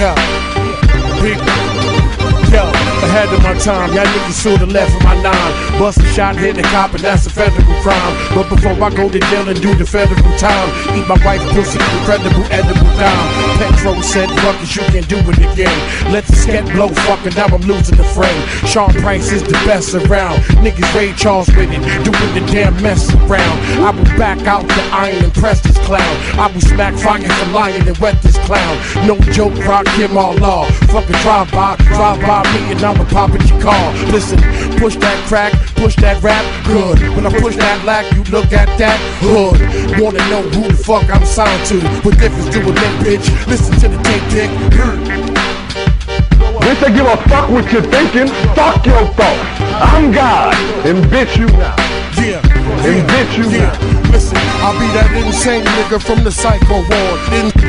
Yo, big, yo, ahead of my time, y'all niggas should've left with my 9. Bust a shot, hit the cop, and that's a federal crime. But before I go to jail and do the federal time, eat my wife's pussy, incredible edible dime. Petro said, fuck it, you can do it again. Let the scat blow, fucking now I'm losing the frame. Sean Price is the best around. Niggas Ray Charles with it, doing the damn mess around. I will back out the iron and press this clown. I will smack fire for lying and wet this clown. No joke, rock him all law. Fucking drive by me and I'ma pop at your car. Listen, push that crack, push that rap, good. When I push that lack, you look at that hood. Wanna know who the fuck I'm signed to? What difference do a limp bitch? Listen to the tape dick. Bitch, I give a fuck what you're thinking. Fuck your thoughts. I'm God, and bitch you now. Yeah, and bitch you now. Listen, I'll be that insane nigga from the psycho ward.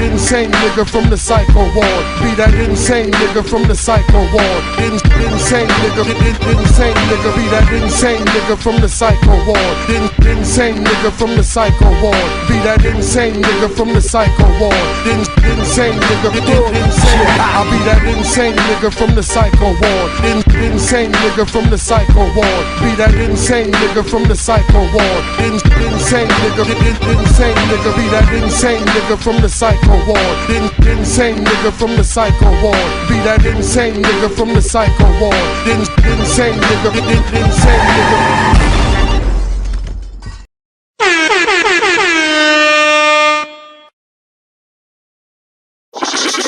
Insane nigga from the psycho ward. Be that insane nigga from the psycho ward. Insane nigga, insane nigga. Be that insane nigga from the psycho ward. Insane nigga from the psycho ward. Be that insane nigga from the psycho ward. Insane nigga, insane. I'll be that insane nigga from the psycho ward. Insane nigga from the psycho ward. Be that insane nigga from the psycho ward. Insane nigga, insane nigga. Be that insane nigga from the psycho ward. Insane nigga from the psycho ward. Be that insane nigga from the psycho ward. Insane nigga, insane nigga.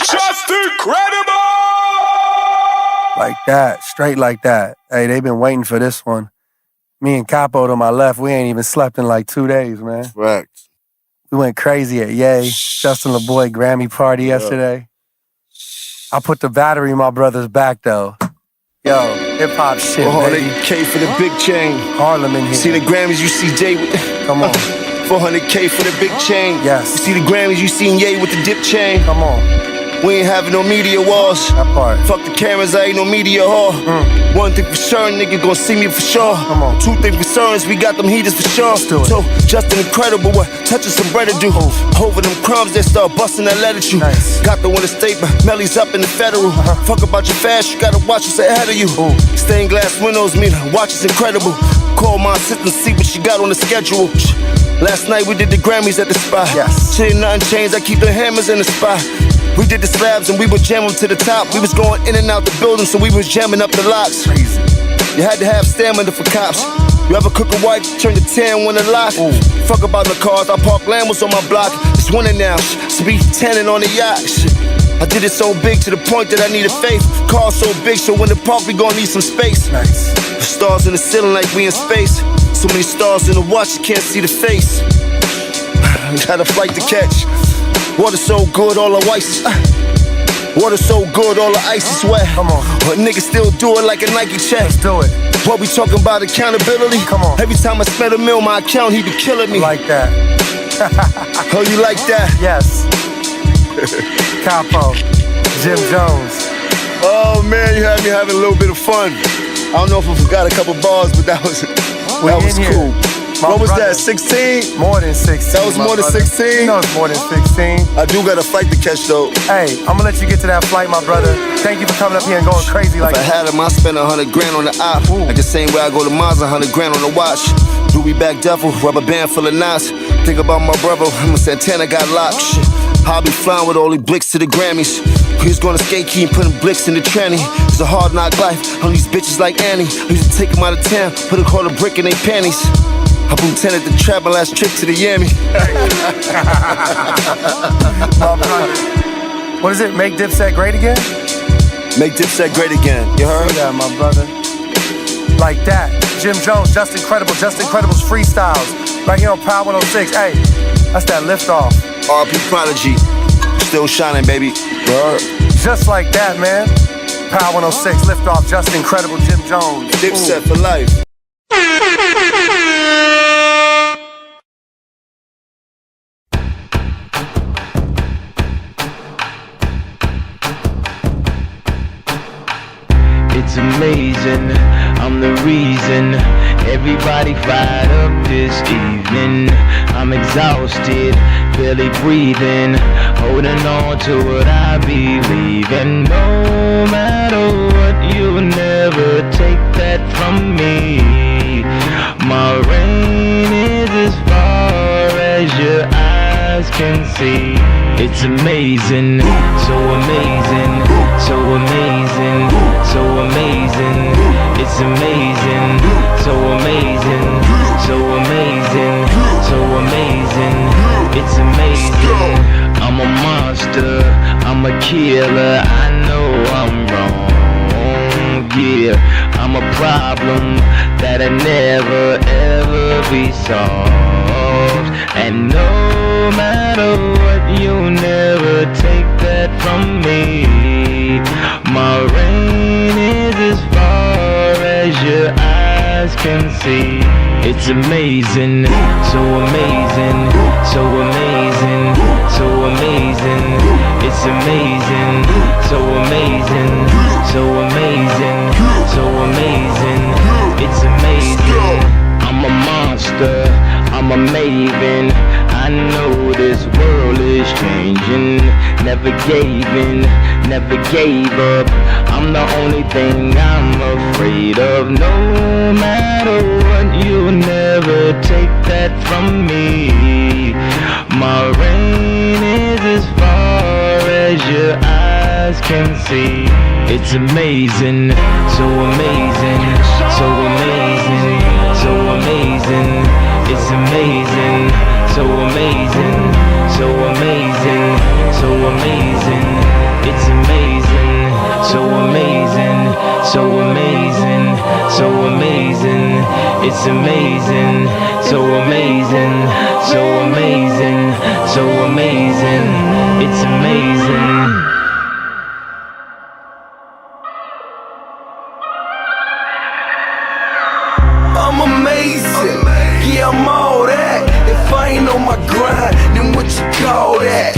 Just incredible! Like that, straight like that. Hey, they been waiting for this one. Me and Capo to my left, we ain't even slept in like 2 days, man. Right. We went crazy at Yay, Justin LeBoy Grammy party yesterday. I put the battery in my brother's back though. Yo, hip-hop shit, baby. 400K for the big chain. Harlem in here. See the Grammys, you see Jay with Come on. 400K for the big chain. Yes. You see the Grammys, you seen Ye with the dip chain. Come on. We ain't having no media walls. That part. Fuck the cameras, I ain't no media hall. One thing for sure, nigga gon' see me for sure. Come on. 2 things for certain, we got them heaters for sure. Let's do it. So, just an incredible what touching some bread to do. Over them crumbs, they start busting that lead at you. Nice. Got the one statement, Melly's up in the federal. Fuck about your fast, you gotta watch what's ahead of you. Stained glass windows mean watch is incredible. Call my assistant, see what she got on the schedule. Last night we did the Grammys at the spot. Yes. Shit ain't nothing changed, I keep the hammers in the spot. We did the slabs and we would jam them to the top. We was going in and out the building, so we was jamming up the locks. Crazy. You had to have stamina for cops. You ever cook a wife, turn to 10 when it lock? Fuck about the cars, I park Lambos on my block. It's winter now, speed 10 on the yacht. I did it so big to the point that I needed faith. Car so big, so when the park we gon' need some space. Nice. The stars in the ceiling like we in space. So many stars in the watch, you can't see the face. Got a flight to catch. Water so good, all the ice is water so good, all the ice is wet. Come on. But niggas still do it like a Nike check. Let's do it. What we talking about, accountability? Come on. Every time I spend a meal, my account, he be killing me. Like that. Oh, you like that? Yes. Capo, Jim Jones. Oh man, you had me having a little bit of fun. I don't know if I forgot a couple bars, but that was cool. What was that, 16? More than 16. That was more than 16? No, it's more than 16. I do got a flight to catch though. Hey, I'm gonna let you get to that flight, my brother. Thank you for coming up here and going crazy like that. If I had him, I spend 100 grand on the op. Like the same way I go to Mars, 100 grand on the watch. Louis back devil, rubber band full of knots. Think about my brother, him and Santana got locked. Shit. I'll be flying with all the blicks to the Grammys. He's gonna skate key and put them blicks in the tranny. It's a hard knock life on these bitches like Annie. I used to take them out of town, put a quarter brick in their panties. I lieutenant the trap my last trip to the Yammy. What is it? Make Dipset great again? Make Dipset great again. You heard? Yeah, my brother. Like that. Jim Jones, Just Incredible, Just Incredible's freestyles. Right here on Power 106. Hey, that's that liftoff. RP Prodigy. Still shining, baby. Word. Just like that, man. Power 106, liftoff, Just Incredible, Jim Jones. Dipset for life. It's amazing, I'm the reason everybody fired up this evening. I'm exhausted, barely breathing, holding on to what I believe in. can see. It's amazing, so amazing, so amazing, so amazing. It's amazing, so amazing, so amazing, so amazing. It's amazing. I'm a monster, I'm a killer. I know I'm wrong. Yeah, I'm a problem that'll never ever be solved. And no matter what, you'll never take that from me. My reign is as far as your eyes can see. It's amazing, so amazing, so amazing, so amazing. It's amazing, so amazing, so amazing, so amazing. It's amazing. I'm a monster, I'm a maven. I know this world is changing. Never gave in, never gave up. I'm the only thing I'm afraid of. No matter what, you'll never take that from me. My reign is as far as your eyes can see. It's amazing, so amazing, so amazing, so amazing. It's amazing, so amazing, so amazing, so amazing. It's amazing, so amazing, so amazing, so amazing. It's amazing, so amazing, so amazing, so amazing. It's amazing. I'm amazing, yeah, I'm all that. If I ain't on my grind, then what you call that?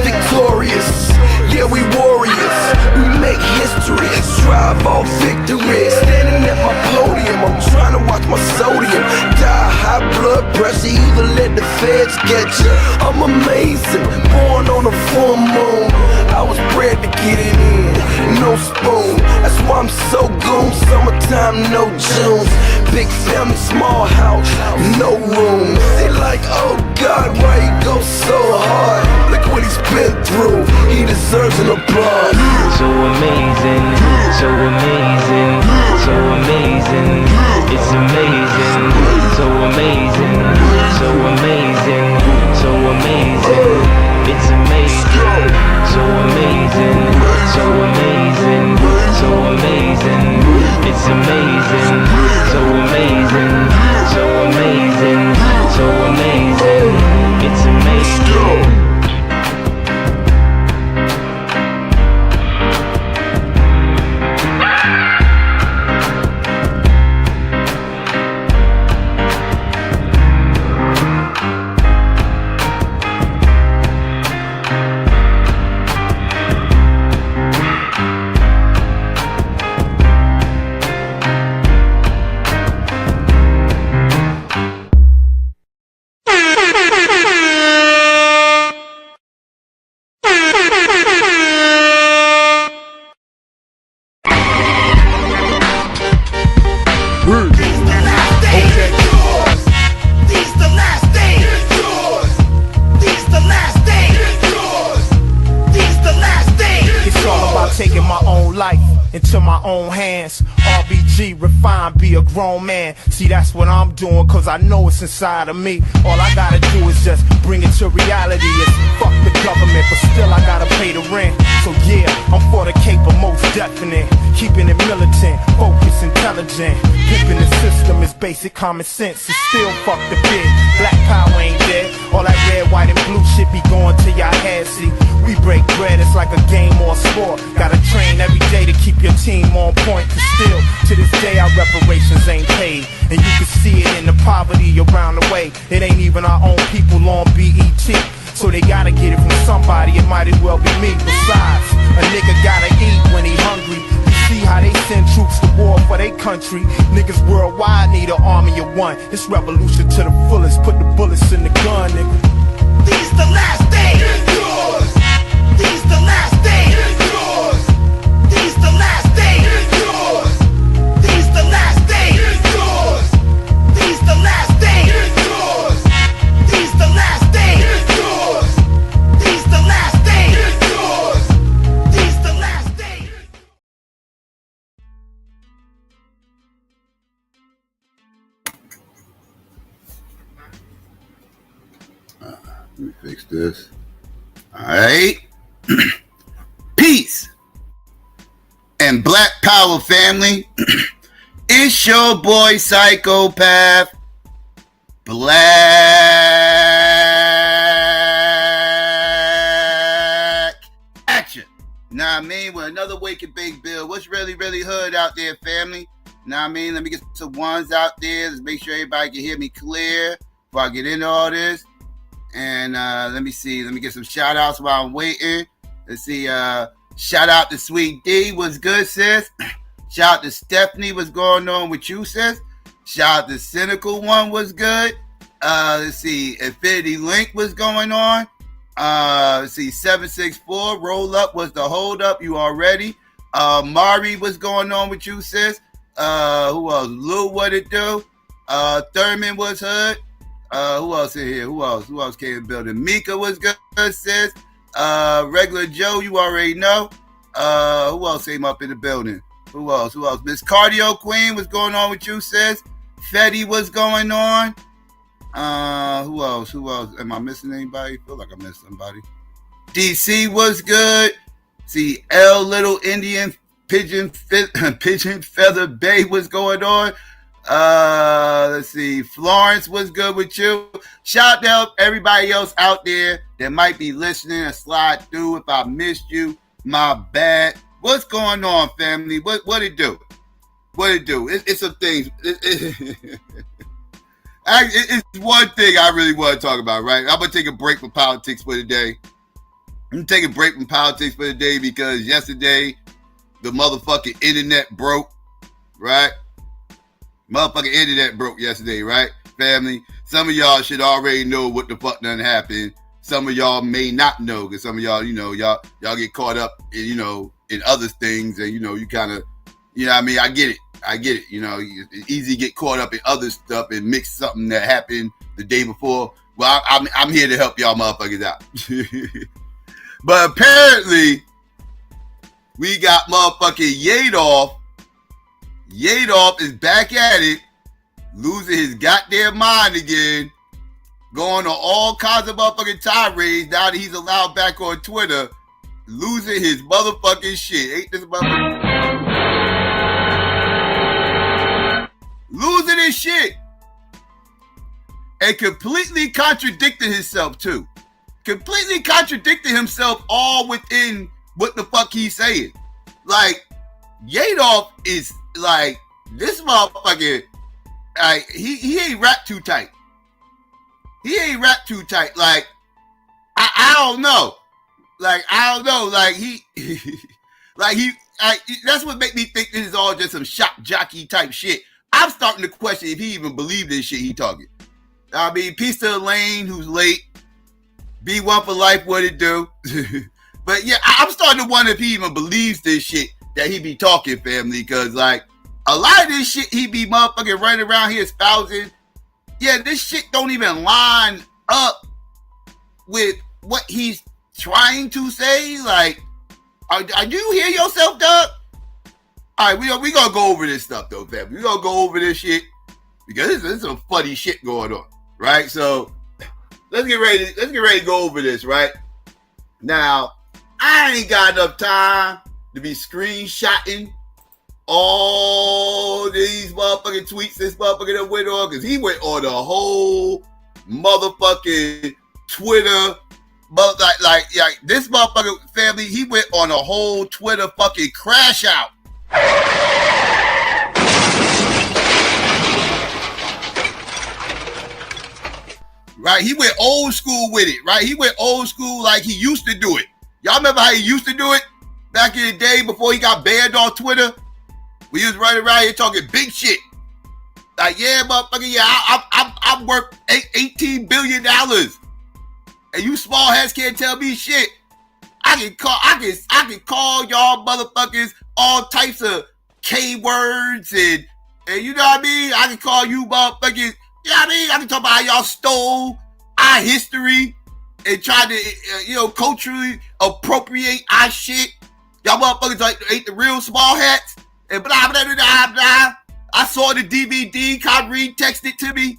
Victorious, yeah, we warriors. We make history, strive all victory. Standing at my podium, I'm trying to watch my sodium. Die high blood pressure, either let the feds get you. I'm amazing, born on a full moon. I was bred to get it in, no spoon. That's why I'm so goon, summertime, no Junes. Big family, small house, no room. They like, oh God, why he go so hard? Look what he's been through, he deserves an applause. So amazing, so amazing, so amazing. It's amazing, so amazing, so amazing, so amazing. It's amazing, so amazing, so amazing, so amazing. It's amazing, so amazing, so amazing, so amazing. It's amazing. Grown man, see that's what I'm doing, cause I know it's inside of me. All I gotta do is just bring it to reality. It's fuck the government, but still I gotta pay the rent. So yeah, I'm for the caper, most definite. Keeping it militant, focused, intelligent. Pimping the system is basic common sense. It's still fuck the big. Black power ain't dead. All that red, white, and blue shit be going to y'all head. See, we break bread, it's like a game or a sport. Gotta train every day to keep your team on point. Cause still, to this day, our reparations ain't paid. And you can see it in the poverty around the way. It ain't even our own people on BET. So they gotta get it from somebody, it might as well be me. Besides, a nigga gotta eat when he hungry. You see how they send troops to war for their country. Niggas worldwide need an army of one. It's revolution to the fullest, put the bullets in the gun, nigga. These the last days. It's yours. These the last days. It's yours. These the last days. It's yours. These the last days. It's yours. These the last days. It's yours. These the last days. It's yours. fix this. All right. Peace and Black Power family. It's your boy Psychopath Black Action. Nah, I mean, with another Wake and Bake Bill. What's really, really hood out there, family? Nah, I mean, let me get some ones out there. Let's make sure everybody can hear me clear before I get into all this. And let me see. Let me get some shout outs while I'm waiting. Let's see. Shout out to Sweet D. What's good, sis? Shout out to Stephanie. What's going on with you, sis? Shout out to Cynical One. What's good? Let's see. Infinity Link. What's going on? Let's see. 764. Roll up. What's the hold up? You already? Mari. What's going on with you, sis? Who else? Lou. What it do? Thurman. What's hood? Who else in here? Who else? Who else came in the building? Mika was good, sis. Regular Joe, you already know. Who else came up in the building? Who else? Who else? Miss Cardio Queen, what's going on with you, sis? Fetty, what's going on? Who else? Who else? Am I missing anybody? I feel like I missed somebody. DC was good. See, L Little Indian Pigeon Feather Bay, what's going on? Let's see. Florence, what's good with you? Shout out everybody else out there that might be listening and slide through. If I missed you, my bad. What's going on, family? What it do? What it do? It's some things. It's one thing I really want to talk about, right? I'm gonna take a break from politics for the day. I'm taking a break from politics for the day because yesterday the motherfucking internet broke, right? Motherfucking internet broke yesterday, right, family? Some of y'all should already know what the fuck done happened. Some of y'all may not know because some of y'all, y'all get caught up in, in other things, and you kind of, what I mean, I get it. It's easy to get caught up in other stuff and mix something that happened the day before. Well, I'm here to help y'all motherfuckers out. But apparently, we got motherfucking Yedolf. Yedolf is back at it, losing his goddamn mind again, going on all kinds of motherfucking tirades now that he's allowed back on Twitter, losing his motherfucking shit. Ain't this motherfucker? Losing his shit. And completely contradicting himself, too. Completely contradicting himself all within what the fuck he's saying. Like, Yedolf is like, this motherfucker, like, he ain't rap too tight. He ain't rap too tight. Like, I don't know. Like, I don't know. Like, that's what make me think this is all just some shock jockey type shit. I'm starting to question if he even believe this shit he talking. I mean, peace to Elaine, who's late. B1 for life, what it do? But yeah, I'm starting to wonder if he even believes this shit that he be talking, family, because like a lot of this shit he be motherfucking running around here espousing. Yeah, this shit don't even line up with what he's trying to say. Like, are you hear yourself, Doug? All right, we gonna go over this stuff though, family. We gonna go over this shit because there's some funny shit going on, right? So let's get ready to go over this, right? Now, I ain't got enough time to be screenshotting all these motherfucking tweets this motherfucker that went on, because he went on the whole motherfucking Twitter, but like this motherfucking family, he went on a whole Twitter fucking crash out. Right, he went old school with it, right? He went old school like he used to do it. Y'all remember how he used to do it back in the day before he got banned on Twitter? We was running around here talking big shit. Like, yeah, motherfucker, yeah, I'm worth $18 billion. And you small heads can't tell me shit. I can call y'all motherfuckers all types of K words and you know what I mean? I can call you motherfuckers, you know what I mean? I can talk about how y'all stole our history and tried to, culturally appropriate our shit. Y'all motherfuckers like ain't the real small hats and blah, blah, blah, blah, blah. I saw the DVD. Kyrie texted to me.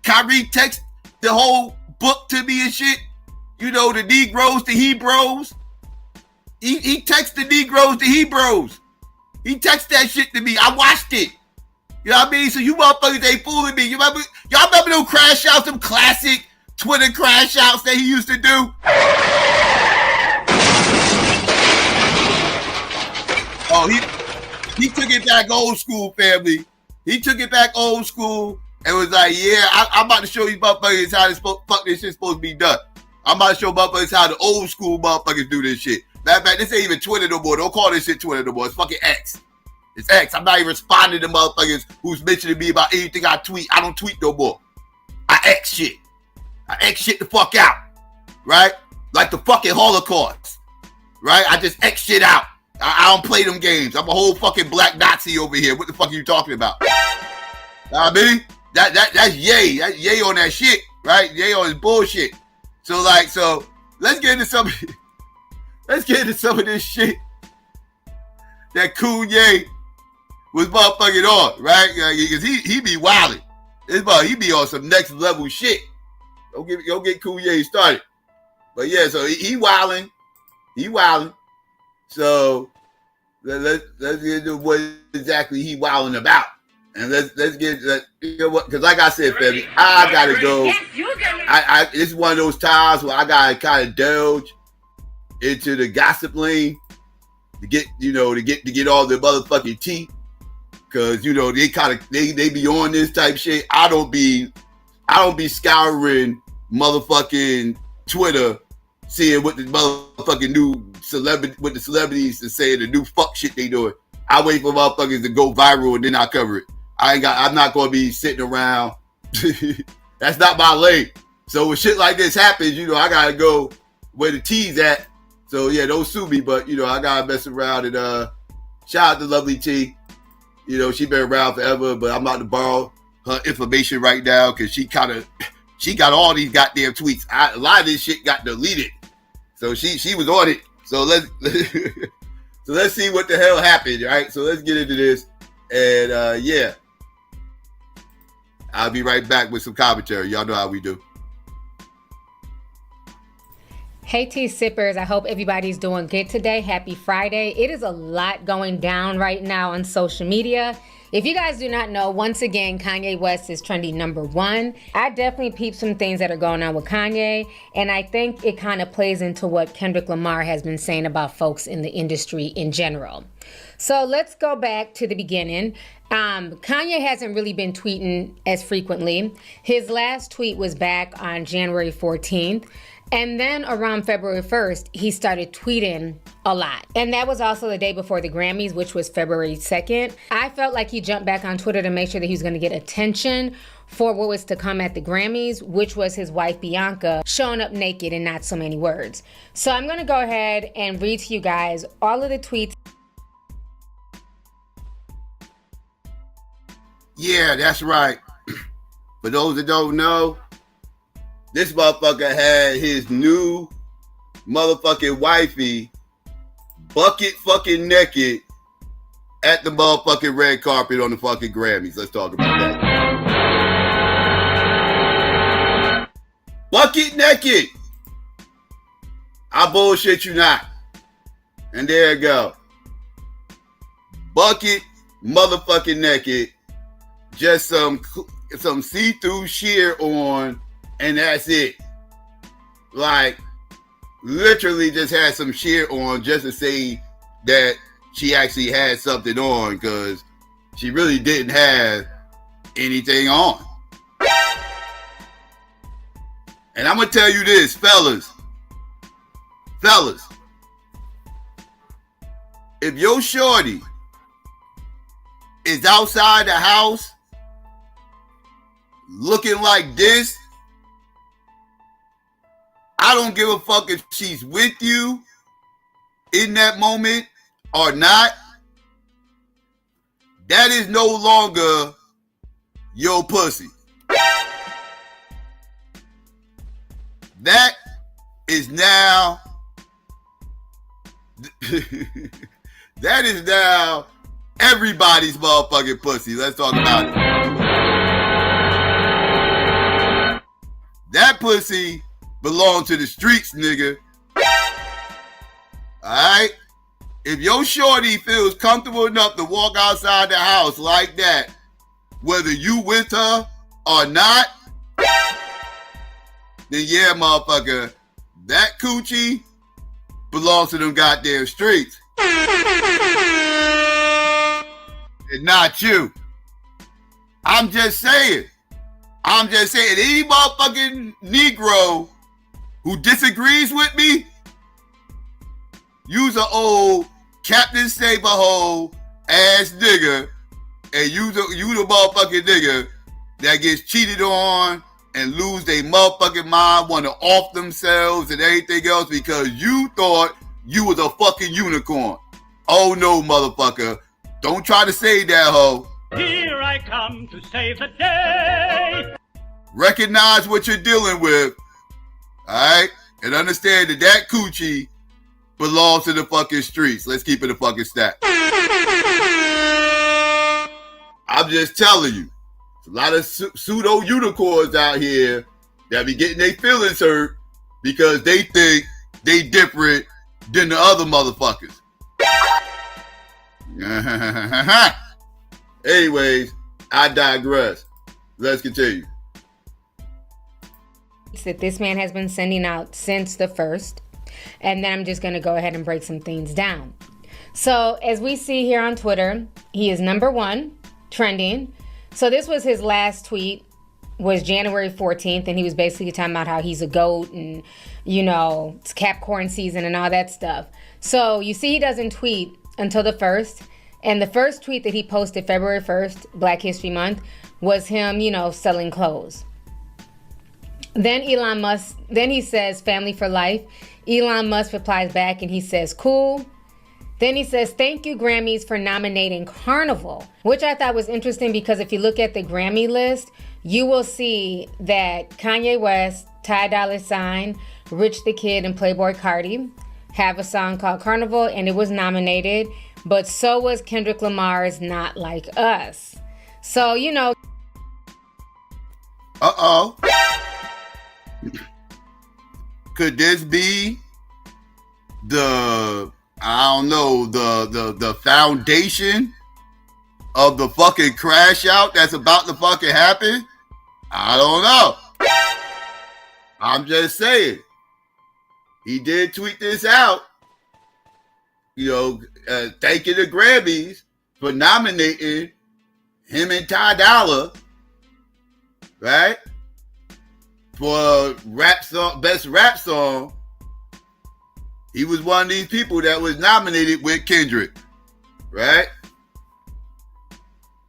Kyrie texted the whole book to me and shit. you know, the Negroes, the Hebrews. He texts the Negroes, the Hebrews. He texted that shit to me. I watched it. You know what I mean? So you motherfuckers ain't fooling me. Y'all remember those crash outs, them classic Twitter crash outs that he used to do? Oh, he took it back old school, family. He took it back old school and was like, yeah, I'm about to show you motherfuckers how this fuck this shit's supposed to be done. I'm about to show motherfuckers how the old school motherfuckers do this shit. Matter of fact, this ain't even Twitter no more. Don't call this shit Twitter no more. It's fucking X. It's X. I'm not even responding to motherfuckers who's mentioning me about anything I tweet. I don't tweet no more. I X shit. I X shit the fuck out. Right? Like the fucking Holocaust. Right? I just X shit out. I don't play them games. I'm a whole fucking black Nazi over here. What the fuck are you talking about? I mean, that's Ye. That's Ye on that shit. Right? Ye on his bullshit. So let's get into some of this shit that Kanye was motherfucking on, right? Because he be wilding. He be on some next level shit. Don't get Kanye started. But yeah, so he wilding. He wilding. So let's get into what exactly he wilding about. And let's get you know what? Because like I said, family, I gotta go. This is one of those times where I gotta kind of indulge into the gossip lane to get all the motherfucking tea. Cause you know they be on this type shit. I don't be scouring motherfucking Twitter, seeing what the motherfucking new celebrities is saying, the new fuck shit they doing. I wait for motherfuckers to go viral and then I cover it. I'm not gonna be sitting around. That's not my lane. So when shit like this happens, you know, I gotta go where the tea's at. So yeah, don't sue me, but you know, I gotta mess around and shout out to Lovely T. You know, she been around forever, but I'm about to borrow her information right now because she got all these goddamn tweets. A lot of this shit got deleted. So she was on it. So let's see what the hell happened, right? So let's get into this. And yeah. I'll be right back with some commentary. Y'all know how we do. Hey tea sippers, I hope everybody's doing good today. Happy Friday. It is a lot going down right now on social media. If you guys do not know, once again, Kanye West is trending #1. I definitely peeped some things that are going on with Kanye, and I think it kind of plays into what Kendrick Lamar has been saying about folks in the industry in general. So let's go back to the beginning. Kanye hasn't really been tweeting as frequently. His last tweet was back on January 14th. And then around February 1st, he started tweeting a lot. And that was also the day before the Grammys, which was February 2nd. I felt like he jumped back on Twitter to make sure that he was going to get attention for what was to come at the Grammys, which was his wife Bianca showing up naked and not so many words. So I'm going to go ahead and read to you guys all of the tweets. Yeah, that's right. For those that don't know, this motherfucker had his new motherfucking wifey bucket fucking naked at the motherfucking red carpet on the fucking Grammys. Let's talk about that. Bucket naked. I bullshit you not. And there you go. Bucket motherfucking naked. Just some see-through sheer on. And that's it. Like, literally just had some sheer on just to say that she actually had something on because she really didn't have anything on. And I'm going to tell you this, fellas. If your shorty is outside the house looking like this, I don't give a fuck if she's with you in that moment or not. That is no longer your pussy. That is now that is now everybody's motherfucking pussy. Let's talk about it. That pussy belong to the streets, nigga. Alright? If your shorty feels comfortable enough to walk outside the house like that, whether you with her or not, then yeah, motherfucker, that coochie belongs to them goddamn streets. And not you. I'm just saying. Any motherfucking Negro who disagrees with me, you's an old Captain Saberhole ass nigga, and you the motherfucking nigga that gets cheated on and lose their motherfucking mind, want to off themselves and everything else because you thought you was a fucking unicorn. Oh no, motherfucker. Don't try to save that hoe. Here I come to save the day. Recognize what you're dealing with, alright? And understand that coochie belongs to the fucking streets. Let's keep it a fucking stack. I'm just telling you. A lot of pseudo unicorns out here that be getting their feelings hurt because they think they different than the other motherfuckers. Anyways, I digress. Let's continue. That this man has been sending out since the 1st. And then I'm just going to go ahead and break some things down. So as we see here on Twitter, he is #1 trending. So this was his last tweet, was January 14th, and he was basically talking about how he's a goat and, you know, it's Capricorn season and all that stuff. So you see he doesn't tweet until the 1st, and the first tweet that he posted February 1st, Black History Month, was him, you know, selling clothes. Then Elon Musk, then he says family for life. Elon Musk replies back and he says cool. Then he says, thank you, Grammys, for nominating Carnival, which I thought was interesting because if you look at the Grammy list, you will see that Kanye West, Ty Dolla $ign, Rich the Kid, and Playboi Carti have a song called Carnival, and it was nominated, but so was Kendrick Lamar's Not Like Us. So, you know. Uh-oh. Could this be the foundation of the fucking crash out that's about to fucking happen? I don't know. I'm just saying. He did tweet this out, you know, thanking the Grammys for nominating him and Ty Dolla, right? For rap song, best rap song. He was one of these people that was nominated with Kendrick, right?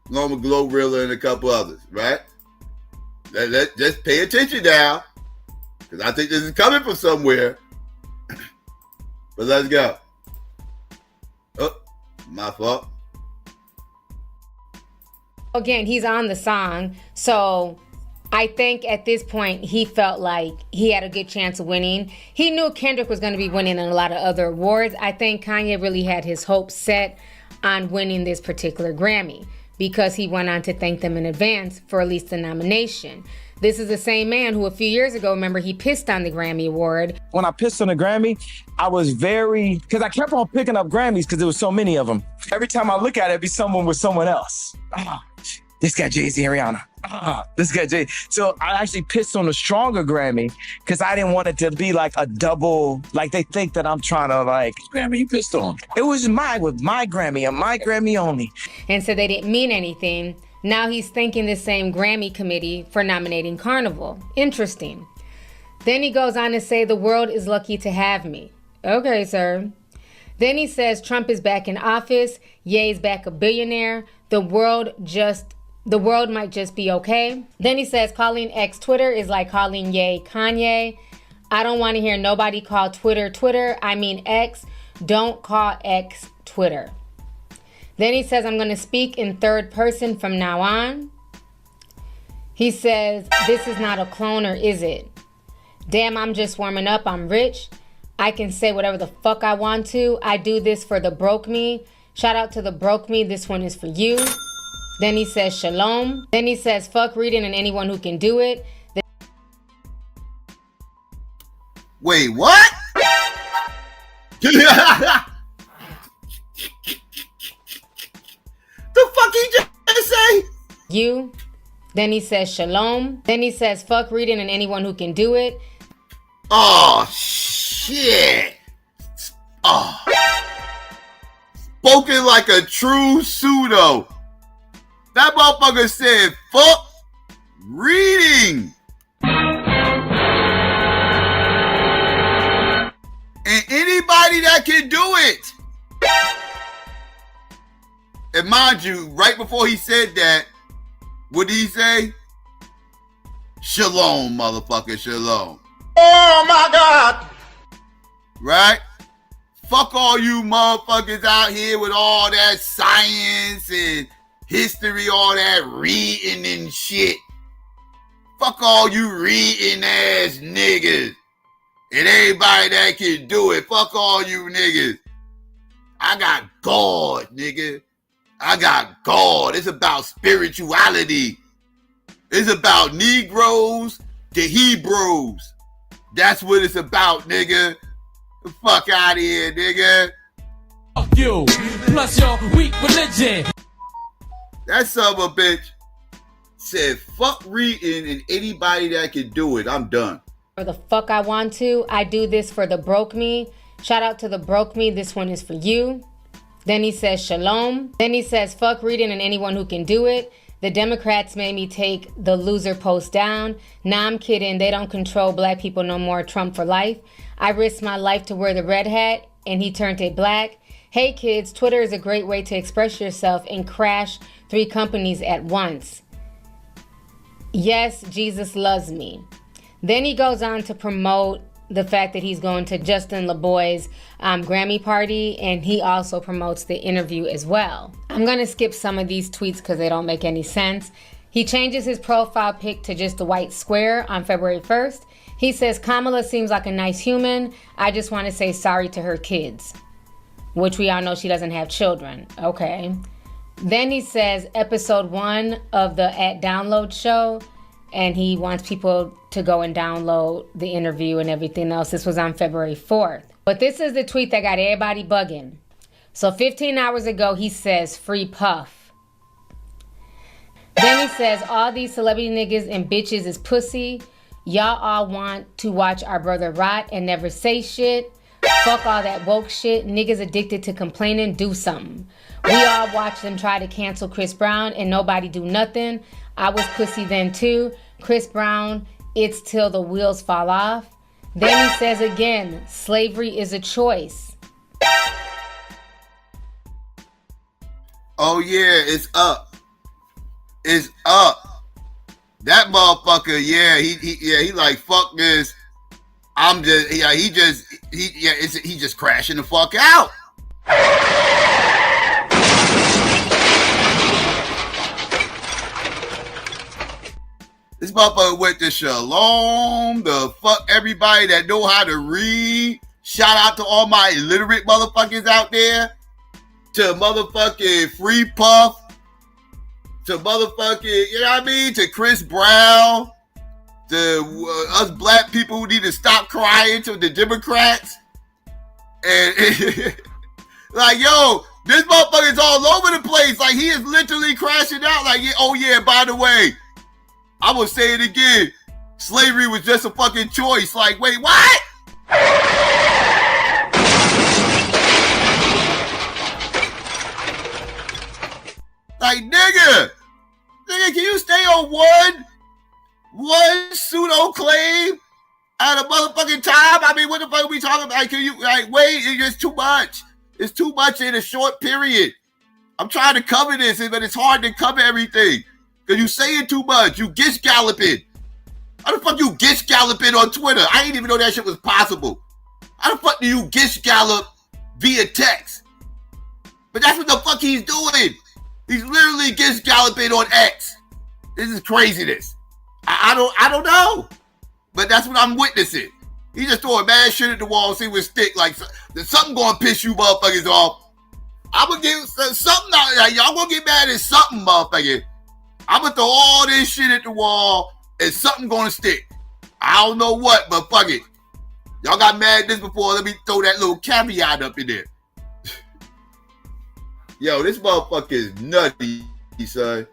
Along with Glorilla and a couple others, right? Let's just pay attention now, because I think this is coming from somewhere. But let's go. Oh, my fault. Again, he's on the song, so I think at this point he felt like he had a good chance of winning. He knew Kendrick was going to be winning in a lot of other awards. I think Kanye really had his hopes set on winning this particular Grammy because he went on to thank them in advance for at least the nomination. This is the same man who a few years ago, remember, he pissed on the Grammy Award. When I pissed on the Grammy, I was because I kept on picking up Grammys because there was so many of them. Every time I look at it, it'd be someone with someone else. This guy Jay-Z, Ariana. This guy Jay. So I actually pissed on a stronger Grammy because I didn't want it to be like a double, like they think that I'm trying to like, Grammy you pissed on. It was my Grammy and my Grammy only. And so they didn't mean anything. Now he's thanking the same Grammy committee for nominating Carnival. Interesting. Then he goes on to say, the world is lucky to have me. Okay, sir. Then he says Trump is back in office. Ye's back a billionaire. The world might just be okay. Then he says calling X Twitter is like calling Ye Kanye. I don't want to hear nobody call Twitter Twitter. I mean X. Don't call X Twitter. Then he says, I'm going to speak in third person from now on. He says, this is not a clone, or is it? Damn, I'm just warming up. I'm rich. I can say whatever the fuck I want to. I do this for the broke me. Shout out to the broke me. This one is for you. Then he says, shalom. Then he says, fuck reading and anyone who can do it. Wait, what? The fuck he just say? You. Then he says shalom. Then he says fuck reading and anyone who can do it. Oh, shit. Oh. Spoken like a true pseudo. That motherfucker said fuck reading. And anybody that can do it. And mind you, right before he said that, what did he say? Shalom, motherfucker, shalom. Oh my God. Right? Fuck all you motherfuckers out here with all that science and history, all that reading and shit. Fuck all you reading ass niggas. And anybody that can do it, fuck all you niggas. I got God, nigga. I got God. It's about spirituality. It's about Negroes to Hebrews. That's what it's about, nigga. The fuck out of here, nigga. Fuck you, plus your weak religion. That son of a bitch said, fuck reading and anybody that can do it. I'm done. For the fuck I want to. I do this for the broke me. Shout out to the broke me. This one is for you. Then he says shalom. Then he says fuck reading and anyone who can do it. The Democrats made me take the loser post down. Nah, I'm kidding. They don't control black people no more. Trump for life. I risked my life to wear the red hat and he turned it black. Hey kids, Twitter is a great way to express yourself and crash 3 companies at once. Yes, Jesus loves me. Then he goes on to promote the fact that he's going to Justin LaBoy's Grammy party, and he also promotes the interview as well. I'm going to skip some of these tweets because they don't make any sense. He changes his profile pic to just a white square on February 1st. He says, Kamala seems like a nice human. I just want to say sorry to her kids, which we all know she doesn't have children. Okay. Then he says episode 1 of the @Download show, and he wants people to go and download the interview and everything else. This was on February 4th. But this is the tweet that got everybody bugging. So 15 hours ago, he says, free Puff. Then he says, all these celebrity niggas and bitches is pussy. Y'all all want to watch our brother rot and never say shit. Fuck all that woke shit. Niggas addicted to complaining, do something. We all watch them try to cancel Chris Brown and nobody do nothing. I was pussy then too. Chris Brown, it's till the wheels fall off. Then he says again, slavery is a choice. Oh yeah, it's up. It's up. That motherfucker, he like fuck this. I'm just, he just crashing the fuck out. This motherfucker went to shalom, the fuck everybody that know how to read. Shout out to all my illiterate motherfuckers out there. To motherfucking Free Puff. To motherfucking, you know what I mean? To Chris Brown. To us black people who need to stop crying. To the Democrats. And like, yo, this motherfucker's all over the place. Like, he is literally crashing out. Like, oh yeah, by the way, I will say it again. Slavery was just a fucking choice. Like, wait, what? Like, nigga, can you stay on one pseudo claim at a motherfucking time? I mean, what the fuck are we talking about? Can you, like, wait, it's just too much. It's too much in a short period. I'm trying to cover this, but it's hard to cover everything. Because you saying too much. You gish galloping. How the fuck you gish galloping on Twitter? I didn't even know that shit was possible. How the fuck do you gish gallop via text? But that's what the fuck he's doing. He's literally gish galloping on X. This is craziness. I don't know. But that's what I'm witnessing. He just throwing mad shit at the wall, see what stick. Like, there's something gonna piss you motherfuckers off. I'm gonna give something out. Like, y'all gonna get mad at something, motherfucker. I'm gonna throw all this shit at the wall and something gonna stick. I don't know what, but fuck it. Y'all got mad at this before. Let me throw that little caveat up in there. Yo, this motherfucker is nutty, son.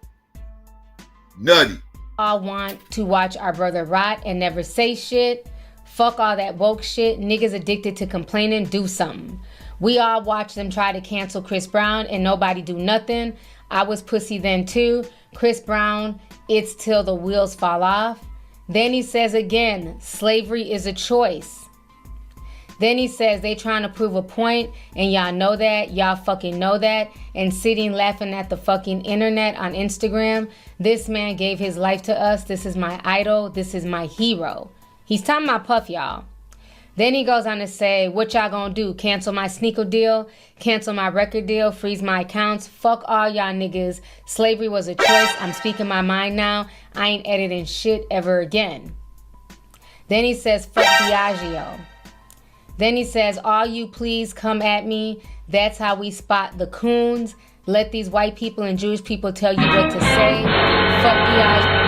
Nutty. All want to watch our brother rot and never say shit. Fuck all that woke shit. Niggas addicted to complaining. Do something. We all watch them try to cancel Chris Brown and nobody do nothing. I was pussy then too. Chris Brown, it's till the wheels fall off. Then he says again, slavery is a choice. Then he says they trying to prove a point and y'all know that, y'all fucking know that, and sitting laughing at the fucking internet on Instagram. This man gave his life to us. This is my idol. This is my hero. He's talking about Puff, y'all. Then he goes on to say, what y'all gonna do? Cancel my sneaker deal? Cancel my record deal? Freeze my accounts? Fuck all y'all niggas. Slavery was a choice. I'm speaking my mind now. I ain't editing shit ever again. Then he says, fuck Diageo. Then he says, all you please come at me. That's how we spot the coons. Let these white people and Jewish people tell you what to say. Fuck Diageo.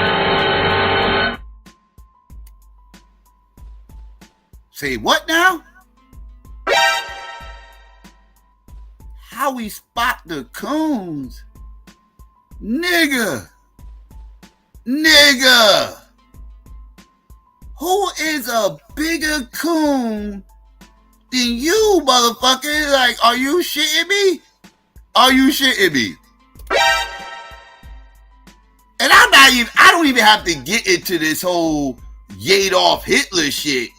Say what now? How we spot the coons? Nigga. Who is a bigger coon than you, motherfucker? Like, are you shitting me? And I don't even have to get into this whole Yedolf Hitler shit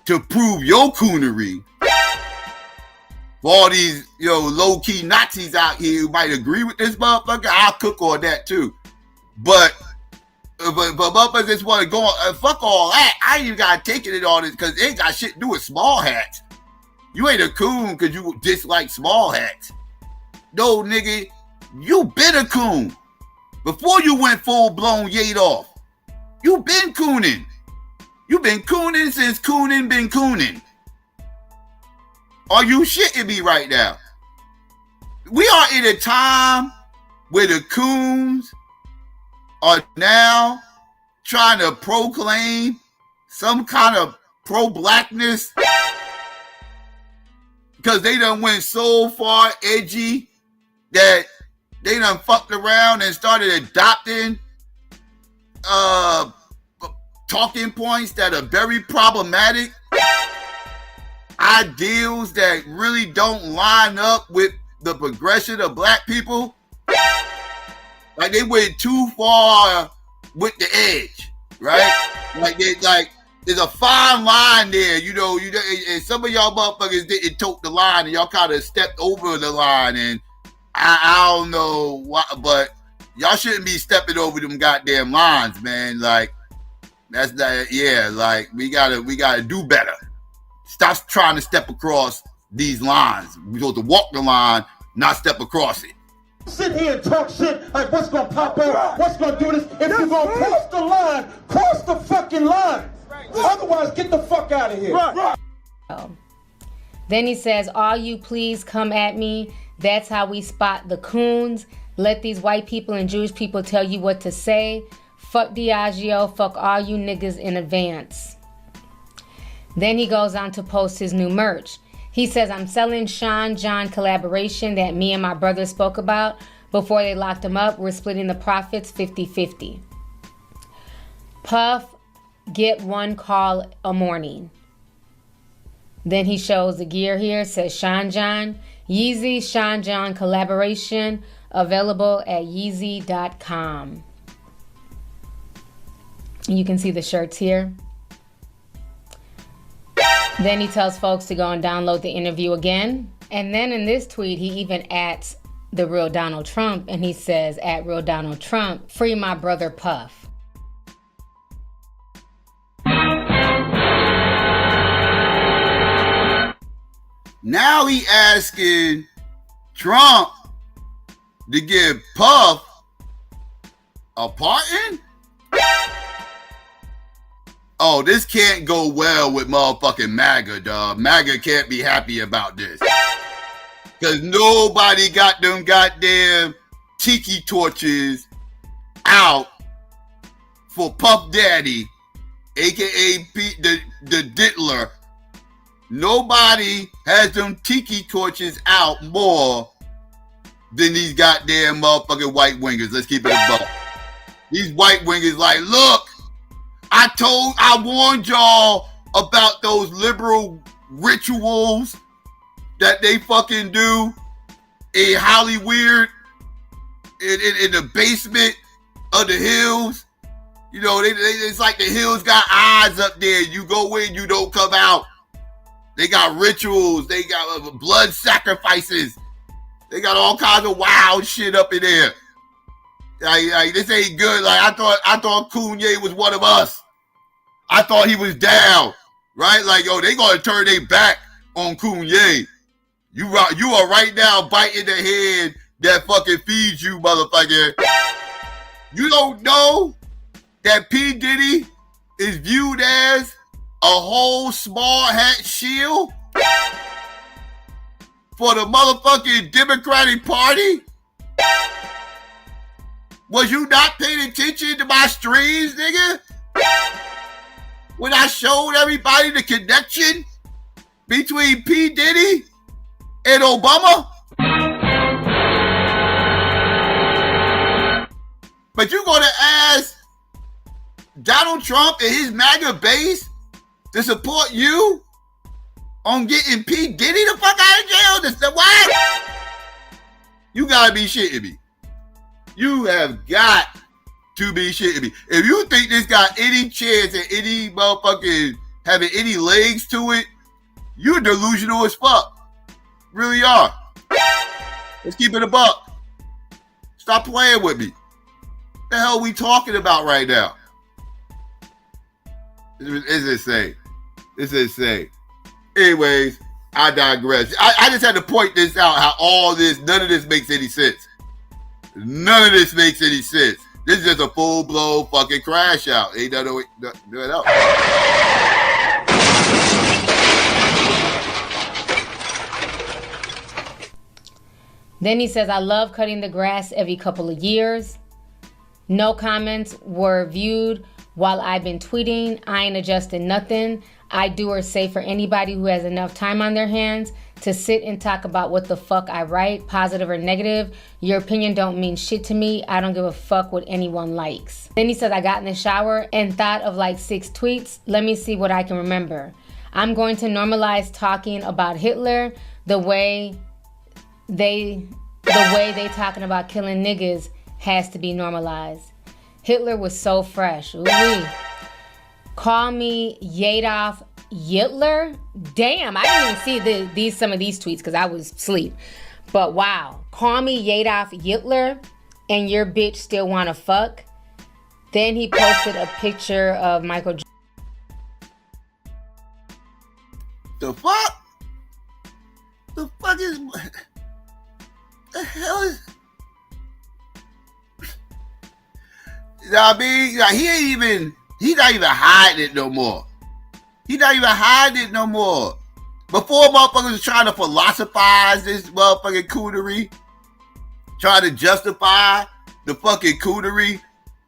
to prove your coonery. For all these, low-key Nazis out here who might agree with this motherfucker, I'll cook on that too. But motherfuckers just want to go on, fuck all that. I ain't even got to take it in all this because it ain't got shit to do with small hats. You ain't a coon because you dislike small hats. No, nigga, you been a coon. Before you went full-blown Yedolf, you been cooning. You been cooning since cooning been cooning. Are you shitting me right now? We are in a time where the coons are now trying to proclaim some kind of pro-blackness because they done went so far edgy that they done fucked around and started adopting talking points that are very problematic, ideals that really don't line up with the progression of black people. Like they went too far with the edge, right? Like there's a fine line there, and some of y'all motherfuckers didn't tote the line and y'all kind of stepped over the line, and I don't know why, but y'all shouldn't be stepping over them goddamn lines, man. Like that's that, yeah. Like we gotta do better. Stop trying to step across these lines. We're supposed to walk the line, not step across it. Sit here and talk shit like what's gonna pop out, what's gonna do this. If you're gonna cross the line, cross the fucking line. Otherwise, get the fuck out of here. Then he says, all you please come at me. That's how we spot the coons. Let these white people and Jewish people tell you what to say. Fuck Diageo. Fuck all you niggas in advance. Then he goes on to post his new merch. He says, I'm selling Sean John collaboration that me and my brother spoke about before they locked him up. We're splitting the profits 50-50. Puff, get one call a morning. Then he shows the gear here. It says Sean John. Yeezy Sean John collaboration available at Yeezy.com. You can see the shirts here. Then he tells folks to go and download the interview again. And then in this tweet, he even adds the real Donald Trump. And he says, at real Donald Trump, free my brother Puff. Now he asking Trump to give Puff a pardon? Oh, this can't go well with motherfucking MAGA, dog. MAGA can't be happy about this. Because nobody got them goddamn tiki torches out for Puff Daddy, a.k.a. the Diddler, nobody has them tiki torches out more than these goddamn motherfucking white wingers. Let's keep it a buck. These white wingers like, look, I warned y'all about those liberal rituals that they fucking do in Hollywood, in the basement of the hills. You know, it's like the hills got eyes up there. You go in, you don't come out. They got rituals. They got blood sacrifices. They got all kinds of wild shit up in there. Like this ain't good. Like I thought Kanye was one of us. I thought he was down, right? Like, yo, they gonna turn their back on Kanye. You are right now biting the hand that fucking feeds you, motherfucker. You don't know that P. Diddy is viewed as a whole small hat shield for the motherfucking Democratic Party? Was you not paying attention to my streams, nigga? When I showed everybody the connection between P. Diddy and Obama? But you gonna ask Donald Trump and his MAGA base to support you on getting P. Diddy the fuck out of jail? What? You gotta be shitting me. You have got to be shitting me. If you think this got any chance at any motherfucking having any legs to it, you're delusional as fuck. Really are. Let's keep it a buck. Stop playing with me. What the hell are we talking about right now? It's insane. It's insane. Anyways, I digress. I just had to point this out, how none of this makes any sense. None of this makes any sense. This is just a full-blown fucking crash out. Ain't nothing else. Then he says, I love cutting the grass every couple of years. No comments were viewed while I've been tweeting. I ain't adjusting nothing. I do or say for anybody who has enough time on their hands to sit and talk about what the fuck I write, positive or negative. Your opinion don't mean shit to me. I don't give a fuck what anyone likes. Then he says, I got in the shower and thought of like 6 tweets. Let me see what I can remember. I'm going to normalize talking about Hitler the way they talking about killing niggas has to be normalized. Hitler was so fresh. Ooh-wee. Call me Yedolf Hitler? Damn, I didn't even see some of these tweets because I was asleep. But wow, call me Yedolf Hitler and your bitch still wanna fuck? Then he posted a picture of Michael J. The fuck? The fuck is... The hell is... You know what I mean? Like, he's not even hiding it no more. He's not even hiding it no more. Before motherfuckers was trying to philosophize this motherfucking coonery, trying to justify the fucking coonery,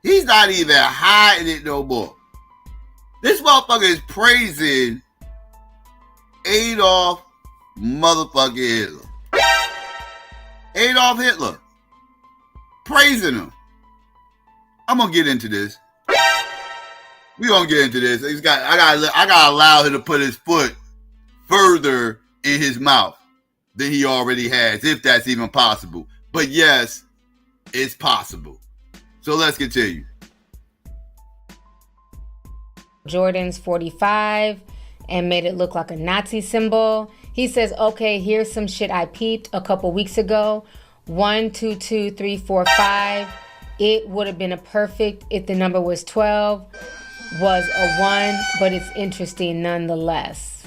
he's not even hiding it no more. This motherfucker is praising Adolf motherfucking Hitler. Adolf Hitler. Praising him. I'm gonna get into this. We gonna get into this. I gotta allow him to put his foot further in his mouth than he already has, if that's even possible. But yes, it's possible. So let's continue. Jordan's 45 and made it look like a Nazi symbol. He says, okay, here's some shit I peeped a couple weeks ago. 1, 2, 2, 3, 4, 5. It would have been a perfect if the number was 12. Was a 1, but it's interesting nonetheless.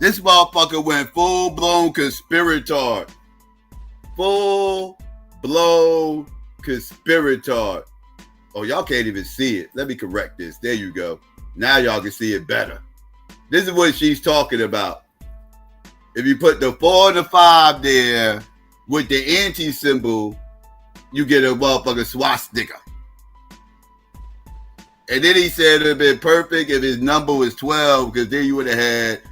This motherfucker went full-blown conspirator. Full-blown conspirator. Oh, y'all can't even see it. Let me correct this. There you go. Now y'all can see it better. This is what she's talking about. If you put the 4 and the 5 there with the anti symbol, you get a motherfucking swastika. And then he said it would have been perfect if his number was 12, because then you would have had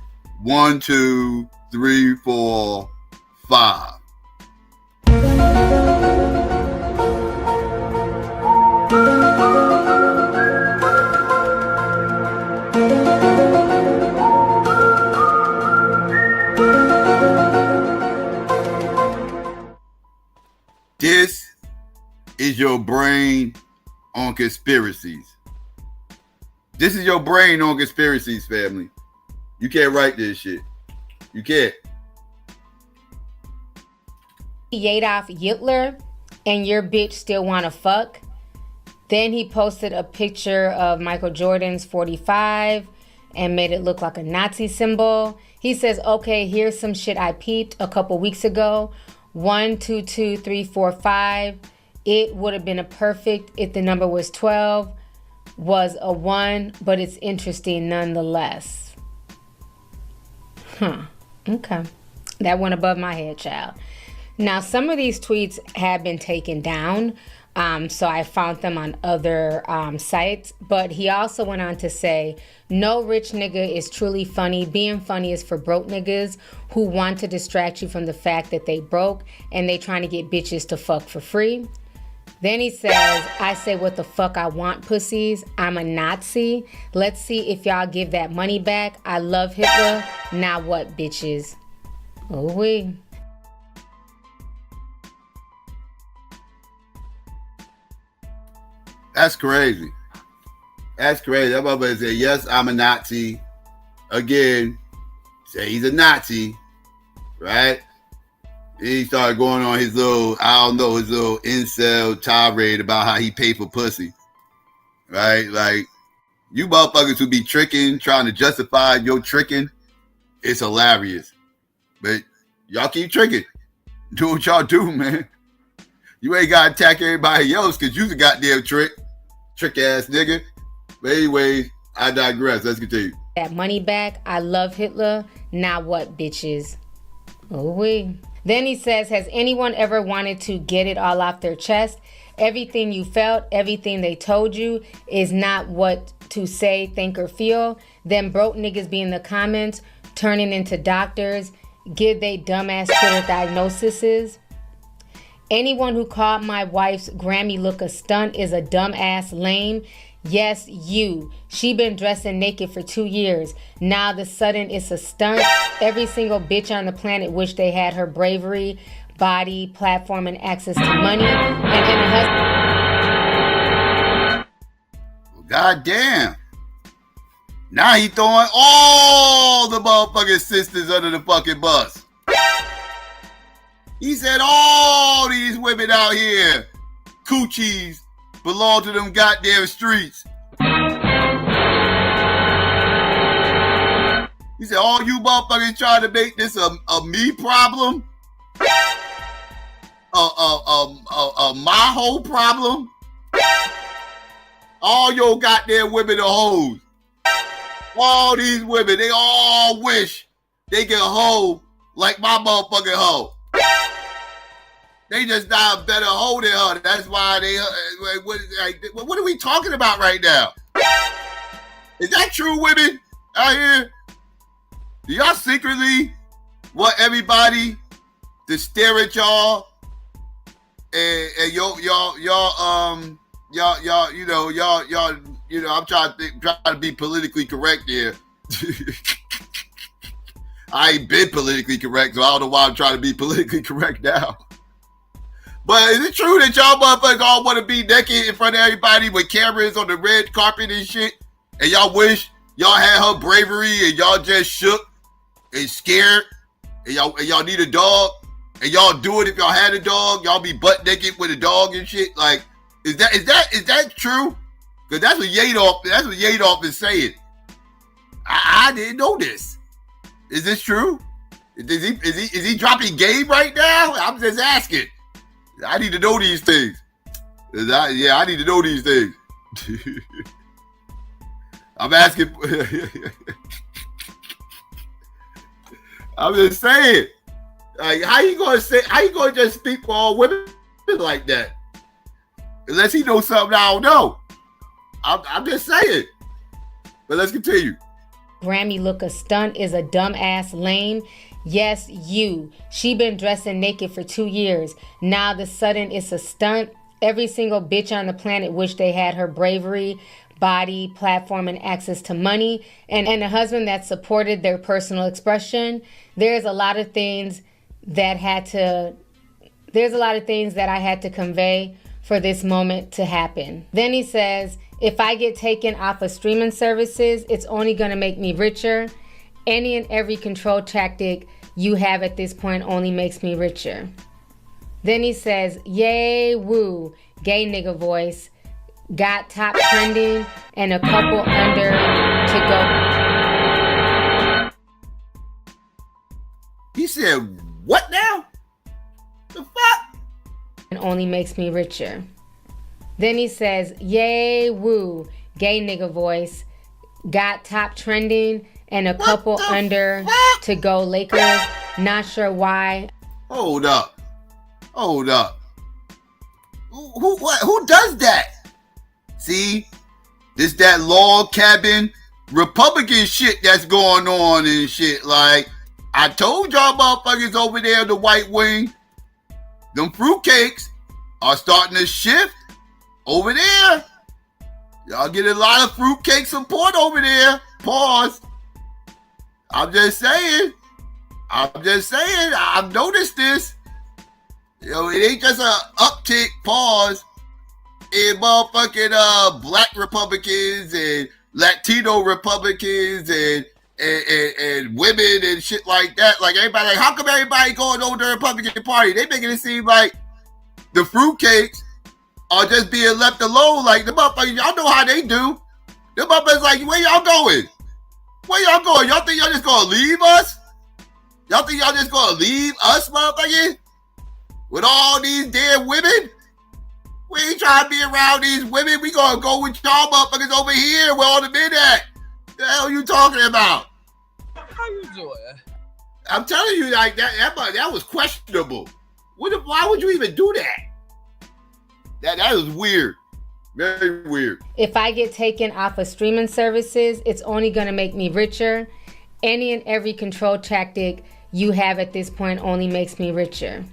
1, 2, 3, 4, 5. This is your brain on conspiracies. This is your brain on conspiracies, family. You can't write this shit. You can't. Yedolf Hitler and your bitch still wanna fuck. Then he posted a picture of Michael Jordan's 45 and made it look like a Nazi symbol. He says, okay, here's some shit I peeped a couple weeks ago. 1, 2, 2, 3, 4, 5. It would have been a perfect if the number was 12. Was a 1, but it's interesting nonetheless. Okay. That went above my head, child. Now, some of these tweets have been taken down, so I found them on other sites, but he also went on to say, no rich nigga is truly funny. Being funny is for broke niggas who want to distract you from the fact that they broke and they trying to get bitches to fuck for free. Then he says, I say what the fuck I want, pussies. I'm a Nazi. Let's see if y'all give that money back. I love Hitler. Now what, bitches? Oh, wee. That's crazy. That's crazy. That motherfucker said, yes, I'm a Nazi. Again, say he's a Nazi, right? He started going on his little, his little incel tirade about how he paid for pussy. Right? Like, you motherfuckers who be tricking, trying to justify your tricking, it's hilarious. But y'all keep tricking. Do what y'all do, man. You ain't got to attack everybody else because you the goddamn trick ass nigga. But anyways, I digress. Let's continue. That money back. I love Hitler. Now what, bitches? Oh, wee. Then he says, has anyone ever wanted to get it all off their chest? Everything you felt, everything they told you is not what to say, think, or feel. Then broke niggas be in the comments, turning into doctors, give they dumbass Twitter diagnoses. Anyone who called my wife's Grammy look a stunt is a dumbass lame. Yes, you. She been dressing naked for 2 years. Now the sudden it's a stunt. Every single bitch on the planet wish they had her bravery, body, platform, and access to money. And in a God damn. Now he throwing all the motherfucking sisters under the fucking bus. He said all these women out here, coochies, belong to them goddamn streets. He said, all you motherfuckers trying to make this a me problem? My whole problem? All your goddamn women are hoes. All these women, they all wish they get hoe like my motherfucking hoe. They just not a better hoe than her. That's why they. What are we talking about right now? Is that true, women out here? Do y'all secretly want everybody to stare at y'all and y'all, I'm trying to be politically correct here. I ain't been politically correct, so I don't know why I'm trying to be politically correct now. But is it true that y'all motherfuckers all want to be naked in front of everybody with cameras on the red carpet and shit? And y'all wish y'all had her bravery and y'all just shook and scared and y'all need a dog? And y'all do it if y'all had a dog? Y'all be butt naked with a dog and shit? Like, is that true? Because that's what Yedolf is saying. I didn't know this. Is this true? Is he dropping game right now? I'm just asking. I need to know these things. I need to know these things. I'm asking. I'm just saying. Like, how you gonna just speak for all women like that? Unless he knows something I don't know. I'm just saying. But let's continue. Grammy look a stunt is a dumbass lame. Yes, you. She been dressing naked for 2 years. Now the sudden it's a stunt. Every single bitch on the planet wish they had her bravery, body, platform, and access to money, and a husband that supported their personal expression. There's a lot of things that I had to convey for this moment to happen. Then he says, if I get taken off of streaming services, it's only gonna make me richer. Any and every control tactic you have at this point only makes me richer. Then he says, yay, woo, gay nigga voice, got top trending and a couple under to go. He said, what now? The fuck? And only makes me richer. Then he says, yay, woo, gay nigga voice, got top trending and a couple under to go Lakers. Not sure why. Hold up. Who does that? See, this that log cabin Republican shit that's going on and shit. Like, I told y'all motherfuckers over there in the white wing, them fruitcakes are starting to shift over there. Y'all get a lot of fruitcake support over there. Pause. I'm just saying. I've noticed this. You know, it ain't just a uptick, pause, in motherfucking black Republicans and Latino Republicans and women and shit like that. Like, everybody, like, how come everybody going over the Republican Party? They making it seem like the fruitcakes are just being left alone. Like, the motherfuckers, y'all know how they do. The motherfuckers like, where y'all going? Y'all think y'all just gonna leave us? Y'all think y'all just gonna leave us, motherfuckers? With all these damn women? We ain't trying to be around these women. We gonna go with y'all motherfuckers over here where all the men at. The hell you talking about? How you doing? I'm telling you, like, that was questionable. Why would you even do that? That was weird. Very weird. If I get taken off of streaming services, it's only gonna make me richer. Any and every control tactic you have at this point only makes me richer.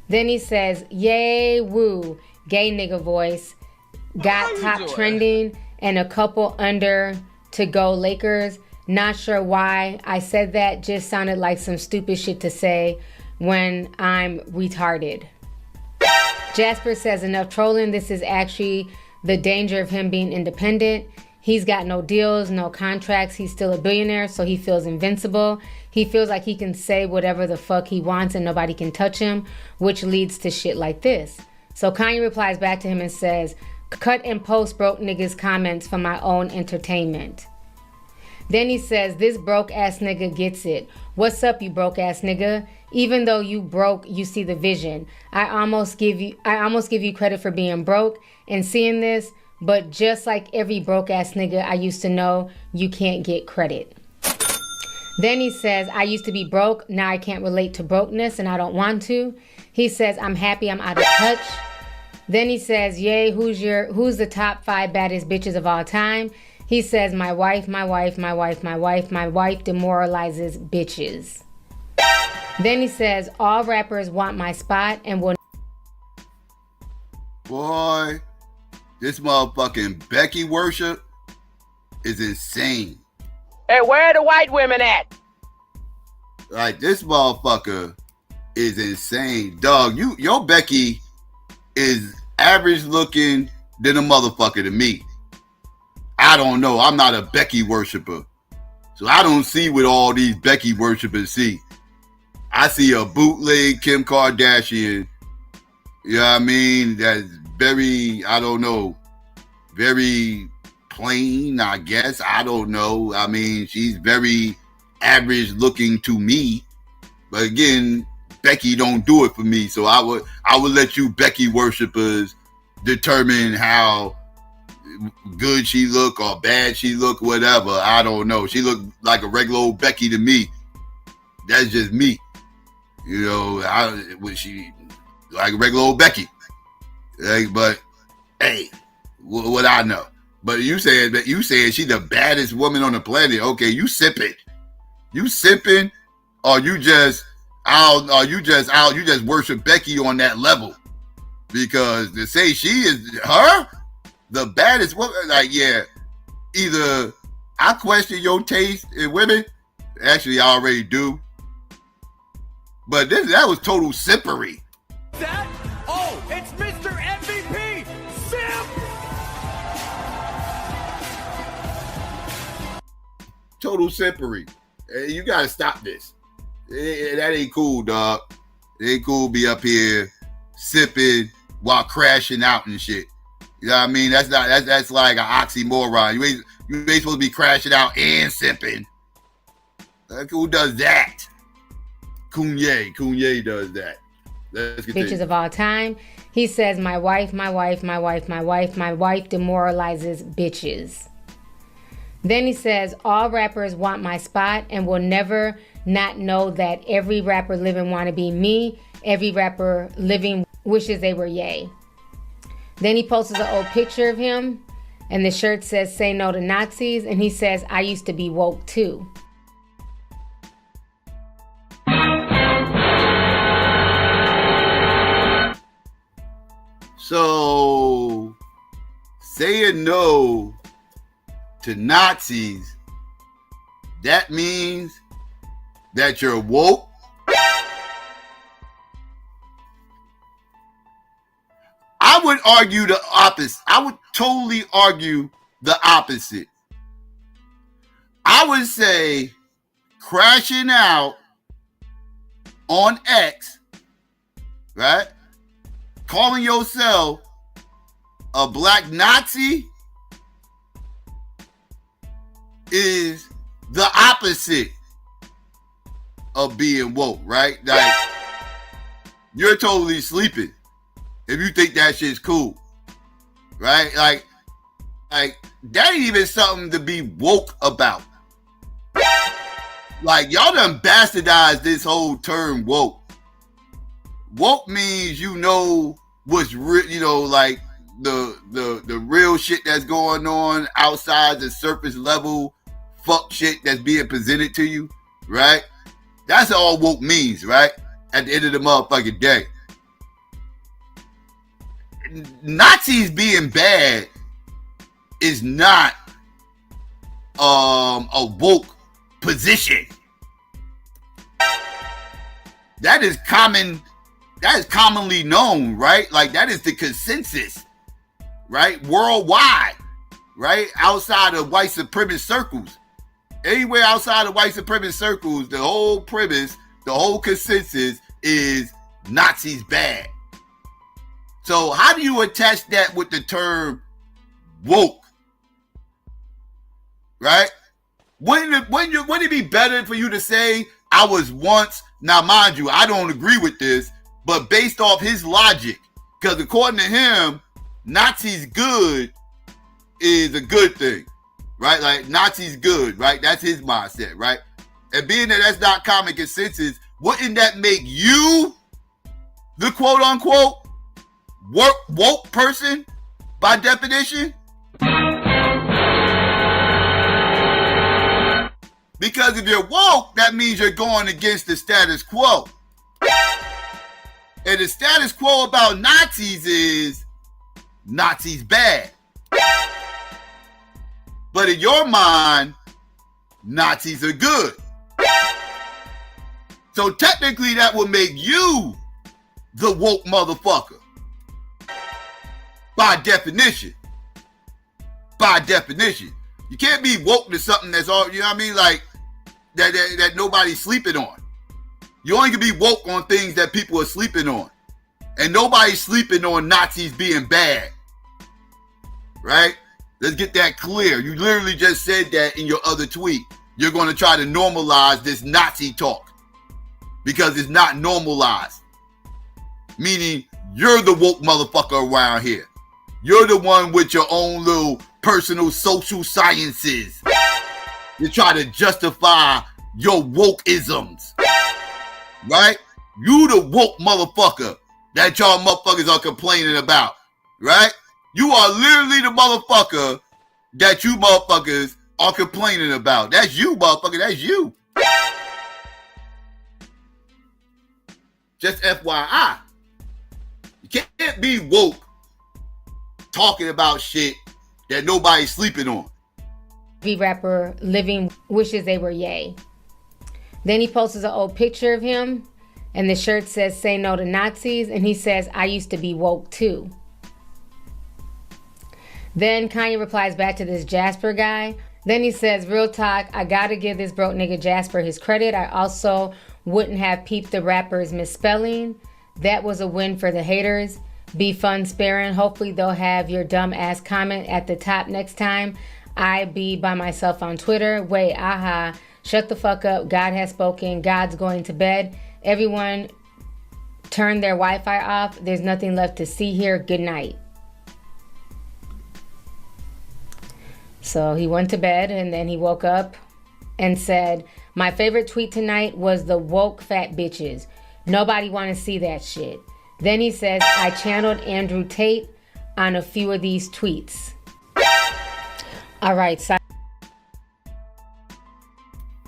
Then he says, yay, woo, gay nigga voice, got top trending and a couple under to go Lakers. Not sure why I said that, just sounded like some stupid shit to say when I'm retarded. Jasper says, enough trolling. This is actually the danger of him being independent. He's got no deals, no contracts. He's still a billionaire, so he feels invincible. He feels like he can say whatever the fuck he wants and nobody can touch him, which leads to shit like this. So Kanye replies back to him and says, cut and post broke niggas comments for my own entertainment. Then he says, this broke ass nigga gets it. What's up, you broke ass nigga? Even though you broke, you see the vision. I almost give you credit for being broke and seeing this, but just like every broke ass nigga I used to know, you can't get credit. Then he says, I used to be broke, now I can't relate to brokenness and I don't want to. He says, I'm happy I'm out of touch. Then he says, yay, who's the top 5 baddest bitches of all time? He says, my wife demoralizes bitches. Then he says, all rappers want my spot and will. Boy, this motherfucking Becky worship is insane. Hey, where are the white women at? Like, this motherfucker is insane. Dog, your Becky is average looking than a motherfucker to me. I don't know. I'm not a Becky worshiper. So I don't see what all these Becky worshipers see. I see a bootleg Kim Kardashian. You know what I mean? That's very, I don't know, very plain, I guess. I don't know. I mean, she's very average looking to me. But again, Becky don't do it for me. So I would let you Becky worshipers determine how good she look or bad she look, whatever. I don't know. She looked like a regular old Becky to me. That's just me. You know, she like a regular old Becky. Like, but hey, what I know. But you saying she's the baddest woman on the planet. Okay, you sipping, or you just worship Becky on that level. Because to say she is her the baddest woman, like, yeah, either I question your taste in women. Actually, I already do. But that was total simpery. That? Oh, it's Mr. MVP! Simp! Total simpery. You gotta stop this. That ain't cool, dog. It ain't cool to be up here sipping while crashing out and shit. You know what I mean? That's like an oxymoron. You ain't supposed to be crashing out and sipping. Like, who does that? Kanye does that. Let's continue. Bitches of all time. He says, my wife demoralizes bitches. Then he says, all rappers want my spot and will never not know that every rapper living wanna be me. Every rapper living wishes they were Ye. Then he posts an old picture of him and the shirt says, say no to Nazis. And he says, I used to be woke too. So, saying no to Nazis, that means that you're woke? I would argue the opposite. I would totally argue the opposite. I would say crashing out on X, right? Calling yourself a black Nazi is the opposite of being woke, right? Like, you're totally sleeping if you think that shit's cool, right? Like that ain't even something to be woke about. Like, y'all done bastardized this whole term woke. Woke means you know what's real, you know, like the real shit that's going on outside the surface level fuck shit that's being presented to you, right? That's all woke means, right? At the end of the motherfucking day. Nazis being bad is not a woke position. That is commonly known, right? Like, that is the consensus, right? Worldwide, right? Outside of white supremacist circles. Anywhere outside of white supremacist circles, the whole premise, the whole consensus is Nazis bad. So how do you attach that with the term woke? Right? Wouldn't it be better for you to say, I was once, now mind you, I don't agree with this, but based off his logic, because according to him, Nazis good is a good thing, right? Like, Nazis good, right? That's his mindset, right? And being that that's not common consensus, wouldn't that make you the quote unquote woke person by definition? Because if you're woke, that means you're going against the status quo. And the status quo about Nazis is Nazis bad. But in your mind, Nazis are good. So technically that would make you the woke motherfucker. By definition. By definition. You can't be woke to something that's all, you know what I mean? Like, that nobody's sleeping on. You only can be woke on things that people are sleeping on. And nobody's sleeping on Nazis being bad. Right? Let's get that clear. You literally just said that in your other tweet. You're going to try to normalize this Nazi talk. Because it's not normalized. Meaning, you're the woke motherfucker around here. You're the one with your own little personal social sciences. You try to justify your wokeisms, right? You the woke motherfucker that y'all motherfuckers are complaining about, right? You are literally the motherfucker that you motherfuckers are complaining about. That's you, motherfucker. That's you. Just FYI. You can't be woke talking about shit that nobody's sleeping on. The rapper living wishes they were Ye. Then he posts an old picture of him, and the shirt says, "Say no to Nazis," and he says, "I used to be woke too." Then Kanye replies back to this Jasper guy. Then he says, "Real talk, I gotta give this broke nigga Jasper his credit. I also wouldn't have peeped the rapper's misspelling. That was a win for the haters. Be fun sparing. Hopefully they'll have your dumb ass comment at the top next time I be by myself on Twitter. Wait, aha. Shut the fuck up. God has spoken. God's going to bed. Everyone turn their Wi-Fi off. There's nothing left to see here. Good night." So he went to bed and then he woke up and said, "My favorite tweet tonight was the woke fat bitches. Nobody want to see that shit." Then he says, "I channeled Andrew Tate on a few of these tweets." All right. So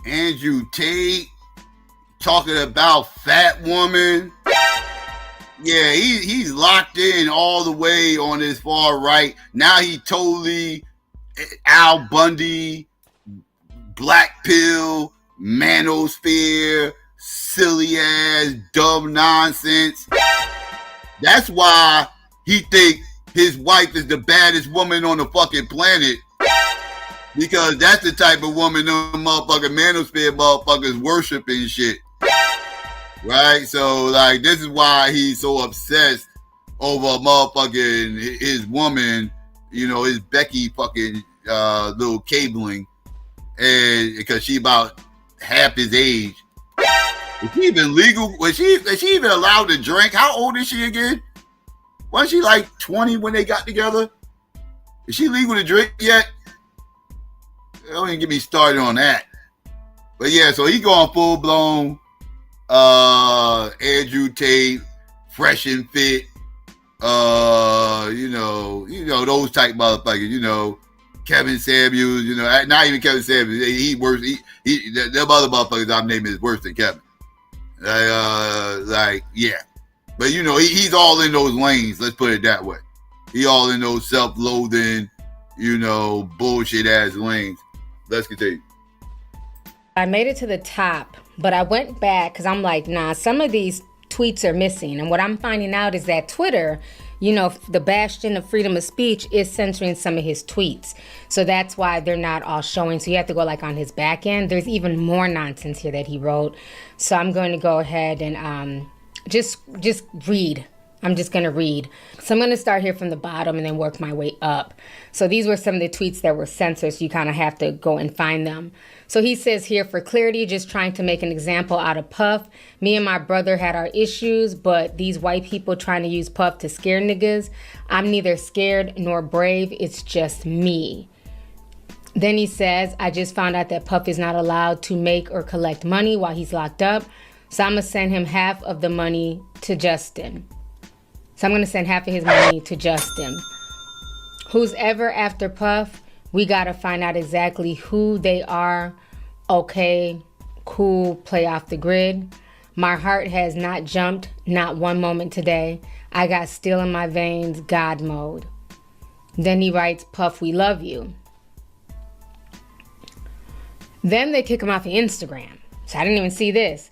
Andrew Tate talking about fat woman. Yeah, he's locked in all the way on his far right. Now he totally Al Bundy, black pill, manosphere, silly ass, dumb nonsense. That's why he think his wife is the baddest woman on the fucking planet. Because that's the type of woman them motherfucking manosphere motherfuckers worship and shit. Right? So, like, this is why he's so obsessed over motherfucking his woman, you know, his Becky fucking little cabling. And because she about half his age. Is she even legal? Is she even allowed to drink? How old is she again? Wasn't she like 20 when they got together? Is she legal to drink yet? Don't even get me started on that. But yeah, so he going full blown Andrew Tate, fresh and fit, you know those type motherfuckers, you know, Kevin Samuels, you know, not even Kevin Samuels, he worse, them other motherfuckers I'm naming is worse than Kevin. Like, yeah. But you know, he's all in those lanes, let's put it that way. He all in those self-loathing, you know, bullshit ass lanes. Let's continue. I made it to the top, but I went back because I'm like, nah, some of these tweets are missing. And what I'm finding out is that Twitter, you know, the bastion of freedom of speech, is censoring some of his tweets. So that's why they're not all showing. So you have to go like on his back end. There's even more nonsense here that he wrote. So I'm going to go ahead and just read. I'm just going to read. So I'm going to start here from the bottom and then work my way up. So these were some of the tweets that were censored, so you kind of have to go and find them. So he says here, "For clarity, just trying to make an example out of Puff. Me and my brother had our issues, but these white people trying to use Puff to scare niggas. I'm neither scared nor brave. It's just me." Then he says, "I just found out that Puff is not allowed to make or collect money while he's locked up. So I'm going to send him half of the money to Justin. So I'm going to send half of his money to Justin. Who's ever after Puff, we got to find out exactly who they are. Okay, cool, play off the grid. My heart has not jumped, not one moment today. I got steel in my veins, God mode." Then he writes, "Puff, we love you." Then they kick him off of Instagram. So I didn't even see this.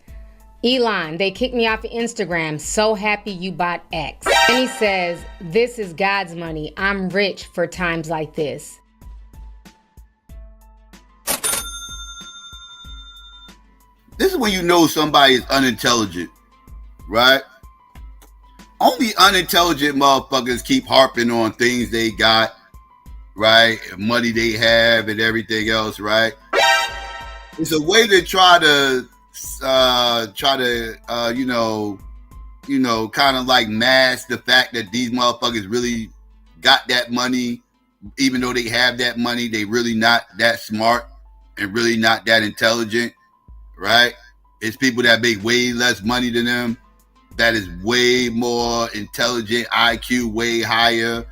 "Elon, they kicked me off of Instagram. So happy you bought X." And he says, "This is God's money. I'm rich for times like this." This is when you know somebody is unintelligent, right? Only unintelligent motherfuckers keep harping on things they got, right? Money they have and everything else, right? It's a way to try to kind of like mask the fact that these motherfuckers really got that money. Even though they have that money, they really not that smart and really not that intelligent, right? It's people that make way less money than them, that is way more intelligent, IQ way higher,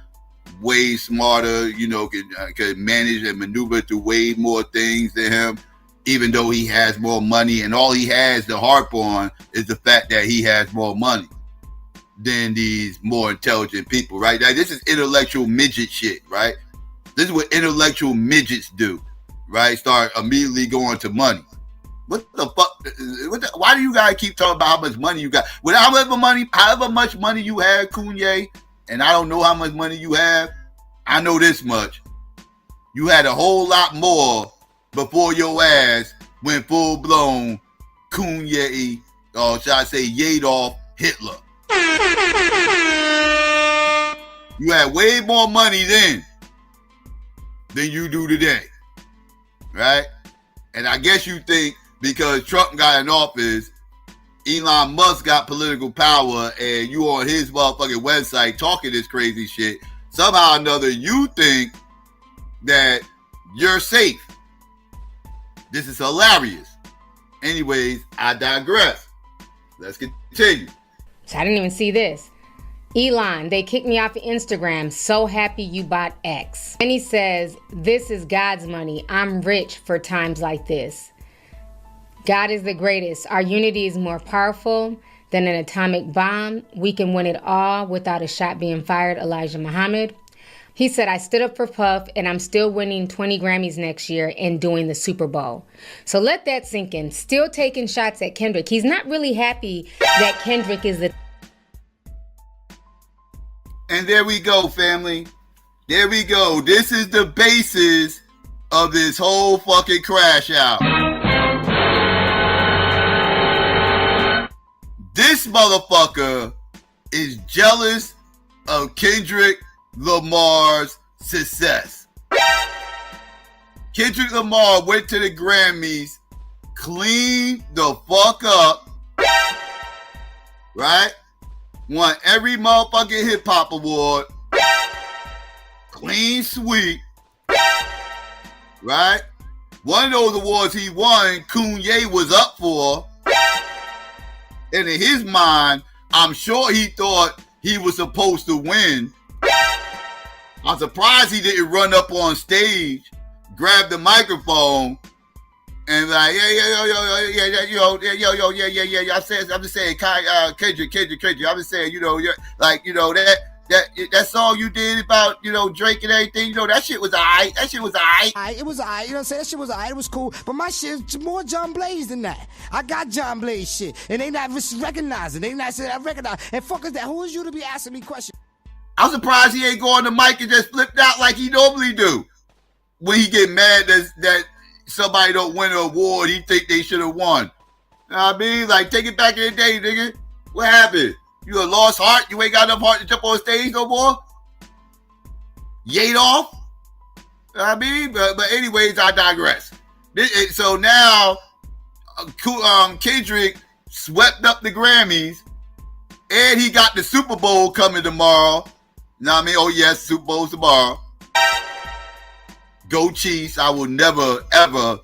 way smarter, you know, could manage and maneuver through way more things than him, even though he has more money. And all he has to harp on is the fact that he has more money than these more intelligent people, right? Like, this is intellectual midget shit, right? This is what intellectual midgets do, right? Start immediately going to money. What the fuck? Why do you guys keep talking about how much money you got? With however much money you have, Kanye, and I don't know how much money you have, I know this much. You had a whole lot more before your ass went full blown Kanye, or should I say Yedolf Hitler. You had way more money then than you do today, right? And I guess you think because Trump got in office, Elon Musk got political power, and you on his motherfucking website talking this crazy shit, somehow or another you think that you're safe. This is hilarious. Anyways, I digress. Let's continue. So I didn't even see this. Elon, they kicked me off of Instagram. So happy you bought X. And he says, this is God's money. I'm rich for times like this. God is the greatest. Our unity is more powerful than an atomic bomb. We can win it all without a shot being fired. Elijah Muhammad. He said, I stood up for Puff and I'm still winning 20 Grammys next year and doing the Super Bowl. So let that sink in. Still taking shots at Kendrick. He's not really happy that Kendrick is the... And there we go, family. There we go. This is the basis of this whole fucking crash out. This motherfucker is jealous of Kendrick Lamar's success. Kendrick Lamar went to the Grammys, cleaned the fuck up, right? Won every motherfucking hip hop award, clean sweep, right? One of those awards he won, Kanye was up for. And in his mind, I'm sure he thought he was supposed to win. I'm surprised he didn't run up on stage, grab the microphone, and like, I'm just saying, Kendrick. I'm just saying, that song you did about, Drake and everything, that shit was alright. That shit was alright. It was alright, you know what I'm saying? That shit was alright, it was cool. But my shit's more John Blaze than that. I got John Blaze shit. And they not recognizing. They not saying I recognize. And fuck is that? Who is you to be asking me questions? I'm surprised he ain't go on the mic and just flipped out like he normally do. When he get mad that somebody don't win an award he think they should have won. You know what I mean? Like, take it back in the day, nigga. What happened? You a lost heart? You ain't got enough heart to jump on stage no more? Yedolf? I mean, but anyways, I digress. So now, Kendrick swept up the Grammys, and he got the Super Bowl coming tomorrow. You know what I mean? Oh yes, Super Bowl tomorrow. Go Chiefs! I will never, ever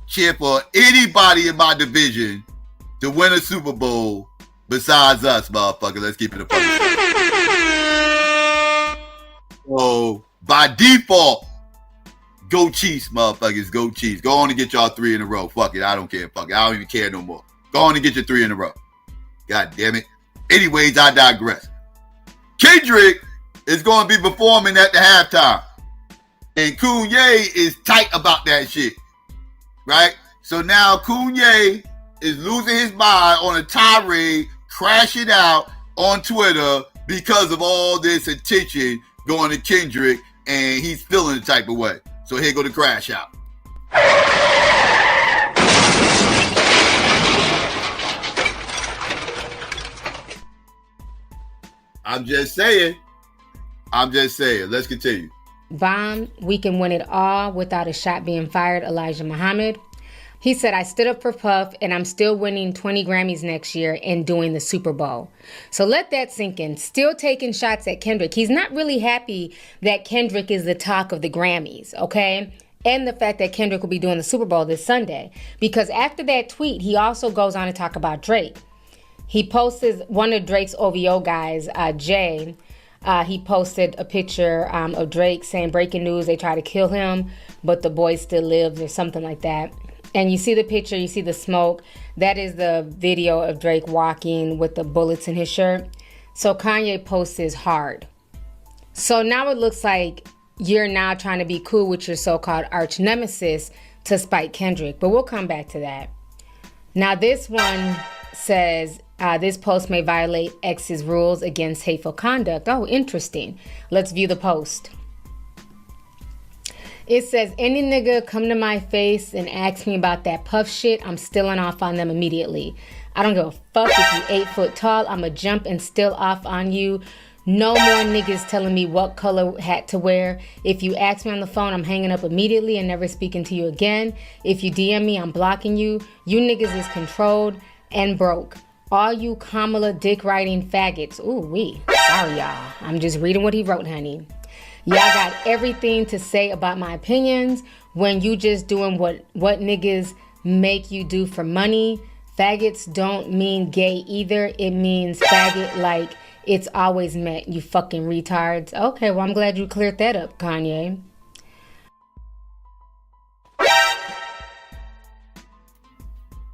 cheer for anybody in my division to win a Super Bowl besides us, motherfucker. Let's keep it a fucking. So by default, go Chiefs, motherfuckers. Go Chiefs. Go on and get y'all 3 in a row. Fuck it. I don't care. Fuck it. I don't even care no more. Go on and get your 3 in a row. God damn it. Anyways, I digress. Kendrick is going to be performing at the halftime. And Kanye is tight about that shit. Right? So now Kanye is losing his mind on a tirade, crashing out on Twitter because of all this attention going to Kendrick, and he's feeling the type of way. So here go the crash out. I'm just saying. Let's continue. Bomb, we can win it all without a shot being fired. Elijah Muhammad. He said, I stood up for Puff and I'm still winning 20 Grammys next year and doing the Super Bowl. So let that sink in. Still taking shots at Kendrick. He's not really happy that Kendrick is the talk of the Grammys, okay? and the fact that Kendrick will be doing the Super Bowl this Sunday. Because after that tweet, he also goes on to talk about Drake. He posted one of Drake's OVO guys, Jay. He posted a picture of Drake saying, breaking news, they try to kill him, but the boy still lives, or something like that. And you see the picture, you see the smoke. That is the video of Drake walking with the bullets in his shirt. So Kanye posts his hard. So now it looks like you're now trying to be cool with your so-called arch nemesis to spite Kendrick. But we'll come back to that. Now this one says, this post may violate X's rules against hateful conduct. Oh, interesting. Let's view the post. It says, any nigga come to my face and ask me about that puff shit, I'm stealing off on them immediately. I don't give a fuck if you 8 foot tall, I'ma jump and steal off on you. No more niggas telling me what color hat to wear. If you ask me on the phone, I'm hanging up immediately and never speaking to you again. If you DM me, I'm blocking you. You niggas is controlled and broke. All you Kamala dick riding faggots. Ooh wee. Sorry y'all. I'm just reading what he wrote, honey. Y'all got everything to say about my opinions when you just doing what niggas make you do for money. Faggots don't mean gay either. It means faggot like it's always meant, you fucking retards. Okay, well, I'm glad you cleared that up, Kanye.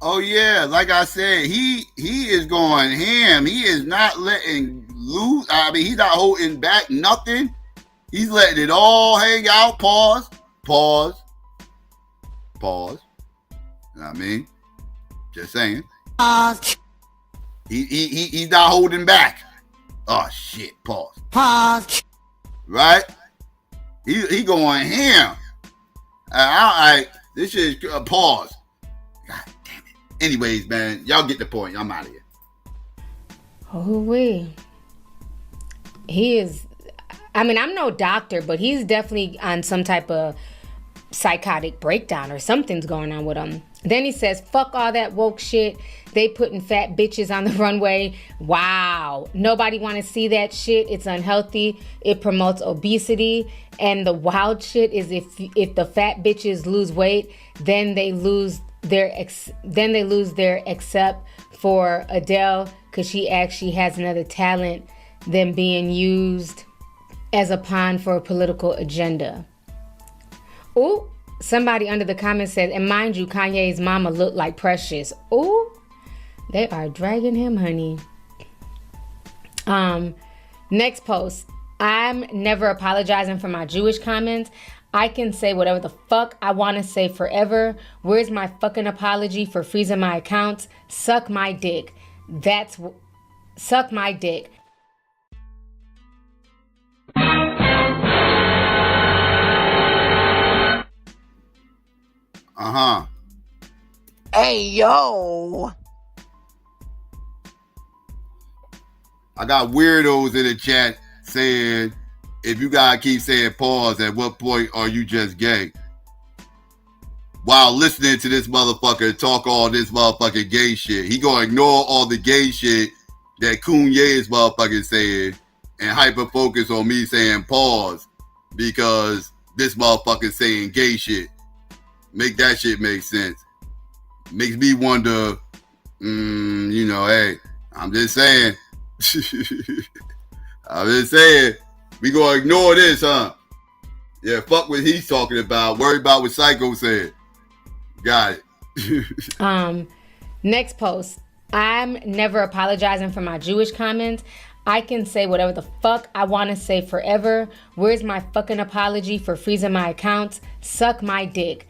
Oh yeah, like I said, he is going ham. He is not letting loose. I mean, he's not holding back nothing. He's letting it all hang out. Pause. You know what I mean? Just saying. Pause. He's not holding back. Oh shit. Pause. Right? He going ham. This is pause. God damn it. Anyways, man, y'all get the point. I'm out of here. Oh wait. He is. I mean, I'm no doctor, but he's definitely on some type of psychotic breakdown or something's going on with him. Then he says, fuck all that woke shit. They putting fat bitches on the runway. Wow. Nobody want to see that shit. It's unhealthy. It promotes obesity. And the wild shit is if the fat bitches lose weight, then they lose their except for Adele, because she actually has another talent than being used as a pawn for a political agenda. Ooh, somebody under the comments said, and mind you, Kanye's mama looked like Precious. Ooh, they are dragging him, honey. Next post. I'm never apologizing for my Jewish comments. I can say whatever the fuck I want to say forever. Where's my fucking apology for freezing my accounts? Suck my dick. Suck my dick. Hey, yo. I got weirdos in the chat saying, if you gotta keep saying pause, at what point are you just gay? While listening to this motherfucker talk all this motherfucking gay shit. He gonna ignore all the gay shit that Kanye is motherfucking saying and hyper focus on me saying pause because this motherfucker saying gay shit. Make that shit make sense. Makes me wonder, hey, I'm just saying. We gonna ignore this, huh? Yeah, fuck what he's talking about. Worry about what Psycho said. Got it. Next post. I'm never apologizing for my Jewish comments. I can say whatever the fuck I want to say forever. Where's my fucking apology for freezing my accounts? Suck my dick.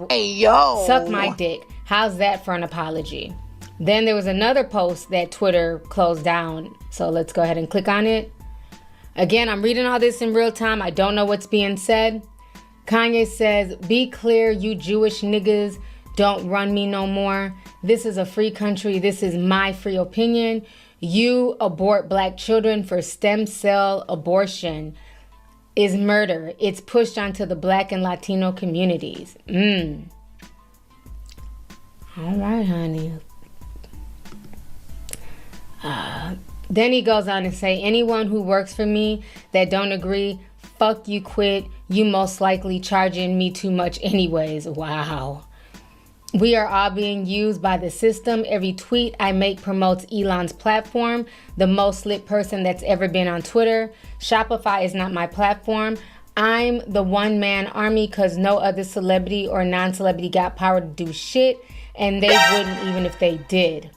Hey, yo. Suck my dick. How's that for an apology? Then there was another post that Twitter closed down. So let's go ahead and click on it. Again, I'm reading all this in real time. I don't know what's being said. Kanye says, be clear, you Jewish niggas don't run me no more. This is a free country. This is my free opinion. You abort black children for stem cell abortion is murder. It's pushed onto the black and Latino communities. All right, honey. Then he goes on to say, anyone who works for me that don't agree, fuck you, quit. You most likely charging me too much anyways. Wow. We are all being used by the system. Every tweet I make promotes Elon's platform, the most lit person that's ever been on Twitter. Shopify is not my platform. I'm the one-man army because no other celebrity or non-celebrity got power to do shit, and they wouldn't even if they did.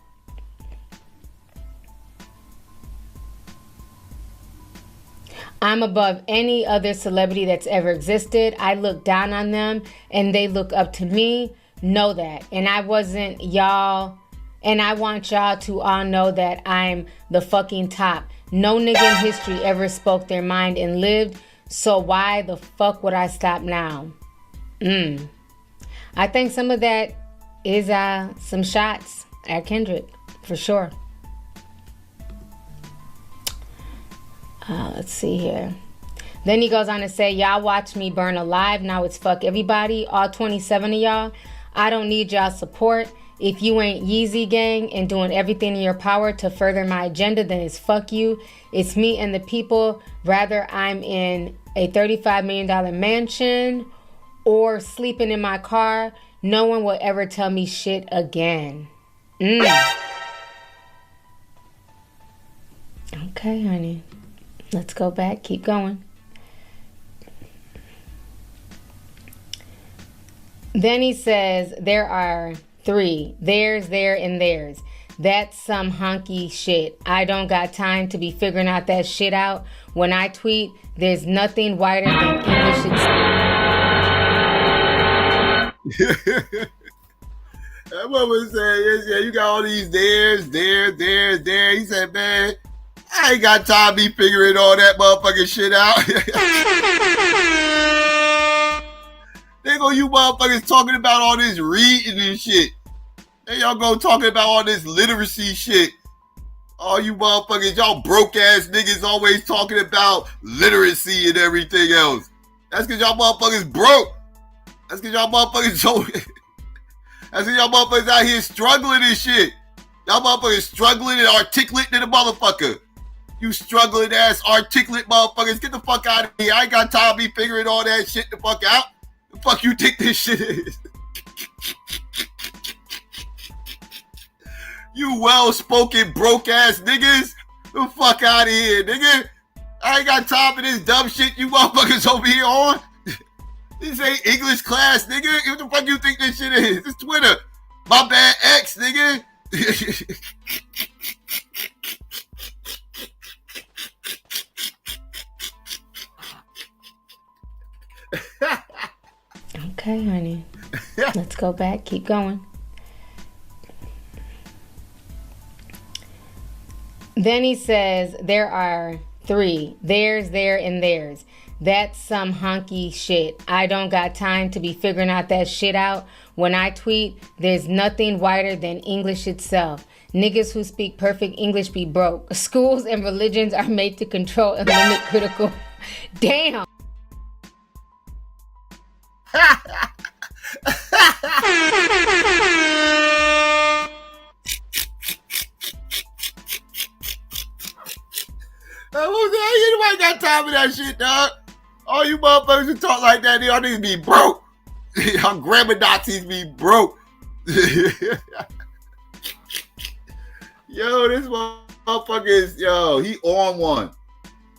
I'm above any other celebrity that's ever existed. I look down on them, and they look up to me. Know that. And I wasn't y'all, and I want y'all to all know that I'm the fucking top. No nigga in history ever spoke their mind and lived, so why the fuck would I stop now? I think some of that is some shots at Kendrick, for sure. Let's see here. Then he goes on to say, y'all watch me burn alive. Now it's fuck everybody, all 27 of y'all. I don't need y'all support. If you ain't Yeezy gang and doing everything in your power to further my agenda, then it's fuck you. It's me and the people. Rather, I'm in a $35 million mansion or sleeping in my car. No one will ever tell me shit again. Okay, honey. Let's go back. Keep going. Then he says, there are 3. Theirs, there, and theirs. That's some honky shit. I don't got time to be figuring out that shit out. When I tweet, there's nothing wider than English That what was saying, yeah, you got all these theirs, there. He said, man, I ain't got time to be figuring all that motherfucking shit out. They go, you motherfuckers talking about all this reading and shit. Then y'all go talking about all this literacy shit. All you motherfuckers, y'all broke ass niggas always talking about literacy and everything else. That's because y'all motherfuckers broke. That's because y'all motherfuckers that's because y'all motherfuckers out here struggling and shit. Y'all motherfuckers struggling and articulate than a motherfucker. You struggling ass articulate motherfuckers, get the fuck out of here. I ain't got time to be figuring all that shit the fuck out. The fuck you think this shit is? You well-spoken broke ass niggas, the fuck out of here, nigga. I ain't got time for this dumb shit you motherfuckers over here on. This ain't English class, nigga. What the fuck you think this shit is? It's Twitter. My bad X, nigga. Okay, honey. Let's go back. Keep going. Then he says, there are 3. Theirs, there, and theirs. That's some honky shit. I don't got time to be figuring out that shit out. When I tweet, there's nothing wider than English itself. Niggas who speak perfect English be broke. Schools and religions are made to control and limit critical. Damn. Anybody got time for that shit, dog? All you motherfuckers who talk like that, y'all niggas be broke. Y'all grammar Nazis be broke. Yo, this motherfucker is, he on one.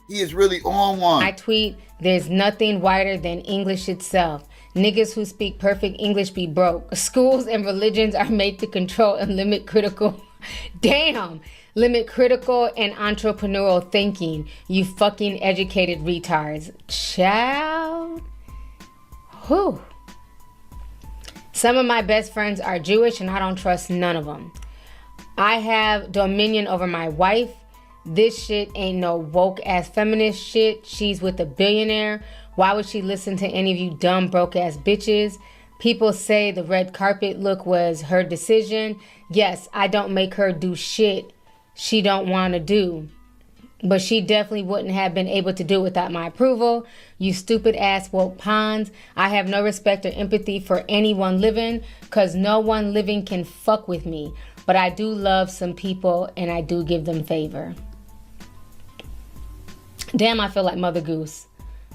He is really on one. I tweet, there's nothing wider than English itself. Niggas who speak perfect English be broke. Schools and religions are made to control and limit critical. Damn. Limit critical and entrepreneurial thinking. You fucking educated retards. Child. Whew. Some of my best friends are Jewish and I don't trust none of them. I have dominion over my wife. This shit ain't no woke ass feminist shit. She's with a billionaire. Why would she listen to any of you dumb broke ass bitches? People say the red carpet look was her decision. Yes, I don't make her do shit she don't want to do. But she definitely wouldn't have been able to do it without my approval. You stupid ass woke pawns. I have no respect or empathy for anyone living, because no one living can fuck with me. But I do love some people and I do give them favor. Damn, I feel like Mother Goose.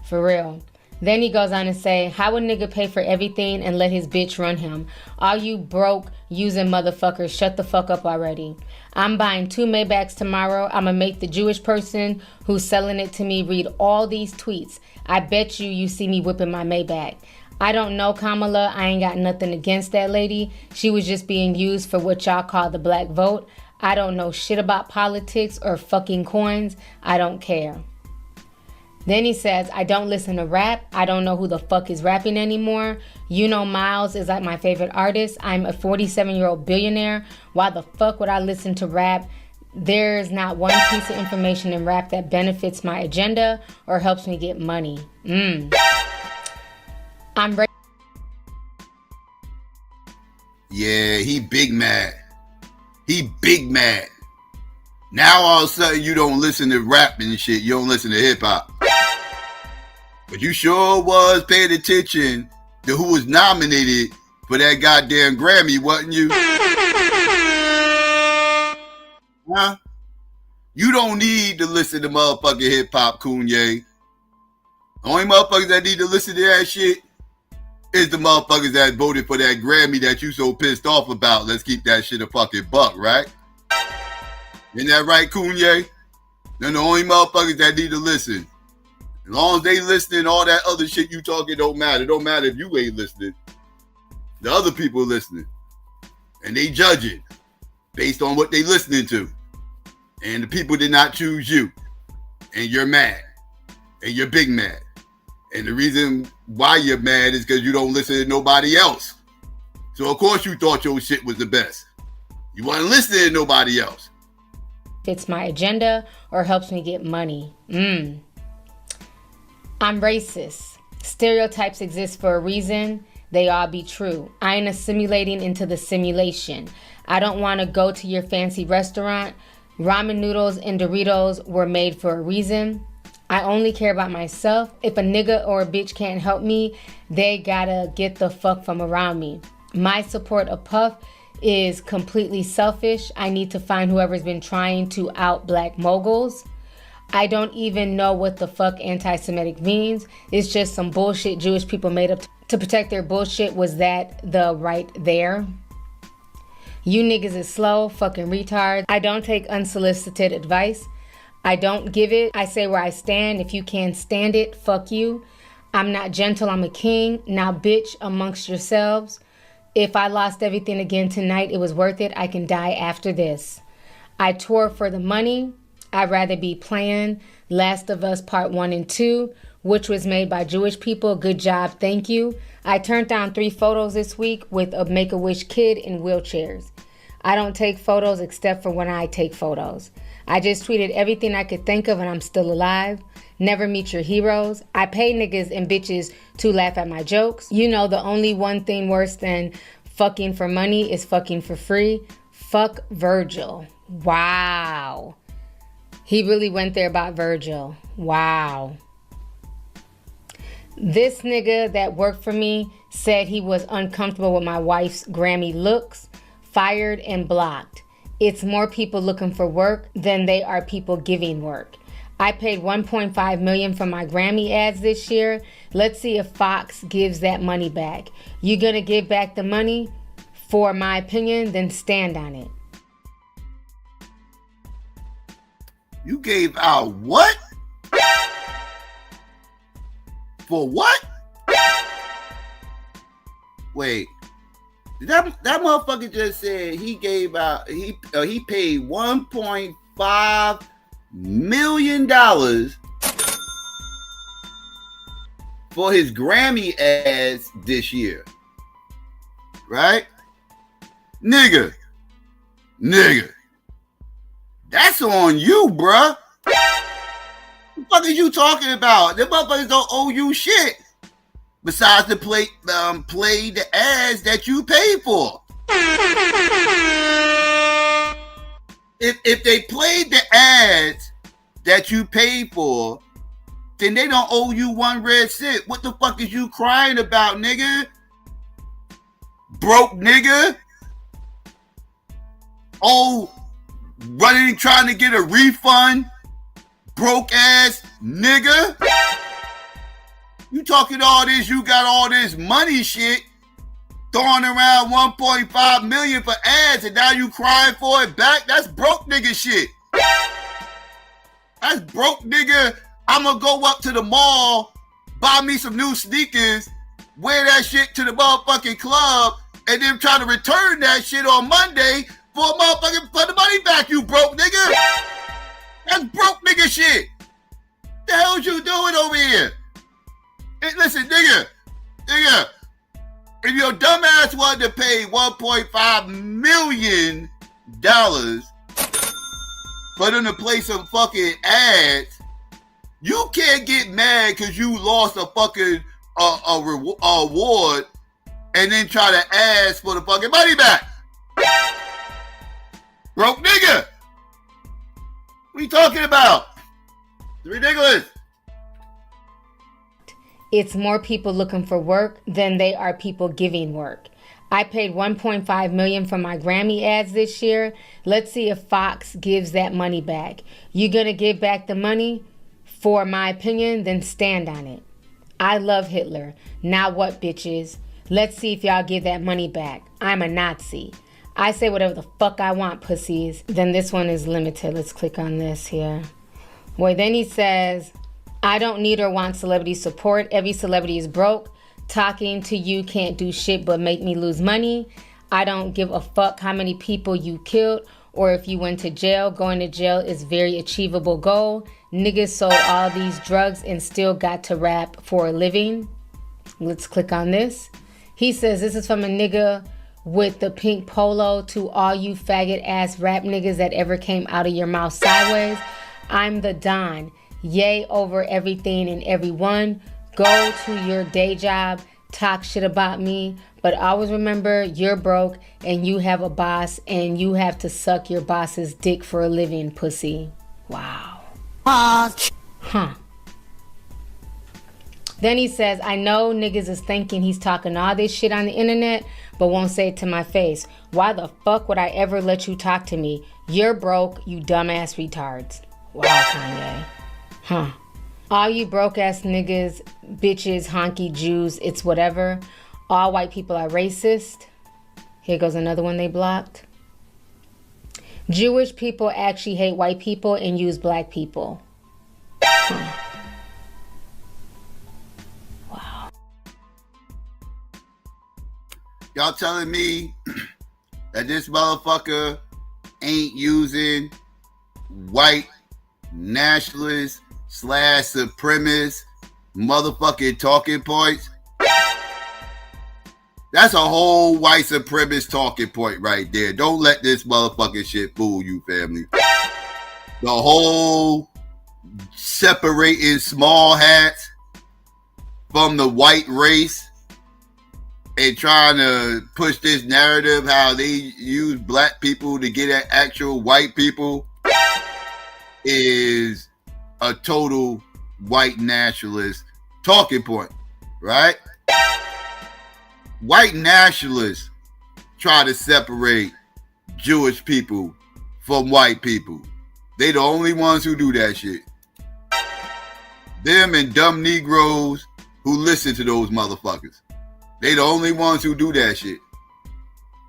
For real. Then he goes on to say, how a nigga pay for everything and let his bitch run him? All you broke using motherfuckers, shut the fuck up already. I'm buying 2 Maybachs tomorrow. I'm gonna make the Jewish person who's selling it to me read all these tweets. I bet you see me whipping my Maybach. I don't know Kamala. I ain't got nothing against that lady. She was just being used for what y'all call the black vote. I don't know shit about politics or fucking coins. I don't care. Then he says, I don't listen to rap. I don't know who the fuck is rapping anymore. You know Miles is like my favorite artist. I'm a 47-year-old billionaire. Why the fuck would I listen to rap? There's not one piece of information in rap that benefits my agenda or helps me get money. I'm ready. Yeah, he big mad. He big mad. Now all of a sudden you don't listen to rap and shit. You don't listen to hip hop. But you sure was paying attention to who was nominated for that goddamn Grammy, wasn't you? Huh? You don't need to listen to motherfucking hip hop, Kanye. The only motherfuckers that need to listen to that shit is the motherfuckers that voted for that Grammy that you so pissed off about. Let's keep that shit a fucking buck, right? Isn't that right, Kanye? Then the only motherfuckers that need to listen. As long as they listening, all that other shit you talking don't matter. It don't matter if you ain't listening. The other people listening. And they judging based on what they listening to. And the people did not choose you. And you're mad. And you're big mad. And the reason why you're mad is because you don't listen to nobody else. So of course you thought your shit was the best. You wasn't listening to nobody else. Fits my agenda or helps me get money. I'm racist. Stereotypes exist for a reason. They all be true. I ain't assimilating into the simulation. I don't want to go to your fancy restaurant. Ramen noodles and Doritos were made for a reason. I only care about myself. If a nigga or a bitch can't help me, they gotta get the fuck from around me. My support of Puff is completely selfish. I need to find whoever's been trying to out black moguls. I don't even know what the fuck anti-Semitic means. It's just some bullshit Jewish people made up to protect their bullshit. Was that the right there? You niggas is slow, fucking retards. I don't take unsolicited advice. I don't give it. I say where I stand. If you can't stand it, fuck you. I'm not gentle, I'm a king. Now bitch amongst yourselves. If I lost everything again tonight, it was worth it. I can die after this. I tour for the money. I'd rather be playing Last of Us Part 1 and 2, which was made by Jewish people. Good job, thank you. I turned down 3 photos this week with a Make-A-Wish kid in wheelchairs. I don't take photos except for when I take photos. I just tweeted everything I could think of and I'm still alive. Never meet your heroes. I pay niggas and bitches to laugh at my jokes. You know the only one thing worse than fucking for money is fucking for free. Fuck Virgil. Wow. He really went there about Virgil. Wow. This nigga that worked for me said he was uncomfortable with my wife's Grammy looks. Fired and blocked. It's more people looking for work than they are people giving work. I paid $1.5 million for my Grammy ads this year. Let's see if Fox gives that money back. You gonna give back the money? For my opinion, then stand on it. You gave out what? For what? Wait. That motherfucker just said he gave out, he paid $1.5 million for his Grammy ads this year. Right? Nigga. That's on you, bruh. What the fuck are you talking about? Them motherfuckers don't owe you shit. Besides to play the ads that you paid for. If they played the ads that you paid for, then they don't owe you one red cent. What the fuck is you crying about, nigga? Broke nigga? Oh, running trying to get a refund? Broke ass nigga? You talking all this, you got all this money shit, throwing around 1.5 million for ads, and now you crying for it back? That's broke nigga shit. That's broke nigga. I'm gonna go up to the mall, buy me some new sneakers, wear that shit to the motherfucking club, and then try to return that shit on Monday for the money back, you broke nigga. That's broke nigga shit. The hell's you doing over here? Hey, listen, nigga, if your dumb ass wanted to pay $1.5 million for them to play some fucking ads, you can't get mad because you lost a fucking award and then try to ask for the fucking money back. Broke nigga. What are you talking about? It's ridiculous. It's more people looking for work than they are people giving work. I paid $1.5 million for my Grammy ads this year. Let's see if Fox gives that money back. You gonna give back the money? For my opinion, then stand on it. I love Hitler. Now what, bitches? Let's see if y'all give that money back. I'm a Nazi. I say whatever the fuck I want, pussies. Then this one is limited. Let's click on this here. Well, then he says, I don't need or want celebrity support. Every celebrity is broke. Talking to you can't do shit but make me lose money. I don't give a fuck how many people you killed or if you went to jail. Going to jail is very achievable goal. Niggas sold all these drugs and still got to rap for a living. Let's click on this. He says, this is from a nigga with the pink polo to all you faggot ass rap niggas that ever came out of your mouth sideways. I'm the Don. Yay over everything and everyone. Go to your day job, talk shit about me, but always remember you're broke and you have a boss and you have to suck your boss's dick for a living, pussy. Wow. Huh. Then he says, I know niggas is thinking he's talking all this shit on the internet, but won't say it to my face. Why the fuck would I ever let you talk to me? You're broke, you dumbass retards. Wow, Kanye. Huh. All you broke ass niggas, bitches, honky Jews, it's whatever. All white people are racist. Here goes another one they blocked. Jewish people actually hate white people and use black people. Wow. Y'all telling me that this motherfucker ain't using white nationalist / supremacist motherfucking talking points? That's a whole white supremacist talking point right there. Don't let this motherfucking shit fool you, family. The whole separating small hats from the white race and trying to push this narrative how they use black people to get at actual white people is a total white nationalist talking point, right? White nationalists try to separate Jewish people from white people. They the only ones who do that shit. Them and dumb Negroes who listen to those motherfuckers. They the only ones who do that shit.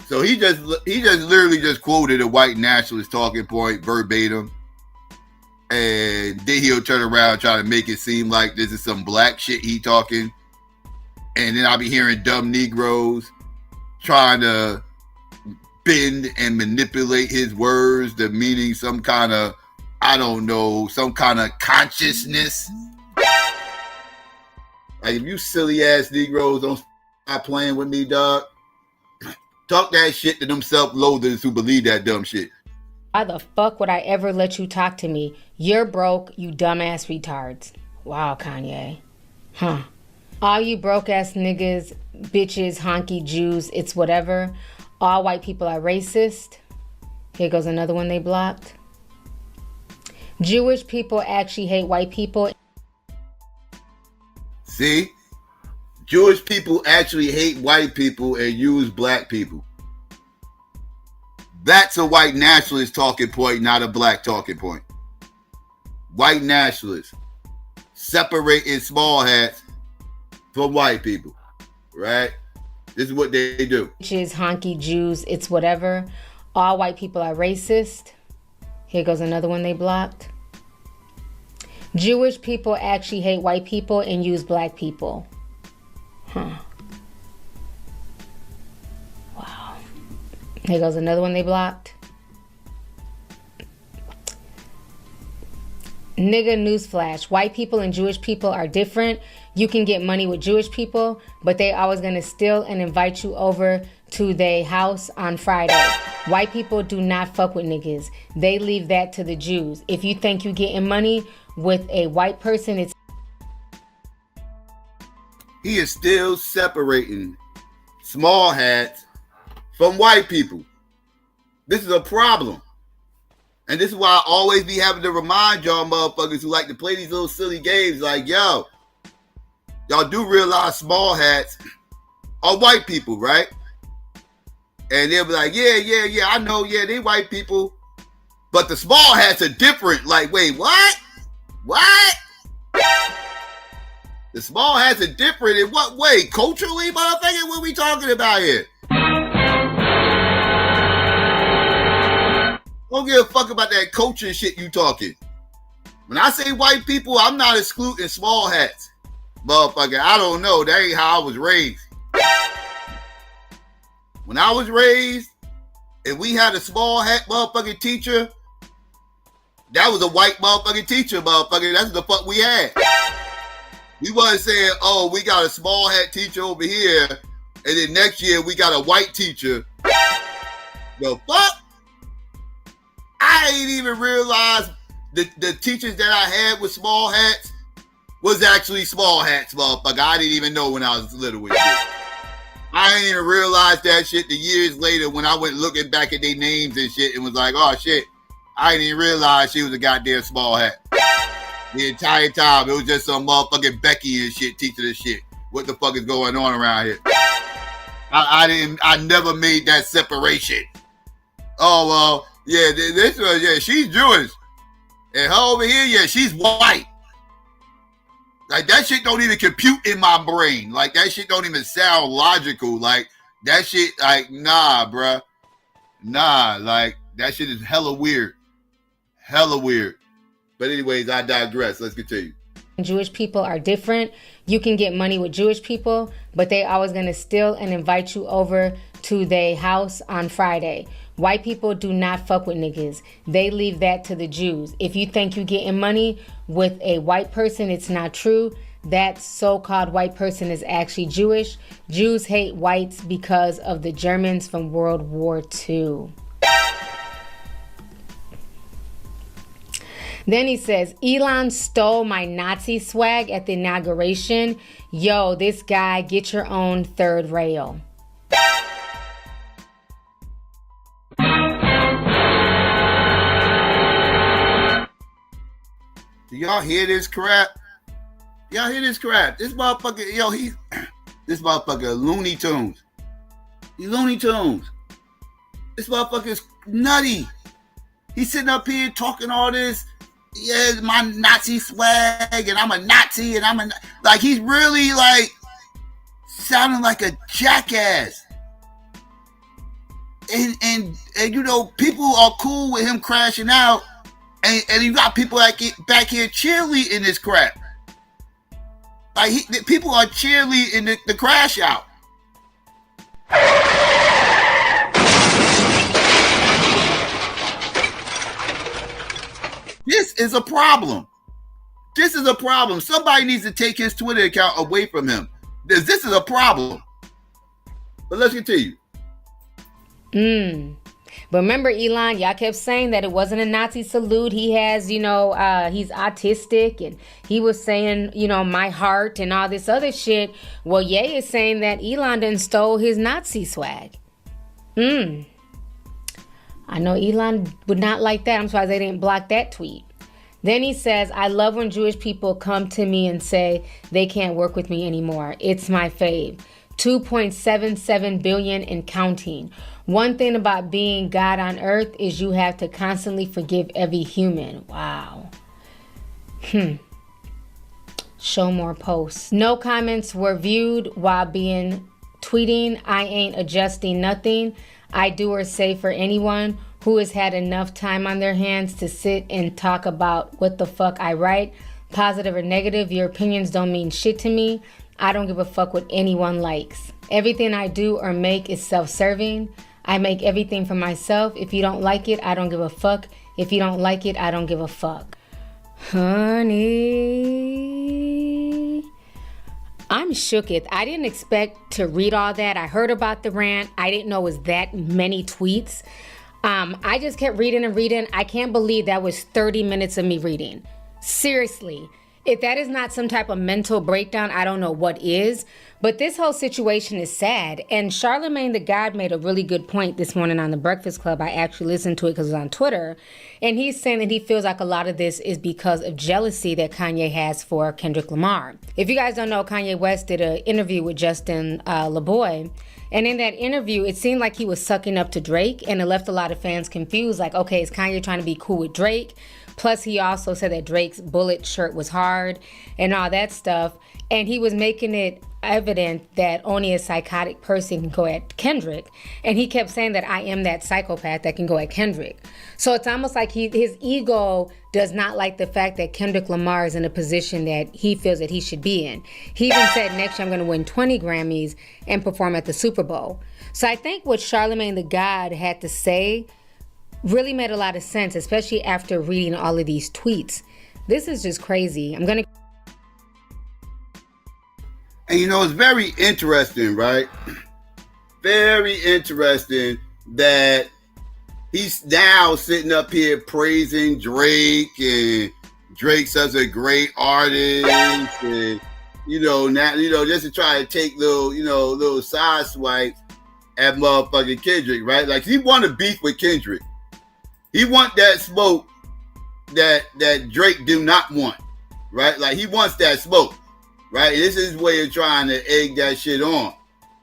So he just literally just quoted a white nationalist talking point verbatim. And then he'll turn around and try to make it seem like this is some black shit he talking. And then I'll be hearing dumb Negroes trying to bend and manipulate his words to meaning some kind of, I don't know, some kind of consciousness. Like, if you silly ass Negroes don't stop playing with me, dog, talk that shit to them self-loathers who believe that dumb shit. Why the fuck would I ever let you talk to me? You're broke, you dumbass retards. Wow, Kanye. Huh. All you broke ass niggas, bitches, honky Jews, it's whatever. All white people are racist. Here goes another one they blocked. Jewish people actually hate white people. See? Jewish people actually hate white people and use black people. That's a white nationalist talking point, not a black talking point. White nationalists separating small hats from white people, right? This is what they do. Which is honky Jews, it's whatever. All white people are racist. Here goes another one they blocked. Jewish people actually hate white people and use black people. Huh. Wow. Here goes another one they blocked. Nigga newsflash. White people and Jewish people are different. You can get money with Jewish people, but they always gonna steal and invite you over to their house on Friday. White people do not fuck with niggas. They leave that to the Jews. If you think you getting money with a white person, it's... He is still separating small hats from white people. This is a problem. And this is why I always be having to remind y'all motherfuckers who like to play these little silly games like, yo, y'all do realize small hats are white people, right? And they'll be like, yeah, I know, yeah, they white people. But the small hats are different. Like, wait, what? What? The small hats are different in what way? Culturally, motherfucker? What are we talking about here? Don't give a fuck about that culture shit you talking. When I say white people, I'm not excluding small hats. Motherfucker, I don't know. That ain't how I was raised. When I was raised, and we had a small hat motherfucking teacher, that was a white motherfucking teacher, motherfucker. That's the fuck we had. We wasn't saying, oh, we got a small hat teacher over here, and then next year we got a white teacher. The fuck? I ain't even realized the teachers that I had with small hats was actually small hats, motherfucker. I didn't even know when I was little with shit. I didn't even realize that shit the years later when I went looking back at their names and shit and was like, oh shit, I didn't even realize she was a goddamn small hat. The entire time, it was just some motherfucking Becky and shit teaching this shit. What the fuck is going on around here? I never made that separation. Oh, well, yeah, this one, yeah, she's Jewish. And her over here, yeah, she's white. Like, that shit don't even compute in my brain. Like, that shit don't even sound logical. Like, that shit, like, nah, bruh. Nah, like, that shit is hella weird. Hella weird. But anyways, I digress. Let's continue. Jewish people are different. You can get money with Jewish people, but they always gonna steal and invite you over to their house on Friday. White people do not fuck with niggas. They leave that to the Jews. If you think you getting money with a white person, it's not true. That so-called white person is actually Jewish. Jews hate whites because of the Germans from World War II. Then he says, Elon stole my Nazi swag at the inauguration. Yo, this guy, get your own third rail. Do y'all hear this crap? Y'all hear this crap? This motherfucker, yo, this motherfucker Looney Tunes. He Looney Tunes. This motherfucker's nutty. He's sitting up here talking all this, yeah, my Nazi swag, and I'm a Nazi, and like, he's really, like, sounding like a jackass. And you know, people are cool with him crashing out, and you got people that get back here cheerleading this crap. Like, people are cheerleading the crash out. This is a problem. This is a problem. Somebody needs to take his Twitter account away from him. This is a problem. But let's continue. But remember, Elon, y'all kept saying that it wasn't a Nazi salute. He has, you know, he's autistic, and he was saying, you know, my heart and all this other shit. Well, Ye is saying that Elon done stole his Nazi swag. I know Elon would not like that. I'm surprised they didn't block that tweet. Then he says, I love when Jewish people come to me and say they can't work with me anymore. It's my fave. 2.77 billion and counting. One thing about being God on earth is you have to constantly forgive every human. Wow. Show more posts. No comments were viewed while being tweeting. I ain't adjusting nothing. I do or say for anyone who has had enough time on their hands to sit and talk about what the fuck I write. Positive or negative, your opinions don't mean shit to me. I don't give a fuck what anyone likes. Everything I do or make is self-serving. I make everything for myself. If you don't like it, I don't give a fuck. If you don't like it, I don't give a fuck. Honey, I'm shooketh. I didn't expect to read all that. I heard about the rant. I didn't know it was that many tweets. I just kept reading and reading. I can't believe that was 30 minutes of me reading. Seriously. If that is not some type of mental breakdown, I don't know what is. But this whole situation is sad. And Charlemagne the God made a really good point this morning on the Breakfast Club. I actually listened to it because it was on Twitter. And he's saying that he feels like a lot of this is because of jealousy that Kanye has for Kendrick Lamar. If you guys don't know, Kanye West did an interview with Justin LaBoy. And in that interview, it seemed like he was sucking up to Drake. And it left a lot of fans confused. Like, okay, is Kanye trying to be cool with Drake? Plus, he also said that Drake's bullet shirt was hard and all that stuff. And he was making it evident that only a psychotic person can go at Kendrick. And he kept saying that I am that psychopath that can go at Kendrick. So it's almost like his ego does not like the fact that Kendrick Lamar is in a position that he feels that he should be in. He even said next year I'm going to win 20 Grammys and perform at the Super Bowl. So I think what Charlemagne the God had to say really made a lot of sense, especially after reading all of these tweets. This is just crazy. And you know, it's very interesting, right? Very interesting that he's now sitting up here praising Drake, and Drake's such a great artist, and now just to try to take little side swipes at motherfucking Kendrick, right? Like, he want to beef with Kendrick. He want that smoke that Drake do not want, right? Like, he wants that smoke, right? This is his way of trying to egg that shit on,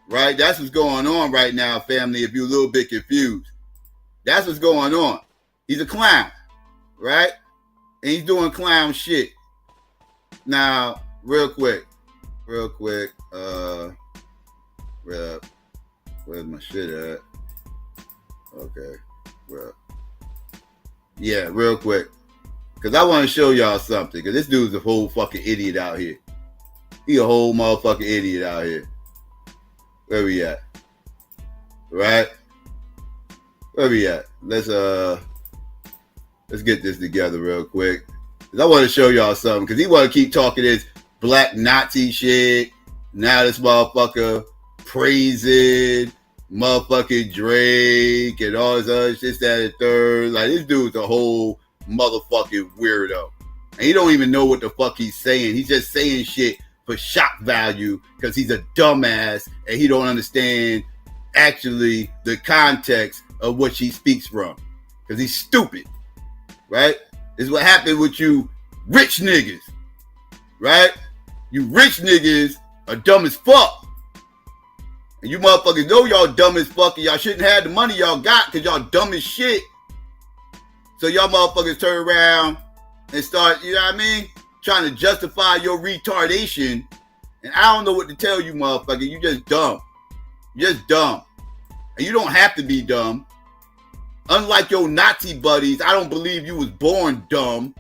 right? That's what's going on right now, family, if you're a little bit confused. That's what's going on. He's a clown, right? And he's doing clown shit. Now, real quick. Where's my shit at? Okay, well. Yeah, real quick. Because I want to show y'all something. Because this dude's a whole fucking idiot out here. He a whole motherfucking idiot out here. Where we at? Right? Where we at? Let's get this together real quick. Because I want to show y'all something. Because he want to keep talking this black Nazi shit. Now this motherfucker praising motherfucking Drake and all this other shit, that, and third. Like, this dude's a whole motherfucking weirdo. And he don't even know what the fuck he's saying. He's just saying shit for shock value because he's a dumbass and he don't understand actually the context of what she speaks from. Because he's stupid. Right? This is what happened with you rich niggas. Right? You rich niggas are dumb as fuck. And you motherfuckers know y'all dumb as fuck, and y'all shouldn't have the money y'all got because y'all dumb as shit. So y'all motherfuckers turn around and start, you know what I mean? Trying to justify your retardation. And I don't know what to tell you, motherfucker. You just dumb. You're just dumb. And you don't have to be dumb. Unlike your Nazi buddies, I don't believe you was born dumb.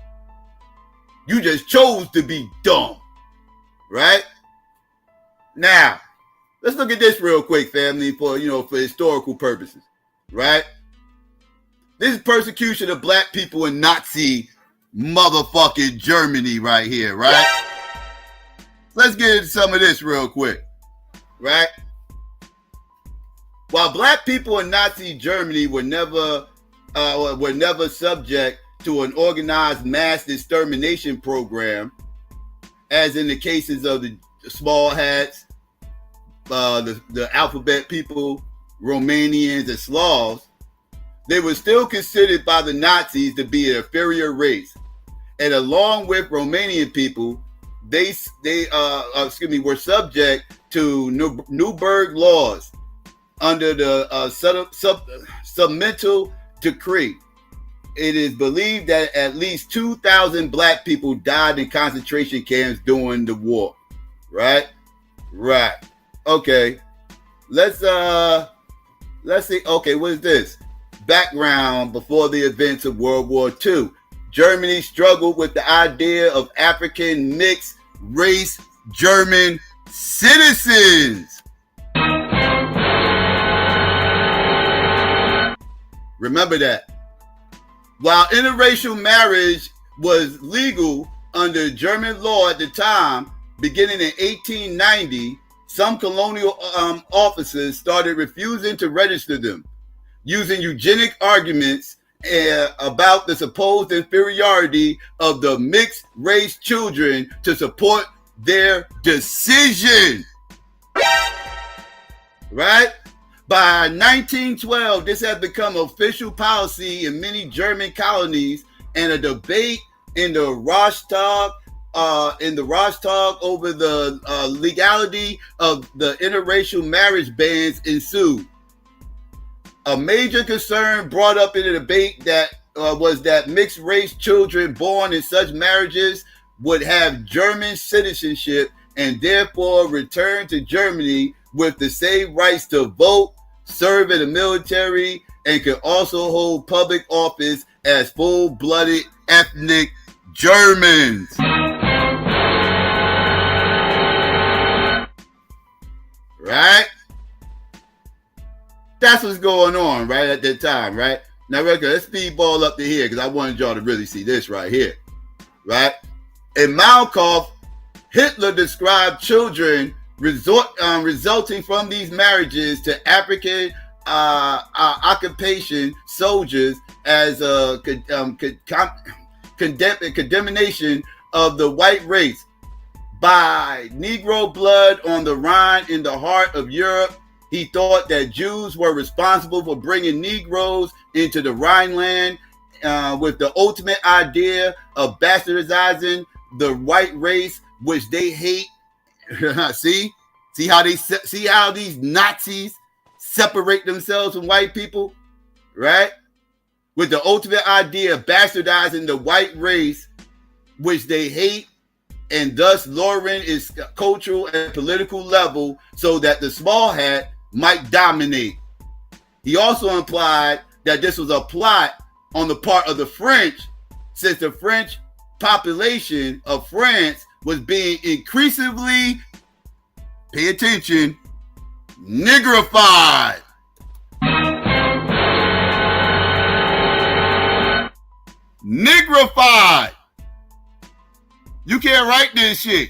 You just chose to be dumb. Right? Now, let's look at this real quick, family, for historical purposes, right? This is persecution of black people in Nazi motherfucking Germany right here, right? Let's get into some of this real quick, right? While black people in Nazi Germany were never subject to an organized mass extermination program, as in the cases of the small hats, the alphabet people, Romanians, and Slavs, they were still considered by the Nazis to be an inferior race. And along with Romanian people, they were subject to Nuremberg laws under the Submental Decree. it is believed that at least 2,000 black people died in concentration camps during the war. Right? Right. Okay. Let's see. Okay, what is this? Background before the events of World War II. Germany struggled with the idea of African mixed race German citizens. Remember that. While interracial marriage was legal under German law at the time, beginning in 1890, some colonial officers started refusing to register them, using eugenic arguments about the supposed inferiority of the mixed race children to support their decision. Right? By 1912, this had become official policy in many German colonies, and a debate in the Reichstag over the legality of the interracial marriage bans ensued. A major concern brought up in the debate that was that mixed race children born in such marriages would have German citizenship and therefore return to Germany with the same rights to vote, serve in the military, and could also hold public office as full-blooded ethnic Germans. Right? That's what's going on right at that time, right? Now, let's speedball up to here because I wanted y'all to really see this right here, right? In Malkoff, Hitler described children resulting from these marriages to African occupation soldiers as a condemnation of the white race by Negro blood on the Rhine in the heart of Europe. He thought that Jews were responsible for bringing Negroes into the Rhineland with the ultimate idea of bastardizing the white race, which they hate. See how these Nazis separate themselves from white people, right? With the ultimate idea of bastardizing the white race, which they hate, and thus lowering its cultural and political level so that the small hat might dominate. He also implied that this was a plot on the part of the French, since the French population of France was being increasingly, pay attention, nigrified. Nigrified. You can't write this shit.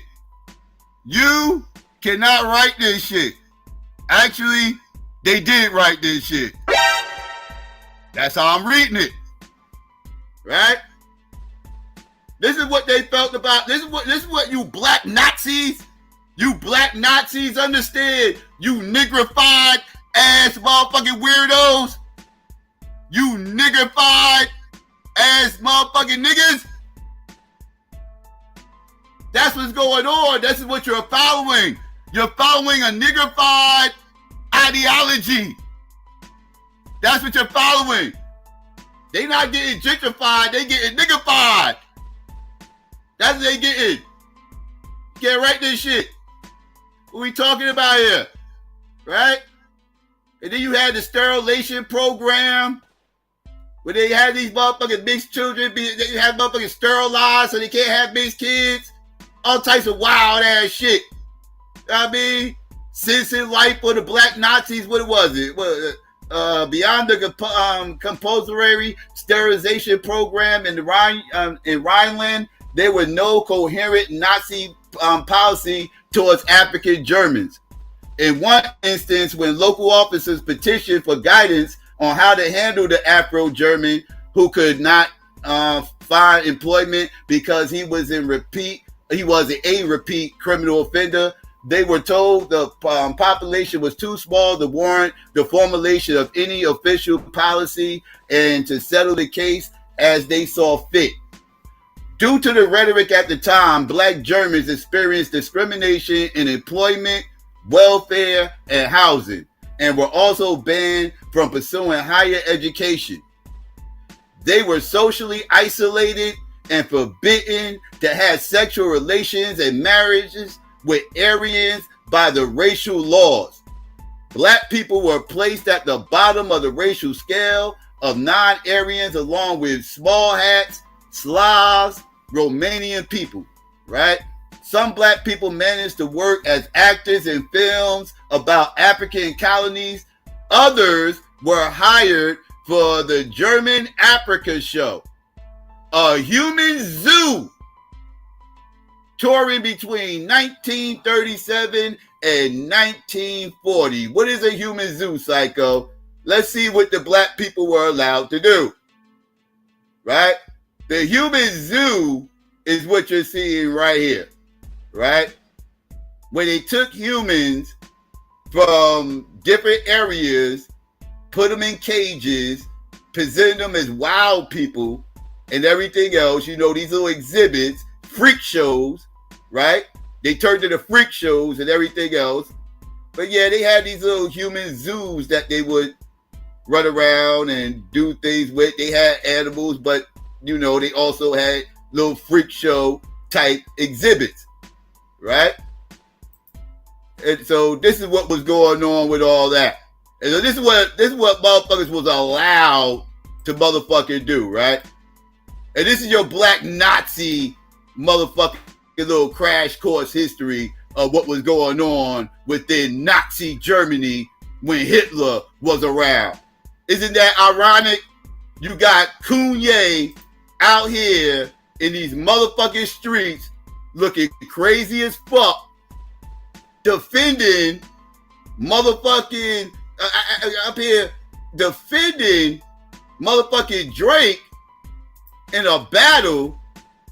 You cannot write this shit. Actually, they did write this shit. That's how I'm reading it. Right? This is what they felt about. This is what you black Nazis understand. You nigrified ass motherfucking weirdos. You nigrified ass motherfucking niggas. That's what's going on. This is what you're following. You're following a nigrified ideology. That's what you're following. They not getting gentrified. They getting niggified. That's what they getting. You can't write this shit. What we talking about here? Right? And then you had the sterilization program where they had these motherfucking mixed children. They have motherfucking sterilized so they can't have mixed kids. All types of wild ass shit. I mean, citizen life for the black Nazis. What was it? Beyond the compulsory sterilization program in the in Rhineland, there was no coherent Nazi policy towards African Germans. In one instance, when local officers petitioned for guidance on how to handle the Afro-German who could not find employment because he was a repeat criminal offender, they were told the population was too small to warrant the formulation of any official policy and to settle the case as they saw fit. Due to the rhetoric at the time, black Germans experienced discrimination in employment, welfare, and housing, and were also banned from pursuing higher education. they were socially isolated and forbidden to have sexual relations and marriages with Aryans by the racial laws. Black people were placed at the bottom of the racial scale of non-Aryans along with small hats, Slavs, Romanian people, right? Some black people managed to work as actors in films about African colonies. Others were hired for the German Africa show, a human zoo touring between 1937 and 1940. What is a human zoo, Psycho? Let's see what the black people were allowed to do, right? The human zoo is what you're seeing right here, right? When they took humans from different areas, put them in cages, present them as wild people and everything else, you know, these little exhibits, freak shows, right? They turned into freak shows and everything else. But yeah, they had these little human zoos that they would run around and do things with. They had animals, but you know, they also had little freak show type exhibits, right? And so this is what was going on with all that. And so this is what motherfuckers was allowed to motherfucking do, right? And this is your black Nazi motherfucking little crash course history of what was going on within Nazi Germany when Hitler was around. Isn't that ironic? You got Kanye out here in these motherfucking streets looking crazy as fuck, defending motherfucking up here, defending motherfucking Drake in a battle.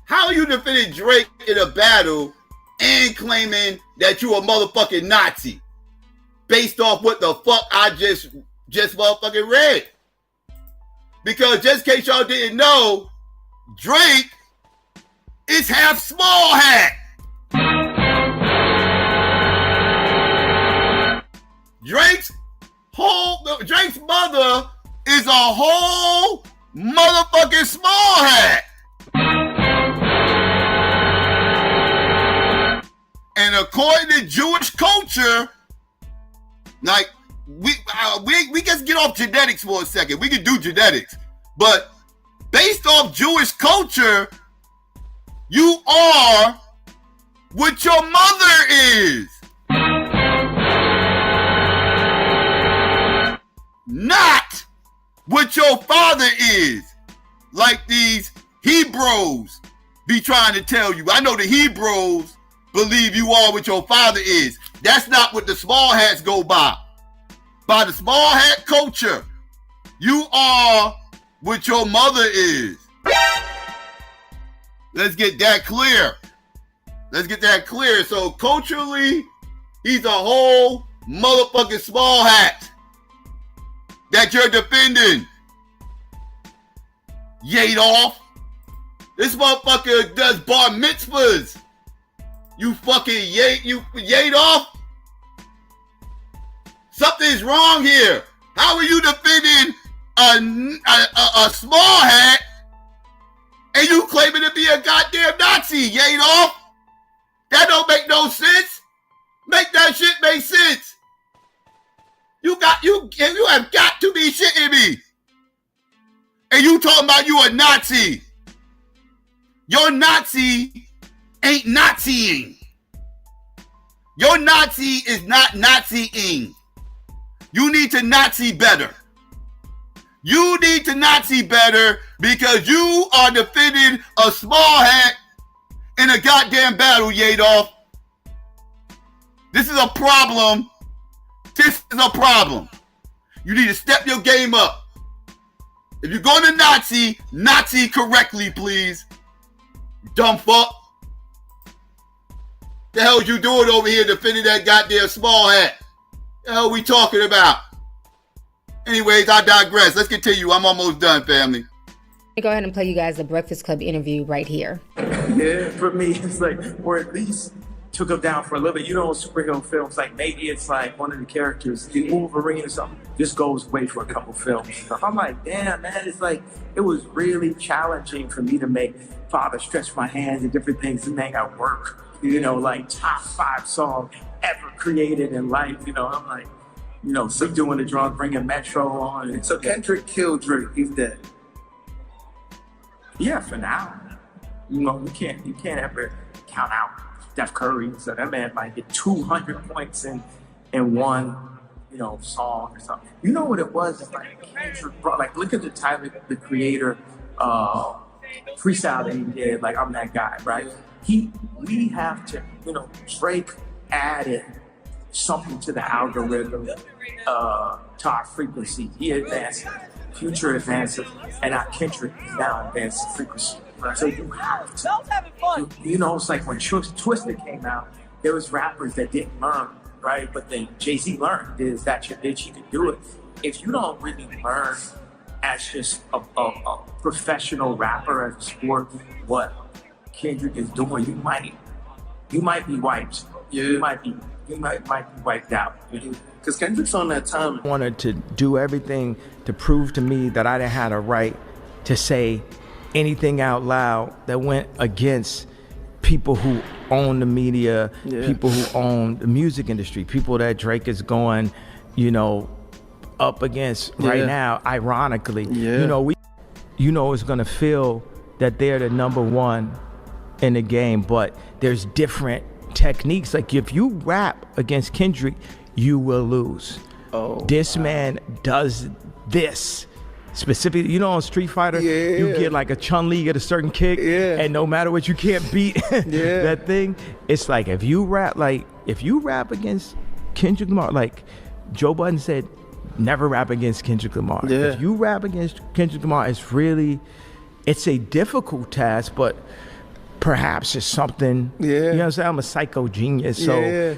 How are you defending Drake in a battle and claiming that you a motherfucking Nazi based off what the fuck I just motherfucking read? Because just in case y'all didn't know, Drake is half small hat. Drake's mother is a whole motherfucking small hat. And according to Jewish culture, like we just get off genetics for a second. We can do genetics, but based off Jewish culture, you are what your mother is, not what your father is, like these Hebrews be trying to tell you. I know the Hebrews believe you are what your father is. That's not what the small hats go by. By the small hat culture, you are what your mother is. Let's get that clear. Let's get that clear. So culturally, he's a whole motherfucking small hat that you're defending. Yedolf. This motherfucker does bar mitzvahs. You fucking Yedolf. Something's wrong here. How are you defending a small hat and you claiming to be a goddamn Nazi, Yedolf? That don't make no sense. Make that shit make sense. You have got to be shitting me. And you talking about you a Nazi. Your Nazi ain't Naziing. Your Nazi is not Naziing. You need to Nazi better. You need to Nazi better because you are defending a small hat in a goddamn battle, Yedolf. This is a problem. This is a problem. You need to step your game up. If you're going to Nazi correctly, please. You dumb fuck. The hell you doing over here defending that goddamn small hat? The hell we talking about? Anyways, I digress. Let's continue. I'm almost done, family. Go ahead and play you guys the Breakfast Club interview right here. Yeah, for me, it's like, or at least took him down for a little bit. You know, in superhero films, like maybe it's like one of the characters, the Wolverine or something, just goes away for a couple films. So I'm like, damn, man, it's like, it was really challenging for me to make Father Stretch My Hands and different things to make it work. You know, like top 5 song ever created in life. You know, I'm like, you know, so doing the drums, bringing Metro on. And so Kendrick killed Drake. He's dead. Yeah, for now. You know, you can't ever count out Steph Curry. So that man might get 200 points in one, you know, song or something. You know what it was? It's like Kendrick brought, like, look at the Tyler, the Creator, freestyle that he did. Like, I'm that guy, right? We have to, you know, Drake added something to the algorithm, to our frequency. He advanced, Future advances, and our Kendrick is now advancing frequency. So you have to, you know, it's like when Twisted came out, there was rappers that didn't learn, right? But then Jay-Z learned, is that your bitch, you can do it. If you don't really learn as just a professional rapper, as a sport, what Kendrick is doing, you might be wiped. Yeah. You might be wiped out. Because Kendrick's on that time. Wanted to do everything to prove to me that I didn't have a right to say anything out loud that went against people who own the media, people who own the music industry, people that Drake is going, you know, up against right now, ironically. You know, it's gonna feel that they're the number one in the game, but there's different techniques. Like if you rap against Kendrick, you will lose. This man does this specifically. You know, on Street Fighter, you get like a Chun-Li, get a certain kick, and no matter what, you can't beat that thing. It's like if you rap against Kendrick Lamar, like Joe Budden said, never rap against Kendrick Lamar. If you rap against Kendrick Lamar, it's a difficult task, but perhaps it's something, you know what I'm saying? I'm a psycho genius, so,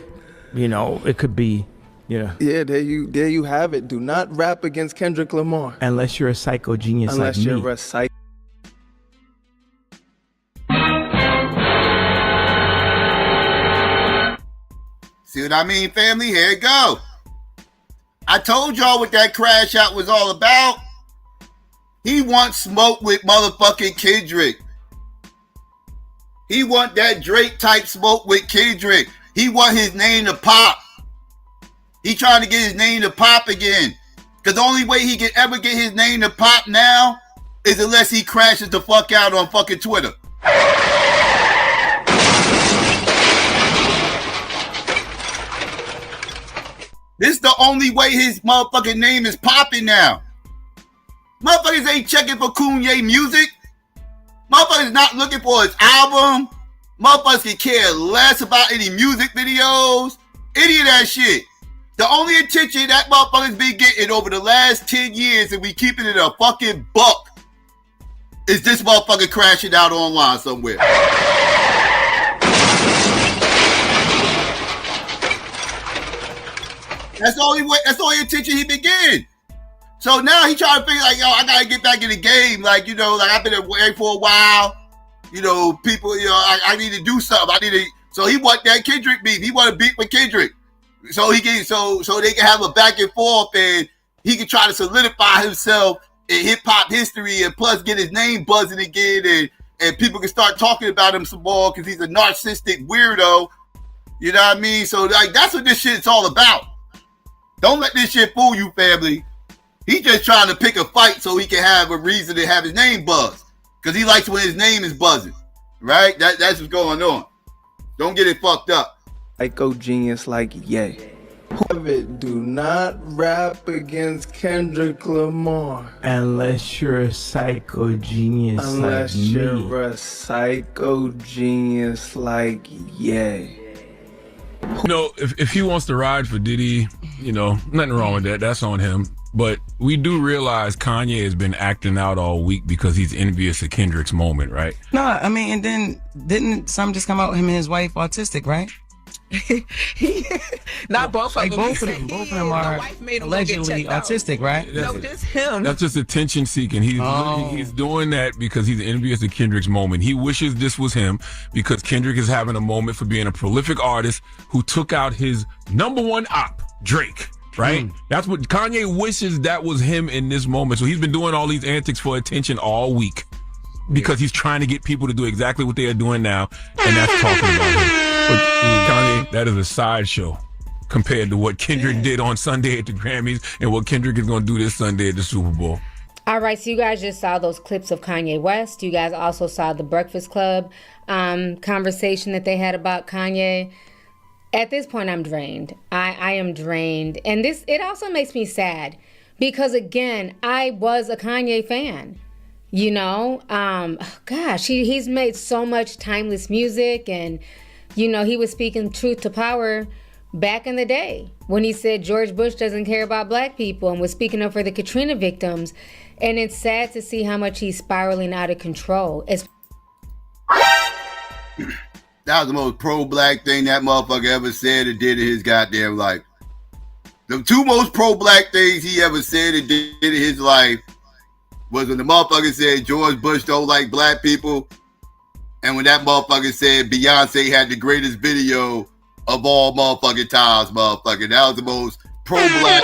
you know, it could be, you know. Yeah, there you have it. Do not rap against Kendrick Lamar. Unless you're a psycho genius Unless like you're me. a psycho. See what I mean, family? Here it go. I told y'all what that crash out was all about. He wants smoke with motherfucking Kendrick. He want that Drake type smoke with Kendrick. He want his name to pop. He trying to get his name to pop again. Because the only way he can ever get his name to pop now is unless he crashes the fuck out on fucking Twitter. This is the only way his motherfucking name is popping now. Motherfuckers ain't checking for Kanye music. Motherfuckers not looking for his album. Motherfuckers can care less about any music videos. Any of that shit. The only attention that motherfuckers been getting over the last 10 years, and we keeping it a fucking buck, is this motherfucker crashing out online somewhere. That's the only attention he been getting. So now he trying to figure like, yo, I gotta get back in the game. Like, you know, like I've been away for a while. You know, people, you know, I need to do something. So he want that Kendrick beef. He want to beef with Kendrick. So he can, so they can have a back and forth, and he can try to solidify himself in hip hop history, and plus get his name buzzing again, and people can start talking about him some more because he's a narcissistic weirdo. You know what I mean? So like that's what this shit's all about. Don't let this shit fool you, family. He's just trying to pick a fight so he can have a reason to have his name buzzed. Because he likes when his name is buzzing. Right? That's what's going on. Don't get it fucked up. Psycho genius like Ye. Do not rap against Kendrick Lamar. Unless you're a psycho genius Unless like you're me. a psycho genius like Ye. You know, if he wants to ride for Diddy, you know, nothing wrong with that. That's on him. But we do realize Kanye has been acting out all week because he's envious of Kendrick's moment, right? No, I mean, and then didn't some just come out, him and his wife autistic, right? Not both of them. Both of them are allegedly autistic, right? No, just him. That's just attention seeking. He's doing that because he's envious of Kendrick's moment. He wishes this was him because Kendrick is having a moment for being a prolific artist who took out his number one op, Drake. Right? That's what Kanye wishes that was him in this moment. So he's been doing all these antics for attention all week because he's trying to get people to do exactly what they are doing now, and that's talking about him. But Kanye, that is a sideshow compared to what Kendrick did on Sunday at the Grammys and what Kendrick is going to do this Sunday at the Super Bowl. All right, so you guys just saw those clips of Kanye West. You guys also saw the Breakfast Club conversation that they had about Kanye. At this point, I'm drained. I am drained. And it also makes me sad because, again, I was a Kanye fan. You know, gosh, he's made so much timeless music, and, you know, he was speaking truth to power back in the day when he said George Bush doesn't care about black people and was speaking up for the Katrina victims. And it's sad to see how much he's spiraling out of control. That was the most pro-black thing that motherfucker ever said or did in his goddamn life. The two most pro-black things he ever said and did in his life was when the motherfucker said George Bush don't like black people, and when that motherfucker said Beyonce had the greatest video of all motherfucking times, motherfucker. That was the most pro-black.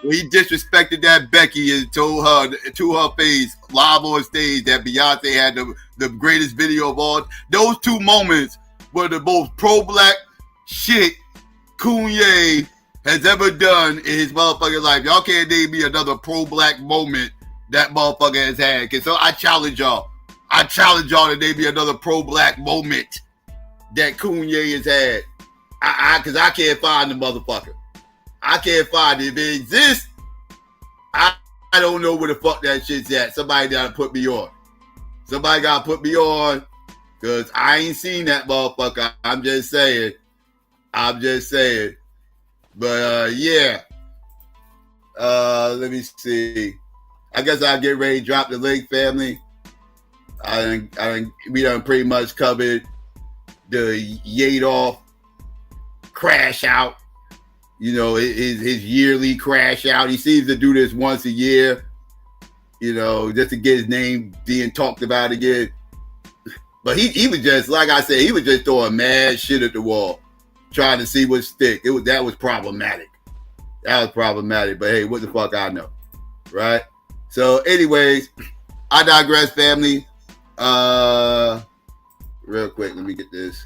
When he disrespected that Becky and told her to her face live on stage that Beyonce had the greatest video of all. Those two moments were the most pro-black shit Kanye has ever done in his motherfucking life. Y'all can't name me another pro-black moment that motherfucker has had. So I challenge y'all. To name me another pro-black moment that Kanye has had. Because I can't find the motherfucker. I can't find it. If it exists, I don't know where the fuck that shit's at. Somebody gotta put me on. Because I ain't seen that motherfucker. I'm just saying. But yeah. Let me see. I guess I'll get ready to drop the link, family. We done pretty much covered the Yedolf crash out. You know, his yearly crash out. He seems to do this once a year, you know, just to get his name being talked about again. But he was just, like I said, he was just throwing mad shit at the wall, trying to see what stick. That was problematic. But hey, what the fuck I know, right? So anyways, I digress, family. Real quick, let me get this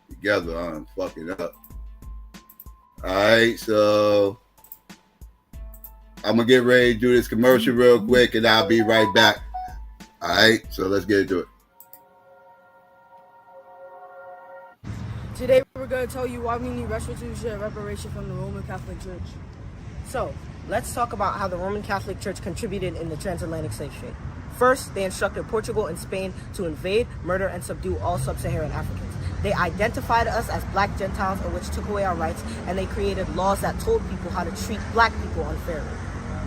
together. I'm fucking up. All right, so I'm going to get ready to do this commercial real quick, and I'll be right back. All right, so let's get into it. Today, we're going to tell you why we need restitution and reparation from the Roman Catholic Church. So, let's talk about how the Roman Catholic Church contributed in the transatlantic slave trade. First, they instructed Portugal and Spain to invade, murder, and subdue all sub-Saharan Africans. They identified us as black Gentiles, which took away our rights, and they created laws that told people how to treat black people unfairly.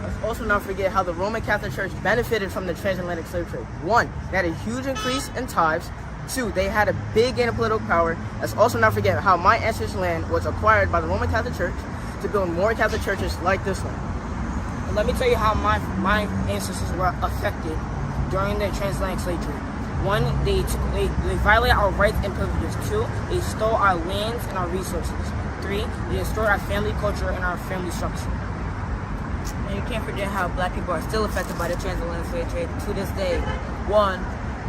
Let's also not forget how the Roman Catholic Church benefited from the transatlantic slave trade. 1, they had a huge increase in tithes. 2, they had a big gain of political power. Let's also not forget how my ancestors' land was acquired by the Roman Catholic Church to build more Catholic churches like this one. And let me tell you how my ancestors were affected during the transatlantic slave trade. 1, they violated our rights and privileges. 2, they stole our lands and our resources. 3, they destroyed our family culture and our family structure. And you can't forget how black people are still affected by the transatlantic slave trade to this day. 1,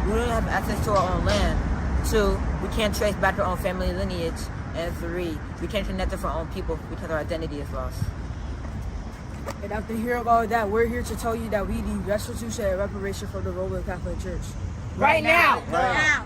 we don't have access to our own land. 2, we can't trace back our own family lineage. And 3, we can't connect with our own people because our identity is lost. And after hearing all of that, we're here to tell you that we need restitution and reparation from the Roman Catholic Church. Right now. Yeah.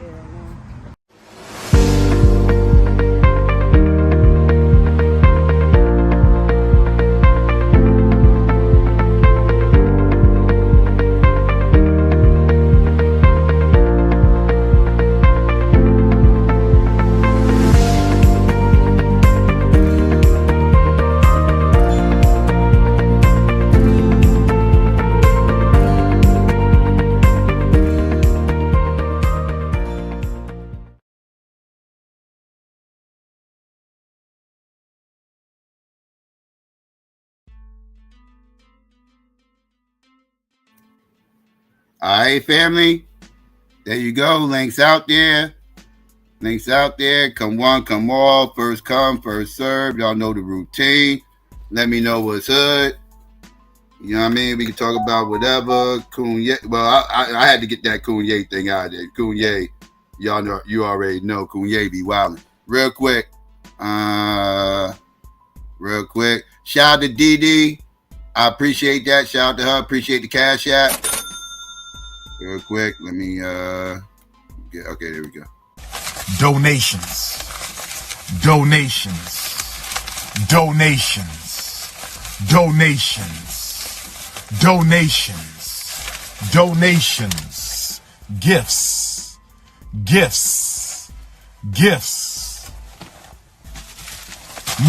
All right, family. There you go. Links out there. Links out there. Come one, come all. First come, first serve. Y'all know the routine. Let me know what's hood. You know what I mean? We can talk about whatever. Kanye. Well, I had to get that Kanye thing out of there. Kanye. Y'all know, you already know Kanye be wilding. Real quick. Shout out to DD. I appreciate that. Shout out to her. Appreciate the cash app. Real quick. Let me get, okay, there we go. Donations. Gifts.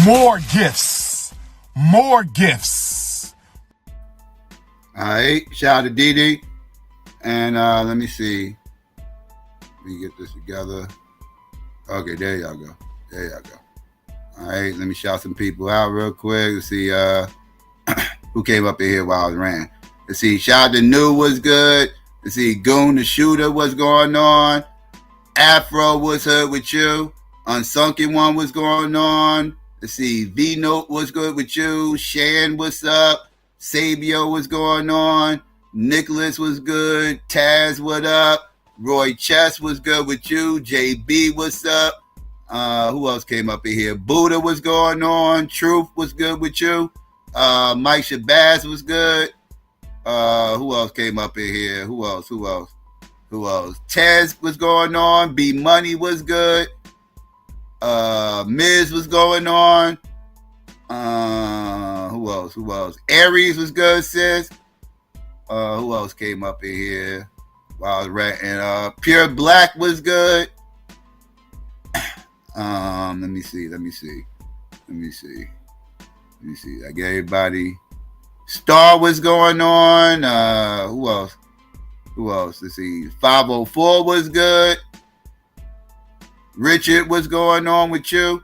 More gifts. All right. Shout out to DD. And let me see. Let me get this together. Okay, there y'all go. All right, let me shout some people out real quick. Let's see who came up in here while I was ranting. Let's see, shout out to New was good. Let's see, Goon the Shooter, what's going on? Afro was hood with you. Unsunken One was going on. Let's see, V-Note was good with you. Shan, what's up? Sabio was going on. Nicholas was good. Taz, what up? Roy Chess was good with you. JB, what's up? Who else came up in here? Buddha was going on. Truth was good with you. Mike Shabazz was good. Who else came up in here? Who else? Tez was going on. B Money was good. Miz was going on. Who else? Aries was good, sis. Who else came up in here while I was ranting? Pure Black was good. Let me see. I get everybody. Star was going on. Who else? Let's see. 504 was good. Richard was going on with you.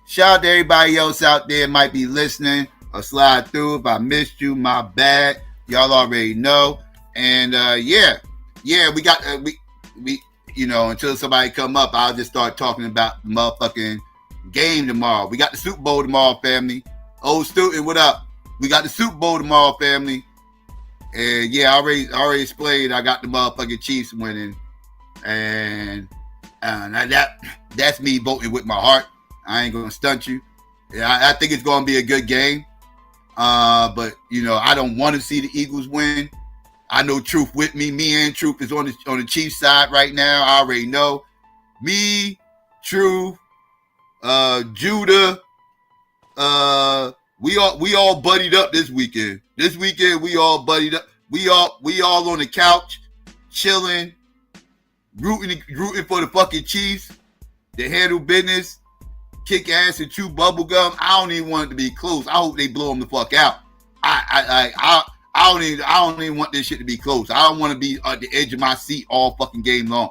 Shout out to everybody else out there might be listening or slide through. If I missed you, my bad. Y'all already know. And yeah, we got we you know, until somebody come up, I'll just start talking about the motherfucking game tomorrow. We got the Super Bowl tomorrow, family. Old student, what up? We got the Super Bowl tomorrow, family. And yeah, I already explained. I got the motherfucking Chiefs winning, and that's me voting with my heart. I ain't gonna stunt you. Yeah, I think it's gonna be a good game. But you know, I don't want to see the Eagles win. I know Truth with me. Me and Truth is on the Chiefs side right now. I already know. Me, Truth, Judah, we all buddied up this weekend. This weekend we all buddied up. We all on the couch, chilling, rooting for the fucking Chiefs. They handle business, kick ass and chew bubble gum. I don't even want it to be close. I hope they blow them the fuck out. I don't even want this shit to be close. I don't want to be at the edge of my seat all fucking game long.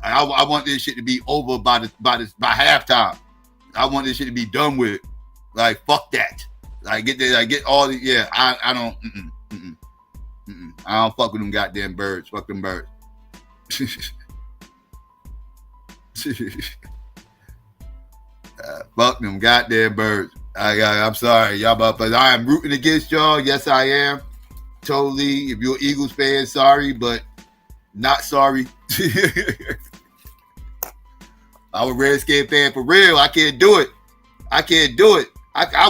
I want this shit to be over by halftime. I want this shit to be done with. Like, fuck that. Like, get all the, yeah, I don't, I don't fuck with them goddamn birds. Fuck them birds. Fuck them goddamn birds. I'm sorry, y'all, but I am rooting against y'all. Yes, I am. Totally. If you're an Eagles fan, sorry, but not sorry. I'm a Redskin fan for real. I can't do it. I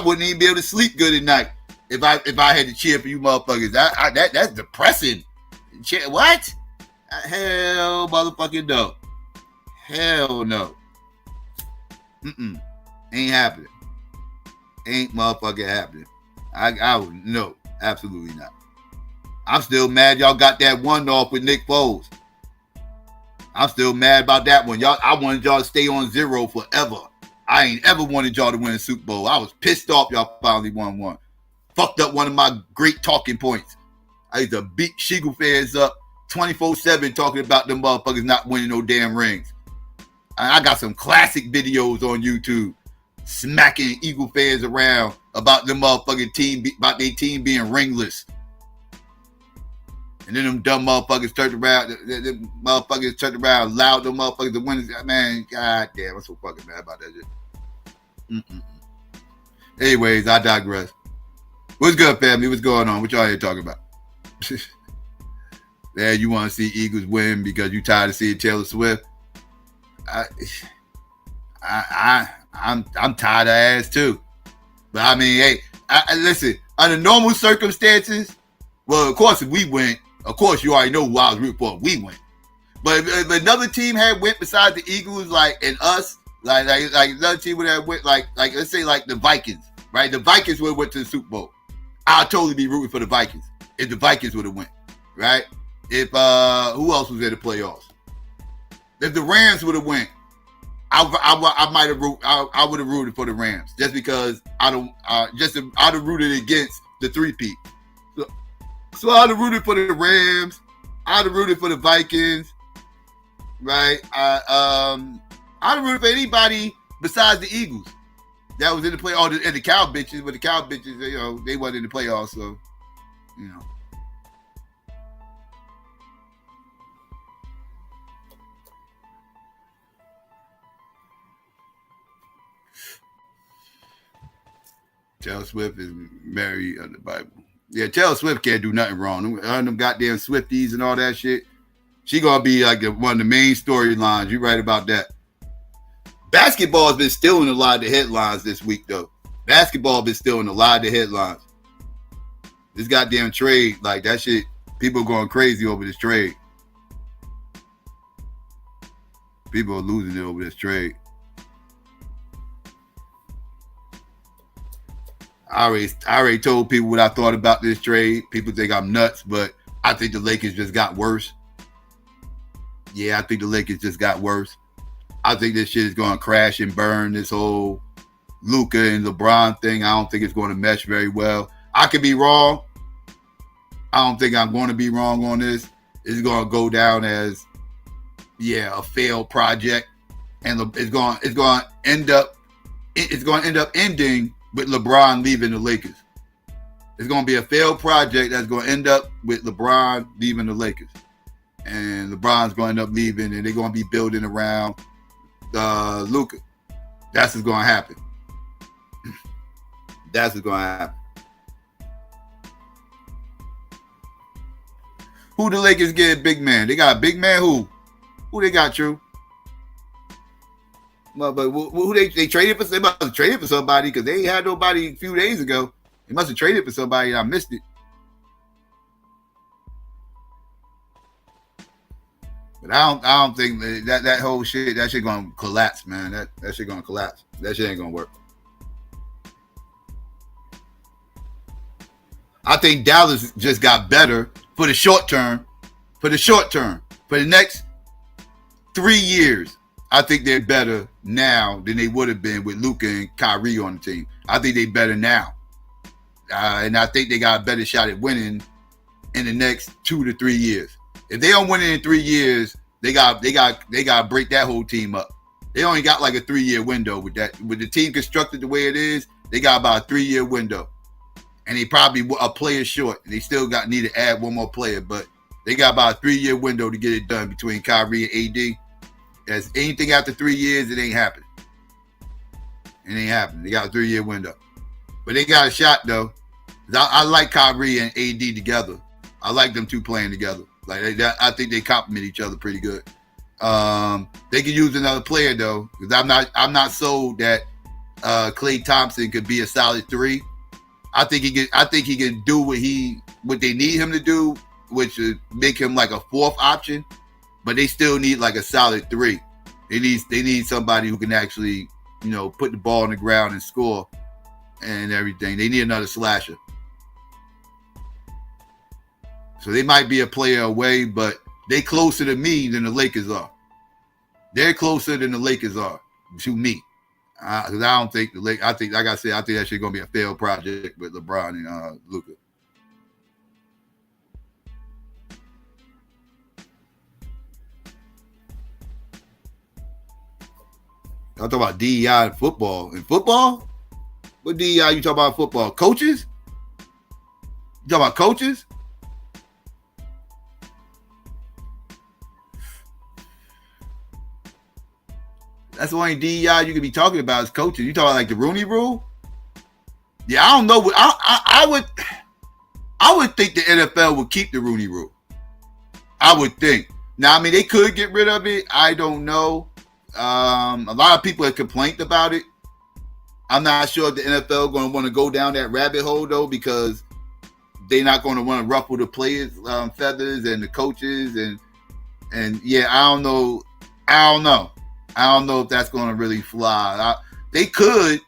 wouldn't even be able to sleep good at night if I had to cheer for you motherfuckers. That's depressing. What? Hell motherfucking no. Hell no. Ain't happening. Ain't motherfucking happening. I would no, absolutely not. I'm still mad y'all got that one off with Nick Foles. I'm still mad about that one. I wanted y'all to stay on 0 forever. I ain't ever wanted y'all to win a Super Bowl. I was pissed off y'all finally won one. Fucked up one of my great talking points. I used to beat Sheagle fans up 24/7 talking about them motherfuckers not winning no damn rings. I got some classic videos on YouTube smacking Eagle fans around about them motherfucking team, about their team being ringless. And then them dumb motherfuckers turned around. The motherfuckers turned around, allowed them motherfuckers to win. Man, god damn, I'm so fucking mad about that shit. Anyways, I digress. What's good, family? What's going on? What y'all here talking about? Yeah, you want to see Eagles win because you tired of seeing Taylor Swift? I'm tired of ass too. But I mean, hey, listen. Under normal circumstances, well, of course, if we win, of course, you already know who I was rooting for. We win. But if another team had went besides the Eagles, like and us, like another team would have went, like let's say like the Vikings, right? The Vikings would have went to the Super Bowl. I'd totally be rooting for the Vikings if the Vikings would have went, right? If who else was in the playoffs? If the Rams would have went, I might have I would have rooted for the Rams just because I'd have rooted against the three-peat. So I'd have rooted for the Rams. I'd have rooted for the Vikings, right? I'd have rooted for anybody besides the Eagles that was in the playoffs and the Cow bitches. But the Cow bitches, you know, they wasn't in the playoffs, so you know. Taylor Swift is married under the Bible. Yeah, Taylor Swift can't do nothing wrong. Them goddamn Swifties and all that shit. She gonna be like one of the main storylines. You right about that. Basketball has been stealing a lot of the headlines this week, though. Basketball been stealing a lot of the headlines. This goddamn trade, like that shit, people are going crazy over this trade. People are losing it over this trade. I already told people what I thought about this trade. People think I'm nuts, but I think the Lakers just got worse. Yeah, I think the Lakers just got worse. I think this shit is going to crash and burn, this whole Luka and LeBron thing. I don't think it's going to mesh very well. I could be wrong. I don't think I'm going to be wrong on this. It's going to go down as, yeah, a failed project, and it's going to end up ending with LeBron leaving the Lakers. It's going to be a failed project that's going to end up with LeBron leaving the Lakers. And LeBron's going to end up leaving, and they're going to be building around Luka. That's what's going to happen. That's what's going to happen. Who the Lakers get a big man? They got a big man who? Who they got, True? But who they traded for? They must have traded for somebody because they ain't had nobody a few days ago. They must have traded for somebody and I missed it. But I don't think that whole shit, that shit gonna collapse, man. That shit gonna collapse. That shit ain't gonna work. I think Dallas just got better for the short term. For the next 3 years. I think they're better now than they would have been with Luka and Kyrie on the team. I think they're better now. And I think they got a better shot at winning in the next 2 to 3 years. If they don't win it in 3 years, they got to break that whole team up. They only got like a 3-year window with that. With the team constructed the way it is, they got about a 3-year window. And they probably a player short. They still need to add one more player, but they got about a 3-year window to get it done between Kyrie and AD. As anything after 3 years, it ain't happening. It ain't happening. They got a 3-year window. But they got a shot, though. I like Kyrie and AD together. I like them two playing together. I think they complement each other pretty good. They could use another player, though, because I'm not sold that Klay Thompson could be a solid 3. I think he can do what they need him to do, which would make him like a 4th option. But they still need like a solid 3. They need somebody who can actually, put the ball on the ground and score and everything. They need another slasher. So they might be a player away, but they closer to me than the Lakers are. They're closer than the Lakers are to me. Because I don't think I think, like I said, I think that shit gonna be a failed project with LeBron and Luka. I talk about DEI in football. In football? What DEI you talk about football? Coaches? You talk about coaches? That's the only DEI you could be talking about is coaching. You talking about like the Rooney Rule? Yeah, I don't know. I would think the NFL would keep the Rooney Rule. I would think. Now, I mean, they could get rid of it. I don't know. A lot of people have complained about it. I'm not sure if the NFL going to want to go down that rabbit hole, though, because they're not going to want to ruffle the players' feathers and the coaches. And yeah, I don't know. I don't know if that's going to really fly. They could.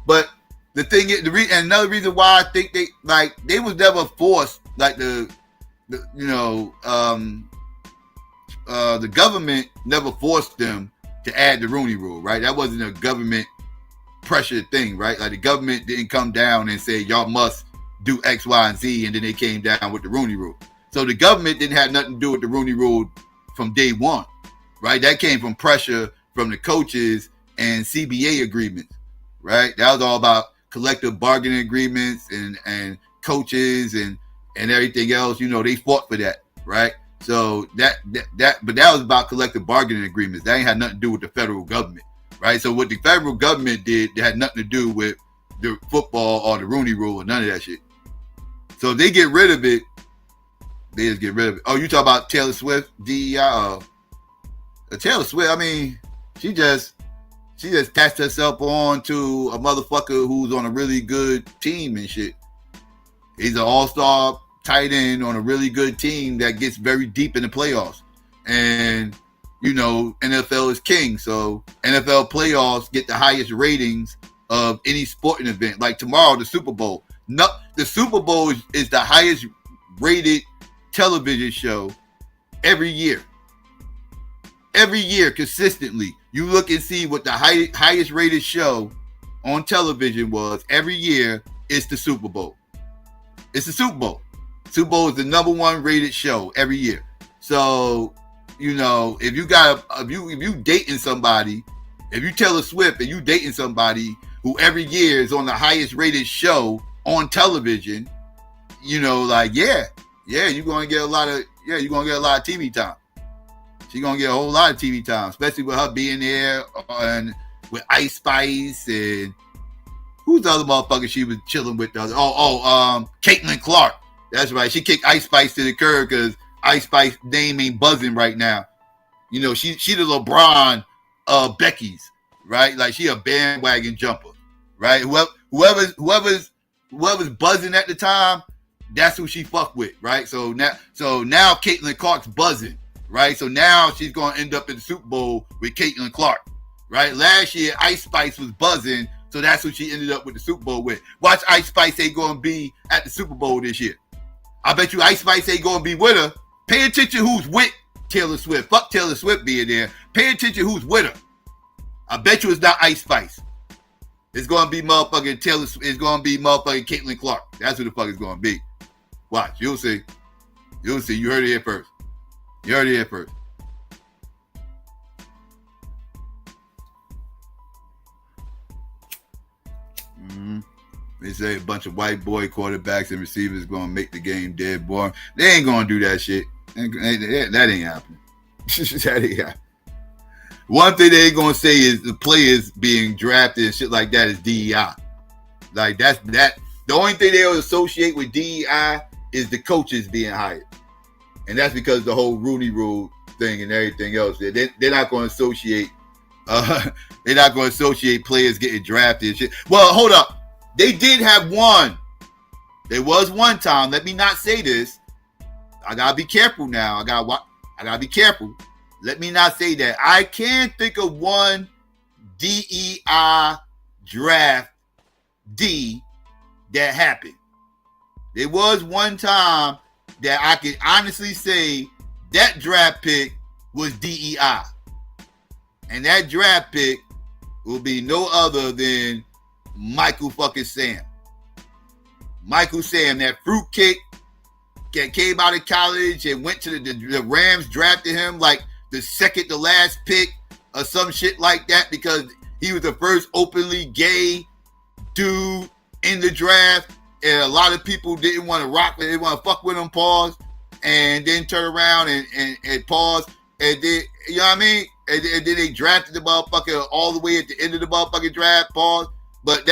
But the thing is, and another reason why I think they was never forced, like the government never forced them to add the Rooney Rule, right? That wasn't a government pressure thing, right? Like the government didn't come down and say y'all must do X, Y, and Z, and then they came down with the Rooney Rule. So the government didn't have nothing to do with the Rooney Rule from day one, right? That came from pressure from the coaches and CBA agreements, right? That was all about collective bargaining agreements and coaches and everything else. You know, they fought for that, right? So but that was about collective bargaining agreements. That ain't had nothing to do with the federal government, right? So what the federal government did, they had nothing to do with the football or the Rooney Rule or none of that shit. So if they get rid of it, they just get rid of it. Oh, you talk about Taylor Swift, DEI? Taylor Swift, I mean, she just attached herself on to a motherfucker who's on a really good team and shit. He's an all-star tight end on a really good team that gets very deep in the playoffs. And, you know, NFL is king. So NFL playoffs get the highest ratings of any sporting event. Like tomorrow, the Super Bowl. No, the Super Bowl is the highest rated television show every year. Every year, consistently. You look and see what the highest rated show on television was every year. It's the Super Bowl. It's the Super Bowl. Super Bowl is the number one rated show every year. So, you know, if you dating somebody, if you Taylor Swift and you dating somebody who every year is on the highest rated show on television, you know, like you're gonna get a lot of TV time. She's gonna get a whole lot of TV time, especially with her being there and with Ice Spice and who's the other motherfucker she was chilling with? Caitlin Clark. That's right. She kicked Ice Spice to the curb because Ice Spice's name ain't buzzing right now. You know, she the LeBron Becky's, right? Like she a bandwagon jumper, right? Whoever's buzzing at the time, that's who she fuck with, right? So now Caitlin Clark's buzzing, right? So now she's gonna end up in the Super Bowl with Caitlin Clark, right? Last year Ice Spice was buzzing, so that's who she ended up with the Super Bowl with. Watch Ice Spice ain't gonna be at the Super Bowl this year. I bet you Ice Spice ain't gonna be with her. Pay attention who's with Taylor Swift. Fuck Taylor Swift being there. Pay attention who's with her. I bet you it's not Ice Spice. It's gonna be motherfucking Taylor. It's gonna be motherfucking Caitlin Clark. That's who the fuck it's gonna be. Watch, you'll see. You'll see. You heard it here first. You heard it here first. They say a bunch of white boy quarterbacks and receivers going to make the game dead boring. They ain't going to do that shit. That ain't happening. That ain't happening. One thing they ain't going to say is the players being drafted and shit like that is DEI. Like that's that. The only thing they'll associate with DEI is the coaches being hired. And that's because the whole Rooney Rule thing and everything else. They're not going to associate. They're not going to associate players getting drafted and shit. Well, hold up. They did have one. There was one time. Let me not say this. I gotta be careful now. I gotta be careful. Let me not say that. I can think of one DEI draft D that happened. There was one time that I can honestly say that draft pick was DEI. And that draft pick will be no other than Michael fucking Sam. Michael Sam, that fruitcake that came out of college and went to the Rams, drafted him like the second to last pick or some shit like that because he was the first openly gay dude in the draft. And a lot of people didn't want to rock with him, they want to fuck with him, pause, and then turn around and pause and then you know what I mean, and then they drafted the motherfucker all the way at the end of the motherfucking draft. Pause. But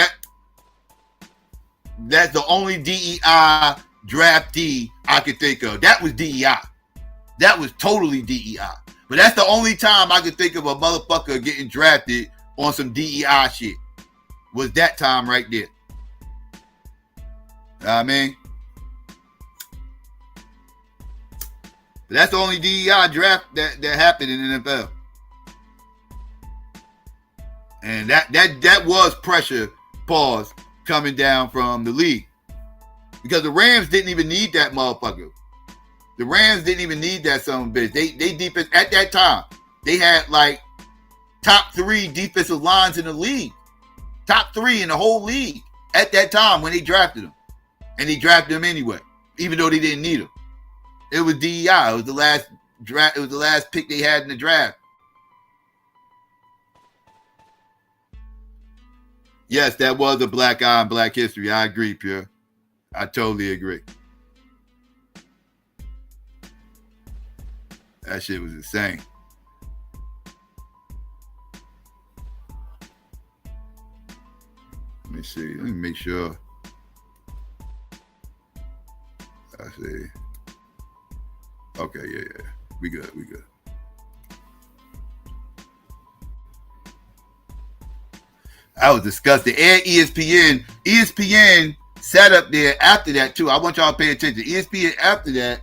that's the only DEI draftee I could think of. That was DEI. That was totally DEI. But that's the only time I could think of a motherfucker getting drafted on some DEI shit. Was that time right there. You know what I mean? But that's the only DEI draft that happened in the NFL. And that was pressure, pause, coming down from the league. Because the Rams didn't even need that motherfucker. The Rams didn't even need that son of a bitch. They defense at that time, they had like top 3 defensive lines in the league. Top 3 in the whole league at that time when they drafted him. And they drafted him anyway, even though they didn't need him. It was DEI. It was the last draft. It was the last pick they had in the draft. Yes, that was a black eye in Black history. I agree, Pierre. I totally agree. That shit was insane. Let me see. Let me make sure. I see. Okay, yeah. We good. I was disgusted. And ESPN sat up there after that too. I want y'all to pay attention. ESPN after that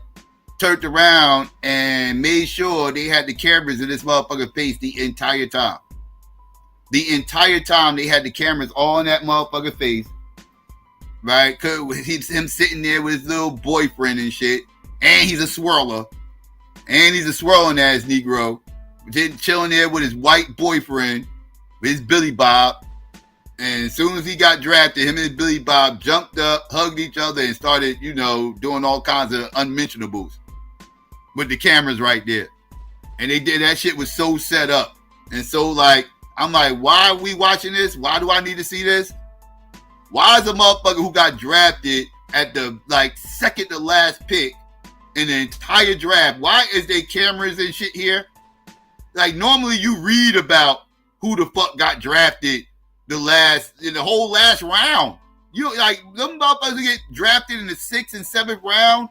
turned around and made sure they had the cameras in this motherfucker's face the entire time. The entire time they had the cameras all in that motherfucker's face. Right? Cause he's him sitting there with his little boyfriend and shit. And he's a swirler. And he's a swirling ass Negro. Chilling there with his white boyfriend, with his Billy Bob. And as soon as he got drafted, him and his Billy Bob jumped up, hugged each other, and started, doing all kinds of unmentionables with the cameras right there. And they did that shit was so set up. And so I'm like, why are we watching this? Why do I need to see this? Why is a motherfucker who got drafted at the second to last pick in the entire draft, why is there cameras and shit here? Normally you read about who the fuck got drafted in the whole last round. Them motherfuckers get drafted in the 6th and 7th round.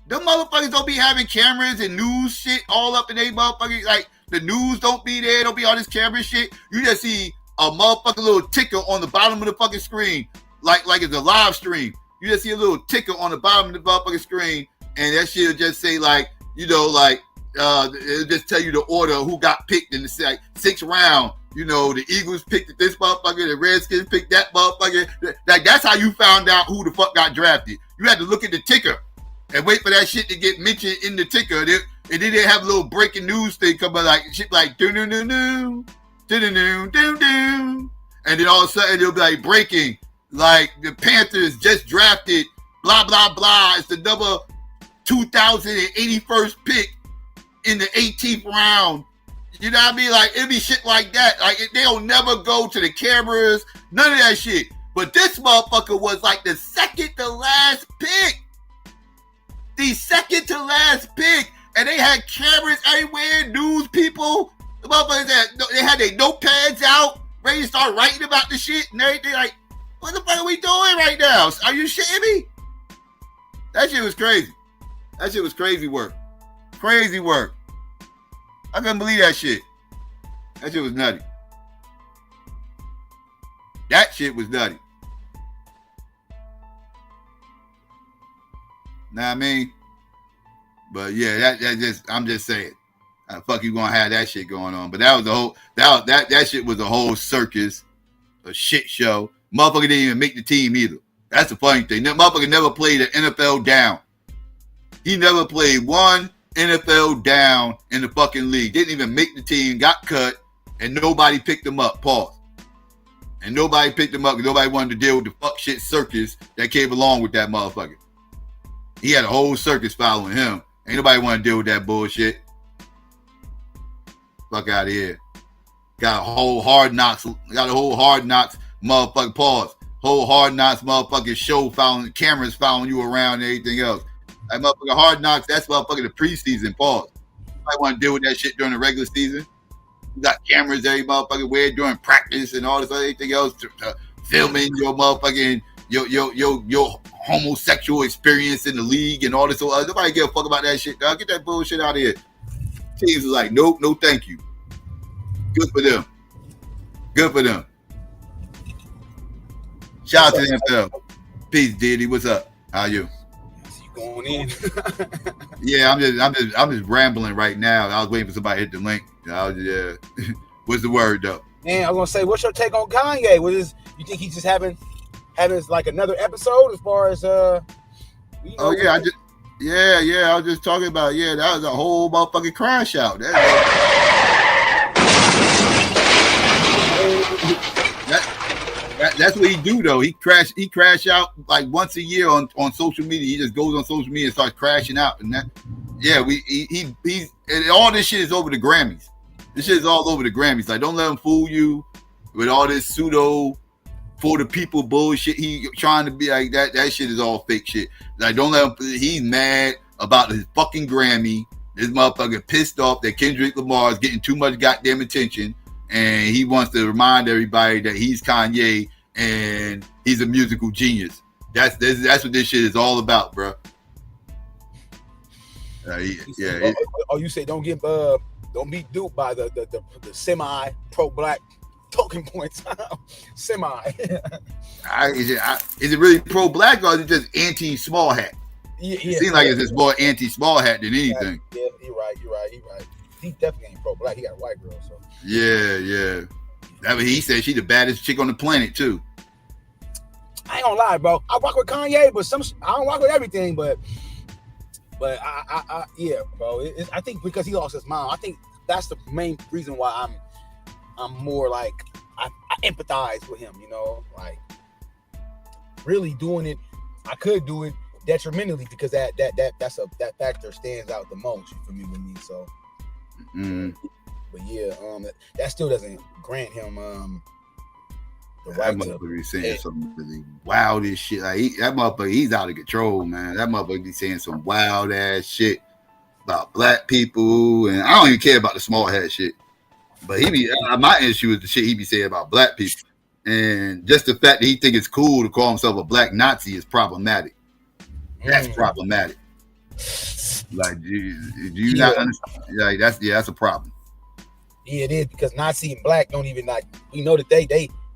Them motherfuckers don't be having cameras and news shit all up in they motherfuckers. The news don't be there, don't be all this camera shit. You just see a motherfucking little ticker on the bottom of the fucking screen, like it's a live stream. You just see a little ticker on the bottom of the motherfucking screen, and that shit will just say it'll just tell you the order who got picked in the 6th round. The Eagles picked this motherfucker, the Redskins picked that motherfucker. That's how you found out who the fuck got drafted. You had to look at the ticker and wait for that shit to get mentioned in the ticker. And then they have a little breaking news thing coming shit do-do-do-do, do-do-do-do-do. And then all of a sudden it'll be breaking. The Panthers just drafted blah, blah, blah. It's the number 2081st pick in the 18th round. You know what I mean? It'll be shit like that. They'll never go to the cameras. None of that shit. But this motherfucker was the second to last pick. The second to last pick. And they had cameras everywhere, news people. The motherfuckers they had their notepads out, ready to start writing about the shit and everything. What the fuck are we doing right now? Are you shitting me? That shit was crazy. That shit was crazy work. Crazy work. I couldn't believe that shit. That shit was nutty. That shit was nutty. Know what I mean? But yeah, I'm just saying. How the fuck you gonna have that shit going on? But that was the whole that shit was a whole circus, a shit show. Motherfucker didn't even make the team either. That's the funny thing. That motherfucker never played an NFL down. He never played one NFL down in the fucking league. Didn't even make the team, got cut, and nobody picked him up. Pause. And nobody picked him up because nobody wanted to deal with the fuck shit circus that came along with that motherfucker. He had a whole circus following him. Ain't nobody want to deal with that bullshit. Fuck out of here. Got a whole hard knocks motherfucking pause. Whole hard knocks motherfucking show following, cameras following you around and everything else. That motherfucking hard knocks, that's motherfucking the preseason pause. I want to deal with that shit during the regular season. You got cameras every motherfucking where during practice and all this other anything else to filming your motherfucking your homosexual experience in the league and all this. Nobody give a fuck about that shit, dog. Get that bullshit out of here. Teams was like, nope, no, thank you. Good for them. Good for them. Shout out to the NFL. Peace, Diddy. What's up? How you? Going in. Yeah, I'm just rambling right now. I was waiting for somebody to hit the link. What's the word though? Man, I was gonna say, what's your take on Kanye? You think he's just having like another episode as far as I was just talking about that was a whole motherfucking crash out. That's what he do though. He crash out like once a year on social media. He just goes on social media and starts crashing out. And that, he's and all this shit is over the Grammys. This shit is all over the Grammys. Like, don't let him fool you with all this pseudo for the people bullshit. He trying to be like that. That shit is all fake shit. Like, don't let him. He's mad about his fucking Grammy. This motherfucker pissed off that Kendrick Lamar is getting too much goddamn attention. And he wants to remind everybody that he's Kanye and he's a musical genius. That's what this shit is all about, bro. You say don't be duped by the semi pro black talking points. Semi. Is it really pro black or is it just anti small hat? It seems like it's just more anti small hat than anything. Yeah, you're right. He definitely ain't pro black. He got a white girl, so. Yeah. I mean, he said she's the baddest chick on the planet too. I ain't gonna lie, bro. I rock with Kanye, but I don't rock with everything. But yeah, bro. I think because he lost his mom, I think that's the main reason why I'm more like I empathize with him. You know, like really doing it. I could do it detrimentally because that factor stands out the most for me with me. So. But yeah, that still doesn't grant him the right to be saying some really wild as shit. Like that motherfucker, he's out of control, man. That motherfucker be saying some wild ass shit about black people, and I don't even care about the small head shit. But he be my issue is the shit he be saying about black people, and just the fact that he think it's cool to call himself a black Nazi is problematic. That's problematic. Like, do you not understand? Like, that's a problem. Yeah, it is because Nazi and black don't even like. We know that they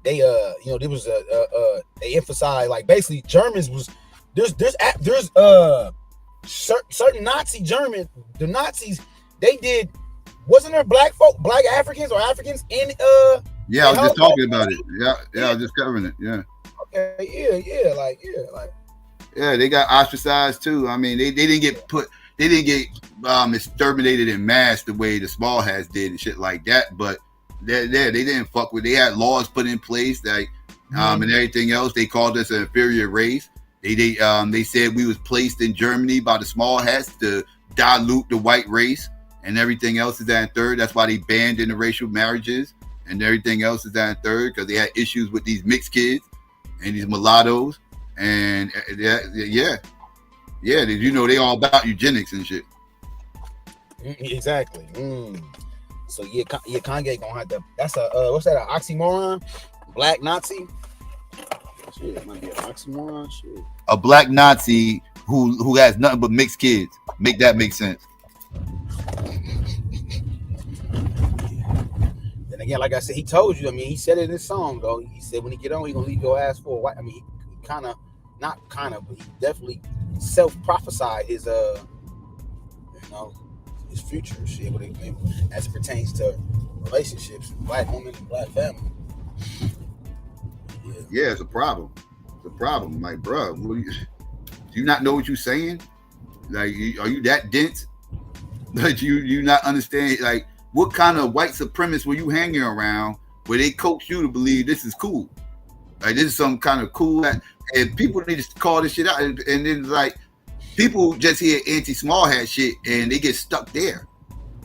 there was they emphasize like basically Germans was there's certain Nazi German the Nazis they did wasn't there black Africans or Africans in I was just talking about it. I was just covering it. Yeah. Okay. Yeah, they got ostracized too. I mean, they didn't get exterminated in mass the way the small hats did and shit like that. But they didn't fuck with. They had laws put in place like and everything else. They called us an inferior race. They said we was placed in Germany by the small hats to dilute the white race and everything else is that in third. That's why they banned interracial marriages and everything else is that in third because they had issues with these mixed kids and these mulattoes and did you know they all about eugenics and shit? Exactly. So Kanye gonna have to. That's a what's that? An oxymoron? Black Nazi? Shit, it might be an oxymoron. Shit. A black Nazi who has nothing but mixed kids. Make that make sense. Then again, like I said, he told you. I mean, he said it in his song though. He said when he get on, he gonna leave your ass for a white. I mean, he but he definitely self-prophesied his his future shit as it pertains to relationships, black women and black family. Yeah, it's a problem. It's a problem. Like, bro, do you not know what you're saying? Like, are you that dense? Like, you not understand? Like, what kind of white supremacists were you hanging around where they coax you to believe this is cool? Like, this is some kind of cool. And people need to call this shit out. And then, like, people just hear anti-small hat shit and they get stuck there.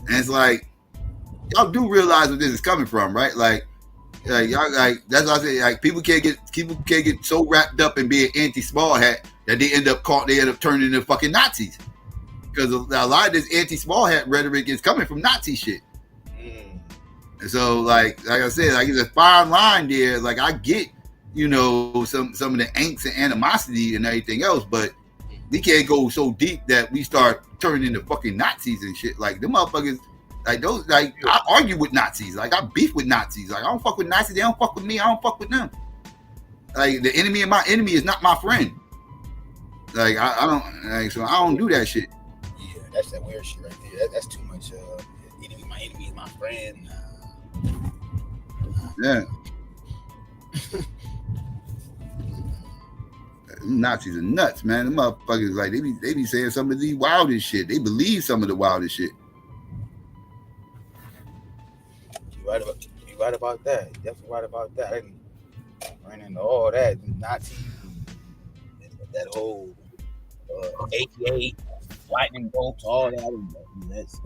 And it's like, y'all do realize where this is coming from, right? Like y'all, like that's what I say. Like people can't get so wrapped up in being anti-small hat that they end up turning into fucking Nazis. because a lot of this anti-small hat rhetoric is coming from Nazi shit. And so, like I said, like it's a fine line there. Like I get, you know, some of the angst and animosity and everything else, but we can't go so deep that we start turning into fucking Nazis and shit. Like them motherfuckers, like those, like I argue with Nazis, like I beef with Nazis. Like I don't fuck with Nazis, they don't fuck with me, I don't fuck with them. Like the enemy of my enemy is not my friend. Like I don't, like, so I don't do that shit. Yeah, that's that weird shit right there. That's too much. My enemy is my friend. Yeah. Nazis are nuts, man. The motherfuckers, like they be saying some of the wildest shit. They believe some of the wildest shit. You right about that. You definitely right about that. I didn't run into all that Nazi, that whole AKA lightning bolts, all that. That's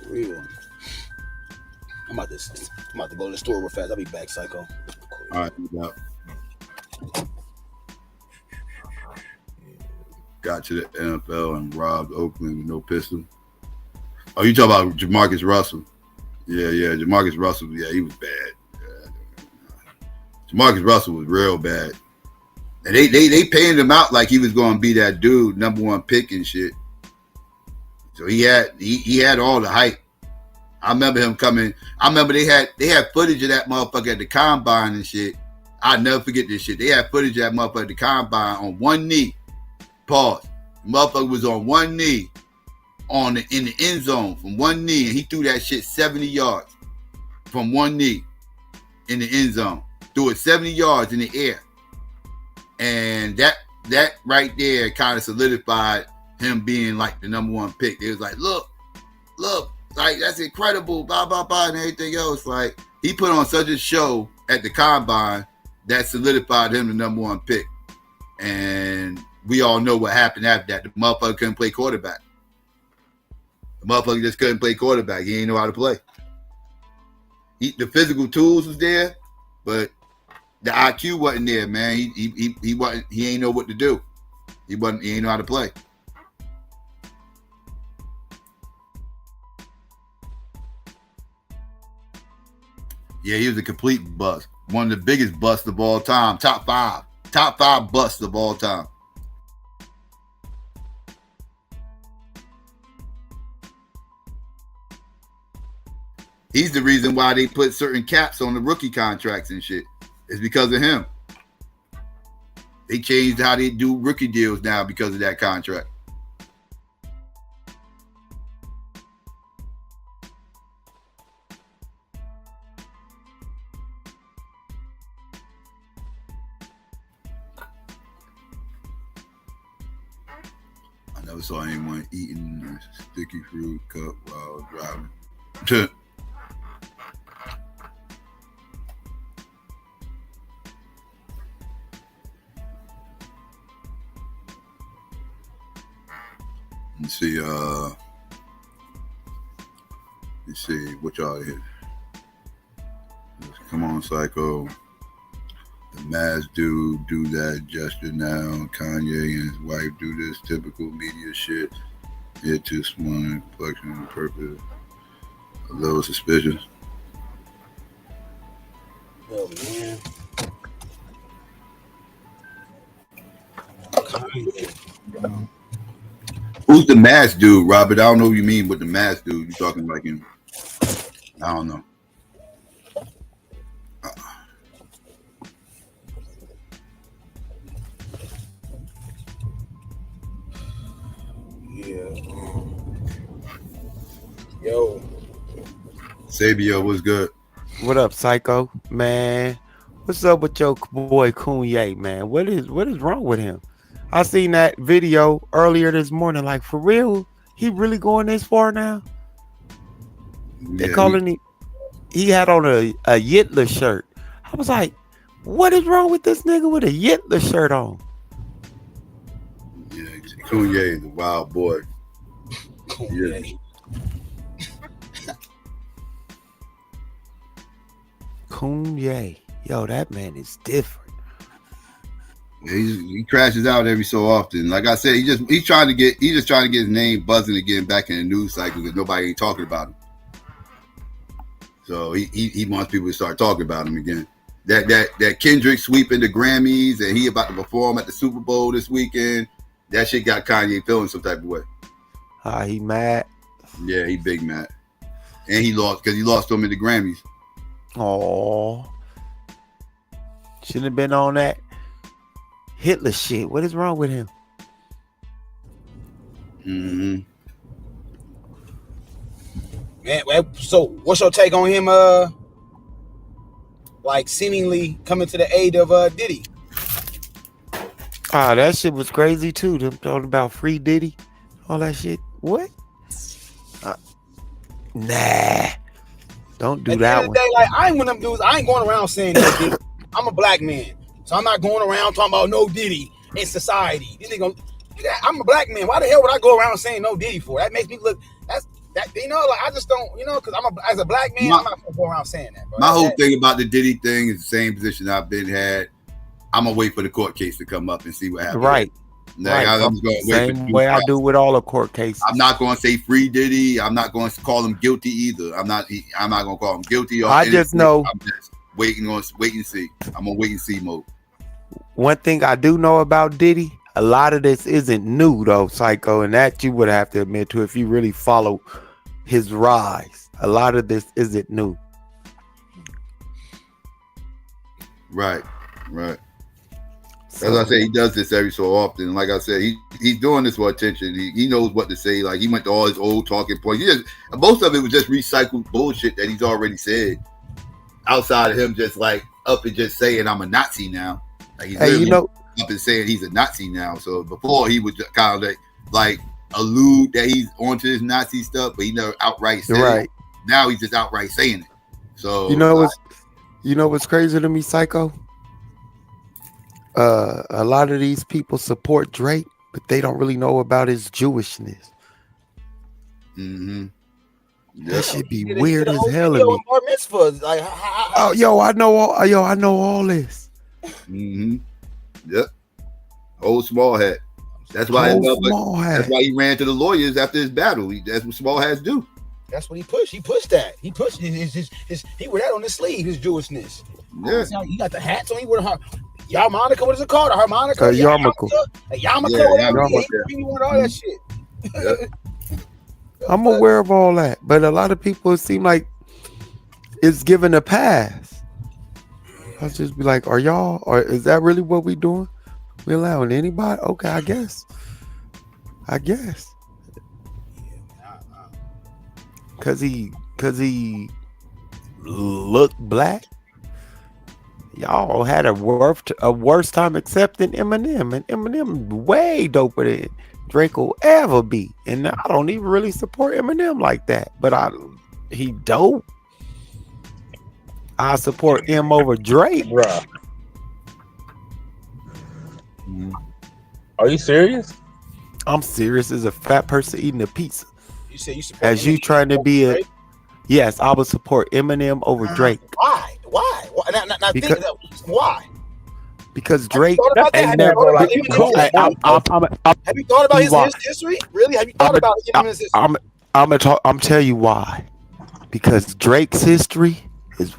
real. I'm about to go to the store real fast. I'll be back, Psycho. All right, yeah. Got to the NFL and robbed Oakland with no pistol. Oh, you talking about Jamarcus Russell? Yeah, Jamarcus Russell. Yeah, he was bad. Jamarcus Russell was real bad, and they painted him out like he was going to be that dude, number one pick and shit. So he had all the hype. I remember him coming. I remember they had footage of that motherfucker at the combine and shit. I'll never forget this shit. They had footage of that motherfucker at the combine on one knee. Pause. The motherfucker was on one knee in the end zone from one knee, and he threw that shit 70 yards from one knee in the end zone. Threw it 70 yards in the air. And that right there kind of solidified him being like the number one pick. It was like, look, like that's incredible, blah, blah, blah, and everything else. Like he put on such a show at the combine that solidified him the number one pick. And we all know what happened after that. The motherfucker couldn't play quarterback. The motherfucker just couldn't play quarterback. He ain't know how to play. The physical tools was there, but the IQ wasn't there, man. He wasn't. He ain't know what to do. He ain't know how to play. Yeah, he was a complete bust. One of the biggest busts of all time. Top five busts of all time. He's the reason why they put certain caps on the rookie contracts and shit. It's because of him. They changed how they do rookie deals now because of that contract. I never saw anyone eating a sticky fruit cup while driving. Let's see what y'all here. Come on, Psycho. The mask dude do that gesture now. Kanye and his wife do this typical media shit. It too small, complexion and purpose. A little suspicious. Oh man. Kanye. Who's the mask dude, Robert? I don't know what you mean with the mask dude. You talking like him? I don't know. Yeah. Yo. Sabio, what's good? What up, Psycho? Man, what's up with your boy Kanye, man? What is wrong with him? I seen that video earlier this morning. Like, for real? He really going this far now? They calling him. He had on a Yedolf shirt. I was like, what is wrong with this nigga with a Yedolf shirt on? Yeah, Kanye is a wild boy. Yeah. Kanye. Yo, that man is different. He crashes out every so often. Like I said, he's trying to get his name buzzing again back in the news cycle because nobody ain't talking about him. So he wants people to start talking about him again. That Kendrick sweeping the Grammys and he about to perform at the Super Bowl this weekend. That shit got Kanye feeling some type of way. He mad. Yeah, he big mad. And he lost because he lost them in the Grammys. Oh, shouldn't have been on that Hitler shit. What is wrong with him? Mm-hmm. Man, so what's your take on him? Like seemingly coming to the aid of Diddy. That shit was crazy too. Them talking about free Diddy, all that shit. What? Nah, don't do that one. Day, like I ain't one of them dudes. I ain't going around saying no Diddy. I'm a black man, so I'm not going around talking about no Diddy in society. I'm a black man. Why the hell would I go around saying no Diddy for? That makes me look. Like I just don't, because as a black man, I'm not gonna go around saying that. Bro. My whole thing about the Diddy thing is the same position I've been had. I'm gonna wait for the court case to come up and see what happens. Right. Like, right. I'm gonna same way I do with all the court cases. I'm not gonna say free Diddy. I'm not going to call him guilty either. I'm not gonna call him guilty. Or I just know. I'm just wait and see. I'm on wait and see mode. One thing I do know about Diddy, a lot of this isn't new though, Psycho, and that you would have to admit to if you really follow his rise. A lot of this isn't new. Right. As I say, he does this every so often. Like I said, he's doing this for attention. He knows what to say. Like he went to all his old talking points. Most of it was just recycled bullshit that he's already said. Outside of him just like up and just saying I'm a Nazi now. Like he's up and saying he's a Nazi now. So before he would just kind of like allude that he's onto his Nazi stuff, but he never outright said it. Now he's just outright saying it. So what's crazy to me, Psycho? A lot of these people support Drake, but they don't really know about his Jewishness. Mm-hmm. That should be weird as hell to me. Bar mitzvahs, like, I know all this. Mm-hmm. Yep. Old small hat. That's why he ran to the lawyers after his battle. That's what small hats do. That's what he pushed. He pushed that. He pushed his he wore that on his sleeve, his Jewishness. Yeah. He got the hats on. He wore the yarmulke. What is it called? A harmonica? A yarmulke. A yarmulke. He wore all that shit. Yep. I'm aware of all that, but a lot of people seem like it's given a pass. I'll just be like, is that really what we doing? We allowing anybody? Okay, I guess. Cause he looked black. Y'all had a worse time accepting Eminem, and Eminem way doper than Drake will ever be. And I don't even really support Eminem like that, but he dope. I support him over Drake. Bruh. Are you serious? I'm serious as a fat person eating a pizza. You say you support as you trying to be a yes, I would support Eminem over Drake. Why? Why? Because Drake ain't never like cool. Have you thought about his history? Really? Have you thought about his history? I'm tell you why. Because Drake's history is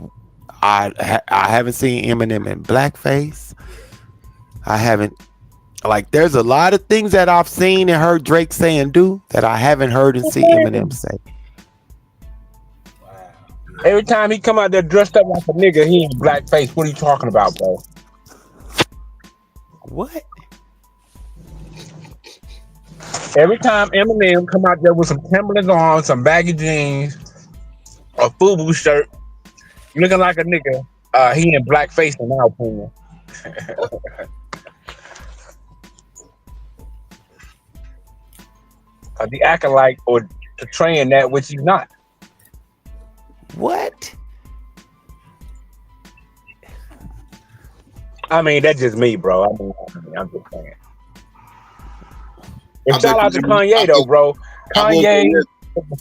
I haven't seen Eminem in blackface. I haven't there's a lot of things that I've seen and heard Drake say and do that I haven't heard and see Eminem say. Every time he come out there dressed up like a nigga, he in blackface. What are you talking about, bro? What? Every time Eminem come out there with some Timberlands on, some baggy jeans, a FUBU shirt, looking like a nigga, he in blackface in my opinion. He acting like or portraying that which he's not. What? I mean, that's just me, bro. I'm just saying. And shout out to Kanye, though, bro. Kanye.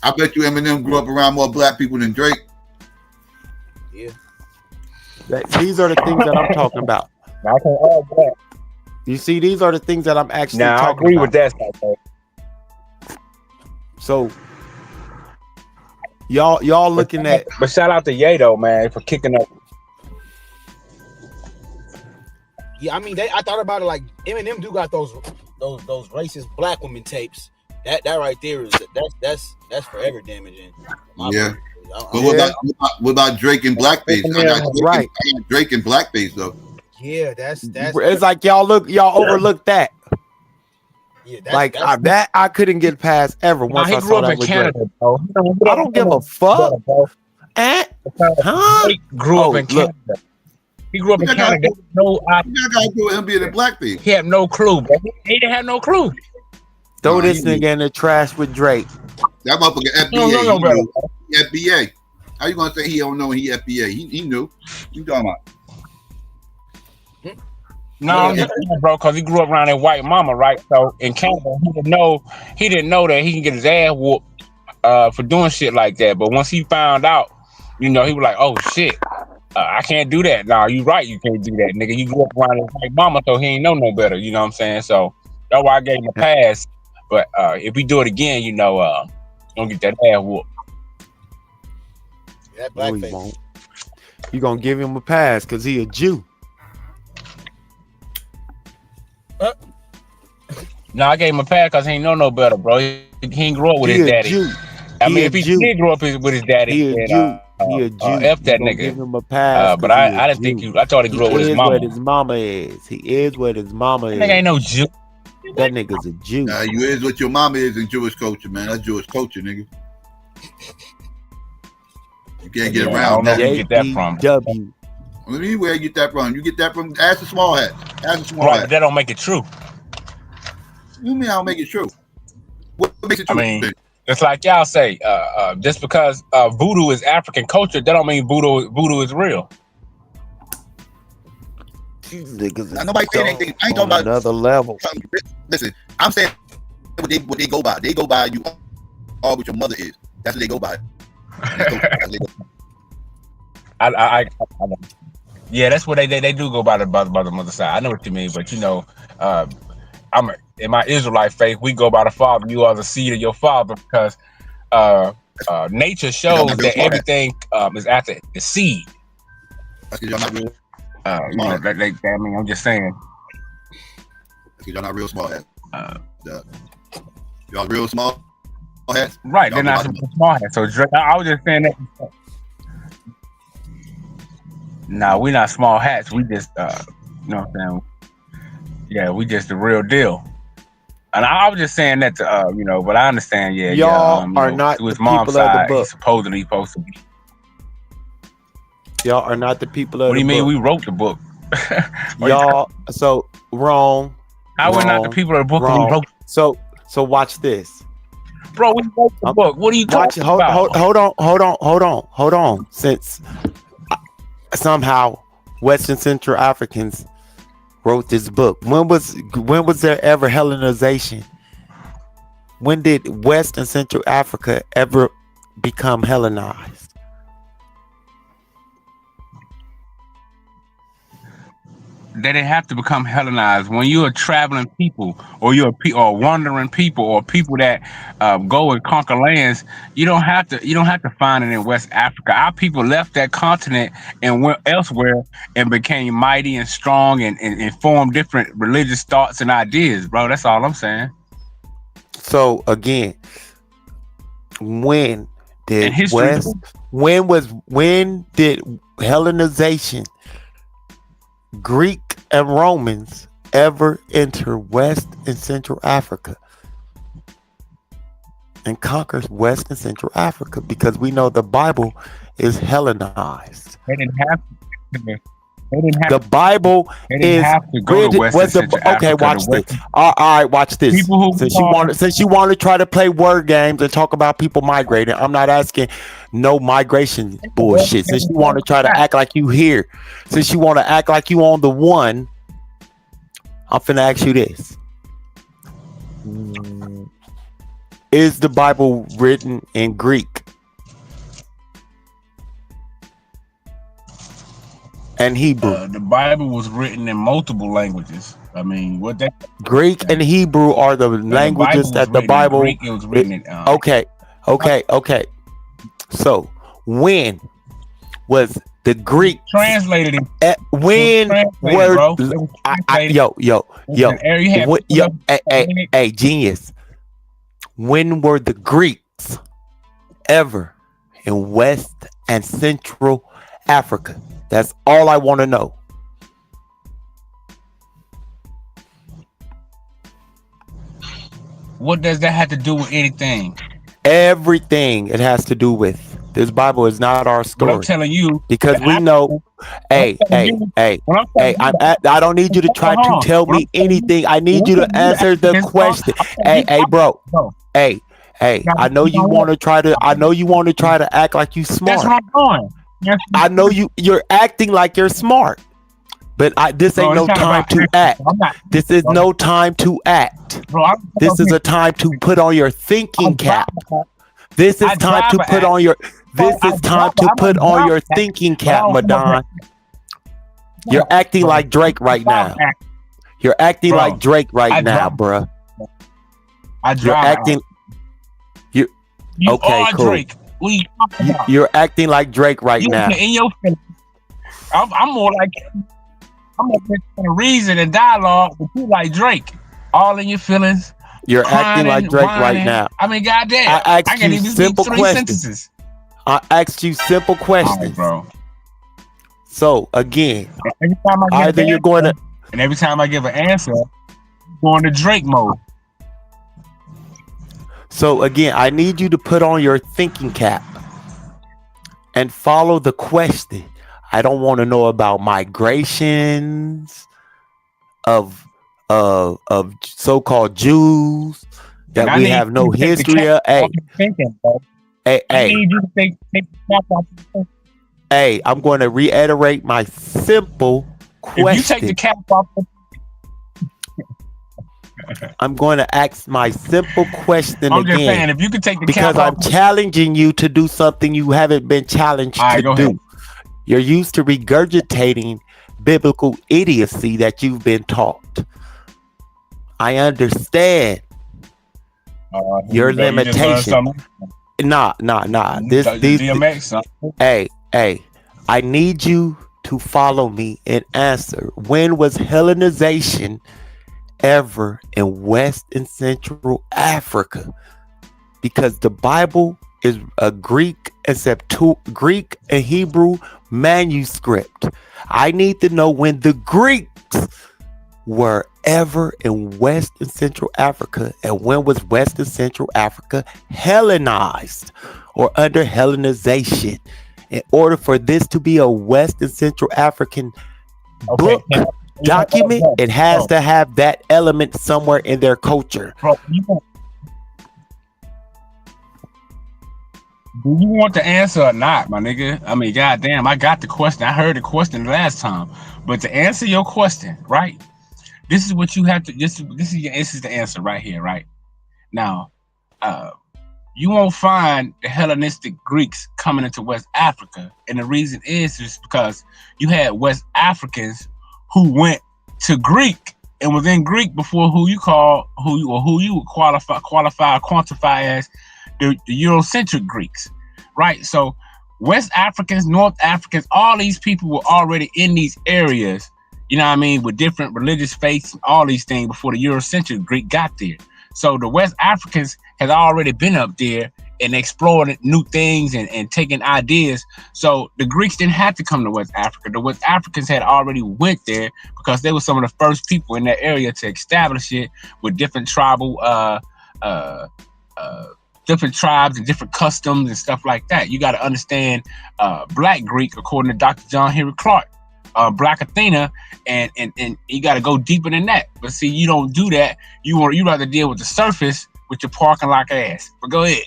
I bet you Eminem grew up around more black people than Drake. Yeah. These are the things that I'm talking about. I can add that. You see, these are the things that I'm actually Now I talking agree about. with that stuff, though. So y'all looking at. But shout out to Ye though, man, for kicking up. Yeah, I mean, I thought about it like Eminem do got those racist black women tapes. That right there is that's forever damaging. Yeah. But what about Drake and Blackface? I got Drake and Blackface though. Yeah, that's it's like y'all overlooked that. Yeah, that I couldn't get past ever once I saw that with Canada, bro. I don't give a fuck. He grew up in Canada. He grew up in Canada. No, I gotta do him being a blackface. He had no clue, bro. He didn't have no clue. Throw this nigga in the trash with Drake. That motherfucker FBA. FBA. How you gonna say he don't know he FBA? He knew. You talking about? No, bro, because he grew up around that white mama, right? So in Canada, he didn't know that he can get his ass whooped for doing shit like that. But once he found out, he was like, "Oh shit, I can't do that." Nah, you right, you can't do that, nigga. You grew up around his white mama, so he ain't know no better. You know what I'm saying? So that's why I gave him a pass. But if we do it again, don't get that ass whooped. That no, he won't. You gonna give him a pass because he a Jew. No, I gave him a pass because he ain't know no better, bro. He ain't grow up with his daddy. Jew. I mean, if he did grow up with his daddy, he a Jew. F that nigga. Give him a pass. But I didn't think I thought he grew up with his mama. What his mama is. He is what his mama is. That nigga ain't no Jew. That nigga's a Jew. Nah, you is what your mama is in Jewish culture, man. That's Jewish culture, nigga. You can't get around. I don't know where you get that from. W. Let me where you get that from. You get that from Ask the Small Hat. Ask the Small Right, Hat. but that don't make it true. You mean I don't make it true? What makes it true? I mean, it's like y'all say, just because voodoo is African culture, that don't mean voodoo is real. Niggas nobody saying anything. I ain't talking about another level. Listen, I'm saying what they go by. They go by you all what your mother is. That's what they go by. Yeah, that's what they do go by the mother side. I know what you mean, but in my Israelite faith, we go by the father. You are the seed of your father because nature shows that everything is after the seed. That's because y'all not real. I mean, I'm just saying. That's because y'all not real small hats. Y'all real small hats. Right, they're not small hats. So I was just saying that. Nah, we not small hats. We just, you know what I'm saying? Yeah, we just the real deal. And I was just saying that to, but I understand. Yeah, y'all are not to his the mom's people of the side. book. He's supposedly supposed to be. Y'all are not the people of the book. What do you mean? We wrote the book. Y'all, so wrong. How we're not the people of the book? We wrote. So watch this, bro. We wrote the book. What are you talking about? Hold on. Since somehow West and Central Africans wrote this book. When was there ever Hellenization? When did West and Central Africa ever become Hellenized? They didn't have to become Hellenized. When you're a traveling people, or you're or wandering people, or people that go and conquer lands, you don't have to find it in West Africa. Our people left that continent and went elsewhere and became mighty and strong and formed different religious thoughts and ideas, bro. That's all I'm saying. So again, when did Hellenization, Greek and Romans ever enter West and Central Africa and conquer West and Central Africa? Because we know the Bible is Hellenized. They didn't have to. The Bible is okay. Watch this. All right, watch this. Since you want to try to play word games and talk about people migrating, I'm not asking no migration bullshit. Since you want to try to act like you here, since you want to act like you on the one, I'm finna ask you this: is the Bible written in Greek and Hebrew? The Bible was written in multiple languages. I mean, what that Greek and Hebrew are the languages that the Bible. Greek, it was written in, Okay. So when was the Greek translated? When were hey, genius? When were the Greeks ever in West and Central Africa? That's all I want to know. What does that have to do with anything? Everything it has to do with. This Bible is not our story. But I'm telling you, because we know. I don't need you to try to tell me anything. I need you to answer the question. Hey, bro. Hey. I know you want to try to. I know you want to try to act like you smart. That's where I'm going. I know you're acting like you're smart, but this ain't no time to act. This is no time to act. This is a time to put on your thinking cap. This is time to put on your. This is time to put on your thinking cap, Madon. You're acting like Drake right now. You're acting like Drake right now, bruh. You're acting. You okay? Cool. Drake. You're acting like Drake right now. In your feelings. I'm more like a reason and dialogue, but you like Drake. All in your feelings. You're acting like Drake right now. I mean, goddamn. I asked you simple questions. Sentences. I asked you simple questions, right, bro. So again, either you're going to, and every time I give an answer, I'm going to Drake mode. So again, I need you to put on your thinking cap and follow the question. I don't want to know about migrations of so-called Jews that we have no history of. Hey, I'm going to reiterate my simple question. If you take the cap off, I'm going to ask my simple question I'm again. just saying, if you could take the because cap I'm challenging you to do something you haven't been challenged to do. Ahead. You're used to regurgitating biblical idiocy that you've been taught. I understand your limitation. Nah. Hey, I need you to follow me and answer. When was Hellenization ever in West and Central Africa? Because the Bible is a Greek and Hebrew manuscript. I need to know when the Greeks were ever in West and Central Africa, and when was West and Central Africa Hellenized or under Hellenization. In order for this to be a West and Central African book document, it has to have that element somewhere in their culture. Do you want the answer or not, my nigga? I mean, goddamn, I got the question. I heard the question last time, but to answer your question, right? This is what you have to. This is the answer right here, right? Now, you won't find the Hellenistic Greeks coming into West Africa, and the reason is just because you had West Africans who went to Greek and was in Greek before who you would quantify as the Eurocentric Greeks, right? So West Africans, North Africans, all these people were already in these areas, you know what I mean, with different religious faiths and all these things before the Eurocentric Greek got there. So the West Africans had already been up there and exploring new things and taking ideas. So the Greeks didn't have to come to West Africa. The West Africans had already went there because they were some of the first people in that area to establish it with different tribal, different tribes and different customs and stuff like that. You got to understand Black Greek, according to Dr. John Henry Clark, Black Athena, and you got to go deeper than that. But see, you don't do that. You rather deal with the surface with your parking lot ass. But go ahead.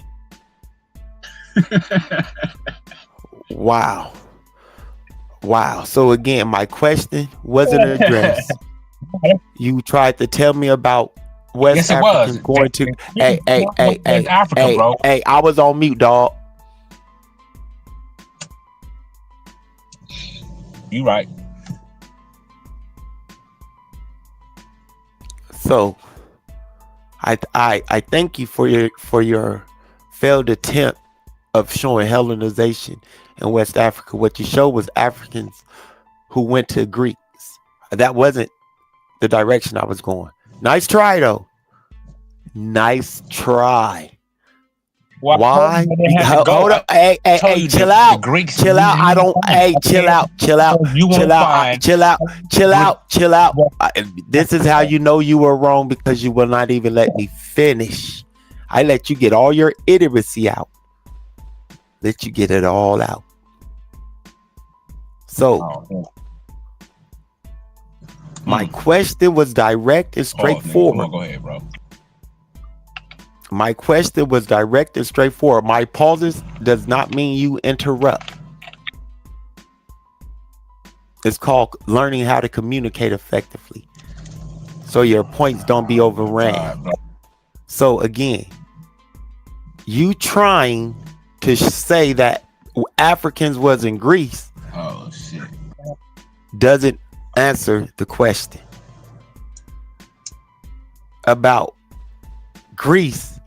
Wow. So again, my question wasn't addressed. You tried to tell me about West Africans going to. Hey, Africa, bro. Hey, I was on mute, dog. You right. So I thank you for your failed attempt of showing Hellenization in West Africa. What you showed was Africans who went to Greeks. That wasn't the direction I was going. Nice try though. Nice try. Why? Hold up. Hey, chill out. Chill out. I don't. Hey, chill out. Chill out. Chill out. Chill out. Chill out. Chill out. This is how you know you were wrong, because you will not even let me finish. I let you get all your idiocy out. Let you get it all out. So, my question was direct and straightforward. Go ahead, bro. My question was direct and straightforward. My pauses does not mean you interrupt. It's called learning how to communicate effectively, so your points don't be overran. So again, you trying to say that Africans was in Greece doesn't answer the question about Greece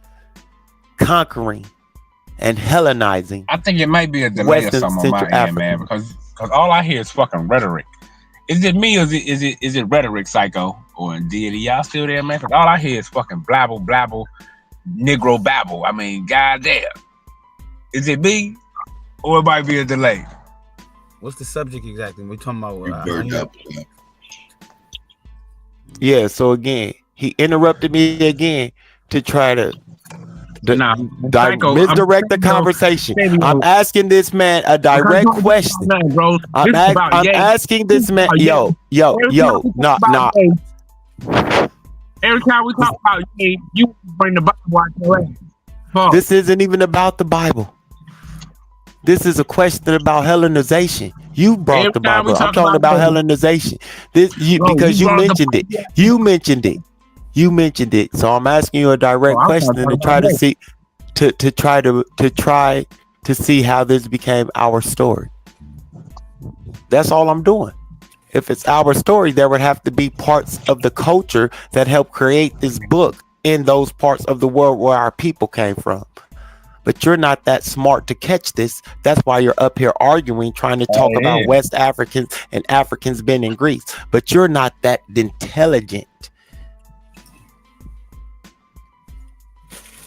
conquering and Hellenizing. I think it might be a delay or something on my end, man, because all I hear is fucking rhetoric. Is it me or is it rhetoric, Psycho, or deity? Y'all still there, man? Because all I hear is fucking blabble, Negro babble. I mean, goddamn. Is it me, or it might be a delay? What's the subject exactly? We're talking about. Yeah. So again, he interrupted me again to try to misdirect the conversation. I'm asking this man a direct question. I'm asking this man, yo, nah. Every time we talk about you bring the Bible out your ass. This isn't even about the Bible. This is a question about Hellenization. You brought the Bible. I'm talking about Hellenization. Because you mentioned it. You mentioned it. So I'm asking you a direct question to try to see to try to see how this became our story. That's all I'm doing. If it's our story, there would have to be parts of the culture that helped create this book in those parts of the world where our people came from. But you're not that smart to catch this. That's why you're up here arguing, trying to talk about West Africans and Africans being in Greece. But you're not that intelligent.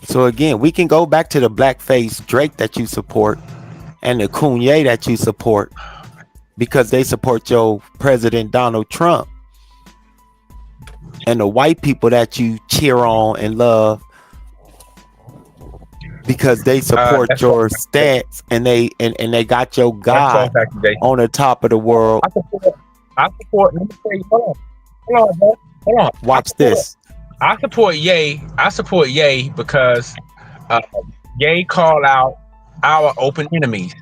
So again, we can go back to the blackface Drake that you support and the Kanye that you support, because they support your President Donald Trump, and the white people that you cheer on and love because they support your stance and they got your God on the top of the world. I support. Let me tell you, hold on. Watch this. I support Ye. I support Ye because Ye call out our open enemies.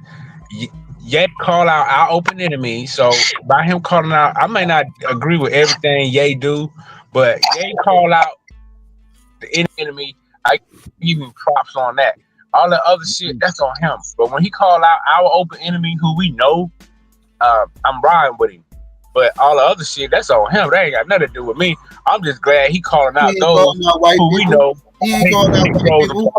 Ye call out our open enemies. So by him calling out, I may not agree with everything Ye do, but Ye call out the enemy. I give him props on that. All the other shit, that's on him. But when he call out our open enemy, who we know, I'm riding with him. But all the other shit, that's on him. That ain't got nothing to do with me. I'm just glad he calling out those who we know. He ain't calling out white people.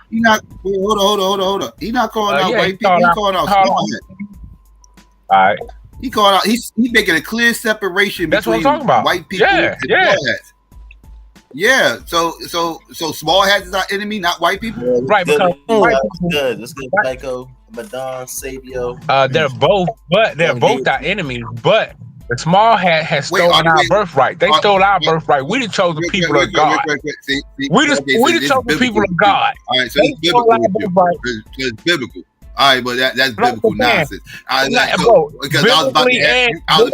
He not. Hold on. He not calling out white people. He calling out small hats. All right. He calling out. He's making a clear separation that's between what I'm talking about. white people and small hats. Yeah. So small hats is our enemy, not white people. Right. Because good. Let's get Psycho, Madon, Sabio. They're both our enemies, but the small hat has stolen our birthright. They stole our birthright. We the chosen people of God. We the chosen people of God. All right, so it's biblical. It's biblical. All right, but that's biblical nonsense. Because I was about to ask you. I was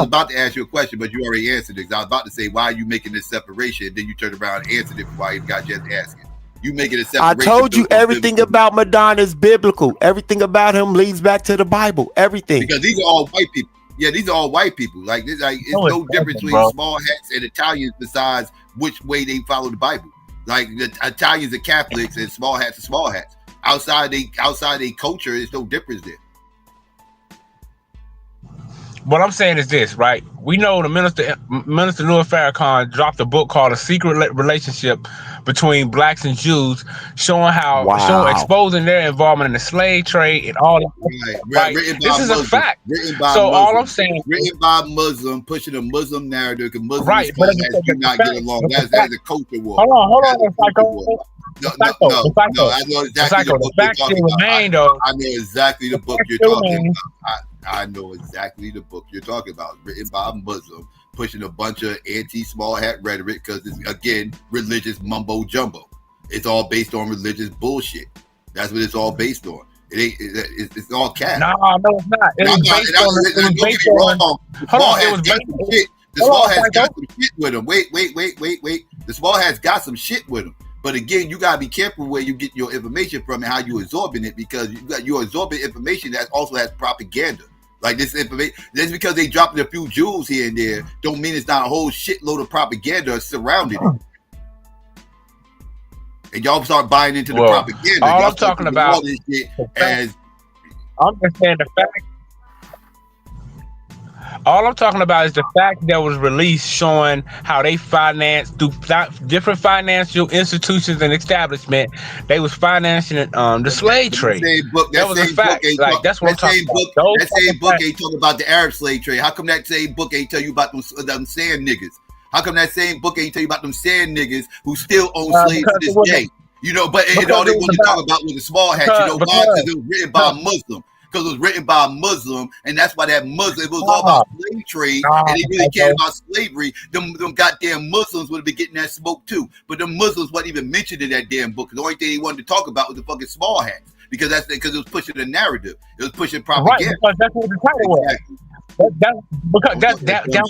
about to ask you a question, but you already answered it. I was about to say, why are you making this separation? Then you turned around and answered it before I even got just asking. You making a separation. I told you everything about Madonna is biblical. Everything about him leads back to the Bible. Everything. Because these are all white people. Yeah, these are all white people. Like it's no difference between small hats and Italians besides which way they follow the Bible. Like the Italians are Catholics and small hats are small hats. Outside they culture, there's no difference there. what I'm saying is this, right? We know the Minister Louis Farrakhan dropped a book called A Secret Relationship Between Blacks and Jews, showing exposing their involvement in the slave trade and all that. Right. This is a fact. So all I'm saying, written by Muslim, pushing a Muslim narrative, because Muslims do not get along. That's a culture war. Hold on, Psycho. The fact still remain, though. I know exactly the book you're talking about. I know exactly the book you're talking about, written by a Muslim, pushing a bunch of anti-small hat rhetoric because it's, again, religious mumbo jumbo. It's all based on religious bullshit. That's what it's all based on. It's all cat. No, it's not. It was based on. The Small Hats got some shit with him. Wait. The Small Hats got some shit with him. But again, you gotta be careful where you get your information from and how you absorbing it, because you're absorbing information that also has propaganda. Like this information, just because they dropping a few jewels here and there, don't mean it's not a whole shitload of propaganda surrounding it. And y'all start buying into the propaganda. All I'm talking about is I'm just saying the fact. All I'm talking about is the fact that was released showing how they financed through different financial institutions and establishment. They was financing the slave trade. That was a fact. Like that's what I'm talking about. That same book ain't talking about the Arab slave trade. How come that same book ain't tell you about them sand niggas? How come that same book ain't tell you about them sand niggas who still own slaves to this day? You know, but all they want to talk about was the small hats. You know why? Because it was written by a Muslim. Because it was written by a Muslim, and that's why that Muslim, it was all about slave trade, and they really cared about slavery. Them goddamn Muslims would have been getting that smoke too. But the Muslims wasn't even mentioned in that damn book. The only thing they wanted to talk about was the fucking small hats, because it was pushing the narrative. It was pushing propaganda. Right, because that's what the title was. That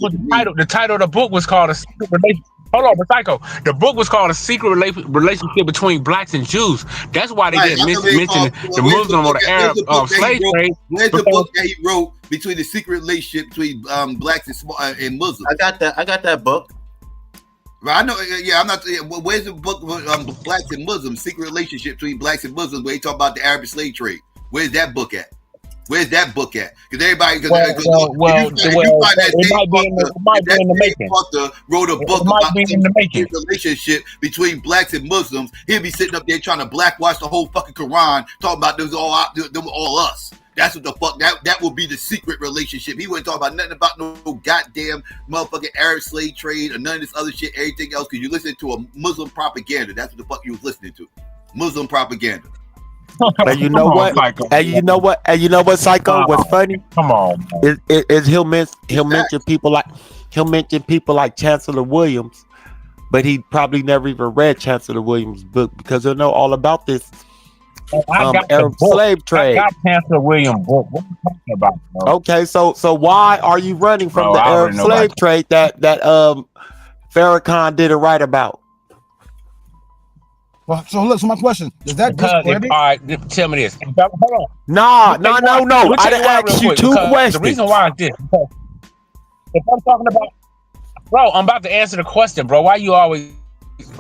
was the title. The title of the book was called A Secret Relationship. Hold on, but Psycho. The book was called A Secret Relationship Between Blacks and Jews. That's why they didn't mention the Muslim or the Arab slave trade. Where's the book that he wrote between the secret relationship between blacks and Muslims? I got that book. Right, I know. Yeah, I'm not. Where's the book blacks and Muslims? Secret relationship between blacks and Muslims, where he talk about the Arab slave trade. Where's that book at? Where's that book at? Because everybody, it might be in the making. Wrote a book about the relationship between blacks and Muslims. He'll be sitting up there trying to blackwash the whole fucking Quran, talking about them all us. That's what the fuck. That will be the secret relationship. He wouldn't talk about nothing about no goddamn motherfucking Arab slave trade or none of this other shit, everything else. Because you listen to a Muslim propaganda. That's what the fuck you was listening to. Muslim propaganda. And you know what? And you know what, Psycho? What's funny? Come on. Is he'll mention people like Chancellor Williams, but he probably never even read Chancellor Williams' book, because he'll know all about this Arab slave trade. I got Chancellor Williams' book. What are you talking about, bro? Okay, so why are you running from the Arab slave trade that Farrakhan didn't write about? Well, so my question is that all right, tell me this. Hold on. No. I didn't ask you two questions. The reason why is this. If I'm talking about, bro, I'm about to answer the question, bro. Why you always,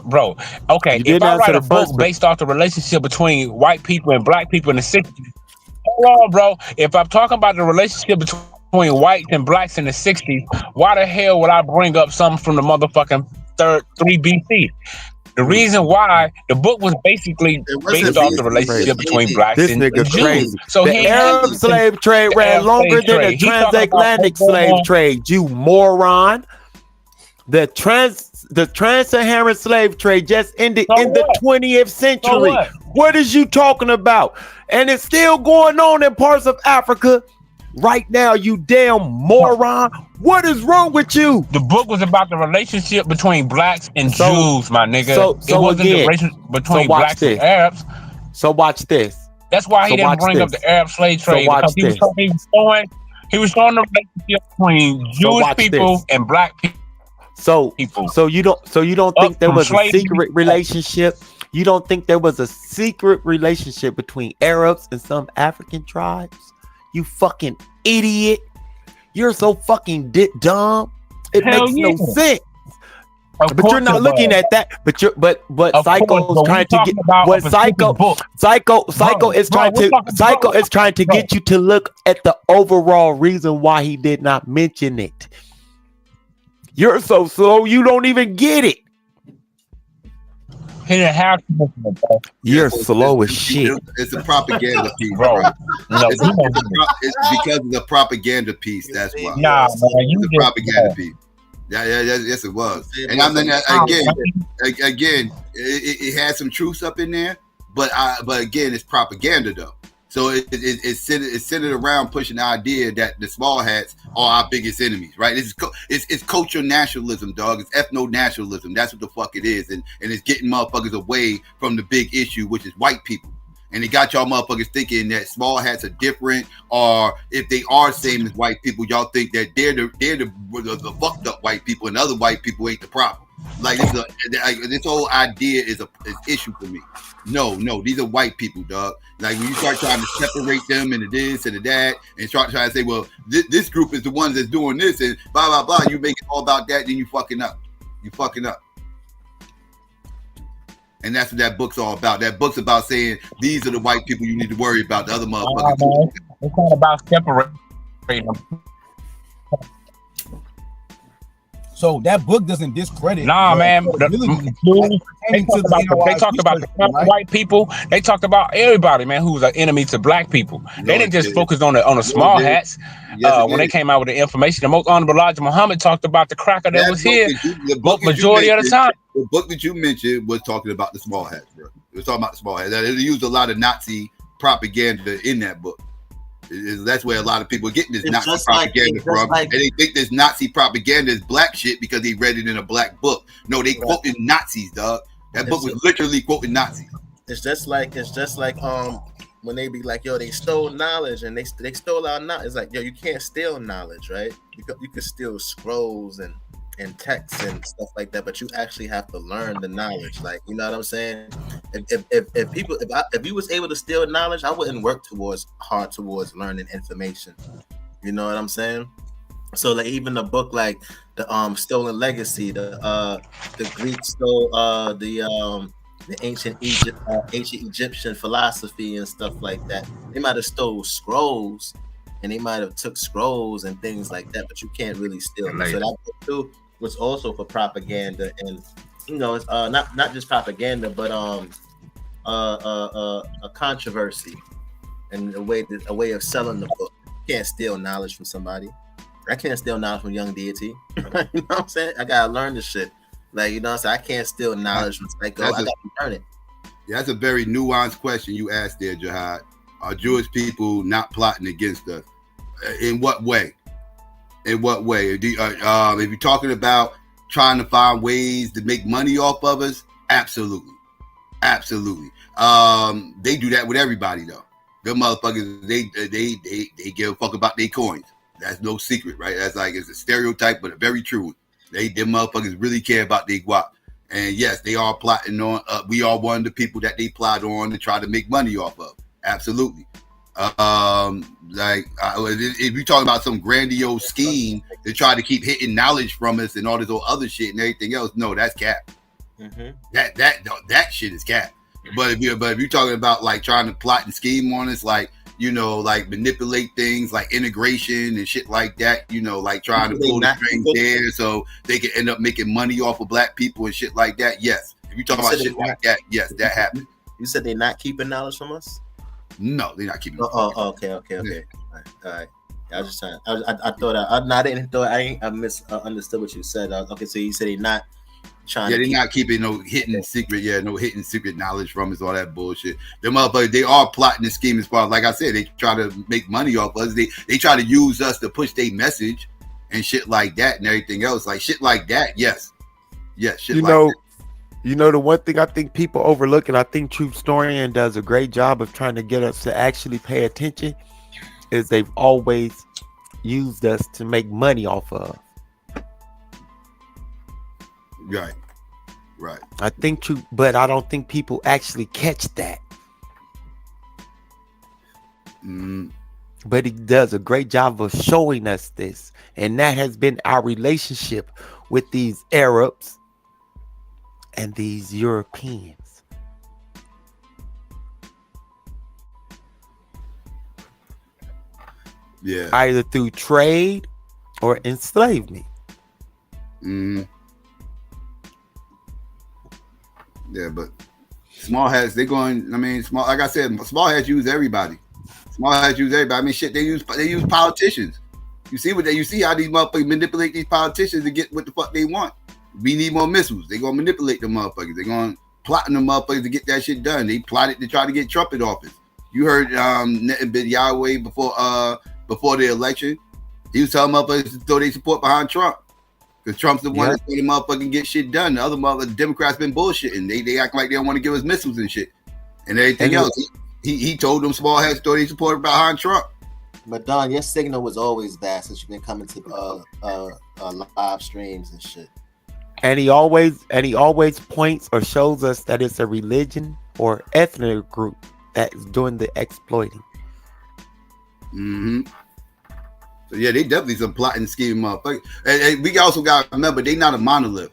bro? Okay, if I write a book based off the relationship between white people and black people in the 60s, hold on, bro. If I'm talking about the relationship between whites and blacks in the 60s, why the hell would I bring up something from the motherfucking 3 BC? The reason why the book was basically based off the relationship between blacks and Jews. Crazy. So the Arab slave trade ran longer than the transatlantic slave trade, you moron. The trans-Saharan slave trade just ended in the 20th century. What is you talking about? And it's still going on in parts of Africa right now, you damn moron. What is wrong with you? The book was about the relationship between blacks and Jews, my nigga. It wasn't the relationship between blacks and Arabs. So watch this. That's why he didn't bring up the Arab slave trade, because he was showing the relationship between Jewish people and black people. So you don't think there was a secret relationship? You don't think there was a secret relationship between Arabs and some African tribes? You fucking idiot. You're so fucking dumb. It makes no sense. But you're not looking at that. But Psycho's trying to get what Psycho is trying to get you to look at the overall reason why he did not mention it. You're so slow, you don't even get it. He didn't have to. You're slow as shit. It's a propaganda piece, bro. It's because of the propaganda piece. That's why. Nah, man, it's a propaganda piece. Yeah, yes, it was. And I mean, again, it had some truths up in there, but again, it's propaganda though. So it's centered around pushing the idea that the small hats are our biggest enemies, right? It's cultural nationalism, dog. It's ethno-nationalism. That's what the fuck it is, and it's getting motherfuckers away from the big issue, which is white people. And it got y'all motherfuckers thinking that small hats are different, or if they are same as white people, y'all think that they're the fucked up white people, and other white people ain't the problem. Like this whole idea is an issue for me. No, these are white people, dog. Like when you start trying to separate them into this and that, and start trying to say, well, this group is the ones that's doing this, and blah blah blah. You make it all about that, then you fucking up. And that's what that book's all about. That book's about saying these are the white people you need to worry about. The other motherfuckers. It's not about separating them. So that book doesn't discredit. Nah, man. They talked about the white people. They talked about everybody, man, who was an enemy to black people. They didn't just focus on the small hats. When they came out with the information, the most honorable Elijah Muhammad talked about the cracker that was here. The majority of the time. The book that you mentioned was talking about the small hats, bro. It was talking about the small hats. They used a lot of Nazi propaganda in that book. That's where a lot of people are getting this Nazi propaganda from. And they think this Nazi propaganda is black shit because they read it in a black book. No, they quoted Nazis, dog. That book was literally quoting Nazis. It's just like when they be like, yo, they stole knowledge, and they stole our knowledge. It's like, yo, you can't steal knowledge, right? You can steal scrolls and texts and stuff like that, but you actually have to learn the knowledge. Like, you know what I'm saying? If you was able to steal knowledge, I wouldn't work hard towards learning information. You know what I'm saying? So like even the book like the Stolen Legacy, the Greeks stole the ancient Egyptian philosophy and stuff like that. They might have stole scrolls and they might have took scrolls and things like that, but you can't really steal them. So that book too was also for propaganda, and you know, it's not just propaganda, but a controversy and a way of selling the book. You can't steal knowledge from somebody. I can't steal knowledge from Young Deity. You know what I'm saying? I gotta learn this shit. Like, you know what I'm saying? I can't steal knowledge from Psycho. I gotta learn it. Yeah, that's a very nuanced question you asked there, Jihad. Are Jewish people not plotting against us? In what way? In what way? If you're talking about trying to find ways to make money off of us, absolutely. Absolutely. They do that with everybody though. Them motherfuckers, they give a fuck about their coins. That's no secret, right? That's like, it's a stereotype, but a very true one. Them motherfuckers really care about their guap. And yes, they are plotting on, we are one of the people that they plot on to try to make money off of. Absolutely. If you're talking about some grandiose scheme to try to keep hitting knowledge from us and all this other shit and everything else, no, that's cap. Mm-hmm. That shit is cap. But if you're talking about like trying to plot and scheme on us, like, you know, like manipulate things like integration and shit like that, you know, like trying to pull the strings there so they can end up making money off of black people and shit like that, yes. If you're talking about shit like that, yes, that happened. You said they're not keeping knowledge from us? No, they're not keeping. Okay. Yeah. All right. I was just trying. I misunderstood what you said. Okay, so you said they're not trying. Yeah, they're not keeping no hidden secret. Yeah, no hidden secret knowledge from us. All that bullshit. Them motherfuckers, they are plotting and scheming. As far, like I said, they try to make money off us. They try to use us to push their message and shit like that and everything else. Like shit like that. Yes. Shit like that. You know, the one thing I think people overlook, and I think Truth Historian does a great job of trying to get us to actually pay attention, is they've always used us to make money off of. Right. I think true, but I don't think people actually catch that. But he does a great job of showing us this, and that has been our relationship with these Arabs and these Europeans. Yeah. Either through trade or enslavement. Yeah, but small hats, they going. I mean, small. Like I said, small hats use everybody. Small hats use everybody. I mean, shit, they use politicians. You see how these motherfuckers manipulate these politicians to get what the fuck they want. We need more missiles. They gonna manipulate them motherfuckers. They gonna plotting them motherfuckers to get that shit done. They plotted to try to get Trump in office. You heard Yahweh before the election. He was telling motherfuckers to throw their support behind Trump. Because Trump's the one that's going to motherfucking get shit done. The other Democrats been bullshitting. They act like they don't want to give us missiles and shit. And everything else. He told them small hats to throw their support behind Trump. But Don, your signal was always bad since you've been coming to live streams and shit. And he always points or shows us that it's a religion or ethnic group that's doing the exploiting. So yeah, they definitely some plotting scheme motherfuckers. And we also got to remember they not a monolith.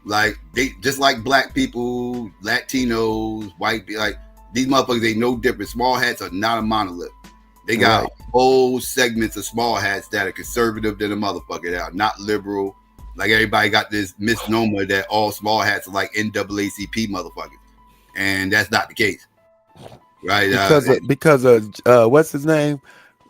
Like they just like black people, Latinos, white, like these motherfuckers ain't no different. Small hats are not a monolith. They got whole segments of small hats that are conservative than a motherfucker. That are not liberal. Like everybody got this misnomer that all small hats are like NAACP motherfuckers, and that's not the case, right? Because of what's his name?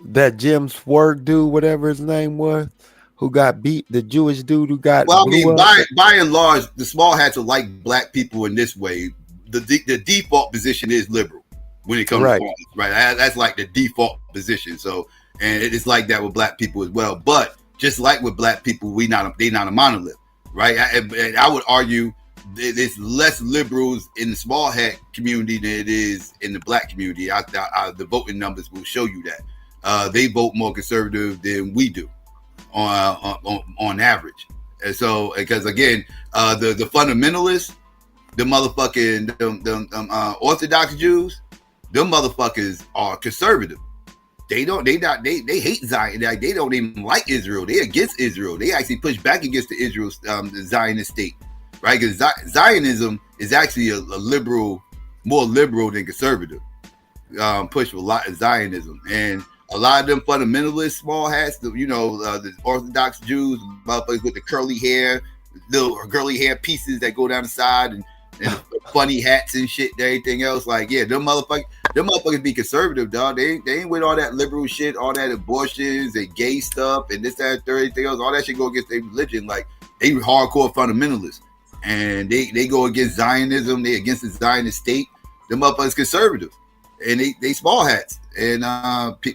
That Jim Swerg dude, whatever his name was, who got beat, the Jewish dude who got. Well, I mean, by and large, the small hats are like black people in this way. The default position is liberal when it comes to small hats, right? That's like the default position. So, and it's like that with black people as well. But just like with black people, they not a monolith, right? And I would argue there's less liberals in the small hat community than it is in the black community. The voting numbers will show you that. They vote more conservative than we do on average. And so, because again, the fundamentalists, the motherfucking Orthodox Jews, them motherfuckers are conservative. They hate Zion. Like, they don't even like Israel. They against Israel. They actually push back against the Israel, the Zionist state, right? Because Zionism is actually a liberal, more liberal than conservative. Push for a lot of Zionism. And a lot of them fundamentalist small hats, the Orthodox Jews, motherfuckers with the curly hair, little curly hair pieces that go down the side, and funny hats and shit, and everything else. Like, yeah, them motherfuckers be conservative, dog. They ain't with all that liberal shit, all that abortions and gay stuff and this, that, and third, everything else. All that shit go against their religion. Like, they hardcore fundamentalists, and they go against Zionism. They against the Zionist state. Them motherfuckers conservative, and they small hats. And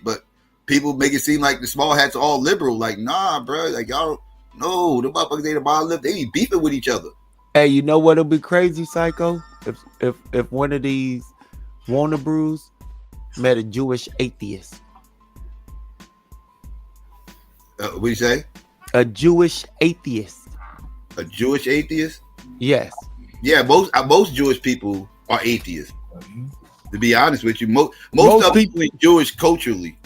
but people make it seem like the small hats are all liberal. Like, nah, bro. Like, y'all, no, the motherfuckers ain't a monolith. They be beefing with each other. Hey, you know what'll be crazy, Psycho? If one of these Warner Brews met a Jewish atheist. What do you say? A Jewish atheist. A Jewish atheist? Yes. Yeah, most Jewish people are atheists. To be honest with you, most of people are Jewish culturally.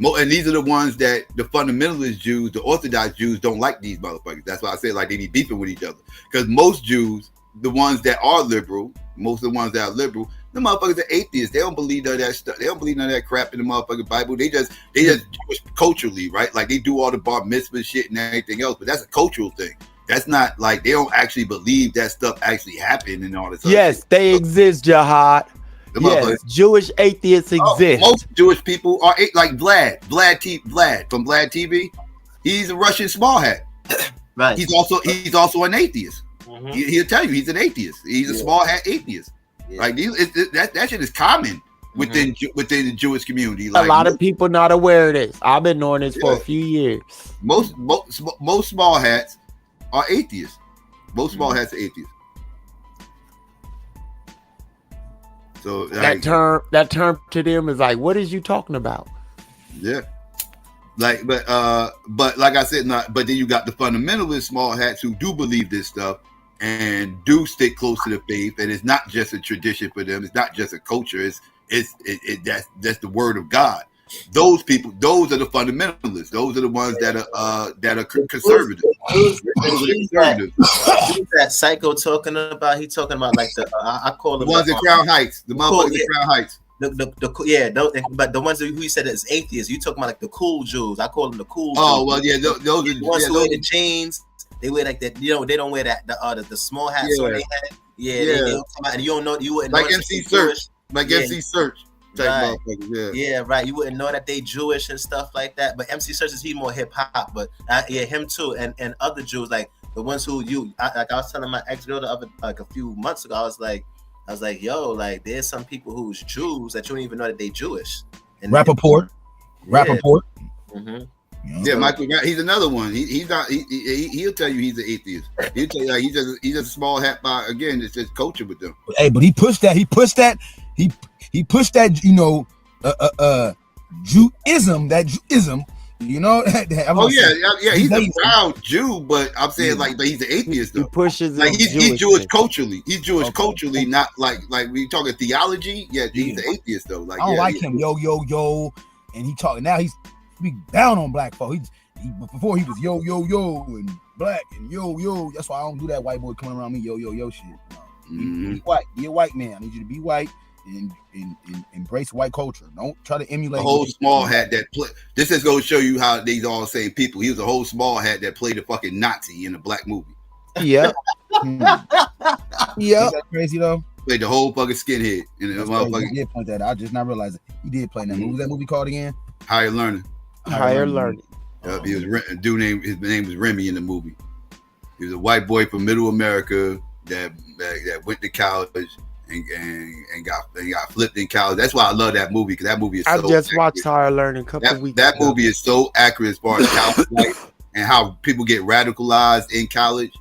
And these are the ones that the fundamentalist Jews, the Orthodox Jews, don't like these motherfuckers. That's why I say, like, they be beefing with each other. Because most Jews, the ones that are liberal, the motherfuckers are atheists. They don't believe none of that stuff. They don't believe none of that crap in the motherfucking Bible. They just Jewish culturally, right? Like, they do all the bar mitzvah shit and everything else, but that's a cultural thing. That's not like they don't actually believe that stuff actually happened and all this. Yes, they exist, Jihad. Yes, Jewish atheists exist. Most Jewish people are like Vlad from Vlad TV. He's a Russian small hat. Right. He's also an atheist. Mm-hmm. He'll tell you he's an atheist. He's a small hat atheist. Yeah. Like that shit is common within the Jewish community. Like, a lot of people not aware of this. I've been knowing this for a few years. Most small hats are atheists. Most small hats are atheists. So that term to them is like, what is you talking about? Yeah, like, but like I said, but then you got the fundamentalist small hats who do believe this stuff and do stick close to the faith, and it's not just a tradition for them. It's not just a culture. That's the word of God. those people, those are the fundamentalists. Those are the ones that are conservative. Who's that Psycho talking about? He talking about like the I call them the ones in Crown Heights, the motherfuckers in Crown Heights. But the ones who you said is atheists, you talking about like the cool Jews. I call them the cool. Oh Jews. well, yeah, those are the ones who wear the jeans. They wear like that. You know, they don't wear that the small hats on their head. Yeah. They don't come out, and you don't know. You wouldn't like know MC Search, MC Search. Right. Yeah, right. You wouldn't know that they Jewish and stuff like that. But MC Search is more hip hop. But yeah, him too, and other Jews like the ones who I was telling my ex girl the other like a few months ago. I was like, yo, like there's some people who's Jews that you don't even know that they Jewish. And Rappaport. Mm-hmm. Yeah, Michael. He's another one. He's not. He'll tell you he's an atheist. He'll tell you like he's just a small hat by again. It's just culture with them. Hey, but he pushed that. He pushed that. You know, Jewism. That Jewism. You know. Yeah. He's a proud Jew, but I'm saying but he's an atheist though. He pushes like he's Jewish culturally. He's Jewish culturally, not like we talking theology. Yeah, he's an atheist though. Like I don't like him. Yo, and he talking now. He down on black folk. Before he was yo and black and yo. That's why I don't do that white boy coming around me yo shit. Be white. Be a white man. I need you to be white and embrace white culture. Don't try to emulate. A whole small hat that play. This is going to show you how these all same people. He was a whole small hat that played a fucking Nazi in a black movie. Yeah. Yeah. Is that crazy though? Played the whole fucking skinhead in the motherfucking. He did point that out. I just not realized it. He did play in that movie. What was that movie called again? Higher Learning. Higher Learning. He was a dude named his name was Remy in the movie. He was a white boy from Middle America that went to college and got flipped in college. That's why I love that movie because that movie is. I just watched Higher Learning a couple weeks. That movie is so accurate as far as college life and how people get radicalized in college.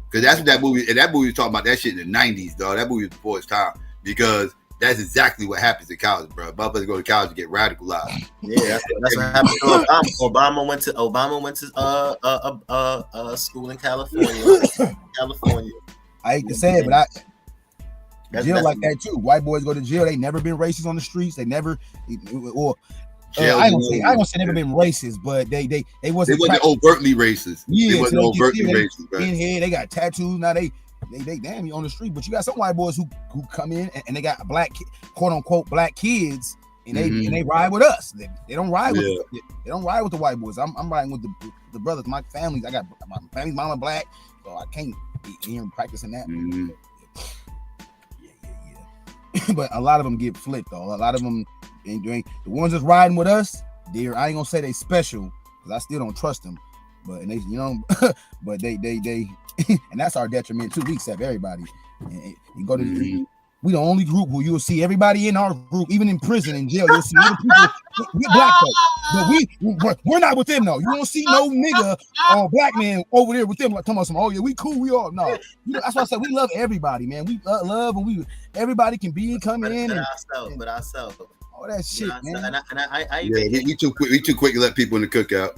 Because that's what that movie. And that movie was talking about that shit in the '90s, dog. That movie was before its time because. That's exactly what happens in college, bro. Motherfuckers go to college and get radicalized. Yeah, that's what happened to Obama. Obama went to school in California. I hate to say it, but jail like that too. White boys go to jail. They never been racist on the streets. They never I don't say never been racist, but they wasn't overtly racist. Yeah, they wasn't overtly racist. Right? In here, they got tattoos. Now they damn you on the street, but you got some white boys who come in and they got quote unquote black kids and they ride with us. They don't ride with they don't ride with the white boys. I'm riding with the brothers. My family's my family's mama black, so I can't be here practicing that. Yeah. But a lot of them get flipped though. A lot of them the ones that's riding with us. I ain't gonna say they special because I still don't trust them. But and they but they and that's our detriment too. We accept everybody. And you go to we the only group who you'll see everybody in our group, even in prison and jail. You'll see other people. We're black folks, but we're not with them though. You don't see no nigga or black man over there with them like talking about some. Oh yeah, we cool. We all no. That's why I said we love everybody, man. We love and everybody can be and come in. But ourselves. All that shit, man. We too quick to let people in the cookout.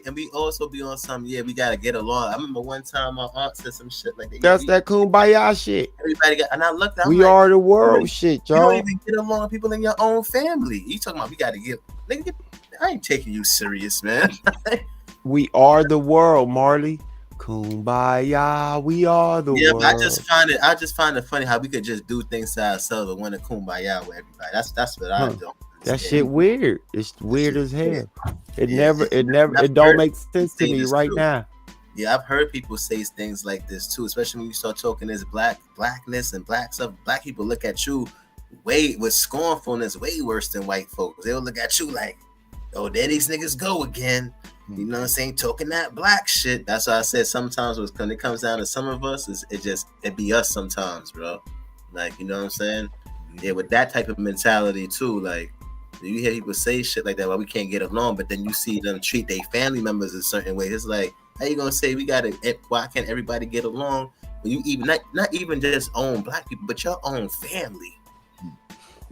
And we also be on some. Yeah, we gotta get along. I remember one time my aunt said some shit like that. That's that kumbaya shit. Everybody got, and I looked. We are the world, shit, y'all. You don't even get along with people in your own family. You talking about we gotta get? Nigga, I ain't taking you serious, man. We are the world, Marley. Kumbaya, we are the world. But I just find it funny how we could just do things to ourselves and want to kumbaya with everybody. That's what I don't. That shit weird. It's weird as hell. It don't make sense to me right now. Yeah, I've heard people say things like this too, especially when you start talking this blackness and black stuff. Black people look at you with scornfulness way worse than white folks. They'll look at you like, oh, there these niggas go again. You know what I'm saying? Talking that black shit. That's why I said sometimes when it comes down to some of us, it be us sometimes, bro. Like, you know what I'm saying? Yeah, with that type of mentality too. Like, you hear people say shit like that, well, we can't get along, but then you see them treat their family members a certain way. It's like, how you gonna say why can't everybody get along when you even not even just own black people, but your own family?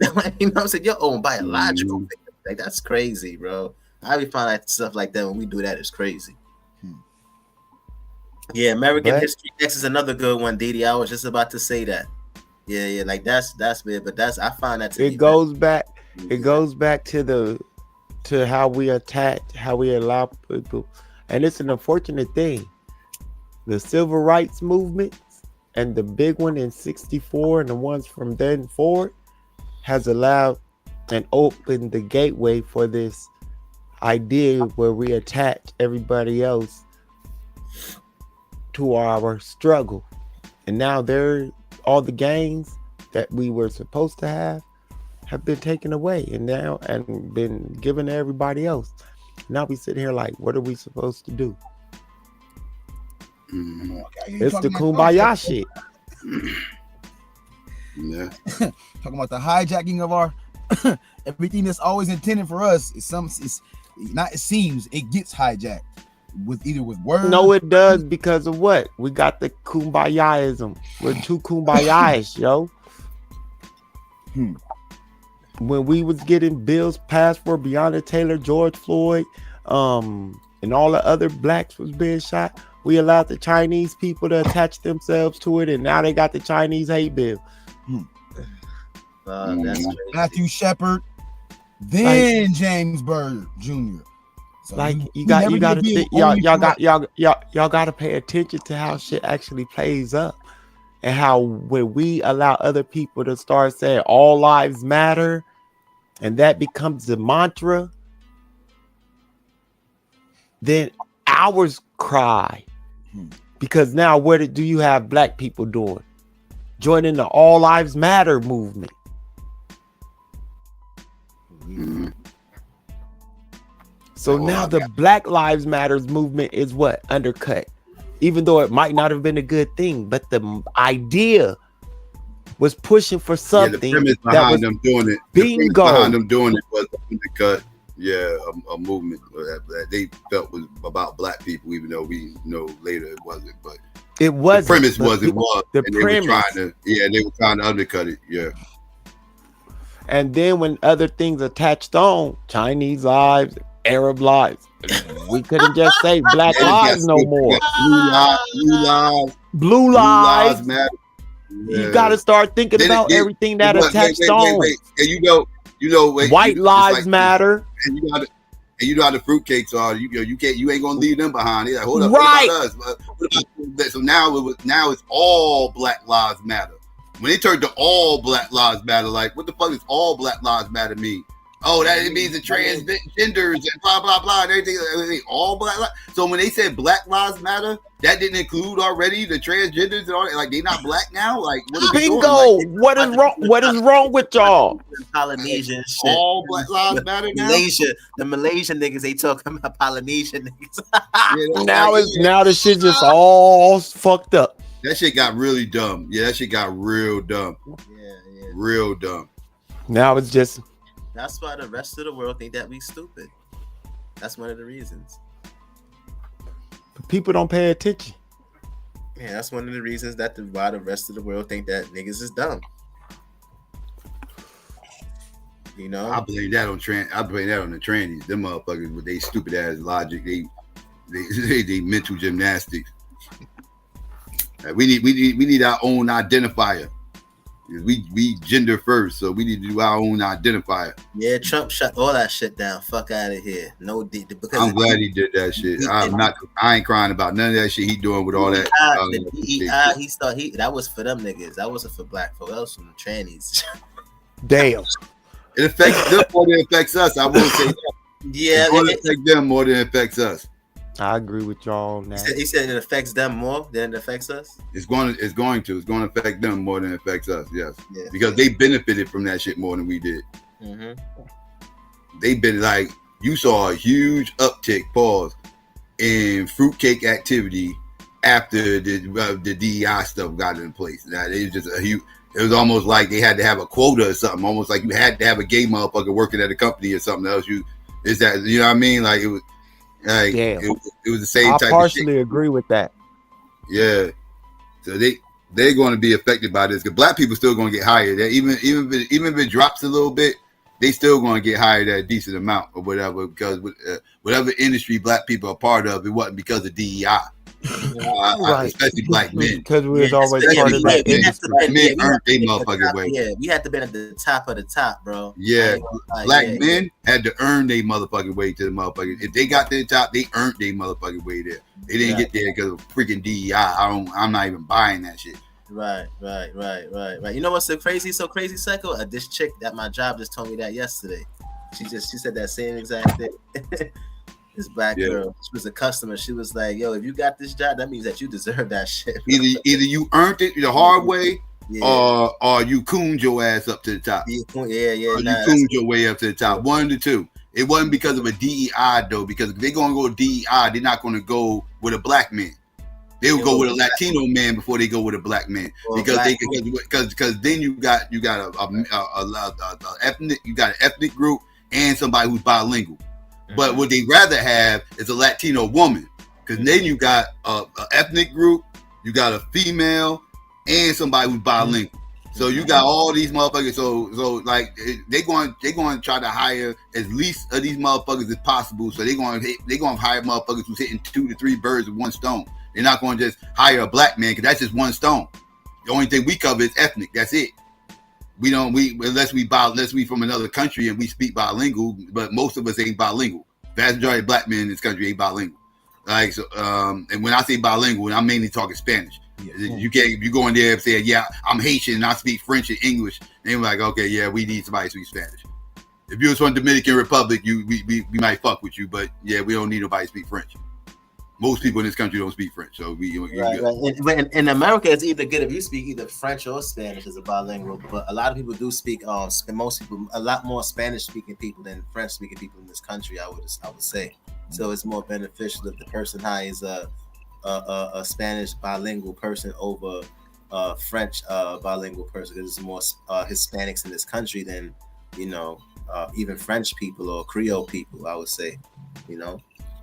You know what I'm saying? Your own biological family. Like, that's crazy, bro. I be finding like stuff like that when we do that is crazy. Yeah, American History X is another good one, Didi. I was just about to say that. Yeah, like that's weird, but I find that it goes back to the to how we attach, how we allow people, and it's an unfortunate thing. The civil rights movement and the big one in '64 and the ones from then forward has allowed and opened the gateway for this idea where we attach everybody else to our struggle. And now all the gains that we were supposed to have been taken away and been given to everybody else. Now we sit here like, what are we supposed to do? It's the kumbaya shit. Yeah. Talking about the hijacking of our everything that's always intended for us. It gets hijacked with words. No, it does, because of what? We got the kumbayaism. We're too kumbayaish, yo. When we was getting bills passed for Breonna Taylor, George Floyd, and all the other blacks was being shot, we allowed the Chinese people to attach themselves to it, and now they got the Chinese hate bill. That's Matthew Shepard, then James Byrd Jr. So y'all gotta pay attention to how shit actually plays up, and how when we allow other people to start saying all lives matter, and that becomes the mantra, then ours cry. Because now what do you have black people doing? Joining the All Lives Matter movement. So now the Black Lives Matters movement is what? Undercut. Even though it might not have been a good thing, but the idea was pushing for something. The premise behind them doing it. Bingo. Behind them doing it was undercut. Yeah, a movement that they felt was about black people, even though we know later it wasn't. But it was. The premise was it was. The premise. They were trying to undercut it. Yeah. And then when other things attached on, Chinese lives, Arab lives, we couldn't just say black lives no more. Blue lives matter. You got to start thinking about everything that attached on. And white lives matter. And you know how the fruitcakes are. You ain't gonna leave them behind. They're like, hold up, right? What about us? So now it's all Black Lives Matter. When they turned to all Black Lives Matter, like what the fuck does all Black Lives Matter mean? Oh, that it means the transgenders and blah blah blah and everything. All Black lives. So when they said Black Lives Matter, that didn't include already the transgenders and all that. Like they not black now. Like what are bingo? Like, what is wrong? What is wrong with y'all? Polynesian shit. All Black Lives Matter now. The Malaysian niggas, they talking about Polynesian niggas. now the shit just all fucked up. That shit got really dumb. Yeah, that shit got real dumb. Yeah. Real dumb. Now it's just. That's why the rest of the world think that we stupid. That's one of the reasons. People don't pay attention. Yeah, that's one of the reasons why the rest of the world think that niggas is dumb. You know, I blame that on the trannies. Them motherfuckers with they stupid ass logic. They mental gymnastics. We need our own identifier. We gender first, so we need to do our own identifier. Yeah, Trump shut all that shit down. Fuck out of here. No, because I'm glad he did that shit. I ain't crying about none of that shit he doing with all that. That was for them niggas. That wasn't for black folks. That was from the trannies. Damn. It affects them more than it affects us. I will say that. Yeah, it affects them more than it affects us. I agree with y'all on that. He said it affects them more than it affects us. It's going to affect them more than it affects us. Yes, because they benefited from that shit more than we did. Mm-hmm. They've been like, you saw a huge uptick, in fruitcake activity after the DEI stuff got in place. Now it was just it was almost like they had to have a quota or something. Almost like you had to have a gay motherfucker working at a company or something else. You know what I mean? Like it was. Like it was the same type. I partially agree with that. Yeah, so they're going to be affected by this because black people still going to get hired. Even if it drops a little bit, they still going to get hired at a decent amount or whatever. Because whatever industry black people are part of, it wasn't because of DEI. Especially black men, because we was always part of that industry. Black men earned their motherfucking way. Yeah, we had to be at the top of the top, bro. Yeah, black men had to earn their motherfucking way to the motherfucking. If they got to the top, they earned their motherfucking way there. They didn't get there because of freaking DEI. I'm not even buying that shit. Right. You know what's so crazy, Psycho? This chick at my job just told me that yesterday. She said that same exact thing. This black girl, she was a customer. She was like, "Yo, if you got this job, that means that you deserve that shit." Either you earned it the hard way, or you cooned your ass up to the top. You cooned your way up to the top. One of the two. It wasn't because of a DEI though, because if they're gonna go DEI, they're not gonna go with a black man. They will go with a Latino man before they go with a black man, because then you got an ethnic group and somebody who's bilingual. But what they rather have is a Latino woman, because then you got a ethnic group, you got a female, and somebody who's bilingual. So you got all these motherfuckers. So like they going to try to hire as least of these motherfuckers as possible. So they going to hire motherfuckers who's hitting 2 to 3 birds with one stone. They're not going to just hire a black man, because that's just one stone. The only thing we cover is ethnic. That's it. Unless we from another country and we speak bilingual, but most of us ain't bilingual. Vast majority of black men in this country ain't bilingual. Like so, and when I say bilingual, I'm mainly talking Spanish. You go in there and say, "Yeah, I'm Haitian and I speak French and English." And they're like, "Okay, yeah, we need somebody to speak Spanish." If you was from Dominican Republic, we might fuck with you, but yeah, we don't need nobody to speak French. Most people in this country don't speak French, so right. In America, it's either good if you speak either French or Spanish as a bilingual. But a lot of people do speak. Most people, a lot more Spanish-speaking people than French-speaking people in this country. I would say. So it's more beneficial if the person hires a Spanish bilingual person over a French bilingual person, because there's more Hispanics in this country than even French people or Creole people. I would say,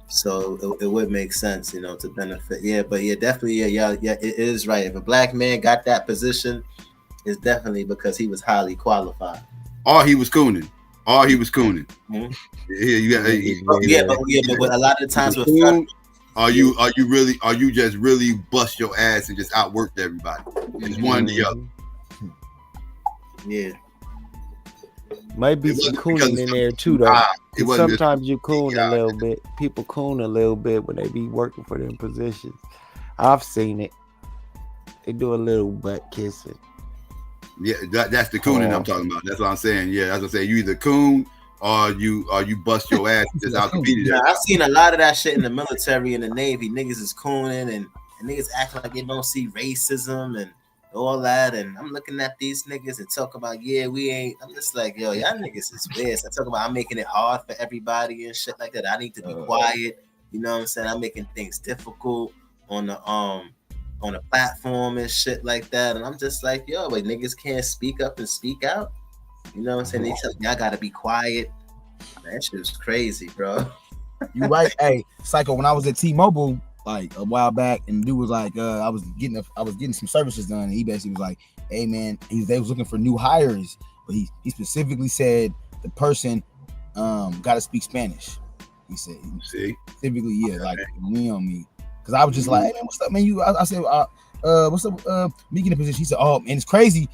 So it would make sense, to benefit. Yeah, but definitely, it is right. If a black man got that position, it's definitely because he was highly qualified. Or he was cooning. Mm-hmm. But a lot of the times with are you just really bust your ass and just outworked everybody? It's one or the other. Yeah. Might be some cooning in there too, though. Sometimes you coon a little bit. People coon a little bit when they be working for them positions. I've seen it. They do a little butt kissing. Yeah, that's the cooning I'm talking about. That's what I'm saying. Yeah, that's what I'm saying. You either coon or you bust your ass and just out competed. I've seen a lot of that shit in the military and the Navy. Niggas is cooning and niggas acting like they don't see racism and all that, and I'm looking at these niggas and talking about, we ain't. I'm just like, yo, y'all niggas is weird. So I talk about I'm making it hard for everybody and shit like that. I need to be quiet. You know what I'm saying? I'm making things difficult on the platform and shit like that. And I'm just like, yo, like niggas can't speak up and speak out. You know what I'm saying? They tell me I gotta be quiet. That shit is crazy, bro. You right. Hey, Psycho, when I was at T-Mobile like a while back, and dude was like, I was getting some services done, and he basically was like, hey man, they was looking for new hires, but he specifically said the person gotta speak Spanish. He said specifically, like me on me. Cause I was just like, hey man, what's up, man? I said, what's up, me getting a position? He said, oh, and it's crazy.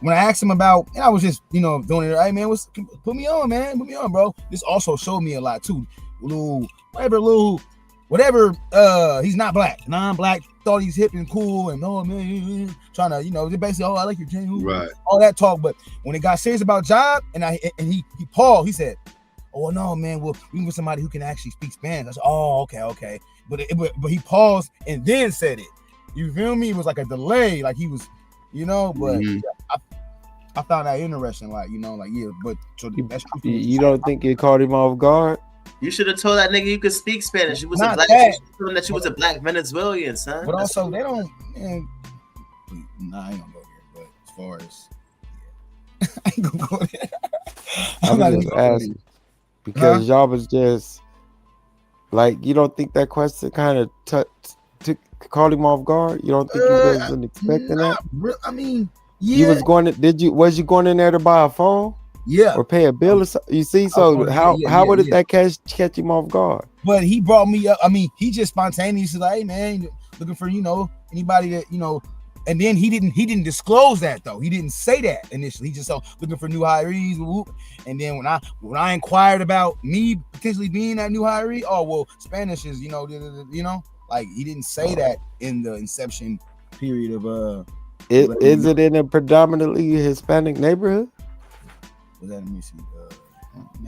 When I asked him about, and I was just, doing it, hey man, put me on, man, put me on, bro. This also showed me a lot too. Whatever, he's not black, non-black, thought he's hip and cool, and man, trying to, basically, I like your chain, right? All that talk, but when it got serious about job, and he paused, he said, "Oh no, man, well, we need somebody who can actually speak Spanish." I said, "Oh, okay," but he paused and then said it. You feel me? It was like a delay, like he was, but I found that interesting, but so that's true. You don't think it caught him off guard? You should have told that nigga you could speak Spanish. You was a black. You told him that you was a black Venezuelan, son. But also, they don't. Man, I ain't gonna go here. But as far as, I ain't gonna go there. I'm just asking because y'all was just like, you don't think that question kind of caught him off guard? You don't think he wasn't expecting that? I mean, yeah. You was going to, was you going in there to buy a phone? Yeah, or pay a bill or something. You see, so how would that catch him off guard? But he brought me up. I mean, he just spontaneously like, hey man, looking for, anybody that, and then he didn't disclose that though. He didn't say that initially. He just said looking for new hirees. And then when I inquired about me potentially being that new hiree, oh well, Spanish is, like he didn't say that in the inception period of Is it in a predominantly Hispanic neighborhood? Was that, let me see.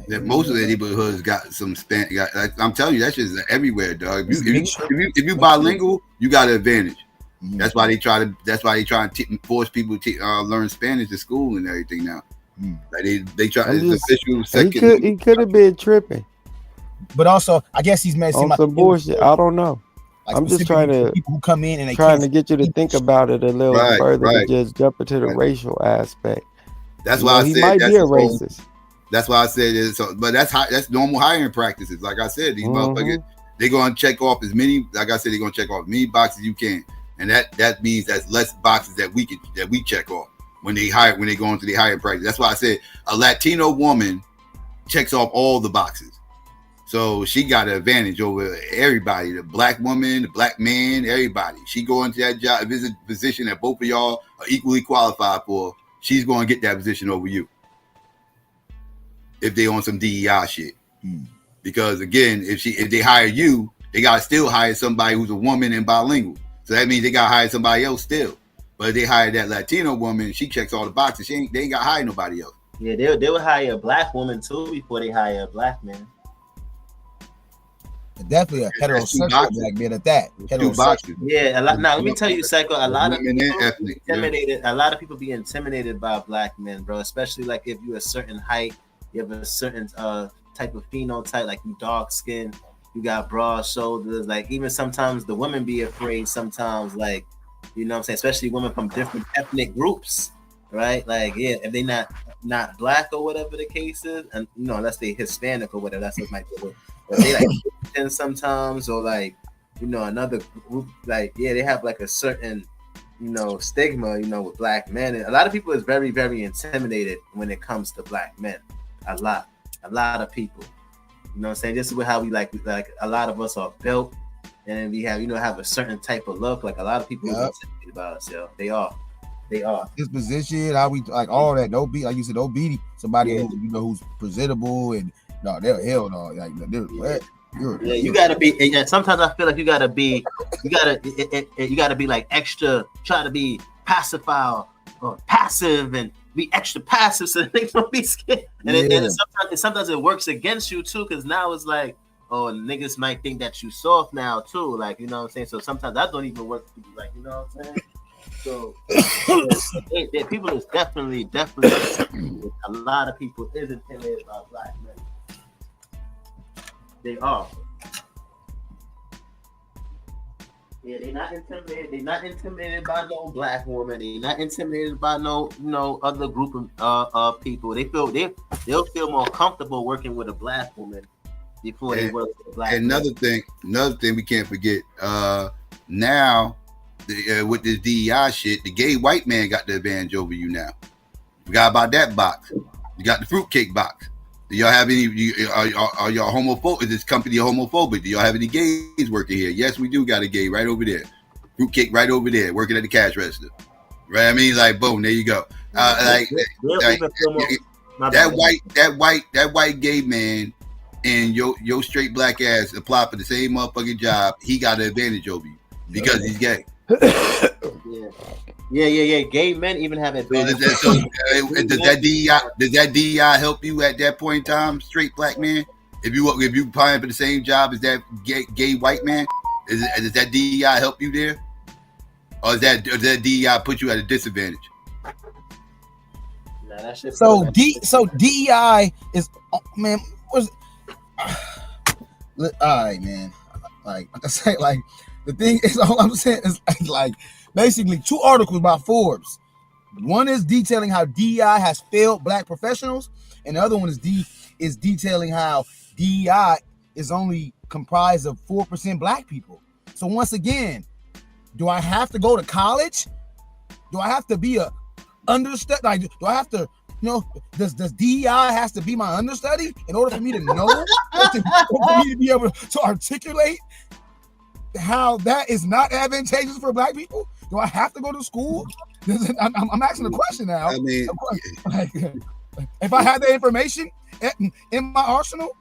That most of the neighborhoods got some Spanish. I'm telling you, that's just everywhere, dog. If you bilingual, you got an advantage. Mm-hmm. That's why they try to force people to learn Spanish at school and everything now. Like they try. It's official second. He could have been tripping, but also I guess he's mad on some bullshit. I don't know. Like I'm just trying to people who come in and to get you to think about it a little further than just jump into the racial aspect. That's why I said he might be a racist. That's why I said it. So, but that's normal hiring practices. Like I said, these motherfuckers, they're gonna check off as many. Like I said, they're gonna check off as many boxes you can, and that means that's less boxes that we check off when they go into the hiring practice. That's why I said a Latino woman checks off all the boxes, so she got an advantage over everybody. The black woman, the black man, everybody. She go into that job. If it's a position that both of y'all are equally qualified for, she's going to get that position over you. If they on some DEI shit, because again, if they hire you, they gotta still hire somebody who's a woman and bilingual. So that means they gotta hire somebody else still. But if they hire that Latino woman, she checks all the boxes. They ain't got to hire nobody else. Yeah, they would hire a black woman too before they hire a black man. Definitely a heterosexual black man at that. Yeah, a lot. Now let me tell you, Psycho. A lot of people intimidated. A lot of people be intimidated by black men, bro. Especially like if you're a certain height. You have a certain type of phenotype, like you dark skin, you got broad shoulders. Like even sometimes the women be afraid. Sometimes, like you know what I'm saying, especially women from different ethnic groups, right? Like if they not black or whatever the case is, and unless they Hispanic or whatever, that's what might be. But they like and sometimes or like another group, like they have like a certain stigma, with black men. And a lot of people is very, very intimidated when it comes to black men. A lot of people, you know what I'm saying? This is how we like a lot of us are built, and we have have a certain type of look. Like a lot of people are intimidated about us, yo. They are this position, how we like all that. Don't be like you said, don't be somebody who's presentable and they're hell no. Like you gotta be. And sometimes I feel like you gotta be like extra, try to be pacified or passive and be extra passive so they don't be scared. And sometimes it works against you too, because now it's like, oh, niggas might think that you soft now too, like you know what I'm saying. So sometimes that don't even work to be like, you know what I'm saying. So people is definitely a lot of people is intimidated by black men. They are. Yeah, they're not intimidated. They're not intimidated by no black woman. They're not intimidated by no other group of people. They'll feel more comfortable working with a black woman before they work with a black. Another thing we can't forget. Now, with this DEI shit, the gay white man got the advantage over you now. Forgot about that box. You got the fruitcake box. Do y'all have any? Are y'all homophobic? Is this company homophobic? Do y'all have any gays working here? Yes, we do got a gay right over there. Fruitcake right over there, working at the cash register. Right? I mean, like, boom, there you go. That white gay man and your straight black ass apply for the same motherfucking job. He got an advantage over you because he's gay. Yeah. Gay men even have advantage. Does that DEI help you at that point in time, straight black man? If you applying for the same job as that gay white man, does that DEI help you there, or does that DEI put you at a disadvantage? Nah, that shit. So DEI is man. All right, man. Like I say, like the thing is, all I'm saying is like. Basically, 2 articles by Forbes. One is detailing how DEI has failed black professionals, and the other one is detailing how DEI is only comprised of 4% black people. So once again, do I have to go to college? Do I have to be a understudy? Like, do I have to, does DEI has to be my understudy in order for me to know, for me to be able to articulate how that is not advantageous for black people? Do I have to go to school? I'm asking a question now. I mean, like, if I had that information in my arsenal,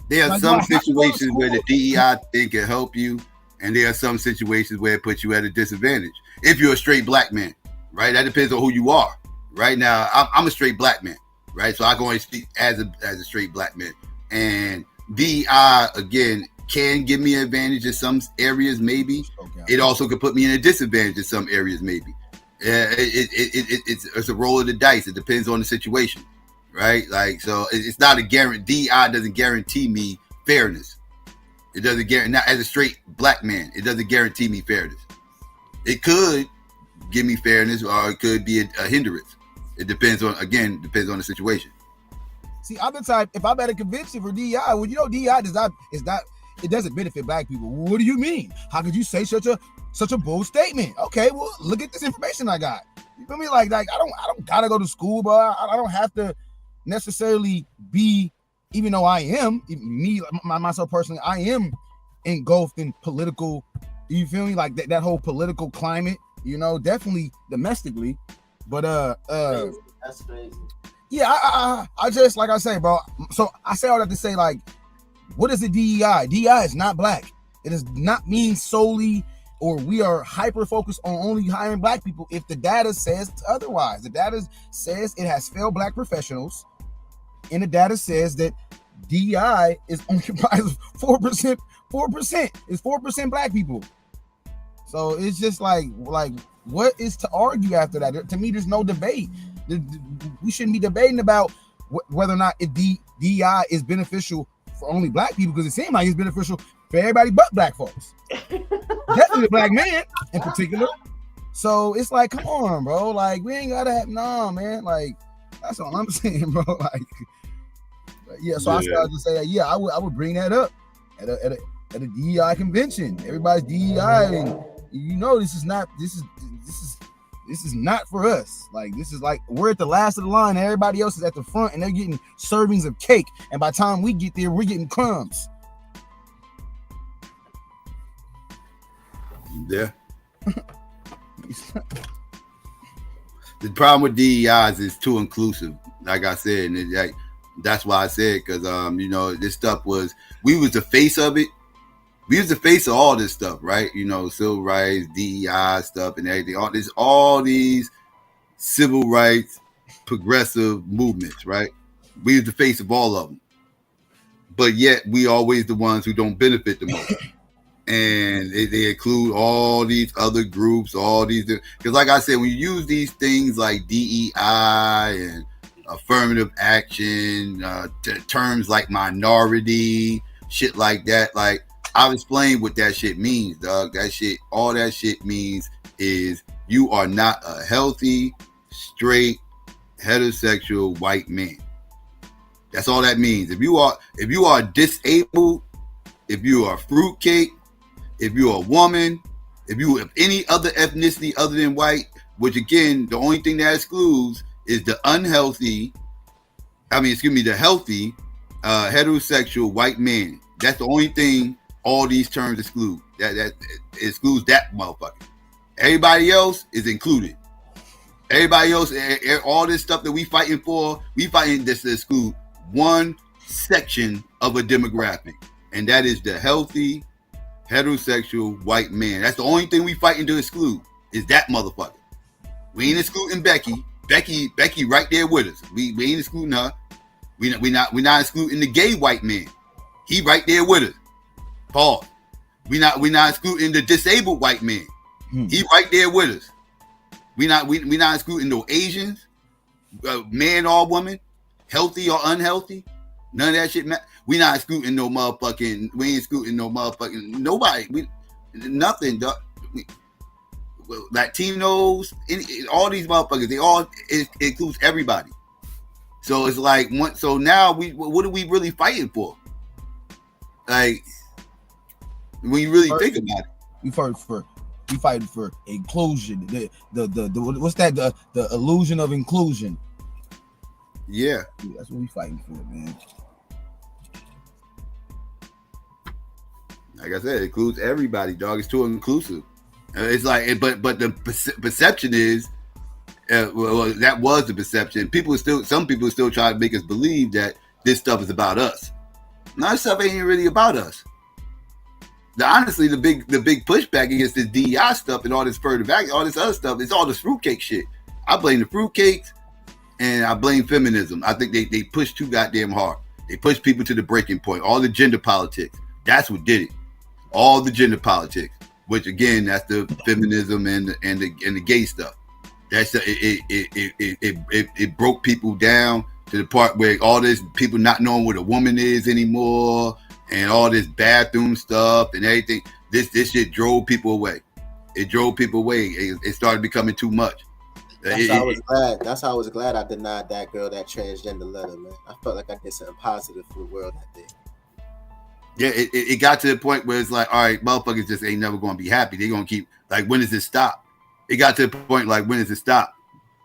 there are like, some situations where the DEI thing can help you, and there are some situations where it puts you at a disadvantage. If you're a straight black man, right? That depends on who you are. Right now, I'm a straight black man, right? So I can only speak as a straight black man. And DEI, again, can give me an advantage in some areas, maybe. It also could put me in a disadvantage in some areas, maybe. It's a roll of the dice. It depends on the situation, right? Like, so it's not a guarantee. DEI doesn't guarantee me fairness. It doesn't guarantee, not as a straight black man, it doesn't guarantee me fairness. It could give me fairness, or it could be a hindrance. It depends on the situation. See, I'm the type, if I'm at a convention for DEI, well, you know, DEI it doesn't benefit black people. What do you mean? How could you say such a bold statement? Okay, well, look at this information I got. You feel me? Like I don't gotta go to school, but I don't have to necessarily be, even though I am, myself personally, I am engulfed in political, you feel me? Like that whole political climate, you know, definitely domestically. But that's crazy. Yeah, I just, like I say, bro. So I say all that to say, like, what is the DEI? DEI is not black. It does not mean solely, or we are hyper focused on only hiring black people if the data says otherwise. The data says it has failed black professionals, and the data says that DEI is only comprised of 4%. 4% is 4% black people. So it's just like what is to argue after that? To me, there's no debate. We shouldn't be debating about whether or not DEI is beneficial for only black people, because it seems like it's beneficial for everybody but black folks. Definitely the black man in particular. So it's like, come on, bro. Like, we ain't gotta have, man. Like, that's all I'm saying, bro. Like, yeah. So I started to say that, yeah, I would bring that up at a DEI convention. Everybody's DEI, and you know, this is not for us. Like, this is like, we're at the last of the line, and everybody else is at the front, and they're getting servings of cake, and by the time we get there, we're getting crumbs. Yeah. The problem with DEI is it's too inclusive, like I said, and that's why I said, because you know, this stuff we was the face of it. We was the face of all this stuff, right? You know, civil rights, DEI stuff, and everything. All these civil rights, progressive movements, right? We was the face of all of them, but yet we always the ones who don't benefit the most. And they include all these other groups, all these, because like I said, when you use these things like DEI and affirmative action, terms like minority, shit like that, like, I've explained what that shit means, dog. All that shit means is you are not a healthy, straight, heterosexual white man. That's all that means. If you are disabled, if you are fruitcake, if you're a woman, if you have any other ethnicity other than white, which again, the only thing that excludes is the healthy heterosexual white man. That's the only thing all these terms exclude. That excludes that motherfucker. Everybody else is included. Everybody else, all this stuff that we fighting this to exclude one section of a demographic, and that is the healthy heterosexual white man. That's the only thing we fighting to exclude, is that motherfucker. We ain't excluding Becky. Becky right there with us. We ain't excluding her. We not excluding the gay white man. He right there with us. Paul. We not excluding the disabled white man. He right there with us. We not excluding no Asians, man or woman, healthy or unhealthy. None of that shit. We not excluding no motherfucking. We ain't excluding no motherfucking nobody. Nothing. Latinos, all these motherfuckers. It includes everybody. So it's like, so now what are we really fighting for? Like, when you really think about it, we fighting for inclusion. The what's that? The illusion of inclusion. Yeah, that's what we fighting for, man. Like I said, it includes everybody, dog. It's too inclusive. It's like, but the perception is, well, that was the perception. Some people still try to make us believe that this stuff is about us. No, this stuff ain't really about us. Honestly, the big pushback against this DEI stuff and all this further back, all this other stuff, it's all this fruitcake shit. I blame the fruitcakes and I blame feminism. I think they push too goddamn hard. They push people to the breaking point. All the gender politics. That's what did it. All the gender politics, which again, that's the feminism and the gay stuff. That's it broke people down to the part where all this people not knowing what a woman is anymore, and all this bathroom stuff and everything. This shit drove people away. It drove people away. It started becoming too much. That's how I was glad I denied that girl that transgender letter, man. I felt like I did something positive for the world that day. Yeah, it got to the point where it's like, all right, motherfuckers just ain't never going to be happy. They're going to keep, like, when does it stop? It got to the point, like, when does it stop?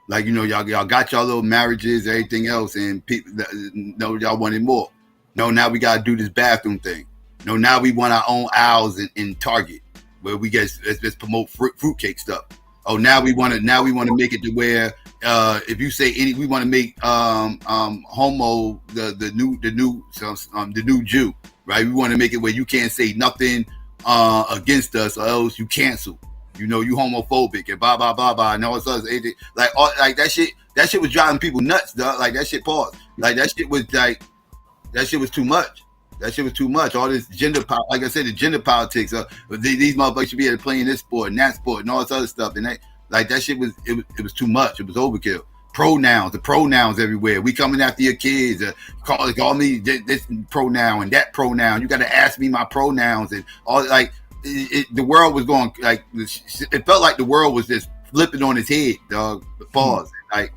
Like, you know, y'all got y'all little marriages, everything else, and people know y'all wanted more. No, now we got to do this bathroom thing. No, now we want our own aisles in Target where we let's promote fruitcake stuff. Oh, now we want to make it to where if you say we want to make homo the new Jew, right? We want to make it where you can't say nothing against us or else you cancel. You know, you homophobic and blah blah blah blah and all this other like that shit. That shit was driving people nuts, dog. Like that shit paused. Like that shit was too much. That shit was too much. All this gender, like I said, the gender politics. These motherfuckers should be able to play in this sport and that sport and all this other stuff. And that shit was too much. It was overkill. The pronouns everywhere. We coming after your kids. Call me this pronoun and that pronoun. You got to ask me my pronouns and all. Like the world was going like it felt like the world was just flipping on its head, dog. Pause. Like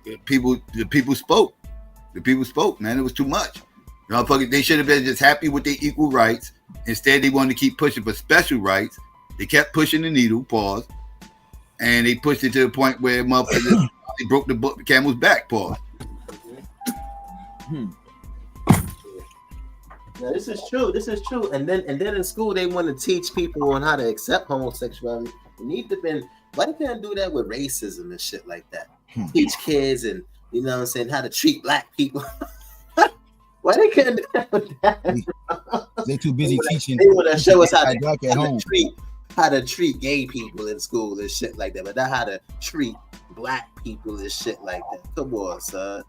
the people spoke. The people spoke, man. It was too much. They should have been just happy with their equal rights. Instead, they wanted to keep pushing for special rights. They kept pushing the needle, pause, and they pushed it to the point where motherfuckers they broke the camel's back, pause. Yeah, this is true. And then in school they want to teach people on how to accept homosexuality. Why they can't do that with racism and shit like that? Teach kids and you know what I'm saying how to treat black people. Why they can't do that with that? They're too busy teaching. They want to show us how to treat gay people in school and shit like that, but not how to treat black people and shit like that. Come on, son.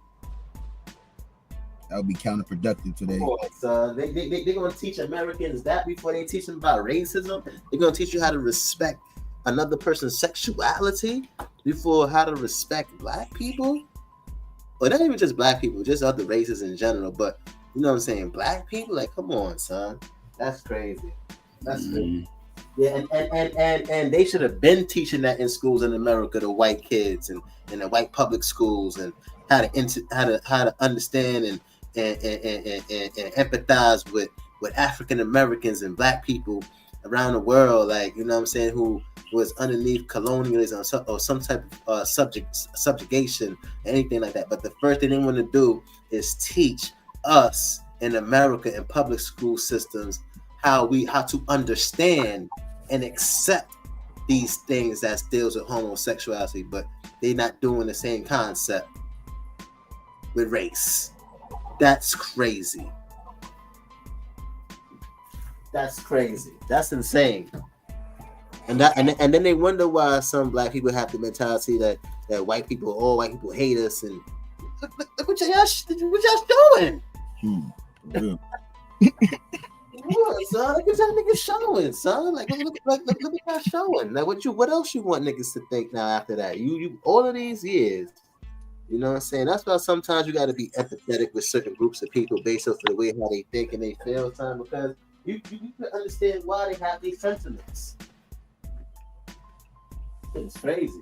That would be counterproductive today. Come on, son. They're gonna teach Americans that before they teach them about racism. They're gonna teach you how to respect another person's sexuality before how to respect black people. Well, not even just black people, just other races in general. But you know what I'm saying? Black people, like, come on, son. That's crazy. That's crazy. Yeah, and they should have been teaching that in schools in America, the white kids and in the white public schools, and how to understand and empathize with African Americans and black people around the world, like, you know what I'm saying, who was underneath colonialism or some type of subjugation, anything like that. But the first thing they want to do is teach us in America in public school systems how to understand and accept these things that deals with homosexuality, but they're not doing the same concept with race. That's crazy. That's crazy. That's insane. And then they wonder why some black people have the mentality that all white people hate us, and look what y'all doing. What, son? Look at y'all niggas showing, son. Like look at y'all showing. Like what else you want niggas to think now after that? You all of these years. You know what I'm saying? That's why sometimes you got to be empathetic with certain groups of people based off of the way how they think and they feel, son, because you can understand why they have these sentiments. It's crazy.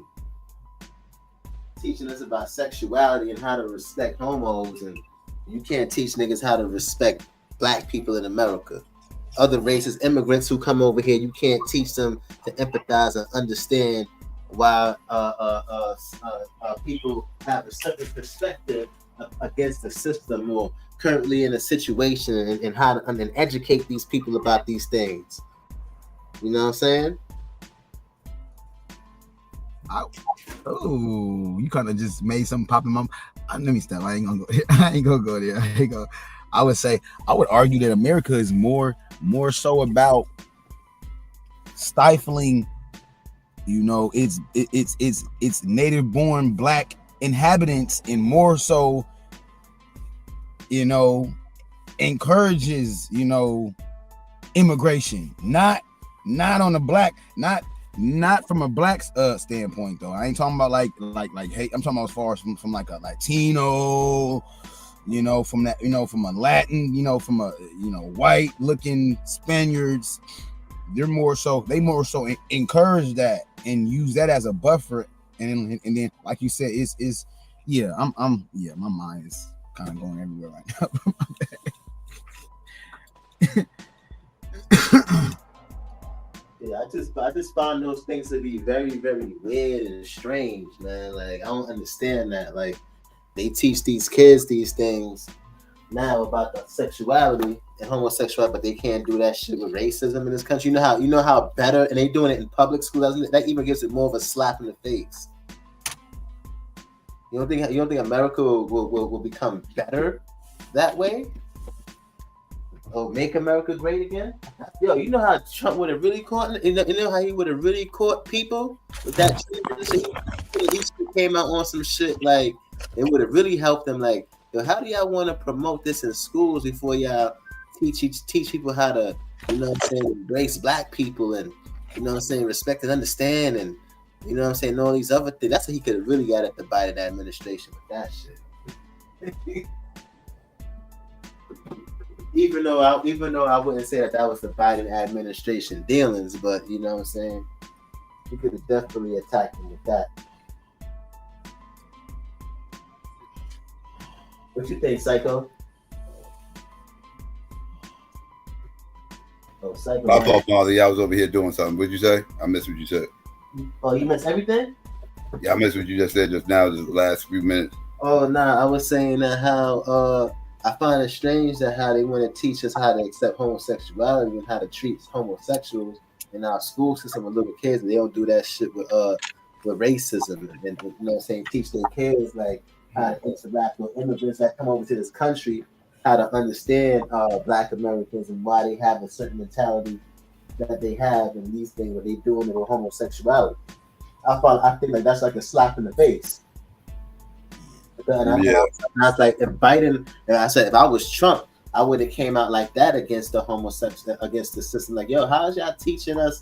Teaching us about sexuality and how to respect homos, and you can't teach niggas how to respect black people in America. Other races, immigrants who come over here, you can't teach them to empathize and understand while people have a certain perspective against the system or currently in a situation, and how to and educate these people about these things. You know what I'm saying? Oh, you kind of just made something pop in my. Let me stop. I ain't gonna go. There. I would say, I would argue that America is more so about stifling, it's native born black inhabitants, and more so, encourages, immigration, not on the black, not from a black standpoint though. I ain't talking about like hey, I'm talking about as far as from like a Latino, from that, from a Latin, from a white looking Spaniards. They more so encourage that and use that as a buffer, and then like you said, it's my mind is kind of going everywhere right now. Yeah, I just find those things to be very, very weird and strange, man. Like, I don't understand that. Like, they teach these kids these things now about the sexuality and homosexuality, but they can't do that shit with racism in this country. You know how better, and they doing it in public school, doesn't it? That even gives it more of a slap in the face. You don't think America will become better that way? Oh, make America great again? Yo, you know how Trump would have really caught? You know how he would have really caught people with that? He came out on some shit like it would have really helped them. Like, yo, how do y'all want to promote this in schools before y'all teach people how to, embrace black people and, respect and understand, and all these other things? That's what he could have really got at the Biden administration with that shit. Even though I wouldn't say that was the Biden administration dealings, but you know what I'm saying, he could have definitely attacked him with that. What you think, Psycho? Oh, Psycho. My fault, Molly. I was over here doing something. What'd you say? I missed what you said. Oh, you missed everything? Yeah, I missed what you just said just now, just the last few minutes. Oh, nah, I was saying that how I find it strange that how they want to teach us how to accept homosexuality and how to treat homosexuals in our school system with little kids, and they don't do that shit with racism, and teach their kids like how to interact with immigrants that come over to this country, how to understand Black Americans and why they have a certain mentality that they have, and these things what they doing with homosexuality. I think like that's like a slap in the face. And I was like, if Biden, and I said, if I was Trump, I would have came out like that against the homosexual, against the system. Like, yo, how's y'all teaching us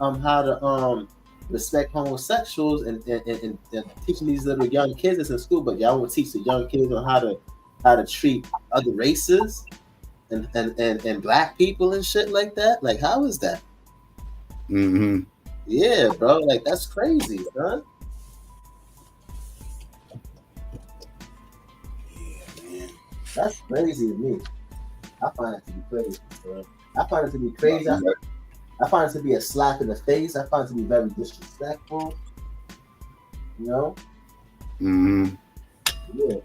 how to respect homosexuals and teaching these little young kids that's in school, but y'all won't teach the young kids on how to treat other races and black people and shit like that? Like, how is that? Mm-hmm. Yeah, bro. Like, that's crazy, son. That's crazy to me. I find it to be crazy, bro. I find it to be crazy. I find it to be a slap in the face. I find it to be very disrespectful. Mm-hmm. Yeah.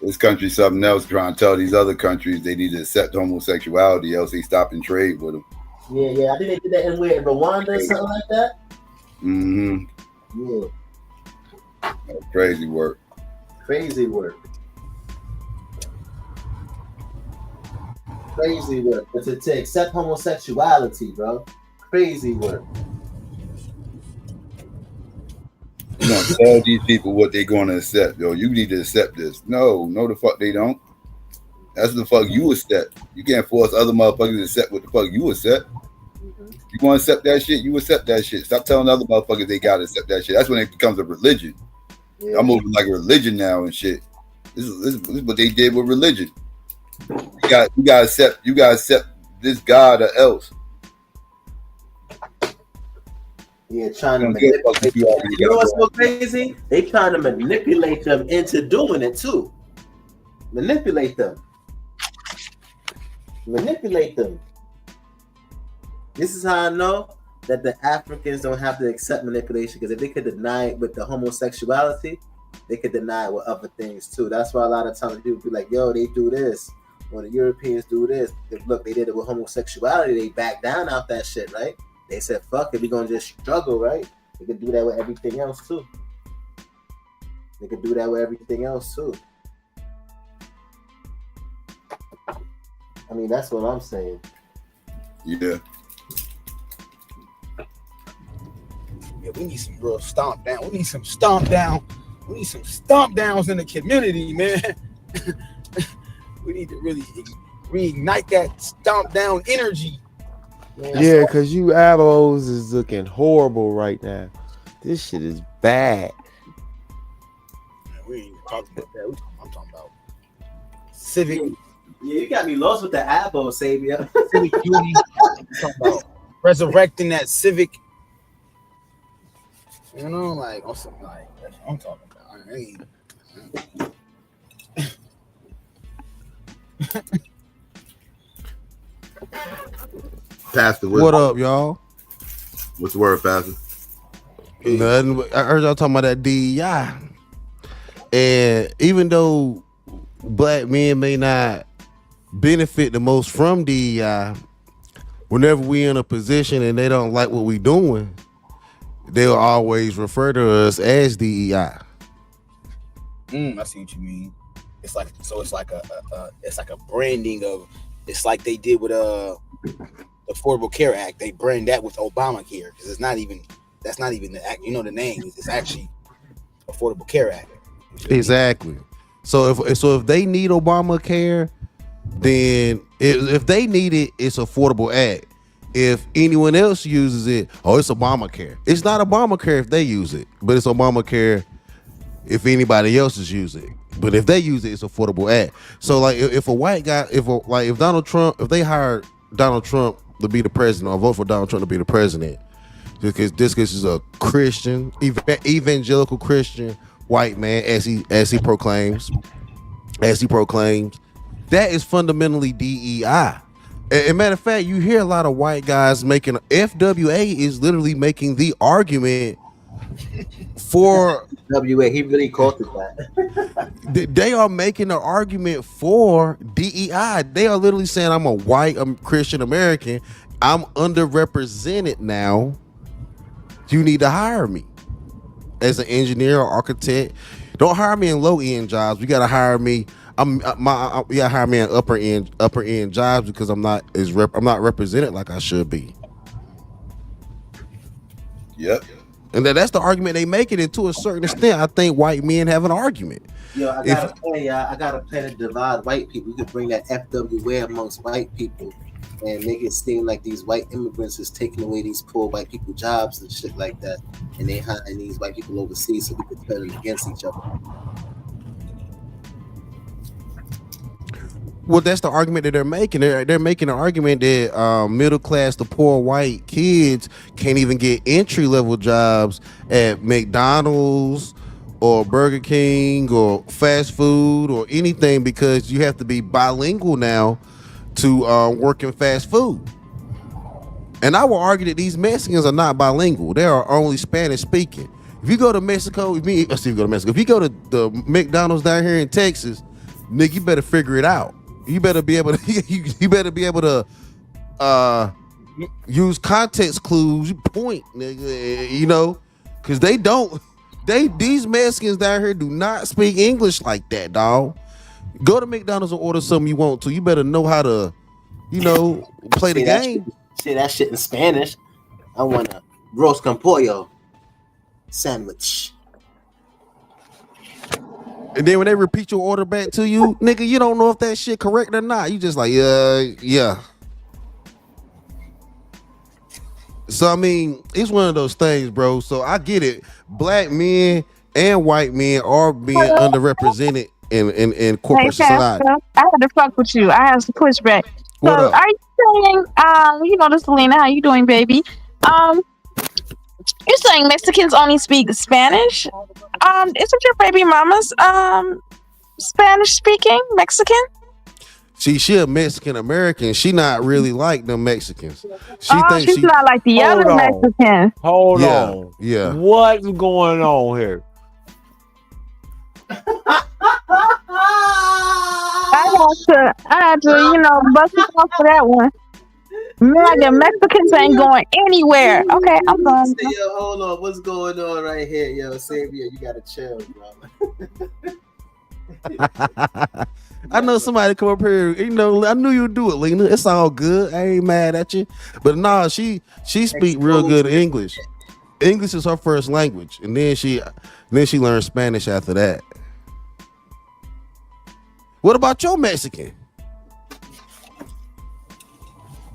This country's something else, trying to tell these other countries they need to accept homosexuality, else they stop and trade with them. Yeah. I think they did that in Rwanda or something like that. Mm-hmm. Yeah. That's crazy work. Crazy work. But to accept homosexuality, bro, crazy work. You don't tell these people what they're going to accept. Yo, you need to accept this. No, the fuck they don't. That's the fuck you accept. You can't force other motherfuckers to accept what the fuck you accept. You want to accept that shit, you accept that shit. Stop telling other motherfuckers they got to accept that shit. That's when it becomes a religion. Yeah. I'm moving like a religion now and shit. This is what they did with religion. You gotta accept this God or else. Yeah, trying to manipulate. You know what's so crazy? They trying to manipulate them into doing it too. Manipulate them. This is how I know that the Africans don't have to accept manipulation, because if they could deny it with the homosexuality, they could deny it with other things too. That's why a lot of times people be like, yo, they do this, or the Europeans do this. Look, they did it with homosexuality. They backed down out that shit, right? They said, fuck it, we're going to just struggle, right? They could do that with everything else too. They could do that with everything else too. I mean, that's what I'm saying. Yeah. Yeah, we need some real stomp down. We need some stomp down. We need some stomp downs in the community, man. We need to really reignite that stomp down energy. Man, Yeah, because you abos is looking horrible right now. This shit is bad. Man, we ain't even talking about that. I'm talking about civic. Yeah, you got me lost with the abo, Savior. Civic duty. I'm talking about resurrecting that civic. You know, like on something like that's what I'm talking about. I ain't. Pastor, What up, y'all? What's the word, Pastor? Nothing. I heard y'all talking about that DEI, and even though black men may not benefit the most from DEI, whenever we in a position and they don't like what we doing, they'll always refer to us as DEI. I see what you mean. It's like a branding of. It's like they did with the Affordable Care Act. They brand that with Obamacare because it's not even. That's not even the act. You know the name. It's actually Affordable Care Act. Exactly. So if they need Obamacare, then if they need it, it's Affordable Act. If anyone else uses it, it's Obamacare. It's not Obamacare if they use it, but it's Obamacare if anybody else is using it. But if they use it, it's Affordable Act. So like if a white guy, if Donald Trump, if they hired Donald Trump to be the president or vote for Donald Trump to be the president, because this is a Christian, evangelical Christian white man, as he proclaims, that is fundamentally DEI. And matter of fact, you hear a lot of white guys making FWA is literally making the argument for WA. He really called it that. They are making an argument for DEI. They are literally saying, I'm Christian American. I'm underrepresented now. You need to hire me as an engineer or architect. Don't hire me in low end jobs. You got to hire me. You got to hire me in upper end jobs because I'm not represented like I should be. Yep. And that's the argument they make it. And to a certain extent, I think white men have an argument. Yo, I got a plan to divide white people. We could bring that FWA amongst white people and make it seem like these white immigrants is taking away these poor white people jobs and shit like that, and they hiring these white people overseas so we could turn them against each other. Well, that's the argument that they're making. They're making an argument that middle class, the poor white kids can't even get entry level jobs at McDonald's or Burger King or fast food or anything because you have to be bilingual now to work in fast food. And I will argue that these Mexicans are not bilingual. They are only Spanish speaking. If you go to Mexico, if you go to the McDonald's down here in Texas, nigga, you better figure it out. You better be able to use context clues, point, nigga, you know, because these Mexicans down here do not speak English like that, dog. Go to McDonald's and order something you want to. You better know how to, play the game. Say that shit in Spanish. I want a roast con pollo sandwich. And then when they repeat your order back to you, nigga, you don't know if that shit correct or not. You just like, yeah. So, I mean, it's one of those things, bro. So I get it. Black men and white men are being underrepresented in corporate society. I had to fuck with you. I have some pushback. What so up? are you saying, this is Selena, how you doing, baby? You're saying Mexicans only speak Spanish? Isn't your baby mama's Spanish speaking Mexican? She a Mexican American. She not really like them Mexicans. She Oh, thinks she's not like the Hold other on. Mexicans. Hold Yeah, on. yeah. What's going on here? I had to, you know, bust it off for that one. Man, the Mexicans ain't going anywhere. Okay, I'm going. Yo, hold on. What's going on right here? Yo, Savior, you gotta chill, bro. I know somebody come up here. You know, I knew you'd do it, Lena. It's all good. I ain't mad at you. But nah, she speak real good English. English is her first language, and then she learned Spanish after that. What about your Mexican?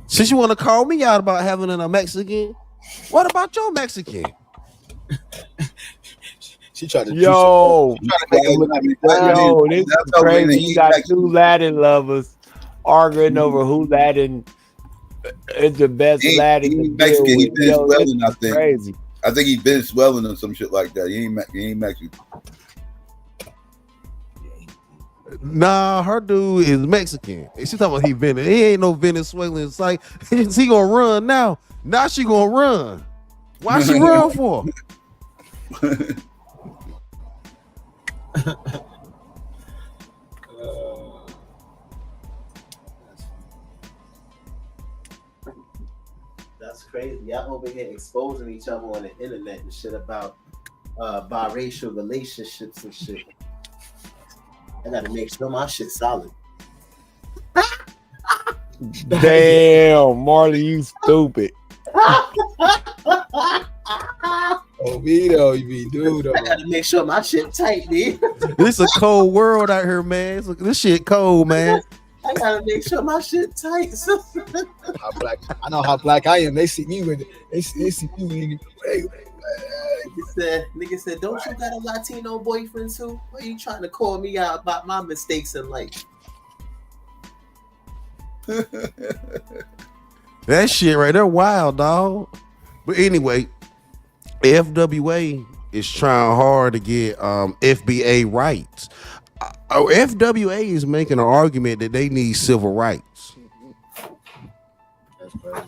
Since you want to call me out about having a Mexican, what about your Mexican? She tried to Yo, this is crazy. You got two Latin lovers arguing over who Latin is the best Latin to deal Mexican. He with. been swelling, I This is think. crazy. I think he been swelling or some shit like that. He ain't Mexican. Nah, her dude is Mexican. She talking about he ain't no Venezuelan sight. He gonna run now. Now she gonna run. Why she run for? That's crazy. Y'all over here exposing each other on the internet and shit about biracial relationships and shit. I gotta make sure my shit's solid. Damn, Marley, you stupid. Oh, Vito, you be dude. I gotta make sure my shit tight, dude. This a cold world out here, man. This shit cold, man. I gotta make sure my shit tight. How black? I know how black I am. They see me with it. They see me with it. Nigga said, don't you got a Latino boyfriend too? Why are you trying to call me out about my mistakes in life? That shit right there, wild, dog. But anyway, FWA is trying hard to get FBA rights. FWA is making an argument that they need civil rights.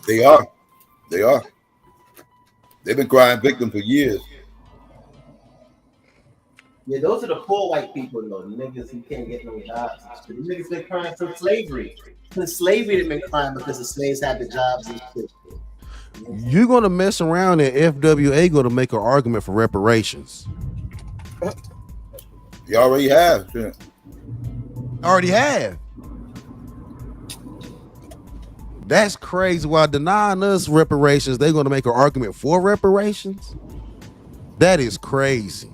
They are. They've been crying victim for years. Yeah, those are the poor white people, though. The niggas who can't get no jobs. The niggas been crying for slavery. Since slavery, they've been crying because the slaves had the jobs and shit. You're gonna mess around and FWA gonna make an argument for reparations. You already have. Yeah. Already have. That's crazy. While denying us reparations, they're gonna make an argument for reparations. That is crazy.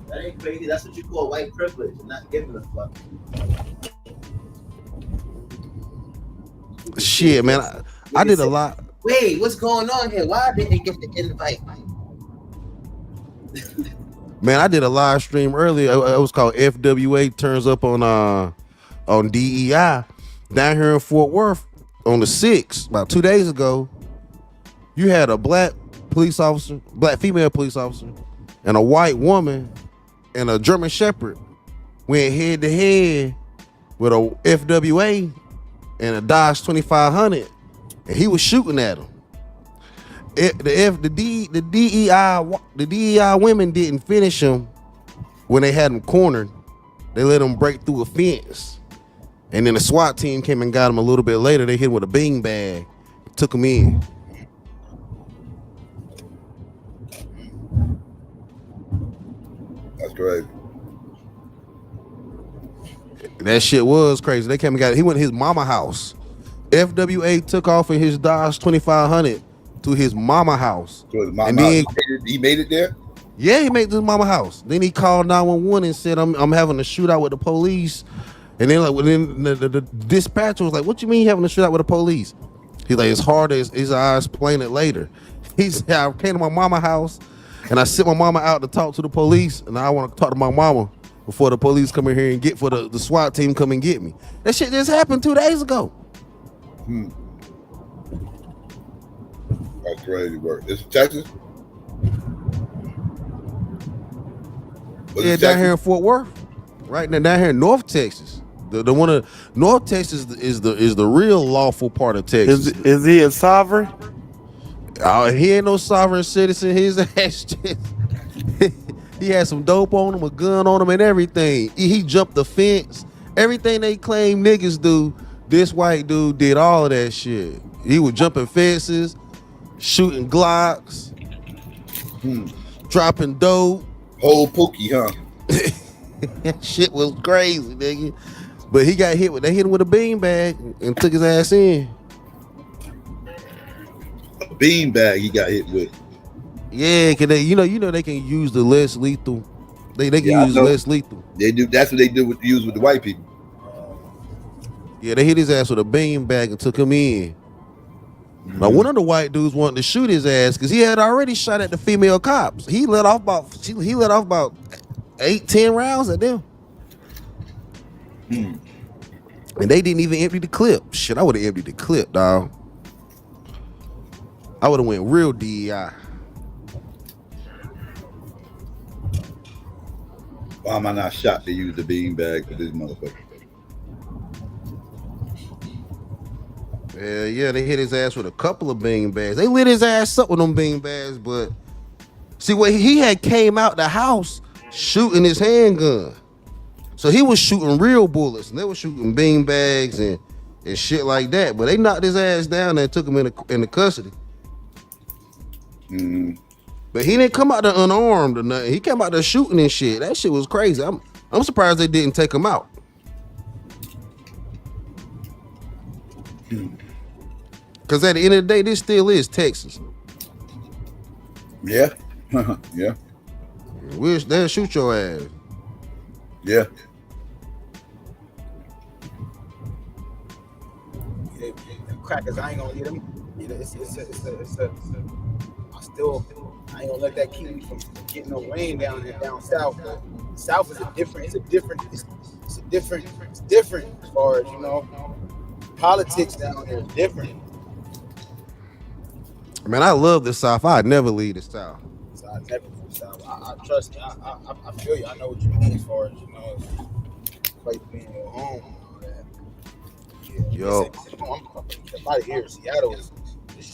That ain't crazy. That's what you call white privilege and not giving a fuck. Shit, man. I did a lot. Wait, what's going on here? Why didn't they get the invite? Man, I did a live stream earlier. It was called FWA Turns Up on DEI down here in Fort Worth on the 6th, about 2 days ago. You had a black female police officer, and a white woman and a German Shepherd went head to head with a FWA and a Dodge 2500, and he was shooting at him. The DEI women didn't finish him when they had him cornered. They let him break through a fence, and then the SWAT team came and got him a little bit later. They hit him with a bean bag, took him in. That's crazy. That shit was crazy. They came and got him. He went to his mama house. FWA took off in his Dodge 2500 to his mama house. And then he made it there? Yeah, he made it to his mama house. Then he called 911 and said, I'm having a shootout with the police. And then the dispatcher was like, what you mean you having a shootout with the police? He's like, it's hard as I'll explain it later. He said, I came to my mama house and I sent my mama out to talk to the police, and I want to talk to my mama before the police come in here and for the SWAT team come and get me. That shit just happened 2 days ago. That's crazy work. This is Texas? Yeah, down here in Fort Worth. Right now, down here in North Texas. The one of North Texas is the real lawful part of Texas. Is he a sovereign? He ain't no sovereign citizen. His ass just he had some dope on him, a gun on him, and everything. He jumped the fence. Everything they claim niggas do, this white dude did all of that shit. He was jumping fences, shooting Glocks, dropping dope. Whole Pookie, huh? That shit was crazy, nigga. But he got hit with, they hit him with a beanbag and took his ass in. A beanbag he got hit with. Yeah, cause they, you know they can use the less lethal. They can use less lethal. They do. That's what they do use with the white people. Yeah, they hit his ass with a beanbag and took him in. Now, one of the white dudes wanted to shoot his ass because he had already shot at the female cops. He let off about 8-10 rounds at them. And they didn't even empty the clip. Shit, I would have emptied the clip, dog. I would have went real DEI. Why am I not shot to use the beanbag for this motherfucker? Yeah, they hit his ass with a couple of beanbags. They lit his ass up with them beanbags, but see what he had came out the house shooting his handgun. So he was shooting real bullets, and they were shooting beanbags and shit like that. But they knocked his ass down and took him into custody. But he didn't come out there unarmed or nothing. He came out there shooting and shit. That shit was crazy. I'm surprised they didn't take him out. Because at the end of the day, this still is Texas. Yeah. Yeah. They'll shoot your ass. Yeah. Crackers, I ain't gonna eat them. You know, I ain't gonna let that keep me from getting no rain down there, down south. But south is it's different as far as, politics down there is different. Man, I love the South. I'd never leave the South. So I never leave the South. I trust you. I feel you. I know what you mean as far as, place being your home and all that. Yeah, Yo. I'm out of here. Seattle is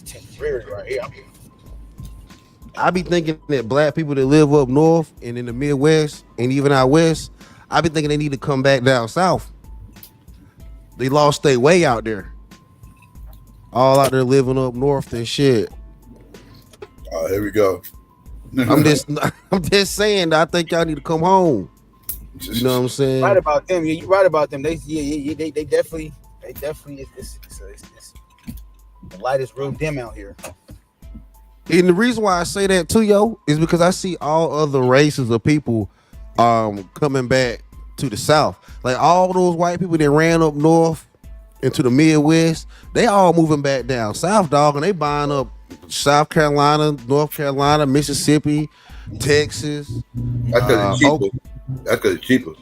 temporary right here. I be thinking that black people that live up north and in the Midwest and even out west, I be thinking they need to come back down south. They lost their way out there. All out there living up north and shit. Oh, here we go. I'm just saying that I think y'all need to come home. You know what I'm saying? Right about them. Yeah, you right about them. They definitely it's the light is real dim out here. And the reason why I say that too, yo, is because I see all other races of people coming back to the South. Like all those white people that ran up north into the Midwest, they all moving back down south, dog, and they buying up South Carolina, North Carolina, Mississippi, Texas. That's because it's cheaper. That's because it's cheaper.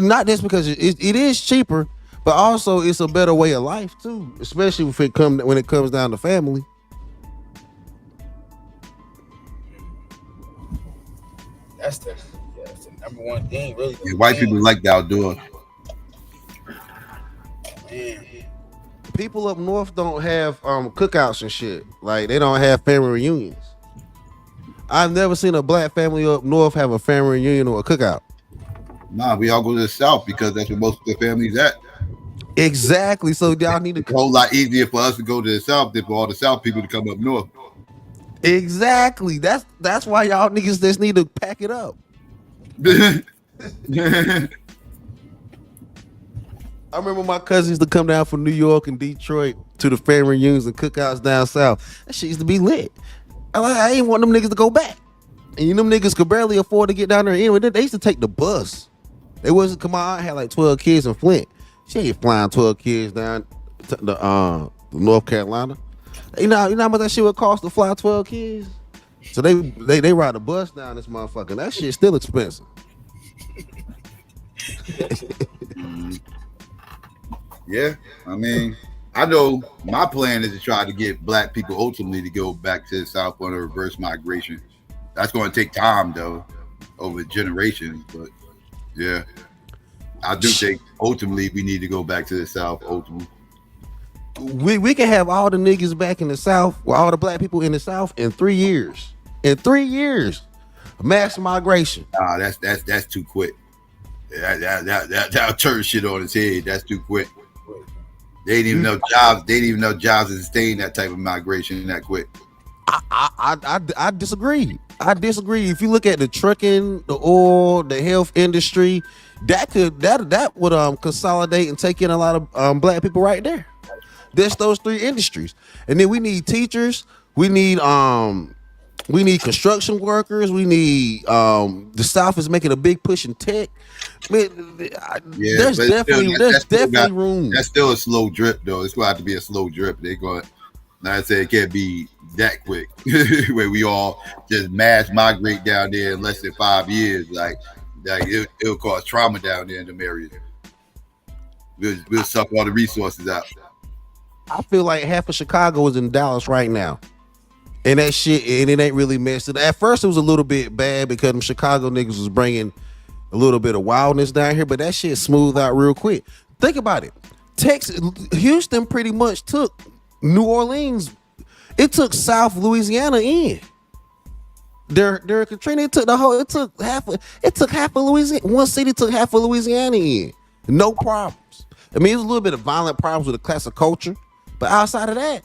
Not just because it is cheaper, but also it's a better way of life too, especially when it comes down to family. That's the number one thing, really. Yeah, white people like the outdoors. Man. People up north don't have cookouts and shit. Like they don't have family reunions. I've never seen a black family up north have a family reunion or a cookout. Nah, we all go to the South because that's where most of the families at. Exactly. So y'all need to. It's a whole lot easier for us to go to the South than for all the South people to come up north. Exactly. That's why y'all niggas just need to pack it up. I remember my cousins used to come down from New York and Detroit to the family reunions and cookouts down south. That shit used to be lit. I ain't want them niggas to go back. And them niggas could barely afford to get down there anyway. They used to take the bus. They wasn't come out. I had like 12 kids in Flint. She ain't flying 12 kids down to the North Carolina. You know how much that shit would cost to fly 12 kids? So they ride a bus down this motherfucker. That shit's still expensive. Yeah, I mean, I know my plan is to try to get black people ultimately to go back to the South on a reverse migration. That's going to take time, though, over generations. But yeah, I do think ultimately we need to go back to the South. Ultimately, we can have all the niggas back in the South, with all the black people in the South in 3 years. In 3 years, mass migration. Nah, that's too quick. That'll turn shit on its head. That's too quick. They didn't even know jobs. They didn't even know jobs to sustain that type of migration that quick. I disagree. I disagree. If you look at the trucking, the oil, the health industry, that would consolidate and take in a lot of black people right there. There's those 3 industries, and then we need teachers. We need construction workers. We need the South is making a big push in tech. There's definitely room. That's still a slow drip though. It's going to have to be a slow drip. They're going. Like I said, it can't be that quick where we all just mass migrate down there in less than 5 years. Like it'll cause trauma down there in them areas. We'll suck all the resources out. I feel like half of Chicago is in Dallas right now. And that shit, and it ain't really messed up. At first, it was a little bit bad because them Chicago niggas was bringing a little bit of wildness down here, but that shit smoothed out real quick. Think about it. Houston pretty much took New Orleans. It took South Louisiana in. During Katrina, it took half of Louisiana. One city took half of Louisiana in. No problems. I mean, it was a little bit of violent problems with the class of culture, but outside of that,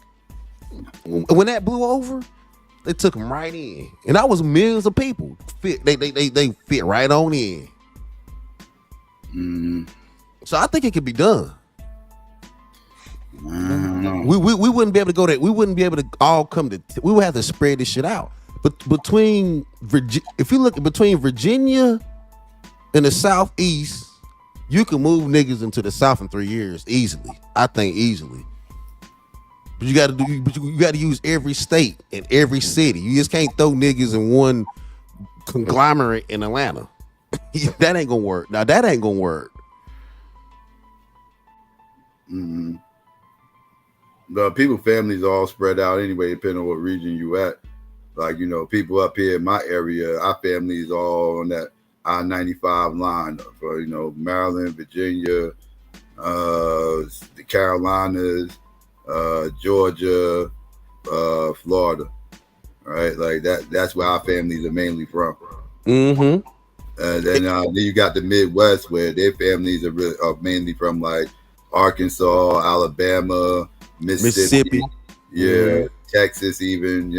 when that blew over, they took them right in, and that was millions of people. They fit right on in. So I think it could be done. We wouldn't be able to go there. We wouldn't be able to all come to. We would have to spread this shit out. But if you look between Virginia and the Southeast, you can move niggas into the South in 3 years easily. I think easily. But you got to use every state and every city. You just can't throw niggas in one conglomerate in Atlanta. That ain't gonna work. Now that ain't gonna work. The people families all spread out anyway, depending on what region you at. Like, you know, people up here in my area, our families all on that I-95 line for, you know, Maryland, Virginia, the Carolinas, Georgia, Florida, right? Like that's where our families are mainly from. Then you got the Midwest where their families are mainly from like Arkansas, Alabama, Mississippi. Yeah, Texas even,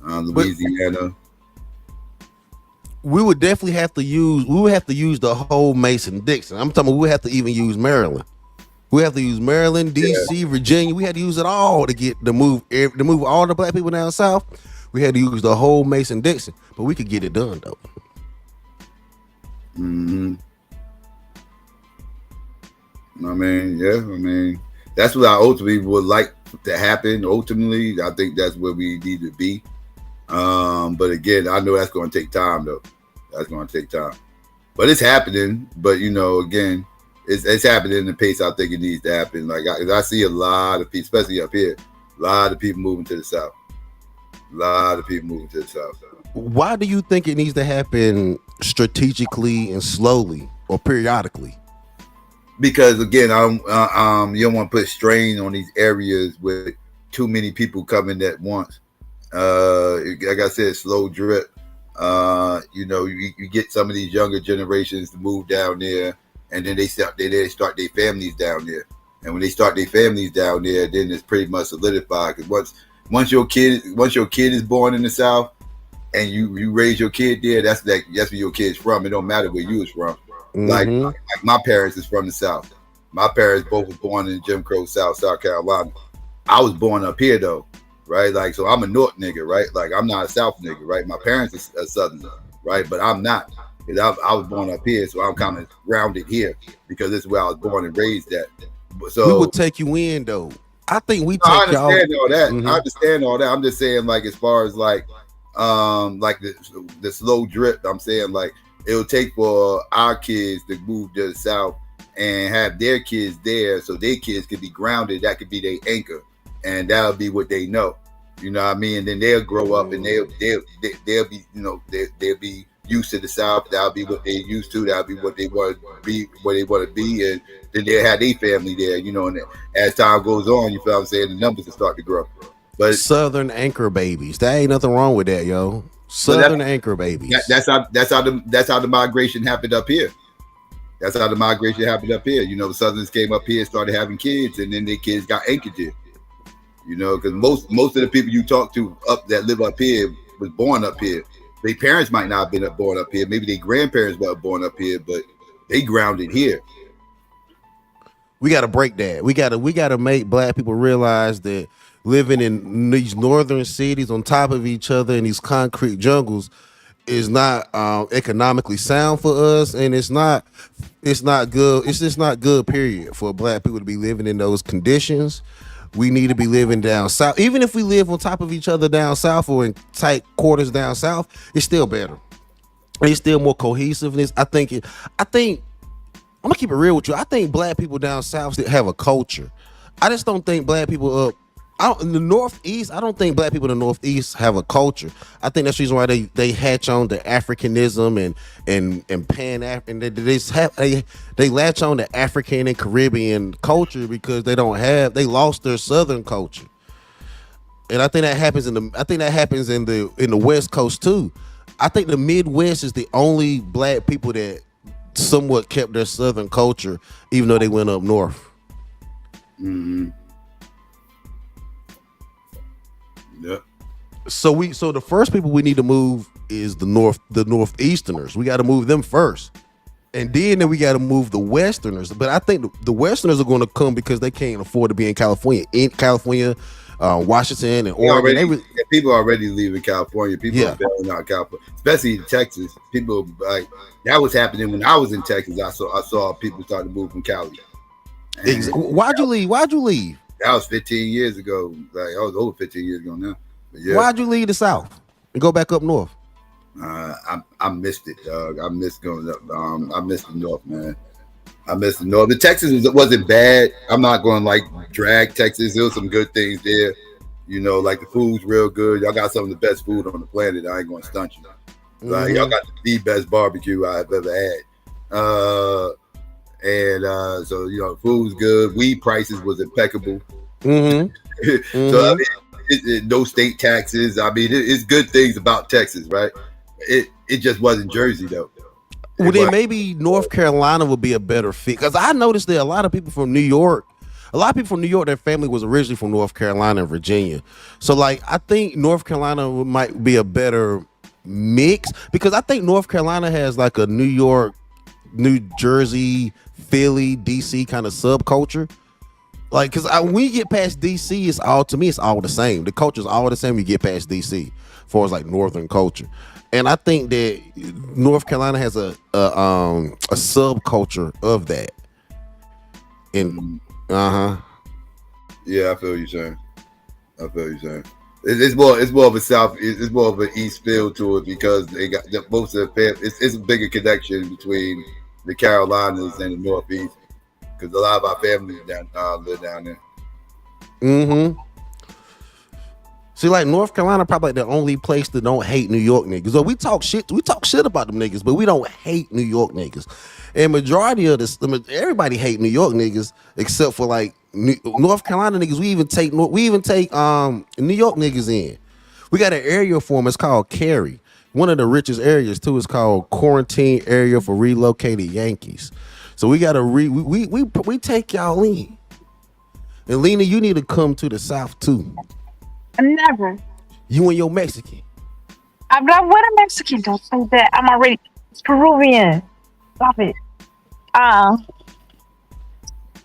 Louisiana. We would definitely have to use the whole Mason-Dixon. I'm talking about we have to even use Maryland. We have to use Maryland, DC, Virginia. We had to use it all to move all the black people down south. We had to use the whole Mason-Dixon, but we could get it done though. I mean, that's what I ultimately would like to happen. Ultimately, I think that's where we need to be. But again, I know that's going to take time though. That's going to take time, but it's happening. But you know, again, it's happening in the pace I think it needs to happen. Like I see a lot of people, especially up here, a lot of people moving to the south. Why do you think it needs to happen strategically and slowly or periodically? Because again, you don't want to put strain on these areas with too many people coming at once. Like I said, slow drip. You know, you get some of these younger generations to move down there, and then they start their families down there. And when they start their families down there, then it's pretty much solidified. Because once your kid is born in the South, and you raise your kid there, that's where your kid's from. It don't matter where you is from. Like my parents is from the South. My parents both were born in Jim Crow South Carolina. I was born up here though, right? Like, so I'm a North nigga, right? Like, I'm not a South nigga, right? My parents are Southern, right? But I'm not. I was born up here, so I'm kind of grounded here because this is where I was born and raised at. So we would take you in though. I think we take I understand y'all. all that. I understand all that. I'm just saying, like, as far as like the slow drip, I'm saying like it'll take for our kids to move to the South and have their kids there, so their kids could be grounded. That could be their anchor, and that'll be what they know. You know what I mean? And then they'll grow up and they'll be, you know, they'll be used to the South. That'll be what they used to. That'll be what they want to be, where they want to be, and then they have their family there. You know, and as time goes on, you feel what I'm saying, the numbers will start to grow. But Southern anchor babies. There ain't nothing wrong with that, yo. Southern anchor babies. That's how the migration happened up here. That's how the migration happened up here. You know, the Southerners came up here, started having kids, and then their kids got anchored here. You know, because most of the people you talk to that live up here was born up here. Their parents might not have been born up here. Maybe their grandparents were born up here, but they grounded here. We got to break that. We got to make black people realize that living in these northern cities on top of each other in these concrete jungles is not economically sound for us, and it's not good. It's just not good, period, for black people to be living in those conditions. We need to be living down south. Even if we live on top of each other down south or in tight quarters down south, it's still better. It's still more cohesiveness. I think I'm gonna keep it real with you. I think black people down south have a culture. I just don't think black people in the Northeast, I don't think black people in the Northeast have a culture. I think that's the reason why they hatch on to Africanism and Pan-African. They latch on to African and Caribbean culture because they lost their Southern culture. And I think that happens in the West Coast too. I think the Midwest is the only black people that somewhat kept their Southern culture, even though they went up north. Mm-hmm. Yep. So the first people we need to move is the Northeasterners. We got to move them first, and then we got to move the Westerners. But I think the Westerners are going to come because they can't afford to be in California. Washington, and Oregon. People are already leaving California. People are bailing out California, especially in Texas. People like that was happening when I was in Texas. I saw people starting to move from Cali. Why'd you leave? That was 15 years ago. Like I was over 15 years ago now. But yeah. Why'd you leave the South and go back up north? I missed it, dog. I missed going up. I missed the North, man. I missed the North. The Texas wasn't bad. I'm not going to like drag Texas. There was some good things there. You know, like the food's real good. Y'all got some of the best food on the planet. I ain't going to stunt you. Like y'all got the best barbecue I've ever had. So you know, food's good. Weed prices was impeccable. So I mean, no state taxes. I mean, it's good things about Texas, right? It just wasn't Jersey though. Well, then maybe North Carolina would be a better fit, because I noticed that a lot of people from New York, their family was originally from North Carolina and Virginia. So like, I think North Carolina might be a better mix, because I think North Carolina has like a New York, New Jersey, Philly, DC kind of subculture. Like, because when you get past DC, it's all the same. The culture's all the same when you get past DC, as far as like Northern culture. And I think that North Carolina has a subculture of that. And yeah, I feel you saying. It's more of a south. It's more of an east feel to it, because they got most of the family. It's a bigger connection between the Carolinas and the Northeast, because a lot of our families live down there. See, like North Carolina probably like the only place that don't hate New York niggas. So we talk shit about them niggas, but we don't hate New York niggas. And majority of this, everybody hate New York niggas except for like North Carolina niggas. We even take New York niggas in. We got an area for them. It's called Cary. One of the richest areas too is called Quarantine Area for Relocated Yankees. So we gotta we take y'all in. And Lena, you need to come to the South too. Never. You and your Mexican. I'm not with a Mexican. Don't say that. I'm already Peruvian. Stop it.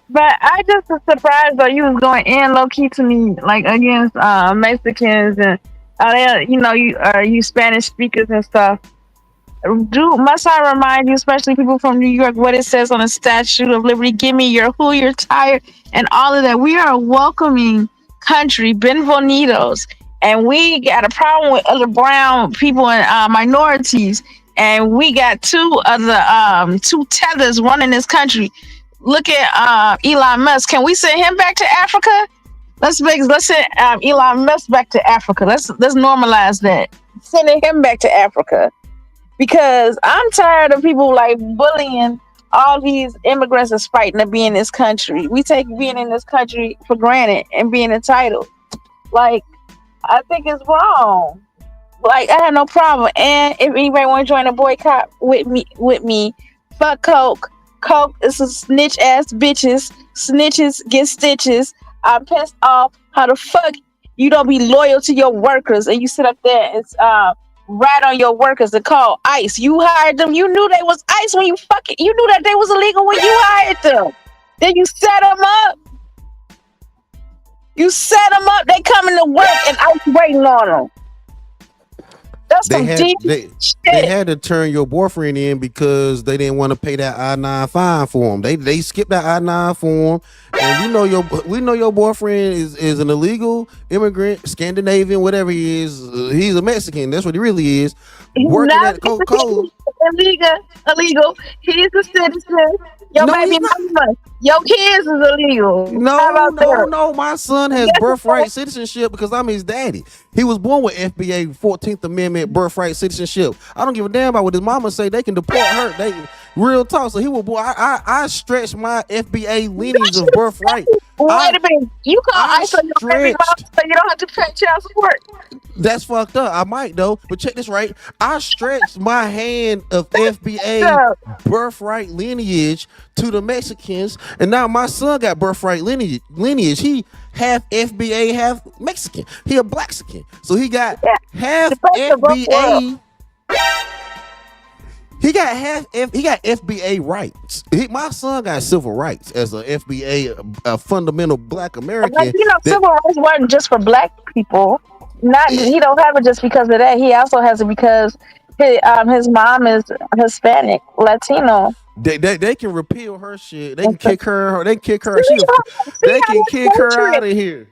But I just was surprised that you was going in low key to me, like against Mexicans and you Spanish speakers and stuff. Must I remind you, especially people from New York, what it says on the Statue of Liberty? Give me your who, your tired, and all of that. We are a welcoming country, benvenidos, and we got a problem with other brown people and minorities, and we got two tethers running this country. Look at Elon Musk. Can we send him back to Africa? Let's send Elon Musk back to Africa. Let's normalize that. Sending him back to Africa. because I'm tired of people like bullying all these immigrants that's fighting to be in this country. We take being in this country for granted and being entitled. Like, I think it's wrong. Like, I have no problem. And if anybody want to join a boycott with me, fuck Coke. Coke is a snitch ass bitches. Snitches get stitches. I'm pissed off. How the fuck you don't be loyal to your workers and you sit up there and rat on your workers and call ICE. You hired them. You knew they was ICE when you knew that they was illegal when you hired them. Then you set them up. You set them up. They coming to work and ICE waiting on them. That's some deep shit. They had to turn your boyfriend in because they didn't want to pay that I-9 fine for him. They skipped that I-9 form, and we know your boyfriend is an illegal immigrant, Scandinavian, whatever he is. He's a Mexican. That's what he really is. Working at Coca-Cola. Illegal. He's a citizen. Your baby mama. Your kids is illegal. No. My son has birthright citizenship because I'm his daddy. He was born with FBA 14th Amendment birthright citizenship. I don't give a damn about what his mama say. They can deport her. They real talk. So he was born. I stretched my FBA lineage of birthright. Wait a minute. You call ICE on your baby mama so you don't have to pay child support. That's fucked up. I might though, but check this right. I stretched my hand of FBA birthright lineage to the Mexicans, and now my son got birthright lineage. He half FBA, half Mexican. He a Blaxican, so he got half FBA. He got FBA rights. My son got civil rights as a FBA, a fundamental Black American. Like, civil rights weren't just for Black people. He don't have it just because of that. He also has it because his mom is Hispanic, Latino. They can repeal her shit. They can kick her. They can kick her. They can kick her out of here.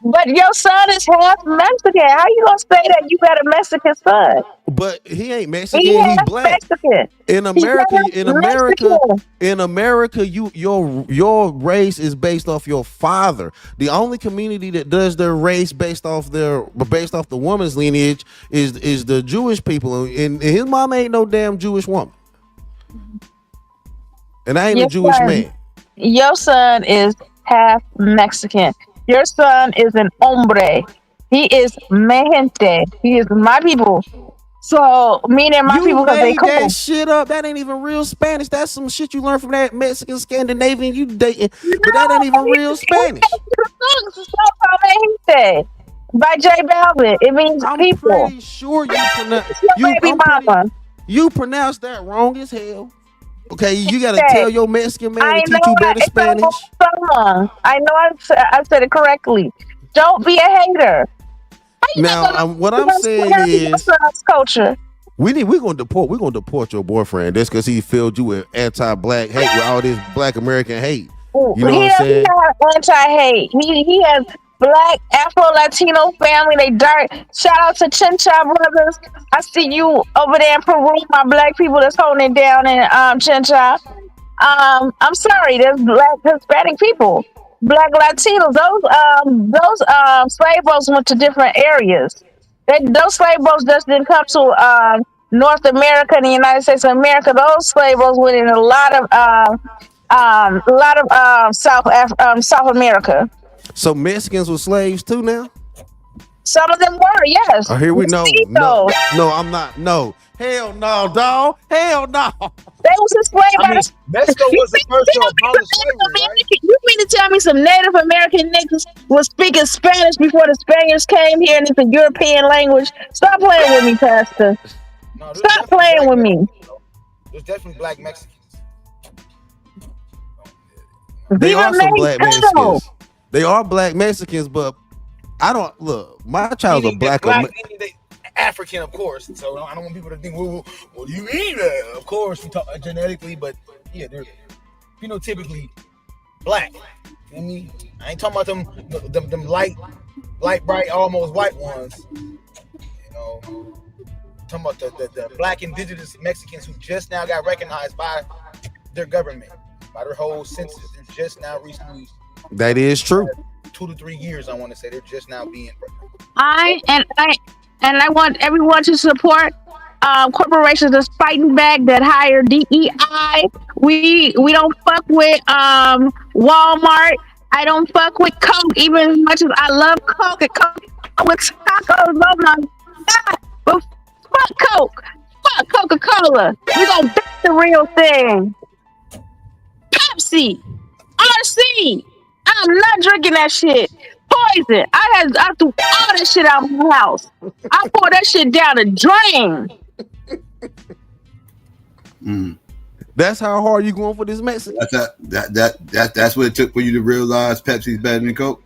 But your son is half Mexican. How you gonna say that you got a Mexican son? But he ain't Mexican. He's Black. Mexican. In America, your race is based off your father. The only community that does their race based off the woman's lineage is the Jewish people. And his mom ain't no damn Jewish woman. And I ain't a Jewish man. Your son is half Mexican. Your son is an hombre. He is mi gente. He is my people. So, meaning my people because they cool. That shit up. That ain't even real Spanish. That's some shit you learn from that Mexican Scandinavian you dating. But that ain't even real Spanish. By J Balvin. It means people. I'm pretty sure you pronounce that wrong as hell. Okay, you gotta tell your Mexican man to teach you better Spanish. I know I said it correctly. Don't be a hater. Now, what I'm saying is, culture. We're gonna deport your boyfriend. That's because he filled you with anti-Black hate, with all this Black American hate. You know what I'm saying? He has anti-hate. He has Black Afro-Latino family. They dark. Shout out to Chincha brothers. I see you over there in Peru. My Black people that's holding it down in Chincha. I'm sorry. There's Black Hispanic people, Black Latinos. Those slave boats went to different areas. Those slave boats just didn't come to North America and the United States of America. Those slave boats went in a lot of South America. So Mexicans were slaves too now? Some of them were, yes. Oh, here we know. No, I'm not. No. Hell no, dog. Hell no. They was enslaved. Mexico was the first to abolish slavery, right? You mean to tell me some Native American niggas was speaking Spanish before the Spaniards came here and it's a European language? Stop playing with me, Pastor. No, stop playing with me. There's definitely Black Mexicans. They are some Black Mexicans. They are Black Mexicans, but I don't look. My child's a Black African, of course. So I don't want people to think, well, what do you mean? Of course, we talk genetically, but yeah, they're phenotypically Black. You know what I mean? I ain't talking about them light, bright, almost white ones. You know, I'm talking about the Black indigenous Mexicans who just now got recognized by their government, by their whole census. They're just now recently. That is true. 2 to 3 years, I want to say they're just now being. I want everyone to support corporations that's fighting back that hire DEI. We don't fuck with Walmart. I don't fuck with Coke, even as much as I love Coke and Coke with tacos. Oh my God. But fuck Coke. Fuck Coca-Cola. We gonna back the real thing. Pepsi. RC. I'm not drinking that shit. Poison. I threw all that shit out of my house. I poured that shit down the drain. That's how hard you going for this Mexican. That's what it took for you to realize Pepsi's better than Coke.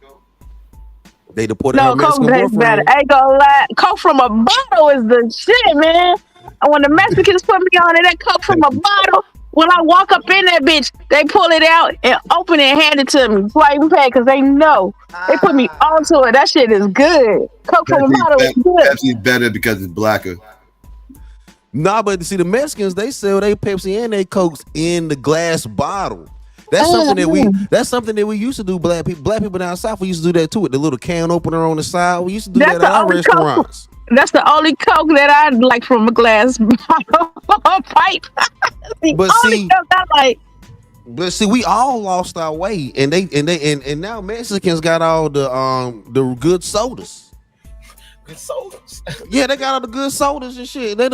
They deported No, her Coke Mexican tastes better. boyfriend. I ain't gonna lie. Coke from a bottle is the shit, man. And when the Mexicans put me on it, that Coke from a bottle, when I walk up in that bitch, they pull it out and open it and hand it to me before I even pay, because they know. They put me onto it. That shit is good. Coke from a bottle is good. Pepsi's better because it's blacker. Nah, but see, the Mexicans, they sell their Pepsi and their Cokes in the glass bottle. That's something that we used to do. Black people down south, we used to do that too, with the little can opener on the side. We used to do that at our restaurants. That's the only Coke that I like from a glass bottle pipe. But see, Coke I like. But see, we all lost our way, and now Mexicans got all the good sodas. Good sodas. Yeah, they got all the good sodas and shit. They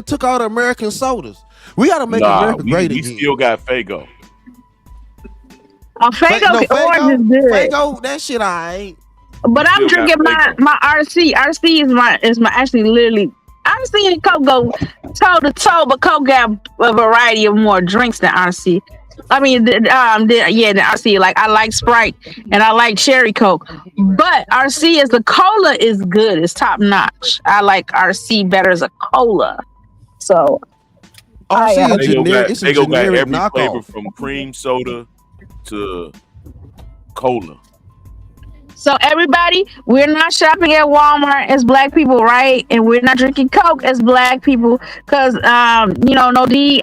took all the American sodas. We got to make America great again. We still got Faygo. Faygo orange is good. Faygo, that shit alright. But I'm drinking my RC. RC is my actually literally. I'm seeing Coke go toe to toe, but Coke got a variety of more drinks than RC. I mean, the RC. Like I like Sprite and I like Cherry Coke, but RC as the cola is good. It's top notch. I like RC better as a cola. So it's a Faygo got every knockoff. flavor from cream soda to cola. So everybody, we're not shopping at Walmart as black people, right? And we're not drinking Coke as black people because no DEI.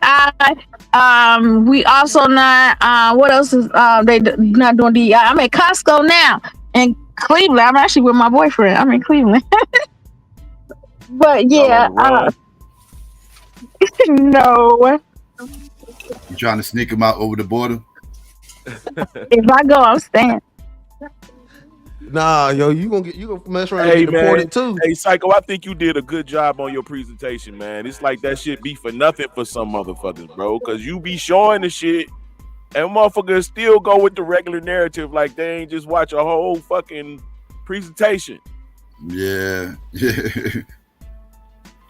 We also not what else is they not doing DEI. I'm at Costco now in Cleveland. I'm actually with my boyfriend. I'm in Cleveland. But yeah, no. You trying to sneak them out over the border? If I go, I'm staying. Nah, yo, you gonna mess around Hey and get deported too. Hey, Psycho, I think you did a good job on your presentation, man. It's like that shit be for nothing for some motherfuckers, bro. Cause you be showing the shit, and motherfuckers still go with the regular narrative, like they ain't just watch a whole fucking presentation. Yeah.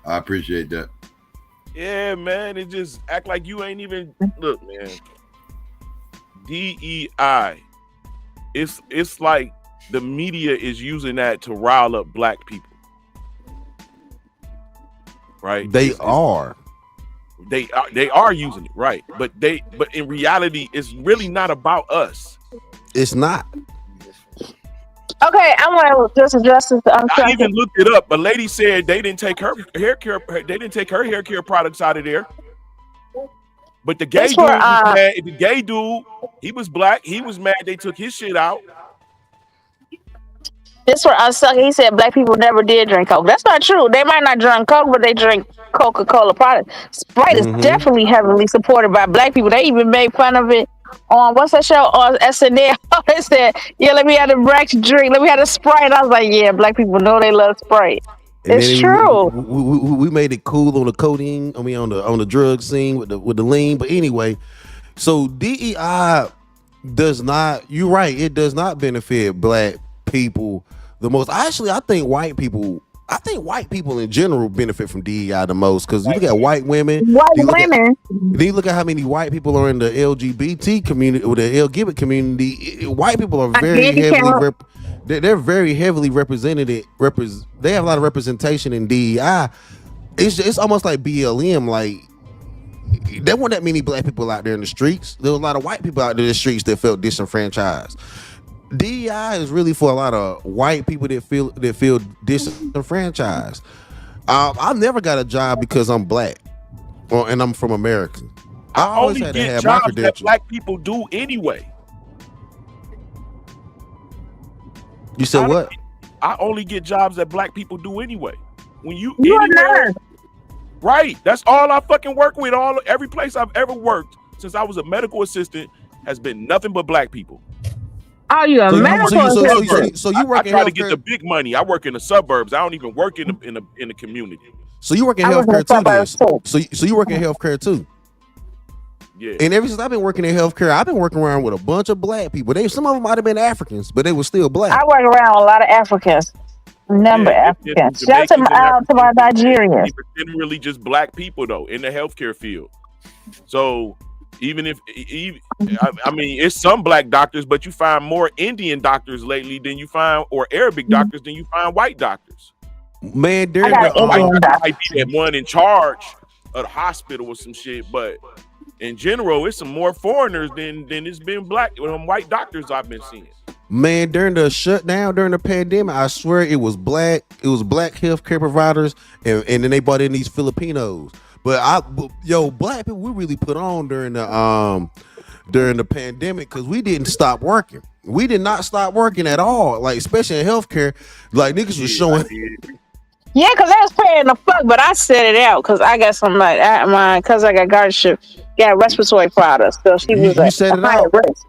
I appreciate that. Yeah, man. It just act like you ain't even look, man. DEI. It's like the media is using that to rile up black people. Right? They are using it, right? But in reality, it's really not about us. It's not. Okay, I want to just address this. I even looked it up. A lady said they didn't take her hair care. They didn't take her hair care products out of there. But the gay dude was mad. The gay dude, he was black. He was mad they took his shit out. This for Unsucker. He said black people never did drink Coke. That's not true. They might not drink Coke, but they drink Coca-Cola products. Sprite is definitely heavily supported by black people. They even made fun of it on what's that show on SNL. They said, "Yeah, let me have a black drink. Let me have a Sprite." I was like, "Yeah, black people know they love Sprite." It's true. We made it cool on the codeine. I mean, on the drug scene with the lean. But anyway, so DEI does not. You're right. It does not benefit black people the most. Actually, I think white people in general benefit from DEI the most, because you look at white women. Then you look at how many white people are in the LGBT community or the LGBT community. White people are very heavily they're very heavily represented. They have a lot of representation in DEI. It's almost like BLM. Like there weren't that many black people out there in the streets. There was a lot of white people out there in the streets that felt disenfranchised. DEI is really for a lot of white people that feel disenfranchised. I never got a job because I'm black, and I'm from America. I always only had to get have my jobs that credentials. black people do anyway. You said what? I only get jobs that black people do anyway. When you a nurse. Right. That's all I fucking work with. Every place I've ever worked since I was a medical assistant has been nothing but black people. Oh, you a medical assistant? So you work I in try to get healthcare? the big money. I work in the suburbs. I don't even work in the community. So you work in I work in healthcare the too, then? suburbs, too. So you work in healthcare too? Yeah. And ever since I've been working in healthcare, I've been working around with a bunch of black people. Some of them might have been Africans, but they were still black. I work around a lot of Africans. Africans. Shout out to my Nigerians. It's generally just black people though in the healthcare field. So even I mean, it's some black doctors, but you find more Indian doctors lately than you find, or Arabic doctors than you find white doctors. Man, White doctor might be that one in charge of the hospital or some shit, but in general, it's some more foreigners than it's been black white doctors I've been seeing. Man, during the shutdown, during the pandemic, I swear it was black healthcare providers, and then they brought in these Filipinos. But black people, we really put on during the pandemic because we didn't stop working. We did not stop working at all. Like, especially in healthcare, like niggas was showing. Yeah, because I was paying the fuck, but I set it out because I got something like my cousin I got guardianship, got respiratory products. So she was like, set it out. Risk.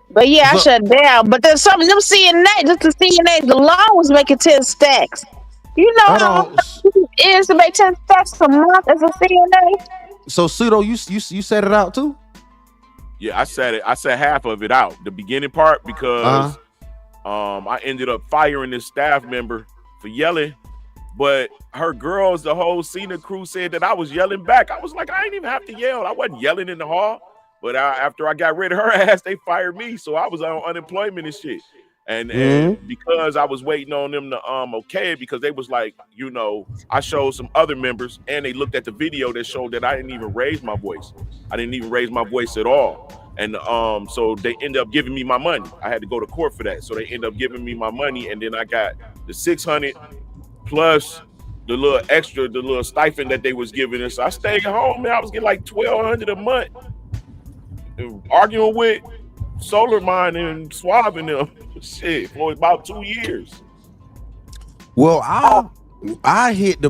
But yeah, I shut down. But there's something, them CNA, just the CNA, the law was making 10 stacks. You know how much it is to make 10 stacks a month as a CNA? So Pseudo, you set it out too? Yeah, I set half of it out, the beginning part, because I ended up firing this staff member for yelling. But her girls, the whole Cena crew, said that I was yelling back. I was like, I didn't even have to yell. I wasn't yelling in the hall. But after I got rid of her ass, they fired me. So I was on unemployment and shit. And because I was waiting on them to okay it, because they was like, I showed some other members and they looked at the video that showed that I didn't even raise my voice. I didn't even raise my voice at all. And so they ended up giving me my money. I had to go to court for that. So they ended up giving me my money, and then I got the $600 plus the little stipend that they was giving us. So I stayed at home, man. I was getting like $1,200 a month. Arguing with Solar Mine and swabbing them shit for about 2 years. Well, I hit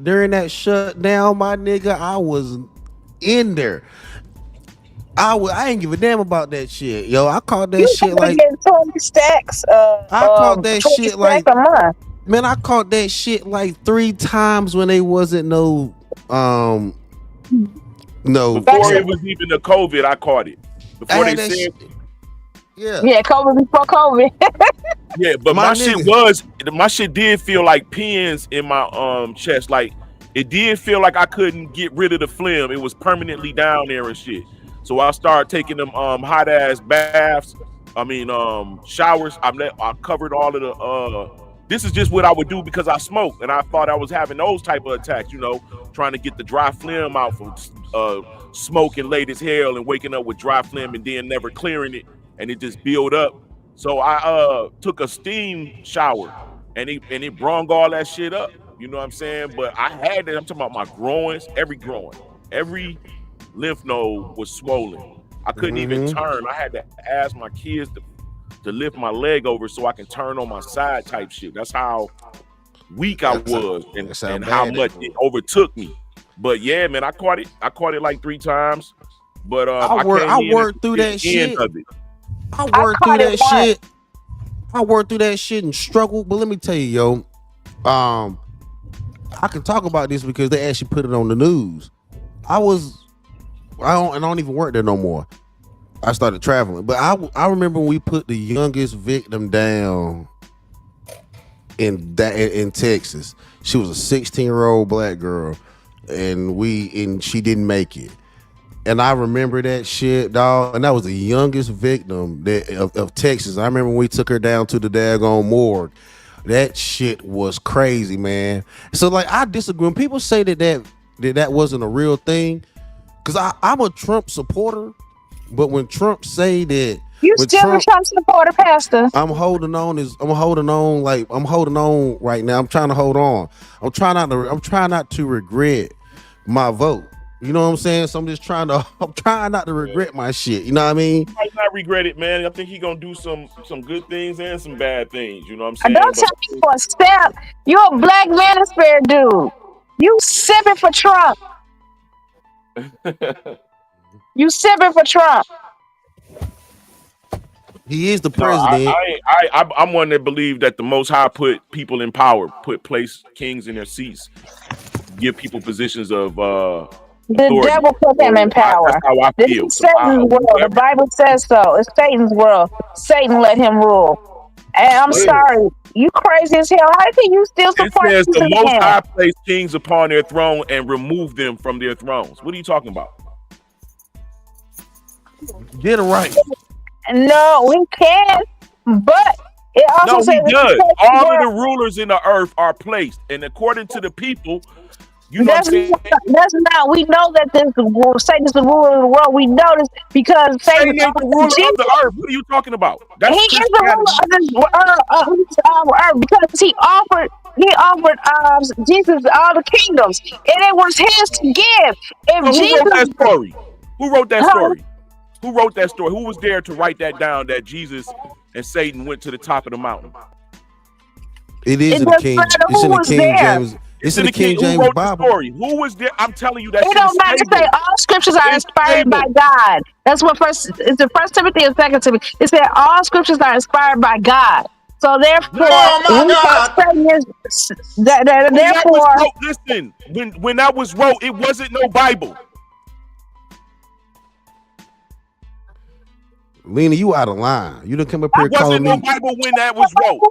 during that shutdown, my nigga. I was in there. I ain't give a damn about that shit, yo. I called that shit like 20 stacks. I called that shit like a month. Man, I caught that shit like 3 times when they wasn't no. Before it was even the COVID, I caught it. Before they said, yeah, COVID before COVID. Yeah, but my shit did feel like pins in my chest. Like it did feel like I couldn't get rid of the phlegm. It was permanently down there and shit. So I started taking them hot ass baths. I mean showers. I covered all of the this is just what I would do because I smoke, and I thought I was having those type of attacks, trying to get the dry phlegm out from smoking late as hell and waking up with dry phlegm and then never clearing it, and it just built up. So I took a steam shower, and it brung all that shit up. You know what I'm saying? But I had that. I'm talking about my groins, every lymph node was swollen. I couldn't even turn. I had to ask my kids to lift my leg over so I can turn on my side type shit. That's how weak I was and how much it overtook me. But yeah, man, I caught it like 3 times. But I worked through that shit. I worked through that shit and struggled. But let me tell you, yo, I can talk about this because they actually put it on the news. I don't even work there no more. I started traveling, but I remember when we put the youngest victim down in Texas. She was a 16-year-old black girl, and she didn't make it. And I remember that shit, dog. And that was the youngest victim of Texas. I remember when we took her down to the daggone morgue. That shit was crazy, man. So like, I disagree when people say that wasn't a real thing, because I'm a Trump supporter. But when Trump say that you still a Trump supporter, Pastor, I'm holding on right now. I'm trying to hold on. I'm trying not to regret my vote. You know what I'm saying? So I'm trying not to regret my shit. You know what I mean? I might not regret it, man. I think he gonna do some good things and some bad things. You know what I'm saying? Don't tell me for a step. You're a black manosphere dude. You sipping for Trump. You sipping for Trump. He is the No, president. I'm one that believe that the Most High put people in power, place kings in their seats, give people positions of The authority. devil put him in power. That's how I This feel. is Satan's world. The Bible says so. It's Satan's world. Satan let him rule. And I'm sorry, you crazy as hell. How can you still It support says the this Most man? High placed kings upon their throne and removed them from their thrones. What are you talking about? Get it right. No, we can, but it also No, says he does. All of the rulers in the earth are placed, and according to the people, you know what I'm saying? That's not. We know that Satan is the ruler of the world. We know this because Satan ain't the ruler of the earth. What are you talking about? That's he is the ruler of this earth because he offered Jesus all the kingdoms, and it was his to give. If So who Jesus, wrote that story? Who wrote that story? Who wrote that story? Who was there to write that down? That Jesus and Satan went to the top of the mountain. It is in the King. It's in the King James. It's in the King James Who wrote Bible. the story? Who was there? I'm telling you that. it don't matter. Say all scriptures are inspired by God. That's what it's the First Timothy and Second Timothy. It said all scriptures are inspired by God. So therefore, Listen, when that was wrote, it wasn't no Bible. Lena, you out of line. You done come up here calling me. Wasn't no Bible when that was wrote.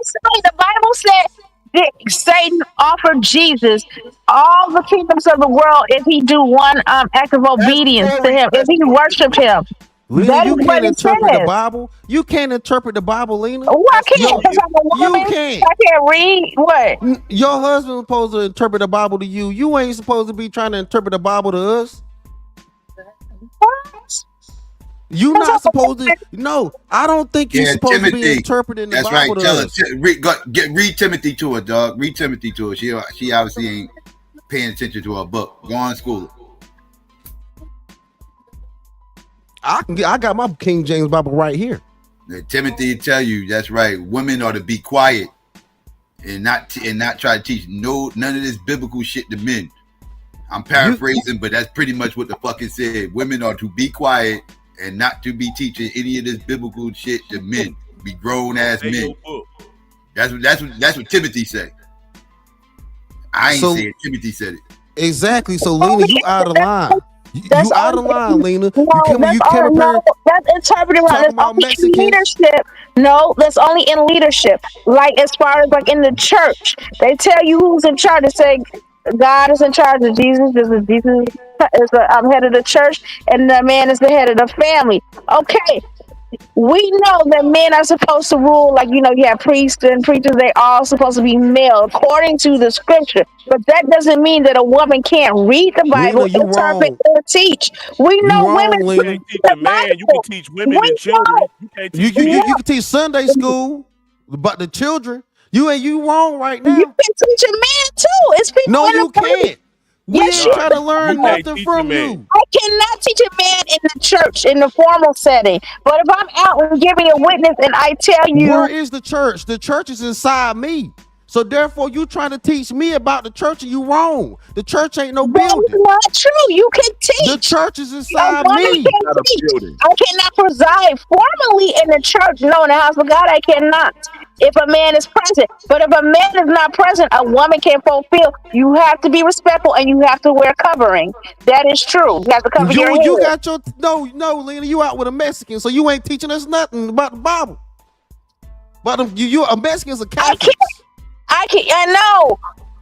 The Bible said that Satan offered Jesus all the kingdoms of the world if he do one act of obedience to him, if he worshipped him. Lena, you can't interpret the Bible. You can't interpret the Bible, Lena. Oh, I can't because I'm a woman. You can't. I can't read. What? Your husband's supposed to interpret the Bible to you. You ain't supposed to be trying to interpret the Bible to us. You not supposed to. No, I don't think you're supposed to be interpreting the Bible to us. Read Timothy to her, dog. Read Timothy to her. She obviously ain't paying attention to her book. Go on school. I got my King James Bible right here. Timothy tell you that's right. Women are to be quiet and not try to teach none of this biblical shit to men. I'm paraphrasing, but that's pretty much what the fuck it said. Women are to be quiet and not to be teaching any of this biblical shit to men. Be grown ass men. That's what Timothy said. I ain't saying Timothy said it. Exactly. So Lena, you out of line. You out of line, Lena. That's interpreting right. That's only in leadership. No, that's only in leadership. Like as far as like in the church, they tell you who's in charge. They say God is in charge of Jesus. Jesus is the head of the church, and the man is the head of the family. Okay. We know that men are supposed to rule, like, you have priests and preachers, they all supposed to be male according to the scripture. But that doesn't mean that a woman can't read the Bible, interpret, or teach. We know women. You can't teach a man, you can teach women and children. You can't teach you can teach Sunday school, but the children, you wrong right now. You can teach a man too. It's people. No, you can't. We ain't trying to learn nothing from you. I cannot teach a man in the church in the formal setting. But if I'm out and giving a witness and I tell you, where is the church? The church is inside me. So therefore, you trying to teach me about the church and you wrong. The church ain't no building. That's not true. You can teach. The church is inside me. I cannot preside formally in the church. No, in the house of God, I cannot. If a man is present. But if a man is not present, a woman can fulfill. You have to be respectful and you have to wear covering. That is true. You have to cover your head. You got your no, Lena. You out with a Mexican, so you ain't teaching us nothing about the Bible. But you a Mexican's a Catholic. I know.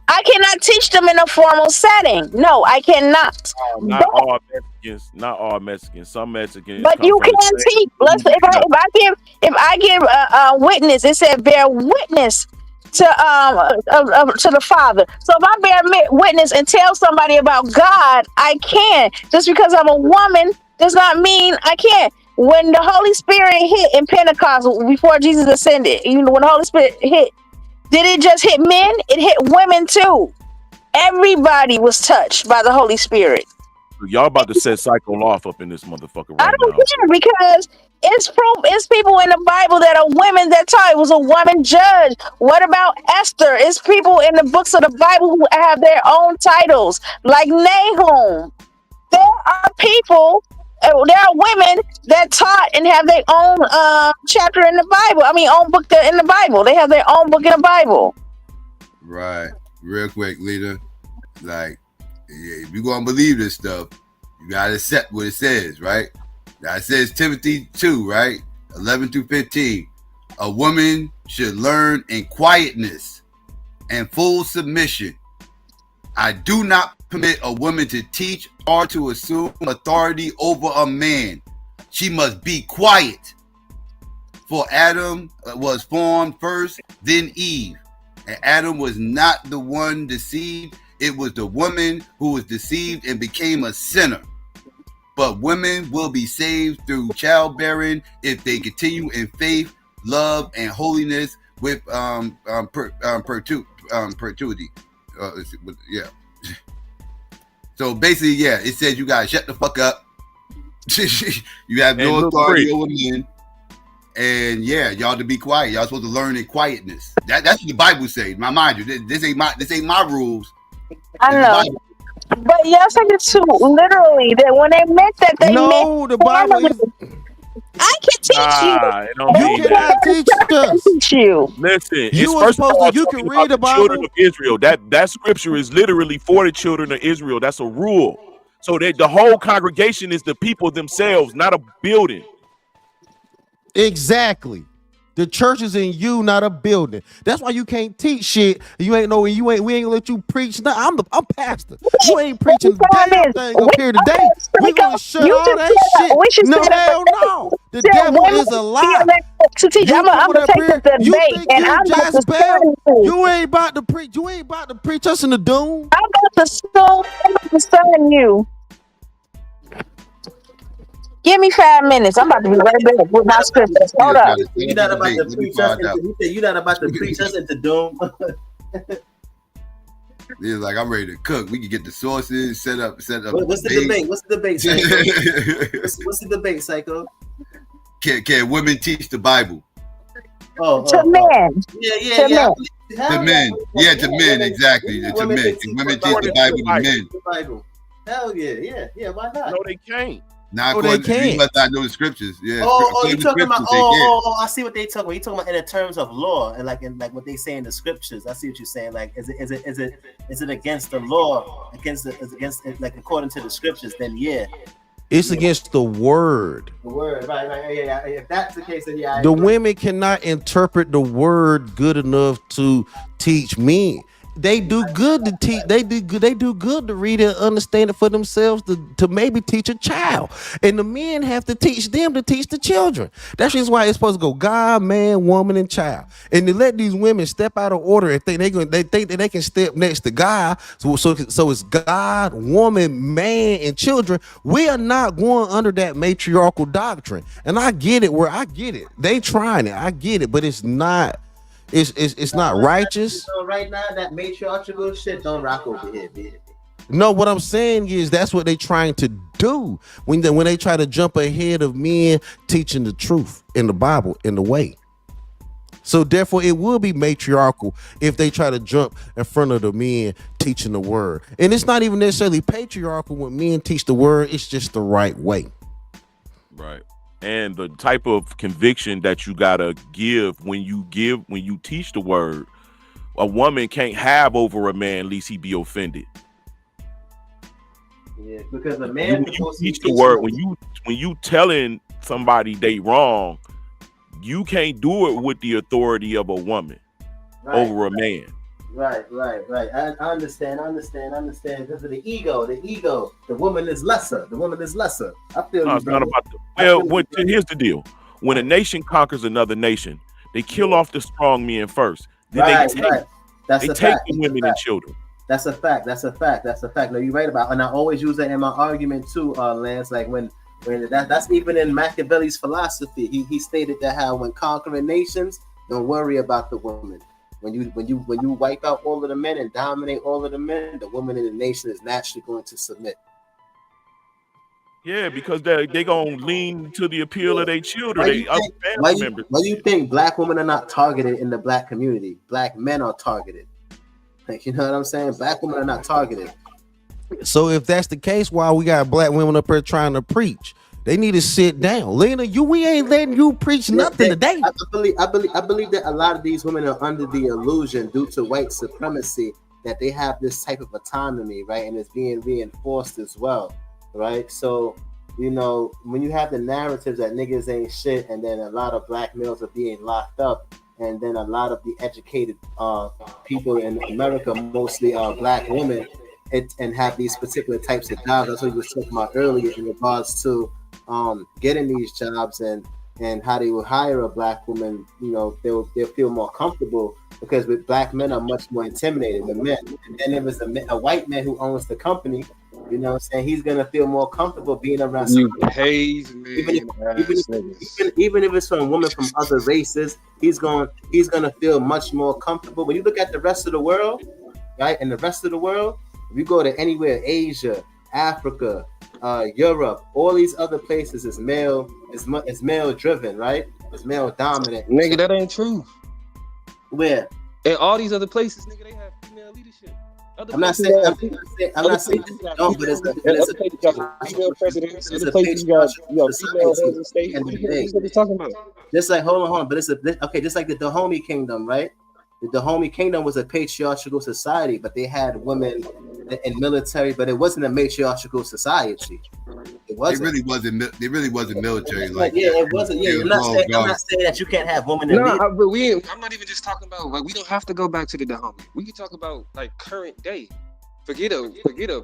I cannot teach them in a formal setting. No, I cannot. Not all Mexicans. Some Mexicans. But you can teach. Let's if I give a witness, it said bear witness to the Father. So if I bear witness and tell somebody about God, I can. Just because I'm a woman does not mean I can't. When the Holy Spirit hit in Pentecost before Jesus ascended, when the Holy Spirit hit. Did it just hit men? It hit women too. Everybody was touched by the Holy Spirit. Y'all about to set Psycho off up in this motherfucker I right don't now. care because it's proof. It's people in the Bible that are women that taught. It was a woman judge. What about Esther? It's people in the books of the Bible who have their own titles, like Nahum. There are people. There are women that taught and have their own chapter in the Bible. I mean, own book in the Bible. They have their own book in the Bible. Right. Real quick, leader. Like, yeah, if you're gonna believe this stuff, you gotta accept what it says, right? Now it says Timothy 2, right? 11 through 15. A woman should learn in quietness and full submission. I do not permit a woman to teach or to assume authority over a man. She must be quiet. For Adam was formed first, then Eve. And Adam was not the one deceived. It was the woman who was deceived and became a sinner. But women will be saved through childbearing if they continue in faith, love, and holiness with perpetuity. Yeah. So basically, yeah, it says you gotta shut the fuck up. You have no authority over men. And yeah, y'all to be quiet. Y'all supposed to learn in quietness. That's what the Bible says. Now, mind you, this ain't my rules. I know. But y'all said it too literally that when they meant that they meant the Bible is. I can teach you. You cannot teach us. Teach you. Listen, You were supposed to. You can read the Bible. Children of Israel. That scripture is literally for the children of Israel. That's a rule. So that the whole congregation is the people themselves, not a building. Exactly. The church is in you, not a building. That's why you can't teach shit. You ain't know. We ain't gonna let you preach. No, I'm pastor. You ain't preaching the damn thing up here today. We gonna shut all that shit. No, hell no. The devil is a lie. To teach, I'm gonna take this debate, and I'm about to stun you. You ain't about to preach. You ain't about to preach us in the doom. I'm about to stun you. Give me 5 minutes. I'm about to be right back with my scriptures. Hold up. You're not about to preach us into doom. It's like I'm ready to cook. We can get the sources set up. What's the debate? What's the debate, Psycho? What's the debate, Psycho? Can women teach the Bible? To men. Yeah. To men. Yeah, to men, exactly. To men. Can women teach the Bible to men? Hell yeah. Why not? No, they can't. Now, you must not know the scriptures. Yeah. You talking about? I see what they talking about. You talking about in the terms of law and like what they say in the scriptures. I see what you're saying. Like, is it against the law? Against like according to the scriptures? Then yeah. It's against the word. The word, right. Yeah. If that's the case, then yeah. The women cannot interpret the word good enough to teach men. They do good to teach. They do good to read and understand it for themselves to maybe teach a child. And the men have to teach them to teach the children. That's just why it's supposed to go God, man, woman, and child. And to let these women step out of order and think that they can step next to God. So it's God, woman, man, and children. We are not going under that matriarchal doctrine. And I get it. They trying it. I get it, but it's not. It's not righteous. So right now, that matriarchal shit don't rock over here, man. No, what I'm saying is that's what they trying to do when they try to jump ahead of men teaching the truth in the Bible in the way. So therefore, it will be matriarchal if they try to jump in front of the men teaching the word. And it's not even necessarily patriarchal when men teach the word. It's just the right way. Right. And the type of conviction that you gotta give when you teach the word, a woman can't have over a man lest he be offended. Yeah, because the man when you teach the word, when you telling somebody they wrong, you can't do it with the authority of a woman over a man. Right. I understand. Because of the ego. The woman is lesser. I feel no, it's not about the. Here's the deal: when a nation conquers another nation, they kill off the strong men first. Then they take the women and children. That's a fact. No, you're right about. And I always use that in my argument too, Lance. Like when that's even in Machiavelli's philosophy. He stated that how when conquering nations, don't worry about the woman. When you wipe out all of the men and dominate all of the men, the woman in the nation is naturally going to submit. Yeah, because they gonna lean to the appeal of their children, they other family members. Why do you think black women are not targeted in the black community? Black men are targeted. Like, you know what I'm saying? Black women are not targeted. So if that's the case, why we got black women up here trying to preach? They need to sit down. Lena, we ain't letting you preach nothing today. I believe that a lot of these women are under the illusion due to white supremacy that they have this type of autonomy, right? And it's being reinforced as well, right? So, you know, when you have the narratives that niggas ain't shit, and then a lot of black males are being locked up, and then a lot of the educated people in America, mostly black women, and have these particular types of jobs. That's what you were talking about earlier in regards to getting these jobs and how they will hire a black woman. You know, they'll feel more comfortable because with black men are much more intimidated than men. And then if it's a white man who owns the company, you know what I'm saying, he's gonna feel more comfortable being around even if it's from a woman from other races, he's gonna feel much more comfortable. When you look at the rest of the world, right? And the rest of the world, if you go to anywhere, Asia, Africa, Europe, all these other places is male driven, right? It's male dominant. Nigga, that ain't true. Where? In all these other places, nigga, they have female leadership. I'm not saying that don't, but it's a female presidents. Other places you got female heads of state. What are you talking about? Just like hold on, but it's just like the Dahomey Kingdom, right? The Dahomey Kingdom was a patriarchal society, but they had women in military, but it wasn't a matriarchal society. It wasn't. It really wasn't military like. Yeah, it wasn't. Yeah, I'm not saying that you can't have women in leadership. But I'm not even just talking about like we don't have to go back to the Dahomey. We can talk about like current day. Forget a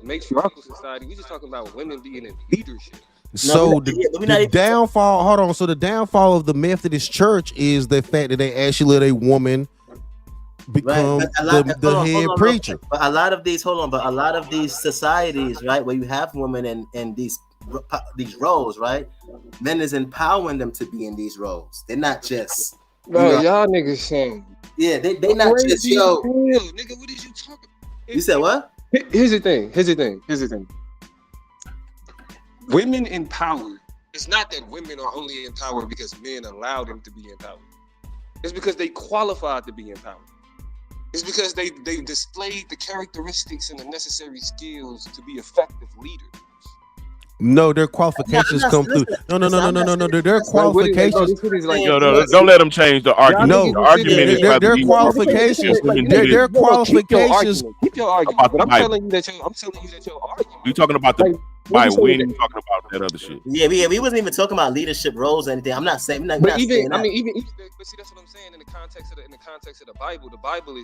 matriarchal society. We just talking about women being in leadership. So the downfall. Hold on. So the downfall of the Methodist Church is the fact that they actually let a woman become the head preacher. But a lot of these societies, right, where you have women in these roles, right, men is empowering them to be in these roles. They're not just y'all niggas saying. Yeah, they not just nigga. What is you talking? You said what? Here's the thing. Women in power. It's not that women are only in power because men allow them to be in power. It's because they qualified to be in power. It's because they displayed the characteristics and the necessary skills to be effective leaders. No, their qualifications come through. No. Their qualifications. Don't let them change the argument. No, the argument is their qualifications. Their qualifications. Keep your argument. But I'm telling you that your argument. You talking about the Bible? We ain't talking about that other shit. Yeah, we wasn't even talking about leadership roles or anything. I'm not saying. But see, that's what I'm saying. In the context of the Bible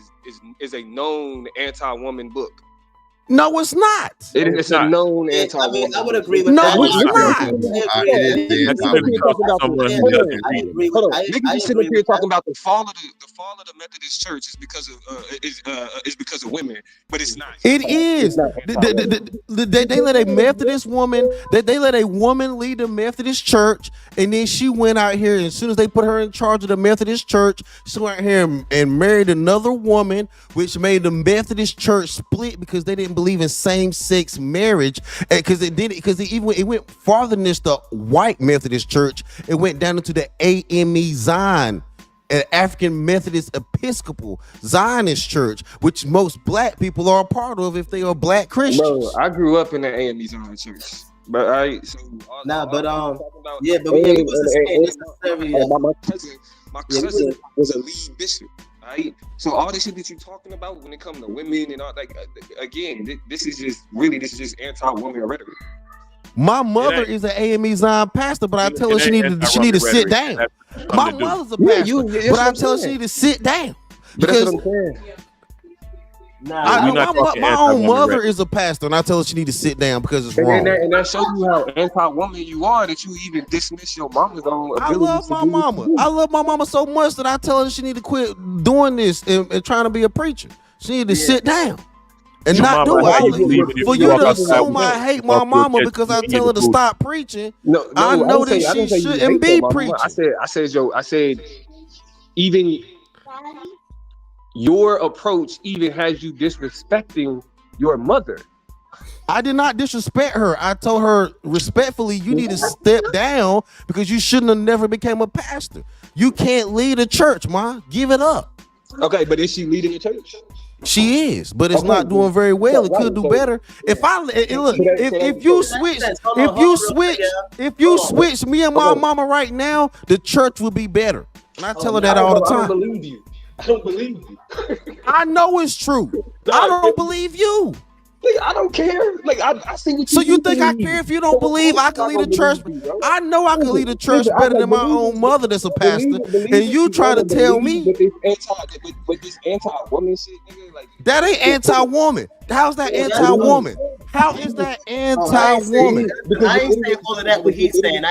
is a known anti-woman book. No, it's not. It's a known anti-woman. I would agree with that. No, it's not. Niggas sitting up here talking about the fall of the Methodist Church is because of women, but it's not. It is. They let a Methodist woman. They let a woman lead the Methodist Church, and then she went out here. And as soon as they put her in charge of the Methodist Church, she went out here and married another woman, which made the Methodist Church split because they didn't believe in same-sex marriage, because it went farther than just the white Methodist Church. It went down into the AME Zion, an African Methodist Episcopal Zionist Church, which most black people are a part of if they are black Christians. Bro, I grew up in the AME Zion Church, but my cousin was a lead bishop. Right? So all this shit that you're talking about when it comes to women and all, like, again, this is just anti-woman rhetoric. My mother is an AME Zion pastor, but I tell her she need to sit down. My mother's a pastor, but I tell her she need to sit down. But that's what I'm saying. My own mother is a pastor, and I tell her she need to sit down because it's wrong. And that shows you how anti-woman you are, that you even dismiss your mama's own ability. I love my mama so much that I tell her she need to quit doing this and trying to be a preacher. She need to sit down and not do it. For you to assume I hate my mama because I tell her to stop preaching, I know that she shouldn't be preaching. I said, even your approach even has you disrespecting your mother. I did not disrespect her. I told her respectfully, you need to step down because you shouldn't have never became a pastor. You can't lead a church, ma. Give it up. Okay, but is she leading the church? She is, but it's not doing very well. It could do better. If you switch me and my mama right now, the church will be better. And I tell her that all the time. I don't believe you. I don't believe you. I know it's true. I don't believe you. Like, I don't care. Like I see what you. So you think I care if you don't believe I can lead a church? I know I can lead a church better than my own mother that's a pastor. And you try to tell me with this anti-woman shit, nigga, like that ain't anti-woman. How's that anti-woman? How is that anti-woman? I ain't saying all of that what he's saying.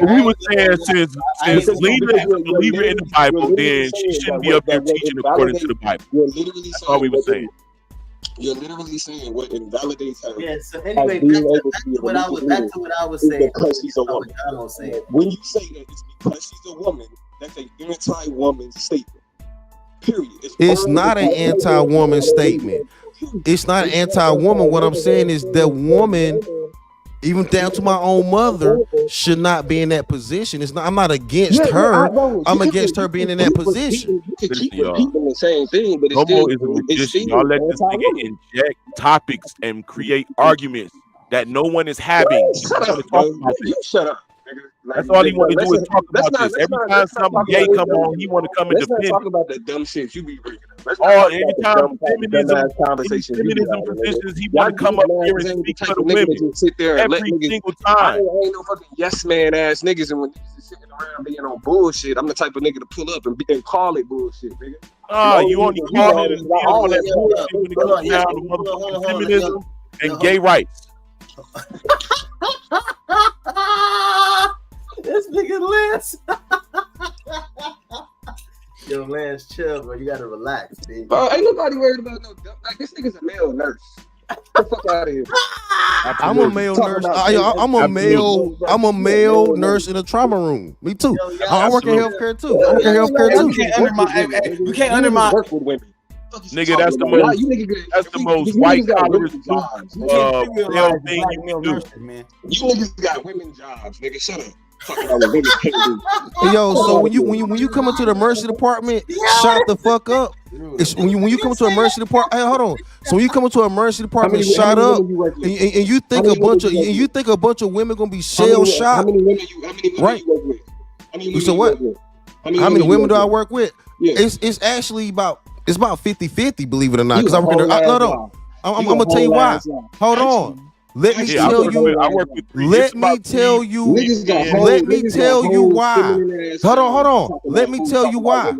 We were saying since Lena is a believer in the Bible, then she shouldn't be up there teaching according to the Bible. That's all we were saying. You're literally saying what invalidates her. Yeah, so anyway, back to what I was saying. Because she's a woman. When you say that it's because she's a woman, that's an anti-woman statement. Period. It's not an anti-woman statement. It's not an anti-woman. What I'm saying is that woman, even down to my own mother, should not be in that position. It's not. I'm not against her. I'm against her being in that position. You can keep repeating the same thing, but Homo is a magician. Y'all let this nigga inject topics and create arguments that no one is having. Shut up. That's all he want to do is talk about this. Every time something gay come on, he want to come and defend. Let's not talk about the dumb shit you be bringing up. Every time feminism positions, he want to come up here and speak for the women. Sit there and every single time. I ain't no fucking yes man ass niggas, and when niggas is sitting around being on bullshit, I'm the type of nigga to pull up and call it bullshit, nigga. You only call it and all that bullshit when it comes down to motherfucking feminism and gay rights. This nigga Lance. Yo, Lance, chill, bro. You gotta relax, dude. Ain't nobody worried about no dumb. Like, this nigga's a male nurse. Get the fuck out of here. I'm a male nurse. I'm a male nurse in a trauma room. Me too. I work in healthcare too. You can't undermine. Work with women. Nigga, that's the most white collar thing you can do. You niggas got women jobs, nigga. Shut up. Yo, so when you come into the emergency department, shut the fuck up. It's when you come into a emergency department. Hey, hold on. So when you come into a emergency department, shut up, and you think a bunch of women gonna be shell shocked, right? So what? How many women do I work with? It's actually about 50-50, believe it or not. Because I work in I'm gonna tell you why. Hold on. Let me tell you why. Let me tell you why. Hold on. Let me tell you why.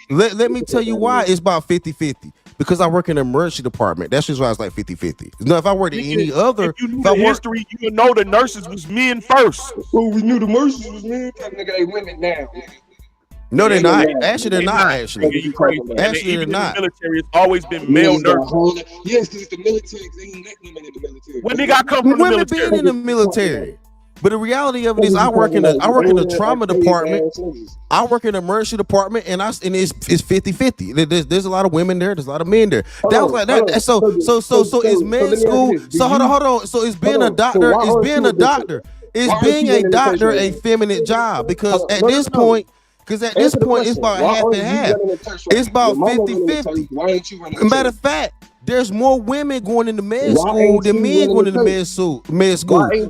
Let me tell you why it's about 50-50. Because I work in the emergency department. That's just why it's like 50-50. No, if I worked in any other, if you knew the history, you would know the nurses was men first. Oh, we knew the nurses was men. Nigga, they women now. No, they're not. Actually, they're not. Actually, they're not. The military has always been male nurses. Yes, because the military, they ain't let women in the military. When they got come from the military, women been in the military. But the reality of it is, I work in the trauma department. I work in the emergency department, and it's 50-50. There's a lot of women there. There's a lot of men there. That was like that. So it's med school. So hold on. So it's being a doctor. It's being a doctor. It's being a doctor a feminine job because at this point. Because at this point, it's about half and half. It's about 50-50. Matter of fact, there's more women going into med school than men going into med school.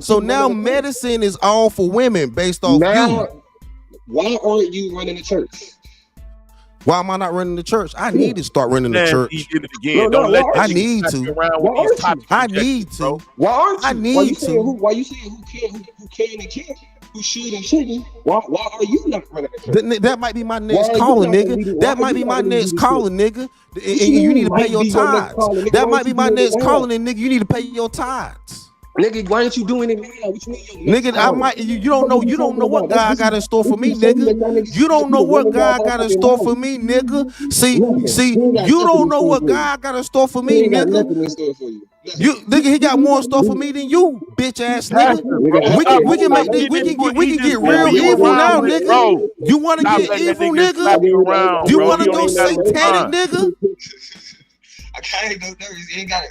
So now medicine is all for women based off you. Why aren't you running the church? Why am I not running the church? I need to start running the church. He did it again. I need to. I need to. Why aren't you? I need to. Why you saying who can and can't? Who should and shouldn't? Why are you not running the church? That might be my next calling, nigga. That might be my next calling, nigga. And you need to pay your tithes. That might be my next calling, and nigga, you need to pay your tithes. Nigga, why aren't you doing it now? What you mean? Nigga, I might. You don't know what God got in store for me, nigga. You don't know what God got in store for me, nigga. See, you don't know what God got in store for me, nigga. Nigga, he got more in store for me than you, bitch ass nigga. We can make this. We can get real evil now, nigga. You want to get evil, nigga? You want to go satanic, nigga? I ain't no nurse. He ain't got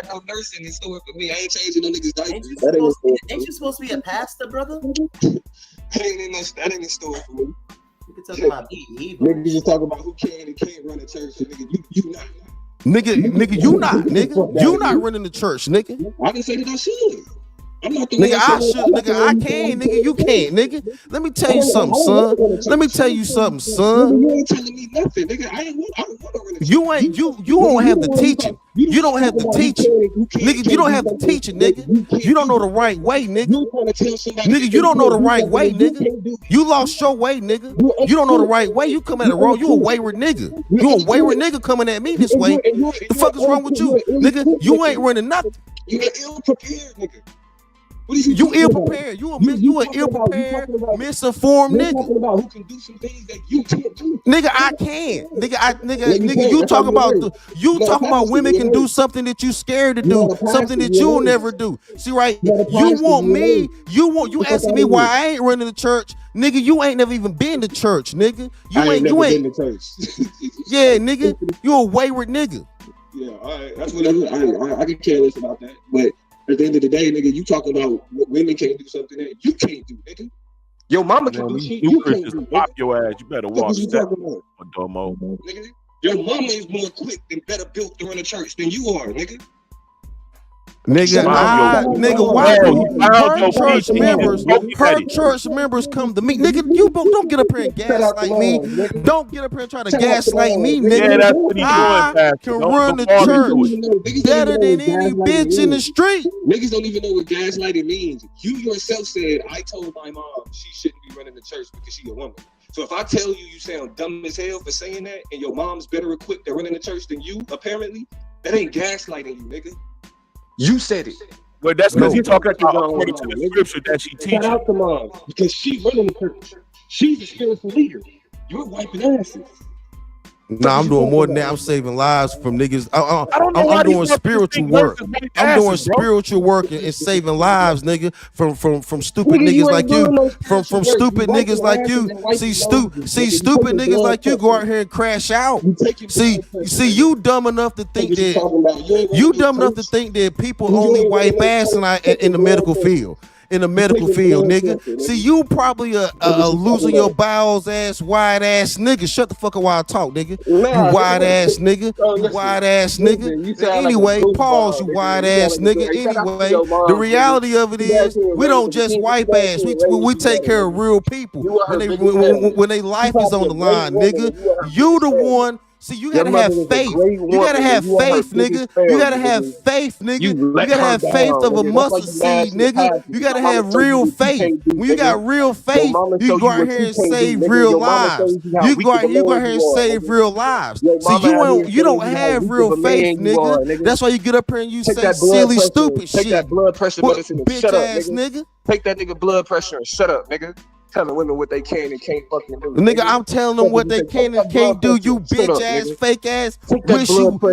no nursing in store for me. I ain't changing no niggas' diapers. Ain't you supposed to be a pastor, brother? That ain't in store for me. You can talk about being evil. Niggas just talk about who can and can't run a church. And nigga, you not. Nigga, you not, nigga. You not running the church, nigga. I can say that I should. I'm not the Nigga, one I saying- should, nigga, I can, nigga, you can't, nigga. Let me tell you something, son. Let me tell you something, son. You ain't telling me nothing, nigga. I don't want to run a church. You don't have the teaching. You don't have the teaching. Nigga, you don't have the teaching, nigga. You don't know the right way, nigga. Nigga, you don't know the right way, nigga. You lost your way, nigga. You don't know the right way. You come at it wrong. You a wayward nigga. You a wayward nigga coming at me this way. The fuck is wrong with you? Nigga, you ain't running nothing. You an ill prepared nigga. You ill prepared. You an ill prepared, misinformed nigga. Talking about who can do some things that you can't do. Nigga, I can. Nigga, you talk about women can do something that you scared to do, something that you'll never do. See, right? You want me? You asking me why I ain't running the church? Nigga, you ain't never even been to church, nigga. You ain't been to church. Yeah, nigga, you a wayward nigga. Yeah, all right. That's what I can care less about that. But at the end of the day, nigga, you talking about women can't do something that you can't do, nigga. Your mama can do shit you can't do. Pop your ass. You better walk step. Domo. Nigga, your mama is more equipped and better built to run a church than you are, nigga. Nigga, why her church members come to me? Nigga, you don't get up here and gaslight me. Don't get up here and try to gaslight me, nigga. Yeah, that's what he's I can run the church better than any bitch in the street. Niggas don't even know what gaslighting means. You yourself said, I told my mom she shouldn't be running the church because she a woman. So if I tell you you sound dumb as hell for saying that and your mom's better equipped at running the church than you, apparently, that ain't gaslighting you, nigga. You said it. Well, that's because he's talking about according to the scripture that she teaches. Shout out to mom because she running the church. She's a spiritual leader. You're wiping asses. Nah, I'm doing more than that. I'm saving lives from niggas. I'm doing spiritual work. I'm doing spiritual work and saving lives, nigga, from stupid niggas like you. From stupid niggas like you. See stupid niggas like you go out here and crash out. See, you dumb enough to think that people only wipe ass in the medical field. In the medical field, nigga. See, you probably a losing your bowels ass, wide ass nigga. Shut the fuck up while I talk, nigga. You wide ass nigga. You wide ass nigga. Anyway, pause, you wide ass nigga. Anyway, the reality of it is, we don't just wipe ass. We take care of real people when they life is on the line, nigga. You the one. See, you gotta have faith. You gotta have faith, nigga. You gotta have faith, nigga. You gotta have faith of a mustard seed, nigga. You gotta have real faith. When you got real faith, you go out here and save real lives. You go out here and save real lives. See, you don't have real faith, nigga. That's why you get up here and you say silly, stupid shit. Take that blood pressure medicine and bitch shut up, ass nigga. Take that nigga blood pressure and shut up, nigga. Telling women what they can and can't fucking do. Nigga, I'm telling them what they can and can't do. You bitch ass, fake ass. Wish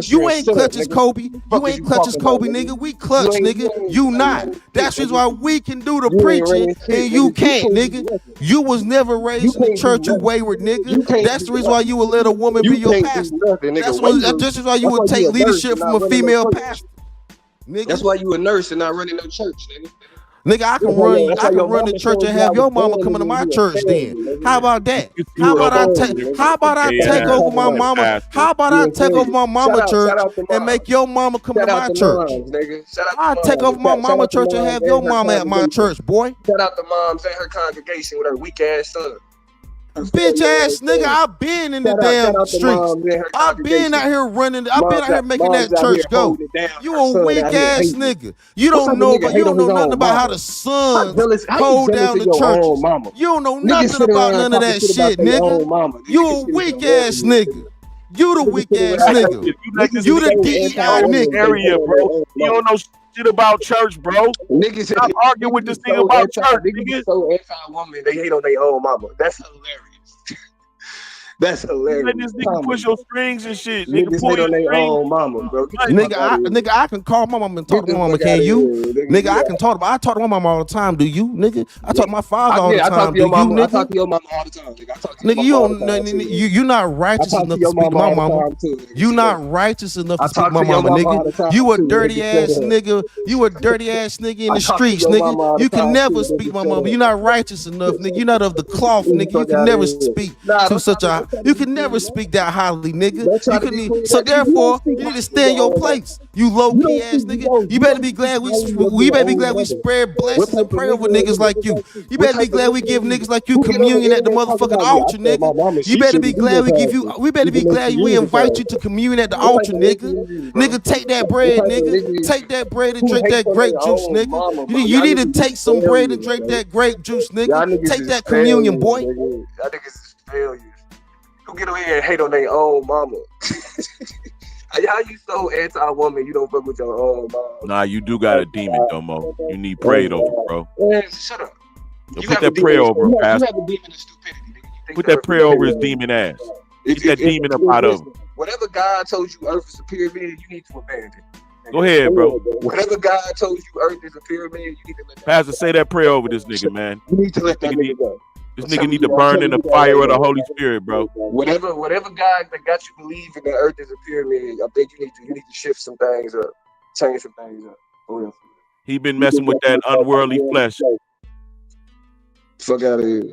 you ain't clutch as Kobe. You ain't clutch as Kobe, nigga. We clutch, nigga. You not. That's just why we can do the preaching and you can't, nigga. You was never raised in the church, you wayward nigga. That's the reason why you would let a woman be your pastor. That's why you would take leadership from a female pastor. Nigga. That's why you a nurse and not running no church, nigga. Nigga, I can run the church and have your mama coming to my church then. How about that? How about I take over my mama? How about I take over my mama church and make your mama come to my church? I'll take over my mama church and have your mama at my church, boy. Shout out to moms and her congregation with her weak ass son. Bitch ass nigga, I've been in the damn streets. I've been out here running. I've been out here making that church go. You a weak ass nigga. You don't know nothing about how the sons hold down the church. You don't know nothing about none of that shit, nigga. You a weak ass nigga. You the weak ass nigga. You the DEI nigga. Area, bro. You don't know shit about church, bro. Niggas stop arguing with this thing about church. Niggas so anti-woman, they hate on their own mama. That's hilarious. That's hilarious. Let this nigga push your strings and shit. Nigga, Niggas pull hate your on their strings. own mama, bro. Nigga, I can call my mama and talk to my mama. Can you? Nigga, I can talk. I talk to my mama all the time. Do you, nigga? I talk to my father all the I talk time. to Do your you, mama. I nigga? talk to your mama all the time, nigga. I talk to your Nigga, you mama don't. all the time, too. You're not righteous I talk enough to to speak to my all the mama. time, too, nigga. You not righteous enough I to speak talk to my to your mama, mama all the nigga. time, You a too, dirty nigga. ass nigga. You a dirty ass nigga in I the talk to streets, your nigga. mama all the You can time, never too, speak to nigga. my Shut mama. up. You're not righteous enough, nigga. You're not of the cloth, nigga. You Fuck can outta never here. speak Nah, to don't such try a. to You can never speak that highly, nigga. Don't try You to be can. cool with So that, nigga. You don't therefore, speak you need to highly stay in of your your own mother. place. You low You key don't ass speak, nigga. You better be speak glad we. highly of We your better be own glad we mother. spread What blessings and type of pray over nigga niggas like you. You What better be type of glad we nigga give are you? niggas like you Who get on the communion at the internet talking motherfucking about, yeah, I altar, tell my nigga. mama You she better be shouldn't do glad your we give you. pastor, We better be even though glad she we is a invite you pastor. to communion at the What altar, type of nigga. nigga are you, bro? Nigga, take that What bread, type of nigga. nigga is Take that bread and who drink hates that on their grape juice, own nigga. mama, bro? You Y'all need to niggas take is some bread and failures, drink bro. that grape juice, Y'all nigga. niggas Take is that communion, failures, boy. nigga. Y'all niggas is failures. Who get on here and hate on their own mama? How you so anti-woman you don't fuck with your own mama? Nah, you do got a demon, Domo. You need prayed over, bro. Man, shut up. So You put have a that prayer demon. over him, You Pastor. have a demon of stupidity, nigga. You think Put the that earth prayer is a over his pyramid. demon ass. Get that demon up out of him. Whatever God told you Earth is a pyramid, you need to abandon. Go ahead, bro. Whatever God told you Earth is a pyramid, you need to let that. Pastor, say that prayer over this nigga, man. You need to let that nigga go. This nigga need to burn in the fire of the Holy Spirit, bro. Whatever God that got you believing that Earth is a pyramid, I think you need to shift some things up, change some things up. For real. He been messing with that unworldly flesh. Fuck out of here.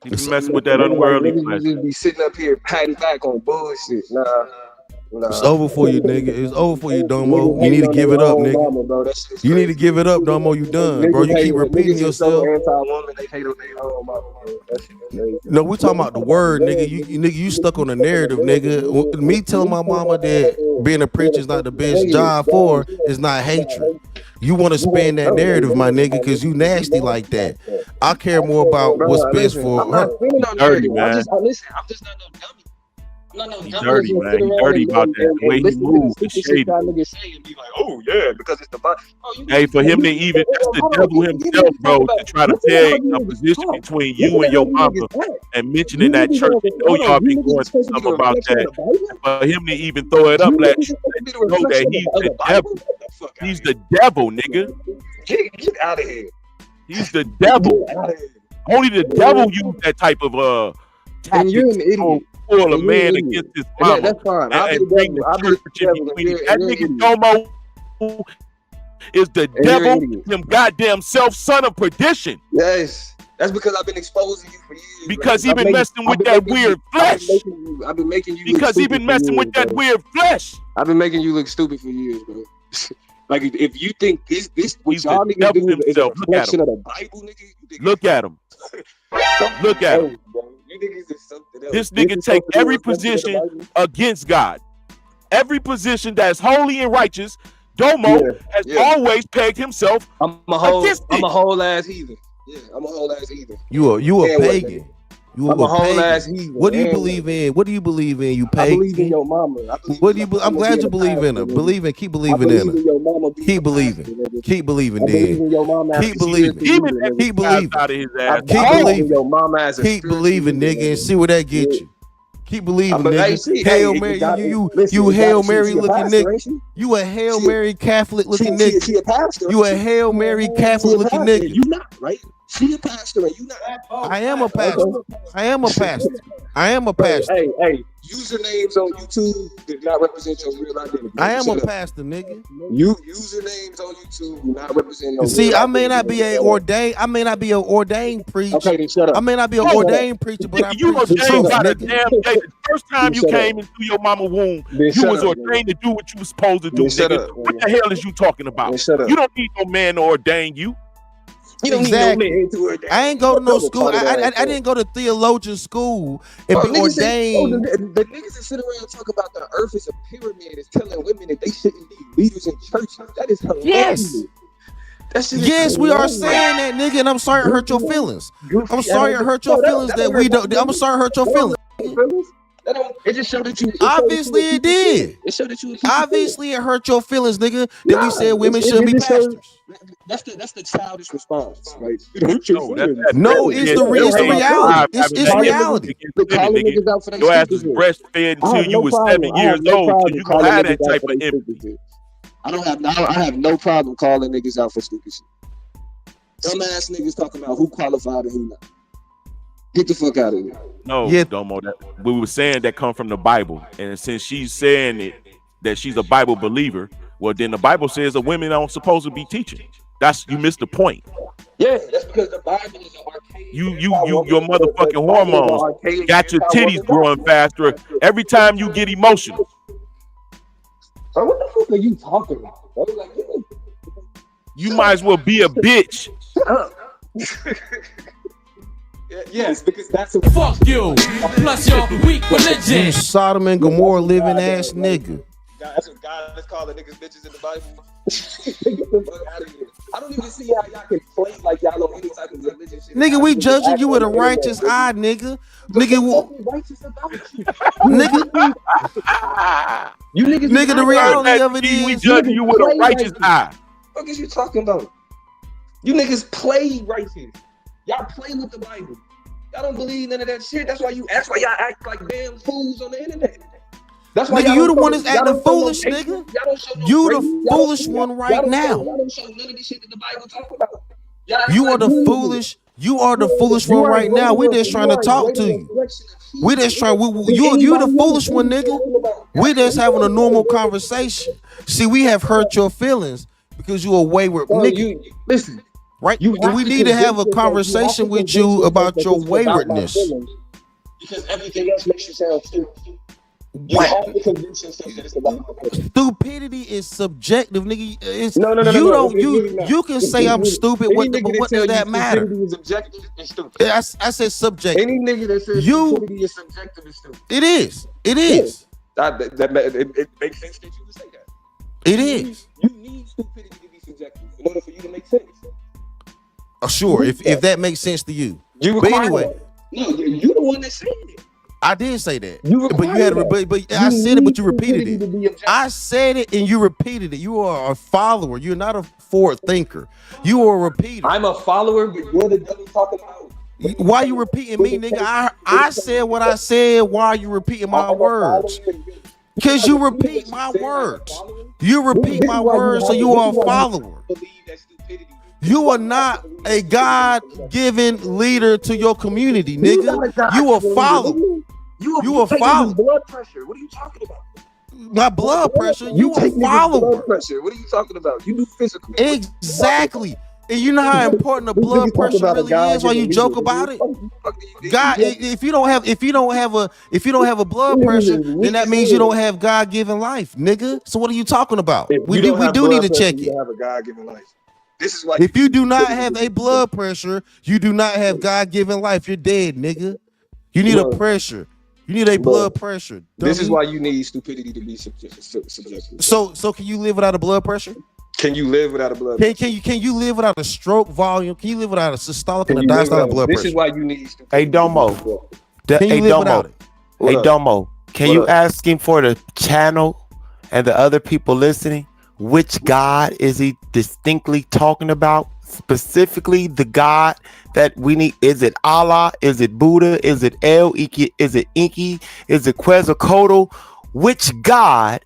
He been messing with that unworldly flesh. You just be sitting up here patting back on bullshit. Nah. It's over for you, nigga. It's over for you, Domo. You need to give it up, nigga. You need to give it up, Domo. You done, bro. You keep repeating yourself. Anti-woman, they hate on their own mama, bro. That shit crazy. No, we talking about the word, nigga. You stuck on the narrative, nigga. Me telling my mama that being a preacher is not the best job for is not hatred. You want to spin that narrative, my nigga, because you nasty like that. I care more about what's best for her. Dirty, man. I'm just not no dummy. I'm not no He dummy. dirty, man. He dirty about that. The way he moves, the shady. Niggas say and be like, oh yeah, because it's the Bible. Hey, for him to even, that's the devil himself, bro, to try to peg a position between you and your mama and mentioning that church. You know y'all be going through something about that. For him to even throw it up, let you know that he's the devil. He's the devil, nigga. Get out of here. He's the devil. Only the devil use that type of And you're an tactics idiot. for a man against his mama. Yeah, that's fine. And bring the church in between. That nigga Domo is the devil, him goddamn son of perdition. Yes. That's because I've been exposing you for years. Because he been messing with that weird flesh. I've been making you because he been messing with that weird flesh. I've been making you look stupid for years, bro. Like if you think this what He's y'all the niggas devil do is a himself. Look at reflection him. of the Bible, nigga. You think Look at him. Look at him. you niggas is something else. This nigga take every position against God. Every position that's holy and righteous. Domo has always pegged himself against it. I'm a whole ass heathen. Yeah, I'm a whole ass heathen. You a pagan. You I'm a whole ass heathen. What do you believe in? What do you believe in? You I pagan. believe in your mama. What do you? I'm glad you believe in her. Keep believing in her. Keep believing. Keep believing. Then keep believing. Keep believing. Keep believing. Your mama as a keep believing, nigga, and see where that gets you. Keep believing, nigga. Hail Mary, you Hail Mary looking nigga. You a Hail Mary Catholic looking nigga. She a pastor. You a Hail Mary Catholic looking nigga. You not right. She a pastor and you not. I am a pastor. I am a pastor. I am a pastor. Hey, usernames on YouTube did not represent your real identity. I am a pastor, nigga. You usernames on YouTube do not represent your See, real I may not be a ordained. I may not be an ordained preacher. Okay, then shut up. I may not be an ordained preacher, but I You preach the ordained truth, by the nigga. damn day. The first time you came into your mama womb, you was ordained to do what you was supposed to do, nigga. What the hell is you talking about? You don't need no man to ordain you. You don't Exactly. need no man to ordain. I ain't go to no school. I didn't go to theologian school and be ordained. The niggas that sit around and talk about the earth is a pyramid is telling women that they shouldn't be leaders in churches. That is hilarious. Yes. Yes, we are saying that, nigga, and I'm sorry it hurt your feelings. I'm sorry it hurt your feelings that we don't. I'm sorry it hurt your feelings. It just showed that you. Obviously, it did. It showed that you. Obviously, it hurt your feelings, nigga. Then we said women should be pastors. That's the childish response, right? It hurt your feelings. No, it's the reality. It's reality. Your ass was breastfed until you was 7 years old, so you gonna have that type of empathy. I have no problem calling niggas out for stupid shit. Dumbass niggas talking about who qualified and who not. Get the fuck out of here. No, Domo, that we were saying that come from the Bible, and since she's saying it that she's a Bible believer, well, then the Bible says that women aren't supposed to be teaching. You missed the point. Yeah, that's because the Bible is an archaic. Your motherfucking hormones got your titties growing faster every time you get emotional. Bro, what the fuck are you talking about, bro? Like, you might as well be a bitch. Shut up. Yes, because that's a fuck you. Plus your weak religion. Sodom and Gomorrah living ass nigga. That's what God is calling niggas bitches in the Bible. Get the fuck out of here. I don't even see how y'all can play like y'all know any type of religion shit. Nigga, we judging you with a righteous eye, nigga. Nigga, nigga, the reality of it is we judging you with a righteous eye. What is you talking about? You niggas play righteous. Y'all play with the Bible. Y'all don't believe none of that shit. That's why y'all act like damn fools on the internet. That's why nigga, you the one that's acting foolish, nigga. You the foolish one right now. Y'all don't show none of this shit that the Bible talk about. You are the foolish. You are the foolish one right now. We just trying to talk to you. We just trying. You the foolish one, nigga. We just having a normal conversation. See, we have hurt your feelings because you a wayward nigga. Listen. Right? And we need to have a conversation with you about your waywardness. Because everything else makes you sound stupid. You have to convince yourself that it's about stupidity is subjective, nigga. It's, no. You can say I'm stupid, but what does that matter? Stupidity is objective and stupid. I said subjective. Any nigga that says stupidity is subjective is stupid. It is. It is. It makes sense that you would say that. It is. You need stupidity to be subjective in order for you to make sense. Sure, if that makes sense to you. But anyway, no, you the one that said it. I did say that, but you had I said it, but you repeated it. I said it and you repeated it. You are a follower. You're not a forward thinker. You are a repeater. I'm a follower, but you're the devil talking about. Why you repeating me, nigga? I said what I said. Why are you repeating my words? Because you repeat my words. You repeat my words, so you are a follower. You are not a God-given leader to your community, nigga. You a follower. You a follower. Blood pressure. What are you talking about? Not blood pressure. You a follower. Blood pressure. What are you talking about? You do physical. Exactly. And you know how important the blood pressure really is. Why you joke about it? God, if you don't have a blood pressure, then that means you don't have God-given life, nigga. So what are you talking about? We do need to check it. You have a God-given life. This is why. If you do not have a blood pressure, you do not have God-given life. You're dead, nigga. You need a pressure. You need a blood pressure. This is why you need stupidity to be subjective. So can you live without a blood pressure? Can you live without a blood pressure? Can you live without a stroke volume? Can you live without a systolic and a diastolic blood pressure? This is why you need stupidity. Hey Domo. Hey Domo. Can you ask him for the channel and the other people listening? Which God is he distinctly talking about? Specifically, the God that we need. Is it Allah? Is it Buddha? Is it El? Is it Inky? Is it Quetzalcoatl? Which God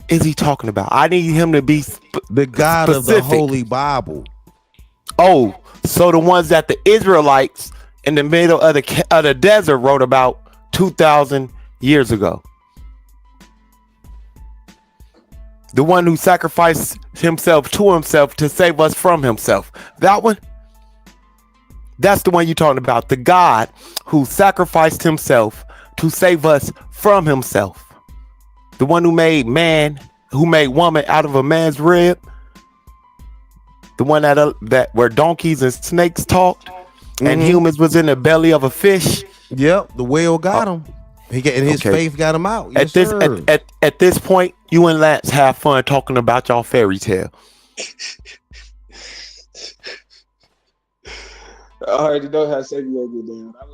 is he talking about? I need him to be the God specific. Of the Holy Bible. Oh, so the ones that the Israelites in the middle of the desert wrote about 2,000 years ago. The one who sacrificed himself to save us from himself. That one? That's the one you're talking about. The God who sacrificed himself to save us from himself. The one who made woman out of a man's rib. The one that where donkeys and snakes talked and humans was in the belly of a fish. Yep, the whale got him. His faith got him out. Yes, at this point, you and Lance have fun talking about y'all fairy tale. I already know how Samuel get down. I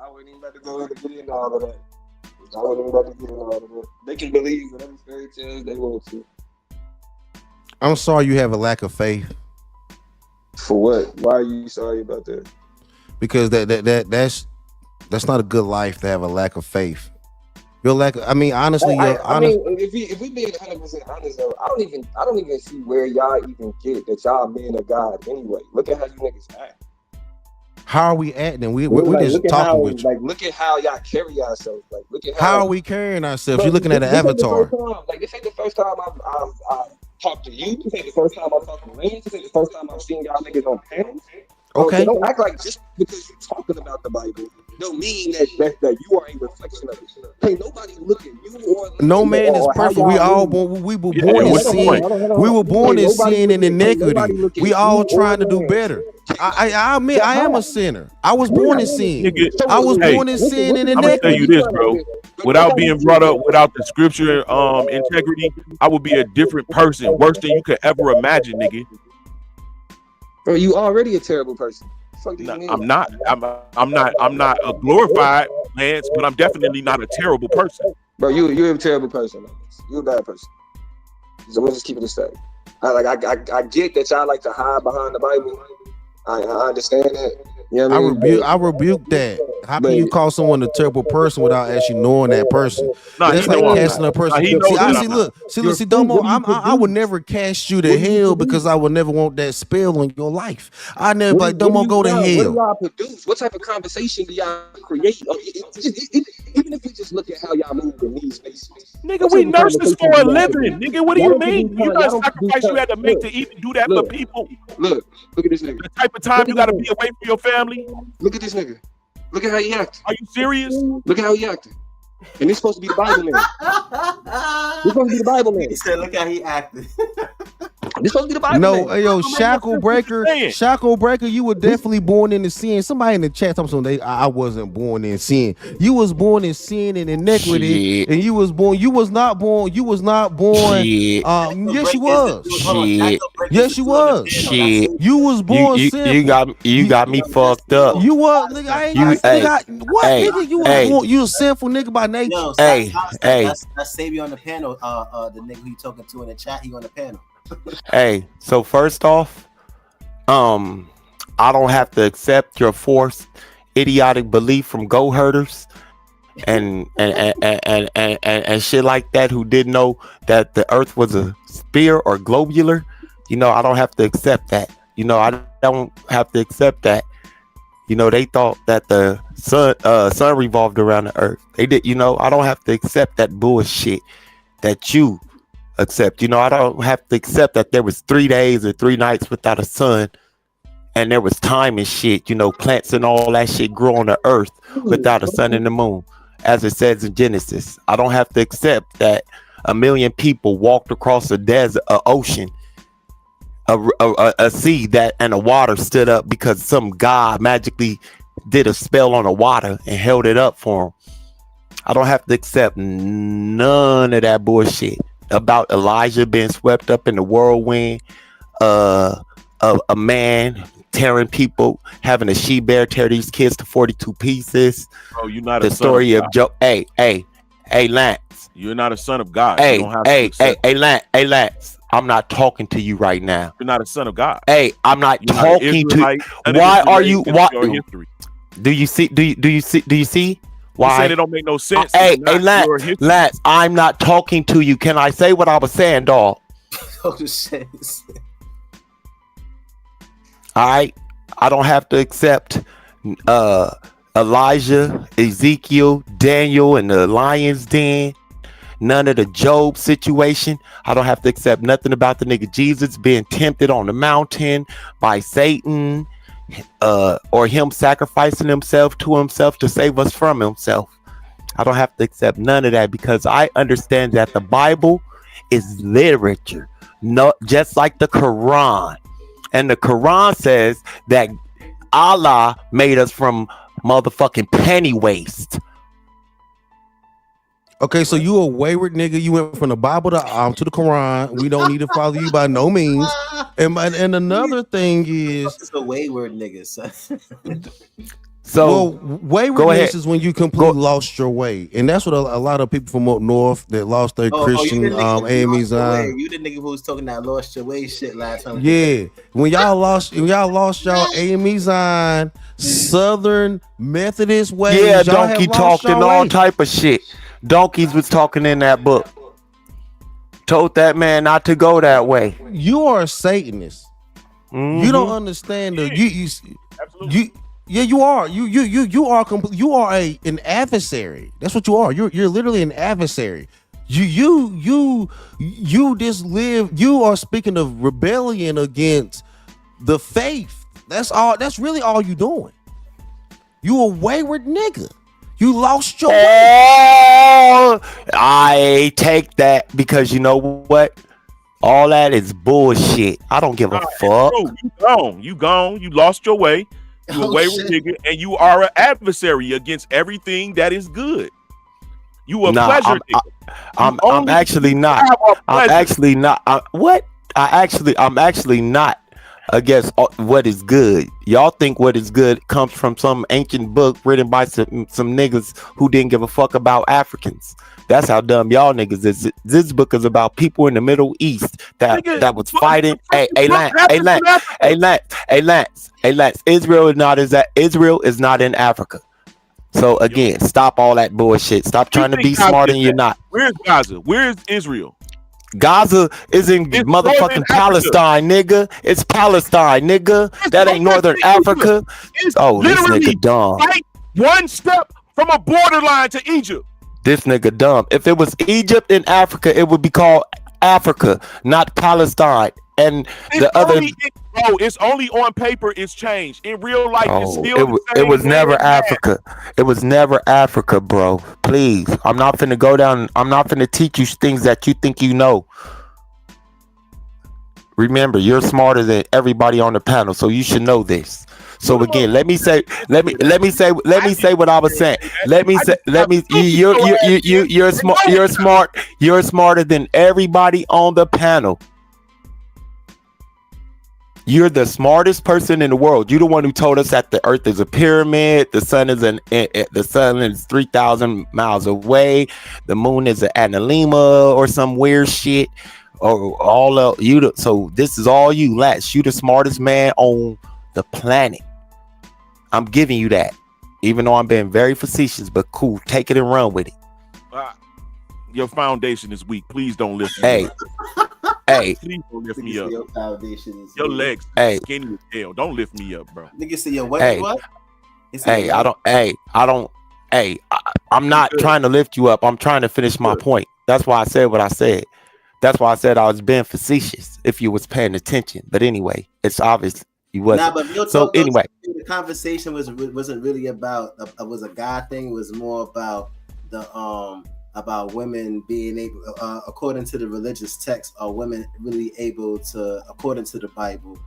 wouldn't even about to go in and get into all of that. I wasn't even about to get into all of that. They can believe whatever fairy tales they want to. I'm sorry you have a lack of faith. For what? Why are you sorry about that? Because that's not a good life to have a lack of faith. Your lack of, I mean, honestly, I mean, if we being 100% honest, though, I don't even see where y'all even get that y'all men of God anyway. Look at how you niggas act. How are we acting? We're Like, just talking with you. Like, look at how y'all carry yourselves. Like, look at How are we carrying ourselves? You're looking at an this ain't the avatar. first time. Like, this ain't the first time I talked to you. This ain't the first time I talked to Lance. This ain't the first time I've seen y'all niggas on panels. Okay. So don't act like just because you're talking about the Bible don't mean that you are a reflection of it. Hey, nobody look at you or No man is perfect. We all born. We were born in sin. We were born in sin and iniquity. We all trying to do better. I admit I am a sinner. I was born in sin. I was born in sin and I'm gonna tell iniquity. you this, bro. Without being brought up without the scripture integrity, I would be a different person, worse than you could ever imagine, nigga. Bro, you already a terrible person. No, I'm not. I'm not a glorified Lance, but I'm definitely not a terrible person. Bro, you're a terrible person. You're a bad person. So we'll just keep it a stack. I get that y'all like to hide behind the Bible. I understand that. You know what I mean? I rebuke that. How can you call someone a terrible person without actually knowing that person? No, that's like casting a person. See, Domo, I would never cast you to hell because I would never want that spell on your life. I never like Domo go to hell. What do y'all produce? What type of conversation do y'all create? Even if we just look at how y'all move in these spaces. Nigga, we nurses for a living. Nigga, what do you mean? You know the sacrifice you had to make to even do that for people. Look at this nigga. The type of time you gotta be away from your family. Look at this nigga. Look at how he acting. Are you serious? Look at how he acting. And it's supposed to be the Bible man. This supposed to be the Bible man. He said, "Look how he acted." This supposed to be the Bible man. No, yo, shackle breaker, you were definitely born into sin. Somebody in the chat told me I wasn't born in sin. You was born in sin and iniquity, and you was not born. Shit. Yes, you was. Shit. Yes, you was. Shit. You was born sinful. You got me fucked up. You was, nigga. I ain't nigga. You a sinful nigga by nature. Yo, hey. That's Sabi on the panel. The nigga who you talking to in the chat, he on the panel. Hey, so first off, I don't have to accept your forced idiotic belief from goat herders and shit like that who didn't know that the earth was a sphere or globular. You know, I don't have to accept that. You know, I don't have to accept that. You know, they thought that the sun revolved around the earth. They did. You know, I don't have to accept that bullshit that you accept. You know, I don't have to accept that there was 3 days or 3 nights without a sun, and there was time and shit. You know, plants and all that shit grew on the earth without a sun and the moon, as it says in Genesis. I don't have to accept that 1 million people walked across a desert, an ocean, a sea that and the water stood up because some god magically did a spell on the water and held it up for them. I don't have to accept none of that bullshit about Elijah being swept up in the whirlwind, a man tearing people, having a she bear tear these kids to 42 pieces. Oh, you're not the a son story of of Joe. Hey, Lance. You're not a son of God. Hey, you don't have to Lance. I'm not talking to you right now. You're not a son of God. Hey, I'm not talking to. Why are you? Why? Do you see? Do you see? Why? It don't make no sense. Hey, Lance, I'm not talking to you. Can I say what I was saying, dog? Oh shit. All right, I don't have to accept Elijah, Ezekiel, Daniel, and the lion's den. None of the Job situation. I don't have to accept nothing about the nigga Jesus being tempted on the mountain by Satan, or him sacrificing himself to save us from himself. I don't have to accept none of that because I understand that the Bible is literature, no, just like the Quran. And the Quran says that Allah made us from motherfucking penny waste. Okay, so you a wayward nigga. You went from the Bible to the Quran. We don't need to follow you by no means. And another thing is, it's a wayward nigga. Son. So waywardness is when you completely lost your way, and that's what a lot of people from up north that lost their Christian AMEs on. You the nigga who was talking that lost your way shit last time. Yeah, when y'all lost y'all AMEs on Southern Methodist ways. Yeah, y'all Donkey have lost talked and y'all all way. type of shit. Donkeys was talking in that book. Told that man not to go that way. You are a Satanist. You don't understand the you. Yeah, you are. You are you are an adversary. That's what you are. You're literally an adversary. You just live. You are speaking of rebellion against the faith. That's all. That's really all you doing. You a wayward nigga. You lost your way. I take that because you know what? All that is bullshit. I don't give a fuck. You gone. You lost your way. You a wayward nigga, and you are an adversary against everything that is good. You a pleasure nigga. I'm actually not. I'm actually not. I'm actually not against what is good. Y'all think what is good comes from some ancient book written by some niggas who didn't give a fuck about Africans. That's how dumb y'all niggas is. This book is about people in the Middle East that was fighting. Hey, Lance. Israel is not in Africa. So again, stop all that bullshit. Stop trying to be smart and you're not. Where's Gaza? Where's Israel? Gaza is in motherfucking Palestine, nigga. It's Palestine, nigga. That ain't Northern Africa. Oh, this nigga dumb. Right one step from a borderline to Egypt. This nigga dumb. If it was Egypt in Africa, it would be called Africa, not Palestine. And it's only on paper. It's changed. In real life, it's still. It was never Africa. It was never Africa, bro. Please, I'm not finna go down. I'm not finna teach you things that you think you know. Remember, you're smarter than everybody on the panel, so you should know this. So again, let me say what I was saying. You're smarter than everybody on the panel. You're the smartest person in the world. You're the one who told us that the Earth is a pyramid. The sun is 3,000 miles away. The moon is an analema or some weird shit. Or all of you. So this is all you, Lats. You the smartest man on the planet. I'm giving you that, even though I'm being very facetious. But cool, take it and run with it. Your foundation is weak. Please don't lift me up. Please don't lift me up. Your foundation is your legs skinny as hell. Don't lift me up, bro. Nigga say your what? I'm not trying to lift you up. I'm trying to finish my point. That's why I said what I said. That's why I said I was being facetious if you was paying attention. But anyway, it's obvious you wasn't. So anyway, the conversation wasn't really about it was a God thing. It was more about about women being able, according to the religious text, are women really able to, according to the Bible,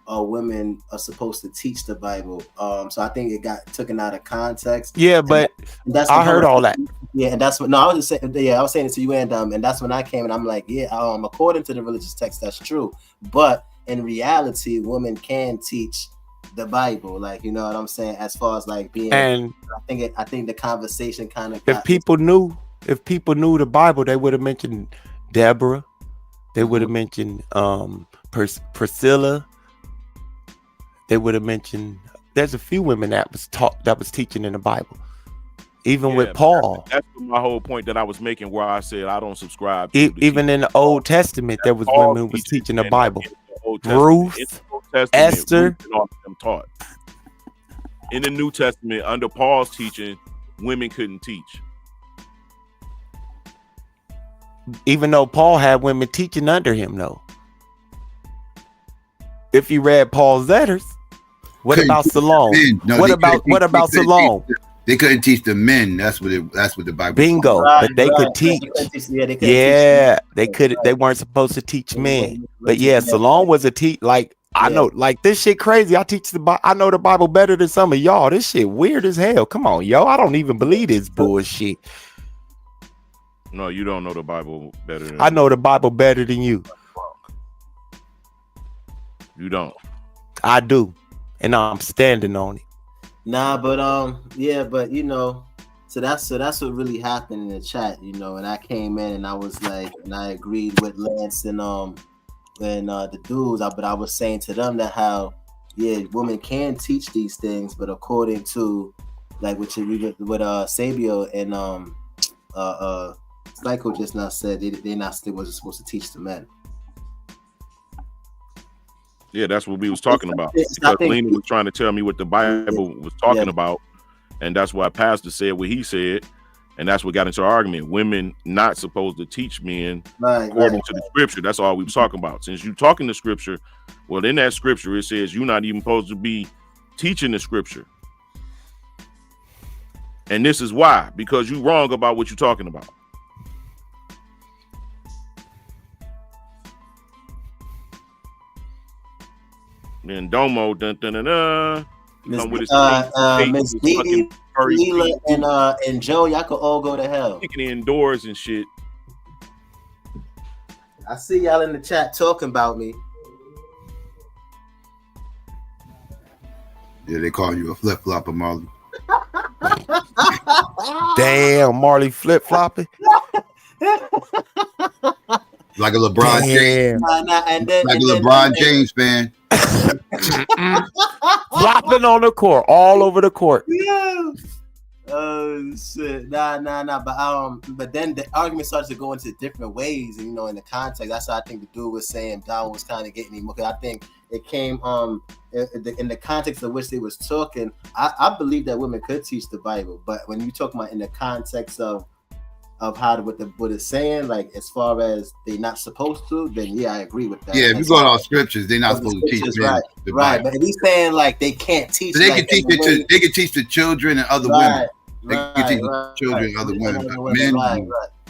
women are supposed to teach the Bible. So I think it got taken out of context. Yeah, but that's I heard all that. Yeah, and that's what. No, I was just saying. Yeah, I was saying it to you, and that's when I came, and I'm like, yeah, according to the religious text, that's true. But in reality, women can teach the Bible, like, you know what I'm saying, as far as like being. And I think the conversation kind of. If people knew the Bible, they would have mentioned Deborah. They would have mentioned Priscilla. They would have mentioned. There's a few women that was teaching in the Bible. Even with Paul. That's my whole point that I was making, where I said I don't subscribe to even in the Old Testament, there was women who was teaching the Bible. Ruth, Esther. Taught. In the New Testament, under Paul's teaching, women couldn't teach. Even though Paul had women teaching under him, though. If you read Paul's letters, what about Salome? What about Salome? They couldn't teach the men. That's what the Bible. Bingo. But they could teach. They could. They weren't supposed to teach men. But yeah, Salome was a like. I know, like, this shit crazy. I know the Bible better than some of y'all. This shit weird as hell. Come on, yo. I don't even believe this bullshit. No, you don't know the Bible better than I know the Bible better than you. You don't. I do. And I'm standing on it. Nah, but yeah, but you know, so that's what really happened in the chat, you know. And I came in and I was like, and I agreed with Lance and the dudes, but I was saying to them that how women can teach these things, but according to like what Sabio and Psycho just now said, they wasn't supposed to teach the men. Yeah, that's what we was talking about. Because Lena was trying to tell me what the Bible was talking about, and that's why Pastor said what he said, and that's what got into our argument. Women not supposed to teach men according to the scripture. That's all we was talking about. Since you talking the scripture, well, in that scripture it says you're not even supposed to be teaching the scripture. And this is why, because you wrong about what you're talking about. Then Domo, dun dun dun dun. Miss Dee, Leela, and Joe, y'all could all go to hell. Kicking indoors and shit. I see y'all in the chat talking about me. Yeah, they call you a flip flopper, Marley. Damn, Marley flip flopping. Like a LeBron James. Like a LeBron James fan. Flopping on the court, all over the court. Yeah. Oh shit. Nah. But then the argument starts to go into different ways, and you know, in the context. That's what I think the dude was saying. Don was kind of getting him. Okay, I think it came in the context of which they was talking. I believe that women could teach the Bible, but when you talk about in the context of how what it's saying, like as far as they're not supposed to, then yeah, I agree with that. Yeah, if you go to all scriptures, they're not supposed to teach men the right. Bible. But if he's saying like they can't teach, So they can teach it. They can teach the children and other women. They can teach the children and other women. Men,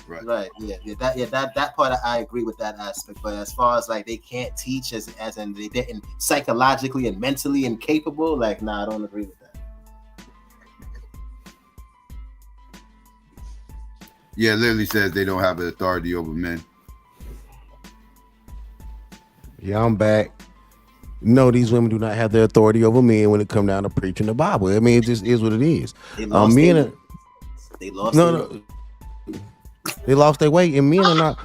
right. Yeah. That part I agree with that aspect. But as far as like they can't teach as in they didn't psychologically and mentally incapable, like nah, I don't agree with that. Yeah, literally says they don't have authority over men. Yeah, I'm back. No, these women do not have the authority over men when it comes down to preaching the Bible. I mean, it just is what it is. They lost they lost their way, and men are not.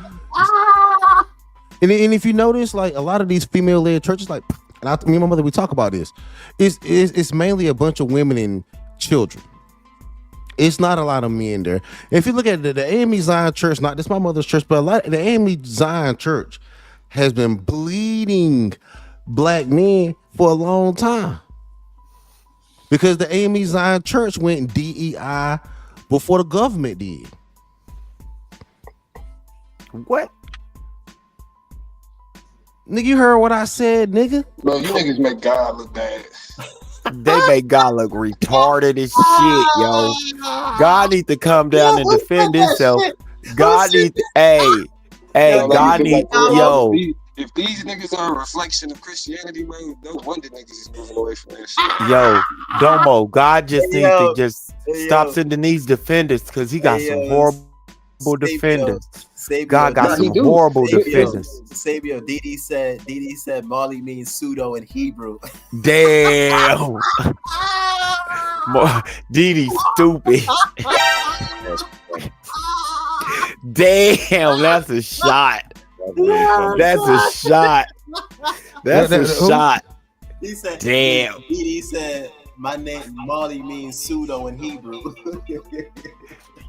And if you notice, like a lot of these female-led churches, like me and my mother, we talk about this. It's mainly a bunch of women and children. It's not a lot of men there. If you look at the AME Zion Church, not this my mother's church, but the AME Zion Church has been bleeding black men for a long time. Because the AME Zion Church went DEI before the government did. What? Nigga, you heard what I said, nigga? Bro, you niggas make God look bad. They make God look retarded as shit, yo. God need to come down and defend himself. God need to, God need, yo. If these niggas are a reflection of Christianity, man, no wonder niggas is moving away from that shit. Yo, Domo, God just needs to just stop sending these defenders because he got some horrible defenders. God got some horrible defenders. Sabio, Didi said Marley means pseudo in Hebrew. Damn. Didi stupid. Damn, that's a shot. That's a shot. That's a shot. He said, damn. Didi said my name Marley means pseudo in Hebrew.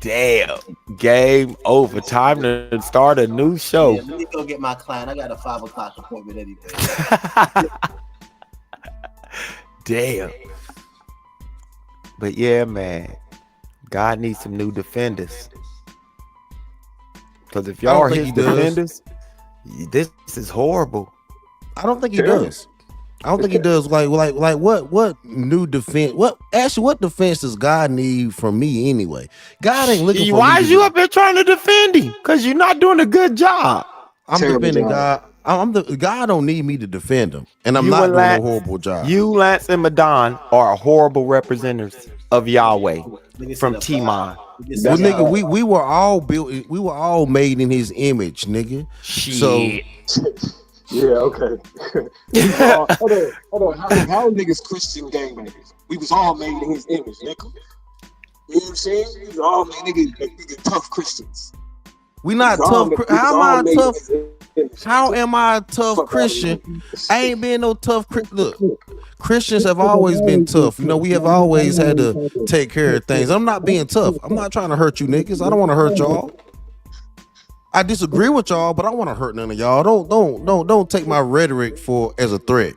Damn. Game over. Time to start a new show. Yeah, let me go get my client. I got a 5 o'clock appointment anyway. Damn. But yeah, man. God needs some new defenders. Because if y'all are his defenders, this is horrible. I don't think he does. I don't think he does. Like what new defense? What defense does God need from me anyway? God ain't looking for Why me is you up here trying to defend him? Because you're not doing a good job. I'm defending God. God don't need me to defend him, and I'm not doing a horrible job. You, Lance, and Madon are horrible representatives of Yahweh from Timon. Well, nigga, we were all built. We were all made in His image, nigga. Shit. So. Yeah, okay. Hold on. How niggas Christian gangbangers? We was all made in his image, nigga. You know what I'm saying? We was all made nigga tough Christians. We not tough. How am I tough? How am I a tough Christian? I ain't been no tough Christian. Look, Christians have always been tough. You know, we have always had to take care of things. I'm not being tough. I'm not trying to hurt you niggas. I don't want to hurt y'all. I disagree with y'all, but I don't want to hurt none of y'all. Don't take my rhetoric as a threat.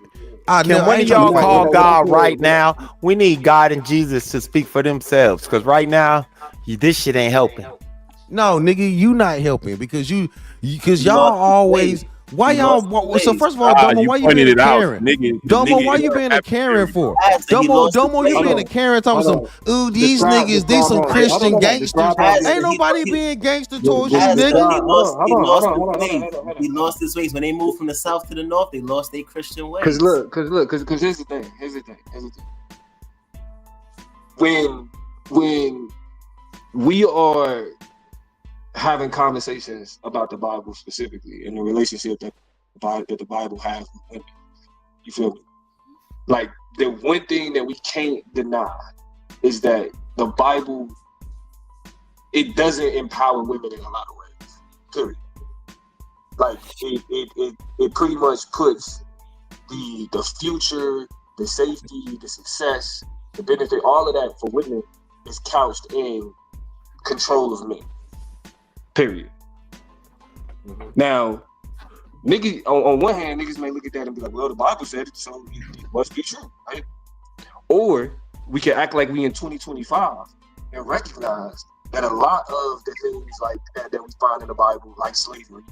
Can one of y'all call God right now? We need God and Jesus to speak for themselves, because right now, this shit ain't helping. No, nigga, you not helping because y'all always. Why y'all? So first of all, Domo, why you being a Karen? Domo, why you being a Karen for? Domo, you being a Karen talking some. Ooh, these niggas, these some Christian gangsters. Ain't nobody being gangster towards you, nigga. He lost his ways when they moved from the south to the north. They lost their Christian ways. Cause here's the thing. When we are having conversations about the Bible specifically and the relationship that the Bible has with women, you feel me? Like, the one thing that we can't deny is that the Bible, it doesn't empower women in a lot of ways. Period. Like, it pretty much puts the future, the safety, the success, the benefit, all of that for women is couched in control of men. Period. Mm-hmm. Now, niggas, on one hand, niggas may look at that and be like, well, the Bible said it, so it must be true, right? Or we can act like we in 2025 and recognize that a lot of the things like that we find in the Bible, like slavery,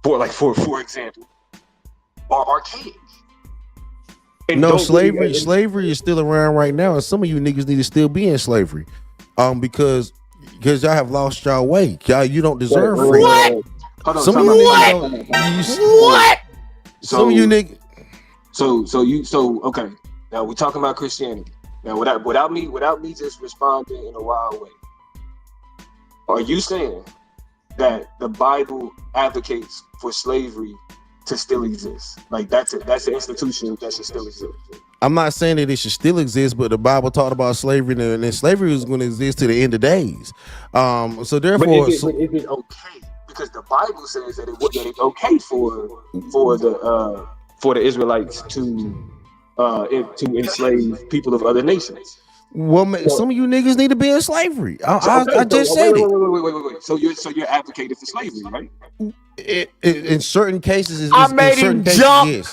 for example, are archaic. And no, slavery is still around right now, and some of you niggas need to still be in slavery, because y'all have lost y'all way. You don't deserve freedom. What? Some of you niggas don't. What? Some of you niggas. So okay. Now we're talking about Christianity. Now without me just responding in a wild way. Are you saying that the Bible advocates for slavery to still exist? Like that's an institution that should still exist. I'm not saying that it should still exist, but the Bible talked about slavery, and then slavery was going to exist to the end of days. So therefore, but is it okay? Because the Bible says that it's okay for the Israelites to enslave people of other nations. Well, some of you niggas need to be in slavery. I just said it. Wait. So you're advocating for slavery, right? In certain cases, I made him jump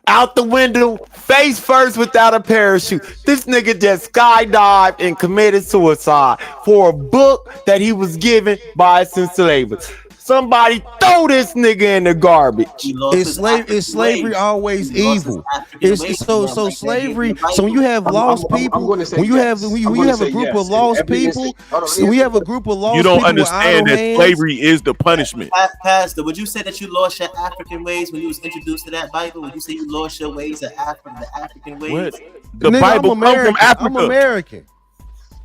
out the window face first without a parachute. This nigga just skydived and committed suicide for a book that he was given by his enslavers. Somebody throw this nigga in the garbage. Is slavery always evil? So slavery. So when you have lost people, when you have a group of lost people, we have a group of lost people. You don't understand that slavery is the punishment. Pastor, would you say that you lost your African ways when you was introduced to that Bible? Would you say you lost your ways of the African ways? What? The Bible comes from Africa. I'm American.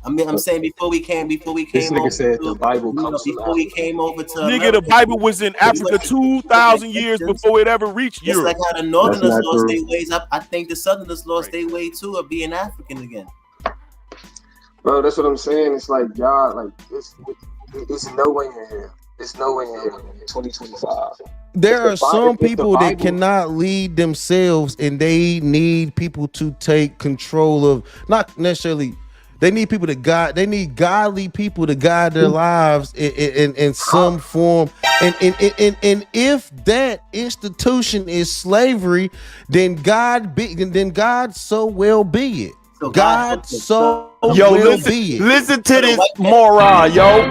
I'm saying before we came this nigga over said the Bible comes before we came over to nigga, America, the Bible was in Africa 2,000 years before it ever reached Europe. It's like how the Northerners lost their ways. I think the Southerners lost their way too of being African again. Bro, that's what I'm saying. It's like y'all, like it's no way in here. It's no way in here in 2025. There are some people that cannot lead themselves, and they need people to take control of, not necessarily. They need people to guide. They need godly people to guide their lives in some form. And if that institution is slavery, then God so well be it. God so well be it. Listen to this moron, yo.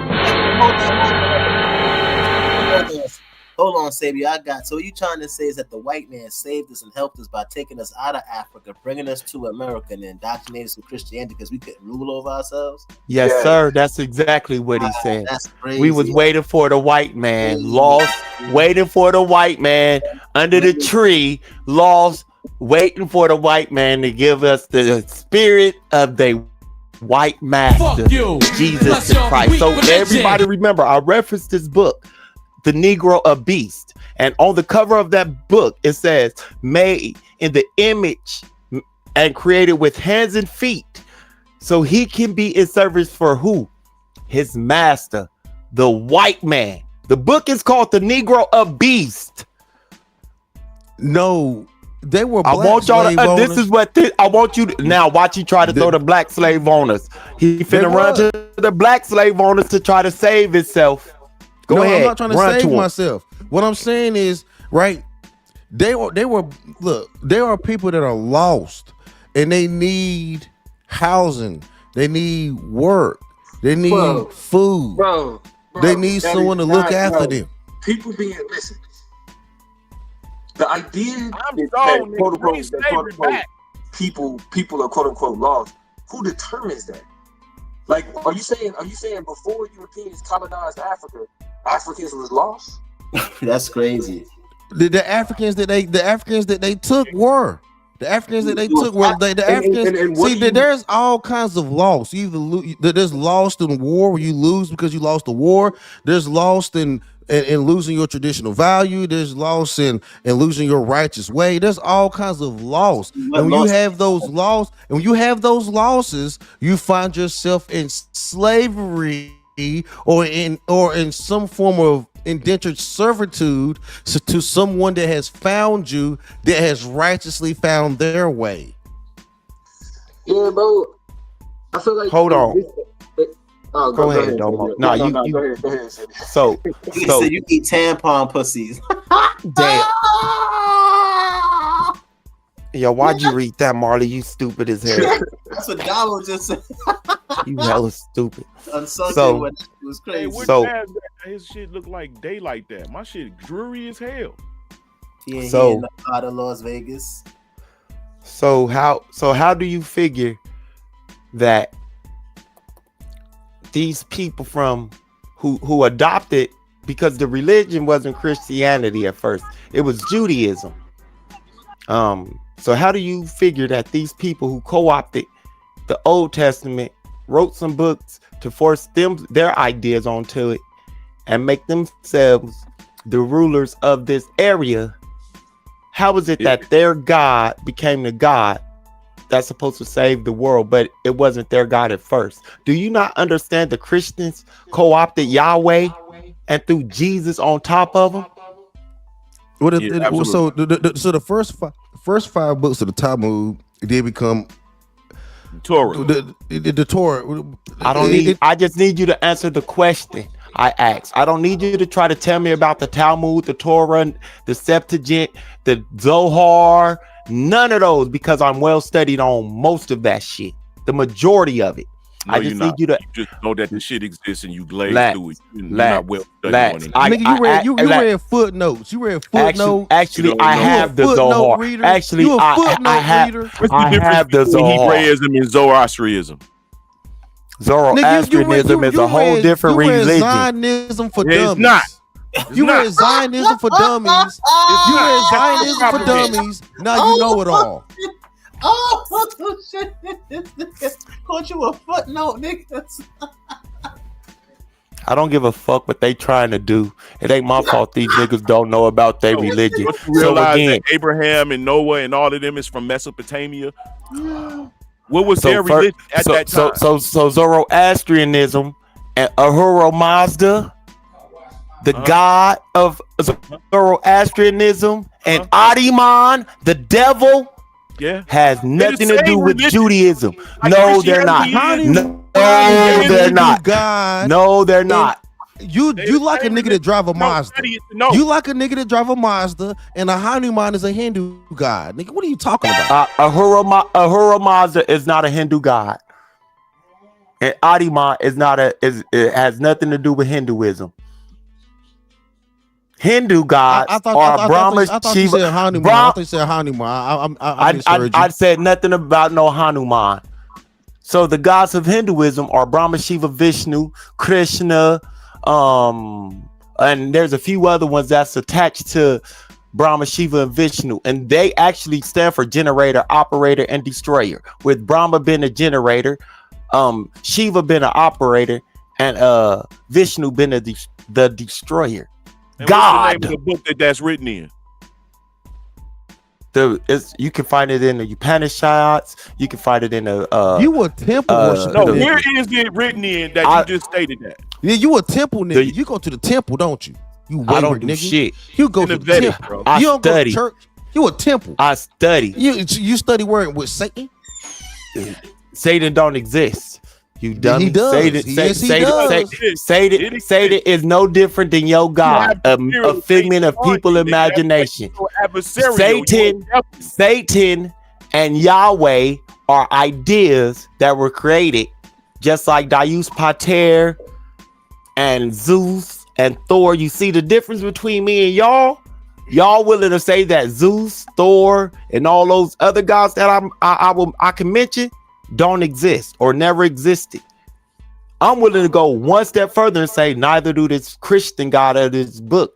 Hold on, Sabia. So what you trying to say is that the white man saved us and helped us by taking us out of Africa, bringing us to America, and indoctrinating us with Christianity because we couldn't rule over ourselves? Yes, sir. That's exactly what he said. That's crazy. We was waiting for the white man, lost, waiting for the white man under the tree, lost, waiting for the white man to give us the spirit of the white master, Jesus the Christ. So everybody remember, I referenced this book, The Negro a Beast, and on the cover of that book it says, made in the image and created with hands and feet, so he can be in service for who? His master, the white man. The book is called The Negro a Beast. No, they were black I want y'all slave to owners. this is what I want you to now watch. You try to throw the black slave owners. He finna run to the black slave owners to try to save himself. Go ahead. I'm not trying to run save to myself. What I'm saying is, right, they were look, there are people that are lost and they need housing, they need work, they need food, bro, they need someone to look after them. People being listen. The idea I'm that so quote unquote, bring that, quote, slavery unquote, back. people are quote unquote lost. Who determines that? Like, are you saying before Europeans colonized Africa, Africans was lost? That's crazy. The Africans that they took were. The Africans that they took were the Africans. See, there's all kinds of loss. You either there's lost in war where you lose because you lost the war. There's lost in losing your traditional value. There's loss in losing your righteous way. There's all kinds of loss. And when you have those losses, you find yourself in slavery or in some form of indentured servitude to someone that has found you, that has righteously found their way. Yeah, bro. I feel like Hold on. Go ahead, Domo. No, you go ahead. So you eat tampon pussies. Damn. Yo, why'd you read that, Marley? You stupid as hell. That's what Donald just said. You hella stupid. On Sunday So- when it was Hey, crazy. what So- jazz that his shit look like day like that? My shit dreary as hell. He ain't So- here out of Las Vegas. So how do you figure that these people from who adopted, because the religion wasn't Christianity at first, it was Judaism. So how do you figure that these people who co-opted the Old Testament wrote some books to force their ideas onto it and make themselves the rulers of this area? How is it that their God became the God that's supposed to save the world, but it wasn't their God at first? Do you not understand the Christians co-opted Yahweh and threw Jesus on top of them? So absolutely. so the first five books of the Talmud did become Torah. The Torah. I just need you to answer the question I asked. I don't need you to try to tell me about the Talmud, the Torah, the Septuagint, the Zohar, none of those, because I'm well studied on most of that shit, the majority of it. No, I just need you to just know that the shit exists and you glaze Lax, through it. You're lax, not well studied lax. on it. Nigga, you read footnotes. You read footnotes. Actually, I have the Zohar. Actually, I have the Zohar. Hebraism and Zoroastrianism. Zoroastrianism is a whole different religion. Zionism for Yeah, dummies. it's not. You read Zionism for dummies. You read Zionism for dummies. Now you know it all. Oh shit! Caught you a footnote, niggas. I don't give a fuck what they trying to do. It ain't my fault these niggas don't know about their religion. Don't you So realize again, that Abraham and Noah and all of them is from Mesopotamia? What was so their fir- religion at so, that time? so Zoroastrianism and Ahura Mazda, the god of Zoroastrianism, and Adiman, the devil, has nothing to do with Judaism. No, they're not. No, they're not. No, they're not. You like a nigga that drive a Mazda. You like a nigga that drive a Mazda, and a Hanuman is a Hindu god. Nigga, what are you talking about? Ahura Mazda is not a Hindu god, and Adiman is not it has nothing to do with Hinduism. Hindu gods are Brahma, Shiva. I thought you said Hanuman. I said nothing about no Hanuman. So the gods of Hinduism are Brahma, Shiva, Vishnu, Krishna, and there's a few other ones that's attached to Brahma, Shiva, and Vishnu, and they actually stand for generator, operator, and destroyer. With Brahma being a generator, Shiva being an operator, and Vishnu being the destroyer. And God. what's the name of the book that's written in? You can find it in the Upanishads. You can find it in the. You a temple worshiper? No, where is it written in that you just stated that? Yeah, you a temple nigga. You go to the temple, don't you? You wayward I don't do nigga. shit. You go to the Vedic, temple. bro. I You don't study. go to church. You a temple. I study. You study working with Satan. Satan don't exist. You dummy. He does. Satan, Yes, he does. Satan is no different than your God, a figment of people's imagination. Satan and Yahweh are ideas that were created, just like Deus Pater and Zeus and Thor. You see the difference between me and y'all? Y'all willing to say that Zeus, Thor, and all those other gods that I can mention don't exist or never existed. I'm willing to go one step further and say neither do this Christian God of this book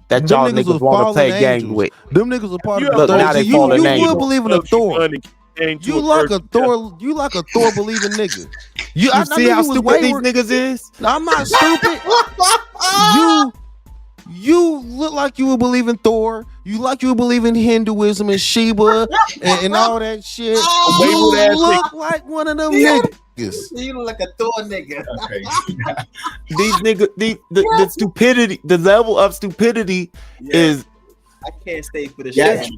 that y'all niggas want to play games with. Them niggas are part of Look, the now they you fallen will angels. believe in a Thor. You like a Thor. You like a Thor believing nigga. I see how stupid these niggas is? I'm not stupid. You look like you would believe in Thor. You like you would believe in Hinduism and Shiva and all that shit. You look like one of them niggas. You look like a Thor nigga. These niggas, the stupidity, the level of stupidity is. I can't stay for the shit.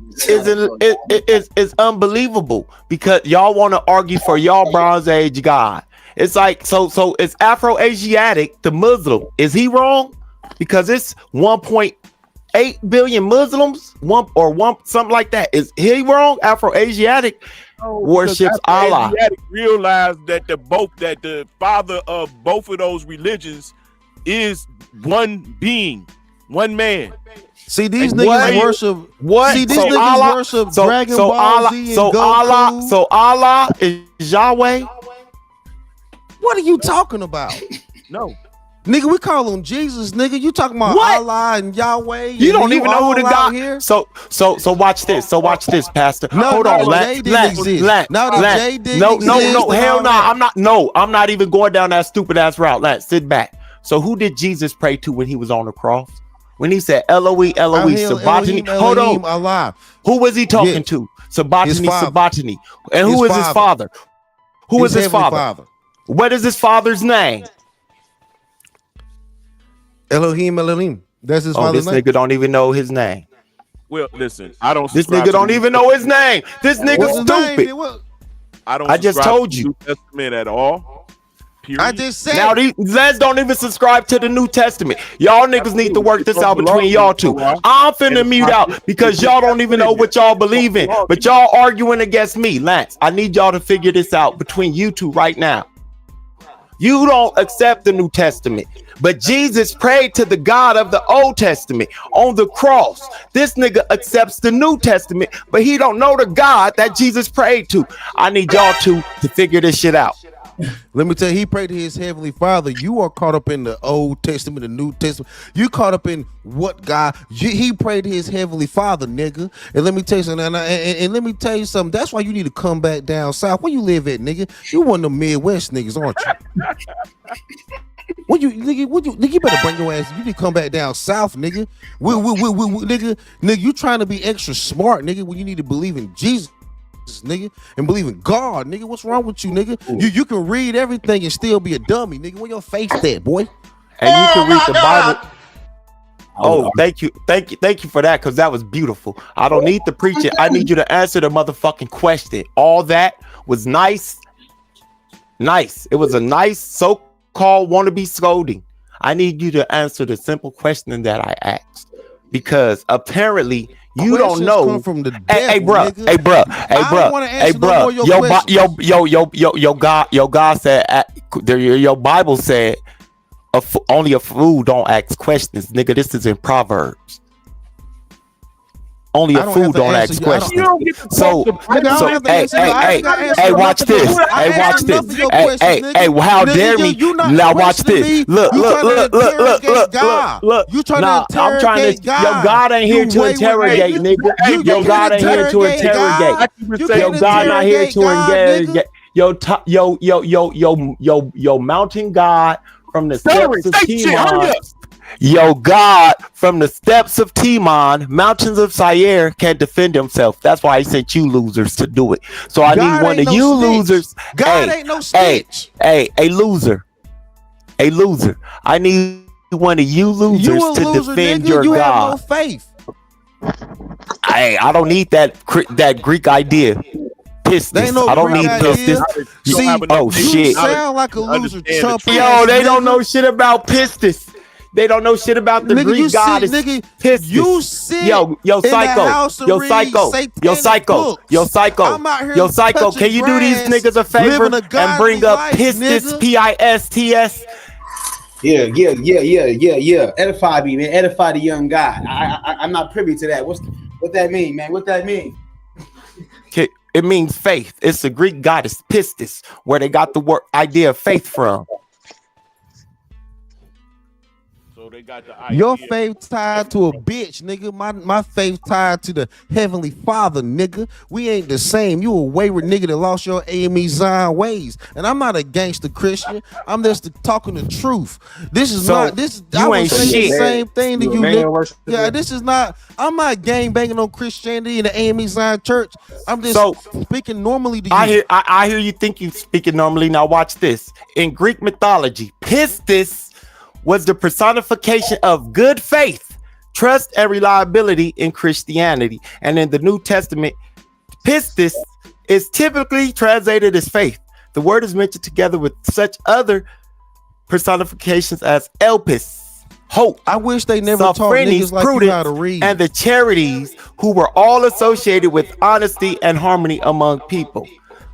It's unbelievable because y'all want to argue for y'all Bronze Age God. It's like so it's Afro-Asiatic, the Muslim. Is he wrong? Because it's 1.8 billion Muslims, something like that. Is he wrong? Afro-Asiatic worships Allah. Asiatic realized that the father of both of those religions is one being, one man. See, these niggas worship what? See, these niggas Allah, worship Dragon Ball Allah, Z and Goku. So Allah is Yahweh. What are you talking about? No. Nigga, we call him Jesus, nigga. You talking about What? Allah and Yahweh? You don't even know who the God here. So watch this. So watch this, Pastor. No, Hold no, on, J didn't exist. No, the J didn't no, exist hell and no. all that. I'm not even going down that stupid ass route. Lance, sit back. So who did Jesus pray to when he was on the cross? When he said Eloi, Eloi, Sabachthani. Hold on. Allah. Who was he talking to? Sabachthani, Sabachthani. And who is his father? Who is his father? What is his father's name? Elohim. That's his father's this name. nigga don't even know his name. Well, listen, I don't. This nigga don't even know his name. This nigga stupid. I just told you. New Testament at all. Period. I just said. Now these Zeds don't even subscribe to the New Testament. Y'all niggas need to work this out between y'all two. I'm finna mute out because y'all don't even know what y'all believe in. But y'all arguing against me. Lance, I need y'all to figure this out between you two right now. You don't accept the New Testament, but Jesus prayed to the God of the Old Testament on the cross. This nigga accepts the New Testament, but he don't know the God that Jesus prayed to. I need y'all two to figure this shit out. Let me tell you, he prayed to his heavenly Father. You are caught up in the Old Testament, the New Testament. You caught up in what God? He prayed to his heavenly Father, nigga. And let me tell you something. And let me tell you something. That's why you need to come back down south. Where you live at, nigga? You one of the Midwest niggas, aren't you? Nigga, you better bring your ass. You need to come back down south, nigga. Nigga, you trying to be extra smart, nigga, when you need to believe in Jesus. Nigga, and believe in God, nigga. What's wrong with you, nigga? You can read everything and still be a dummy, nigga. Where your face at, boy? And you can read the Bible. Oh, thank you for that, because that was beautiful. I don't need to preach it. I need you to answer the motherfucking question. All that was nice. It was a nice so-called wannabe scolding. I need you to answer the simple question that I asked, because apparently you don't know. From the hey, bro. Your God said, your Bible said, only a fool don't ask questions, nigga. This is in Proverbs. Only a fool don't ask questions. So, hey, watch this. Hey, well, how dare me? Now watch this. Look. I'm trying to. Your God ain't here to interrogate, nigga. Your God ain't here to interrogate. Your God not here to engage. Yo, mountain God from the steps of Timon. Yo, God from the steps of Timon, mountains of XyayX can't defend himself. That's why he sent you losers to do it. So I God need one ain't of no you snitch. losers. God ain't no snitch. Hey, a loser. I need one of you losers You a to loser, defend nigga. your You God. have no faith. Hey, I don't need that Greek idea. Pistis. They ain't no I don't Greek need idea. pistis. See, Oh you shit. sound like a loser. Chump Yo, ass they don't nigga. know shit about pistis. They don't know shit about the Nigga, Greek you goddess. sit, nigga, Pistis. you sit yo, in the psycho, house and yo, read psycho, yo, satanic psycho, books. yo, psycho, I'm out here yo, psycho. touching Can you do these grass, niggas a favor living a and godly bring up life, pistis, nigga. P-I-S-T-S? Yeah. Edify me, man. Edify the young guy. I'm not privy to that. What that mean, man? What that mean? Okay, it means faith. It's the Greek goddess pistis, where they got the word idea of faith from. So they got the idea. Your faith tied to a bitch, nigga. My faith tied to the Heavenly Father, nigga. We ain't the same. You a wayward nigga that lost your AME Zion ways. And I'm not a gangster Christian. I'm just talking the truth. This is So, not this. you I would ain't say shit. the same thing to You you, a man nigga. worshiper. Yeah, this is not. I'm not gang banging on Christianity in the AME Zion church. I'm just speaking normally to you. I hear you think you speaking normally. Now watch this. In Greek mythology, pistis was the personification of good faith, trust, and reliability in Christianity. And in the New Testament, pistis is typically translated as faith. The word is mentioned together with such other personifications as elpis, hope. I wish they never taught Sophronis, niggas like you prudence, how to read. and the charities, who were all associated with honesty and harmony among people.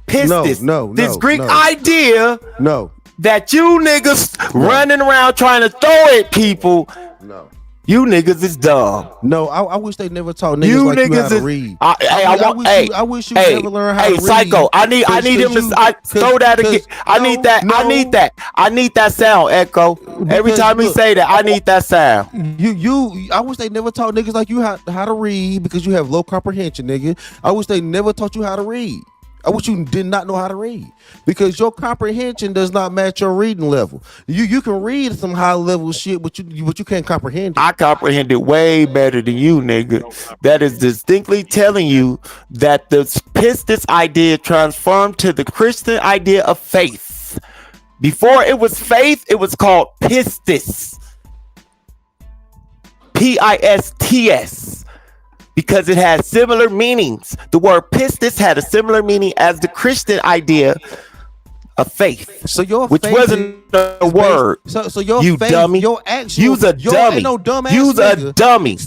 Pistis, this Greek idea that you niggas running around trying to throw at people. You niggas is dumb. No, I wish they never taught niggas like you how to read. I wish you never learn how to read. Psycho, I need him to throw that again. I need that sound, Echo. Every time he say that, I need that sound. I wish they never taught niggas like you how to read because you have low comprehension, nigga. I wish they never taught you how to read. I wish you did not know how to read because your comprehension does not match your reading level. You can read some high level shit, but you can't comprehend it. I comprehend it way better than you, nigga. That is distinctly telling you that the pistis idea transformed to the Christian idea of faith. Before it was faith, it was called pistis. P-I-S-T-S. Because it has similar meanings. The word pistis had a similar meaning as the Christian idea of faith. So your which faith wasn't a word. So your you faith, dummy. your actual, You's a dummy. Ain't no dumbass You's nigga. a dummy.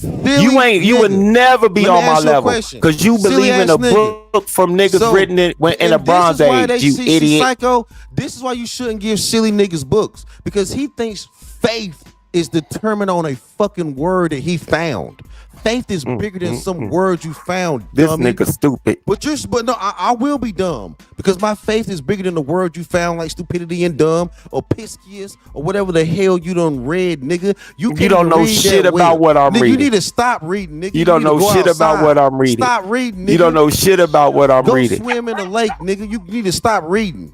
You would never be on my level because you believe in a book from niggas written in a Bronze Age. You idiot. Psycho. This is why you shouldn't give silly niggas books because he thinks faith is determined on a fucking word that he found. Faith is bigger than some words you found. This dummy. nigga stupid. But no, I will be dumb because my faith is bigger than the word you found, like stupidity and dumb or piskius or whatever the hell you done read, nigga. You don't know shit about what I'm reading. You need to stop reading, nigga. You don't know shit about what I'm reading. Stop reading, nigga. You don't know shit about what I'm reading. Go swim in the lake, nigga. You need to stop reading.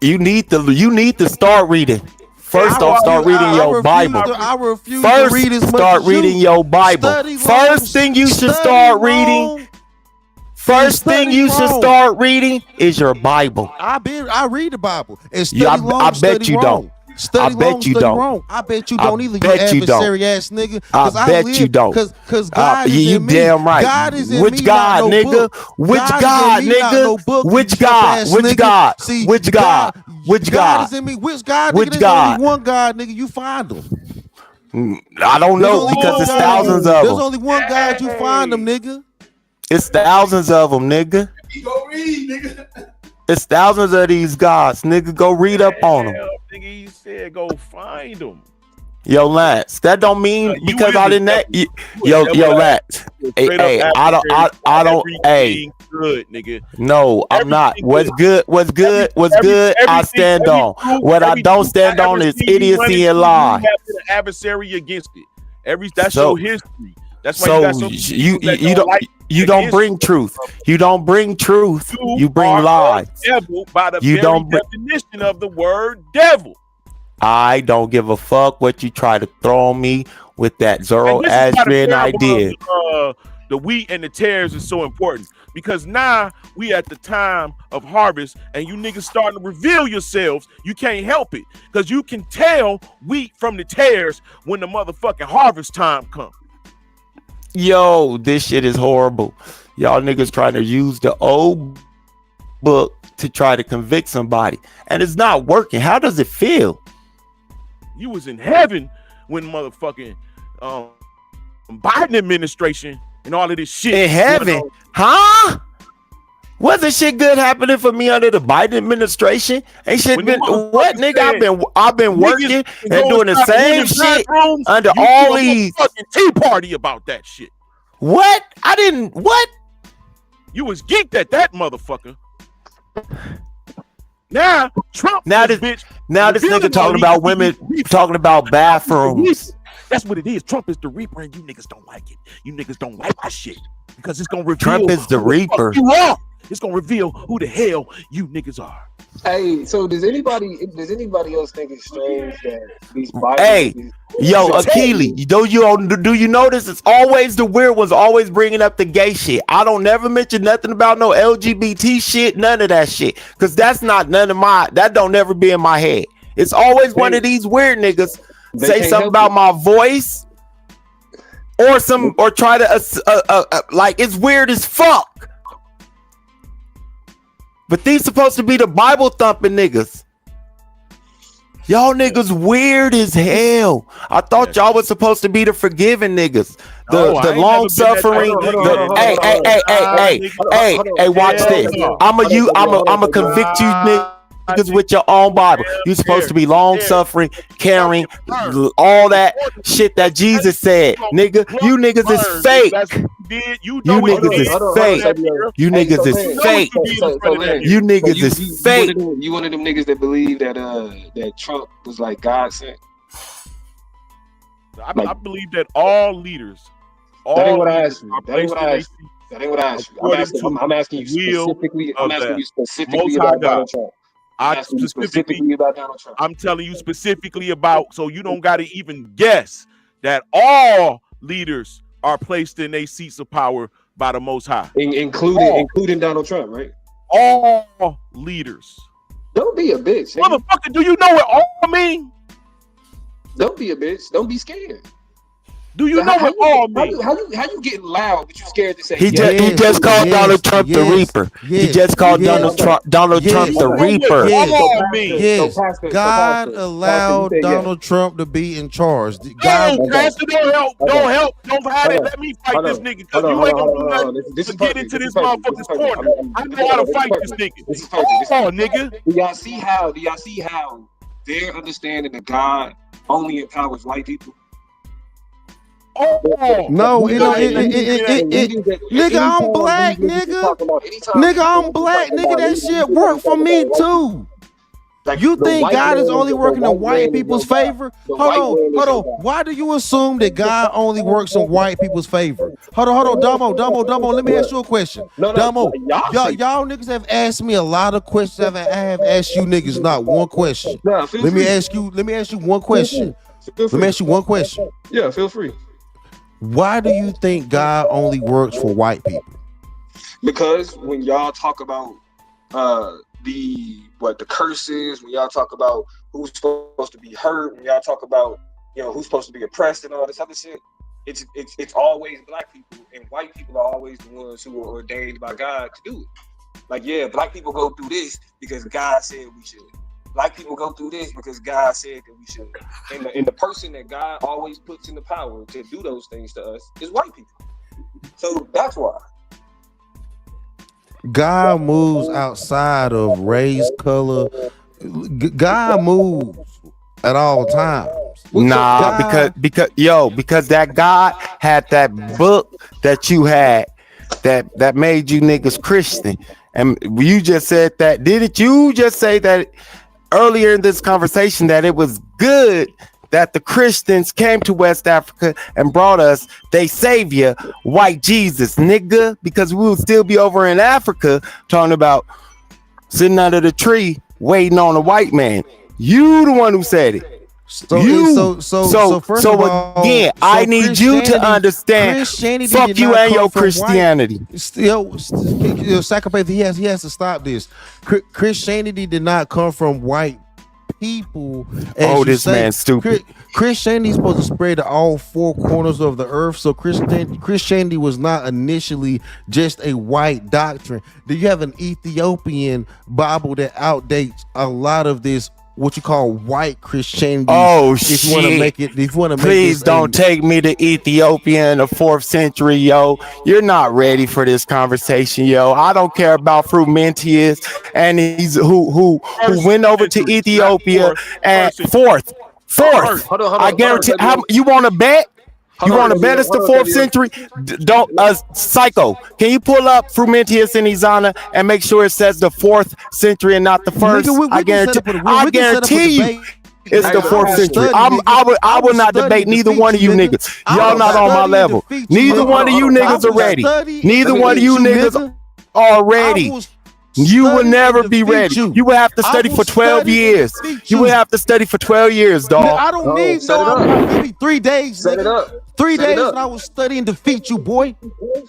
You need to start reading. First off, start reading your Bible. I refuse to read as much start as reading you. your Bible. First thing you should start reading. First thing you should start reading is your Bible. I read the Bible and study long. I bet you don't. Study I bet long, you study don't. wrong. I bet you don't either. Bet you you don't. adversary ass nigga. I bet you don't. Because God is you in me. damn right. God is in Which me, God, not no nigga? book. Which God, is in me, not nigga? no book, Which you God? ass Which nigga. God? See, Which God? Which God God? is in me. Which God? Which Nigga, there's God? only one God, nigga. You find him. I don't know because there's thousands of them. There's only one God. You find them, nigga. It's thousands of them, nigga. Go read, nigga. It's thousands of these gods, nigga. Go read up on them. Nigga, he said go find them. Yo, Lance, that don't mean because I didn't. Yo, Lance. Hey, I don't. Hey, good, nigga. No, I'm not. What's good? I stand on. What I don't stand on is idiocy and lie. You have an adversary against it. That's your history. That's why so you got some you don't bring truth. You don't bring truth. You bring lies. Devil by the you very don't definition of the word devil. I don't give a fuck what you try to throw on me with that Zoroastrian idea. The wheat and the tares is so important because now we at the time of harvest and you niggas starting to reveal yourselves. You can't help it because you can tell wheat from the tares when the motherfucking harvest time comes. Yo, this shit is horrible. Y'all niggas trying to use the old book to try to convict somebody and it's not working. How does it feel? You was in heaven when motherfucking Biden administration and all of this shit. In heaven? Huh? Wasn't shit good happening for me under the Biden administration? Ain't shit been what, nigga? I've been working and doing the same shit under all these fucking tea party about that shit. What? I didn't what? You was geeked at that motherfucker. Now Trump this nigga talking about women talking about bathrooms. That's what it is. Trump is the reaper, and you niggas don't like it. You niggas don't like my shit because it's gonna reveal Trump is the reaper. You are. It's gonna reveal who the hell you niggas are. Hey, so does anybody else think it's strange that these Bible? Hey, yo, Akili, do you notice it's always the weird ones always bringing up the gay shit? I don't never mention nothing about no LGBT shit, none of that shit, because that don't never be in my head. It's always one of these weird niggas say something about my voice or try to like it's weird as fuck. But these supposed to be the Bible thumping niggas. Y'all niggas weird as hell. I thought y'all was supposed to be the forgiving niggas. The long suffering. Hey, watch this. I'ma convict you niggas with your own Bible. You supposed to be long suffering, caring, all that shit that Jesus said. Nigga, you niggas is fake. You niggas is fake. You niggas is fake. You niggas is fake. You one of them niggas that believe that Trump was like God sent. I believe that all leaders. That ain't what I asked you. I'm asking you specifically. I'm asking you specifically about Donald Trump. I'm telling you specifically about, so you don't got to even guess that all leaders are placed in their seats of power by the Most High, including Donald Trump, right? All leaders. Don't be a bitch, motherfucker. Do you know what all mean? Don't be a bitch. Don't be scared. Do you know what all mean? How you getting loud, but you scared to say? He just called Donald Trump the Reaper. He just called Donald Trump the Reaper. Yes. God allowed Donald Trump to be in charge. God, Pastor, don't help. Don't fight it. Let me fight this nigga because you ain't gonna do nothing to get into this motherfucker's corner. I know how to fight this nigga. Oh, nigga. Do y'all see how their understanding that God only empowers white people? No, nigga, I'm black, nigga. Nigga, I'm black, nigga. That shit work for me too. You think God is only working in white people's favor? Hold on. Why do you assume that God only works in white people's favor? Hold on, Dumbo. Let me ask you a question. Dumbo, y'all niggas have asked me a lot of questions. I have asked you niggas not one question. Let me ask you one question. Yeah, feel free. Why do you think God only works for white people? Because when y'all talk about the curses, when y'all talk about who's supposed to be hurt, when y'all talk about who's supposed to be oppressed and all this other shit, it's always black people, and white people are always the ones who are ordained by God to do it. Like, yeah, black people go through this because God said we should. Black people go through this because God said that we should. And the person that God always puts in the power to do those things to us is white people. So that's why. God moves outside of race, color. God moves at all times. Nah, because that God had that book that you had that made you niggas Christian. And you just said that. Didn't you just say that earlier in this conversation that it was good that the Christians came to West Africa and brought us their savior, white Jesus, nigga, because we would still be over in Africa talking about sitting under the tree waiting on a white man. You the one who said it. So first of all, again, I need you to understand. Christianity Fuck did you not and come your from Christianity. Psychopath. He has to stop this. Christianity did not come from white people. This man's stupid. Christianity is supposed to spread to all four corners of the earth. So Christianity was not initially just a white doctrine. Do you have an Ethiopian Bible that outdates a lot of this? What you call white Christianity? Oh if you want to make it, if you want to please don't take me to Ethiopia in the 4th century, yo. You're not ready for this conversation, yo. I don't care about Frumentius and he's who went over to Ethiopia and fourth. Hold on, I guarantee. You want to bet? You want to bet it's the 4th century? Don't, Psycho. Can you pull up Frumentius and Izana and make sure it says the 4th century and not the 1st? I guarantee you, it's the 4th century. I will not debate neither one of you niggas. Y'all not on my level. Neither one of you niggas are ready. Neither one of you niggas are ready. You will never be ready. You will have to study for 12 years. You will have to study for 12 years, dog. I don't need maybe 3 days. Set it up. 3 days and I was studying to defeat you, boy.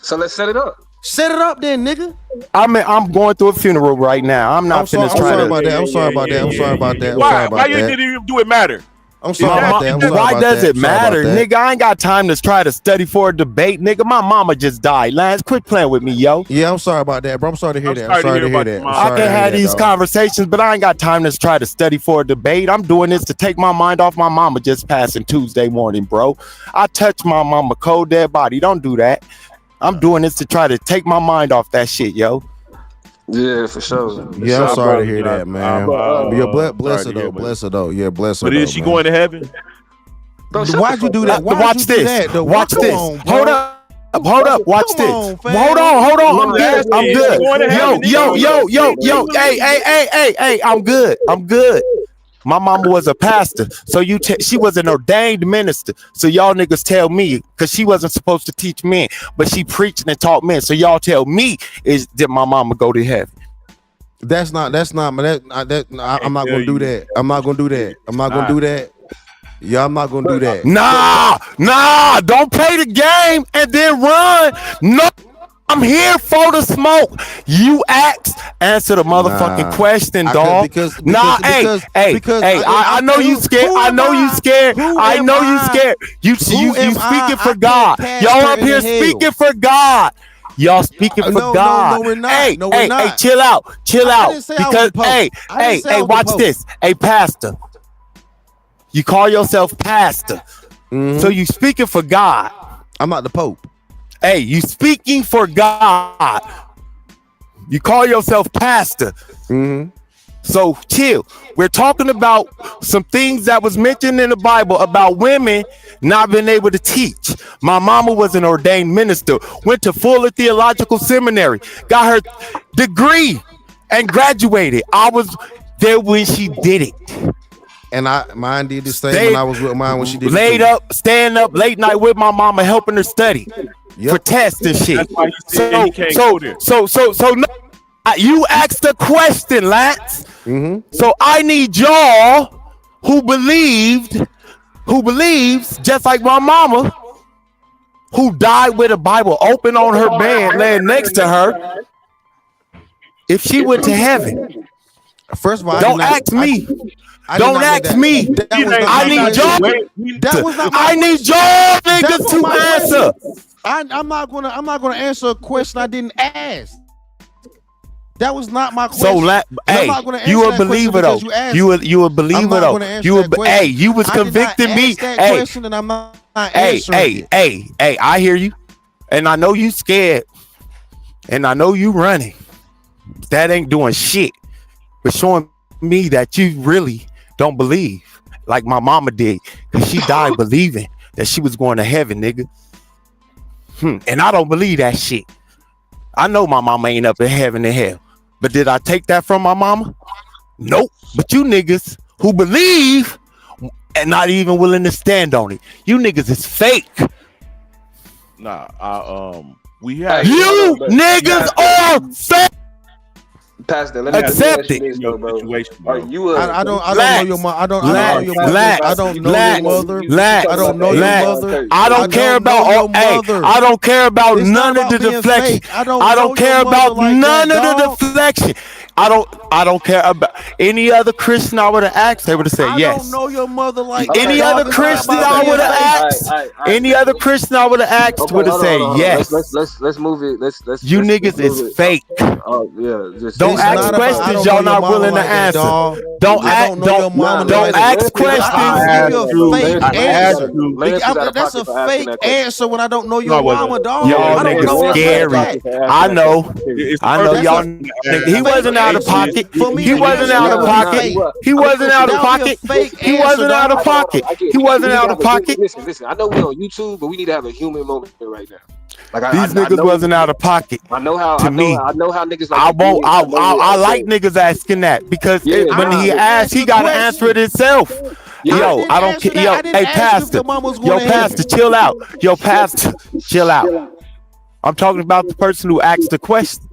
So let's set it up. Set it up then, nigga. I'm going through a funeral right now. I'm not finished trying to. I'm sorry about that. Why you didn't even do it matter? I'm sorry about that. Why does it matter, nigga? I ain't got time to try to study for a debate, nigga. My mama just died. Lance, quit playing with me, yo. Yeah, I'm sorry about that, bro. I'm sorry to hear that. I'm sorry to hear that. I can have these conversations, but I ain't got time to try to study for a debate. I'm doing this to take my mind off my mama just passing Tuesday morning, bro. I touched my mama cold dead body. Don't do that. I'm doing this to try to take my mind off that shit, yo. Yeah, for sure. Yeah, I'm sorry to hear that, man. Bless her though. Yeah, bless her. But is she going to heaven? Why'd you do that? Watch this. Watch this. Hold up. Watch this. Hold on. I'm good. Yo. Hey. I'm good. My mama was a pastor, so she was an ordained minister. So y'all niggas tell me, because she wasn't supposed to teach men, but she preached and taught men. So y'all tell me, did my mama go to heaven? I'm not gonna do that. I'm not gonna do that. Yeah, I'm not gonna do that. Nah, don't play the game and then run. No, I'm here for the smoke. You answer the motherfucking question, dog. I know you scared. I know you scared. You speaking for God. Y'all up here speaking for God. Y'all speaking for God. No, we're not. Hey, chill out. Because watch this. Hey, pastor. You call yourself pastor. So you speaking for God. I'm not the Pope. Hey, you speaking for God. You call yourself pastor. So chill. We're talking about some things that was mentioned in the Bible about women not being able to teach. My mama was an ordained minister, went to Fuller Theological Seminary, got her degree and graduated. I was there when she did it. And mine did the same when I was with mine when she did it. Staying up late night with my mama, helping her study for tests and shit. So no, you asked a question, Lance. So I need y'all who believes just like my mama, who died with a Bible open on her bed, laying next to her. If she went to heaven, first of all, don't ask me. Don't ask me. I need y'all niggas to answer. I'm not gonna answer a question I didn't ask. That was not my question. So, hey, you a believer though. You a believer though. You was convicting me. Hey, and I'm not answering hey, I hear you, and I know you scared, and I know you running. That ain't doing shit, but showing me that you really don't believe like my mama did, because she died believing that she was going to heaven, nigga. And I don't believe that shit. I know my mama ain't up in heaven and hell, but did I take that from my mama? Nope. But you niggas who believe and not even willing to stand on it, you niggas is fake. Nah, we have you niggas are fake. Pastor, let me accept it. this, though, bro. Are you I don't know your mother. I don't know your mother. I don't know your mother. I don't know your mother. I don't care about I don't care about none of the deflection. I don't care about none of the deflection. I don't care about any other Christian I would have asked. They would have said yes. I don't know your mother like any other Christian I would have asked. Any other Christian I would have asked would have said yes. Let's move it. Let's you niggas is fake. Oh yeah. Don't ask questions y'all not willing to answer. Don't ask questions. That's a fake answer when I don't know your mama, dog. Y'all niggas scary. I know y'all. He wasn't out of pocket. He wasn't out of pocket. He wasn't out of pocket. He wasn't out of pocket. He wasn't out of pocket. Listen. I know we're on YouTube, but we need to have a human moment right now. Like these niggas wasn't out of pocket. I know how. To me, I know how niggas. Like I like niggas asking that because when he asked, he got to answer it himself. Yo, I don't care. Yo, hey, pastor. Yo, pastor, chill out. Yo, pastor, chill out. I'm talking about the person who asked the question.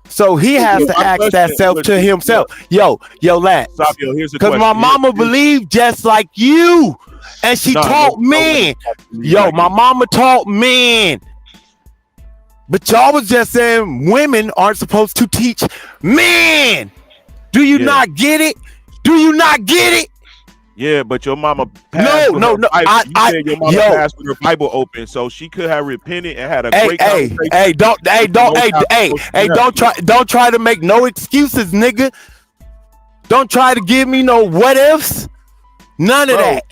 So he has to ask that self to himself. Yo, lad. Because my mama believed just like you. And she taught men. Yo, my mama taught men. But y'all was just saying women aren't supposed to teach men. Do you not get it? Do you not get it? Yeah, but your mama passed No. said your mama passed with her Bible open, so she could have repented and had a great conversation. Don't try to make no excuses, nigga. Don't try to give me no what ifs. None of that.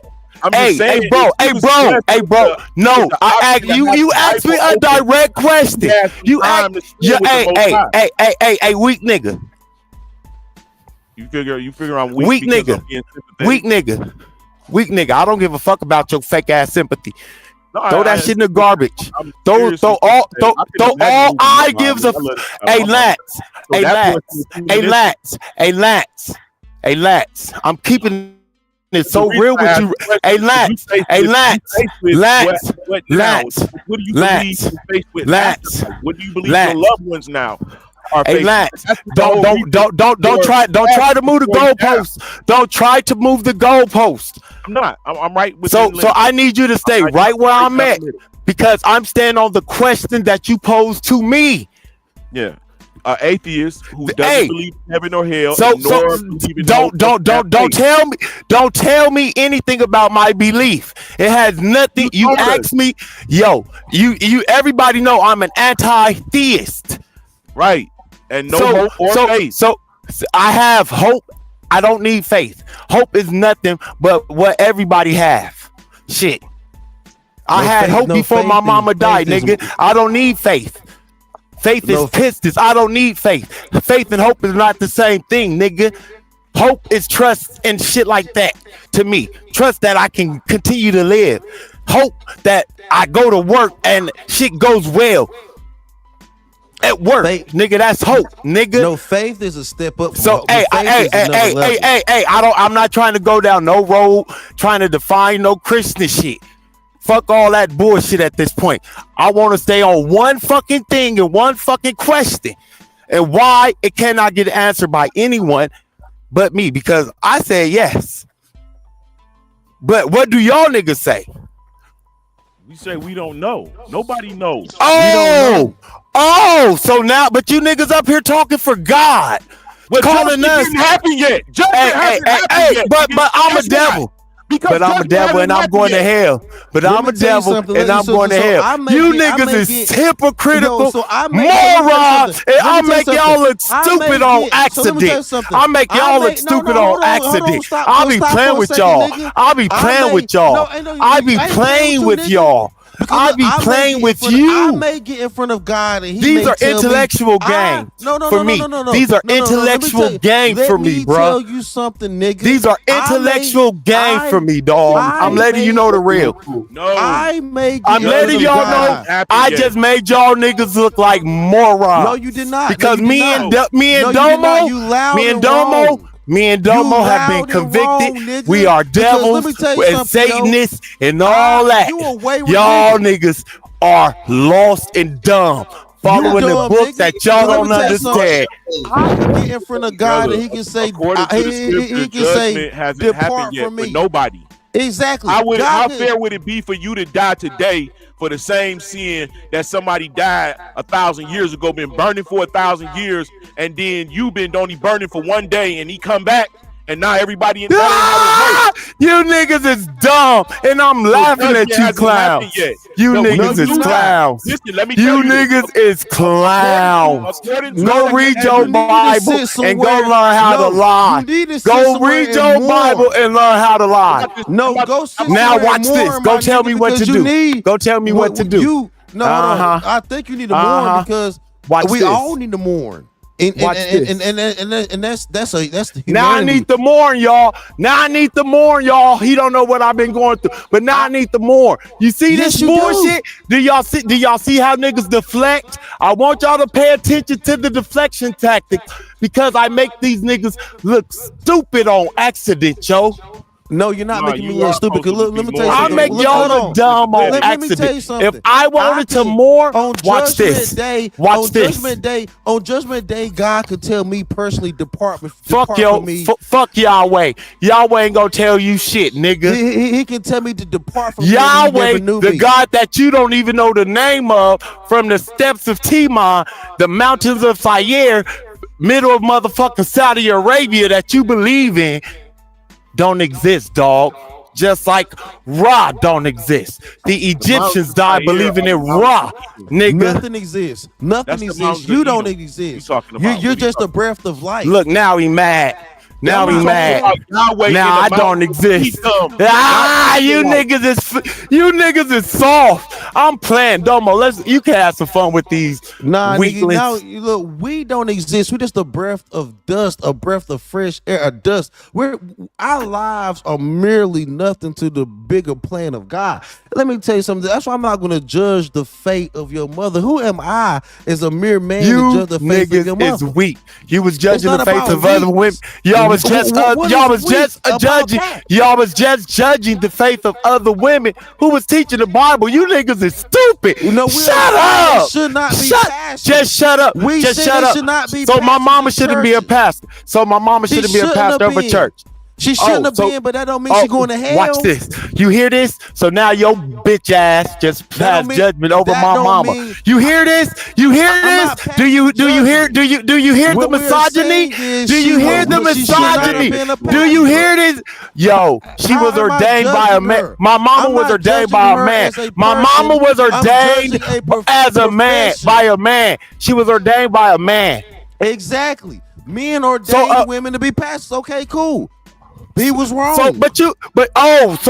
Hey, bro. No, I asked you. You asked me a direct question. You asked. Hey, weak nigga. You figure I'm weak nigga. Weak nigga. I don't give a fuck about your fake ass sympathy. No, throw that shit in the garbage. Throw all I gives a. Hey, Lance. I'm keeping it so real with you. Hey, Lance. What do you believe your loved ones now? Hey, Lance, don't try to move the goalpost. Don't try to move the goalpost. I'm not. I'm right with so I need you to stay right where I'm at because I'm standing on the question that you posed to me. Yeah. An atheist who doesn't believe in heaven or hell. Don't tell me anything about my belief. It has nothing. You asked me, you everybody know I'm an anti-theist. Right. And no hope or faith. So I have hope. I don't need faith. Hope is nothing but what everybody have. Shit. I had hope before my mama died, nigga. I don't need faith. Faith is pistis. I don't need faith. Faith and hope is not the same thing, nigga. Hope is trust and shit like that to me. Trust that I can continue to live. Hope that I go to work and shit goes well. At work, nigga, that's hope, nigga. No, faith is a step up. So, I'm not trying to go down no road, trying to define no Christian shit. Fuck all that bullshit at this point. I want to stay on one fucking thing and one fucking question, and why it cannot get answered by anyone but me, because I say yes. But what do y'all niggas say? We say we don't know. Nobody knows. Oh, so now, but you niggas up here talking for God, calling us. Didn't happen yet. But I'm a devil. But I'm a devil and I'm going to hell. But I'm a devil and I'm going to hell. You niggas is hypocritical morons, and I'll make y'all look stupid on accident. I'll make y'all look stupid on accident. I'll be playing with y'all. I'll be playing with y'all. I'll be playing with y'all. I be playing with you. I may get in front of God and these are intellectual games for me. These are intellectual games for me, bro. Let me tell you something, nigga. These are intellectual games for me, dog. I'm letting you know the real. No, I'm letting y'all know. I just made y'all niggas look like morons. No, you did not. Because me and Domo have been convicted. We are devils and Satanists and all that. Y'all niggas are lost and dumb. following the book that y'all don't understand. How you get in front of God and he can say, according to the scripture, he can say, judgment hasn't depart happened yet from me. for nobody. Exactly. How fair would it be for you to die today for the same sin that somebody died 1,000 years ago, been burning for 1,000 years, and then you been only burning for one day, and he come back, and now everybody in You niggas is dumb, and I'm laughing at you clowns. You niggas is clowns. Listen, let me you tell you niggas is clowns. Go read your Bible and go learn how to lie. Go read your Bible and learn how to lie. No, go sit now somewhere watch and this. mourn, Go my tell nigga, me what to because you do. need- Go tell me what to do. hold on. I think you need to mourn because we all need to mourn. And that's the humanity. Now I need to mourn, y'all. Now I need to mourn, y'all. He don't know what I've been going through, but now I need to mourn. You see this bullshit? Do y'all see how niggas deflect? I want y'all to pay attention to the deflection tactic because I make these niggas look stupid on accident, yo. No, you're not making me look stupid. Look, let me tell you I something. make y'all look dumb on Let me tell you accident. something. If I wanted to mourn, watch this. Watch this. On Judgment Day, God could tell me personally, depart Fuck from me. Fuck Yahweh. Yahweh ain't gonna tell you shit, nigga. He can tell me to depart from Yahweh, me. He never knew the me. God that you don't even know the name of, from the steps of Timon, the mountains of SYKOPATHeist, middle of motherfucking Saudi Arabia that you believe in, don't exist, dog. Just like Ra don't exist. The Egyptians died believing in Ra, nigga. Nothing exists. Nothing the exists. mountains You of don't Edom. exist. about? You're just a breath of life. Look, now he mad. Now he mad. Now I don't exist. You niggas is soft. I'm playing Domo. You can have some fun with these weaklings. Now look, we don't exist. We're just a breath of dust, a breath of fresh air, a dust. Our lives are merely nothing to the bigger plan of God. Let me tell you something. That's why I'm not going to judge the fate of your mother. Who am I as a mere man to judge the fate of your mother? Is weak. You was judging the not fate about of other women. Y'all was just judging the faith of other women who was teaching the Bible. You niggas is stupid. Shut up. Should not be just shut up. We just said shut it up. should not be So my mama pastors in shouldn't be a pastor. So my mama She shouldn't be a shouldn't pastor have of a been. church. She shouldn't have been, but that don't mean she going to hell. Watch this. You hear this? So now your bitch ass just passed judgment over my mama. You hear this? You hear this? Do you hear the misogyny? Do you hear the misogyny? Do you hear this? Yo, she was ordained by a man. My mama was ordained by a man. My mama was ordained as a man by a man. She was ordained by a man. Exactly. Men ordained women to be pastors. Okay, cool. He was wrong. So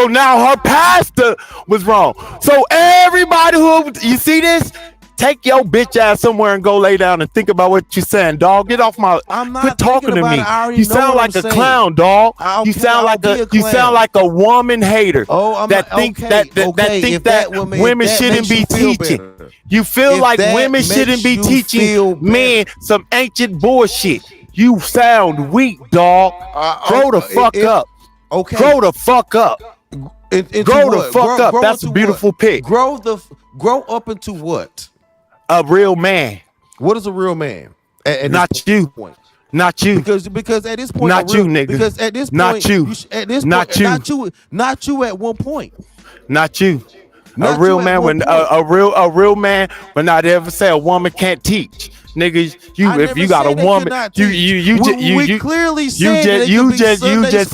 now her pastor was wrong. So everybody who, you see this? Take your bitch ass somewhere and go lay down and think about what you're saying, dog. Get off my. Quit talking to me. You sound like a clown, dog. You sound like a woman hater. That think that women shouldn't be teaching. You feel like women shouldn't be teaching men some ancient bullshit. You sound weak, dog. Grow the fuck up. Okay. Grow the fuck up. Grow the fuck up. That's a beautiful pick. Grow up into what? A real man. What is a real man? Not you. Not you. Because at this point, not you, nigga. Because at this point, not you. Not you at one point. Not you. A real man when a real man would not ever say a woman can't teach. Nigga, if you got a woman, you clearly said you just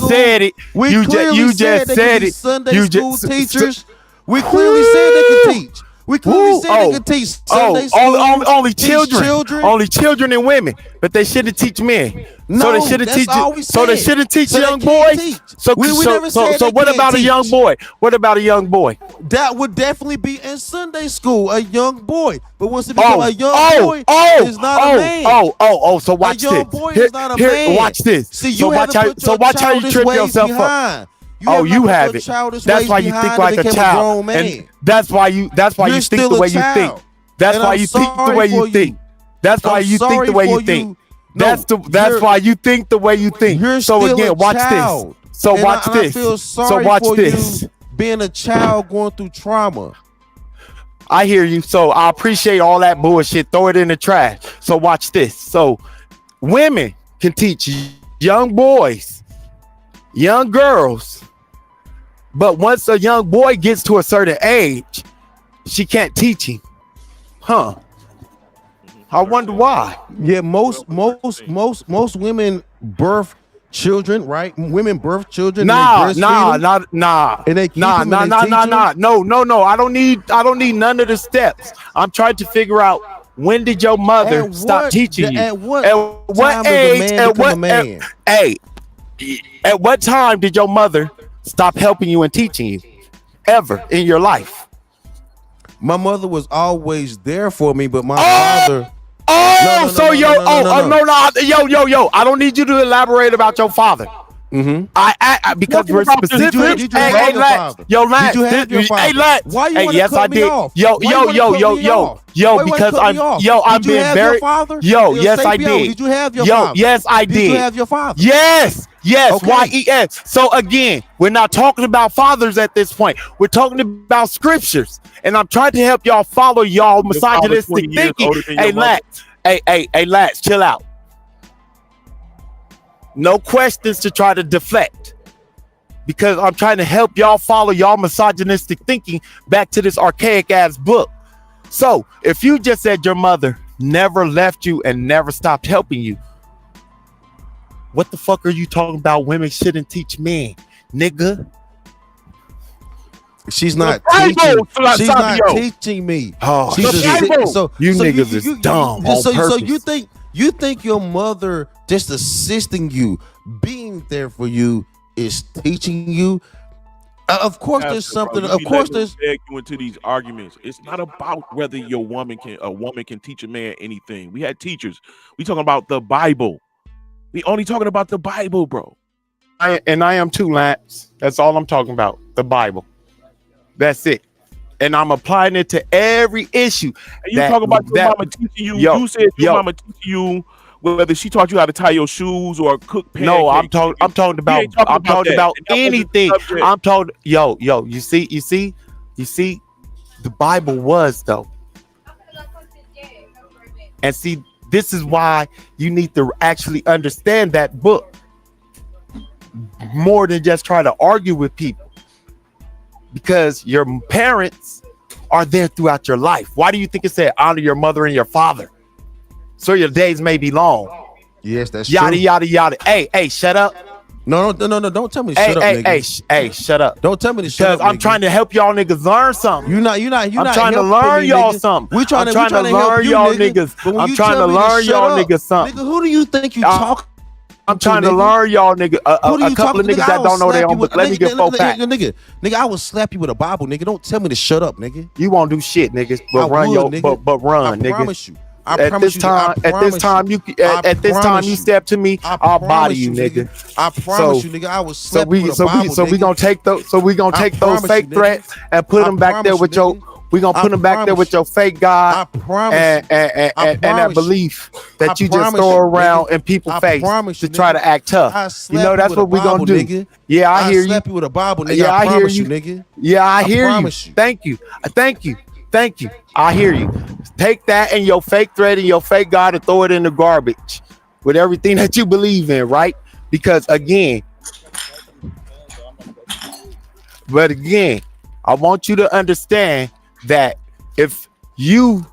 said it. You just said it. Sunday school teachers. We clearly said they could teach. We clearly said they could teach Sunday school. Only children and women, but they shouldn't teach men. So they shouldn't teach. So they shouldn't teach young boys. So what about a young boy? What about a young boy? That would definitely be in Sunday school, a young boy. But once it becomes a young boy, it's not a man. So watch this. A young boy is not a man. Watch this. See, so watch how you trip yourself up. You have it. That's why you think like a child. And that's why you think the way you think. That's why you think the way you think. That's why you think the way you think. That's why you think the way you think. So again, watch this. So watch this. So watch this. Being a child going through trauma. I hear you. So I appreciate all that bullshit. Throw it in the trash. So watch this. So women can teach young boys, young girls, but once a young boy gets to a certain age, she can't teach him. Huh? I wonder why. Yeah, most women birth children, right? Women birth children. Nah. And they keep them and they teach them? No. I don't need none of the steps. I'm trying to figure out, when did your mother stop teaching you? At what age? At what time did your mother stop helping you and teaching you? Ever in your life? My mother was always there for me, but my father. I don't need you to elaborate about your father. Mm-hmm. I because we're specific. Did you have your father? Why you want to cut me off? Because I'm being very. Yes, I did. Did you have your father? Yes, I did. Did you have your father? Yes. Okay. YES. So again, we're not talking about fathers at this point. We're talking about scriptures, and I'm trying to help y'all follow y'all misogynistic thinking. Hey, Lats, chill out. No questions to try to deflect, because I'm trying to help y'all follow y'all misogynistic thinking back to this archaic ass book. So if you just said your mother never left you and never stopped helping you, what the fuck are you talking about? Women shouldn't teach men, nigga. She's not teaching. She's not teaching me. Oh, you niggas is dumb. So you think your mother just assisting you, being there for you, is teaching you? Of course, there's something. Of course, there's. You into these arguments. It's not about whether a woman can teach a man anything. We had teachers. We talking about the Bible. We only talking about the Bible, bro. I am too, Lance. That's all I'm talking about. The Bible. That's it. And I'm applying it to every issue. And you talk about your mama teaching you. You said your mama teaching you whether she taught you how to tie your shoes or cook pancakes. No, I'm talking about anything. I'm talking. You see, the Bible was though. And see, this is why you need to actually understand that book more than just try to argue with people, because your parents are there throughout your life. Why do you think it said honor your mother and your father, so your days may be long? Yes, that's yada true. yada yada. Hey, shut up. No, don't tell me to shut up, nigga. Hey, shut up. Don't tell me to shut up. Because I'm trying to help y'all niggas learn something. I'm trying to learn y'all something. I'm trying to learn y'all niggas. I'm trying to learn y'all niggas something. Nigga, who do you think you talk? I'm trying to learn y'all niggas. A couple of niggas that don't know their own book. Let me get 4 pack. Nigga, I will slap you with a Bible, nigga. Don't tell me to shut up, nigga. You won't do shit, niggas. But run, nigga. I promise you. At this time, you step to me, I'll body you, nigga. I promise you, nigga. I will slap you with a Bible, so we gonna take those fake threats and put them back there with your. We gonna put them back there with your fake God and that belief that you just throw around in people's face to try to act tough. You know that's what we gonna do. Nigga. Yeah, I hear you. Slap you with a Bible, nigga. Yeah, I hear you, nigga. Yeah, I hear you. Thank you. I hear you. Take that and your fake threat and your fake God and throw it in the garbage with everything that you believe in, right? Because again, I want you to understand that if you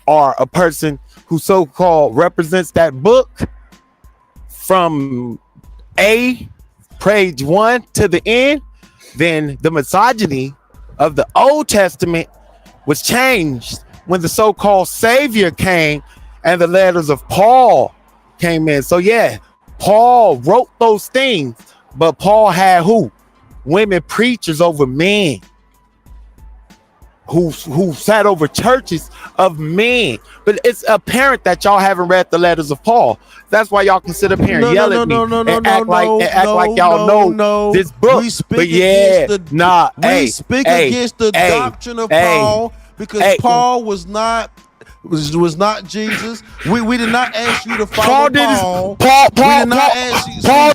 are a person who so-called represents that book from page 1 to the end, then the misogyny of the Old Testament was changed when the so-called Savior came and the letters of Paul came in. So yeah, Paul wrote those things, but Paul had who? Women preachers over men who sat over churches of men. But it's apparent that y'all haven't read the letters of Paul. That's why y'all can sit up here and yell at me and act like y'all know this book. We speak against the doctrine of Paul, because Paul was not Jesus. We did not ask you to follow Paul. Paul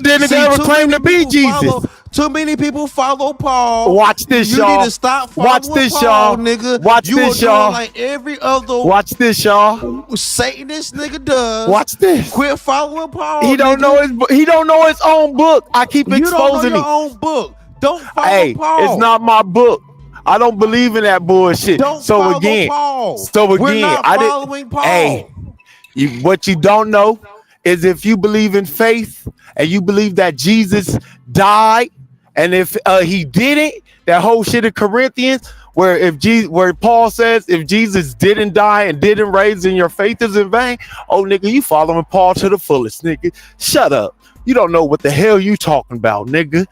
didn't ever claim to be Jesus. Too many people follow Paul. Watch this, you y'all. You need to stop following Watch this, Paul, y'all. nigga. Watch you this, are y'all. doing like every other. Watch this, y'all. Satanist nigga does. Watch this. Quit following Paul. He don't know his own book. I keep you exposing don't know your own book. Don't follow hey, Paul. It's not my book. I don't believe in that bullshit. Don't so follow again, Paul. So again, We're not following Paul. Hey, what you don't know is if you believe in faith and you believe that Jesus died, and if he didn't, that whole shit in Corinthians, where Paul says if Jesus didn't die and didn't raise, and your faith is in vain. Oh nigga, you following Paul to the fullest, nigga. Shut up. You don't know what the hell you talking about, nigga.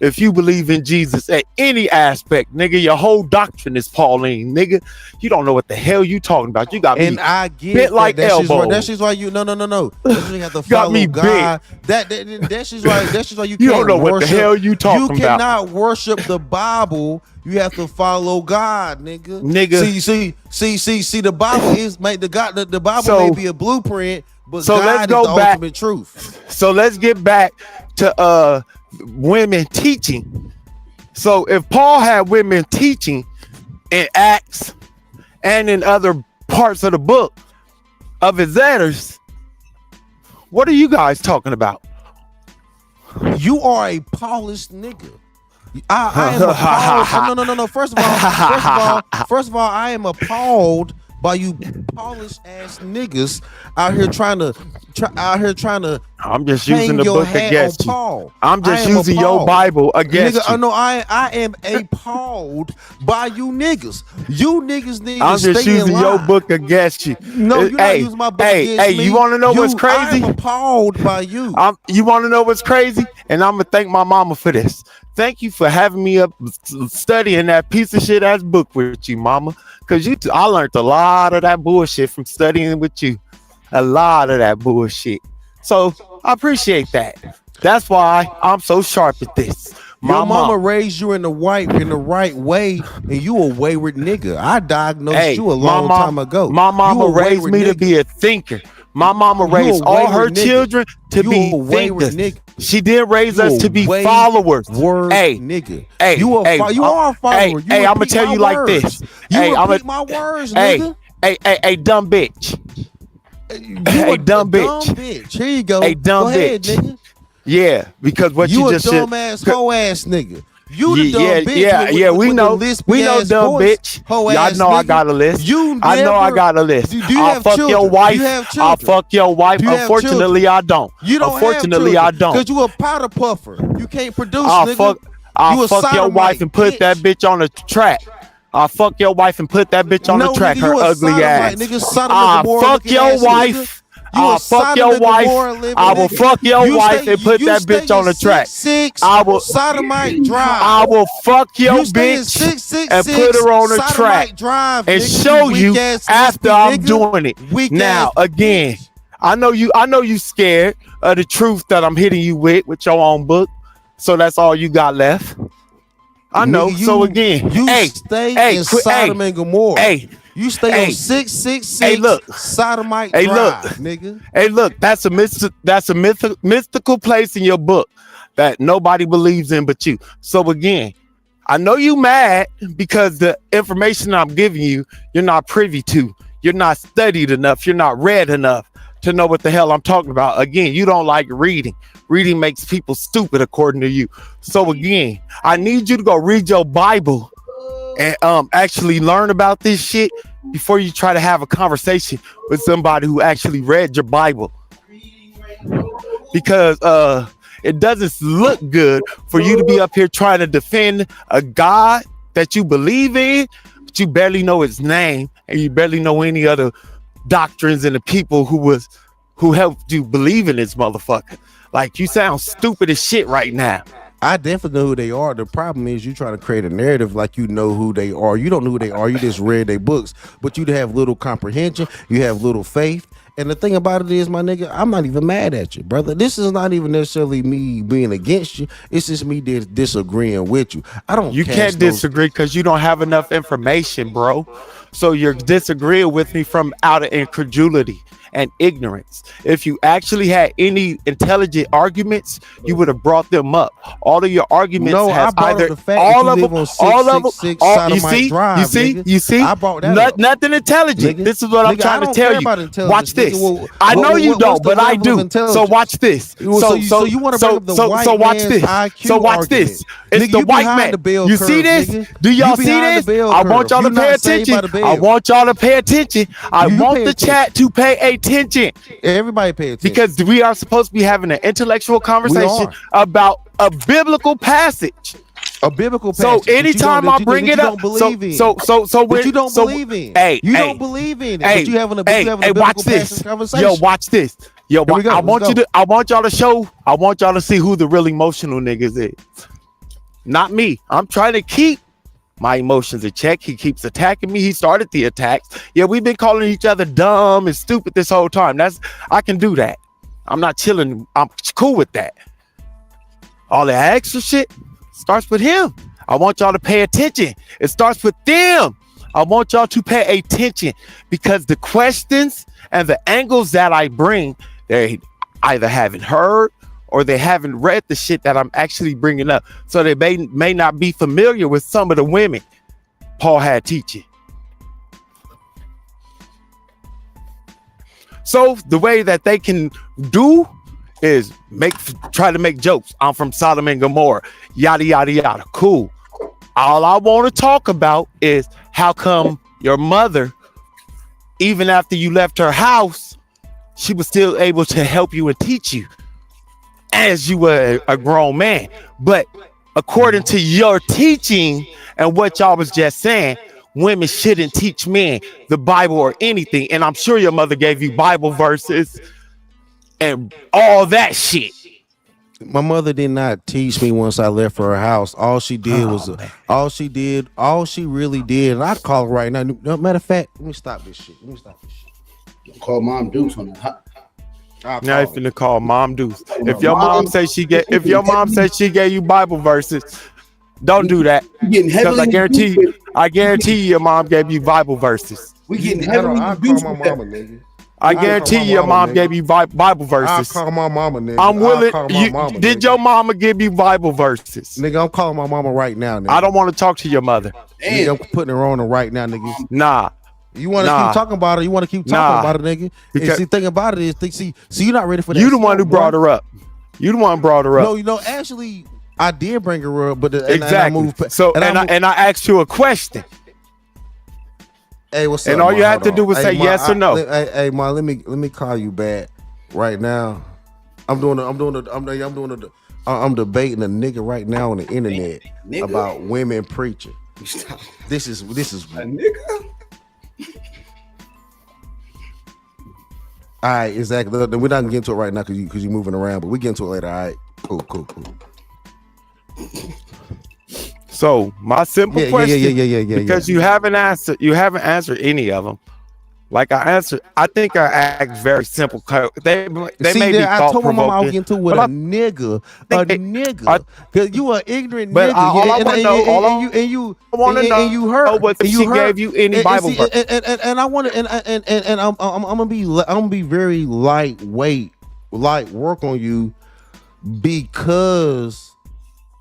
If you believe in Jesus at any aspect, nigga, your whole doctrine is Pauline, nigga. You don't know what the hell you talking about. You got me I get bit like elbow. That's just why you no. That's why you have to follow got me God. That's just why you You can't don't know worship. what the hell you talking about. You cannot worship the Bible. You have to follow God, nigga. See. The Bible is the Bible may be a blueprint, but so God let's is go the back. ultimate truth. So let's get back to women teaching. So if Paul had women teaching in Acts and in other parts of the book of his letters, what are you guys talking about? You are a Paulist nigga. I am appalled. No. First of all, I am appalled by you Polish ass niggas out here trying to. I'm just using the book against you. I'm just using your Bible against you. No, I am appalled by you niggas. You niggas need I'm to just stay using in your line. book against you. No, you're not using my book against me. You want to know what's crazy? I'm appalled by you. You want to know what's crazy? And I'm gonna thank my mama for this. Thank you for having me up studying that piece of shit ass book with you, mama. Cause I learned a lot of that bullshit from studying with you. A lot of that bullshit. So I appreciate that. That's why I'm so sharp at this. Your mama raised you in the right way, and you a wayward nigga. I diagnosed you a long time ago. My mama raised me to be a thinker. My mama raised all her children to be thinkers. She did raise us to be followers. Hey, nigga. Hey, you are a follower. Hey, I'm gonna tell you like this. You repeat my words, nigga. Hey, dumb bitch. Hey, dumb bitch. Here you go. Hey, dumb bitch. Nigga. Yeah, because what you just said. You a dumb ass hoe ass nigga. You the dumb bitch. Yeah, we know dumb bitch. Y'all know I got a list. I know I got a list. I'll fuck your wife. I'll fuck your wife. Unfortunately, I don't. You don't. Unfortunately, I don't. Because you a powder puffer. You can't produce, nigga. I'll fuck your wife and put that bitch on the track. I'll fuck your wife and put that bitch on the track. Her ugly ass. I'll fuck your wife. I'll fuck your wife. I will fuck your wife and put that bitch on the track. I will sodomite drive. I will fuck your bitch and put her on the track and show you after I'm doing it. Now again, I know you scared of the truth that I'm hitting you with your own book. So that's all you got left. I know. So again, you stay in Sodom and Gomorrah. You stay on 666. Hey, look, sodomite drive, nigga. Hey, look, that's a mystical place in your book that nobody believes in but you. So again, I know you mad because the information I'm giving you, you're not privy to. You're not studied enough. You're not read enough to know what the hell I'm talking about. Again, you don't like reading. Reading makes people stupid, according to you. So again, I need you to go read your Bible and actually learn about this shit before you try to have a conversation with somebody who actually read your Bible. Because it doesn't look good for you to be up here trying to defend a God that you believe in, but you barely know his name and you barely know any other doctrines and the people who helped you believe in this motherfucker. Like, you sound stupid as shit right now. I definitely know who they are. The problem is you trying to create a narrative like you know who they are. You don't know who they are. You just read their books, but you have little comprehension. You have little faith. And the thing about it is, my nigga, I'm not even mad at you, brother. This is not even necessarily me being against you. It's just me disagreeing with you. You can't disagree because you don't have enough information, bro. So you're disagreeing with me from out of incredulity. and ignorance. If you actually had any intelligent arguments, you would have brought them up. All of your arguments has either all of them, you see. I brought that nothing intelligent. Nigga. This is what I'm trying to tell you. Watch this. Nigga, I know you don't, but I do. So watch this. So you want to bring up the white watch this. IQ So watch this. It's the white man. You see this? Do y'all see this? I want y'all to pay attention. I want y'all to pay attention. I want the chat to pay attention. Everybody pay attention. Because we are supposed to be having an intellectual conversation about a biblical passage. A biblical passage. So anytime I bring it up, so when you don't believe in. Hey, you don't believe in it. Hey, but you having a biblical watch this. Conversation. Yo, watch this. Yo, I want y'all to see who the real emotional niggas is. Not me. I'm trying to keep my emotions in check. He keeps attacking me. He started the attacks. Yeah, we've been calling each other dumb and stupid this whole time. I can do that. I'm not chilling. I'm cool with that. All that extra shit starts with him. I want y'all to pay attention. It starts with them. I want y'all to pay attention because the questions and the angles that I bring, they either haven't heard or they haven't read the shit that I'm actually bringing up. So they may not be familiar with some of the women Paul had teaching. So the way that they can do is try to make jokes. I'm from Sodom and Gomorrah, yada, yada, yada. Cool. All I want to talk about is how come your mother, even after you left her house, she was still able to help you and teach you as you were a grown man. But according to your teaching and what y'all was just saying, women shouldn't teach men the Bible or anything. And I'm sure your mother gave you Bible verses and all that shit. My mother did not teach me once I left her house. All she did all she really did, and I call her right now. No, matter of fact, let me stop this shit. Call Mom Deuce on that. Now you finna call Mom Deuce. If your mom says she gave you Bible verses, don't do that. Because I guarantee you your mom gave you Bible verses. We getting heavily abused. Call my mama, nigga. I guarantee you your mom gave you Bible verses. I'll call my mama, nigga. I'm willing. Did your mama give you Bible verses? Nigga, I'm calling my mama right now, nigga. I don't want to talk to your mother. Nigga, I'm putting her on her right now, nigga. Nah. You want to keep talking about her? You want to keep talking about her, nigga? Because the thing about it is, see, you're not ready for that. You the one who brought her up. You the one who brought her up. No, actually, I did bring her up, but exactly. And I asked you a question. Hey, what's up? And all you have to do was say yes or no. Hey, Ma, let me call you back right now. I'm debating a nigga right now on the internet about women preaching. This is a nigga. All right, exactly. We're not gonna get into it right now because you're moving around, but we get into it later. All right, cool. So my simple question, because you you haven't answered any of them. Like I think I asked very simple. They may be I told my mom I was thought-provoking, getting into it with but a nigga, because you an ignorant but nigga. all I want to know, and you heard, was if she gave you any Bible verse. And I want to, and I'm gonna be very light work on you, because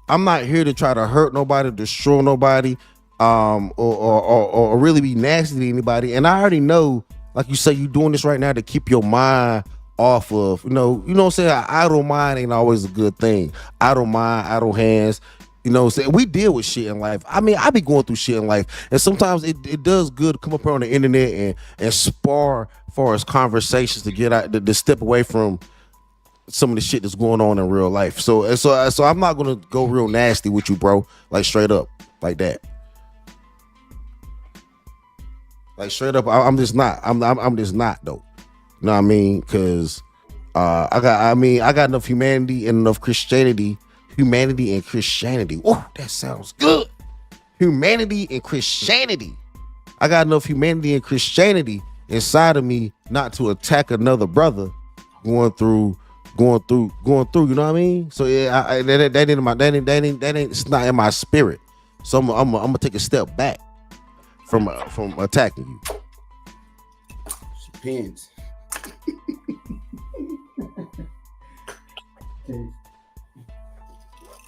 I'm not here to try to hurt nobody, destroy nobody, or really be nasty to anybody. And I already know, like you say, you doing this right now to keep your mind off of, you know what I'm saying? An idle mind ain't always a good thing. Idle mind, idle hands. You know what I'm saying? We deal with shit in life. I mean, I be going through shit in life. And sometimes it does good to come up here on the internet and spar for us conversations to get out, to step away from some of the shit that's going on in real life. So I'm not gonna go real nasty with you, bro. Like straight up, like that. Like straight up, I'm just not. I'm just not though. You know what I mean? Because I got enough humanity and enough Christianity. Humanity and Christianity. Oh, that sounds good. Humanity and Christianity. I got enough humanity and Christianity inside of me not to attack another brother going through. You know what I mean? So yeah, that ain't. It's not in my spirit. So I'm gonna take a step back from attacking you. Depends.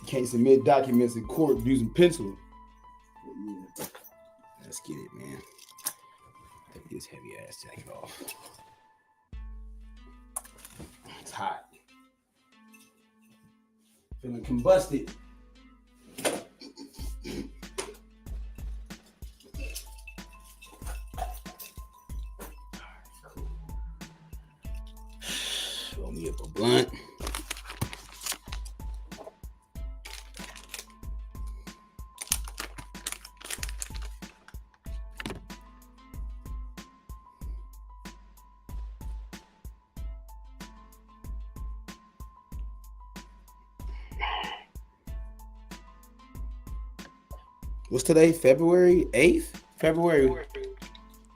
Can't submit documents in court using pencil. Yeah. Let's get it, man. Take this heavy ass jacket off. It's hot. Feeling combusted. Roll me up a blunt. What's today? February 8th? February.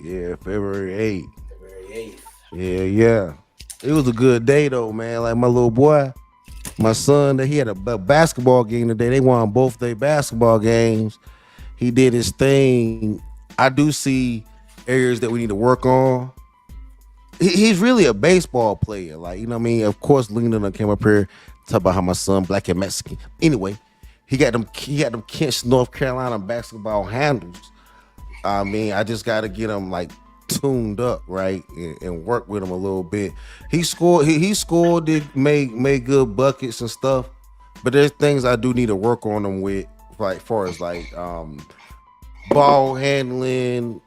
Yeah, February 8th. February 8th. Yeah. It was a good day though, man. Like my little boy, my son, he had a basketball game today. They won both their basketball games. He did his thing. I do see areas that we need to work on. He's really a baseball player. Like, you know what I mean? Of course, Lyndon came up here to talk about how my son black and Mexican. Anyway, he got them Kent, North Carolina basketball handles. I mean, I just got to get him like tuned up, right, and work with him a little bit. He scored. He scored. Did made good buckets and stuff. But there's things I do need to work on him with, like far as like ball handling,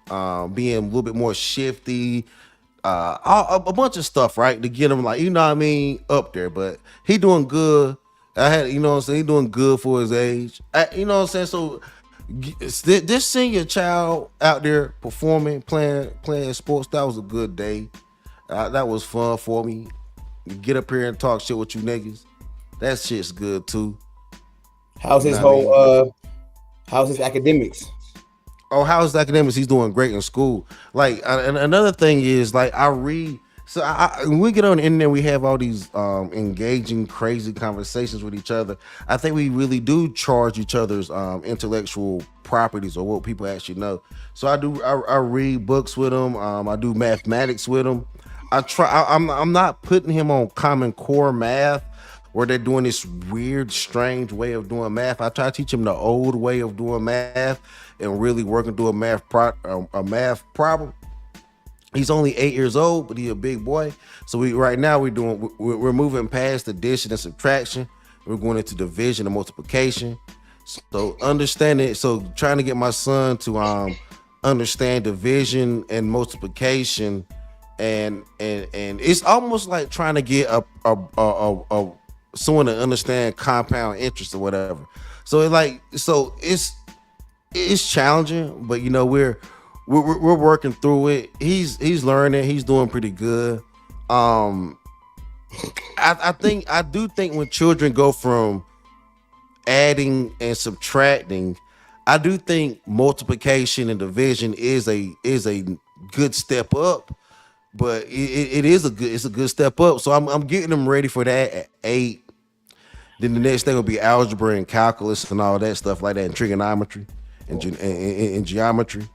being a little bit more shifty, a bunch of stuff, right, to get him like, you know what I mean, up there. But he doing good. You know what I'm saying, he doing good for his age. You know what I'm saying. So this seeing your child out there performing, playing sports, that was a good day. That was fun for me. Get up here and talk shit with you niggas. That shit's good too. How's his whole how's his academics? Oh, how's his academics? He's doing great in school. Like, and another thing is, like, I read. So when we get on the internet, we have all these engaging, crazy conversations with each other. I think we really do charge each other's intellectual properties or what people actually know. So I read books with them. I do mathematics with them. I'm not putting him on Common Core math where they're doing this weird, strange way of doing math. I try to teach him the old way of doing math and really working through a math problem. He's only 8 years old, but he's a big boy. So we're moving past addition and subtraction. We're going into division and multiplication. So understanding, so trying to get my son to understand division and multiplication, and it's almost like trying to get a someone to understand compound interest or whatever. So it's challenging, but you know we're working through it. He's learning. He's doing pretty good. I do think when children go from adding and subtracting, I do think multiplication and division is a good step up. But it's a good step up. So I'm getting them ready for that at 8. Then the next thing will be algebra and calculus and all that stuff like that, and trigonometry and geometry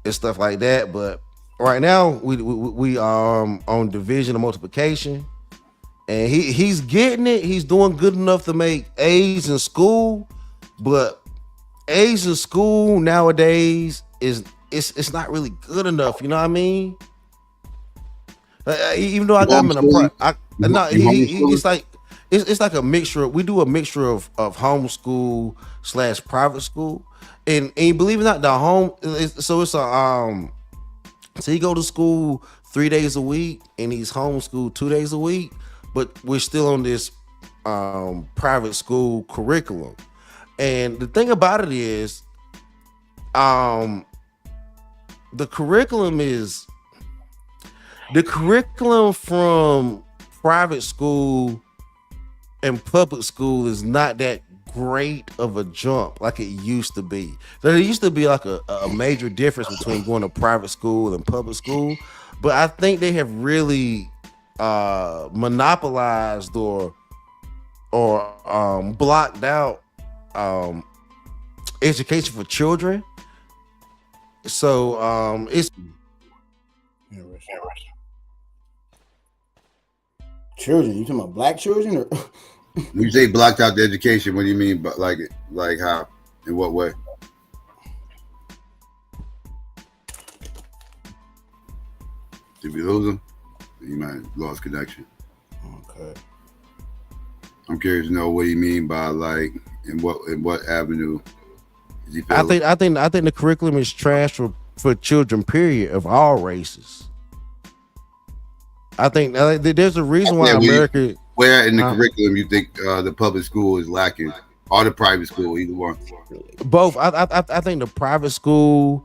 and stuff like that. But right now we on division and multiplication, and he's getting it. He's doing good enough to make A's in school, but A's in school nowadays it's not really good enough. You know what I mean? Even though I got him in he's like it's like a mixture. We do a mixture of homeschool / private school, and believe it or not, the home. So he go to school 3 days a week, and he's homeschooled 2 days a week. But we're still on this private school curriculum, and the thing about it is, the curriculum from private school and public school is not that great of a jump like it used to be. There used to be like a major difference between going to private school and public school, but I think they have really monopolized or blocked out education for children. So it's children. You talking about black children or When you say blocked out the education, what do you mean? But like how? In what way? Did we lose him? You might have lost connection. Okay. I'm curious to know what you mean by like in what avenue. I think the curriculum is trash for children. Period, of all races. I think there's a reason why America. Where in the curriculum you think the public school is lacking, or the private school, either one? Both. I think the private school,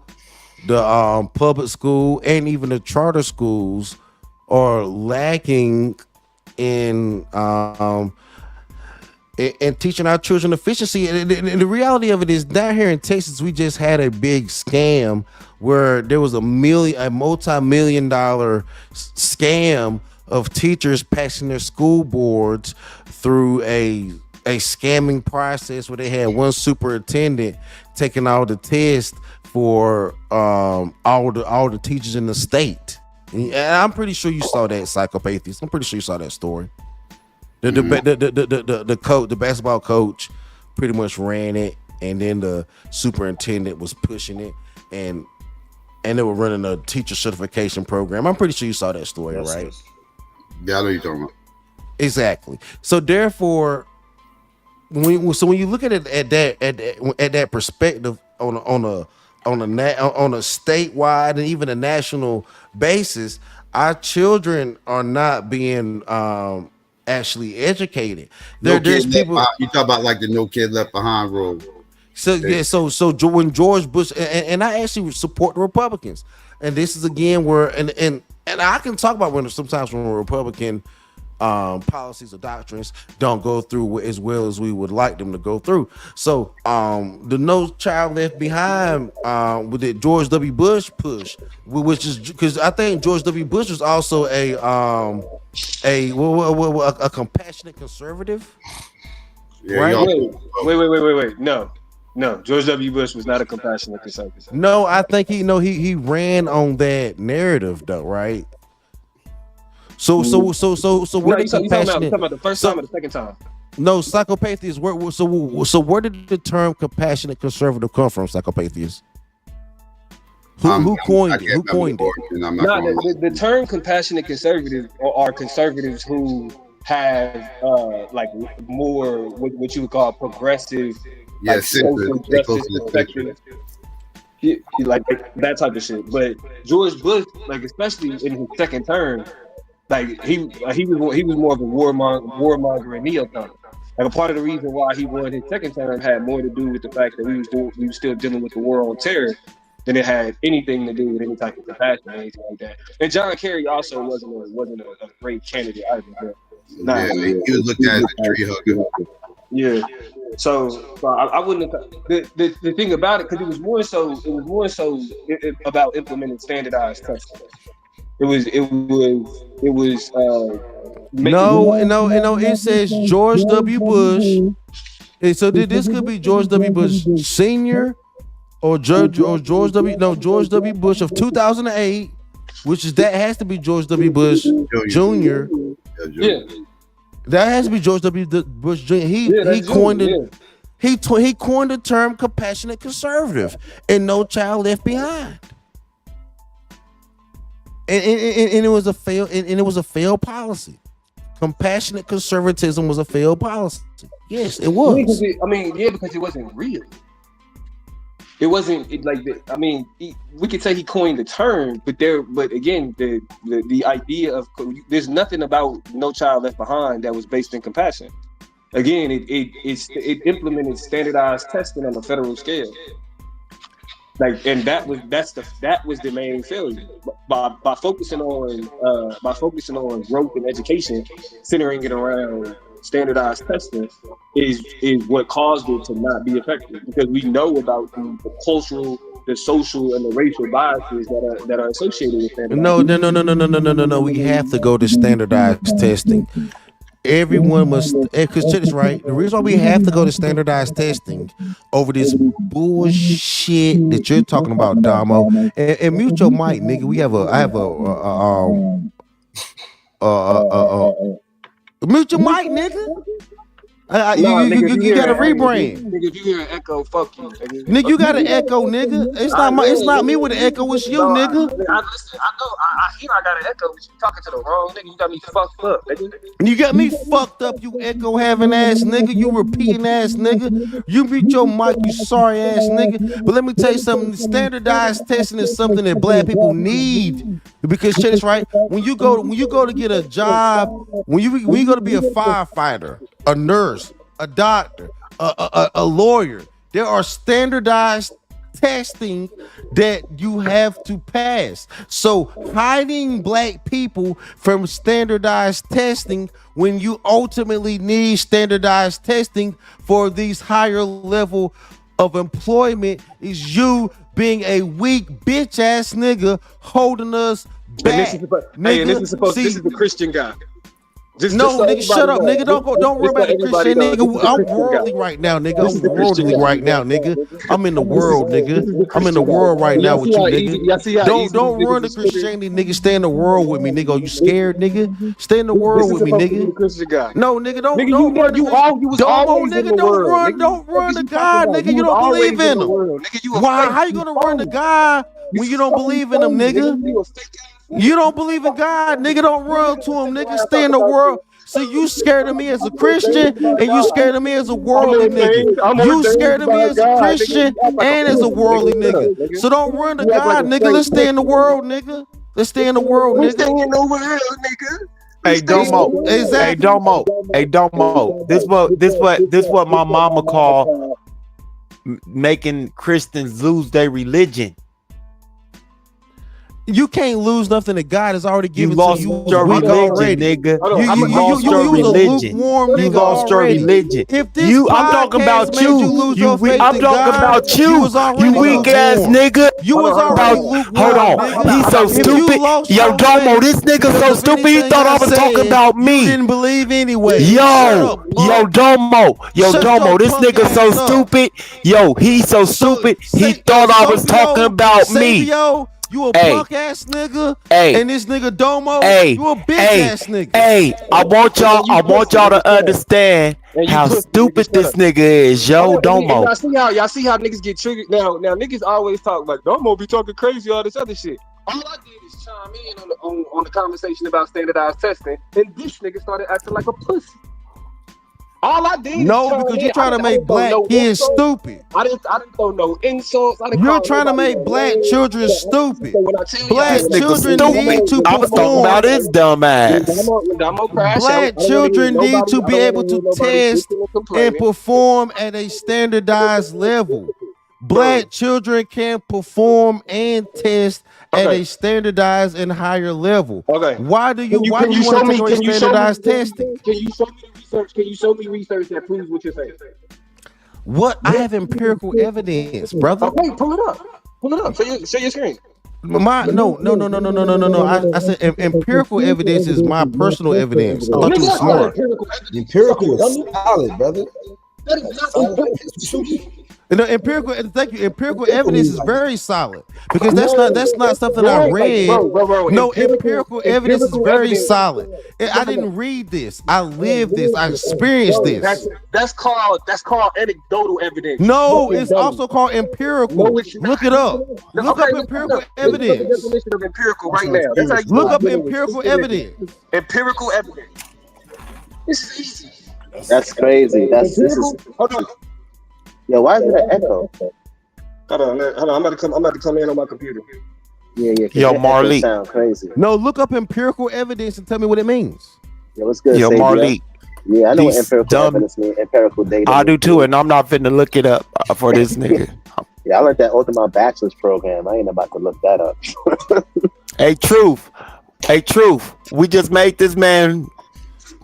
the public school, and even the charter schools are lacking in teaching our children efficiency. And the reality of it is, down here in Texas, we just had a big scam where there was a multi-million-dollar scam of teachers passing their school boards through a scamming process where they had one superintendent taking all the tests for all the teachers in the state. And I'm pretty sure you saw that, Psychopathist. I'm pretty sure you saw that story. The coach, the basketball coach, pretty much ran it, and then the superintendent was pushing it, and they were running a teacher certification program. I'm pretty sure you saw that story, right? Yeah, I know what you're talking about. Exactly. So therefore, when you look at it at that perspective on a statewide and even a national basis, our children are not being actually educated. There's people. You talk about like the no kid left behind rule. So yeah, so when George Bush and I actually support the Republicans, and this is again where and I can talk about when sometimes when Republican policies or doctrines don't go through as well as we would like them to go through. So the No Child Left Behind with the George W. Bush push, which is because I think George W. Bush was also a compassionate conservative. Yeah, right? Wait. No. George W. Bush was not a compassionate conservative. No, I think he ran on that narrative though, right? So what No, is you talking compassionate? about the first time or the second time? No, Psychopathist. Where did the term compassionate conservative come from? Psychopathist. Who coined it? Who coined it? The term compassionate conservative are conservatives who have like more what you would call progressive, like social justice perspective. Like that type of shit. But George Bush, like especially in his second term, like he was more of a warmonger and neocon. Like a part of the reason why he won his second term had more to do with the fact that we was still dealing with the war on terror than it had anything to do with any type of compassion or anything like that. And John Kerry also wasn't a great candidate either. But he was looked at as a tree hugger. Yeah. So I wouldn't have, the thing about it, because it was more so about implementing standardized testing. It was no. It says George W. Bush. So this could be George W. Bush Senior or George W. Bush of 2008, which is that has to be George W. Bush Jr. Yeah. That has to be George W. Bush Jr. He coined it. He coined the term compassionate conservative and No Child Left Behind. And it was a failed policy. Compassionate conservatism was a failed policy. Yes, it was. Because it wasn't real. It wasn't we could say he coined the term, but again, the idea of there's nothing about No Child Left Behind that was based in compassion. Again, it implemented standardized testing on a federal scale. That was the main failure. By focusing on growth and education, centering it around standardized testing is what caused it to not be effective, because we know about the cultural, the social, and the racial biases that are associated with that. No. We have to go to standardized testing. Everyone must, because check this right. The reason why we have to go to standardized testing over this bullshit that you're talking about, Damo, and mute your mic, nigga. Mute your mic, nigga. You got to rebrand. Nigga, if you hear an echo, fuck you. Nigga, you got an echo, nigga. It's not me with the echo. It's you, nigga. Listen, I hear I got an echo, but you talking to the wrong nigga. You got me fucked up, nigga. You got me fucked up, you echo having ass nigga. You repeating ass nigga. You mute your mic, you sorry ass nigga. But let me tell you something. Standardized testing is something that black people need. Because shit is right. When you go to get a job, when you go to be a firefighter, a nurse, a doctor, a lawyer, there are standardized testing that you have to pass. So hiding black people from standardized testing when you ultimately need standardized testing for these higher level of employment is you being a weak bitch ass nigga holding us back. This is the Christian guy. Nigga, shut up, nigga. Don't worry about the Christian, nigga. I'm worldly right now, nigga. I'm worldly right now, nigga. I'm in the world, nigga. I'm in the world right now with you, nigga. Don't run the Christianity, nigga. Stay in the world with me, nigga. Are you scared, nigga? Stay in the world with me, nigga. No, nigga, don't run the God, nigga. You don't believe in him. Why? How you gonna run the God when you don't believe in him, nigga? You don't believe in God, nigga. Don't run to him, nigga. Stay in the world. See, you scared of me as a Christian and you scared of me as a worldly nigga. You scared of me as a Christian and as a worldly nigga. So don't run to God, nigga. Let's stay in the world, nigga. Let's stay in the world, nigga. Stay in the world, nigga. Hey, Domo. Exactly. Hey, Domo. This what my mama call making Christians lose their religion. You can't lose nothing that God has already given to you. You lost your religion, nigga. You lost your religion. You lost your religion. I'm talking about you. I'm talking about you. You weak ass nigga. You was already lukewarm. Hold on. He's so stupid. Yo, Domo, this nigga so stupid. He thought I was talking about me. You didn't believe anyway. Yo, Domo, this nigga so stupid. Yo, he's so stupid. He thought I was talking about me. You a punk ass nigga, and this nigga Domo, you a bitch ass nigga. Hey, I want y'all to understand how stupid this nigga is, yo, Domo. Y'all see how niggas get triggered now. Now niggas always talk like Domo be talking crazy, all this other shit. All I did is chime in on the conversation about standardized testing, and this nigga started acting like a pussy. All I did because you're trying to make black kids stupid. I didn't throw no insults. You're trying to make black children stupid. Black children need to perform. I was talking about his dumb ass. Black children need to be able to test and perform at a standardized level. Black children can perform and test at a standardized and higher level. Okay. Why do you want to take away standardized testing? Can you show me the research? Can you show me research that proves what you're saying? What? I have empirical evidence, brother. Okay, pull it up. Show your screen. No. I said empirical evidence is my personal evidence. I thought you were smart. Empirical is solid, brother. That is not empirical. Thank you. Empirical evidence is very solid because that's not something I read. No, empirical evidence is very solid. I didn't read this. I lived this. I experienced this. That's called anecdotal evidence. No, it's also called empirical. Look it up. Look up empirical evidence. Definition of empirical right now. That's how you look up empirical evidence. Empirical evidence. This is easy. That's crazy. This is. Hold on. Yo, why is it an echo? Hold on. I'm about to come in on my computer. Yeah. Yo, Marley. Sound crazy. No, look up empirical evidence and tell me what it means. Yo, what's good? Yo, Marley. Yeah, I know what empirical evidence means. Empirical data. I do too, and I'm not finna look it up for this nigga. Yeah, I learned that over my bachelor's program. I ain't about to look that up. Hey, truth. We just made this man.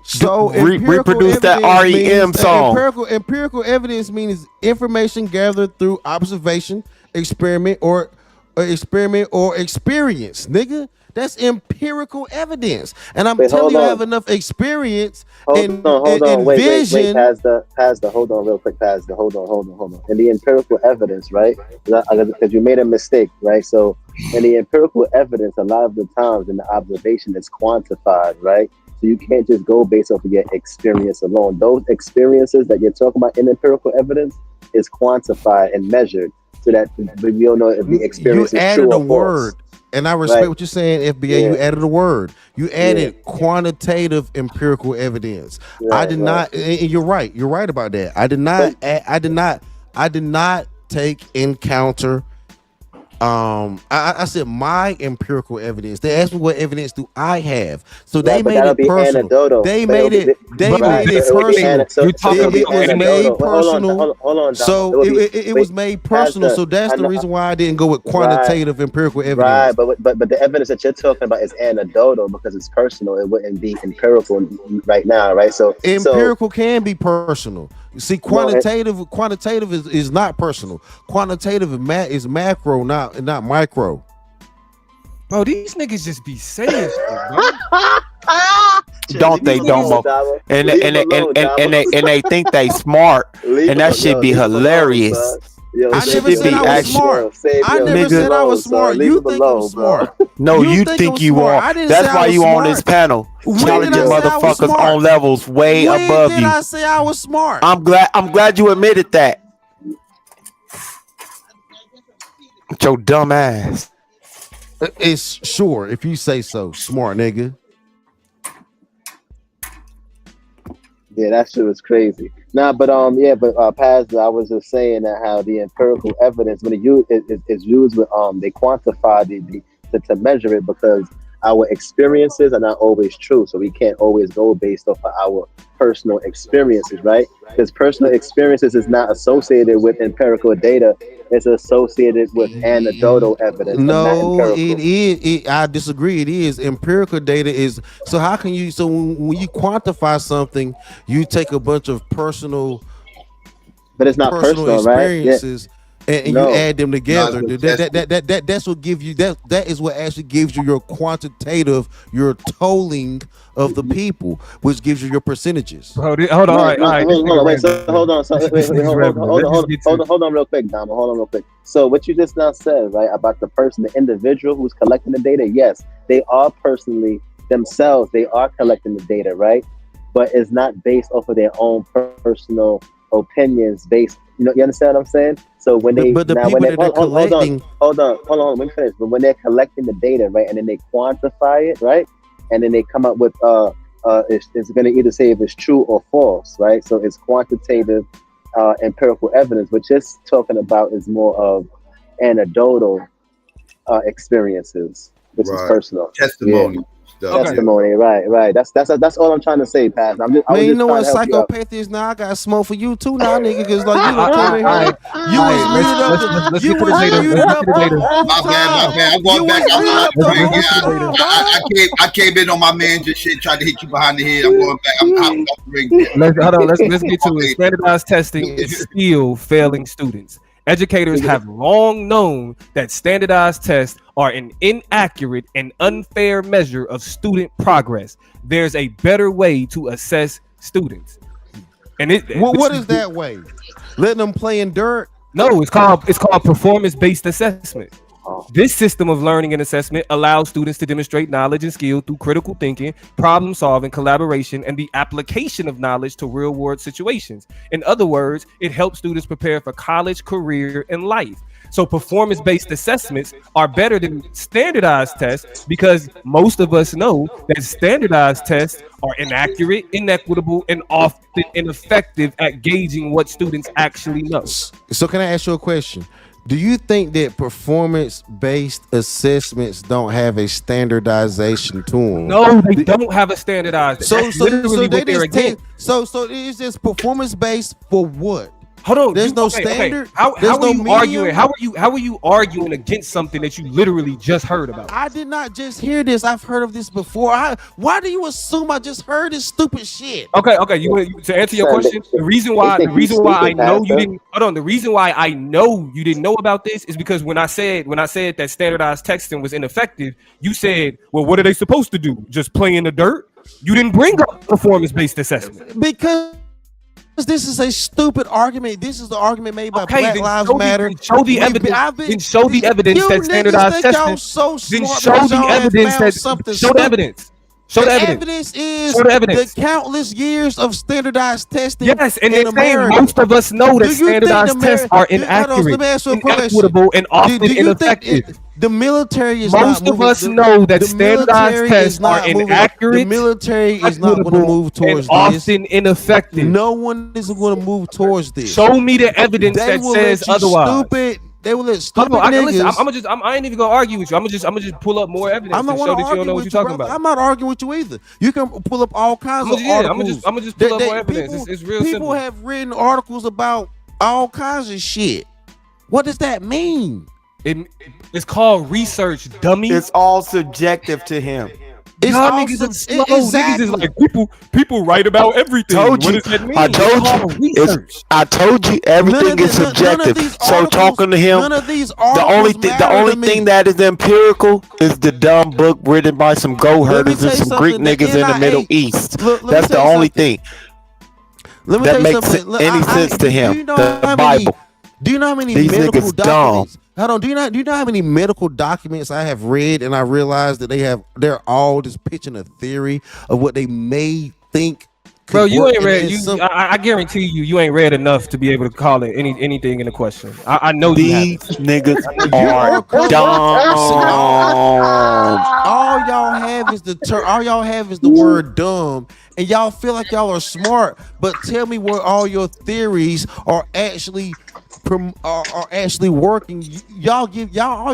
So reproduce that REM song. Empirical evidence means information gathered through observation, experiment, or experience, nigga. That's empirical evidence, and I'm telling you, I have enough experience and vision. Wait, pass the hold on real quick. Hold on. In the empirical evidence, right? Because you made a mistake, right? So in the empirical evidence, a lot of the times in the observation, it's quantified, right? So So you can't just go based off of your experience alone. Those experiences that you're talking about in empirical evidence is quantified and measured so that we don't know if the experience You is added true a or word, false. and I respect Right. what you're saying, FBA. Yeah. You added a word. You added quantitative empirical evidence. I Right, did right. not, and you're right. You're right about that. I did not. I did not take encounter. I said my empirical evidence. They asked me what evidence do I have, so they Right, but made that'll it be personal. anecdotal. They But made it. They right, made so it it would be personal. so it would be It was made anecdotal. Well, personal. Hold on, Dom. So It would be- it was made personal. Pastor, So that's I the know- reason why I didn't go with quantitative empirical evidence. Right, but the evidence that you're talking about is anecdotal because it's personal. It wouldn't be empirical right now, right? So Empirical can be personal. You see, quantitative is not personal. Quantitative is macro, not micro. Bro, these niggas just be saying shit, bro. Don't they, Domo? And they think they smart, and that shit be hilarious. I never said I was smart. I never said I was smart. You think I'm smart? No, you think you are. I didn't That's say I why was you on smart. this panel, When did challenging I say I was motherfuckers smart? on levels way When above did you. I say I was smart? I'm glad you admitted that. With your dumb ass. It's sure if you say so, smart nigga. Yeah, that shit was crazy. Nah, but Pastor, I was just saying that how the empirical evidence when it's used with they quantify to measure it because our experiences are not always true, so we can't always go based off of our personal experiences, right? Because personal experiences is not associated with empirical data; it's associated with anecdotal evidence. No, not it is. I disagree. It is empirical data is. So how can you? So when you quantify something, you take a bunch of personal, but it's not personal, right? experiences. And No. you add them together. No, That's what gives you that is what actually gives you your quantitative, your tolling of the people, which gives you your percentages. Hold on, all right. Hold on, wait. So hold on. So hold on, real quick, Dama. Hold on, real quick. So what you just now said, right, about the person, the individual who's collecting the data? Yes, they are personally themselves. They are collecting the data, right? But it's not based off of their own personal opinions. Based, you understand what I'm saying? So when they but the now people when they that are collecting, hold on, let me finish. But when they're collecting the data, right, and then they quantify it, right, and then they come up with it's going to either say if it's true or false, right? So it's quantitative empirical evidence. What you're talking about is more of anecdotal experiences, which is personal testimony. Testimony, right. That's all I'm trying to say, Pat. man, you know what psychopath is now? I got smoke for you too now, nigga, because like you done came in here, you was muted up. Let's You get to was the muted data. up all My the bad. time. I'm going back. You I came in on my man just shit, tried to hit you behind the head. I'm going back. I'm hopping off the ring. Let's get to it. Standardized testing is still failing students. Educators have long known that standardized tests are an inaccurate and unfair measure of student progress. There's a better way to assess students. And what is that way? Letting them play in dirt? No, it's called performance-based assessment. This system of learning and assessment allows students to demonstrate knowledge and skill through critical thinking, problem solving, collaboration, and the application of knowledge to real-world situations. In other words, it helps students prepare for college, career, and life. So performance-based assessments are better than standardized tests because most of us know that standardized tests are inaccurate, inequitable, and often ineffective at gauging what students actually know. So can I ask you a question? Do you think that performance-based assessments don't have a standardization to them? No, they don't have a standardized. So they just take. So it's just performance-based for what? Hold on, there's no standard. How There's are no you medium? arguing? How are you arguing against something that you literally just heard about? I did not just hear this. I've heard of this before. Why do you assume I just heard this stupid shit? Okay. To answer your question, the reason why I know you didn't. Hold on. The reason why I know you didn't know about this is because when I said that standardized testing was ineffective, you said, "Well, what are they supposed to do? Just play in the dirt?" You didn't bring up performance-based assessment because this is a stupid argument. This is the argument made by Black Lives Matter. Show the evidence. Show the evidence that standardized testing. Then show the evidence that. Show the evidence. Show the evidence is Show the evidence. the countless years of standardized testing. Yes, and in they're saying America. most of us know that Do you think standardized tests are inaccurate, let me ask you a question. inequitable, and often Do you think ineffective. the military is Most not of moving, us know that the standardized military tests is not are moving- inaccurate, The military is not going to move towards and this. often ineffective. No one is going to move towards this. Show me the evidence They that will says let you otherwise. Stupid. They will let Hold stupid on, niggas. I ain't even gonna argue with you. I'm gonna just pull up more evidence I'm not to want show to that you don't argue know what with you're you, talking brother. about. I'm not arguing with you either. You can pull up all kinds of articles. I'm gonna just pull up more evidence. People, It's real people simple. have written articles about all kinds of shit. What does that mean? It's called research, dummy. It's all subjective to him. Y'all niggas are slow. Niggas is like people write about everything. Told What you. does that mean? I It's told called you. research. I told you everything is subjective. So talking to him, none of these the only thing that is empirical is the dumb book written by some goat herders and some Greek niggas in the Middle East. That's the only thing that makes any sense to him. The Bible. Do you know how many These medical niggas documents? Hold on. Do you know how many medical documents I have read and I realized that they're all just pitching a theory of what they may think. Bro, you ain't read. I guarantee you ain't read enough to be able to call it anything in the question. I know these niggas are dumb. All y'all have is the word dumb, and y'all feel like y'all are smart. But tell me where all your theories are actually working. Y'all you They all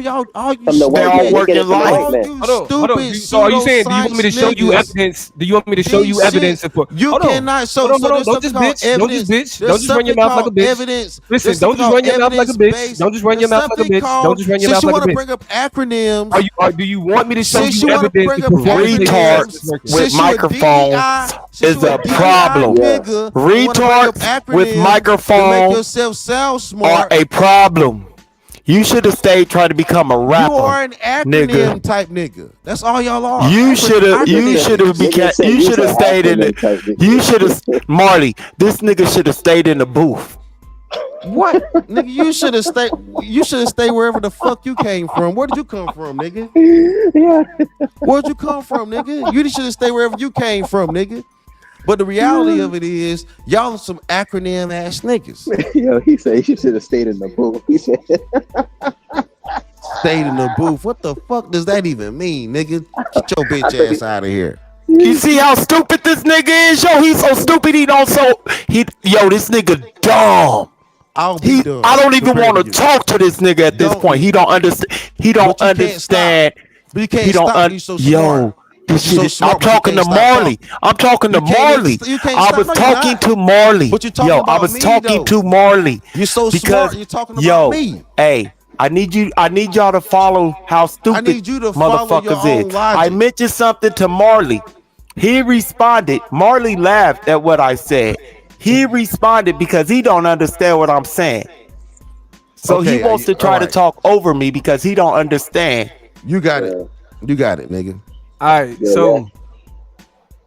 work in life. Hold on. So are you saying, do you want me to show you evidence? Do you want me to show you evidence? You cannot show. Don't just bitch. Don't just run your mouth like a bitch. Listen, don't just run your mouth like a bitch. Don't just run your mouth like a bitch. Don't just run your mouth like a bitch. Since you want to bring up acronyms, do you want me to show you evidence? Retards with microphones is a problem. Retards with microphones are a problem. You should have stayed trying to become a rapper. You are an acronym type nigga. That's all y'all are. You should have stayed in the. You should have Marley. This nigga should have stayed in the booth. What, nigga? You should have stayed. You should have stayed wherever the fuck you came from. Where did you come from, nigga? Where'd you come from, nigga? You should have stayed wherever you came from, nigga. But the reality of it is, y'all are some acronym ass niggas. Yo, he said he should have stayed in the booth. He said, stayed in the booth. What the fuck does that even mean, nigga? Get your bitch ass out of here. You see how stupid this nigga is? Yo, he's so stupid. This nigga dumb. I don't even want to talk to this nigga at this point. He don't understand. He don't understand. But you can't stop. You so smart. Yo. I'm talking to Marley. I'm talking to Marley. I was talking to Marley. Yo, I was talking to Marley. You're so smart. You're talking about me. Hey, I need y'all to follow how stupid motherfuckers is. I mentioned something to Marley. He responded. Marley laughed at what I said. He responded because he don't understand what I'm saying. So he wants to try to talk over me because he don't understand. You got it. You got it, nigga. All right, so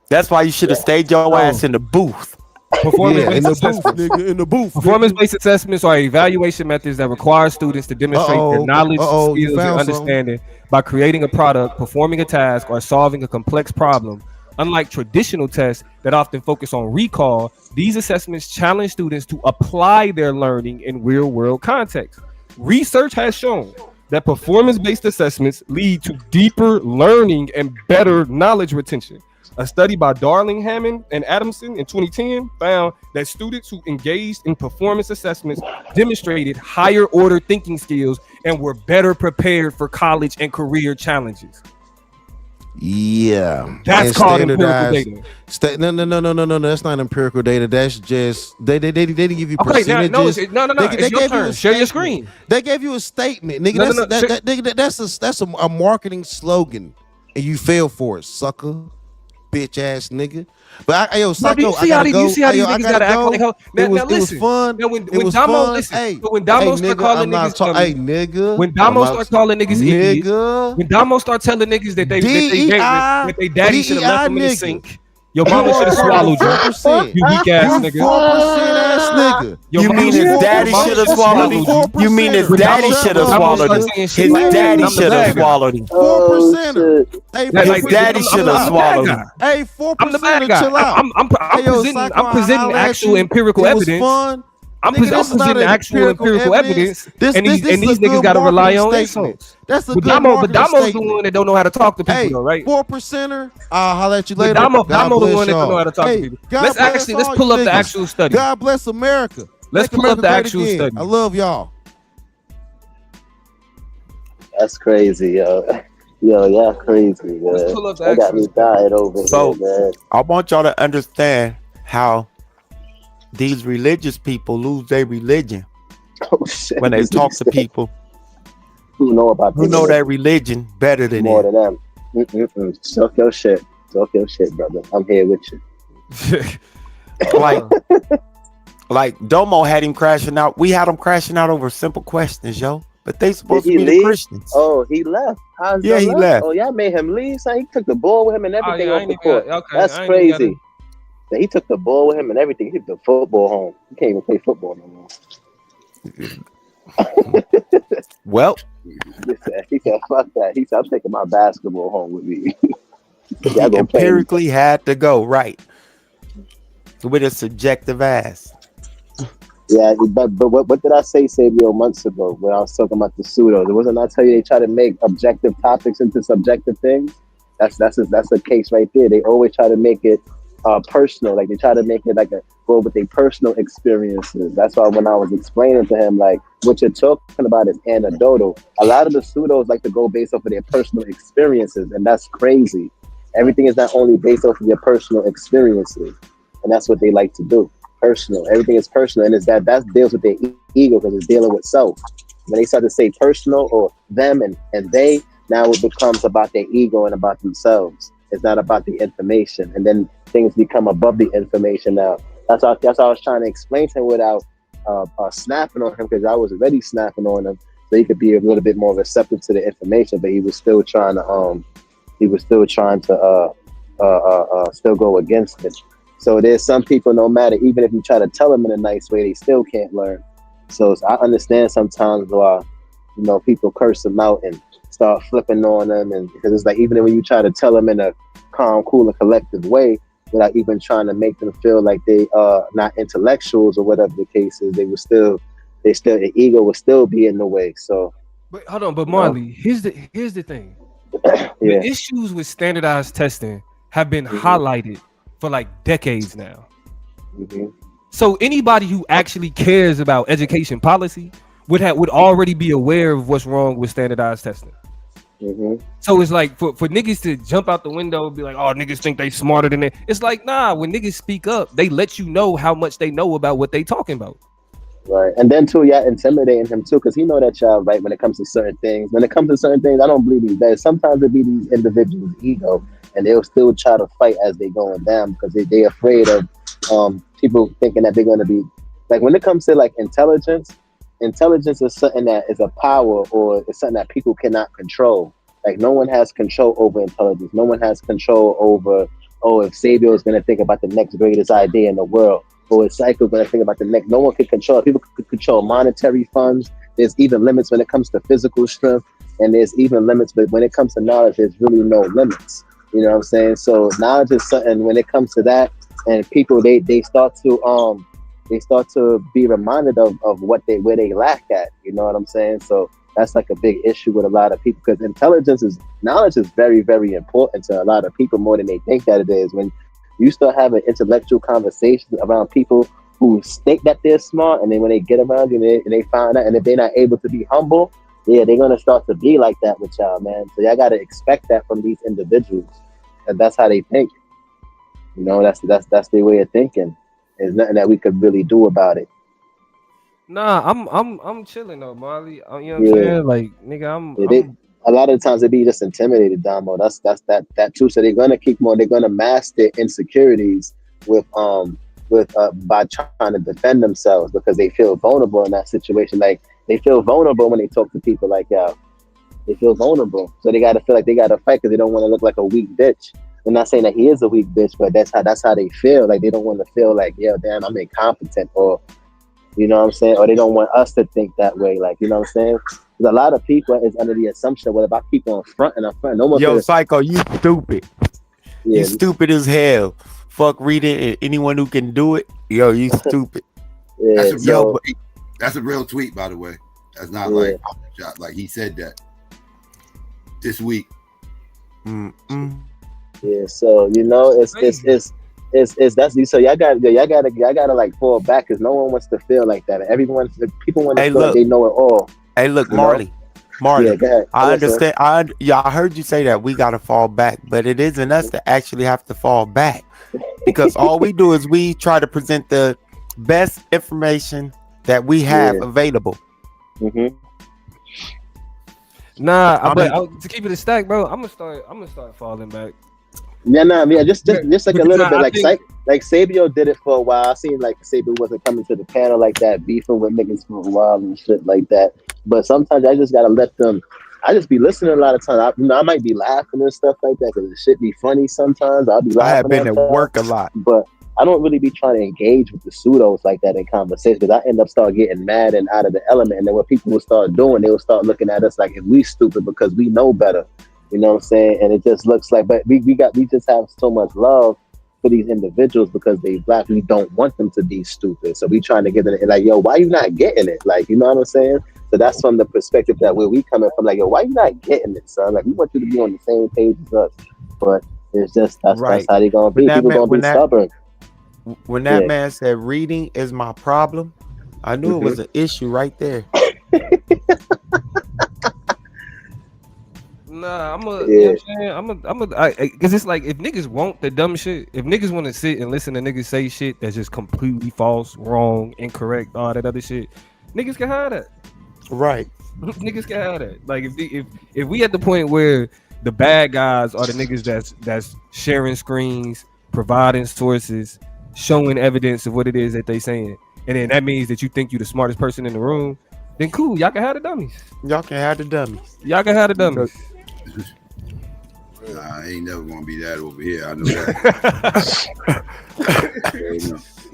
that's why you should have stayed your ass in the booth. Performance-based assessments, nigga, in the booth. Performance-based assessments are evaluation methods that require students to demonstrate their knowledge, skills, and understanding by creating a product, performing a task, or solving a complex problem. Unlike traditional tests that often focus on recall, these assessments challenge students to apply their learning in real-world contexts. Research has shown that performance-based assessments lead to deeper learning and better knowledge retention. A study by Darling, Hammond, and Adamson in 2010 found that students who engaged in performance assessments demonstrated higher order thinking skills and were better prepared for college and career challenges. Yeah, that's called empirical data. No. That's not empirical data. That's just they didn't give you percentages. No. It's your turn. Share your screen. They gave you a statement, nigga. That's a marketing slogan, and you fell for it, sucker, bitch ass nigga. But Psycho, I gotta go. You see how these niggas gotta act like hell? It was fun. When Damo start calling niggas dummies, nigga. When Damo start calling niggas idiots, when Damo start telling niggas that they daddy should have left them in the sink, Your mama should have swallowed you. 4%. You weak ass You nigga. 4% ass nigga. You mean his daddy should have swallowed him? You mean his daddy should have swallowed him? His daddy should have swallowed him. 4%er. Hey, His daddy should have swallowed him. Hey, 4%er, chill out. I'm Hey, yo, presenting, Psycho, I'm presenting I'll let actual you. empirical It was evidence. fun. I'm Nigga, this is not presenting actual empirical evidence. And these niggas got to rely on insults. That's a But good Damo's marketing the statement. one that don't know how to talk to people, Hey, though, right? 4%er. I'll holler at you later. Damo God the bless one that don't know y'all. how to talk Hey, to people. God Let's bless actually let's all pull you up the niggas. actual study. God bless America. Let's Make pull up America the great actual again. study. I love y'all. That's crazy, yo. Yo, y'all crazy, man. pull up the That got me dying over So here, man. I want y'all to understand how these religious people lose their religion Oh, shit. when they talk to people Who know about who know their religion better than more them. than them. Talk your shit. Talk your shit, brother. I'm here with you. Like Domo had him crashing out. We had him crashing out over simple questions, yo. But they supposed Did to he be leave? the Christians. Oh, he left. How's Yeah, that he left. Oh, y'all made him leave, son. He took the ball with him and everything yeah, I off ain't the even court. got- okay, That's I ain't even got crazy. Yeah, he took the ball with him and everything. He took the football home. He can't even play football no more. Well, he said, fuck that. He said, I'm taking my basketball home with me. he Y'all gonna play. empirically had to go, right. With a subjective ass. Yeah, but what did I say, Sabio, months ago when I was talking about the pseudos? It wasn't I tell you they try to make objective topics into subjective things? That's a case right there. They always try to make it personal. Like they try to make it like go with their personal experiences. That's why when I was explaining to him, like what you're talking about is anecdotal. A lot of the pseudos like to go based off of their personal experiences, and that's crazy. Everything is not only based off of your personal experiences, and that's what they like to do. Personal. Everything is personal, and it's that deals with their ego because it's dealing with self. When they start to say personal or them and they, now it becomes about their ego and about themselves. It's not about the information, and then things become above the information. Now that's what I was trying to explain to him without snapping on him, because I was already snapping on him, so he could be a little bit more receptive to the information. But he was still trying to still go against it. So there's some people, no matter, even if you try to tell them in a nice way, they still can't learn. So I understand sometimes why, people curse them out and start flipping on them, and because it's like even when you try to tell them in a calm, cool, and collective way, without even trying to make them feel like they are not intellectuals or whatever the case is, their ego will still be in the way. So, but hold on, but Marley, here's the thing. Yeah. The issues with standardized testing have been highlighted for like decades now. So anybody who actually cares about education policy would already be aware of what's wrong with standardized testing. So it's like for niggas to jump out the window and be like, oh, niggas think they smarter than it. It's like, nah, when niggas speak up, they let you know how much they know about what they talking about. Right. And then too, y'all intimidating him too, because he know that y'all right when it comes to certain things. When it comes to certain things, I don't believe these days. Sometimes it be these individuals' ego, and they'll still try to fight as they going down because they're afraid of people thinking that they're going to be like, when it comes to like intelligence is something that is a power, or it's something that people cannot control. Like no one has control over intelligence. No one has control over, if Sabio is going to think about the next greatest idea in the world, or is Psycho going to think about the next. No one can control. People could control monetary funds. There's even limits when it comes to physical strength, and there's even limits, but when it comes to knowledge, there's really no limits. You know what I'm saying? So knowledge is something, when it comes to that, and people they start to be reminded of where they lack at. You know what I'm saying? So that's like a big issue with a lot of people, because knowledge is very, very important to a lot of people, more than they think that it is. When you start having intellectual conversations around people who think that they're smart, and then when they get around you and they find out, and if they're not able to be humble, yeah, they're gonna start to be like that with y'all, man. So y'all gotta expect that from these individuals, and that's how they think. That's their way of thinking. There's nothing that we could really do about it. Nah, I'm chilling though, Marley. You know what I'm saying? Like, nigga, a lot of the times they be just intimidated, Damo. That's that too. So they're gonna mask their insecurities by trying to defend themselves, because they feel vulnerable in that situation. Like they feel vulnerable when they talk to people like y'all. They feel vulnerable, so they gotta feel like they gotta fight because they don't want to look like a weak bitch. I'm not saying that he is a weak bitch, but that's how they feel. Like they don't want to feel like, yeah, damn, I'm incompetent, or you know what I'm saying, or they don't want us to think that way. Like, you know what I'm saying? Because a lot of people is under the assumption, well, if I keep on fronting, no one. Yo, Psycho, you stupid. Yeah. You stupid as hell. Fuck reading and anyone who can do it. Yo, you stupid. Yeah, That's a real tweet, by the way. That's not like he said that this week. Yeah, so you know, it's that's so y'all gotta like fall back because no one wants to feel like that. People want to feel like they know it all. Hey, look, Marley. Yeah, go ahead. I understand. I heard you say that we gotta fall back, but it isn't us to actually have to fall back because all we do is we try to present the best information that we have available. Nah, but to keep it a stack, bro, I'm gonna start falling back. Just like a little bit, like Sabio did it for a while. I seen like Sabio wasn't coming to the panel like that, beefing with niggas for a while and shit like that. But sometimes I just gotta let them. I just be listening a lot of times. I might be laughing and stuff like that because the shit be funny sometimes. I'll be laughing. I have been at work a lot, but I don't really be trying to engage with the pseudos like that in conversation because I end up start getting mad and out of the element. And then what people will start doing, they will start looking at us like if we stupid because we know better. You know what I'm saying? And it just looks like, but we just have so much love for these individuals because they black. We don't want them to be stupid. So we trying to get them like, yo, why you not getting it? Like, you know what I'm saying? So that's from the perspective that where we coming from, like, yo, why you not getting it, son? Like, we want you to be on the same page as us. But it's just, that's how they gonna be. People gonna be stubborn. When that man said reading is my problem, I knew it was an issue right there. Nah, you know what I'm saying? Because it's like if niggas want the dumb shit, if niggas want to sit and listen to niggas say shit that's just completely false, wrong, incorrect, all that other shit, niggas can have that. Right. Niggas can have that. Like if we at the point where the bad guys are the niggas that's sharing screens, providing sources, showing evidence of what it is that they saying, and then that means that you think you the smartest person in the room, then cool, y'all can have the dummies. Y'all can have the dummies. Y'all can have the dummies. Nah, I ain't never gonna be that over here. I know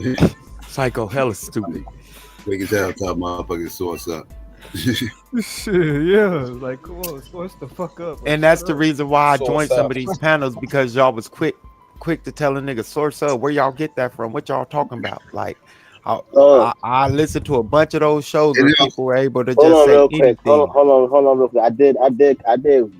that. Psycho hella stupid. Quick as hell, top motherfucking source up. Shit, yeah, like come on, source the fuck up. And that's the reason why I joined some of these panels because y'all was quick to tell a nigga source up. Where y'all get that from? What y'all talking about? Like, I listened to a bunch of those shows where people were able to just say anything. Hold on real quick. I did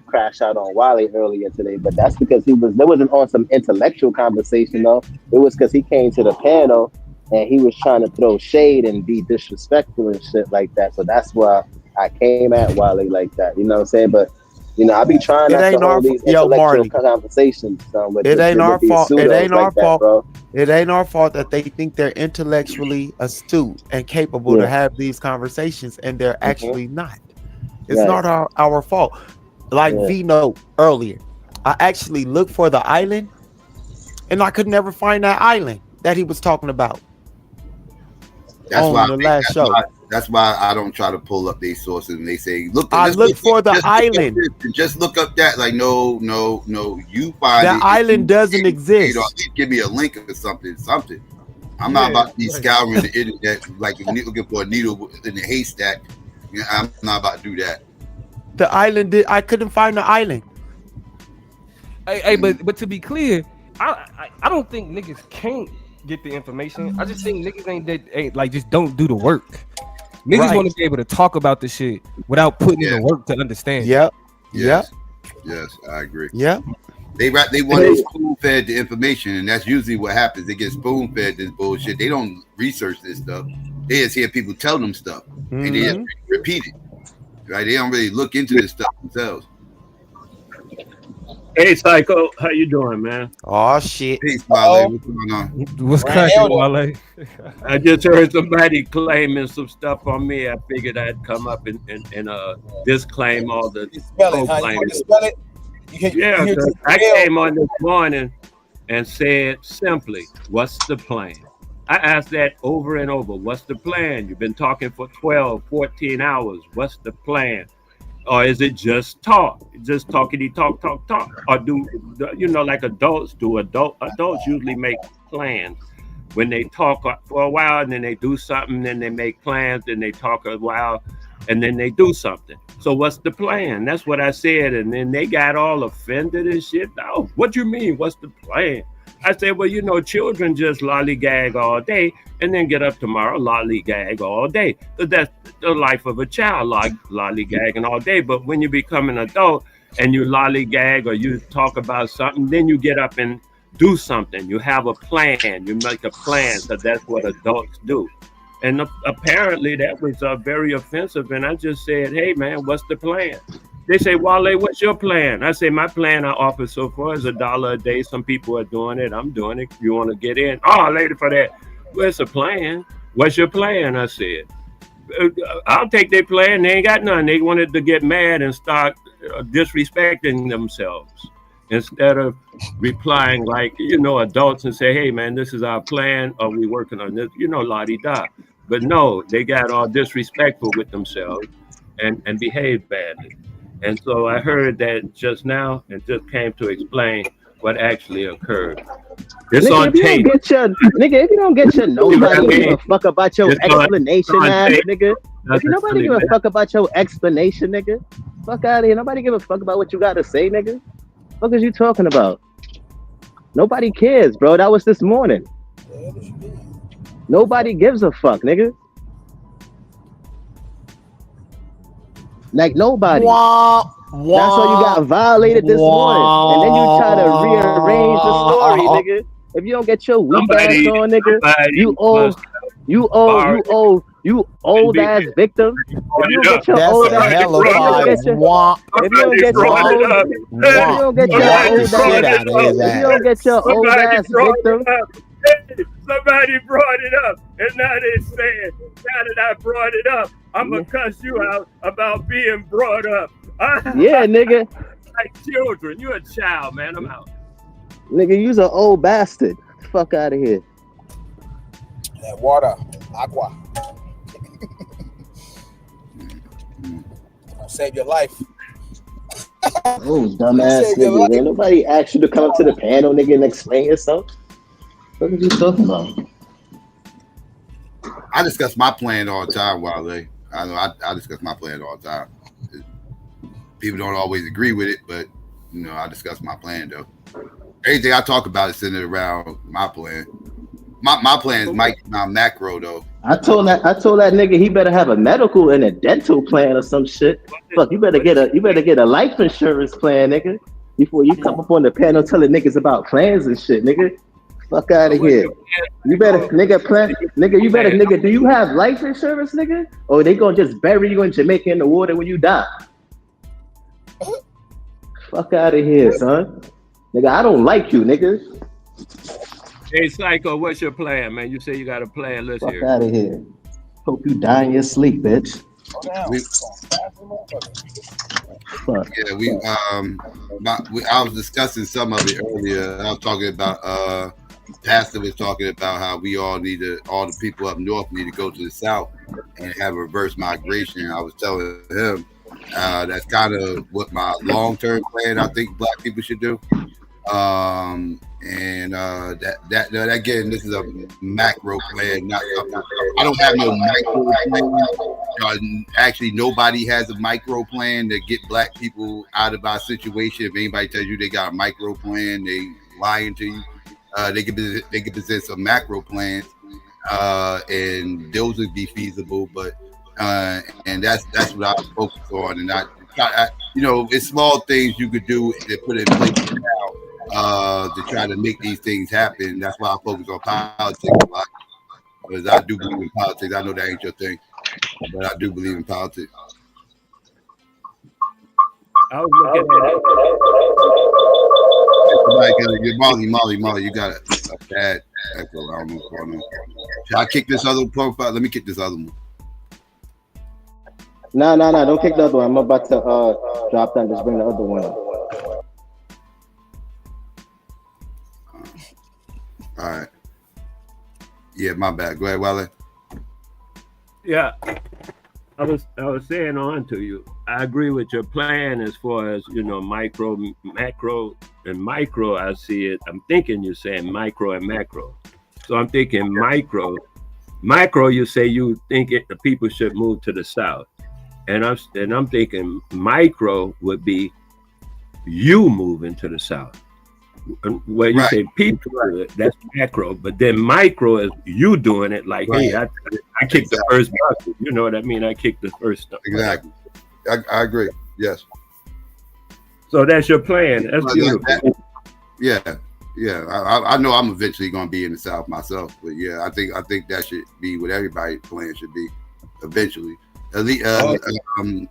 crash out on Wale earlier today, but that's because there wasn't on some intellectual conversation though. It was because he came to the panel and he was trying to throw shade and be disrespectful and shit like that. So that's why I came at Wale like that. You know what I'm saying? But you know, I be trying not to hold these intellectual conversations. It ain't our fault. It ain't our fault, bro. It ain't our fault that they think they're intellectually astute and capable to have these conversations, and they're actually not. It's not our fault. Like Vino earlier, I actually looked for the island, and I could never find that island that he was talking about. That's why I don't try to pull up these sources and they say, look for the island. Just look up that. Like, no, you find that island doesn't exist. At least give me a link or something. I'm not about to be scouring the internet like looking for a needle in the haystack. I'm not about to do that. The island I couldn't find the island. Hey, but to be clear, I don't think niggas can't get the information. I just think niggas ain't like just don't do the work. Niggas want to be able to talk about the shit without putting in the work to understand. Yes, I agree. Yeah, they want to spoon fed the information, and that's usually what happens. They get spoon fed this bullshit. They don't research this stuff. They just hear people tell them stuff, and they just repeat it. Right? They don't really look into this stuff themselves. Hey, Psycho, how you doing, man? Oh shit! Peace, Wale. What's going on? What's cracking, Wale? I just heard somebody claiming some stuff on me. I figured I'd come up and disclaim all the co-claims. Yeah, I came on this morning and said simply, "What's the plan?" I asked that over and over. What's the plan? You've been talking for 12, 14 hours. What's the plan? or is it just talk, just talkity talk, or do like adults do? Adults usually make plans. When they talk for a while, and then they do something, then they make plans, then they talk a while, and then they do something. So what's the plan? That's what I said. And then they got all offended and shit. No, what you mean? What's the plan? I said, well, children just lollygag all day and then get up tomorrow, lollygag all day. But that's the life of a child, lollygagging all day. But when you become an adult and you lollygag or you talk about something, then you get up and do something. You have a plan. You make a plan, because that's what adults do. And apparently that was very offensive. And I just said, hey, man, what's the plan? They say, Wale, what's your plan? I say, my plan I offer so far is $1 a day. Some people are doing it. I'm doing it. You want to get in? Oh, later for that. What's a plan? What's your plan? I said, I'll take their plan. They ain't got none. They wanted to get mad and start disrespecting themselves instead of replying like, adults and say, hey, man, this is our plan. Are we working on this? La-di-da. But no, they got all disrespectful with themselves and behaved badly. And so I heard that just now and just came to explain what actually occurred. It's on tape. Nigga, if you don't get your nobody give a fuck about your explanation, ass nigga. If you nobody give a fuck about your explanation, nigga, fuck out of here. Nobody give a fuck about what you got to say, nigga. What is you talking about? Nobody cares, bro. That was this morning. Nobody gives a fuck, nigga. Like nobody. That's why you got violated this morning. And then you try to rearrange the story, nigga. If you don't get your weak ass on, nigga, you old ass victim. If you don't get your old ass, if you don't get your old ass victim. Somebody brought it up, and now they're saying, now that I brought it up, I'm gonna cuss you out about being brought up. Yeah, nigga. Like children, you're a child, man. I'm out. Nigga, you's an old bastard. Fuck out of here. That water, aqua. Gonna save your life. Oh, dumbass nigga, man. Nobody asked you to come up to the panel, nigga, and explain yourself. What are you talking about? I discuss my plan all the time, Wale. I know I discuss my plan all the time. People don't always agree with it, but I discuss my plan though. Everything I talk about is centered around my plan. My plan is my macro though. I told that nigga he better have a medical and a dental plan or some shit. Fuck, you better get a life insurance plan, nigga, before you come up on the panel telling niggas about plans and shit, nigga. Fuck out of here. You better, nigga, plan. Nigga, you better, nigga, do you have life insurance, nigga? Or they gonna just bury you in Jamaica in the water when you die? Fuck out of here, son. Nigga, I don't like you, nigga. Hey, Psycho, what's your plan, man? You say you got a plan. Let's hear it. Fuck out of here. Hope you die in your sleep, bitch. I was discussing some of it earlier. I was talking about Pastor was talking about how we all the people up north need to go to the south and have reverse migration. I was telling him that's kind of what my long-term plan I think black people should do. That again, this is a macro plan. I don't have no micro plan. Actually, nobody has a micro plan to get black people out of our situation. If anybody tells you they got a micro plan, they lying to you. They can present some macro plans, and those would be feasible. But and that's what I focus on. And I it's small things you could do to put in place now. To try to make these things happen. That's why I focus on politics a lot. Because I do believe in politics. I know that ain't your thing, but I do believe in politics. I was looking at Molly, you got a bad echo. I don't know what's going on. Should I kick this other profile? Let me kick this other one. No, don't kick the other one. I'm about to drop down. Just bring the other one up. All right. Yeah, my bad. Go ahead, Wale. Yeah, I was saying on to you. I agree with your plan as far as, you know, micro, macro, and micro. I see it. I'm thinking you're saying micro and macro. So I'm thinking micro. Micro, you say you think the people should move to the South. And I'm thinking micro would be you moving to the South. Where you say people, that's macro, but then micro is you doing it like, hey, I kicked the first bucket. You know what I mean? I kicked the first stuff. Exactly. I agree. Yes. So that's your plan. That's beautiful. Yeah. I know I'm eventually going to be in the South myself, but yeah, I think that should be what everybody's plan should be eventually. At least,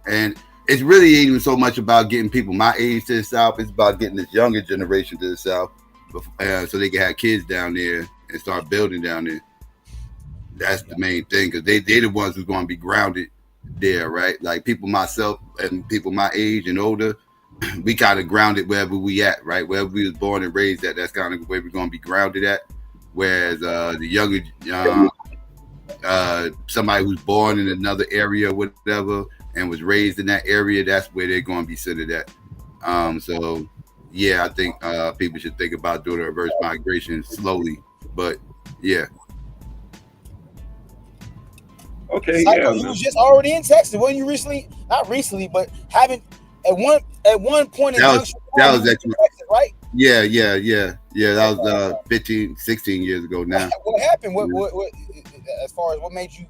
and it's really even so much about getting people my age to the South. It's about getting this younger generation to the South, so they can have kids down there and start building down there. That's the main thing, because they're the ones who's going to be grounded there, right? Like people myself and people my age and older, we kind of grounded wherever we at, right? Wherever we was born and raised at, that's kind of where we're going to be grounded at. Whereas the younger, somebody who's born in another area or whatever and was raised in that area, that's where they're going to be centered at. So yeah, I think people should think about doing a reverse migration slowly, but yeah. Okay, Psycho, you was just already in Texas, wasn't you recently? Not recently, but haven't at one point in that was actually Texas, right? Yeah. That was 15, 16 years ago now. What happened? What as far as what made you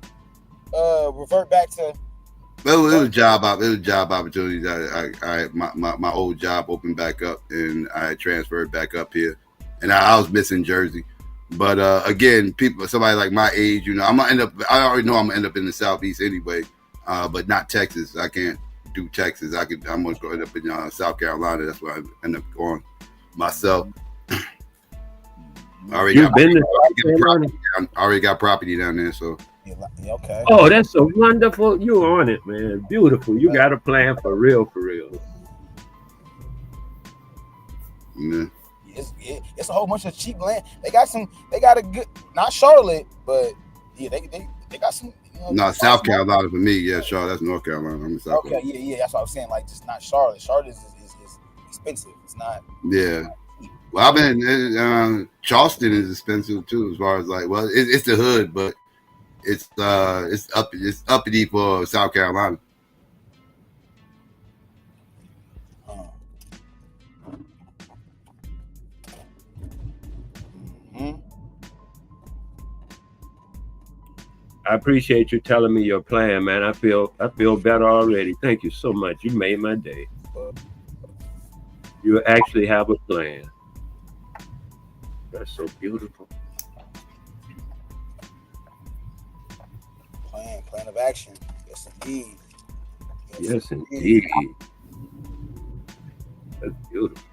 revert back to? Well, it was job opportunities. My old job opened back up, and I transferred back up here, and I was missing Jersey. But again, somebody like my age, you know, I already know I'm gonna end up in the Southeast anyway, but not Texas. I can't do Texas. I'm gonna go end up in South Carolina. That's where I end up going myself. I already got property down there, so. Okay. Oh, that's so wonderful. You on it, man. Beautiful. You got a plan for real, for real. Yeah. It's a whole bunch of cheap land. They got a good, not Charlotte, but yeah, they got some. You know, no, South Carolina for me. Yeah, Charlotte. That's North Carolina. I'm in South Carolina. Yeah. That's what I was saying. Like, just not Charlotte. Charlotte is expensive. It's not. Yeah. Well, I've been Charleston is expensive too, as far as like, well, it's the hood, but it's uppity for South Carolina. I appreciate you telling me your plan, man. I feel better already. Thank you so much. You made my day. You actually have a plan. That's so beautiful. Plan of action. Yes, indeed. Yes, indeed. That's beautiful.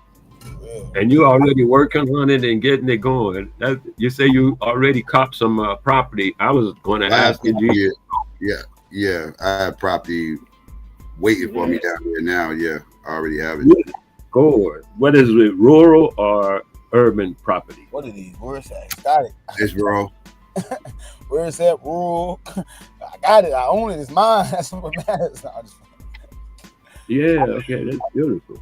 And you already working on it and getting it going. You say you already copped some property. I was going to ask you. Yeah. I have property waiting for me down here now. Yeah, I already have it. Good. What is it, rural or urban property? What it is? Where is that? Got it. It's rural. Where is that rural? I got it. I own it. It's mine. That's what matters. No, yeah. Okay. That's beautiful.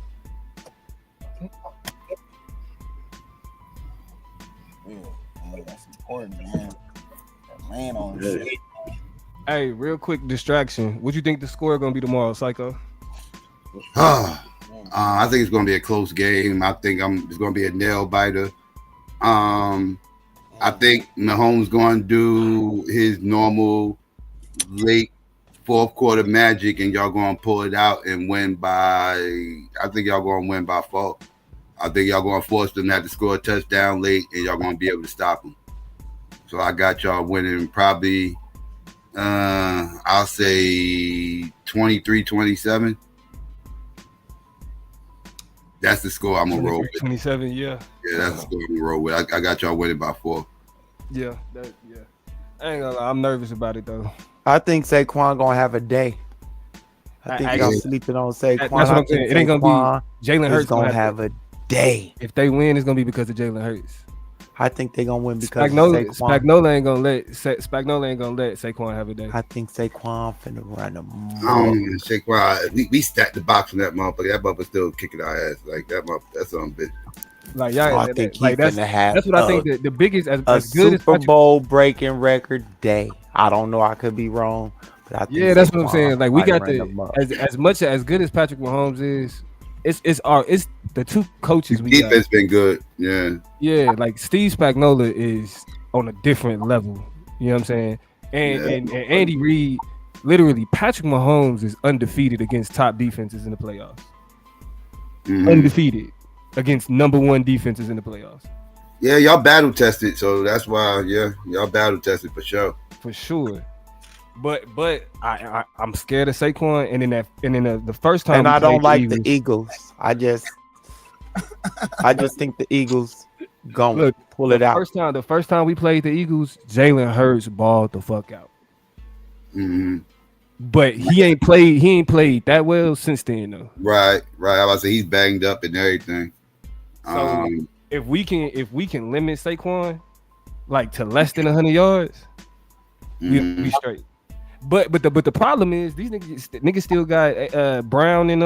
That's important, man. That man on shit. Hey, real quick distraction. What you think the score gonna be tomorrow, Psycho? I think it's gonna be a close game. I think it's gonna be a nail biter. I think Mahomes gonna do his normal late fourth quarter magic, and y'all gonna pull it out and win by. I think y'all gonna win by 4. I think y'all gonna force them to have to score a touchdown late, and y'all gonna be able to stop them. So I got y'all winning probably, I'll say 23-27. That's the score I'm gonna roll with. 27, yeah. Yeah, that's the score I'm gonna roll with. I got y'all winning by 4. Yeah, I ain't gonna lie, I'm nervous about it though. I think Saquon gonna have a day. I think y'all sleeping on Saquon. That's what I'm saying. It ain't gonna be Jalen Hurts gonna have a day. If they win, it's gonna be because of Jalen Hurts. I think they're gonna win because Spagnola, of Saquon. Spagnola ain't gonna let Saquon have a day. I think Saquon finna run them. Saquon, we stacked the box on that motherfucker. That motherfucker still kicking our ass. Like that motherfucker, that's on bitch. Like y'all, I think he's finna have that's what I think the biggest as good Super as Bowl breaking record day. I don't know. I could be wrong, but I think that's what I'm Saquon saying. Like we might got run them up. as much as good as Patrick Mahomes is. It's the two coaches we got. Defense been good. Yeah. Like Steve Spagnuolo is on a different level. You know what I'm saying? And Andy Reid, literally, Patrick Mahomes is undefeated against top defenses in the playoffs. Undefeated against number one defenses in the playoffs. Yeah, y'all battle tested, so that's why. Yeah, y'all battle tested for sure. For sure. But I'm scared of Saquon, and in the first time, and I don't like the Eagles. I just think the Eagles gonna pull it out. The first time we played the Eagles, Jalen Hurts balled the fuck out. But he ain't played that well since then though. Right. I was say he's banged up and everything. So if we can limit Saquon like to less than 100 yards, we straight. But the problem is these niggas still got Brown and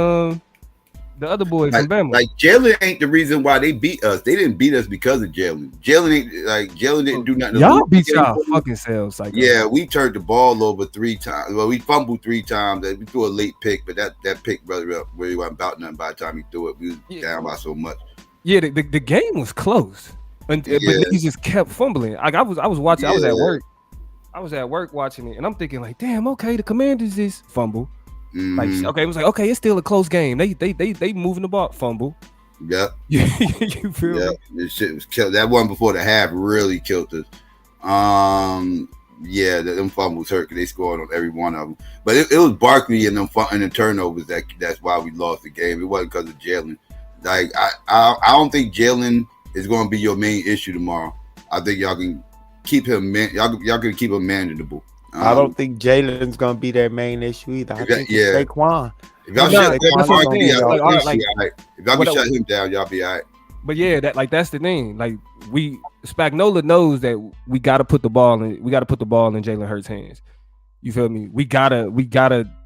the other boys from Bama. Like Jalen ain't the reason why they beat us. They didn't beat us because of Jalen. Jalen didn't do nothing. Y'all beat y'all fucking selves. Like we turned the ball over 3 times. Well, we fumbled 3 times. We threw a late pick, but that pick really wasn't about nothing by the time he threw it. We was down by so much. Yeah, the game was close, but niggas just kept fumbling. Like I was watching. I was at work. I was at work watching it, and I'm thinking like, damn, okay, the Commanders just fumble. Like, okay, it was like, okay, it's still a close game. They moving the ball, fumble. Yep. You feel me? This shit was killed. That one before the half really killed us. Them fumbles hurt because they scored on every one of them. But it was Barkley and the turnovers that's why we lost the game. It wasn't because of Jalen. Like I don't think Jalen is going to be your main issue tomorrow. I think y'all can keep him. Y'all can keep him manageable. I don't think Jalen's gonna be their main issue either. I think it's Saquon. If y'all shut him down, y'all be all right. But yeah, that's the thing. Like Spagnuolo knows that we gotta put the ball in Jalen Hurts' hands. You feel me? We gotta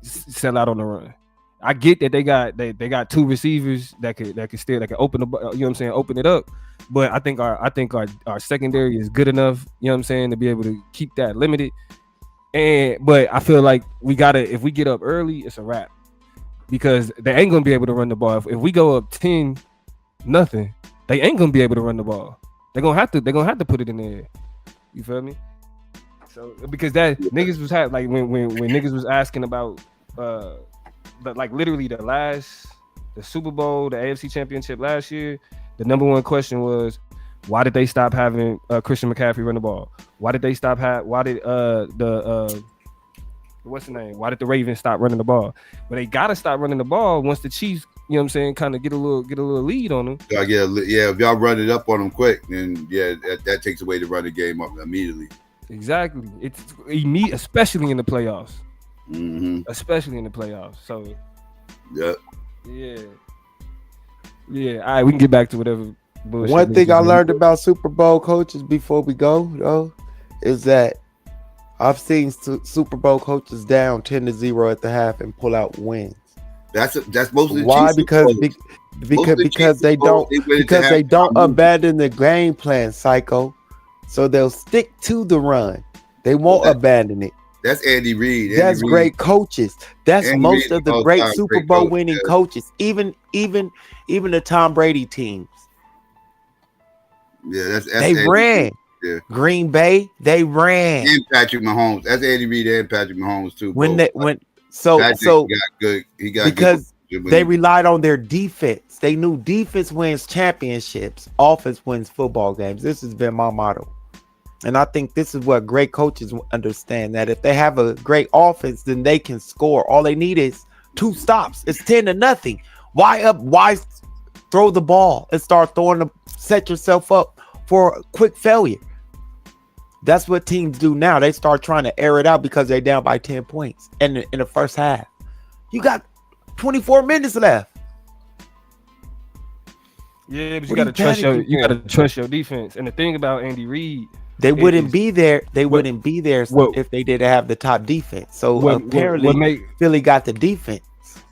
sell out on the run. I get that they got 2 receivers that could open the, you know what I'm saying, open it up. But I think our secondary is good enough, you know what I'm saying, to be able to keep that limited. But I feel like if we get up early, it's a wrap. Because they ain't gonna be able to run the ball. If we go up 10-0, they ain't gonna be able to run the ball. They're gonna have to put it in there. You feel me? So because that niggas was like when niggas was asking about literally the Super Bowl, the AFC Championship last year, the number one question was, why did they stop having Christian McCaffrey run the ball? Why did they stop why did what's the name? Why did the Ravens stop running the ball? But they gotta stop running the ball once the Chiefs, you know what I'm saying, kind of get a little lead on them. If y'all run it up on them quick, then that takes away the running game up immediately. Exactly. It's especially in the playoffs. Especially in the playoffs. So yeah. All right, we can get back to whatever bullshit. One thing I learned about Super Bowl coaches before we go though is that I've seen Super Bowl coaches down 10-0 at the half and pull out wins. That's mostly why because they don't abandon the game plan, Psycho. So they'll stick to the run. They won't abandon it. That's Andy Reid. That's great coaches. That's Andy most Reid of the great Super Bowl winning coaches. Even the Tom Brady teams. Yeah, that's they Andy ran. Reid. Yeah. Green Bay, they ran. And Patrick Mahomes. That's Andy Reid and Patrick Mahomes too. Because they relied on their defense. They knew defense wins championships, offense wins football games. This has been my motto. And I think this is what great coaches understand, that if they have a great offense, then they can score. All they need is 2 stops. It's 10-0. Why throw the ball and start set yourself up for a quick failure? That's what teams do now. They start trying to air it out because they're down by 10 points in the first half. You got 24 minutes left. Yeah, but you What gotta he trust better you do? gotta trust your defense. And the thing about Andy Reid, They wouldn't is- be there. They what- wouldn't be there what- if they didn't have the top defense. So what apparently, make Philly got the defense.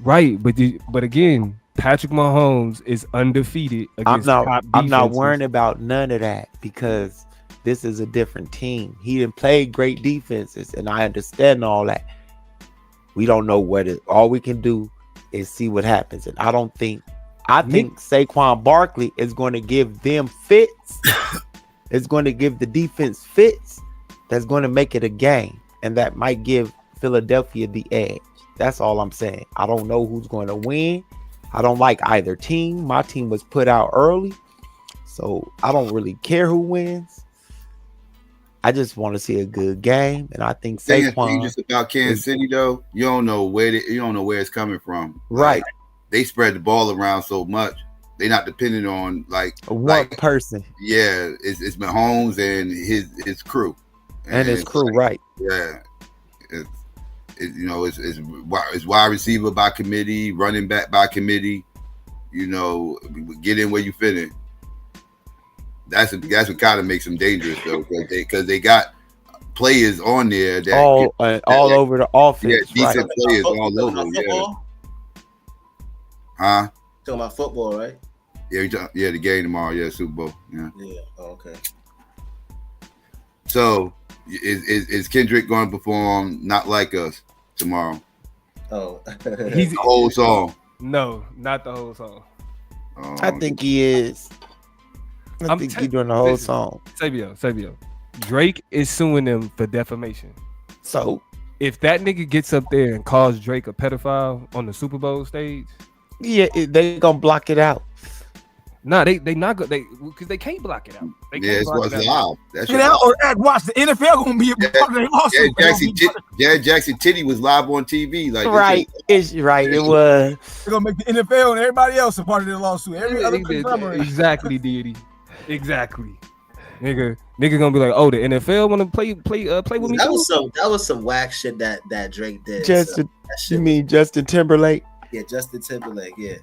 right, but again, Patrick Mahomes is undefeated against top defenses. I'm not worrying about none of that because this is a different team. He didn't play great defenses, and I understand all that. We don't know what it. All we can do is see what happens, and I think Saquon Barkley is going to give them fits. It's going to give the defense fits. That's going to make it a game, and that might give Philadelphia the edge. That's all I'm saying. I don't know who's going to win. I don't like either team. My team was put out early, so I don't really care who wins. I just want to see a good game, and I think Saquon. Just about Kansas City though, you don't know where it's coming from. Right. Like, they spread the ball around so much. They're not dependent on one person. Yeah, it's Mahomes and his crew. And his crew, right? Yeah. It's wide receiver by committee, running back by committee. Get in where you fit in. That's what kind of makes them dangerous though, because they got players on there that all over the offense. Yeah, decent right. players all over. Yeah. Huh? Talking about football, right? Yeah, the game tomorrow. Yeah, Super Bowl. Yeah. Yeah. Oh, okay. So, is Kendrick going to perform "Not Like Us" tomorrow? Oh, He's the whole song. No, not the whole song. I think he is. I think he's doing the whole song. Sabio. Drake is suing them for defamation. So if that nigga gets up there and calls Drake a pedophile on the Super Bowl stage, yeah, they gonna block it out. Nah, they not gonna because they can't block it out. It's what's live. That's watch the NFL gonna be a part of their lawsuit. Jared Jackson Titty was live on TV. Like right, it's right. It was. They're gonna make the NFL and everybody else a part of their lawsuit. Every other conglomerate. Exactly, Diddy. Exactly. Nigga gonna be like, oh, the NFL want to play with me. That was some whack shit that Drake did. You mean Justin Timberlake? Yeah, Justin Timberlake. Yeah.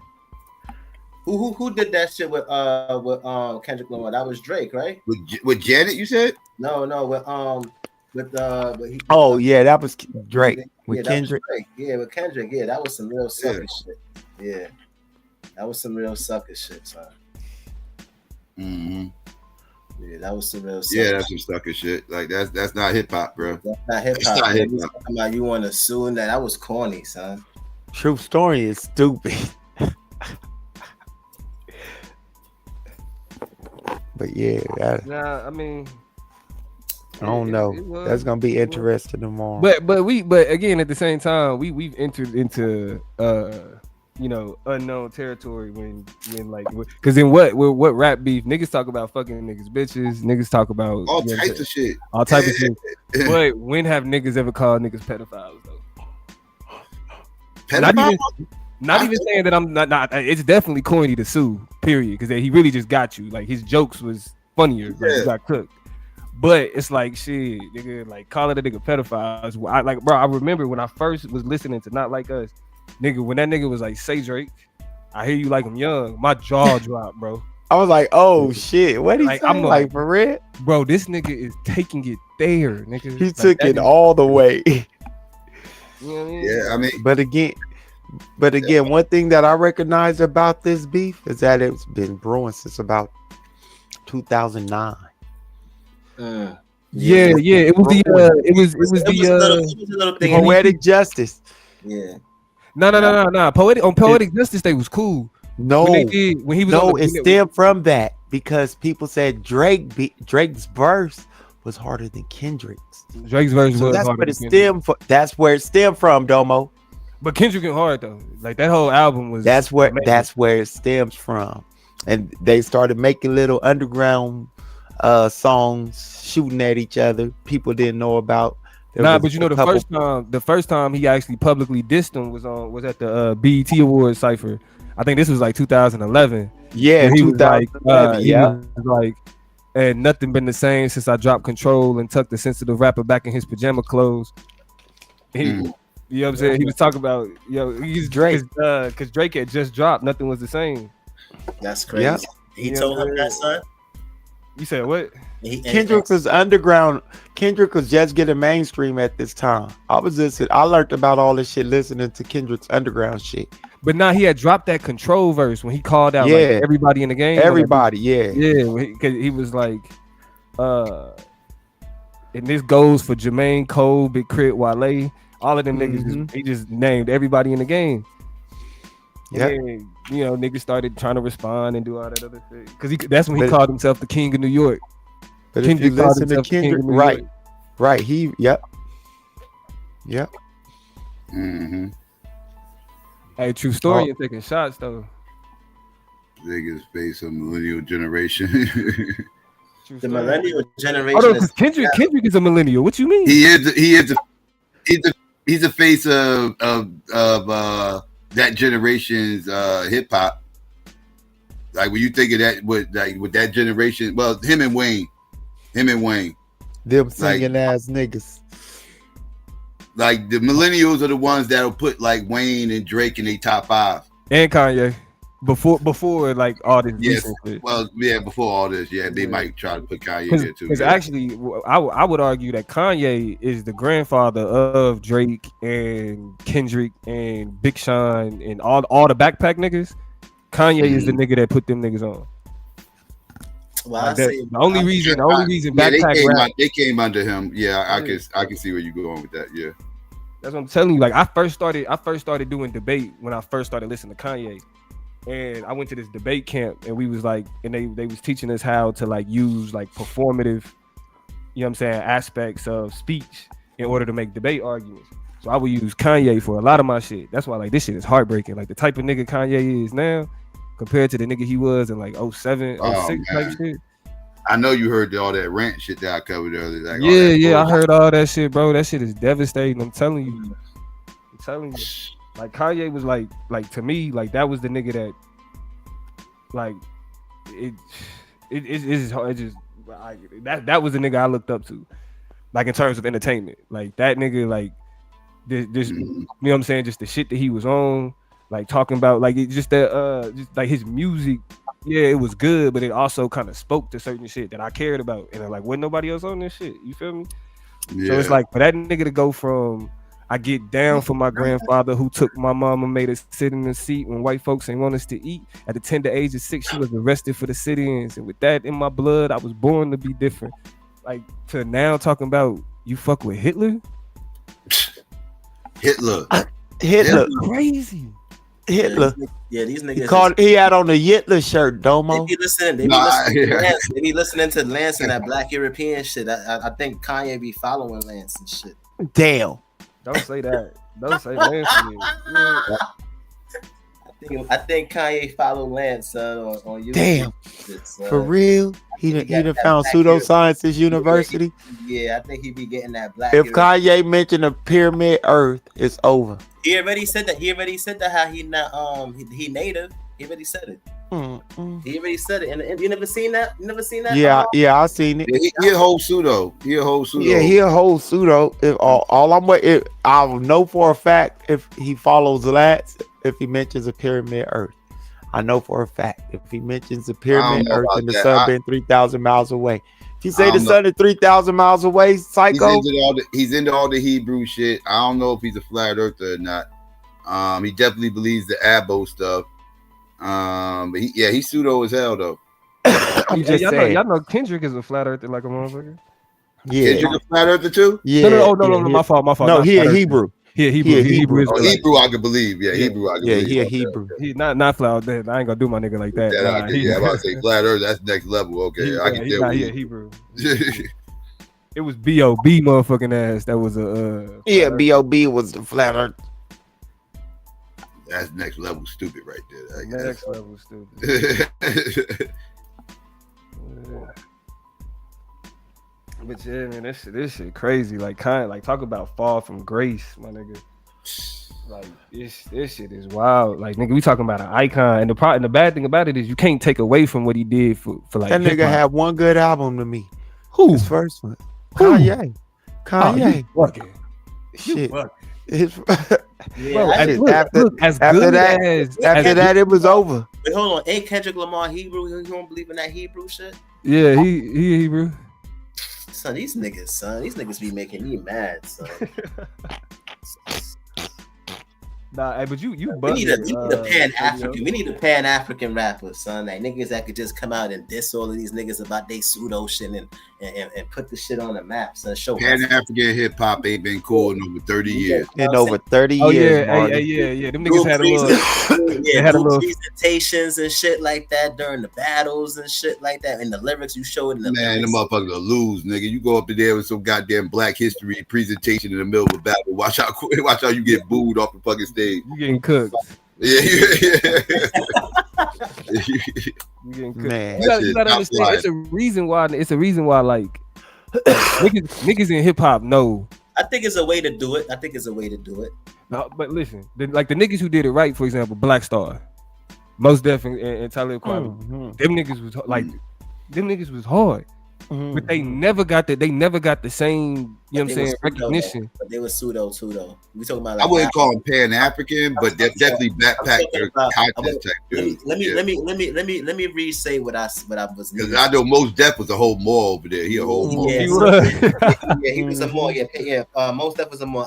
Who did that shit with Kendrick Lamar? That was Drake, right? With Janet, you said? No, with yeah, that was Drake with Kendrick. With Kendrick. Yeah, that was some real sucker shit. Yeah, that was some real sucker shit, son. Mm-hmm. Yeah, that was some real sucker. Yeah, that's some sucker shit. Like that's not hip hop, bro. That's not hip hop. Talking about you want to sue and that was corny, son. True story is stupid. But yeah, I mean, I don't know. That's gonna be interesting tomorrow. But again, at the same time, we've entered into unknown territory when like, because then what rap beef niggas talk about fucking niggas bitches, niggas talk about all types of shit, all types of shit. But when have niggas ever called niggas pedophiles though? Not even saying that I'm not. It's definitely corny to sue. Period. Because he really just got you. Like his jokes was funnier. Like he got cooked. But it's like shit, nigga. Like calling a nigga pedophiles. Bro. I remember when I first was listening to Not Like Us, nigga. When that nigga was like, "Say Drake, I hear you like him young." My jaw dropped, bro. I was like, "Oh shit, what he I'm like for real, bro? This nigga is taking it there, nigga. He took it all the way." You know what I mean? Yeah, I mean, But again, one thing that I recognize about this beef is that it's been brewing since about 2009. Yeah, it was the Poetic Justice. Yeah. No. Poetic Justice, they was cool. No, it stemmed from that because people said Drake's verse was harder than Kendrick's. Drake's verse was that's harder what than it stemmed from. That's where it stemmed from, Domo. But Kendrick and hard though. Like that whole album was. That's where it stems from, and they started making little underground songs, shooting at each other. People didn't know about. But you know the first time he actually publicly dissed him was at the BET Awards cipher. I think this was like 2011. Yeah, he was like, yeah. And nothing been the same since I dropped control and tucked the sensitive rapper back in his pajama clothes. You know what I'm saying? He was talking about, he's Drake. Because Drake had just dropped. Nothing was the same. That's crazy. Yeah. He told him that, son. You said what? Kendrick was underground. Kendrick was just getting mainstream at this time. I learned about all this shit listening to Kendrick's underground shit. But now he had dropped that control verse when he called out like everybody in the game. Everybody, because he was like, and this goes for Jermaine Cole, Big Crit, Wale, all of them niggas. He just named everybody in the game. Yeah, you know, niggas started trying to respond and do all that other shit because that's when he called himself the King of New York. But if you listen to Kendrick, right, yep. Mm-hmm. Hey, true story. You're taking shots though. Niggas face a millennial generation. The millennial generation. Oh, no, Kendrick is a millennial. What you mean? He's the face of that generation's hip hop. Like when you think of that with that generation, well, him and Wayne, them singing ass niggas. Like the millennials are the ones that'll put like Wayne and Drake in their top 5 and Kanye before like all this. Before all this, they might try to put Kanye there too. Because actually, I would argue that Kanye is the grandfather of Drake and Kendrick and Big Sean and all the backpack niggas. Kanye is the nigga that put them niggas on. Well, the only reason backpack they came under him. Yeah, I can see where you're going with that. Yeah, that's what I'm telling you. Like I first started doing debate when I first started listening to Kanye. And I went to this debate camp and we was like, and they was teaching us how to like use like performative, you know what I'm saying, aspects of speech in order to make debate arguments. So I would use Kanye for a lot of my shit. That's why like this shit is heartbreaking. Like the type of nigga Kanye is now compared to the nigga he was in like 07, 06 type shit. I know you heard all that rant shit that I covered earlier. Like, I heard all that shit, bro. That shit is devastating. I'm telling you. Like Kanye was like to me, like that was the nigga that, like, that was the nigga I looked up to, like in terms of entertainment. Like that nigga, like this, you know what I'm saying, just the shit that he was on, like talking about, like it just that, just like his music, it was good, but it also kind of spoke to certain shit that I cared about, and like wasn't nobody else on this shit. You feel me? Yeah. So it's like for that nigga to go from I get down for my grandfather who took my mama, made us sit in the seat when white folks ain't want us to eat. At the tender age of 6, she was arrested for the sit-ins. And with that in my blood, I was born to be different. Like, to now talking about you fuck with Hitler? Hitler. Crazy. Hitler. Yeah, these niggas. He had on the Hitler shirt, Domo. They be listening to Lance and that Black European shit. I think Kanye be following Lance and shit. Damn. Don't say that. Don't say Lance. I think Kanye followed Lance on YouTube. Damn. For real? He done found Pseudosciences University? Yeah, I think he be getting that Black. If Kanye mentioned a pyramid Earth, it's over. He already said that. How he not he native. He already said it. He already said it. And you never seen that? You never seen that? Yeah, I seen it. He a whole pseudo. Yeah, he a whole pseudo. If I'll know for a fact if he follows Lats, if he mentions a pyramid Earth. I know for a fact if he mentions a pyramid Earth and the sun been 3,000 miles away. If you say the sun is 3,000 miles away, psycho. He's into all the Hebrew shit. I don't know if he's a flat earther or not. He definitely believes the Abbo stuff. But he's pseudo as hell though. I'm just saying. Y'all know Kendrick is a flat earther like a motherfucker. Yeah, Kendrick a flat earther too. Yeah. No, my fault. No, he a Hebrew. Hebrew. Hebrew, I can believe. Yeah, Hebrew, I can believe. He a Hebrew. He's not flat. I ain't gonna do my nigga like that. I'm about to say flat earth. That's next level. Okay, I can deal with it. Hebrew. It was B.O.B. motherfucking ass. That was a B.O.B. was the flat earth. That's next level stupid right there. Next level stupid. But yeah, man, this shit crazy. Like talk about fall from grace, my nigga. Like this shit is wild. Like nigga, we talking about an icon, and the bad thing about it is you can't take away from what he did for like that nigga had one good album to me. Who? His first one. Kanye. Oh, shit. After that, it was over. Wait, hold on. Ain't Kendrick Lamar Hebrew? You don't believe in that Hebrew shit? Yeah, he Hebrew. Son, these niggas be making me mad, son. Nah, hey, but you We need bugging, a Pan-African. We need a Pan-African rapper, son. Like niggas that could just come out and diss all of these niggas about they pseudo shit and put the shit on the map, son. Show Pan-African hip hop ain't been cool in over 30 years. In over 30 Oh years, yeah, Marty. yeah. Them niggas had a little. They had a little. presentations and shit like that during the battles and shit like that. And the lyrics you show it in the Man, lyrics. them motherfuckers will lose, nigga. You go up in there with some goddamn Black History presentation in the middle of a battle. Watch how you get booed off the fucking stage. You getting cooked. Yeah. You getting cooked. Man, You gotta understand. It's a reason why. Like niggas in hip hop know. I think it's a way to do it. No, but listen, the niggas who did it right, for example, Black Star, Most Def and Talib Kweli, them niggas was like, them niggas was hard, but they never got the same, you know what I'm saying, recognition. But they were pseudo too though. We talking about. I wouldn't call them Pan-African, but they're definitely backpack content type dudes. Let me re-say what I was. Because I know Most Def was a whole mall over there. He a whole mall. Yeah, he was a mall. Yeah. Most Def was a mall.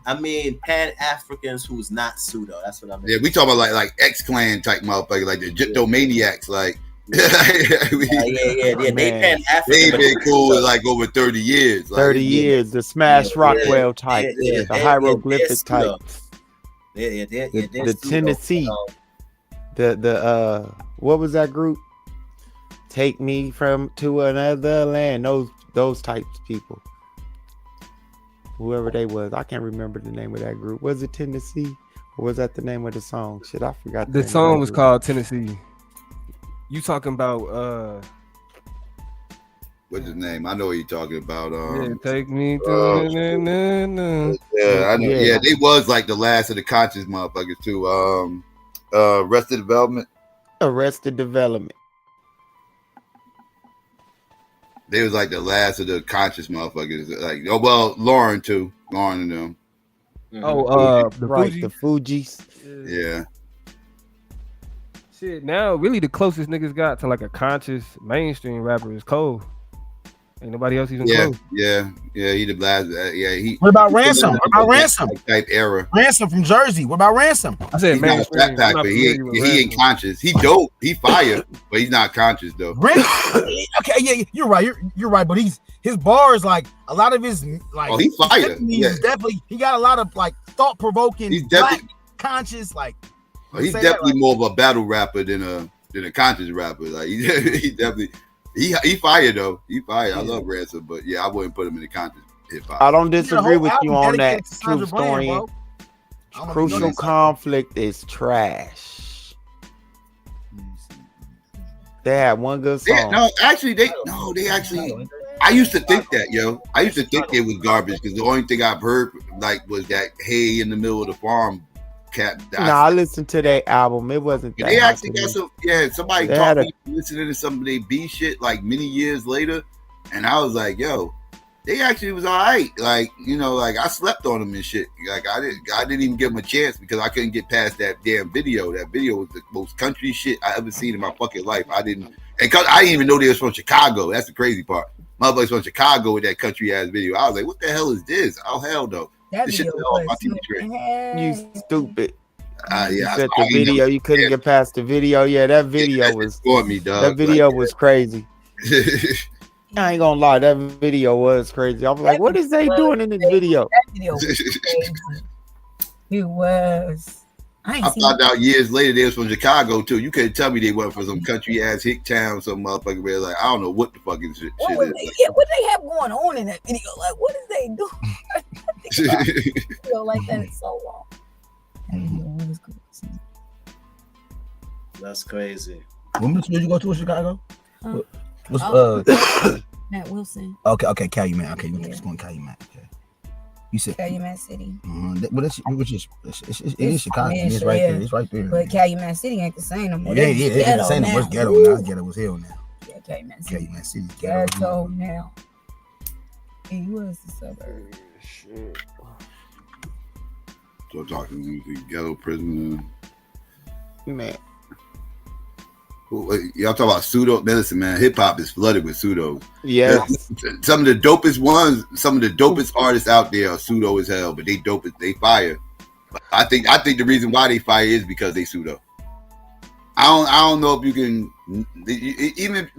I mean, Pan-Africans who's not pseudo. That's what I mean. Yeah, we talking about like X-Clan type motherfuckers, like the Egyptomaniacs, like. Yeah. They Pan-African. They've been cool like over 30 years. 30 years, the Smash Rockwell type, the hieroglyphic type. The Tennessee. The what was that group? Take Me to Another Land. Those types of people. Whoever they was, I can't remember the name of that group. Was it Tennessee, or was that the name of the song? Shit, I forgot. The song was called Tennessee. You talking about what's his name? I know what you're talking about. Take me to yeah, they was like the last of the conscious motherfuckers too. Arrested Development. They was like the last of the conscious motherfuckers. Like, oh well, Lauren too. Lauren and them. Oh, the Fugees. Yeah. Shit, now really the closest niggas got to like a conscious mainstream rapper is Cole. Ain't nobody else even close. Yeah, he the last. What about Ransom? What about Ransom? Type era. Ransom from Jersey. What about Ransom? I said mainstream. But he ain't conscious. He dope. He fire, but he's not conscious though. Okay, yeah, you're right. You're right. But his bars, like a lot of his, like he fire. He's definitely he got a lot of like thought provoking. He's definitely conscious. Like he's definitely more of a battle rapper than a conscious rapper. Like he definitely. He fired though. He fired. I love Ransom, but yeah, I wouldn't put him in the conscious hip hop. I don't disagree with you on that. True historian. Crucial Conflict is trash. They had one good song. They actually. I used to think that, yo. I used to think it was garbage because the only thing I've heard like was that "Hey in the Middle of the Farm." I listened to their album. It wasn't that. They actually got some. Yeah, somebody taught me listening to some of their B shit like many years later, and I was like, "Yo, they actually was all right." Like, you know, like I slept on them and shit. Like I didn't even give them a chance because I couldn't get past that damn video. That video was the most country shit I ever seen in my fucking life. I didn't even know they was from Chicago. That's the crazy part. Motherfuckers from Chicago with that country ass video. I was like, "What the hell is this?" Oh hell no. That this shit video off my TV train. You stupid. Yeah, you said the video. You couldn't get past the video. Yeah, that video was me, dog. That video was crazy. I ain't gonna lie, that video was crazy. I was like, what is they doing in this video? That video was crazy. It was. I found out years later they was from Chicago too. You couldn't tell me they went from some country ass hick town, some motherfucker where like I don't know what the fucking shit is. What they have going on in that video? Like, what is they doing? Feel like that is so long. That's crazy. When did you go to Chicago? Matt Wilson. Okay, Calumet. Okay, you just going Calumet. Okay. You said Calumet City. It is Chicago. It's right there. It's right there. But Calumet City ain't the same no more. Yeah, it's the same. It's ghetto now. It's ghetto as hell now. Yeah, Calumet City. Ghetto now. It was the suburbs. Shit. So talking music, ghetto prison. Man. Y'all talk about pseudo medicine, man. Hip hop is flooded with pseudos. Yes. Some of the dopest ones, some of the dopest artists out there are pseudo as hell, but they dope as they fire. But I think the reason why they fire is because they pseudo. I don't know if you can even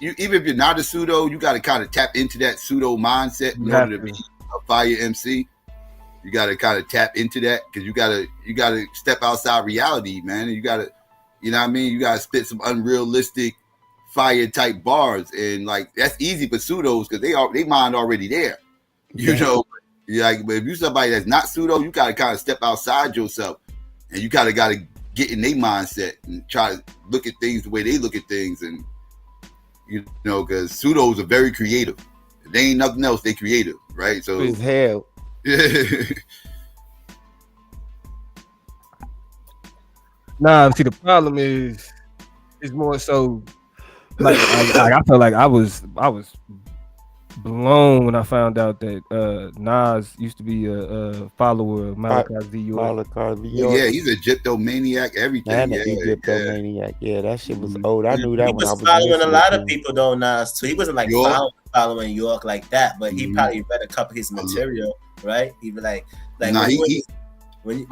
if you're not a pseudo, you got to kind of tap into that pseudo mindset in order to be a fire MC. You got to kind of tap into that because you got to step outside reality, man. And you got to, you know what I mean? You got to spit some unrealistic fire type bars, and like that's easy for pseudos because they mind already there, you know. Like, but if you somebody that's not pseudo, you got to kind of step outside yourself, and you kind of got to get in their mindset and try to look at things the way they look at things, and you know, because pseudos are very creative. If they ain't nothing else, they creative, right? So it's hell. Nah, see, the problem is more so like I felt like I was blown when I found out that Nas used to be a follower of Malachi Z. York. Yeah, he's a gyptomaniac, everything. Gyptomaniac. Yeah, that shit was old. I knew that He when I was was following a lot of people though, Nas too. He wasn't like York. following York like that, but he probably read a couple of his material, right? He be like Nah, when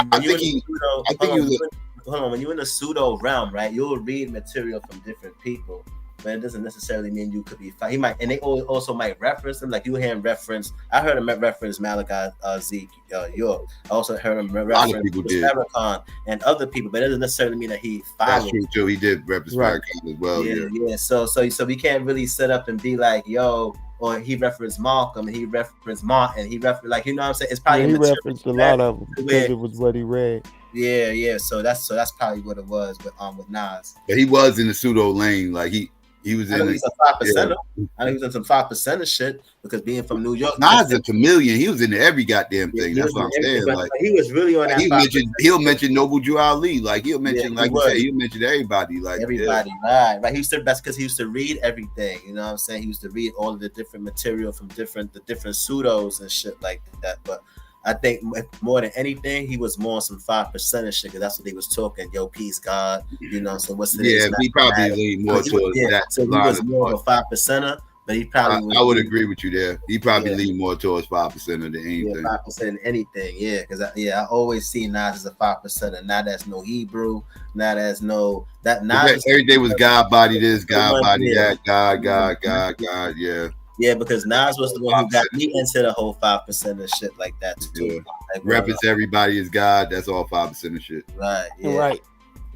you're in the pseudo realm, right? You'll read material from different people, but it doesn't necessarily mean you could be fine. He might, and they also might reference him. Like you hear him reference. I heard him reference Malachi Z. York. I also heard him reference Farrakhan and other people, but it doesn't necessarily mean that he followed. That's true too. He did reference Farrakhan as well. Yeah. So we can't really sit up and be like, yo, or he referenced Malcolm, and he referenced Martin, he referenced, like, you know what I'm saying? It's probably he referenced a lot of them because it was what he read. Yeah. So that's probably what it was with Nas. But he was in the pseudo lane, like he was in. He's a 5%. I know he was in some 5% shit because being from New York. Nas is a chameleon. He was into every goddamn thing. That's what I'm saying. Like he was really on that. He'll mention Noble Drew Ali. Like he'll mention, like you said, he'll mention everybody. Like everybody, right? He used to. That's because he used to read everything. You know what I'm saying? He used to read all of the different material from the different pseudos and shit like that. But I think more than anything, he was more on some 5% and shit, because that's what he was talking. Yo, peace, God. You know, so what's the yeah? He probably leaned more towards that. So he was more of a 5%er, but he probably. I would agree with you there. He probably leaned more towards 5% than anything. Yeah, 5% than anything. Yeah, because I always see Nas as a 5%er. Not as no Hebrew. Not as no that. Nas every day was God body this, God body that, God. Yeah. Yeah, because Nas was the one who got me into the whole 5% and shit like that too. Yeah. Like, reference everybody is God. That's all 5% of shit. Right. Yeah. Right.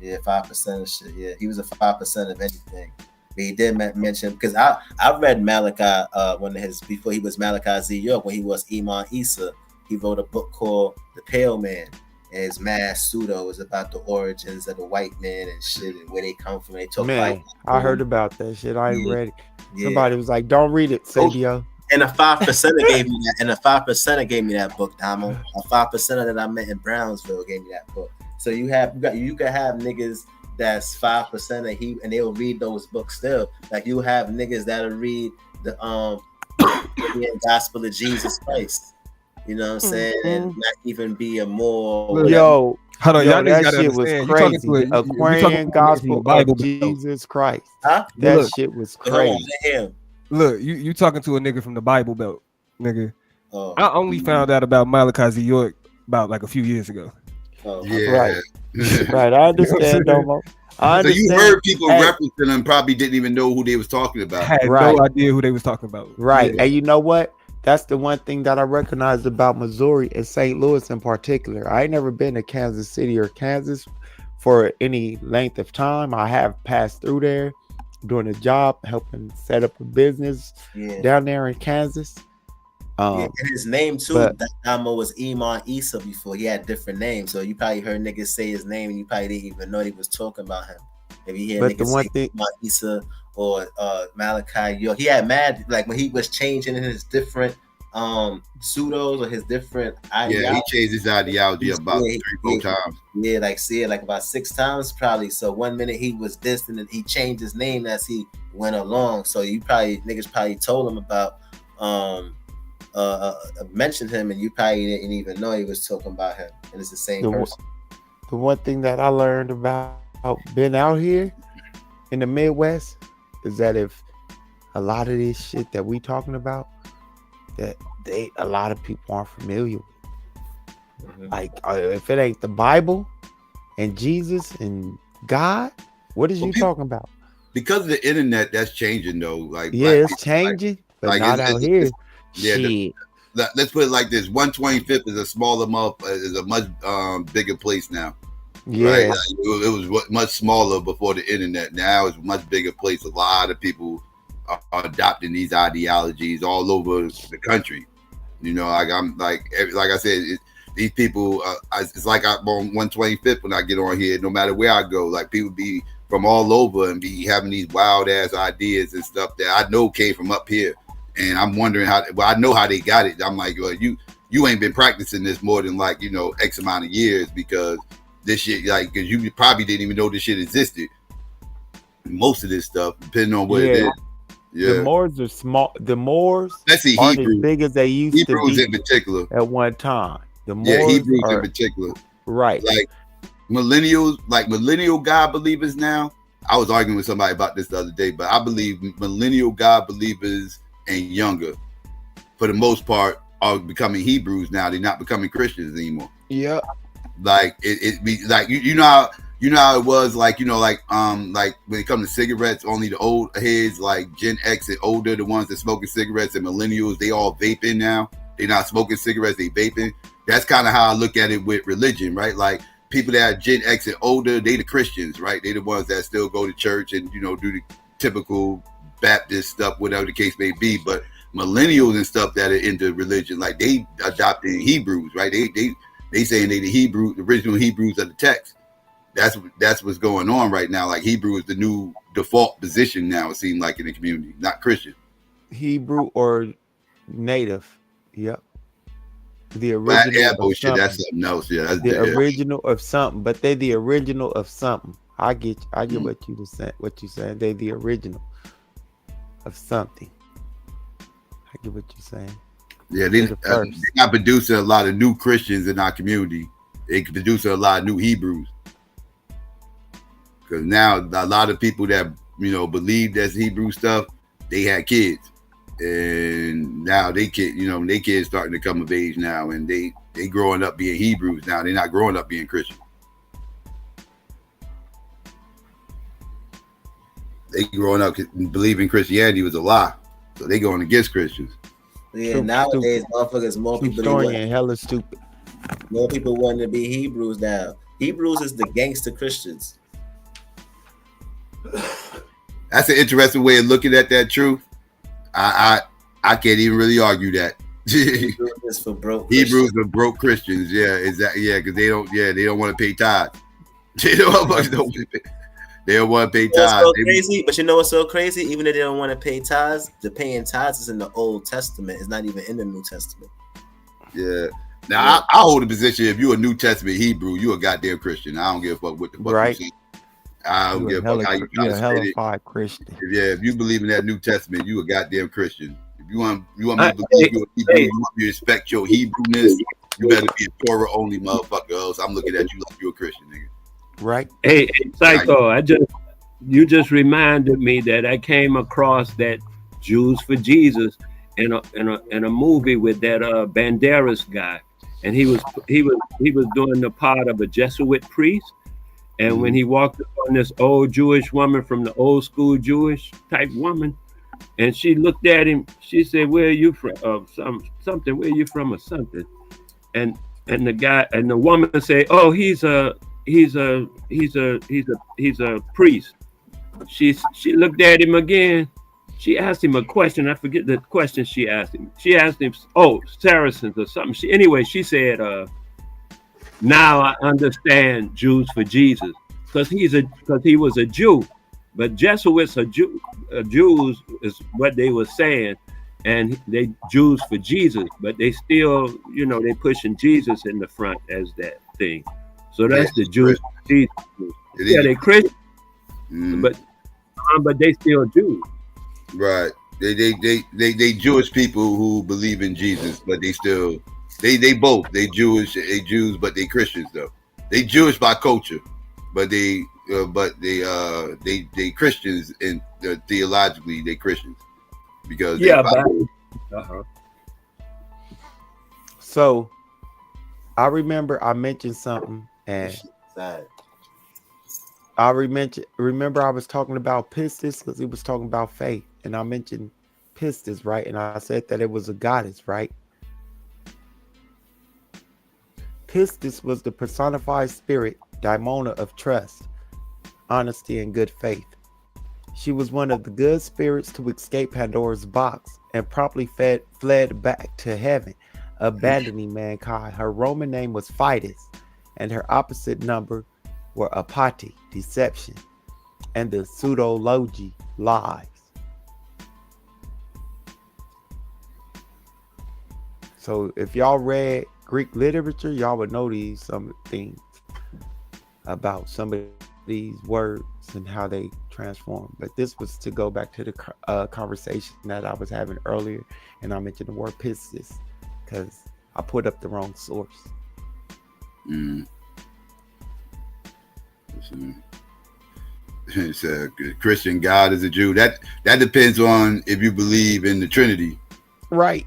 Yeah, 5% of shit. Yeah, he was a 5% of anything. But he did mention, because I read Malachi before he was Malachi Z. York, when he was Iman Issa. He wrote a book called The Pale Man. And his mad pseudo is about the origins of the white man and shit and where they come from. They talk about. I heard about that shit. I ain't read it. Somebody was like, "Don't read it, Sadio." And a 5% gave me that. And a 5% gave me that book, Damo. A 5% that I met in Brownsville gave me that book. So you can have niggas that's 5% and they'll read those books still. Like you have niggas that'll read the Gospel of Jesus Christ. You know what I'm saying? And not even be a more. Yo, hold on, y'all that shit was crazy. Aquarian Gospel of Jesus Christ. Huh? That shit was crazy. Look, you talking to a nigga from the Bible Belt, nigga. I only found out about Malachi Z. York about like a few years ago. Yeah. Right. I understand, Domo. So you heard people referencing them, probably didn't even know who they was talking about. Had no idea who they was talking about. Right. And you know what? That's the one thing that I recognized about Missouri and St. Louis in particular. I ain't never been to Kansas City or Kansas for any length of time. I have passed through there doing a job, helping set up a business down there in Kansas. And his name too, that Damo was Iman Issa before. He had different names. So you probably heard niggas say his name and you probably didn't even know he was talking about him. If you hear niggas say Iman Issa or Malachi York, he had mad, like when he was changing his different pseudos or his different ideology. Yeah, he changed his ideology about 3-4 times. Yeah, like about 6 times probably. So one minute he was this and then he changed his name as he went along. So niggas probably told him about mentioned him and you probably didn't even know he was talking about him. And it's the same person. The one thing that I learned about being out here in the Midwest is that if a lot of this shit that we talking about, that a lot of people aren't familiar with. Like if it ain't the Bible and Jesus and God, what is you talking about? Because of the internet, that's changing though. Like yeah, it's changing, but not out here. Shit. Let's put it like this: 125th is a smaller is a much bigger place now. Yeah, right? Like, it was much smaller before the internet. Now it's a much bigger place. A lot of people are adopting these ideologies all over the country. You know, like I said, these people. It's like I'm on 125th when I get on here. No matter where I go, like people be from all over and be having these wild ass ideas and stuff that I know came from up here. And I'm wondering how. Well, I know how they got it. I'm like, well, you ain't been practicing this more than like X amount of years because this shit because you probably didn't even know this shit existed. Most of this stuff, depending on what it is. Yeah. The Moors are small. The Moors aren't as big as they used Hebrews to be in particular at one time. The Moors Hebrews are, in particular. Right. Like millennials, like millennial God believers now. I was arguing with somebody about this the other day, but I believe millennial God believers and younger, for the most part, are becoming Hebrews now. They're not becoming Christians anymore. Yeah. Like it be like you know how it was like like when it comes to cigarettes, only the old heads like Gen X and older, the ones that smoking cigarettes, and millennials, they all vaping now. They're not smoking cigarettes, they vaping. That's kind of how I look at it with religion, right? Like people that are Gen X and older, they the Christians, right? They the ones that still go to church and do the typical Baptist stuff, whatever the case may be. But millennials and stuff that are into religion, like they adopted Hebrews, right? They saying they the original Hebrews of the text. That's what's going on right now. Like Hebrew is the new default position now, it seems like, in the community, not Christian. Hebrew or native. Yep. The original of something. That's something else. Yeah, that's the original of something, but they're the original of something. I get what you saying. They're the original of something. I get what you're saying. Yeah, they're not producing a lot of new Christians in our community. They producing a lot of new Hebrews. Because now a lot of people that believe that's Hebrew stuff, they had kids, and now they kids starting to come of age now, and they growing up being Hebrews now. They're not growing up being Christian. They growing up believing Christianity was a lie, so they going against Christians. Yeah, nowadays, motherfuckers, more people hella stupid. More people want to be Hebrews now. Hebrews is the gangster Christians. That's an interesting way of looking at that truth. I can't even really argue that. Hebrews for broke Hebrews are broke Christians. Yeah, exactly. Yeah, because they don't want to pay tithe. They don't want to pay tithes. So crazy, but you know what's so crazy? Even if they don't want to pay tithes, the paying tithes is in the Old Testament. It's not even in the New Testament. Yeah. Now I hold a position. If you're a New Testament Hebrew, you a goddamn Christian. I don't give a fuck what the fuck you say. I don't give a fuck how you try to spit it. Christian. If you believe in that New Testament, you a goddamn Christian. If you want me to believe you're a Hebrew, you want me to respect your Hebrewness, you better be a Torah only motherfucker, else I'm looking at you like you're a Christian, nigga. Right? Hey, Psycho, you just reminded me that I came across that Jews for Jesus in a movie with that Banderas guy, and he was doing the part of a Jesuit priest. And when he walked up on this old Jewish woman from the old school Jewish type woman, and she looked at him, she said, "Where are you from?" Something. Where are you from, or something? And the guy and the woman said, "Oh, he's a priest." She looked at him again. She asked him a question. I forget the question she asked him. She asked him, "Oh, Saracens or something." She said, "Now I understand Jews for Jesus, because he was a Jew, but Jesuits are Jews is what they were saying, and they Jews for Jesus, but they still they pushing Jesus in the front as that thing. So that's the Jews for Jesus. Yeah, they Christian, but they still Jews. Right? They Jewish people who believe in Jesus, but they still." They both. They Jewish, Jews, but they Christians though. They Jewish by culture, but they but they Christians, and theologically they Christians because Yeah, they So I remember I mentioned something, and I remember I was talking about pistis because he was talking about faith, and I mentioned pistis, right? And I said that it was a goddess, right? Pistis was the personified spirit, daimona of trust, honesty, and good faith. She was one of the good spirits to escape Pandora's box and promptly fled back to heaven, abandoning mankind. Her Roman name was Fides, and her opposite number were apati, deception, and the pseudology, lies. So if y'all read Greek literature, y'all would know some things about some of these words and how they transform. But this was to go back to the conversation that I was having earlier, and I mentioned the word pistis because I put up the wrong source. It's a Christian God is a Jew. That depends on if you believe in the Trinity, right?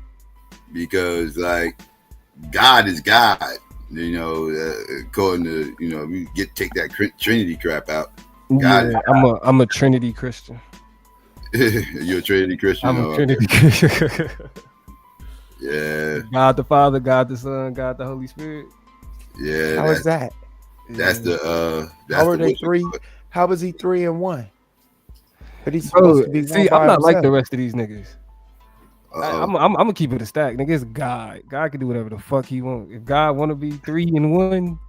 Because like God is God, you know. According to we take that Trinity crap out. God Yeah, I'm a Trinity Christian. You're a Trinity Christian. I'm a Trinity Christian. Yeah. God the Father, God the Son, God the Holy Spirit. Yeah. How is that? That's the. That's how are they three? How is he 3 in 1? But he's supposed to be one by I'm not like the himself. rest of these niggas. I'm gonna keep it a stack, nigga. It's God. God can do whatever the fuck he want. If God want to be 3 in 1,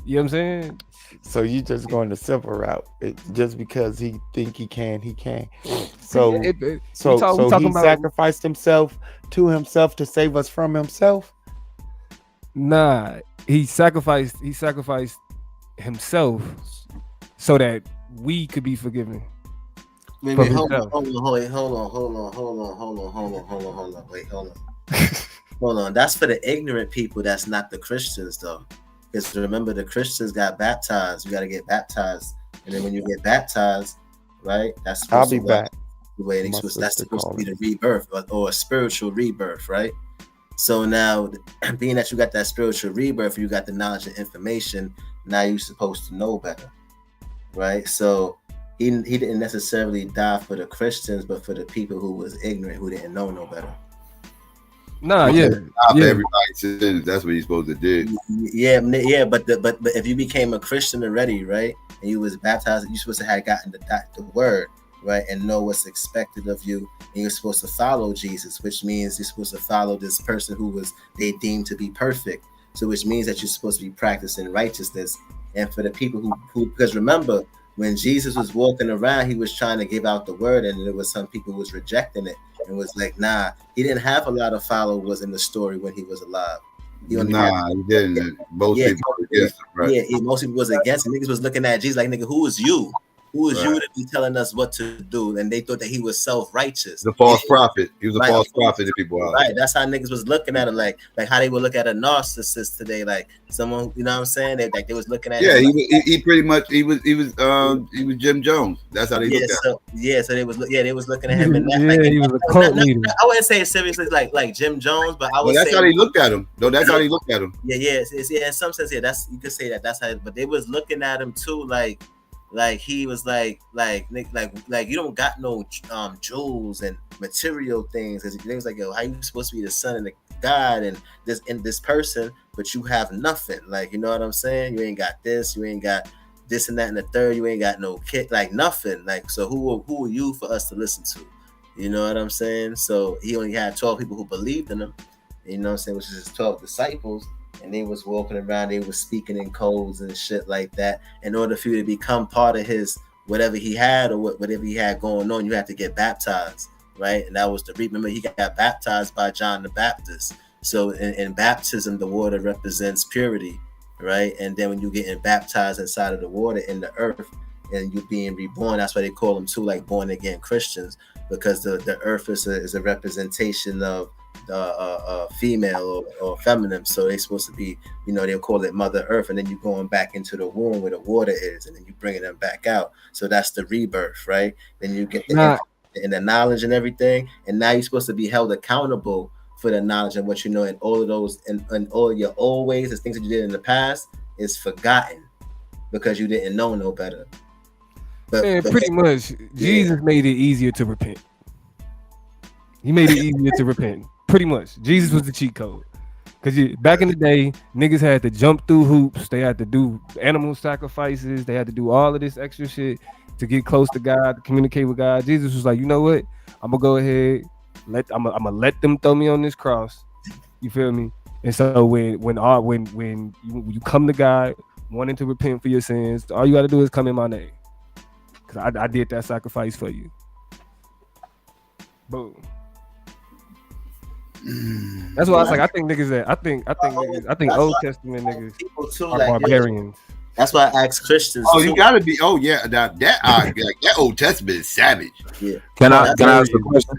you know what I'm saying? So you just going the simple route. Just because he think he can, he can. So so he sacrificed himself to himself to save us from himself. Nah, he sacrificed himself so that we could be forgiven. Wait, hold on. That's for the ignorant people. That's not the Christians, though. Because remember, the Christians got baptized. You got to get baptized, and then when you get baptized, right? That's supposed I'll be back. That's supposed to be the rebirth or a spiritual rebirth, right? So now, being that you got that spiritual rebirth, you got the knowledge and information. Now you're supposed to know better, right? So he didn't necessarily die for the Christians, but for the people who was ignorant, who didn't know no better. Nah, yeah. Everybody's sins. That's what he's supposed to do. Yeah. But if you became a Christian already, right, and you was baptized, you supposed to have gotten the word, right, and know what's expected of you, and you're supposed to follow Jesus, which means you're supposed to follow this person who they deemed to be perfect. So which means that you're supposed to be practicing righteousness. And for the people who because remember, when Jesus was walking around, he was trying to give out the word, and there was some people who was rejecting it and was like, nah, he didn't have a lot of followers in the story when he was alive. He didn't. Most people were against him, right? Yeah, most people was against him. Niggas was looking at Jesus like, nigga, who is you? Who is you to be telling us what to do? And they thought that he was self-righteous. The false prophet. He was a false prophet to people out. Right. That's how niggas was looking at him, like how they would look at a narcissist today, like someone, you know what I'm saying? They was looking at him. He pretty much he was Jim Jones. That's how they looked at him. So they was looking at him and that, he was a cult leader. I wouldn't say it seriously like Jim Jones, but I would that's say how they looked at him. No, that's how they looked at him. Yeah, in some sense, that's you could say that's how, but they was looking at him too, like he was like you don't got no jewels and material things, because they was like, yo, how you supposed to be the son of the God and this person, but you have nothing, like, you know what I'm saying? You ain't got this, you ain't got this and that and the third, you ain't got no kid, like nothing, like, so who are you for us to listen to? You know what I'm saying? So he only had 12 people who believed in him, you know what I'm saying, which is his 12 disciples. And they was walking around, they was speaking in codes and shit like that. In order for you to become part of his whatever he had or whatever he had going on, you had to get baptized, right? And that was remember he got baptized by John the Baptist. So in baptism, the water represents purity, right? And then when you getting baptized inside of the water in the earth and you being reborn, that's why they call them too, like born again Christians, because the earth is a representation of female or feminine, so they're supposed to be, you know, they'll call it Mother Earth, and then you're going back into the womb where the water is, and then you're bringing them back out. So that's the rebirth, right? Then you get the knowledge and everything, and now you're supposed to be held accountable for the knowledge and what you know, and all of those and all of your old ways, the things that you did in the past is forgotten because you didn't know no better. But pretty much, Jesus made it easier to repent. He made it easier to repent. Pretty much, Jesus was the cheat code. Because back in the day, niggas had to jump through hoops. They had to do animal sacrifices. They had to do all of this extra shit to get close to God, to communicate with God. Jesus was like, you know what? I'm gonna go ahead. I'm gonna let them throw me on this cross. You feel me? And so when you come to God wanting to repent for your sins, all you got to do is come in my name, because I did that sacrifice for you. Boom. That's why I was like, I think niggas that I think Old Testament niggas are barbarians. That's why I ask Christians. Oh, you gotta be. Oh yeah, that Old Testament is savage. Yeah. Can I ask a question?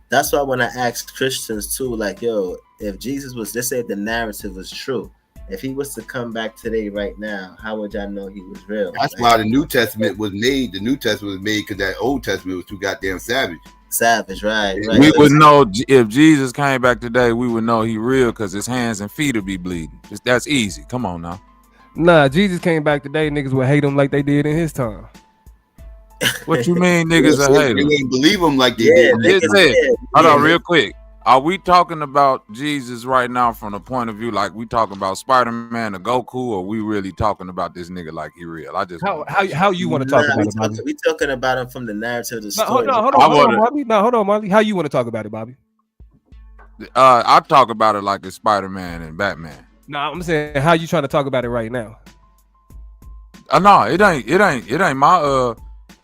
That's why when I ask Christians too, like, yo, if Jesus was, let's say if the narrative was true, if he was to come back today, right now, how would y'all know he was real? That's why the New Testament was made. The New Testament was made because that Old Testament was too goddamn savage. Savage, right? We would know if Jesus came back today. We would know he real because his hands and feet would be bleeding. That's easy. Come on now. Nah, Jesus came back today. Niggas would hate him like they did in his time. What you mean, niggas are hating? You ain't believe him like they did. Hold on, real quick. Are we talking about Jesus right now from the point of view like we talking about Spider-Man or Goku, or we really talking about this nigga like he real? I just how you want to talk about it, Bobby? We talking about him from the narrative of the story. Hold on, Bobby. No, hold on, Molly. How you want to talk about it, Bobby? I talk about it like it's Spider-Man and Batman. No, I'm saying how you trying to talk about it right now? No, it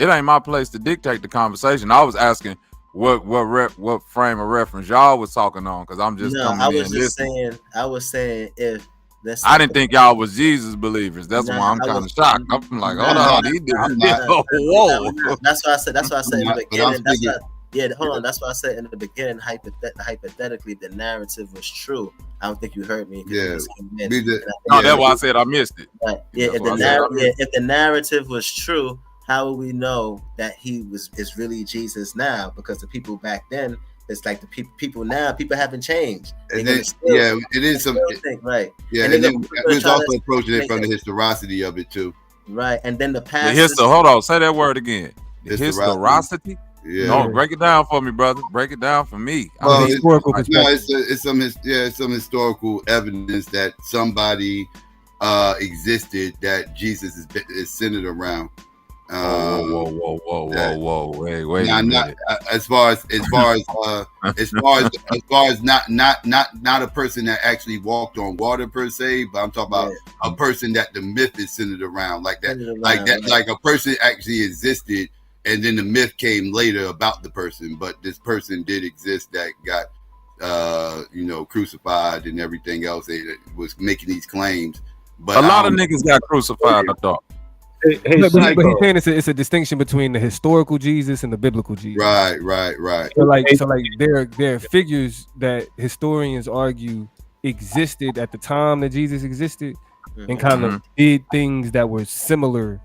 ain't my place to dictate the conversation. I was asking what frame of reference y'all was talking on, because I'm just coming in. I was saying if I didn't think y'all was Jesus believers. That's why I'm kind of shocked. I'm like, hold on, whoa. That's why I said in the beginning. Hold on. That's why I said in the beginning, hypothetically, the narrative was true. I don't think you heard me. That's why I said I missed it. Right. Yeah, if the narrative was true, how will we know that is really Jesus now? Because the people back then, it's like the people now. People haven't changed. And then, it is some right. Yeah, and then we was also approaching it from the historicity of it too. Right, and then the past. Hold on, say that word again. The historicity. Yeah. No, break it down for me, brother. Break it down for me. Well, it's some historical evidence that somebody existed that Jesus is centered around. Whoa! Wait a minute. As far as not a person that actually walked on water per se, but I'm talking about a person that the myth is centered around, like that, like a person actually existed, and then the myth came later about the person, but this person did exist that got crucified and everything else. They was making these claims, but a lot of niggas got crucified, I thought. But he's saying it's a distinction between the historical Jesus and the biblical Jesus. Right. So there are figures that historians argue existed at the time that Jesus existed, and kind of did things that were similar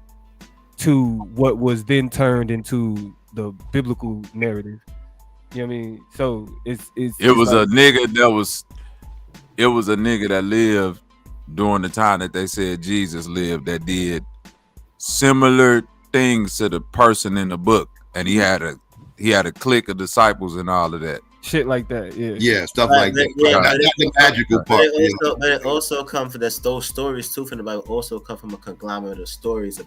to what was then turned into the biblical narrative. You know what I mean? So it was a nigga that lived during the time that they said Jesus lived, that did similar things to the person in the book, and he had a clique of disciples and all of that shit like that. Stuff like that. That's the magical part. But it also come from those stories too from the Bible. Also come from a conglomerate of stories of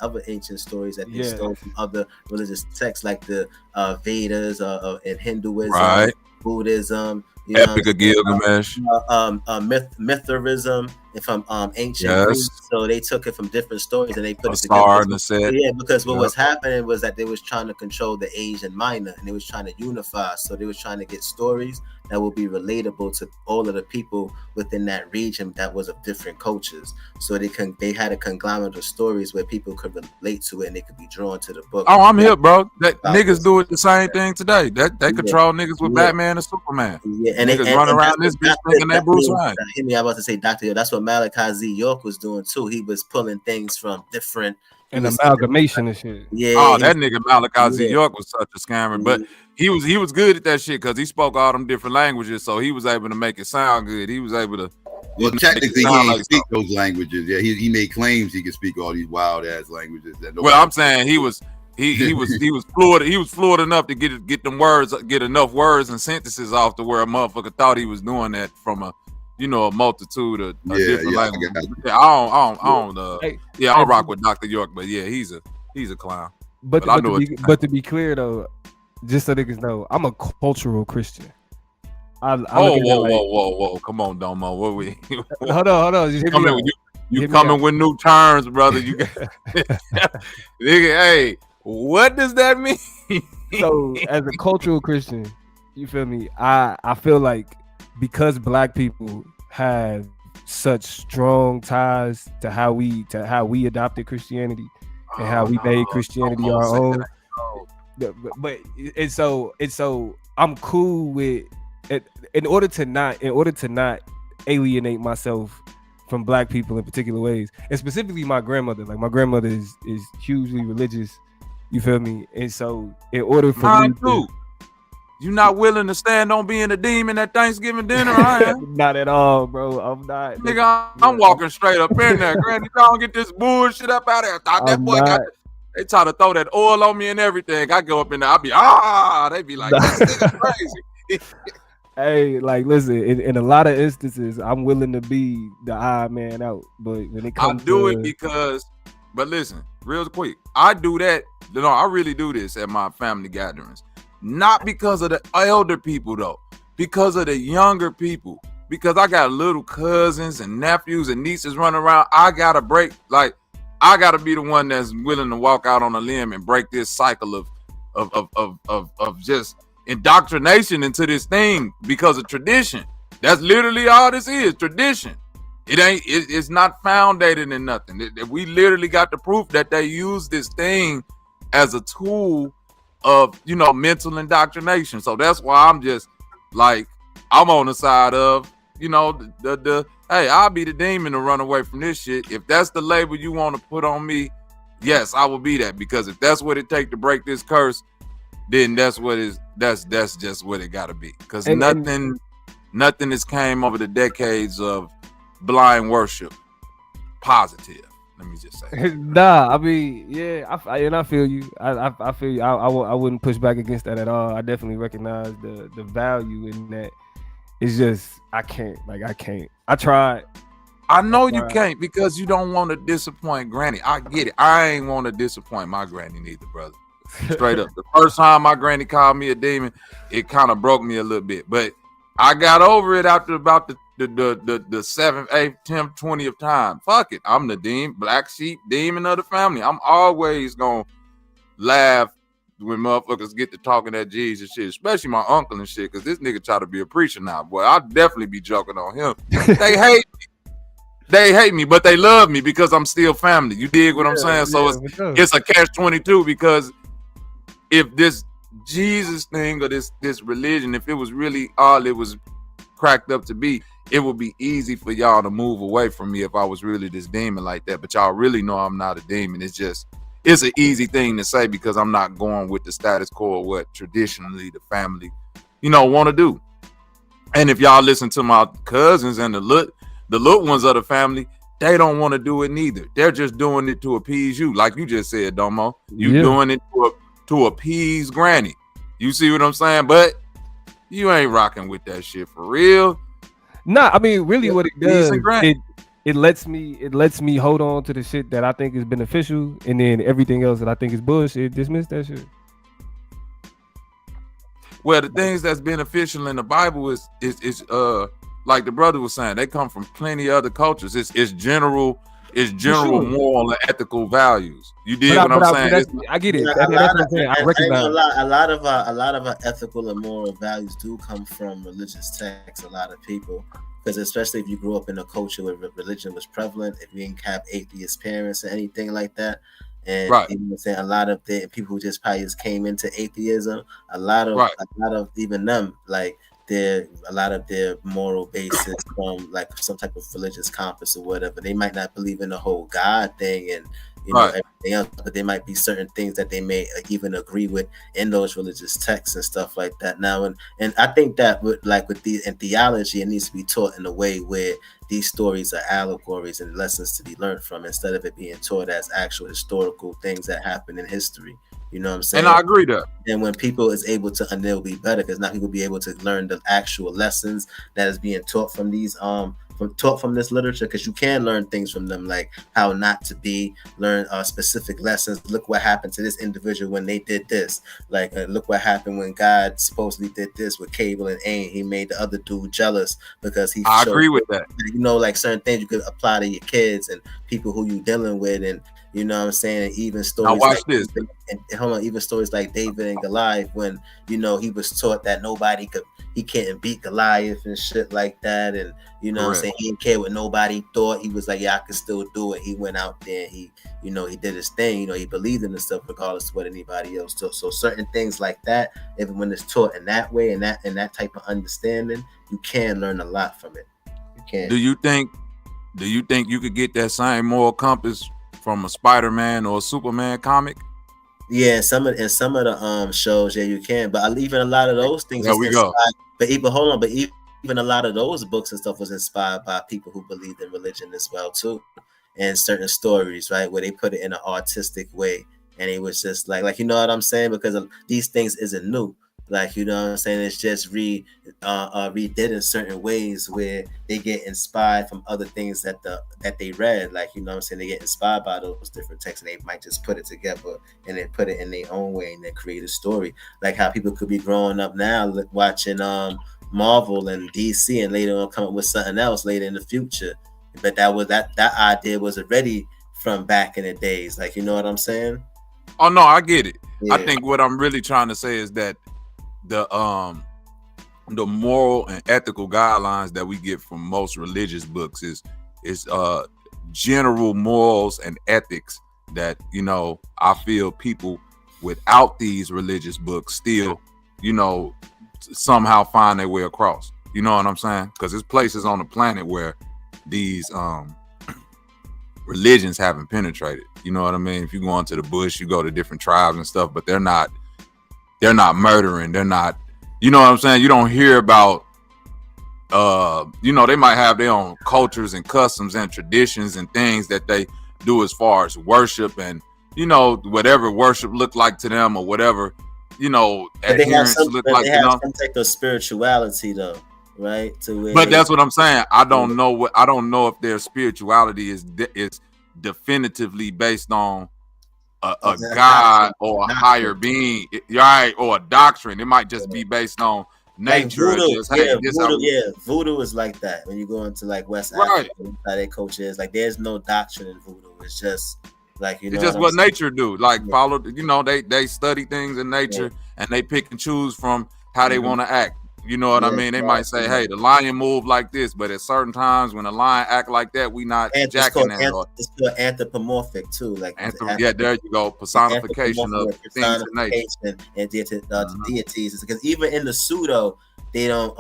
other ancient stories that they stole from other religious texts, like the Vedas in Hinduism, Buddhism. Epic of Gilgamesh, Mithraism, from ancient Greece. So they took it from different stories and they put it together. Yeah, because what was happening was that they was trying to control the Asian minor, and they was trying to unify. So they was trying to get stories that will be relatable to all of the people within that region that was of different cultures. So they had a conglomerate of stories where people could relate to it and they could be drawn to the book. Oh, I'm here, bro. That niggas do it the same thing today. That they control niggas with Batman and Superman. Yeah, and niggas run around this bitch thinking they Bruce Wayne. Hear me, I was about to say, Dr. That's what Malachi Z. York was doing too. He was pulling things from different and amalgamation and shit. Yeah. Oh, that nigga Malachi Z. York was such a scammer, but he was good at that shit because he spoke all them different languages, so he was able to make it sound good. He was able to. Well, technically, he didn't speak those languages. Yeah, he made claims he could speak all these wild ass languages. Well, I'm saying he was fluid. He was fluid enough to get them words, get enough words and sentences off to where a motherfucker thought he was doing that from a multitude of different languages. I don't rock with Dr. York, but yeah, he's a clown. But to be clear though, just so niggas know, I'm a cultural Christian. Whoa! Come on, Domo. What we? Hold on. You coming with new terms, brother? You got nigga. Hey, what does that mean? So, as a cultural Christian, you feel me? I feel like because Black people have such strong ties to how we adopted Christianity and how we made Christianity our own. But it's so I'm cool with it in order to not alienate myself from Black people in particular ways, and specifically my grandmother. Like my grandmother is hugely religious. You feel me? And so in order for me to, you not willing to stand on being a demon at Thanksgiving dinner? I am. Not at all, bro. I'm not. Nigga, I'm walking straight up in there. Granny, don't get this bullshit up out of there. Thought that boy got. They try to throw that oil on me and everything. I go up in there. I'll be they be like, this nigga crazy. Hey, like, listen. In a lot of instances, I'm willing to be the odd man out. But when it comes, it because. But listen, real quick, I do that. No, I really do this at my family gatherings. Not because of the elder people though, because of the younger people. Because I got little cousins and nephews and nieces running around. I gotta break. Like, I gotta be the one that's willing to walk out on a limb and break this cycle of just indoctrination into this thing because of tradition. That's literally all this is, tradition. It's not founded in nothing. We literally got the proof that they use this thing as a tool of, mental indoctrination. So that's why I'm just like, I'm on the side of, the hey, I'll be the demon to run away from this shit. If that's the label you want to put on me, yes, I will be that. Because if that's what it takes to break this curse, then that's just what it gotta be. Because nothing has came over the decades of blind worship positive. Let me just say. Nah, I mean, yeah, I feel you. I feel you. I wouldn't push back against that at all. I definitely recognize the value in that. It's just I can't. I tried. I know you can't because you don't want to disappoint Granny. I get it. I ain't want to disappoint my granny neither, brother. Straight up. The first time my granny called me a demon, it kind of broke me a little bit. But I got over it after about the 7th, 8th, 10th, 20th time. Fuck it. I'm the black sheep demon of the family. I'm always gonna laugh when motherfuckers get to talking that Jesus shit, especially my uncle and shit, because this nigga try to be a preacher now. Boy, I'll definitely be joking on him. They hate me, but they love me because I'm still family. You dig what I'm saying? So it's a catch-22 because if this Jesus thing or this religion, if it was really all it was cracked up to be, it would be easy for y'all to move away from me if I was really this demon like that. But y'all really know I'm not a demon. It's an easy thing to say because I'm not going with the status quo of what traditionally the family, want to do. And if y'all listen to my cousins and the little ones of the family, they don't want to do it neither. They're just doing it to appease you. Like you just said, Domo. Doing it to appease Granny. You see what I'm saying? But you ain't rocking with that shit for real. Nah, I mean, really what it does, it lets me hold on to the shit that I think is beneficial, and then everything else that I think is bullshit, dismiss that shit. Well, the things that's beneficial in the Bible is like the brother was saying, they come from plenty of other cultures. It's general It's general sure. moral and ethical values. You dig But what I'm saying? I get it. Yeah, That's what I'm saying. I recognize. a lot of our ethical and moral values do come from religious texts. A lot of people, because especially if you grew up in a culture where religion was prevalent, if you didn't have atheist parents or anything like that, and Right. you know what I'm saying, a lot of the people who just probably just came into atheism, a lot of even them, like a lot of their moral basis from like some type of religious compass or whatever. They might not believe in the whole God thing and know everything else, but there might be certain things that they may even agree with in those religious texts and stuff like that. Now, and I think that with in theology, it needs to be taught in a way where these stories are allegories and lessons to be learned from, instead of it being taught as actual historical things that happen in history. You know what I'm saying? And I agree that. And when people is able to, and they'll be better because now people be able to learn the actual lessons that is being taught from these from this literature, because you can learn things from them, like how not to be, learn specific lessons. Look what happened to this individual when they did this. Like look what happened when God supposedly did this with Cable and Ain. He made the other dude jealous because he. I agree with that. You know, like certain things you could apply to your kids and people who you dealing with, and you know what I'm saying? And even stories now watch like this. Even stories like David and Goliath, when you know he was taught that he can't beat Goliath and shit like that, and you know what I'm saying, he didn't care what nobody thought. He was like, yeah, I can still do it. He went out there and he did his thing. You know, he believed in himself regardless of what anybody else taught. So certain things like that, even when it's taught in that way and that type of understanding, you can learn a lot from it. You can. Do you think you could get that same moral compass from a Spider-Man or a Superman comic? Yeah, some of the shows, yeah, you can. But even a lot of those things. There we go. But even a lot of those books and stuff was inspired by people who believed in religion as well too, and certain stories, right, where they put it in an artistic way, and it was just like you know what I'm saying, because these things isn't new. Like, you know what I'm saying? It's just redid in certain ways where they get inspired from other things that they read. Like, you know what I'm saying? They get inspired by those different texts and they might just put it together and then put it in their own way and then create a story. Like how people could be growing up now watching Marvel and DC and later on come up with something else later in the future. But that idea was already from back in the days. Like, you know what I'm saying? Oh no, I get it. Yeah. I think what I'm really trying to say is that the moral and ethical guidelines that we get from most religious books is general morals and ethics that, you know, I feel people without these religious books still, you know, somehow find their way across. You know what I'm saying? Because there's places on the planet where these religions haven't penetrated. You know what I mean? If you go into the bush, you go to different tribes and stuff, but they're not murdering. They're not, you know what I'm saying? You don't hear about, you know, they might have their own cultures and customs and traditions and things that they do as far as worship and, you know, whatever worship look like to them or whatever, you know, adherence look like to them. They have some type of spirituality though, right? But that's what I'm saying. I don't know if their spirituality is definitively based on a God or a higher being, right? Or a doctrine. It might just be based on nature. Like voodoo is like that. When you go into like West Africa, how their culture is, like there's no doctrine in voodoo. It's just like, you know, it's just what nature do. Like follow, you know, they study things in nature and they pick and choose from how they want to act. You know what I mean? They might say, hey, the lion move like this, but at certain times when a lion act like that, we not jacking that. It's still anthropomorphic too. Like yeah, there you go. Personification of things in nature. And deities. Because even in the pseudo, they don't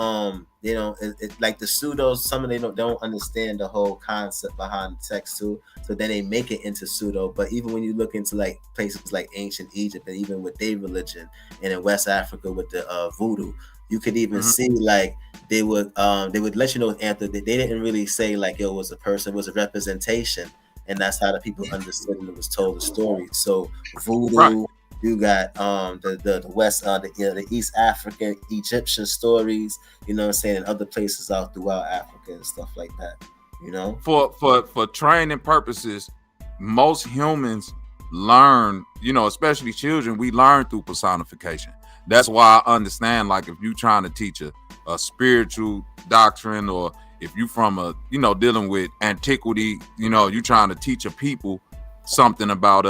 like the pseudos, some of them don't understand the whole concept behind the text too. So then they make it into pseudo. But even when you look into like places like ancient Egypt and even with their religion, and in West Africa with the voodoo, you could even see like they would let you know with Anthem that they didn't really say like it was a person, it was a representation, and that's how the people understood and it was told the story. So voodoo, you got the West, the East African Egyptian stories, you know what I'm saying, and other places out throughout Africa and stuff like that. You know, for training purposes, most humans learn, you know, especially children, we learn through personification. That's why I understand, like, if you're trying to teach a spiritual doctrine or if you from a, you know, dealing with antiquity, you know, you trying to teach a people something about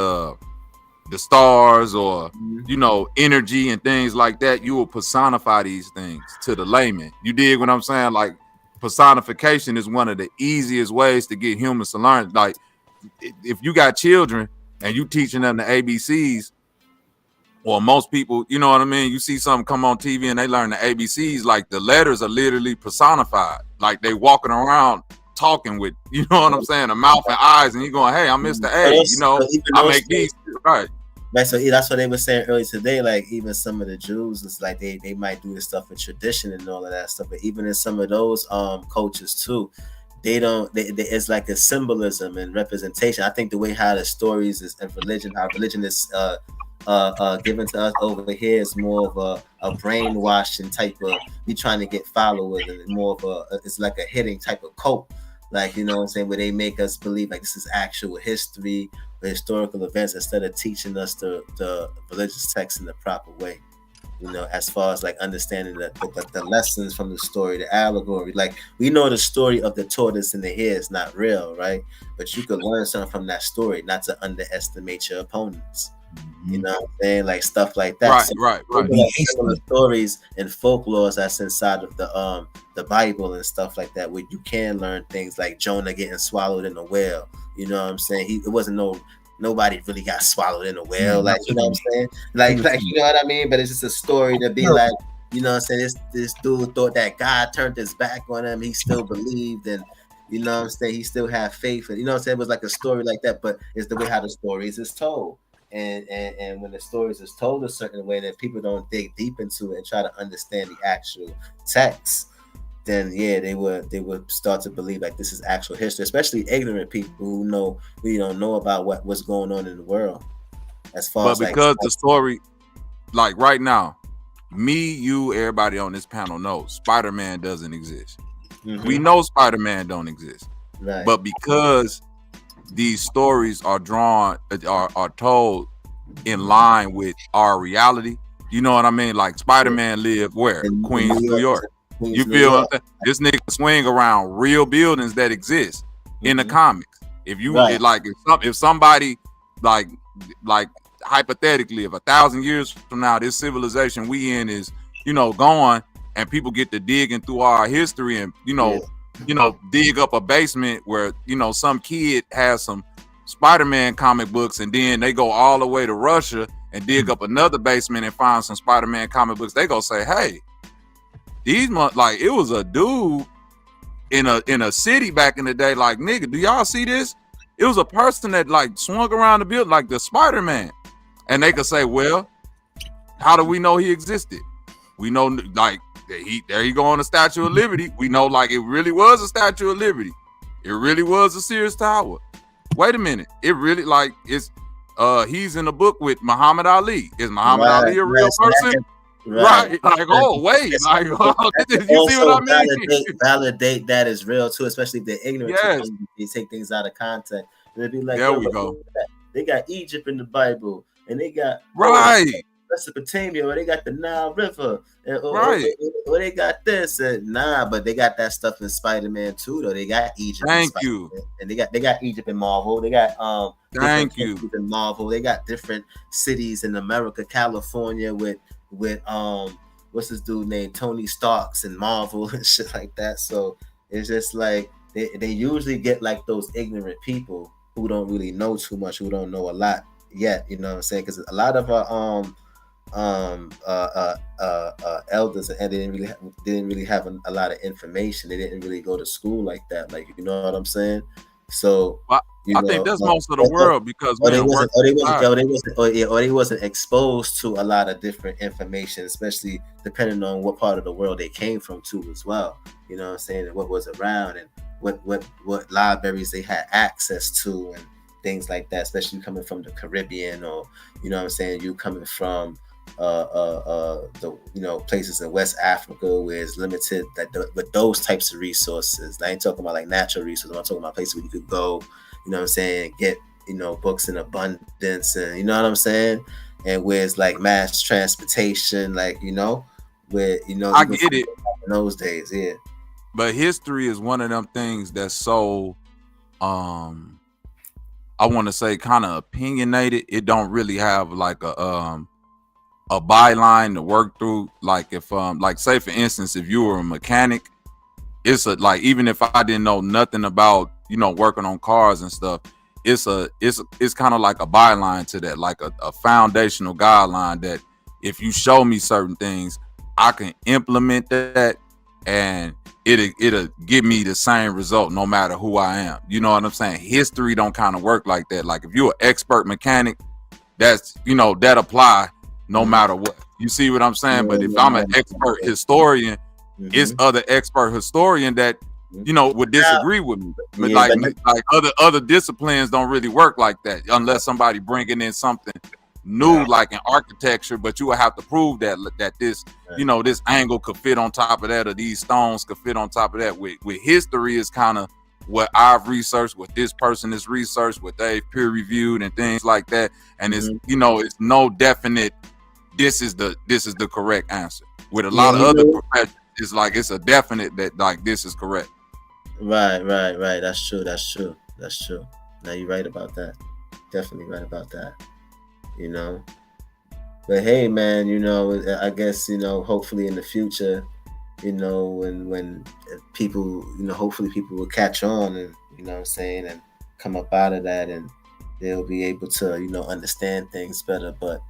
the stars or you know, energy and things like that, you will personify these things to the layman. You dig what I'm saying? Like, personification is one of the easiest ways to get humans to learn. Like, if you got children and you teaching them the ABCs, or most people, you know what I mean, you see something come on TV and they learn the ABCs, like the letters are literally personified, like they walking around talking with, you know what I'm saying, a mouth and eyes, and you going, hey, I'm Mr. A, you know, I make these, right. Right, so that's what they were saying earlier today. Like, even some of the Jews, it's like they might do this stuff with tradition and all of that stuff. But even in some of those cultures too, they don't. It's like a symbolism and representation. I think the way how the stories is and religion, how religion is given to us over here is more of a brainwashing type of. We trying to get followers, and more of it's like a hidden type of cult. Like, you know what I'm saying, where they make us believe like this is actual history, the historical events, instead of teaching us the religious text in the proper way. You know, as far as like understanding the lessons from the story, the allegory. Like, we know the story of the tortoise and the hare is not real, right? But you could learn something from that story, not to underestimate your opponents. You know what I'm saying? Like, stuff like that. Right. Some of the stories and folklores that's inside of the Bible and stuff like that, where you can learn things like Jonah getting swallowed in a whale. You know what I'm saying? It wasn't nobody really got swallowed in a whale. Like, you know what I'm saying? Like you know what I mean? But it's just a story to be like, you know what I'm saying? This dude thought that God turned his back on him. He still believed, and you know what I'm saying? He still had faith. And you know what I'm saying? It was like a story like that, but it's the way how the stories is told. And when the stories is told a certain way, that people don't dig deep into it and try to understand the actual text, then yeah, they would start to believe like this is actual history, especially ignorant people who don't know about what's going on in the world. As far as because the story, like right now, me, you, everybody on this panel knows Spider-Man doesn't exist. We know Spider-Man don't exist, right? But because these stories are told in line with our reality, you know what I mean? Like, Spider-Man lived where? Queens, New York. You feel this nigga swing around real buildings that exist in the comics. If you if somebody like hypothetically, if 1,000 years from now this civilization we in is, you know, gone, and people get to digging through our history and you know, dig up a basement where, you know, some kid has some Spider-Man comic books, and then they go all the way to Russia and dig up another basement and find some Spider-Man comic books, they gonna say, hey, these like, it was a dude in a city back in the day, like, nigga, do y'all see this? It was a person that like swung around the building like the Spider-Man. And they could say, well, how do we know he existed? We know, like, there he go on the Statue of Liberty. We know, like, it really was a Statue of Liberty. It really was a Sears Tower. Wait a minute. It really, like, it's he's in a book with Muhammad Ali. Is Muhammad Ali a real person? Right. Like, oh, wait. Like, you see what I mean? Validate that is real too, especially if they're ignorant. Yes. They take things out of context. They'd be like, there we go. They got Egypt in the Bible, and they got Mesopotamia, or they got the Nile River, or they got this, and but they got that stuff in Spider-Man too, though. They got Egypt. Thank you. And they got Egypt in Marvel. They got thank you in Marvel. They got different cities in America, California, with what's this dude named Tony Starks and Marvel and shit like that. So it's just like they usually get like those ignorant people who don't really know too much, who don't know a lot yet, you know what I'm saying? Because a lot of our elders, and they didn't really have a lot of information. They didn't really go to school like that, like, you know what I'm saying? So I think that's most of the world, because they wasn't exposed to a lot of different information, especially depending on what part of the world they came from too, as well. You know what I'm saying? And what was around, and what libraries they had access to, and things like that, especially coming from the Caribbean, or, you know what I'm saying, you coming from the, you know, places in West Africa where it's limited, with those types of resources. I ain't talking about like natural resources. I'm talking about places where you could go, you know what I'm saying, get, you know, books in abundance, and you know what I'm saying, and where it's like mass transportation, like, you know, where, you know, I get it in those days. But history is one of them things that's so I want to say kind of opinionated. It don't really have like a byline to work through. Like if like say for instance, if you were a mechanic, it's a like even if I didn't know nothing about, you know, working on cars and stuff, it's kind of like a byline to that, like a foundational guideline that if you show me certain things, I can implement that and it'll give me the same result no matter who I am. You know what I'm saying? History don't kind of work like that. Like if you're an expert mechanic, that's, you know, that apply no matter what. You see what I'm saying? But if I'm an expert historian, it's other expert historian that, you know, would disagree with me. But like other disciplines don't really work like that unless somebody bringing in something new, like in architecture. But you would have to prove that this, you know, this angle could fit on top of that, or these stones could fit on top of that. With history is kind of what I've researched, what this person has researched, what they've peer reviewed and things like that. And it's, you know, it's no definite this is the correct answer. With a lot of other professions, it's like it's a definite that like this is correct. Right. That's true. Now you're right about that. Definitely right about that. You know. But hey, man, you know, I guess, you know, hopefully in the future, you know, when people, you know, hopefully people will catch on and, you know what I'm saying, and come up out of that and they'll be able to, you know, understand things better. But,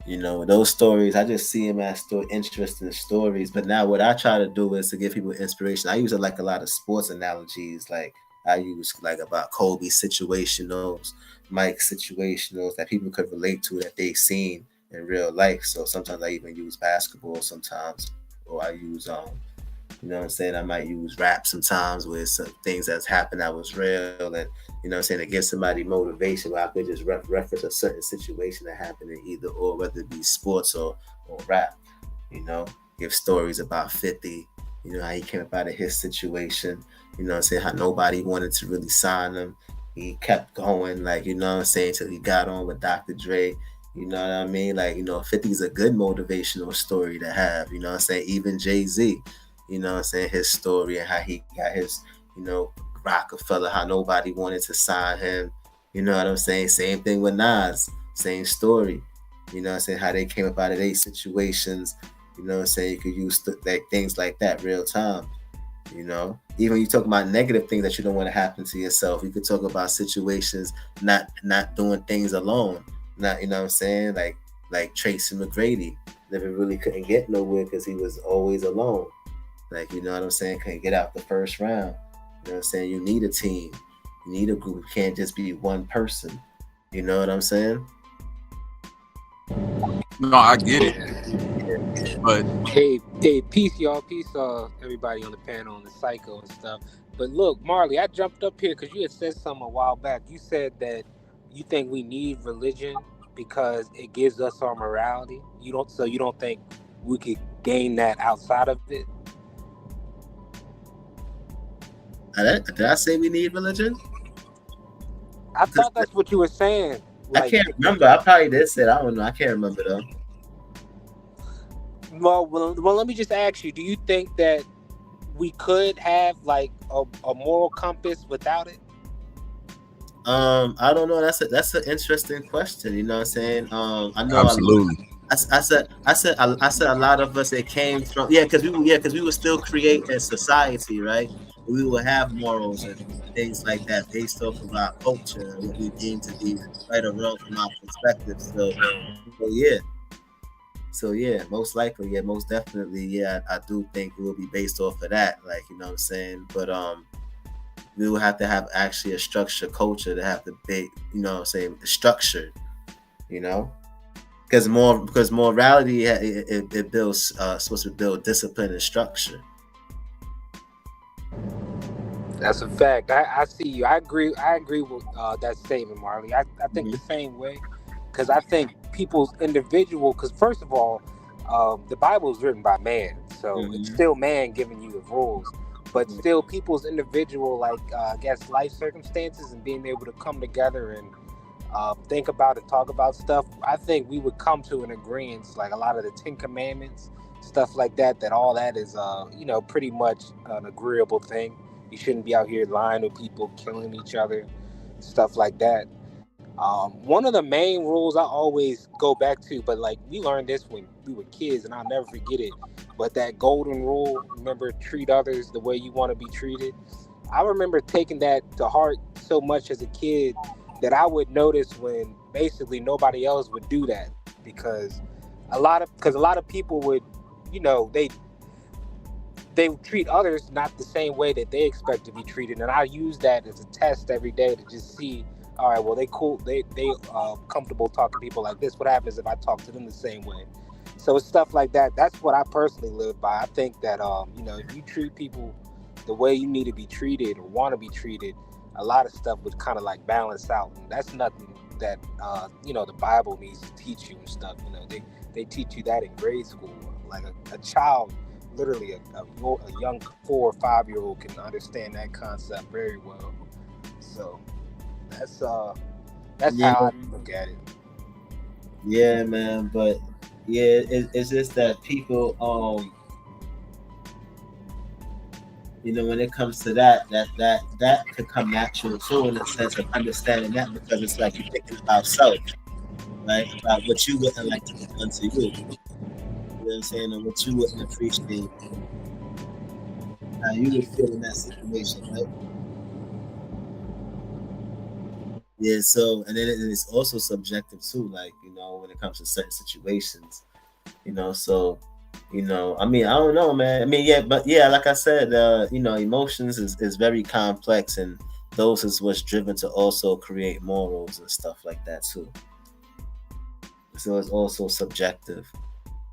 you know, those stories, I just see them as still interesting stories. But now what I try to do is to give people inspiration. I use it like a lot of sports analogies. Like I use like about Kobe situationals, Mike situationals that people could relate to that they've seen in real life. So sometimes I even use basketball sometimes, or I use you know what I'm saying, I might use rap sometimes with some things that's happened that was real, and you know what I'm saying, to give somebody motivation, where I could just reference a certain situation that happened in either or, whether it be sports or rap. You know, give stories about 50, you know, how he came up out of his situation, you know what I'm saying, how nobody wanted to really sign him. He kept going, like, you know what I'm saying, till he got on with Dr. Dre. You know what I mean? Like, you know, 50 is a good motivational story to have, you know what I'm saying? Even Jay-Z, you know what I'm saying, his story and how he got his, you know, Rockefeller, how nobody wanted to sign him. You know what I'm saying? Same thing with Nas, same story. You know what I'm saying? How they came up out of their situations. You know what I'm saying? You could use like things like that real time. You know, even when you talk about negative things that you don't want to happen to yourself, you could talk about situations not doing things alone. Not, you know what I'm saying? Like Tracy McGrady never really couldn't get nowhere because he was always alone. Like, you know what I'm saying? Couldn't get out the first round. You know what I'm saying? You need a team. You need a group. You can't just be one person. You know what I'm saying? No, I get it. But hey, peace, y'all. Peace, everybody on the panel and the psycho and stuff. But look, Marley, I jumped up here because you had said something a while back. You said that you think we need religion because it gives us our morality. You don't think we could gain that outside of it? Did I say we need religion? I thought that's what you were saying. Like, I can't remember. I probably did say that. I don't know. I can't remember though. Well, let me just ask you: do you think that we could have like a moral compass without it? I don't know. That's an interesting question. You know what I'm saying? I know. Absolutely. I said a lot of us, it came from because we were still creating a society, right? We will have morals and things like that based off of our culture and what we deem to be right or wrong from our perspective. So yeah, most likely, yeah, most definitely, yeah, I do think it will be based off of that, like, you know what I'm saying? But we will have to have actually a structured culture to have to be, you know what I'm saying, structured, you know? Because morality, it builds supposed to build discipline and structure. That's a fact. I see you. I agree with that statement, Marley. I think the same way, because I think people's individual. Because first of all, the Bible is written by man, so it's still man giving you the rules. But still, people's individual, like I guess, life circumstances and being able to come together and think about and talk about stuff, I think we would come to an agreement, like a lot of the 10 Commandments, stuff like that, that all that is, pretty much an agreeable thing. You shouldn't be out here lying to people, killing each other, stuff like that. One of the main rules I always go back to, but like we learned this when we were kids and I'll never forget it, but that golden rule, remember, treat others the way you want to be treated. I remember taking that to heart so much as a kid that I would notice when basically nobody else would do that, because a lot of people would, they treat others not the same way that they expect to be treated. And I use that as a test every day to just see, all right, well, they cool, they comfortable talking to people like this. What happens if I talk to them the same way? So it's stuff like that. That's what I personally live by. I think that, if you treat people the way you need to be treated or want to be treated, a lot of stuff would kind of like balance out. And that's nothing that, the Bible needs to teach you and stuff. They teach you that in grade school. Like a child, literally a young 4 or 5 year old can understand that concept very well. So that's how I look at it. Yeah, man. But yeah, it's just that people, when it comes to that could come natural too, in the sense of understanding that, because it's like you're thinking about self, right? About what you wouldn't like to be done to you. You know what I'm saying? And what you wouldn't appreciate, how you would feel in that situation, right? Yeah, so, and then it's also subjective too, like, when it comes to certain situations, so, I don't know, man. Like I said, emotions is very complex, and those is what's driven to also create morals and stuff like that too. So it's also subjective.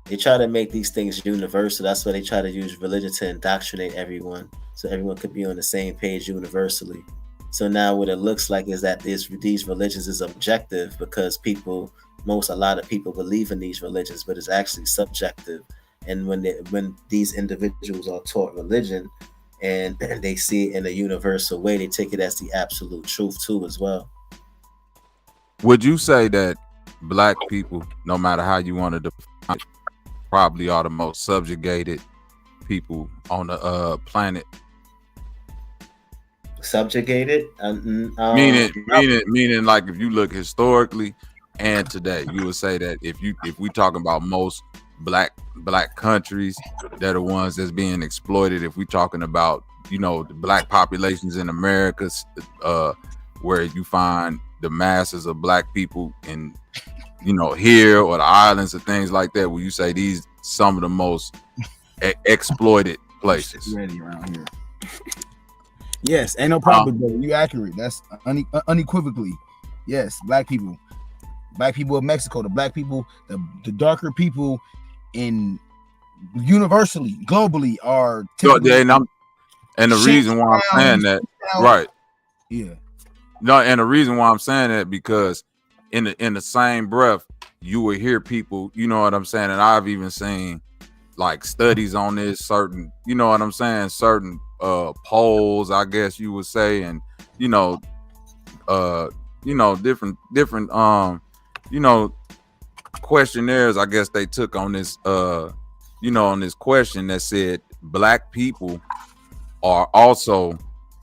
They try to make these things universal. That's why they try to use religion to indoctrinate everyone, so everyone could be on the same page universally. So now what it looks like is that these religions is objective, because a lot of people believe in these religions, but it's actually subjective. And when these individuals are taught religion and they see it in a universal way, they take it as the absolute truth too as well. Would you say that Black people, no matter how you want to define it, probably are the most subjugated people on the planet? Subjugated? Meaning like, if you look historically and today, you would say that if we talking about most black countries, they're the ones that's being exploited. If we talking about the Black populations in America, where you find the masses of Black people in here or the islands or things like that, will you say these some of the most exploited places? Ready around here. Yes, ain't no problem, bro. You accurate. That's unequivocally. Yes, Black people of Mexico, the Black people, the darker people in universally, globally are. And the reason why I'm saying that, right? Yeah. No, and the reason why I'm saying that, because in the same breath, you will hear people, you know what I'm saying, and I've even seen like studies on this, certain, you know what I'm saying, certain polls, I guess you would say, and different questionnaires, I guess they took on this on this question that said Black people are also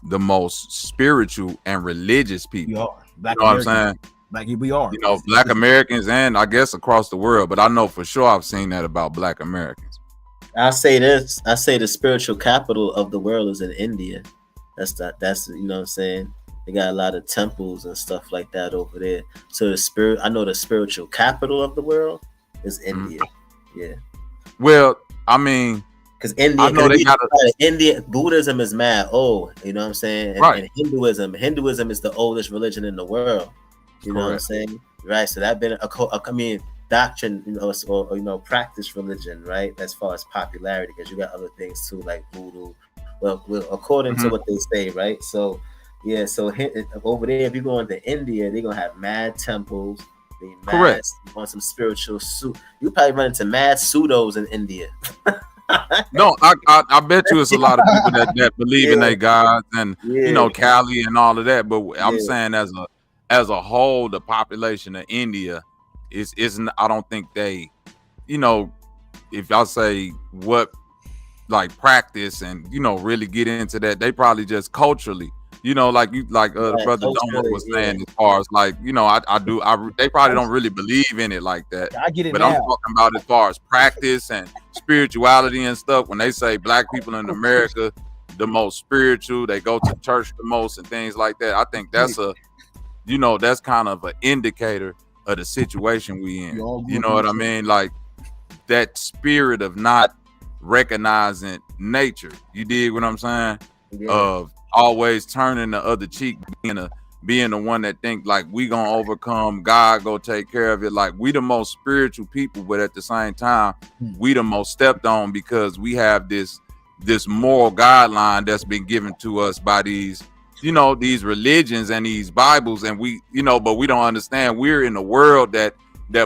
the most spiritual and religious people. We are. Black you know what I'm saying? Black people, we are. Black Americans, and I guess across the world, but I know for sure I've seen that about Black Americans. I say the spiritual capital of the world is in India. That's you know what I'm saying? They got a lot of temples and stuff like that over there. So I know the spiritual capital of the world is India. Yeah. Well, I mean, because India, Buddhism is mad old, you know what I'm saying? And Hinduism is the oldest religion in the world. You know what I'm saying? Right. So that been doctrine, or practice religion, right? As far as popularity, because you got other things too, like voodoo. Well, according to what they say, right? So yeah, so over there, if you go into India, they're gonna have mad temples. Correct. You want some spiritual you probably run into mad pseudos in India. No, I bet you it's a lot of people that believe in their gods and Cali and all of that. But I'm saying as as a whole, the population of India isn't. I don't think they, you know, if y'all say what like practice and really get into that, they probably just culturally, the brother Doma was saying, as far as like, they probably don't really believe in it like that. I get it, but now. I'm talking about as far as practice and spirituality and stuff. When they say black people in America the most spiritual, they go to church the most and things like that, I think that's that's kind of an indicator of the situation we in. You know what I mean? Like that spirit of not recognizing nature. You dig what I'm saying? Yeah. Of always turning the other cheek, being the one that think like we gonna overcome, God go take care of it. Like we the most spiritual people, but at the same time, we the most stepped on because we have this moral guideline that's been given to us by these these religions and these Bibles, and we but we don't understand we're in a world that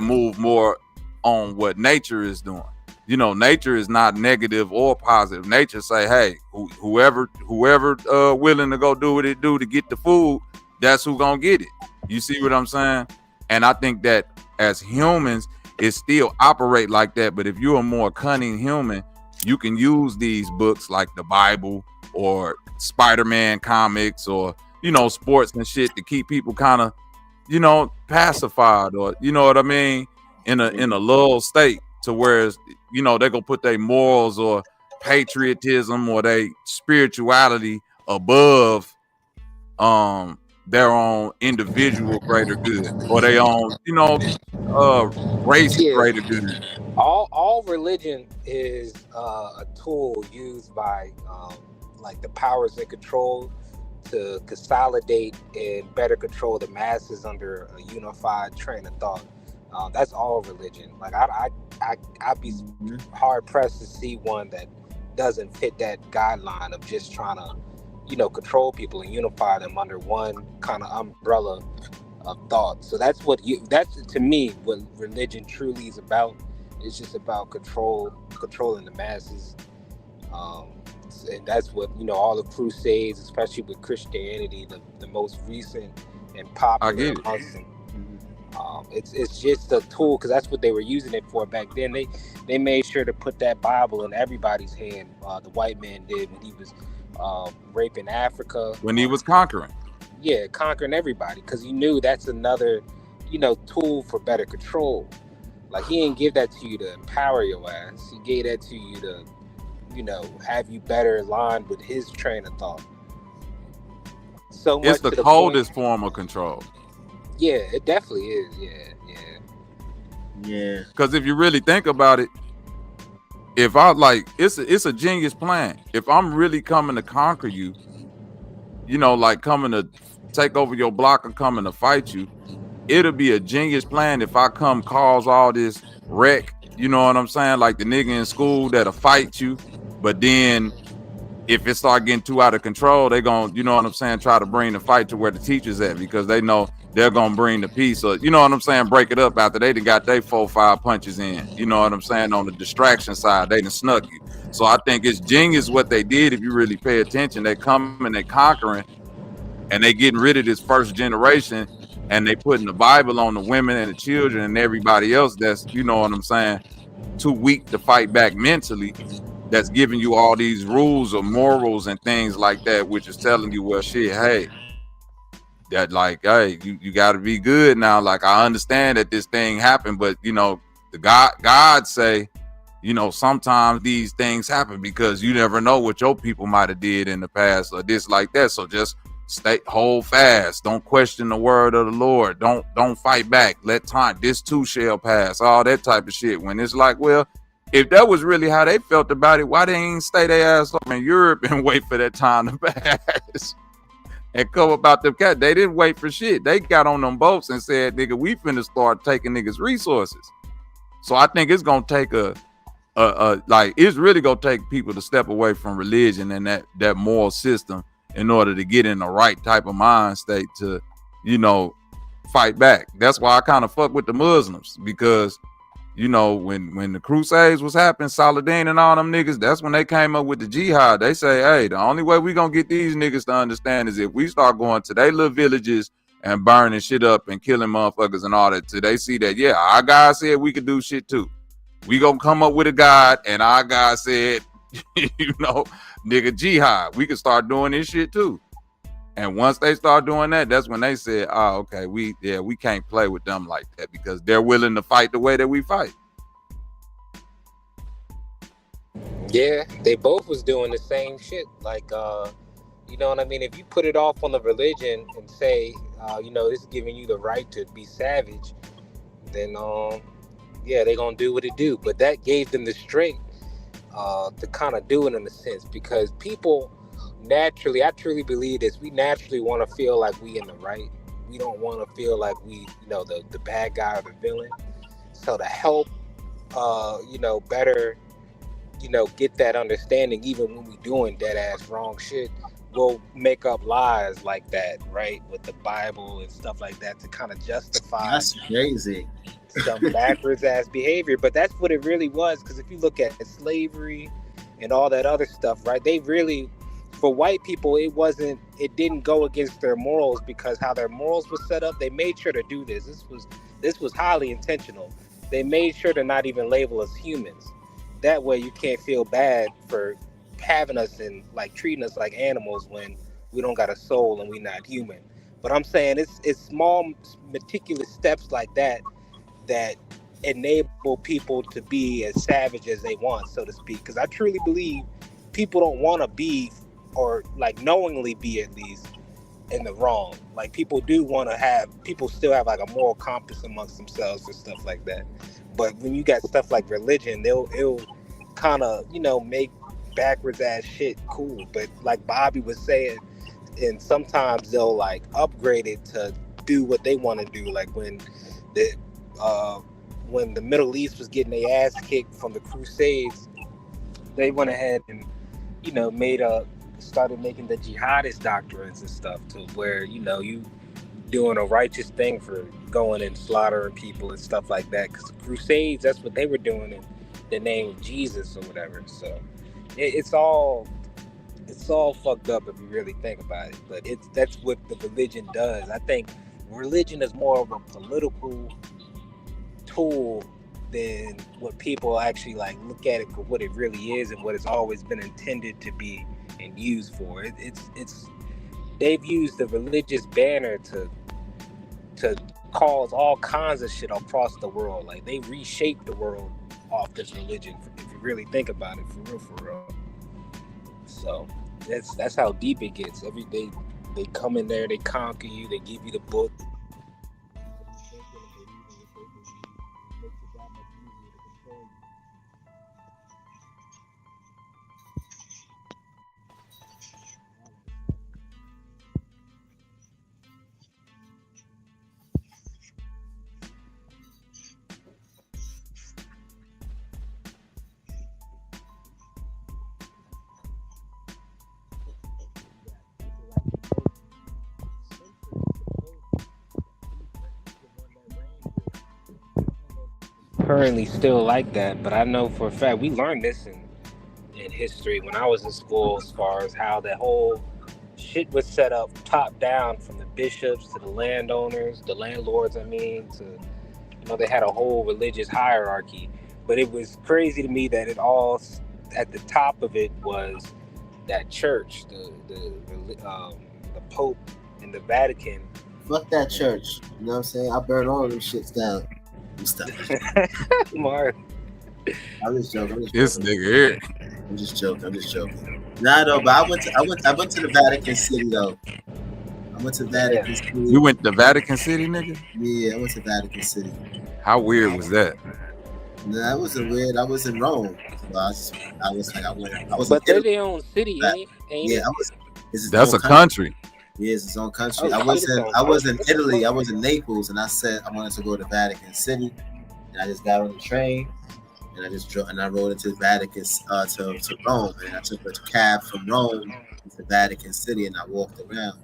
move more on what nature is doing. Nature is not negative or positive. Nature say, hey, whoever willing to go do what it do to get the food, that's who gonna get it. You see what I'm saying? And I think that as humans, it still operate like that. But if you're a more cunning human, you can use these books like the Bible or Spider-Man comics or sports and shit to keep people kind of pacified, or you know what I mean, in a lull state, to where they gonna put their morals or patriotism or their spirituality above their own individual greater good or their own race greater good. All religion is a tool used by like the powers that control to consolidate and better control the masses under a unified train of thought. That's all religion. Like I'd be hard pressed to see one that doesn't fit that guideline of just trying to, control people and unify them under one kind of umbrella of thought. So that's to me what religion truly is about. It's just about controlling the masses. And that's what all the crusades, especially with Christianity, the most recent and popular. It's just a tool because that's what they were using it for back then. They made sure to put that Bible in everybody's hand. The white man did when he was raping Africa, when he was conquering. Yeah, conquering everybody, because he knew that's another tool for better control. Like he didn't give that to you to empower your ass. He gave that to you to have you better aligned with his train of thought. So it's the coldest form of control. Yeah, it definitely is. Yeah. Because if you really think about it, if I it's a genius plan. If I'm really coming to conquer you, like coming to take over your block or coming to fight you, it'll be a genius plan if I come cause all this wreck. You know what I'm saying? Like the nigga in school that'll fight you, but then if it start getting too out of control, they gonna, try to bring the fight to where the teacher's at, because they know they're gonna bring the peace. Or break it up after they done got their 4-5 punches in. You know what I'm saying? On the distraction side, they done snuck you. So I think it's genius what they did. If you really pay attention, they come and they conquering, and they getting rid of this first generation, and they putting the Bible on the women and the children and everybody else that's, too weak to fight back mentally. That's giving you all these rules or morals and things like that, which is telling you, well, shit, hey, that like, hey, you got to be good now. Like, I understand that this thing happened, but the God say, sometimes these things happen because you never know what your people might have did in the past or this like that. So just hold fast. Don't question the word of the Lord. Don't fight back. Let time. This too shall pass. All that type of shit. When it's like, well, if that was really how they felt about it, why they ain't stay their ass up in Europe and wait for that time to pass and come about them cat? They didn't wait for shit. They got on them boats and said, nigga, we finna start taking niggas resources. So I think it's gonna take it's really gonna take people to step away from religion and that moral system in order to get in the right type of mind state to, fight back. That's why I kind of fuck with the Muslims, because when the Crusades was happening, Saladin and all them niggas, that's when they came up with the jihad. They say, hey, the only way we gonna get these niggas to understand is if we start going to their little villages and burning shit up and killing motherfuckers and all that. So they see that, yeah, our God said we could do shit too. We gonna come up with a God, and our God said, you know, nigga, jihad. We can start doing this shit too. And once they start doing that, that's when they said, oh, okay, we can't play with them like that because they're willing to fight the way that we fight. Yeah, they both was doing the same shit. Like, you know what I mean? If you put it off on the religion and say, you know, this is giving you the right to be savage, then, yeah, they gonna do what it do. But that gave them the strength to kind of do it in a sense, because people naturally, I truly believe this, we naturally want to feel like we in the right. We don't want to feel like we, you know, the bad guy or the villain. So to help, you know, better, you know, get that understanding, even when we doing dead ass wrong shit, we'll make up lies like that, right, with the Bible and stuff like that to kind of justify. That's crazy. Some backwards ass behavior, but that's what it really was. Because if you look at slavery and all that other stuff, right, they really, for white people, it didn't go against their morals, because how their morals was set up, they made sure to do this. This was highly intentional. They made sure to not even label us humans. That way you can't feel bad for having us and like treating us like animals when we don't got a soul and we not human. But I'm saying it's small, meticulous steps like that enable people to be as savage as they want, so to speak. Because I truly believe people don't want to be, or like knowingly be at least, in the wrong. Like people still have like a moral compass amongst themselves and stuff like that. But when you got stuff like religion, it'll kind of, you know, make backwards ass shit cool. But like Bobby was saying, and sometimes they'll like upgrade it to do what they want to do. Like when the Middle East was getting their ass kicked from the Crusades, they went ahead and, you know, started making the jihadist doctrines and stuff, to where, you know, you doing a righteous thing for going and slaughtering people and stuff like that. Because the Crusades, that's what they were doing in the name of Jesus or whatever. So it's all fucked up if you really think about it. But that's what the religion does. I think religion is more of a political tool than what people actually like look at it for what it really is and what it's always been intended to be and used for. It's they've used the religious banner to cause all kinds of shit across the world. Like they reshaped the world off this religion, if you really think about it, for real. So that's how deep it gets. Every day they come in there, they conquer you, they give you the book. Currently still like that, but I know for a fact we learned this in history when I was in school, as far as how that whole shit was set up top down, from the bishops to the landowners, the landlords, to, you know, they had a whole religious hierarchy. But it was crazy to me that it all, at the top of it, was that church, the Pope and the Vatican. Fuck that church. You know what I'm saying? I burn all of them shits down. Mark. I'm just joking. This nigga here. I'm just joking. Nah, though, but I went to the Vatican City though. I went to Vatican City. You went to Vatican City, nigga? Yeah, I went to Vatican City. How weird was that? Nah, it wasn't weird. I was in Rome. So I was. But they're their own city, ain't it? That's a country. Yeah, it's its own country. Oh, I was in Italy. I was in Naples, and I said I wanted to go to Vatican City, and I just got on the train, and I rode into Vatican to Rome, and I took a cab from Rome to Vatican City, and I walked around.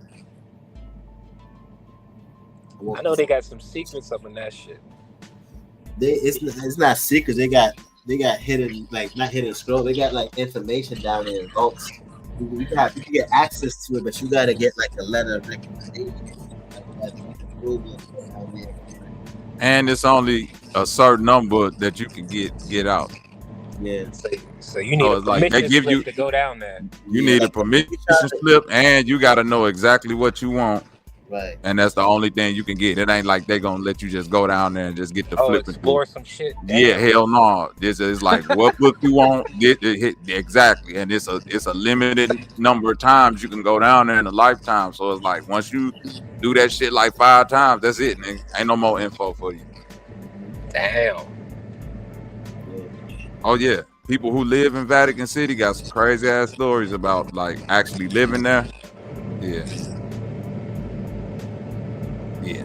I know they got some secrets up in that shit. It's not secrets. They got hidden, like not hidden scrolls. They got like information down there in vaults. You can get access to it, but you gotta get like a letter of recommendation. And it's only a certain number that you can get out. Yeah. So you need a it's like they permission give slip you to go down there. you need a permission slip, and you got to know exactly what you want. Right. And that's the only thing you can get. It ain't like they gonna let you just go down there and just get the flipping explore through. some shit. Yeah, Damn. hell no. This is like what book you want. Exactly, and it's a limited number of times you can go down there in a lifetime. So it's like once you do that shit like 5 times, that's it. Nigga. Ain't no more info for you. Damn. Oh yeah, people who live in Vatican City got some crazy ass stories about like actually living there. Yeah. Yeah.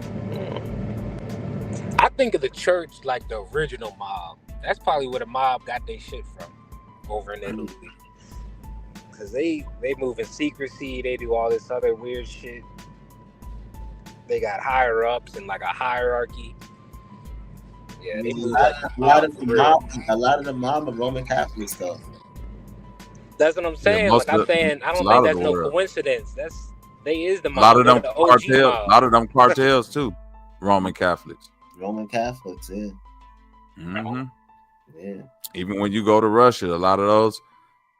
I think of the church like the original mob. That's probably where the mob got their shit from, over in Italy. Cause they move in secrecy. They do all this other weird shit. They got higher ups and like a hierarchy. Yeah, they move like a lot of the mob are Roman Catholic stuff. That's what I'm saying. most Like I'm of- saying, I a don't lot think of that's the no world. coincidence. They is the A mob. lot of They're them the OG cartels, mob. a lot of them cartels too. Roman Catholics. Roman Catholics, yeah. Mm-hmm. Yeah. Even when you go to Russia, a lot of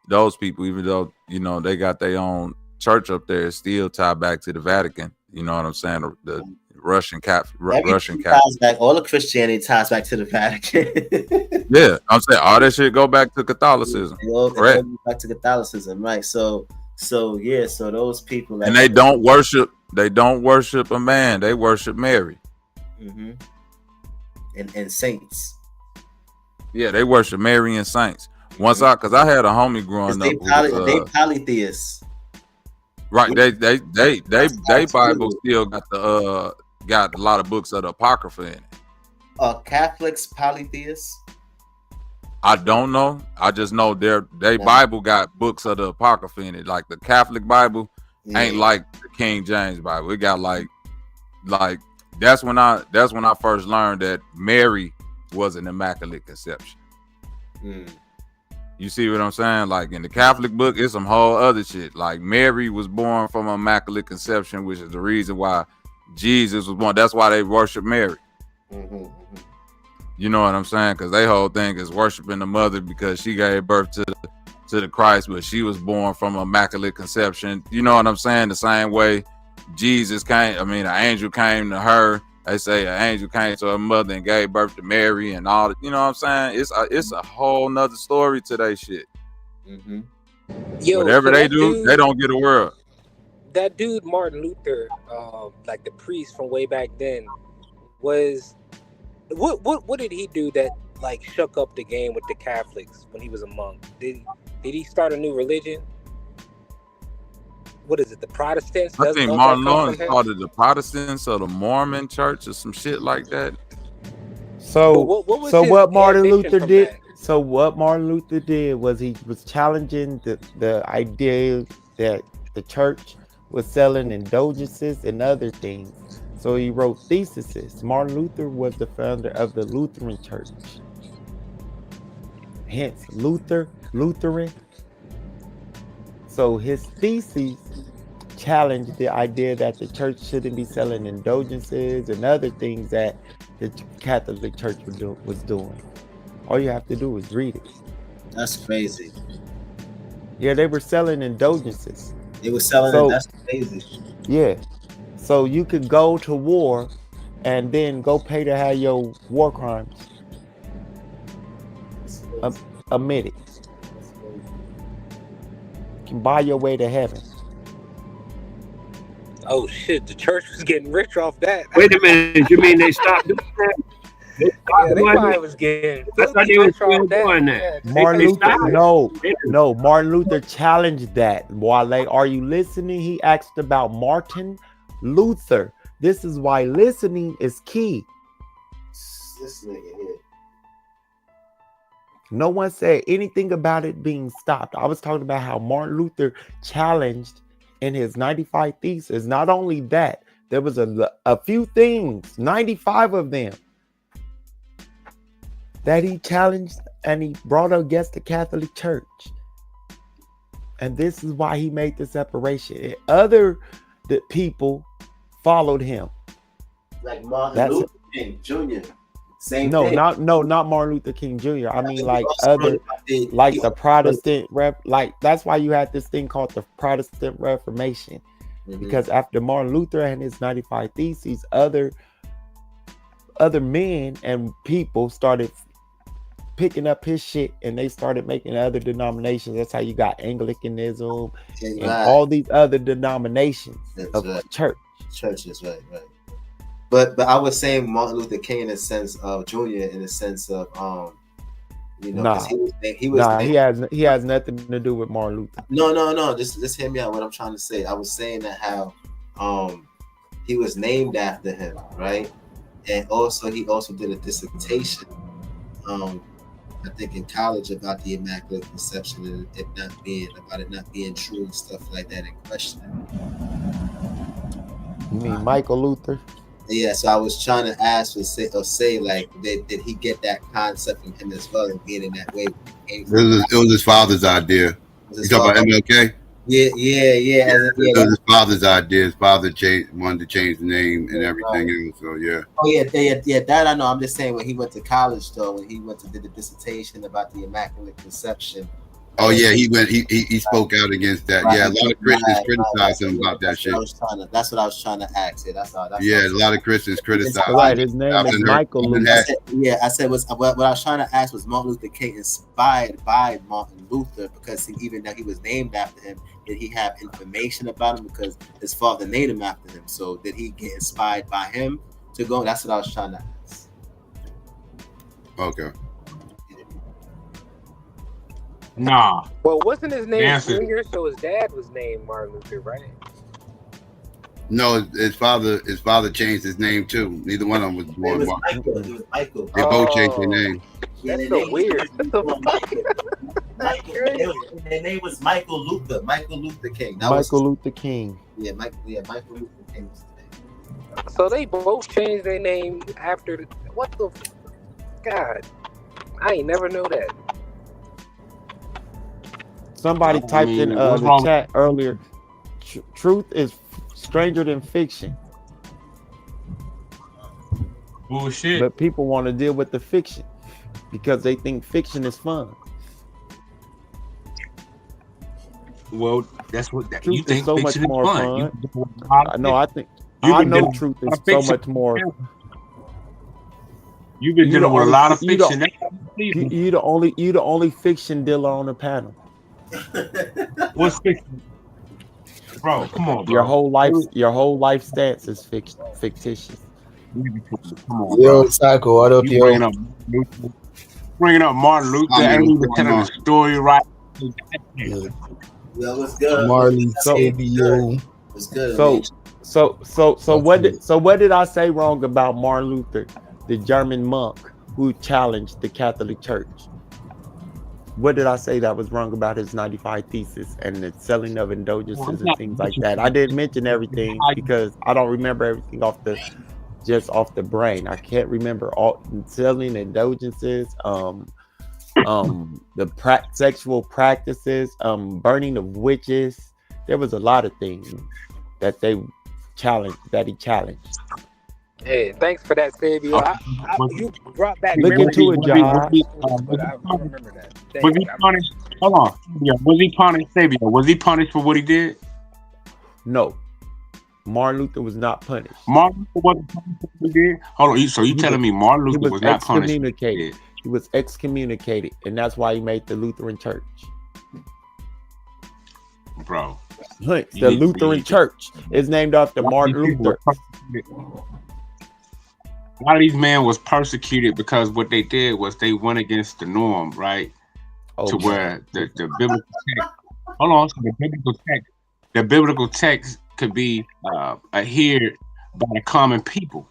those people, even though they got their own church up there, still tied back to the Vatican. You know what I'm saying? The Russian Everything Catholic. ties back. All of Christianity ties back to the Vatican. Yeah, I'm saying all that shit go back to Catholicism. It all Correct. goes back to Catholicism, right? So those people, like, And they don't worship a man. They worship Mary. Mm-hmm. And saints. Yeah, they worship Mary and saints. Because I had a homie growing up. They polytheists. Right, they Bible still got a lot of books of the Apocrypha in it. Catholics polytheists? I don't know. I just know their Bible got books of the Apocrypha in it. Like the Catholic Bible ain't like the King James Bible. It got like that's when I first learned that Mary was an immaculate conception. You see what I'm saying? Like in the Catholic book, it's some whole other shit. Like Mary was born from immaculate conception, which is the reason why Jesus was born. That's why they worship Mary. You know what I'm saying? Because their whole thing is worshiping the mother because she gave birth to the Christ, but she was born from immaculate conception. You know what I'm saying? The same way Jesus came. I mean, an angel came to her. They say an angel came to her mother and gave birth to Mary and all that. You know what I'm saying? It's a whole nother story to that shit. Yo, whatever so they that do, dude- they don't get a world. That dude Martin Luther, like the priest from way back then, was what did he do that like shook up the game with the Catholics when he was a monk? Did he start a new religion? What is it? The Protestants? I Don't think that Martin come Lawrence from him? started the Protestants or the Mormon church or some shit like that. So, what was so his what Martin ambition Luther from did? that? So what Martin Luther did was he was challenging the idea that the church was selling indulgences and other things. So he wrote theses. Martin Luther was the founder of the Lutheran Church. Hence Lutheran. So his theses challenged the idea that the church shouldn't be selling indulgences and other things that the Catholic Church was doing. All you have to do is read it. That's crazy. Yeah, they were selling indulgences. They were selling it. That's crazy. Yeah. So you could go to war and then go pay to have your war crimes admitted. You can buy your way to heaven. Oh shit! The church was getting rich off that. Wait a minute. You mean they stopped doing that? They stopped Yeah, they doing probably that? was getting. I thought they were still doing that. Martin They Luther, stopped. no, Martin Luther challenged that. Wale, are you listening? He asked about Martin Luther. This is why listening is key. This nigga here. No one said anything about it being stopped. I was talking about how Martin Luther challenged in his 95 Theses. Not only that, there was a few things, 95 of them, that he challenged and he brought against the Catholic Church. And this is why he made the separation. Other people followed him. Like Martin That's Luther King Jr. Same no, thing. not Martin Luther King Jr. I mean, like also other, wrote about like the Protestant like that's why you had this thing called the Protestant Reformation, because after Martin Luther and his 95 Theses, other men and people started picking up his shit, and they started making other denominations. That's how you got Anglicanism and all these other denominations of churches, right. But I was saying Martin Luther King in the sense of Junior, in the sense of you know, because he has nothing to do with Martin Luther. No. Just hear me out. What I'm trying to say, I was saying that how he was named after him, right? And also he also did a dissertation, I think in college, about the Immaculate Conception and it not being true and stuff like that, and questioning. You mean Michael Luther? Yeah, so I was trying to ask or say like, did he get that concept from him as well, and being in that way? It was his father's idea. You talking about MLK? Yeah. It was his father's idea. His father wanted to change the name and everything else. So yeah. Oh yeah. That I know. I'm just saying, when he went to college though, when he went to did a dissertation about the Immaculate Conception. Oh yeah, he spoke out against that. Yeah, a lot of Christians criticized him about that shit. That's what I was trying to ask. Yeah, a lot of Christians criticized. Right, his name is Michael Luther. I said what I was trying to ask was Martin Luther King inspired by Martin Luther, because even though he was named after him, did he have information about him because his father named him after him? So did he get inspired by him to go? That's what I was trying to ask. Okay. Nah. Well, wasn't his name Answer. Junior? So his dad was named Martin Luther, right? No, his father changed his name too. Neither one of them was born. It was Michael. They both changed their name. That's so weird. Their name was Michael Luther. Michael Luther King. Luther King. Yeah, Michael Luther King was the name. So they both changed their name after what the God? I ain't never know that. Somebody typed in the chat earlier, truth is stranger than fiction. Bullshit. But people want to deal with the fiction because they think fiction is fun. Well, that's what Truth you think. is so much fiction is more fun. fun. No, I think I know truth is so much more. You've been dealing with a lot of fiction. You the only fiction dealer on the panel. What's fiction, bro? Come on, bro. Your whole life stance is fictitious. Come on, yo, Psycho, what up, yo? Bringing up Martin Luther, ain't even telling the story right. Yo, what's good? Marley, Sabio. What's good? So what did I say wrong about Martin Luther, the German monk who challenged the Catholic Church? What did I say that was wrong about his 95 Thesis and the selling of indulgences and things like that? I didn't mention everything because I don't remember everything off the brain. I can't remember all selling indulgences, the sexual practices, burning of witches. There was a lot of things that he challenged. Hey, thanks for that, Sabio. You brought back. Look into it, John. But I remember that. Was he punished? Hold on. Yeah, was he punished, Sabio? Was he punished for what he did? No. Martin Luther was not punished. Martin Luther wasn't punished for what he did? Hold on. So you telling me Martin Luther was not punished? He was excommunicated, and that's why he made the Lutheran Church. Bro. The Lutheran Church is named after Martin Luther. A lot of these men was persecuted because what they did was they went against the norm, right? To where the biblical text. Hold on, so the biblical text could be adhered by the common people.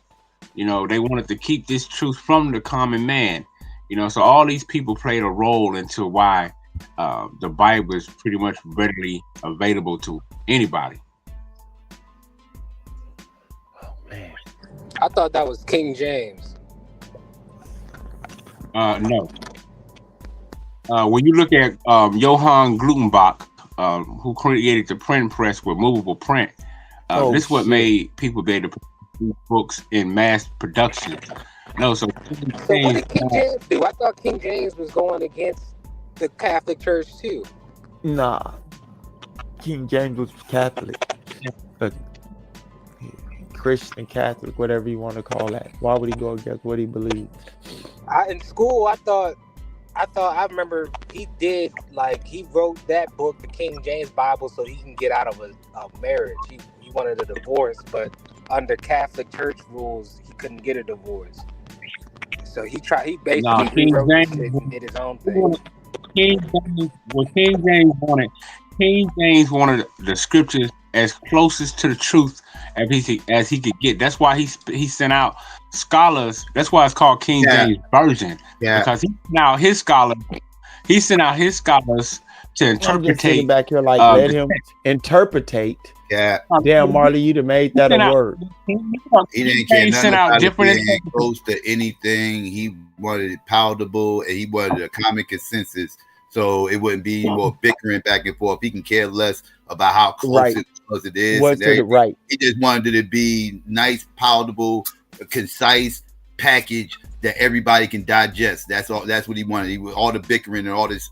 You know, they wanted to keep this truth from the common man. You know, so all these people played a role into why the Bible is pretty much readily available to anybody. I thought that was King James. No. When you look at Johann Gutenberg, who created the print press with movable print, this is what made people be able to these books in mass production. No, so So what did King James do? I thought King James was going against the Catholic Church too. Nah, King James was Catholic, but Christian, Catholic, whatever you want to call that. Why would he go against what he believed? In school, I remember he did, like, he wrote that book, the King James Bible, so he can get out of a marriage. He wanted a divorce, but under Catholic Church rules, he couldn't get a divorce. So he basically rewrote this shit and did his own thing. King James wanted the scriptures as closest to the truth as he could get. That's why he sent out scholars. That's why it's called King James Version. Yeah. Because he sent out his scholars to interpret. Back here, like let him interpretate. Yeah. Damn, Marley, you'd have made that a word. He didn't care nothing about it being close to anything. He wanted it palatable, and he wanted a common consensus, so it wouldn't be more bickering back and forth. He can care less about how close it is. What's to the right? He just wanted it to be nice, palatable, concise package that everybody can digest. That's all. That's what he wanted. All the bickering and all this,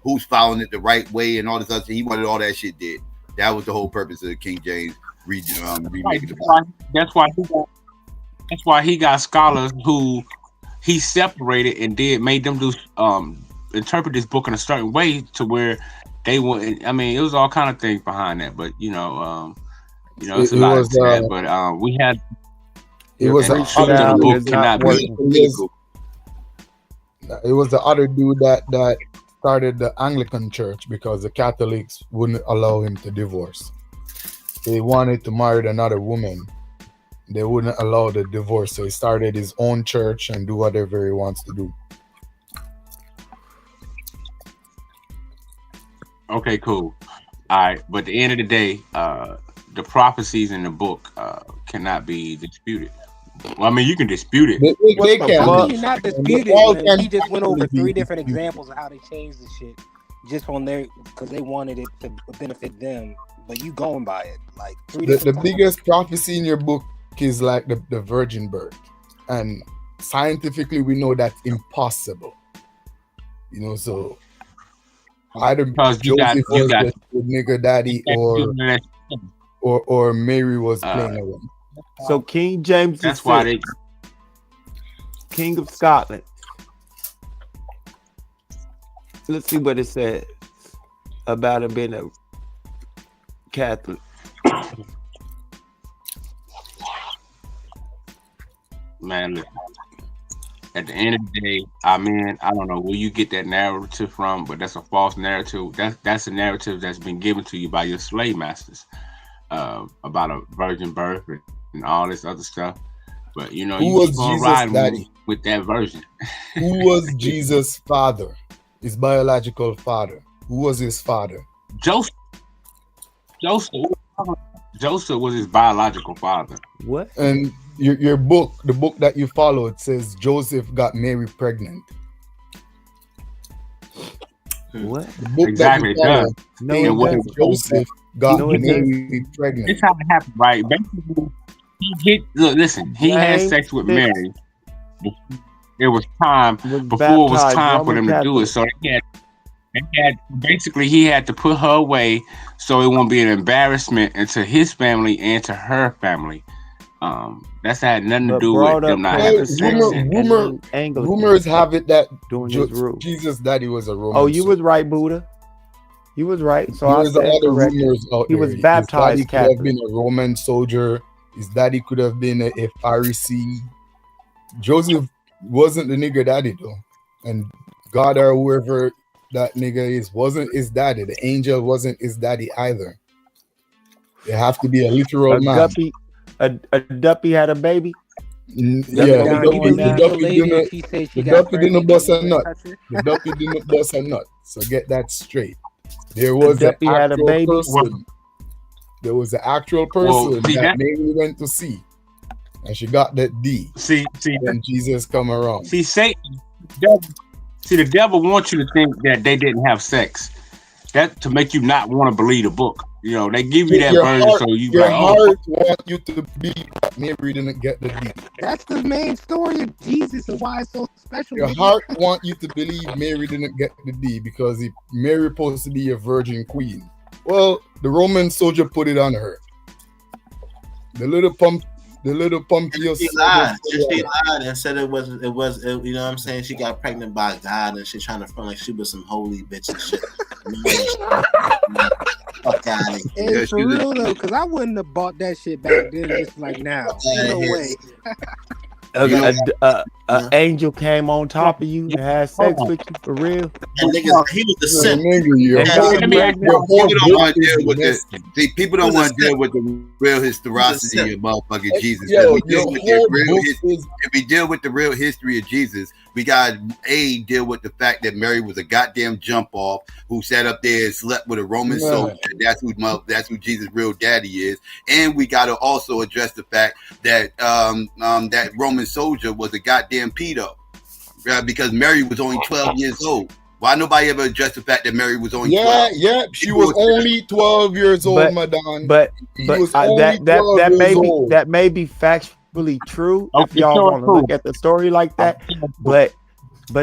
who's following it the right way and all this other. He wanted all that shit dead. That was the whole purpose of the King James remaking. That's why he got scholars who he separated and made them do interpret this book in a certain way to where they would. I mean, it was all kind of things behind that, but it's a lot of that. But we had. It was the other dude cannot be illegal. It was the other dude that started the Anglican Church because the Catholics wouldn't allow him to divorce. He wanted to marry another woman. They wouldn't allow the divorce, so he started his own church and do whatever he wants to do. Okay, cool. All right, but at the end of the day, the prophecies in the book cannot be disputed. Well, I mean, you can dispute it. They can not dispute it. Man. He just went over 3 different examples of how they changed the shit just on there because they wanted it to benefit them. But you going by it like 3 the biggest prophecy in your book is like the virgin birth, and scientifically we know that's impossible. So either Joseph was the nigga daddy or Mary was playing around. So King James that's why they King of Scotland. Let's see what it says about him being a Catholic. Man, look, at the end of the day, I don't know where you get that narrative from, but that's a false narrative. That's a narrative that's been given to you by your slave masters about a virgin birth and all this other stuff. But you keep on riding with that version. Who was Jesus' father? His biological father. Who was his father? Joseph was his biological father. What? And your book, the book that you follow, it says Joseph got Mary pregnant. What? The book exactly. That you follow, Joseph got Mary pregnant. This how it happened, right? Basically, he had sex with Mary. It was time before it was time for them to do it. So he had to put her away so it won't be an embarrassment into his family and to her family. That's had nothing to do with them not having sex. Rumors have it that Jesus' daddy was a Roman. Oh, you was right, Buddha. You was right. So there's other rumors out he there. was baptized. His daddy could have been a Roman soldier. His daddy could have been a Pharisee. Joseph wasn't the nigga daddy though, and God or whoever that nigga wasn't his daddy. The angel wasn't his daddy either. They have to be a literal man. A duppy had a baby. Yeah, the duppy didn't bust a nut. The duppy didn't bust a nut. So get that straight. There was an actual person. There was an actual person that Mary went to see, and she got that D. See, when Jesus come around. See, Satan. The devil wants you to think that they didn't have sex. That to make you not want to believe the book. They give you that version, so you your heart want you to be Mary didn't get the D. That's the main story of Jesus and why it's so special. Your heart want you to believe Mary didn't get the D because Mary supposed to be a virgin queen. Well, the Roman soldier put it on her. The little Pompeius. She lied. She lied and said it was. You know what I'm saying? She got pregnant by God and she's trying to front like she was some holy bitch and shit. Fuck out of here. Hey, for real though, because I wouldn't have bought that shit back then, just like now. No way. An angel came on top of you and had sex with you for real. And niggas, he was the simp. People don't want to deal with the real historicity of motherfucking Jesus. If we deal with the real history of Jesus, we got deal with the fact that Mary was a goddamn jump off who sat up there and slept with a Roman soldier. That's who Jesus' real daddy is. And we got to also address the fact that that Roman soldier was a goddamn pedo, because Mary was only 12 years old. Why nobody ever addressed the fact that Mary was only 12? Yeah, she was only 12 years old, madame. But that may be factually true if y'all want to look at the story like that. But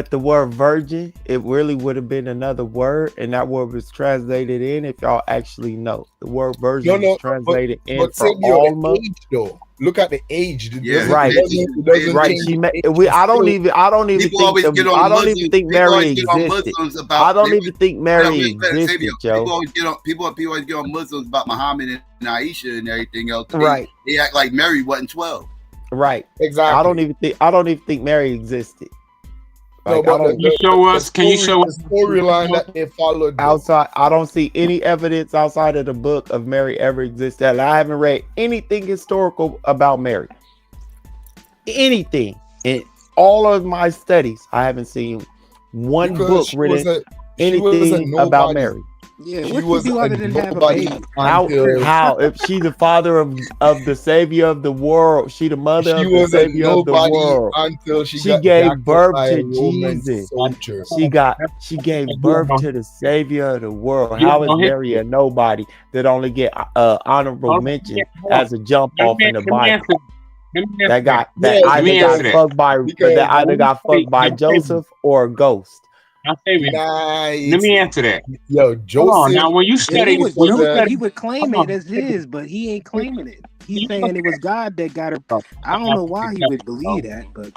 the word virgin, it really would have been another word, and that word was translated in. If y'all actually know, the word virgin is translated in for almost. Look at the age. Right. I don't even think Mary existed. I don't even think Mary existed, Joe. People always get on Muslims about Muhammad and Aisha and everything else. Right. They act like Mary wasn't 12. Right. Exactly. I don't even think Mary existed. Like, can you show us the storyline that they followed outside? I don't see any evidence outside of the book of Mary ever existed. I haven't read anything historical about Mary. Anything in all of my studies, I haven't seen one book written anything about Mary. Yeah, what you do other than have a baby? How? If she the father of the savior of the world, she the mother of the savior of the world. Until she gave birth to Jesus. She gave birth to the savior of the world. How is Mary a nobody that only get honorable mention as a jump off in the Bible? That either got fucked by Joseph or a ghost. Let me answer that. Yo, Joseph. Now, when you study, he would claim it as his, but he ain't claiming it. He's saying it was God that got her. I don't know why he would believe that, but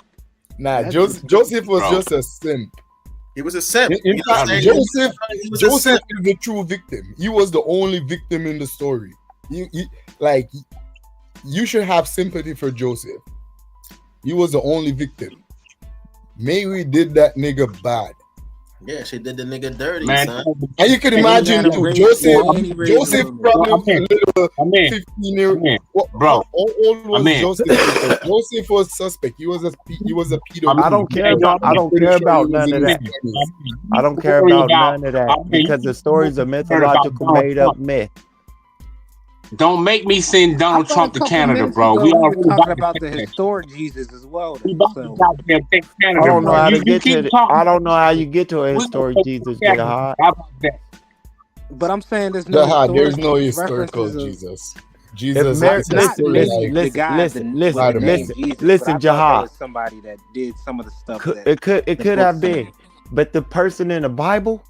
Joseph was just a simp. He was a simp. In fact, Joseph is the true victim. He was the only victim in the story. You should have sympathy for Joseph. He was the only victim. Mary did that nigga bad. Yeah, she did the nigga dirty, man. Son. And you can imagine Joseph probably a little 15 years old. Bro, how old was Joseph? Joseph was suspect. He was a pedo. I don't care about none of that. I don't care about none of that because the stories are mythological, made up myth. Don't make me send Donald Trump to Canada, bro. We are talking about the historic Jesus as well. I don't know how to get to it. I don't know how you get to a historic Jesus, Jihad. But I'm saying there's no historical Jesus. Jesus, listen, Jihad. Somebody that did some of the stuff. It could have been, but the person in the Bible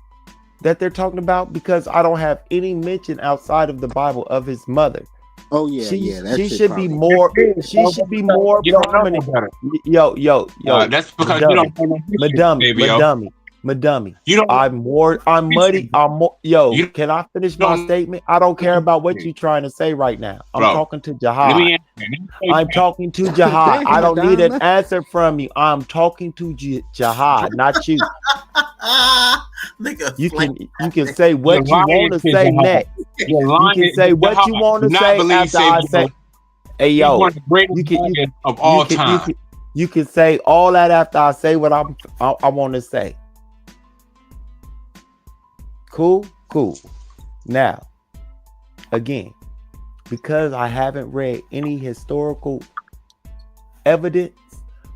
that they're talking about, because I don't have any mention outside of the Bible of his mother. Oh yeah, she should be more. She should be more prominent. Yo. That's because you don't know Madummy. I'm muddy. Yo, can I finish my statement? I don't care about what you're trying to say right now. I'm talking to Jihad. I'm talking to Jihad. I don't need an answer from you. I'm talking to Jihad, not you. You can say what you want to say next. You can say what you want to say after I say. Hey yo, you can say all that after I say what I want to say. Cool. Now, again, because I haven't read any historical evidence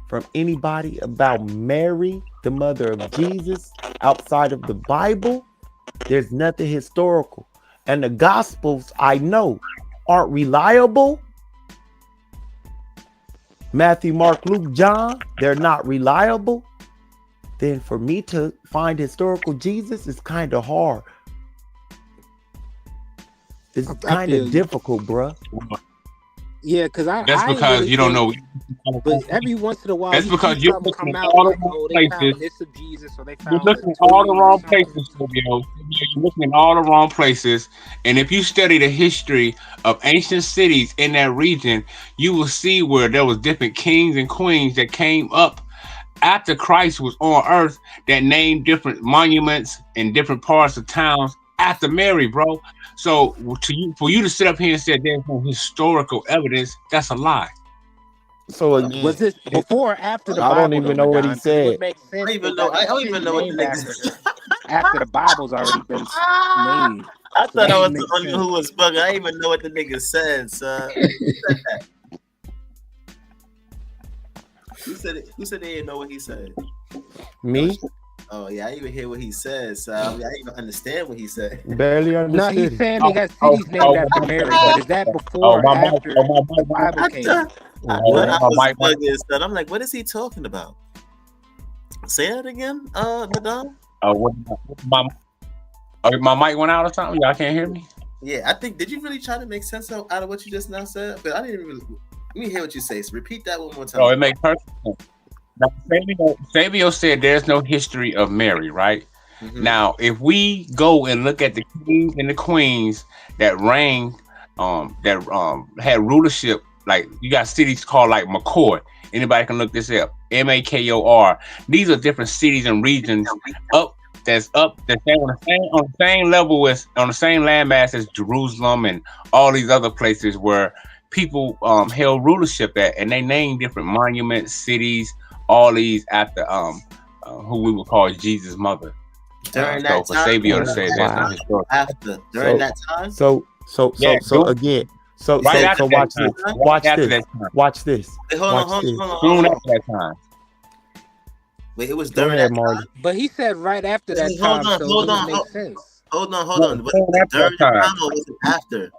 from anybody about Mary, the mother of Jesus, outside of the Bible, there's nothing historical. And the Gospels, I know, aren't reliable. Matthew, Mark, Luke, John, they're not reliable, then for me to find historical Jesus is kind of hard. It's kind of difficult, bruh. Yeah, because That's I because really you don't know. But every once in a while, That's you because see you're something looking come at out all the like, wrong oh, they found places. this of Jesus, or they You're found looking a at all the tomb or wrong something. places, Silvio. You're looking in all the wrong places. And if you study the history of ancient cities in that region, you will see where there was different kings and queens that came up after Christ was on earth that named different monuments in different parts of towns after Mary, bro. So for you to sit up here and say there's no historical evidence, that's a lie. So again, Was this before or after the I don't Bible? even though, know what he Madon? 'Cause it would said. make sense. I don't even know what the niggas. After the Bible's already been made. I So thought that I would was make the only sense. who was bugging. I didn't even know what the nigga said, son. Who said that? Who said it? Who said they didn't know what he said? Me? Oh yeah, I didn't even hear what he said. So I didn't even understand what he said. Barely No, understood. he's saying they got cities named after Mary, but is that before or after the Bible came out? I thought I was bugging, son. I'm like, what is he talking about? Say that again, Madonna. My mic went out or something. Y'all can't hear me. Yeah, I think. Did you really try to make sense out of what you just now said? But I didn't really. Let me hear what you say. So repeat that one more time. Oh, it makes perfect sense. Now, Fabio said there's no history of Mary, right? Mhm. Now, if we go and look at the kings and the queens that reigned, had rulership, like you got cities called like McCoy. Anybody can look this up. MAKOR. These are different cities and regions that's on the same level as on the same landmass as Jerusalem and all these other places where people held rulership at, and they named different monuments, cities, all these after who we would call Jesus' mother. During that for time, Sabio to say there's no historical. after during that time. So again. So Right after so that watch time. this. Right Watch after this. that time. Watch this. Wait, hold Watch on. this. Soon after that time. Wait, it was Go during ahead, that Marley. time. But he said right after that Wait, time, hold so on, it would make sense. Hold on. Was Soon it after during that the time. time or was it after?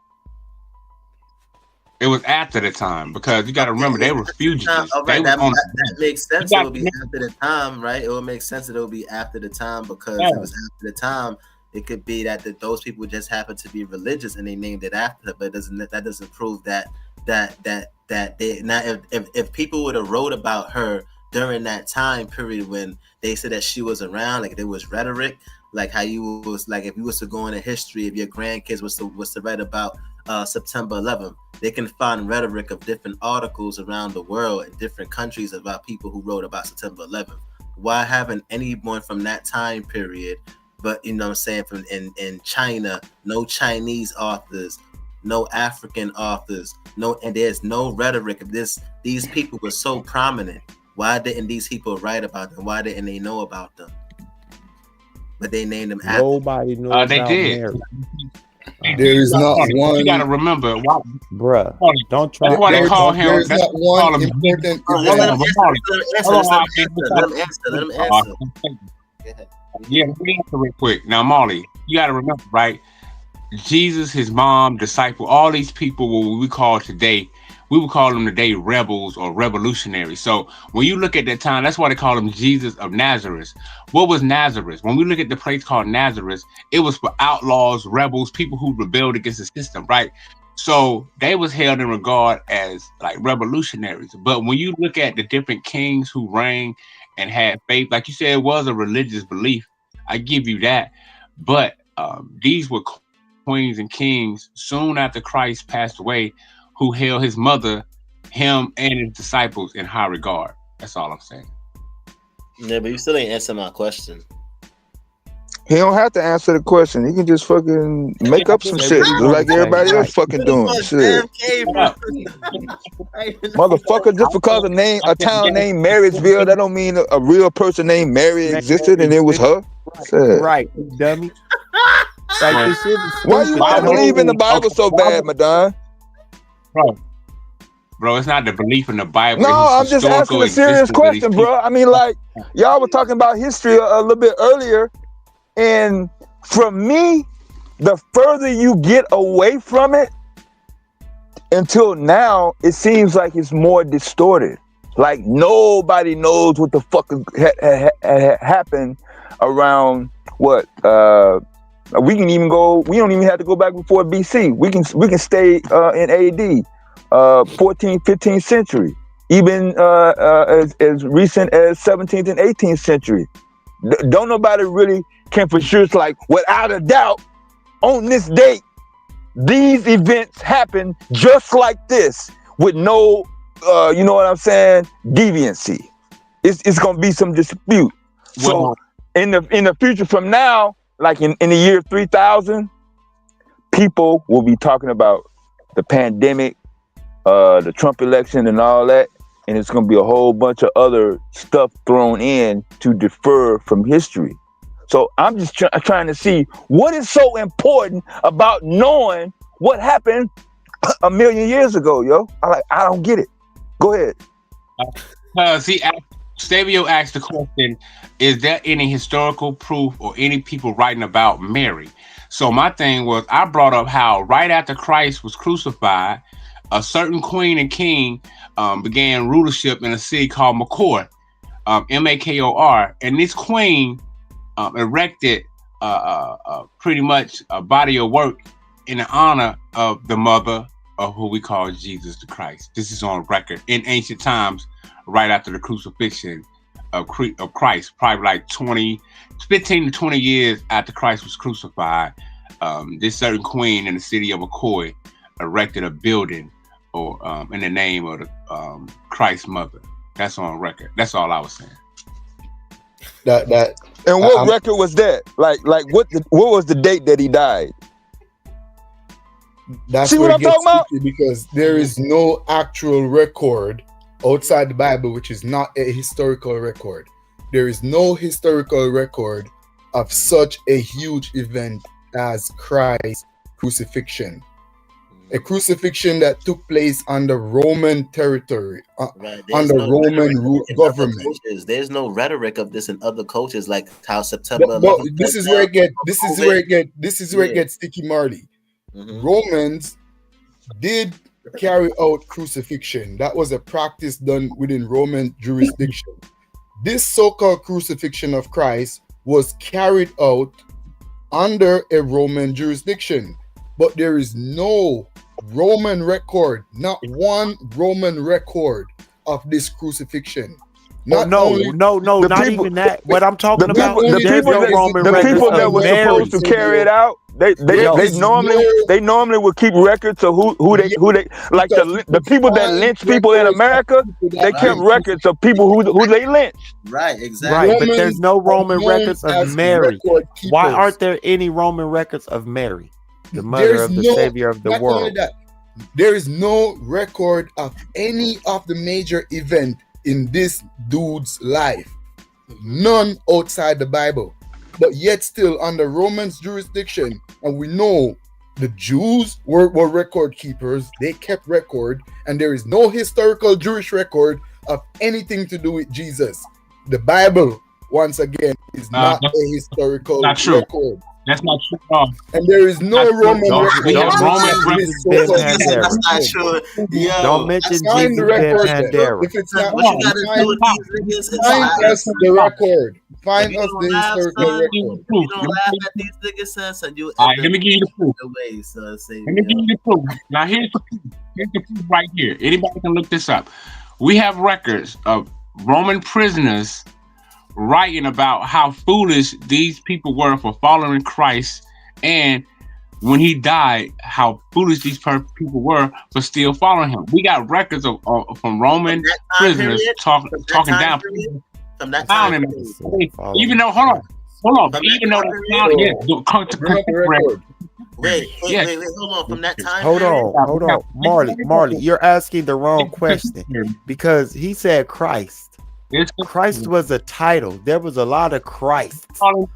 It was after the time because you got to remember they were fugitives. All They right, was that on. makes sense. You It got will be to after the time, right? It will make sense that it will be after the time because Yeah. it was after the time. It could be that those people just happen to be religious and they named it after, but that doesn't prove that they now if people would have wrote about her during that time period when they said that she was around, like there was rhetoric, like how you was like if you was to go into history, if your grandkids was to write about September 11th, they can find rhetoric of different articles around the world in different countries about people who wrote about September 11th. Why haven't anyone from that time period, but you know what I'm saying, from in China, no Chinese authors, no African authors, and there's no rhetoric of this. These people were so prominent. Why didn't these people write about them? Why didn't they know about them? But they named them after. Nobody knows They about did. Mary. There is not one. You got to remember, Bruh. Don't try. that's why they There call him. is That's not why they call one him. important Let event. him answer. Yeah, let me answer real quick. Now, Molly, you got to remember, right? Jesus, his mom, disciple, all these people, what we call today, we would call them today rebels or revolutionaries. So when you look at that time, that's why they call him Jesus of Nazareth. What was Nazareth? When we look at the place called Nazareth, it was for outlaws, rebels, people who rebelled against the system, right? So they was held in regard as like revolutionaries. But when you look at the different kings who reigned and had faith, like you said, it was a religious belief. I give you that. But these were queens and kings soon after Christ passed away who held his mother, him, and his disciples in high regard. That's all I'm saying. Yeah, but you still ain't answer my question. He don't have to answer the question. He can just fucking make up some shit like everybody else fucking doing. Shit. Motherfucker, just because a town named Marysville, that don't mean a real person named Mary existed and it was her. Shit. Right, dummy. Like, this shit is Why you stupid. want to believe in the Bible so bad, Madon? Bro, it's not the belief in the Bible. No, I'm just asking a serious question, bro. I mean, like, y'all were talking about history a little bit earlier, and from me, the further you get away from it until now, it seems like it's more distorted. Like nobody knows what the fuck happened around what we can even go. We don't even have to go back before BC. We can stay in AD, 14th, 15th century, even as recent as 17th and 18th century. Don't nobody really can for sure. It's like without a doubt, on this date, these events happen just like this with no, you know what I'm saying, deviancy. It's gonna be some dispute. So in the future from now, like in the year 3000, people will be talking about the pandemic, the Trump election and all that, and it's gonna be a whole bunch of other stuff thrown in to defer from history. So I'm just trying to see what is so important about knowing what happened a million years ago, yo. I don't get it. Go ahead. Stavio asked the question, is there any historical proof or any people writing about Mary? So my thing was, I brought up how right after Christ was crucified, a certain queen and king began rulership in a city called Makor, M-A-K-O-R. And this queen erected pretty much a body of work in the honor of the mother of who we call Jesus the Christ. This is on record in ancient times, right after the crucifixion of Christ, probably like 15 to 20 years after Christ was crucified. This certain queen in the city of McCoy erected a building or in the name of the Christ's mother. That's on record. That's all I was saying. And what record was that? Like what was the date that he died? That's See where what it I'm gets talking about? tricky because there is no actual record outside the Bible, which is not a historical record. There is no historical record of such a huge event as Christ's crucifixion. A crucifixion that took place on the Roman territory, under Roman government. There's no rhetoric of this in other cultures, like how September. But this is where it gets sticky, Marley. Romans did carry out crucifixion. That was a practice done within Roman jurisdiction. This so-called crucifixion of Christ was carried out under a Roman jurisdiction, but there is no Roman record, not one Roman record of this crucifixion. Not even that. What I'm talking about, the people that were supposed to carry it out, they normally would keep records of who they like the people that lynch people in America. They kept records of people who they lynched. Right, exactly. Right, but there's no Roman records of Mary. Why aren't there any Roman records of Mary, the mother of the Savior of the world? There is no record of any of the major events in this dude's life. None outside the Bible. But yet still under Romans jurisdiction, and we know the Jews were record keepers. They kept record, and there is no historical Jewish record of anything to do with Jesus. The Bible, once again, is not a historical record. That's not true. And there is no Roman record. That's not true. Don't mention Jesus Ben Pandera. If it's not, find us the record. Find us the historical record. You don't laugh at these niggas, son. You all right, let me give you the proof. Let me give you the proof. Now here's the proof right here. Anybody can look this up. We have records of Roman prisoners writing about how foolish these people were for following Christ, and when he died, how foolish these people were for still following him. We got records of from Roman prisoners talking down from that time. Even though, hold on, even though Wait, hold on. From that time. Hold on, Marley, you're asking the wrong question because he said Christ. Christ was a title. There was a lot of Christ. Hold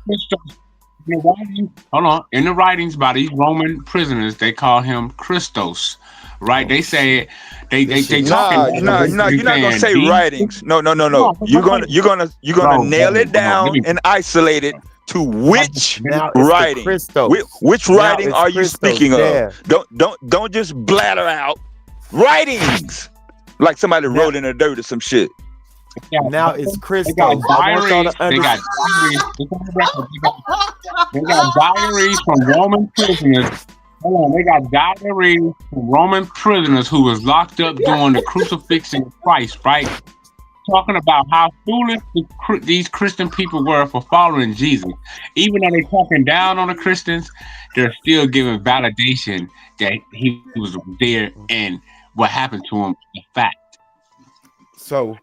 on. In the writings by these Roman prisoners, they call him Christos, right? They say they talking. No, you're not gonna say writings. No. You're gonna nail it down and isolate it to which writing. Which writing are you speaking of? Don't just blather out writings. like somebody wrote in the dirt or some shit. Now it's They Christos. got I want y'all diaries. to They got diaries. They got diaries from Roman prisoners. Hold on, they got diaries from Roman prisoners who was locked up during the crucifixion of Christ, right? Talking about how foolish these Christian people were for following Jesus. Even though they're talking down on the Christians, they're still giving validation that he was there and what happened to him is a fact. So,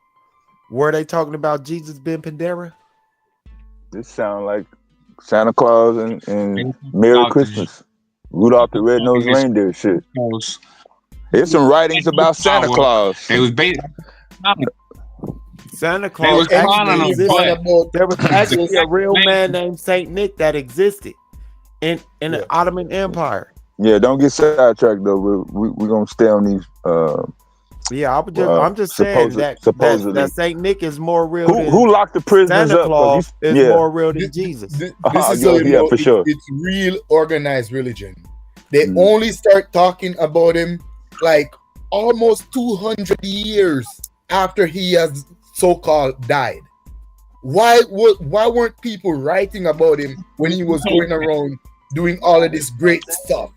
were they talking about Jesus being Pandera? This sound like Santa Claus and Merry Christmas. Rudolph the Red-Nosed Reindeer shit. There's some writings about Santa Claus. They was based. Santa Claus actually existed. There was actually a real man named Saint Nick that existed in the Ottoman Empire. Yeah, don't get sidetracked though. We're gonna stay on these. Yeah, I'm just saying that Saint Nick is more real. Who locked the prisoners Santa up? Claus is more real than Jesus. This is so you know, for sure. It's real organized religion. They only start talking about him like almost 200 years after he has so-called died. Why weren't people writing about him when he was going around doing all of this great stuff?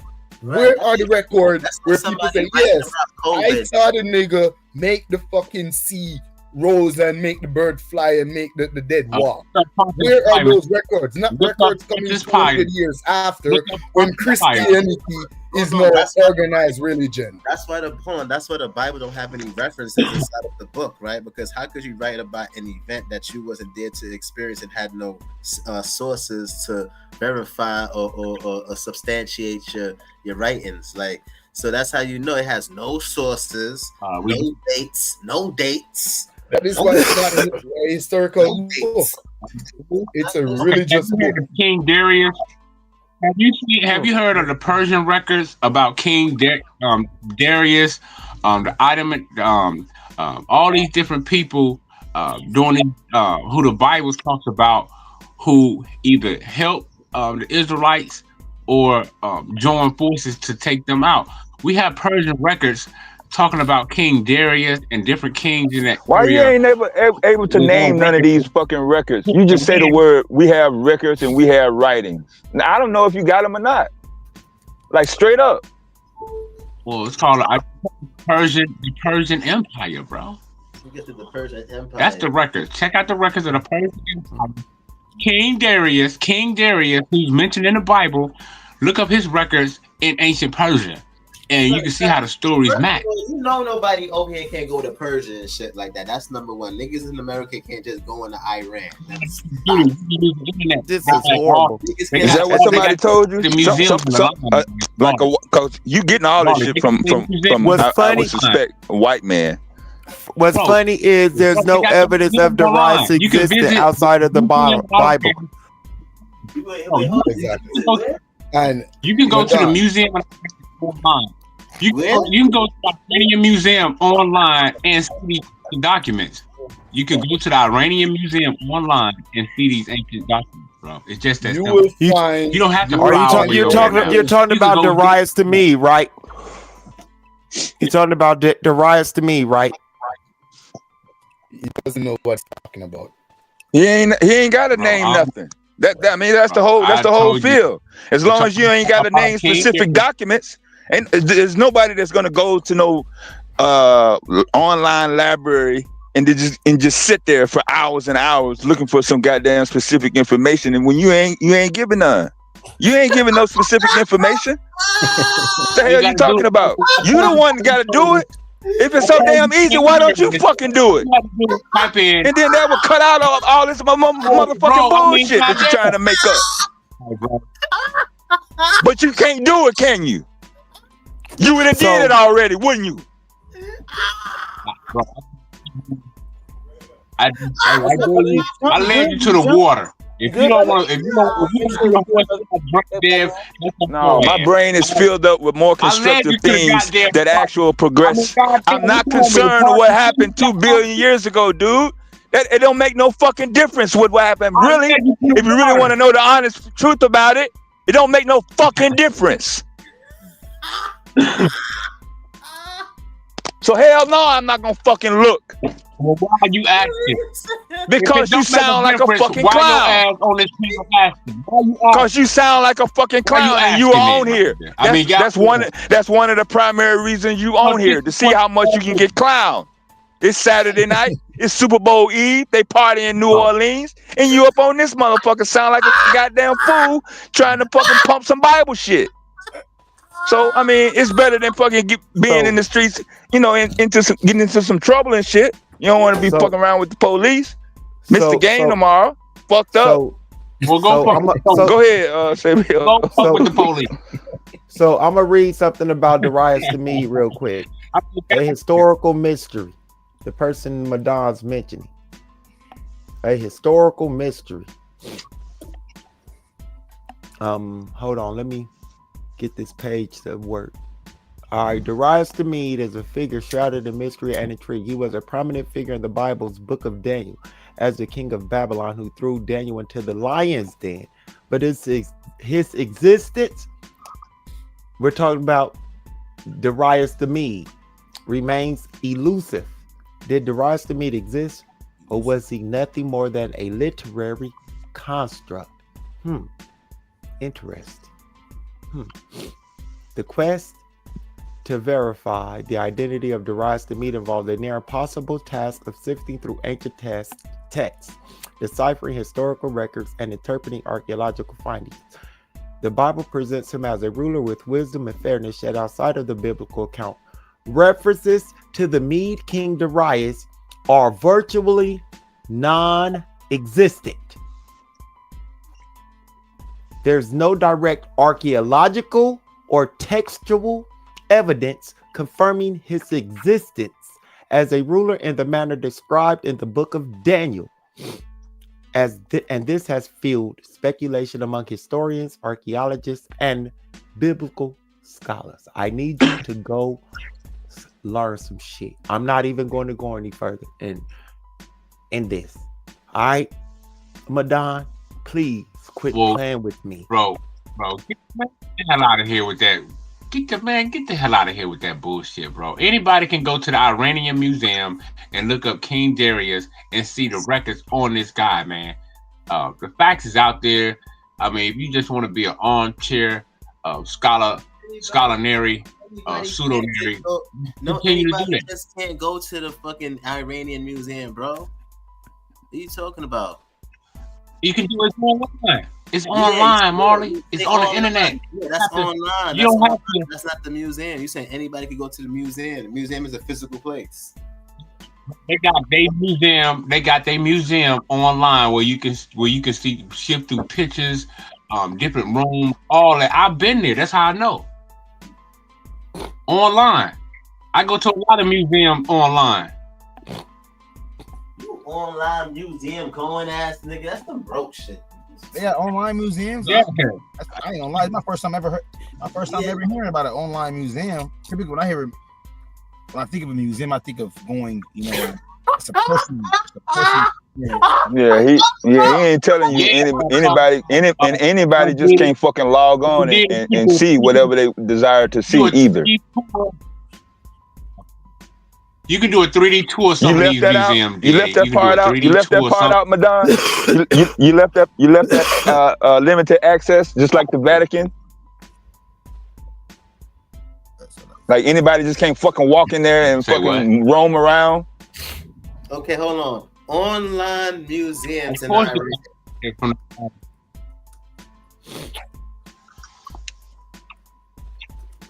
Right. Where are the records where people say, yes, I saw the nigga make the fucking sea rose and make the bird fly and make the dead walk? Where are those records? Not records coming 200 years after when Christianity is more organized religion. That's why the Bible don't have any references inside of the book, right? Because how could you write about an event that you wasn't there to experience and had no sources to verify or substantiate your writings? Like, so that's how you know it has no sources, no dates. That is why it's not a historical book. It's a religious book. King Darius. Have you heard of the Persian records about King Darius, the Ottoman, all these different people who the Bible talks about, who either helped the Israelites or joined forces to take them out? We have Persian records talking about King Darius and different kings in that Why area. you ain't able to name none of these fucking records? You just say the word, we have records and we have writings. Now, I don't know if you got them or not. Like, straight up. Well, it's called the Persian Empire, bro. You get to the Persian Empire. That's the records. Check out the records of the Persian Empire. King Darius, who's mentioned in the Bible, look up his records in ancient Persia. And you can see how the stories match. You know nobody over here can't go to Persia and shit like that. That's number one. Niggas in America can't just go into Iran. This is horrible. Is that what somebody told you? The museum, cause you getting all this shit from I would suspect a white man. What's funny is there's no evidence of the rise existing outside of the Bible. Exactly. And you can go to the museum online. You can go to the Iranian Museum online and see the documents. You can go to the Iranian Museum online and see these ancient documents, bro. It's just that you don't have to. You're talking about the riots to me, right? You're talking about the riots to me, right? He doesn't know what he's talking about. He ain't got to name nothing. That's the whole field. As long as you ain't got to name specific documents, and there's nobody that's gonna go to no online library and just sit there for hours and hours looking for some goddamn specific information. And when you ain't giving none, you ain't giving no specific information. What the hell you talking about? You the one that gotta do it. If it's so damn easy, why don't you fucking do it? And then that would cut out all this motherfucking bullshit that you're trying to make up. But you can't do it, can you? You would have did it already, wouldn't you? I led you to the water. If you don't want, no, my brain is filled up with more constructive things that actual progress. I'm not concerned with what happened 2 billion years ago, dude. It don't make no fucking difference with what happened. Really, if you really want to know the honest truth about it, it don't make no fucking difference. So hell no, I'm not gonna fucking look. Well, why are you asking? Because you sound like a fucking why clown. your ass on this channel asking? Why you asking? Because you sound like a fucking clown and you are on here. That's one of the primary reasons you on here, to see how much you can get clowned. It's Saturday night. It's Super Bowl Eve. They party in New Orleans, and you up on this motherfucker sound like a goddamn fool trying to fucking pump some Bible shit. So I mean, it's better than fucking being in the streets, you know, getting into some trouble and shit. You don't want to be fucking around with the police. Miss the game tomorrow. Fucked up. Well, go go ahead, Samuel. Go fuck with the police. So I'm gonna read something about Darius Thamid real quick. A historical mystery. The person Madon's mentioning. A historical mystery. Hold on, let me get this page to work. All right, Darius Thamid is a figure shrouded in mystery and intrigue. He was a prominent figure in the Bible's book of Daniel as the king of Babylon who threw Daniel into the lion's den. But his existence, we're talking about Darius Thamid, remains elusive. Did Darius Thamid exist, or was he nothing more than a literary construct? Interesting. The quest to verify the identity of Darius Thamid involved the near impossible task of sifting through ancient texts, deciphering historical records, and interpreting archaeological findings. The Bible presents him as a ruler with wisdom and fairness, yet outside of the biblical account, references to the Mede King Darius are virtually non-existent. There's no direct archaeological or textual evidence confirming his existence as a ruler in the manner described in the book of Daniel. And this has fueled speculation among historians, archaeologists, and biblical scholars. I need you to go learn some shit. I'm not even going to go any further in this. All right, Madon, please quit playing with me, bro. Get the hell out of here with that. Get the hell out of here with that bullshit, bro. Anybody can go to the Iranian Museum and look up King Darius and see the records on this guy, man. The facts is out there. I mean, if you just want to be an armchair scholarly, pseudonary, no, anybody just can't go to the fucking Iranian Museum, bro. What are you talking about? You can do it online. It's online, Marley. It's on the internet. Yeah, that's online. You don't have to. That's not the museum. You saying anybody can go to the museum. The museum is a physical place. They got their museum online where you can see, shift through pictures, different rooms, all that. I've been there. That's how I know. Online. I go to a lot of museums online. You online museum going ass nigga. That's some broke shit. Yeah, online museums. Yeah, I ain't gonna lie. It's my first time ever hearing about an online museum. Typically, when I think of a museum, I think of going, you know, it's a person. Yeah, he ain't telling you anybody just can't fucking log on and see whatever they desire to see either. You can do a 3D tour of some of these museums. You left that part out. You left that part out, Madon. You left that limited access, just like the Vatican. Like anybody just can't fucking walk in there and fucking roam around. Okay, hold on. Online museums in Iran.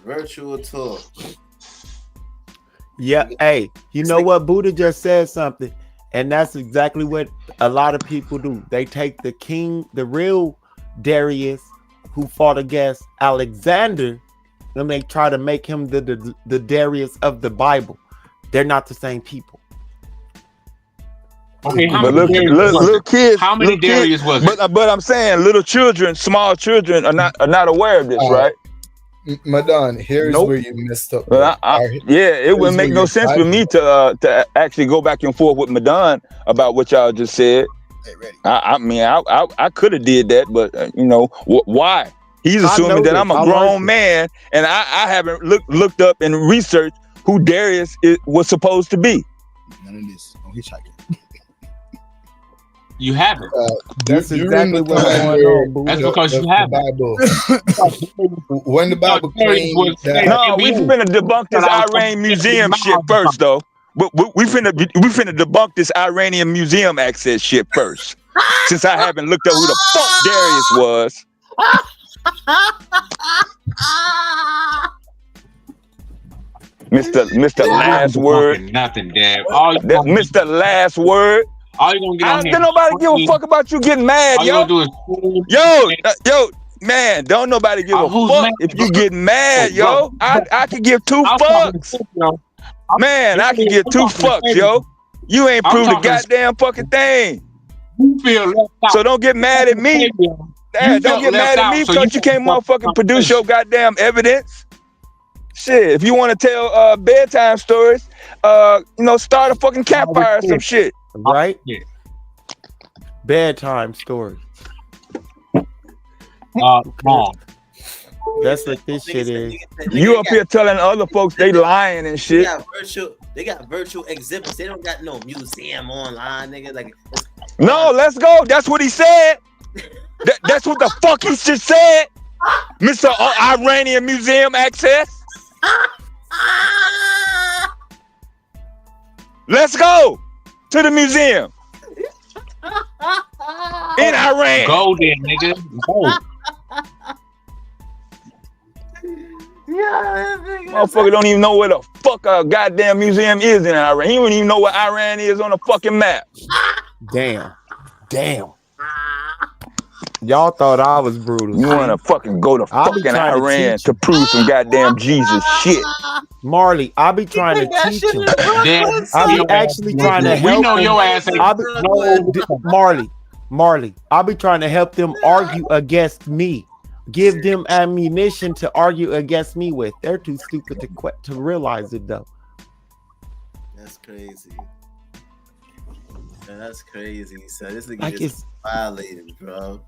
Virtual tour. Yeah, hey, you know what? Buddha just said something, and that's exactly what a lot of people do. They take the real Darius, who fought against Alexander, and they try to make him the Darius of the Bible. They're not the same people. Okay, but little kids. How many Darius was it? But I'm saying little children, small children are not aware of this, right? Madon, here's where you messed up. It wouldn't make no sense for me to actually go back and forth with Madon about what y'all just said. I mean, I could have did that, but you know why? He's assuming that I'm a grown man, and I haven't looked up and researched who Darius was supposed to be. None of this. Oh, hitchhiking. You haven't. That's exactly what's going on, boo. That's because you haven't. When the Bible claims that, No, we finna debunk this Iranian museum shit first, though. But we finna debunk this Iranian museum access shit first, since I haven't looked up who the fuck Darius was. Mr. Last Word. Nothing, Dad. Mr. Last Word. All you gonna get on here. Don't nobody give a fuck about you getting mad, all yo. You gonna do is Yo, man, don't nobody give a fuck if you get mad, yo. I could give two fucks. Man, I can give two fucks, yo. You ain't proved a goddamn fucking thing. You feel left out. So don't get mad at me. Don't get mad at me because you can't motherfucking produce your goddamn evidence. Shit, if you want to tell bedtime stories, start a fucking campfire or some shit. Right? Yeah. Bedtime stories. That's what this shit is. You up here telling other folks they lying and shit. They got virtual exhibits. They don't got no museum online, nigga. Like, no, let's go. That's what he said. That's what the fuck he just said. Mr. Iranian Museum access. Let's go to the museum in Iran. Go there, nigga. Go. Motherfucker don't even know where the fuck a goddamn museum is in Iran. He don't even know where Iran is on the fucking map. Damn. Y'all thought I was brutal. You wanna fucking go to fucking Iran to prove some goddamn Jesus shit. Marley, I be trying to teach him. I be actually trying to help. We know your ass ain't. Marley, I be trying to help them argue against me. Give them ammunition to argue against me with. They're too stupid to realize it though. That's crazy. That's crazy. So this nigga like is violated, bro.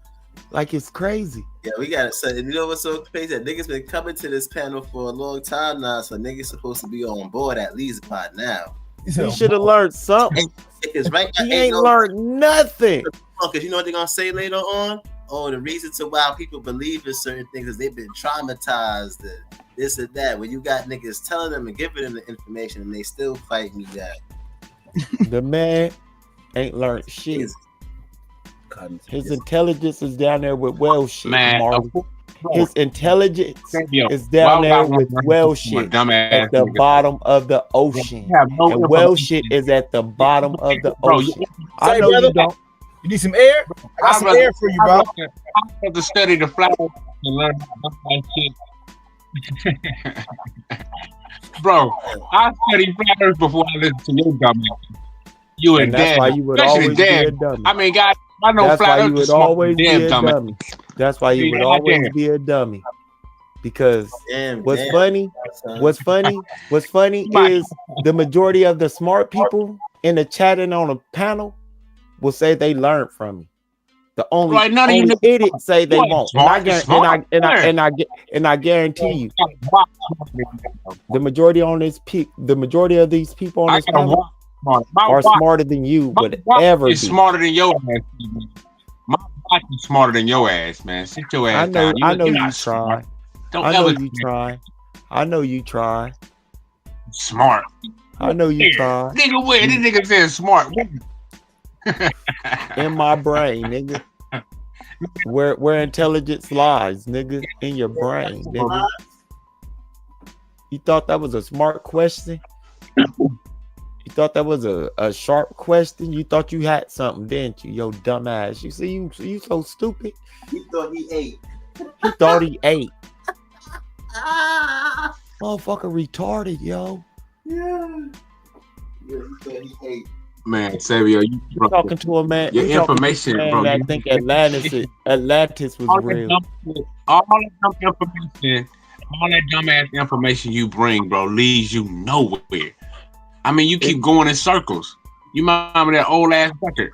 Like it's crazy. Yeah, we got it. So you know what's so crazy? That niggas been coming to this panel for a long time now. So niggas supposed to be on board at least by now. He should have learned something. Because right now, he ain't learned nothing. Because you know what they're gonna say later on? Oh, the reason to why people believe in certain things is they've been traumatized and this and that. When you got niggas telling them and giving them the information and they still fighting you that. The man ain't learned shit. His intelligence is down there with well shit. Man, his intelligence is down there with well shit at the bottom of the ocean. And well shit is at the bottom of the ocean. I know you don't. You need some air? I got some air for you, bro. I have to study the flowers and learn about shit. Bro, I study flowers before I listen to your dumb ass. You and that's Dan. why you would always be a dummy. I mean, guys, I know that's flowers. Why you would always be a dummy. That's why you would always be a dummy. Because what's funny is the majority of the smart people in the chatting on a panel will say they learned from me. The only idiots say they won't. And I guarantee you, the majority of these people on this panel are smarter than you would ever be. Smarter than your ass. My watch is smarter than your ass, man. Sit your ass down. I know you try. I know you try. Smart. I know you try. Nigga, where this nigga said smart? In my brain, nigga. Where intelligence lies, nigga, in your brain, nigga. You thought that was a smart question? You thought that was a sharp question? You thought you had something, didn't you? Yo, dumb ass. You see, you so stupid. He thought he ate. He thought he ate. Motherfucker retarded, yo. Yeah, he thought he ate. Man, Savio, you talking to a man. Your information, bro. I think Atlantis was real. All that dumbass information you bring, bro, leads you nowhere. I mean, you keep going in circles. You remember that old ass record?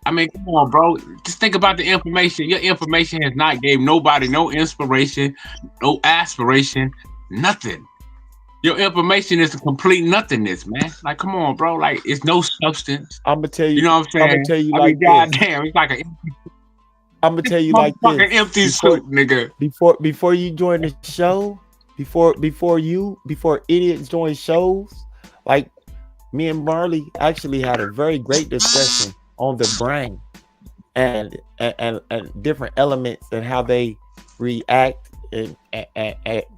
I mean, come on, bro. Just think about the information. Your information has not gave nobody no inspiration, no aspiration, nothing. Your information is a complete nothingness, man. Like, come on, bro. Like, it's no substance. I'm gonna tell you. You know what I'm saying? I'm gonna tell you I like mean, this. goddamn, it's like I'm gonna tell you like this. Fucking empty suit, nigga. Before you join the show, before idiots join shows, like me and Marley actually had a very great discussion on the brain and different elements and how they react and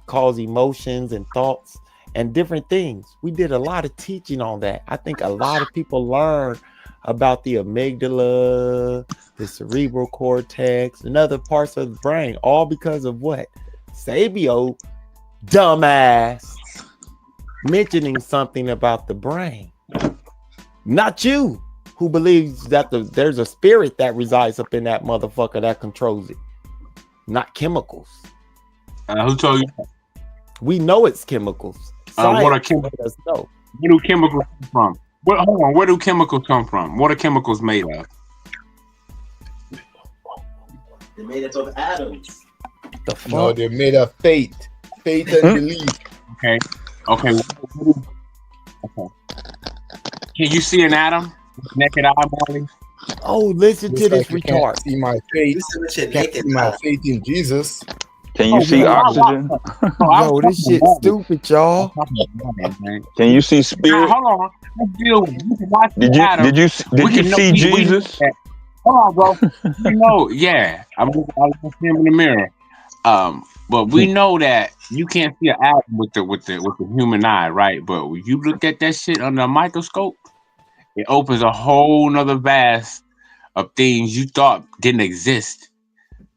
cause emotions and thoughts and different things. We did a lot of teaching on that. I think a lot of people learn about the amygdala, the cerebral cortex, and other parts of the brain, all because of what? Sabio, dumbass, mentioning something about the brain. Not you, who believes that there's a spirit that resides up in that motherfucker that controls it. Not chemicals. Who told you that? We know it's chemicals. What are chemicals? Know. Where do chemicals come from? Hold on. Where do chemicals come from? What are chemicals made of? They're made up of atoms. No, they're made of faith and belief. Okay. Okay. Can you see an atom? Naked eye, Marley? Oh, listen to this like retard. See my faith. Can't see my faith in Jesus. Can you see oxygen? Yo, this shit stupid, y'all. Can you see spirit? Hold on. Did you see Jesus? Hold on, bro. You know, yeah. I'm looking him in the mirror. But we know that you can't see an atom with the human eye, right? But when you look at that shit under a microscope, it opens a whole nother vast of things you thought didn't exist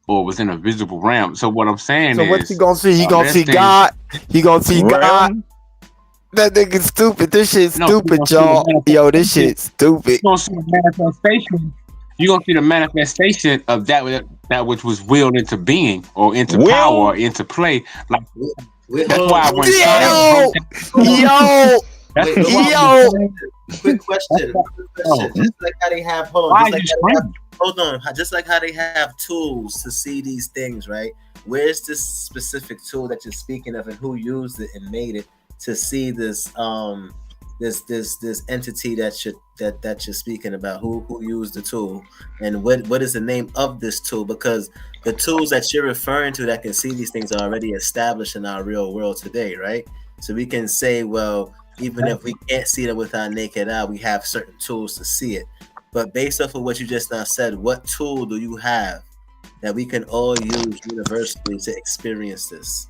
or was in a visible realm. So what I'm saying is, what's he gonna see? He gonna see God. He gonna see God. That nigga stupid. This shit's stupid, y'all. Yo, this shit's stupid. You're gonna see the manifestation. You're gonna see the manifestation of that which was willed into being or into power or into play. Like that's why when Quick question. Just like how they have just like how they have tools to see these things, right? Where's this specific tool that you're speaking of, and who used it and made it to see this this entity that you're speaking about? Who used the tool, and what is the name of this tool? Because the tools that you're referring to that can see these things are already established in our real world today, right? So we can say, well, even if we can't see it with our naked eye, we have certain tools to see it. But based off of what you just now said, what tool do you have that we can all use universally to experience this?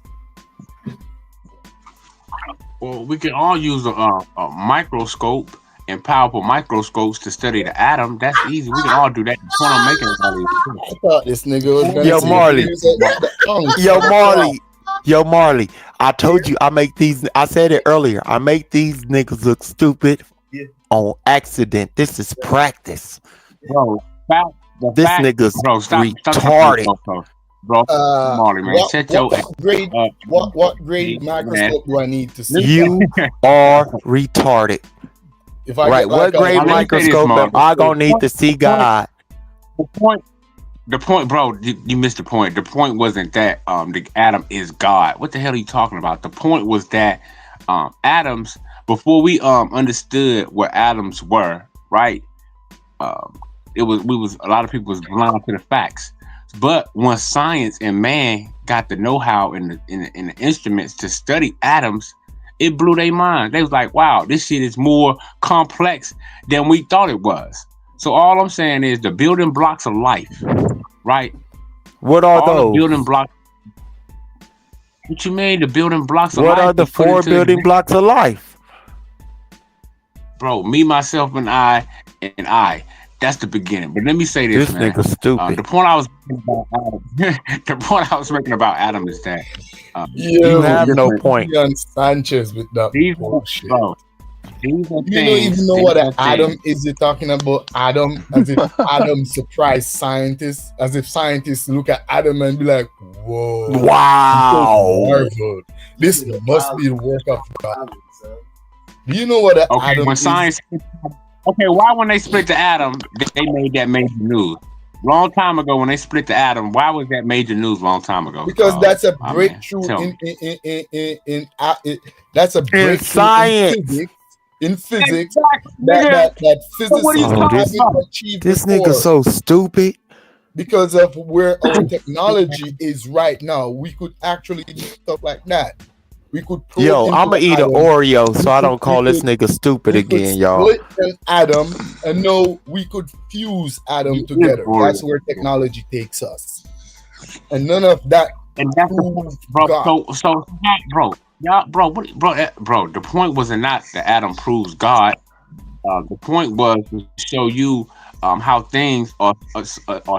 Well, we can all use a microscope and powerful microscopes to study the atom. That's easy. We can all do that. The point I'm making is I thought this nigga was gonna Yo, Marley. Yo, Marley. I told you I said it earlier. I make these niggas look stupid on accident. This is practice. Bro, this nigga's retarded. Bro, Marley, man. What grade microscope do I need to see? You are retarded. If I get what grade microscope am I gonna need to see God? The point, bro, you missed the point. The point wasn't that the atom is God. What the hell are you talking about? The point was that atoms, before we understood what atoms were, right? A lot of people was blind to the facts. But once science and man got the know-how and the instruments to study atoms, it blew their mind. They was like, wow, this shit is more complex than we thought it was. So all I'm saying is the building blocks of life, right? What are those? The building blocks. What you mean, the building blocks of life? What are the 4 building blocks of life? Bro, me, myself, and I. That's the beginning. But let me say this, man. Nigga stupid. The point I was making about Adam is that you have no point. Sanchez with that bullshit. Bro, you don't even know what an atom is. You're talking about Adam as if Adam surprised scientists, as if scientists look at Adam and be like, "Whoa, wow, this must be the work of God." Do you know what an atom when is? Science. Okay, why when they split the atom, they made that major news? long time ago when they split the atom, why was that major news long time ago? Because that's a my breakthrough man, tell me. that's a In breakthrough science. in physics nigga. that So what are you physicists Oh, talking haven't achieved this before. nigga so stupid. Because of where our technology is right now, we could actually do stuff like that. We could probe Yo, into I'ma the eat an atom. Oreo so I don't We call this could nigga stupid we could again, y'all. split an atom, and no, we could fuse atom together. That's where technology takes us, and none of that. And that's the point, bro. So, bro, y'all, bro. The point was not the atom proves God. The point was to show you how things are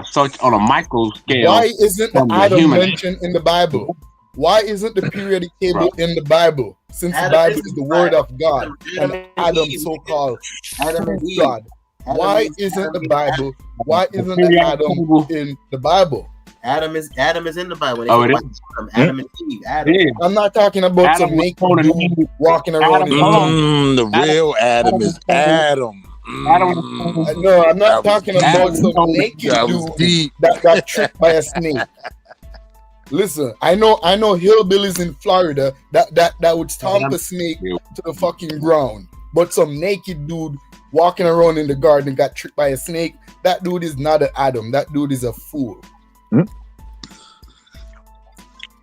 such on a micro scale. Why isn't the from the atom human. mentioned in the Bible? Why isn't the periodic table Bro. in the Bible? Since the Adam Bible is is the word of God Adam and and Adam Eve. so-called Adam and Eve. God. Why Adam isn't the is- Bible? Why isn't the periodic Adam table. in the Bible? Adam is in the Bible. They Oh, talk it about is? Adam and Eve. Adam. It is. I'm not talking about Adam some was naked told to dude be- walking around Adam, in hold on. The real Adam is Adam. Adam was No, I'm not That was talking deep. about some Adam- naked That was dude deep. that got tricked by a snake. Listen, I know hillbillies in Florida that would stomp a snake to the fucking ground. But some naked dude walking around in the garden got tricked by a snake. That dude is not an Adam. That dude is a fool.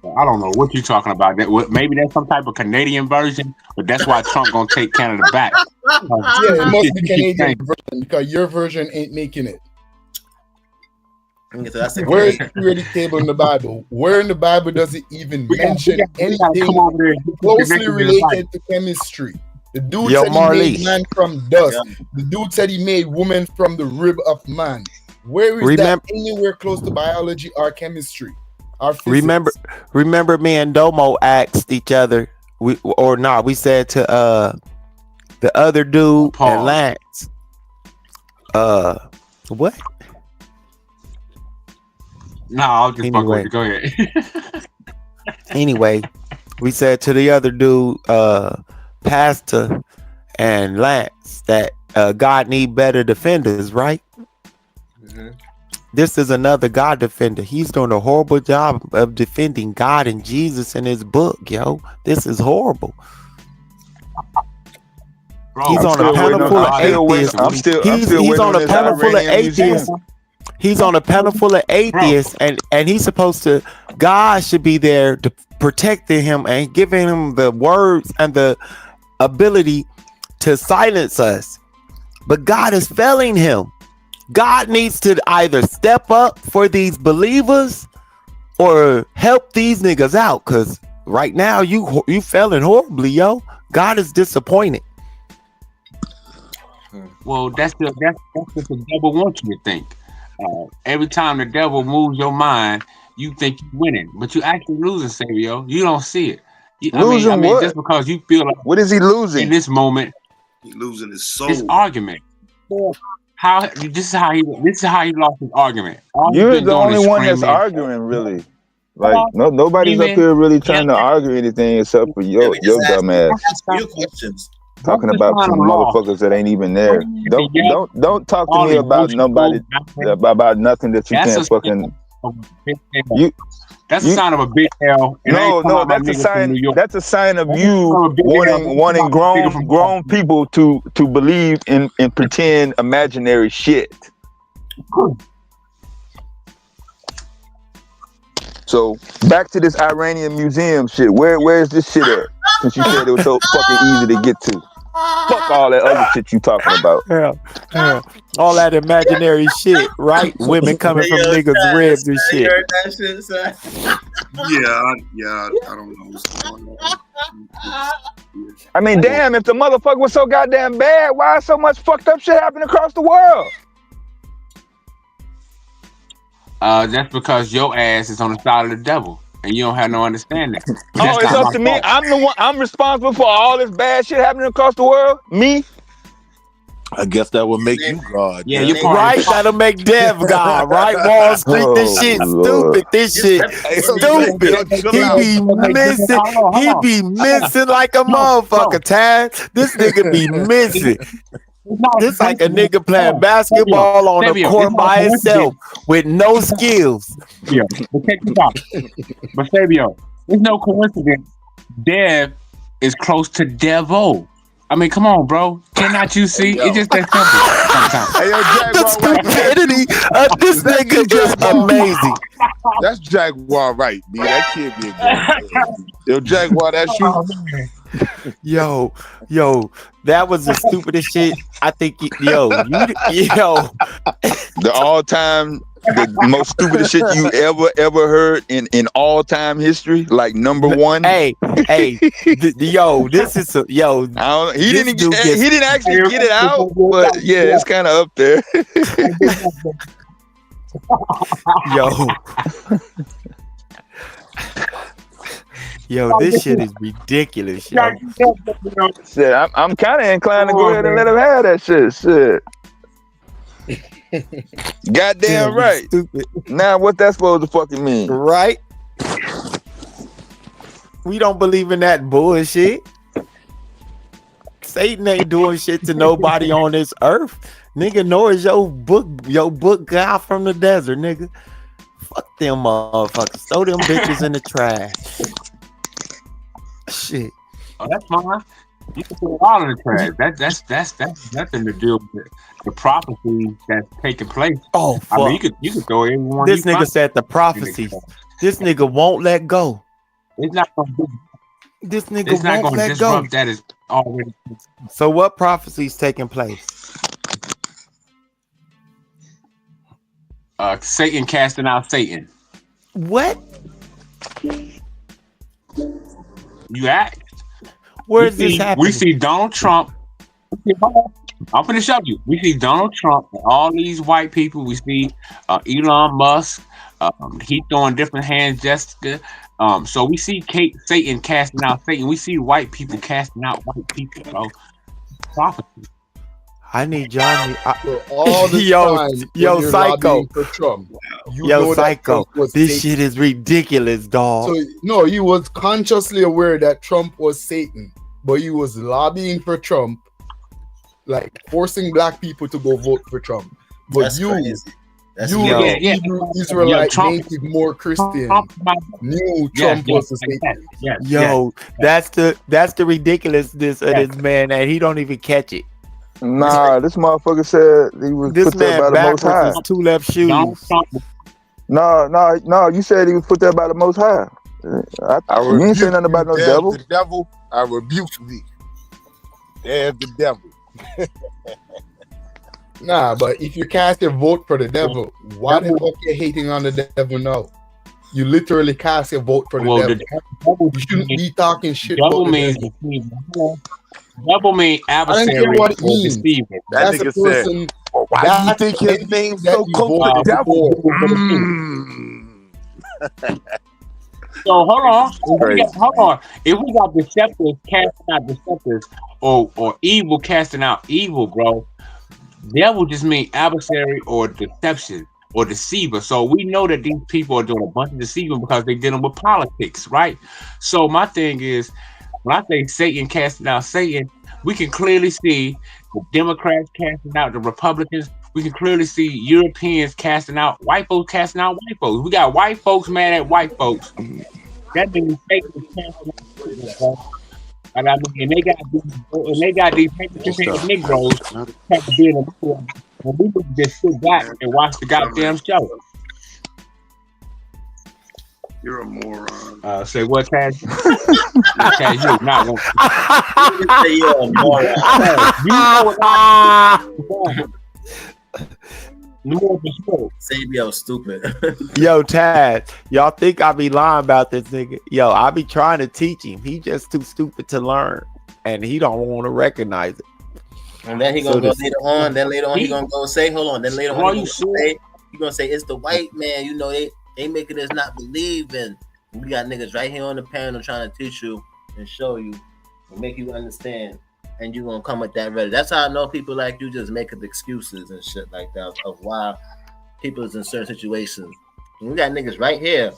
I don't know what you're talking about. Maybe that's some type of Canadian version, but that's why Trump gonna take Canada back. Yeah, it must be Canadian version because your version ain't making it. So that's the Where is the periodic table in the Bible? Where in the Bible does it even mention we gotta anything come over there and closely get the related to chemistry? The dude Yo, said he Marley. made man from dust. The dude said he made woman from the rib of man. Where is that anywhere close to biology or chemistry? Or physics? Remember me and Domo asked each other, we said to the other dude and Lance, what? No, I'll just fuck with you. Go ahead. Anyway, we said to the other dude, Pastor and Lance, that God need better defenders, right? Mm-hmm. This is another God defender. He's doing a horrible job of defending God and Jesus in his book, yo. This is horrible. Bro, he's on a panel full of atheists. He's on a panel full of atheists. He's on a panel full of atheists, and he's supposed to. God should be there to protecting him and giving him the words and the ability to silence us. But God is failing him. God needs to either step up for these believers or help these niggas out, because right now you failing horribly, yo. God is disappointed. Well, that's what the devil wants you to think. Every time the devil moves your mind, you think you're winning, but you're actually losing, Savio. You don't see it. Losing what? Just because you feel like what is he losing in this moment? He's losing his soul. His argument. This is how he lost his argument. You're the only one that's arguing, really. Like nobody's up here really trying to argue anything except for your dumb ass. Real questions. Talking about some motherfuckers that ain't even there. Don't talk to me about nobody about nothing that you can't fucking. That's a sign of a big L. No, that's a sign. That's a sign of you wanting grown people to believe in pretend imaginary shit. So back to this Iranian museum shit. Where's this shit at? Since you said it was so fucking easy to get to. Fuck all that other shit you talking about. Yeah. All that imaginary shit, right? Women coming from niggas' ribs and shit. You heard that shit, son? I don't know what's going on. I mean, damn, if the motherfucker was so goddamn bad, why so much fucked up shit happening across the world? That's because your ass is on the side of the devil, and you don't have no understanding. Oh, it's up to me. I'm the one. I'm responsible for all this bad shit happening across the world. Me. I guess that would make you God. Yeah, you're right. That'll make Dev God, right? Wall Street, this shit stupid. This shit stupid. He be missing like a motherfucker, Tad. This nigga be missing. This like a nigga playing basketball on a court by himself with no skills. Yeah, but check this out. But Fabio, there's no coincidence. Dev is close to Devo. I mean, come on, bro. Cannot you see? It's just that simple. Hey, yo, the stupidity of this nigga is amazing. That's Jaguar, right? B. That kid be a good. Yo, Jaguar, that's you. Yo, that was the stupidest shit. I think, yo, the all-time, the most stupidest shit you ever heard in all-time history, like number one. Hey, this is yo. He didn't actually get it out, but yeah, it's kind of up there. Yo, this shit is ridiculous, yo. Shit, I'm kind of inclined to go ahead and let him have that shit. Goddamn right. Stupid. Now, what that's supposed to fucking mean? Right? We don't believe in that bullshit. Satan ain't doing shit to nobody on this earth. Nigga, Noah's your book guy from the desert, nigga. Fuck them motherfuckers. Throw them bitches in the trash. Shit. Oh, that's fine. You can throw it all in the trash. That's nothing to do with the prophecy that's taking place. Oh, fuck. I mean, you could throw everyone. This nigga said the prophecies. This nigga won't let go. It's not gonna do. This nigga It's not won't gonna let disrupt go. that is already. So what prophecies taking place? Satan casting out Satan. What? You asked. Where is this happening? We see Donald Trump. I'm finna show you. We see Donald Trump and all these white people. We see Elon Musk. He throwing different hands gesture. So we see Satan casting out Satan. We see white people casting out white people, bro. Prophecy. I need Johnny. All the time yo, when you're Psycho. lobbying for Trump, you know Yo, that Psycho. Trump was This Satan. shit is ridiculous, dog. So no, he was consciously aware that Trump was Satan, but he was lobbying for Trump, like forcing black people to go vote for Trump. But That's you, crazy. That's Hebrew Israelite, native, more Christian, knew Trump was the Satan. Yo, that's the ridiculousness of this man that he don't even catch it. Nah, this motherfucker said he was This put there by man the Most High. backwards is 2 left shoes. No, you said he was put there by the Most High. You ain't say nothing about no devil. The devil, I rebuke thee. There's the devil. Nah, but if you cast a vote for the devil, why the fuck you hating on the devil now? You literally cast a vote for the devil. You shouldn't be talking shit Devil about means the devil. Devil mean I don't adversary care what it or means. deceiver. That's a person. Why do you think his name's so close to devil? So hold on. If we got deceptors casting out deceptors, or evil casting out evil, bro, devil just mean adversary or deception or deceiver. So we know that these people are doing a bunch of deceiving because they're dealing with politics, right? So my thing is, when I say Satan casting out Satan, we can clearly see the Democrats casting out the Republicans. We can clearly see Europeans casting out white folks, casting out white folks. We got white folks mad at white folks. That means Satan is casting out Satan, bro. And I mean, they got these Negroes trying to be in the middle, and we would just sit back and watch the goddamn show. You're a moron. Say what, Cash? Cash, you're not going to say you're a moron. Sabio stupid. Yo, Tad, y'all think I be lying about this nigga? Yo, I be trying to teach him. He just too stupid to learn, and he don't want to recognize it. And then he gonna go later on. Then later on he gonna go say, hold on. Then later on he gonna say it's the white man. You know they making us not believe in. We got niggas right here on the panel trying to teach you and show you and make you understand. And you gonna come with that ready. That's how I know people like you just make up excuses and shit like that of why people is in certain situations. And we got niggas right here.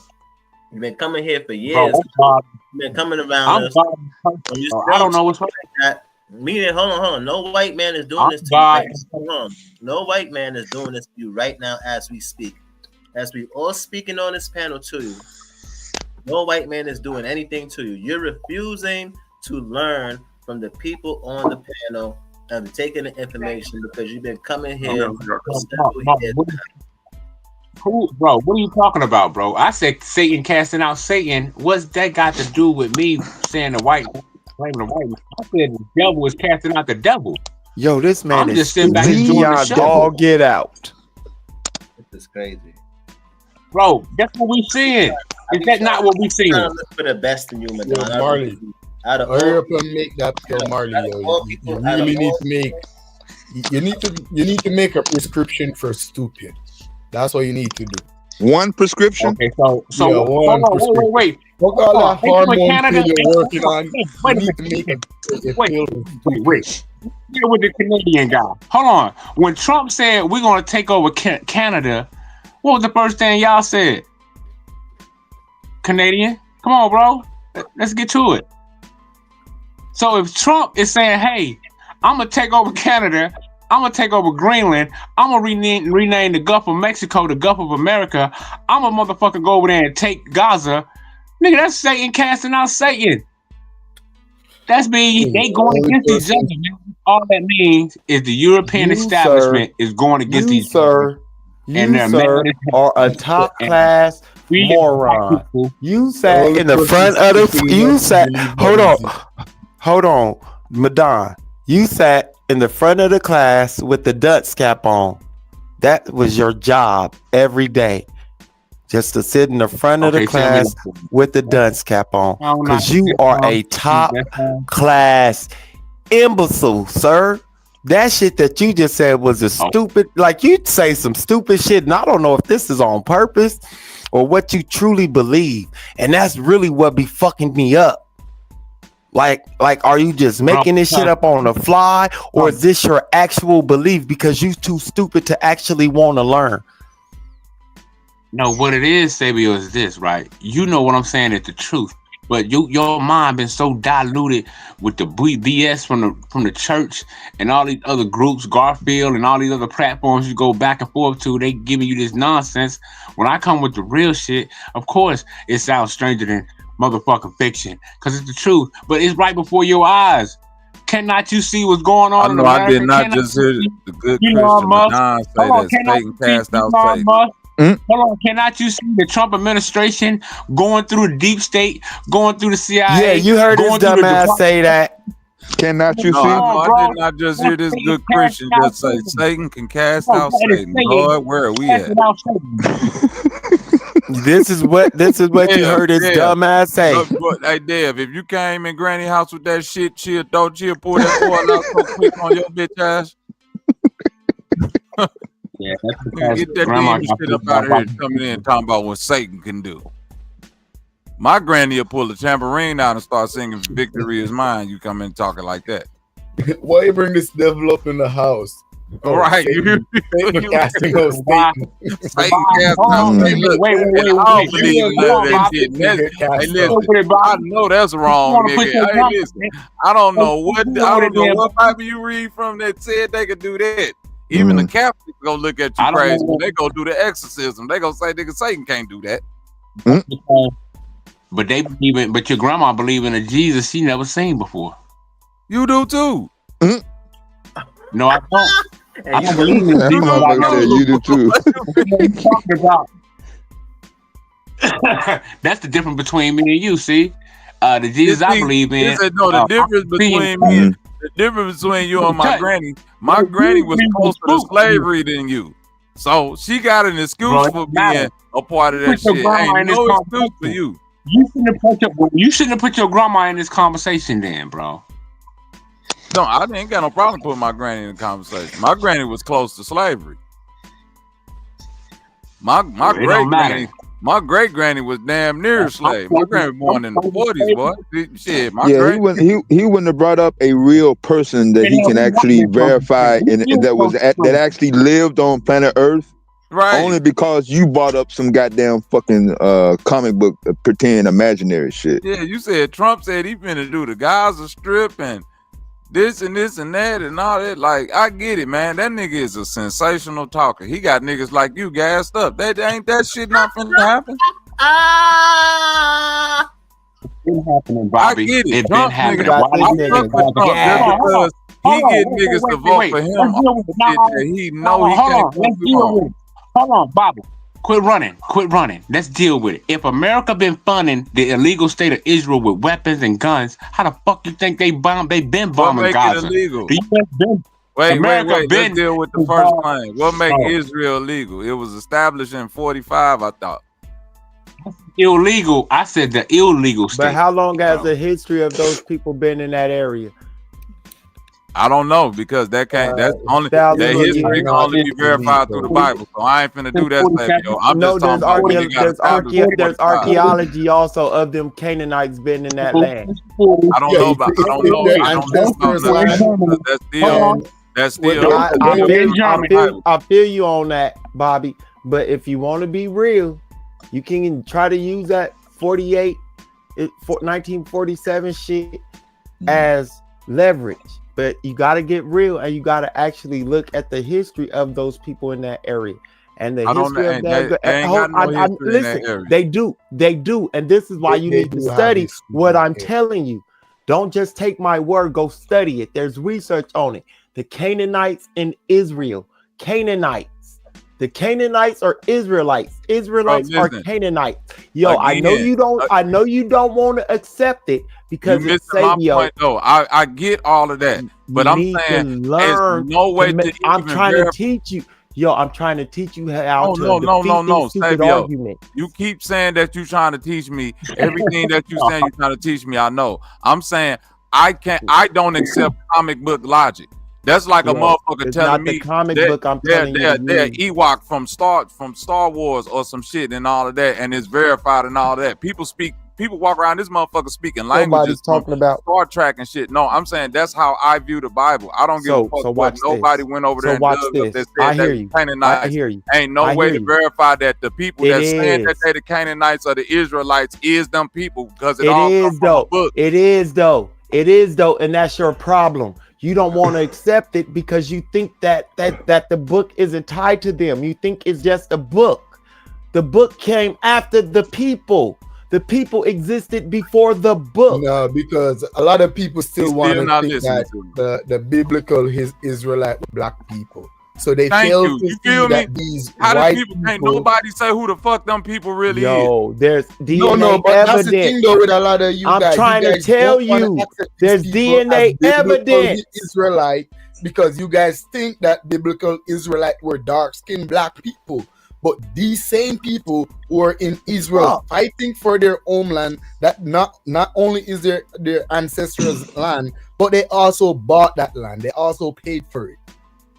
You've been coming here for years. You've been coming around us. I don't know what's wrong. Like that. Meaning, hold on. No white man is doing this to you. Right now. Hold on. No white man is doing this to you right now as we speak. As we all speaking on this panel to you. No white man is doing anything to you. You're refusing to learn from the people on the panel and taking the information because you've been coming here. Bro, what are you talking about, bro? I said Satan casting out Satan. What's that got to do with me saying the white man? I said the devil is casting out the devil. Yo, this man I'm is just sitting back enjoying the show. dog get out. This is crazy. Bro, that's what we seeing. Is that not what we seeing? Look for the best in you, Madonna. Yo, Marley, hurry up and make that. Yo, Marley, you really need to make. You need to make a prescription for stupid. That's what you need to do. One prescription. Okay, so yeah, one prescription. wait. Look all that hormone pill you're working on. Wait. You need to make a pill. Wait. Here with the Canadian guy. Hold on. When Trump said we're gonna take over Canada, what was the first thing y'all said? Canadian? Come on, bro. Let's get to it. So if Trump is saying, hey, I'm gonna take over Canada, I'm gonna take over Greenland, I'm gonna rename the Gulf of Mexico the Gulf of America, I'm a motherfucker go over there and take Gaza, nigga, that's Satan casting out Satan. That's me. They going against each other, man. All that means is the European establishment is going against each other. You, sir, are a top class moron. You sat in the front of the. You sat. Hold on, Madonna. You sat in the front of the class with the dunce cap on. That was your job every day, just to sit in the front of the class with the dunce cap on, because you are a top class imbecile, sir. That shit that you just said was a stupid, like you'd say some stupid shit, and I don't know if this is on purpose or what you truly believe. And that's really what be fucking me up. Like, are you just making this shit up on the fly, or is this your actual belief because you too stupid to actually want to learn? No, what it is, Sabio, is this, right? You know what I'm saying is the truth. But your mind been so diluted with the BS from the church and all these other groups, Garfield and all these other platforms you go back and forth to. They giving you this nonsense. When I come with the real shit, of course, it sounds stranger than motherfucking fiction because it's the truth. But it's right before your eyes. Cannot you see what's going on? I know. I did not just hear the good Christian Madonna say that Satan cast out Satan. Hold on, cannot you see the Trump administration going through the deep state, going through the CIA? Yeah, you heard this dumbass say that. Cannot you see? I did not just hear this good Christian just say Satan can cast out Satan. Lord, where are we at? This is what you heard this dumbass say. Hey, Dev, if you came in Granny house with that shit, she'll pull that oil out so quick on your bitch ass. Yeah, that's get that demon shit up out of here coming in talking about what Satan can do. My granny will pull the tambourine out and start singing "Victory Is Mine." You come in talking like that. Why you bring this devil up in the house? All right, Satan casting out Satan. Satan casting out Satan. Wait. I don't believe none of that shit. Hey, listen, I know that's wrong, nigga. Hey, listen, I don't know what Bible you read from that said they could do that. Even the Catholics gonna look at you crazy when they go do the exorcism. They gonna say nigga Satan can't do that. But they believe in, but your grandma believe in a Jesus she never seen before. You do too. No, I don't. I don't believe in Jesus. You do too. Talking about. That's the difference between me and you. See, the Jesus I believe in. No, the difference between me. The difference between you and my granny. My granny was closer to slavery than you, so she got an excuse for being a part of that shit. Ain't no excuse for you. You shouldn't have put your grandma in this conversation, then, bro. No, I ain't got no problem putting my granny in the conversation. My granny was close to slavery. My great granny was damn near a slave. My granny was born in the 40s, boy. Shit, he wouldn't have brought up a real person that he can actually verify and that actually lived on planet Earth. Right. Only because you brought up some goddamn fucking comic book pretend imaginary shit. Yeah, you said Trump said he finna do the Gaza Strip and this and this and that and all that. Like, I get it, man. That nigga is a sensational talker. He got niggas like you gassed up. That ain't that shit not finna happen. Been happening, Bobby. I get it. It been Trump happening. nigga, Why I you fuck with Trump just because he get niggas to vote for him on shit that he know he can't Let's deal with it. Hold on, Bobby. Quit running. Let's deal with it. If America been funding the illegal state of Israel with weapons and guns, how the fuck you think they been bombing Gaza? It illegal? The US been, Wait. America been Let's deal with the first claim. What make Israel illegal? It was established in 45, I thought. Illegal. I said the illegal state. But how long has the history of those people been in that area? I don't know because that can't. That's only that history can only be verified through the Bible. So I ain't finna do that stuff, yo. I'm just talking about when you got there's archaeology also of them Canaanites been in that land. I don't know about. I don't know. That's still. I feel you on that, Bobby. But if you want to be real, you can try to use that 1947 shit as leverage. But you got to get real and you got to actually look at the history of those people in that area. And the history of that. Listen, they do. And this is why you need to study what I'm telling you. Don't just take my word. Go study it. There's research on it. The Canaanites in Israel. Canaanites. The Canaanites are Israelites. Israelites are Canaanites. Yo, I know you don't want to accept it because it's point, though. I get all of that, but I'm saying there's no way to I'm trying to teach you. Yo, I'm trying to teach you how to no. stupid argument. You keep saying that you're trying to teach me everything that you saying you're trying to teach me. I know. I'm saying I don't accept comic book logic. That's like a motherfucker telling me comic book. I'm telling you, they're Ewok from Star Wars or some shit and all of that, and it's verified and all that. People walk around this motherfucker speaking languages. Talking about Star Trek and shit. No, I'm saying that's how I view the Bible. I don't give a fuck what nobody went over there and dug up that said I hear you. Canaanites. I hear you. Ain't no way to verify that the people that saying that they the Canaanites or the Israelites is them people because it all comes from a book. It is though, and that's your problem. You don't want to accept it because you think that the book isn't tied to them. You think it's just a book. The book came after the people. The people existed before the book. No, because a lot of people still want to think that the biblical Israelite black people. So they fail to see that these white people. Can't nobody say who the fuck them people really is. There's DNA no, but evidence. That's the thing though with a lot of you guys. I'm trying to tell you, there's DNA evidence. Israelite, because you guys think that biblical Israelite were dark-skinned black people. But these same people who are in Israel fighting for their homeland, that not only is their ancestors' land, but they also bought that land. They also paid for it.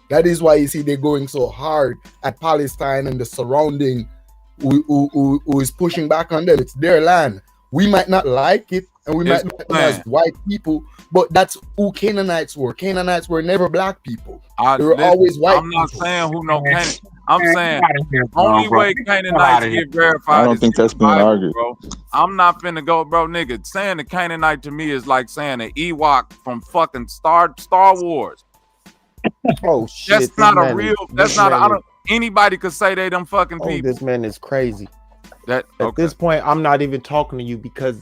That is why you see they're going so hard at Palestine and the surrounding who is pushing back on them. It's their land. We might not like it, and we might look at them as white people, but that's who Canaanites were. Canaanites were never black people. They were always white. I'm not saying who no Canaanites. I'm saying only way Canaanites get verified. I don't think that's being argued, bro. I'm not finna go, bro, nigga. Saying the Canaanite to me is like saying an Ewok from fucking Star Wars. Oh shit! That's not a real. That's not. I don't. Anybody could say they them fucking people. This man is crazy. At this point, I'm not even talking to you because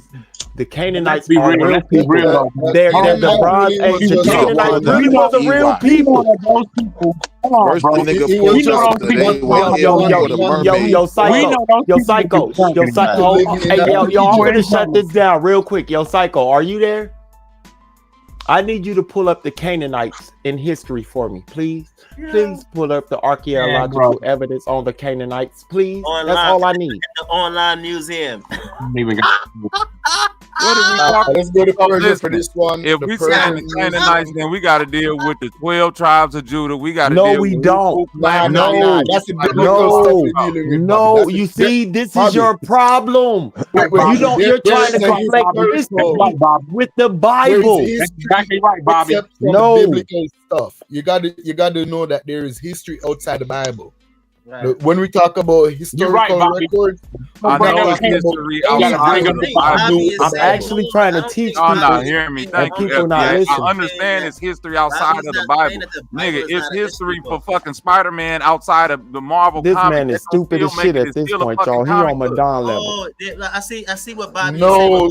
the Canaanites are real people. They're the Bronze Age. The Canaanites really was a real people. Yo, Psycho. Hey, yo, I'm gonna shut this down real quick. Yo, Psycho, are you there? I need you to pull up the Canaanites in history for me, please. Please pull up the archaeological evidence on the Canaanites, please. That's all I need. The online museum. Let's go to Persia for this one. If we saying the Canaanites, then we got to deal with the 12 tribes of Judah. We got to No, we don't. No, that's no. You see, this is your problem. You're trying to conflict history with the Bible. Exactly right, Bobby. No biblical stuff. You got to know that there is history outside the Bible. Right. When we talk about historical records, I know it's history outside of the Bible. I'm actually trying to teach Y'all people. not hearing me. Thank you. People not FBA. listening. I understand it's history outside of the Bible. Nigga, it's history for fucking Spider-Man outside of the Marvel This comic. man is stupid as shit at this point, y'all. He on Madonna level. Oh, I see what Bobby. no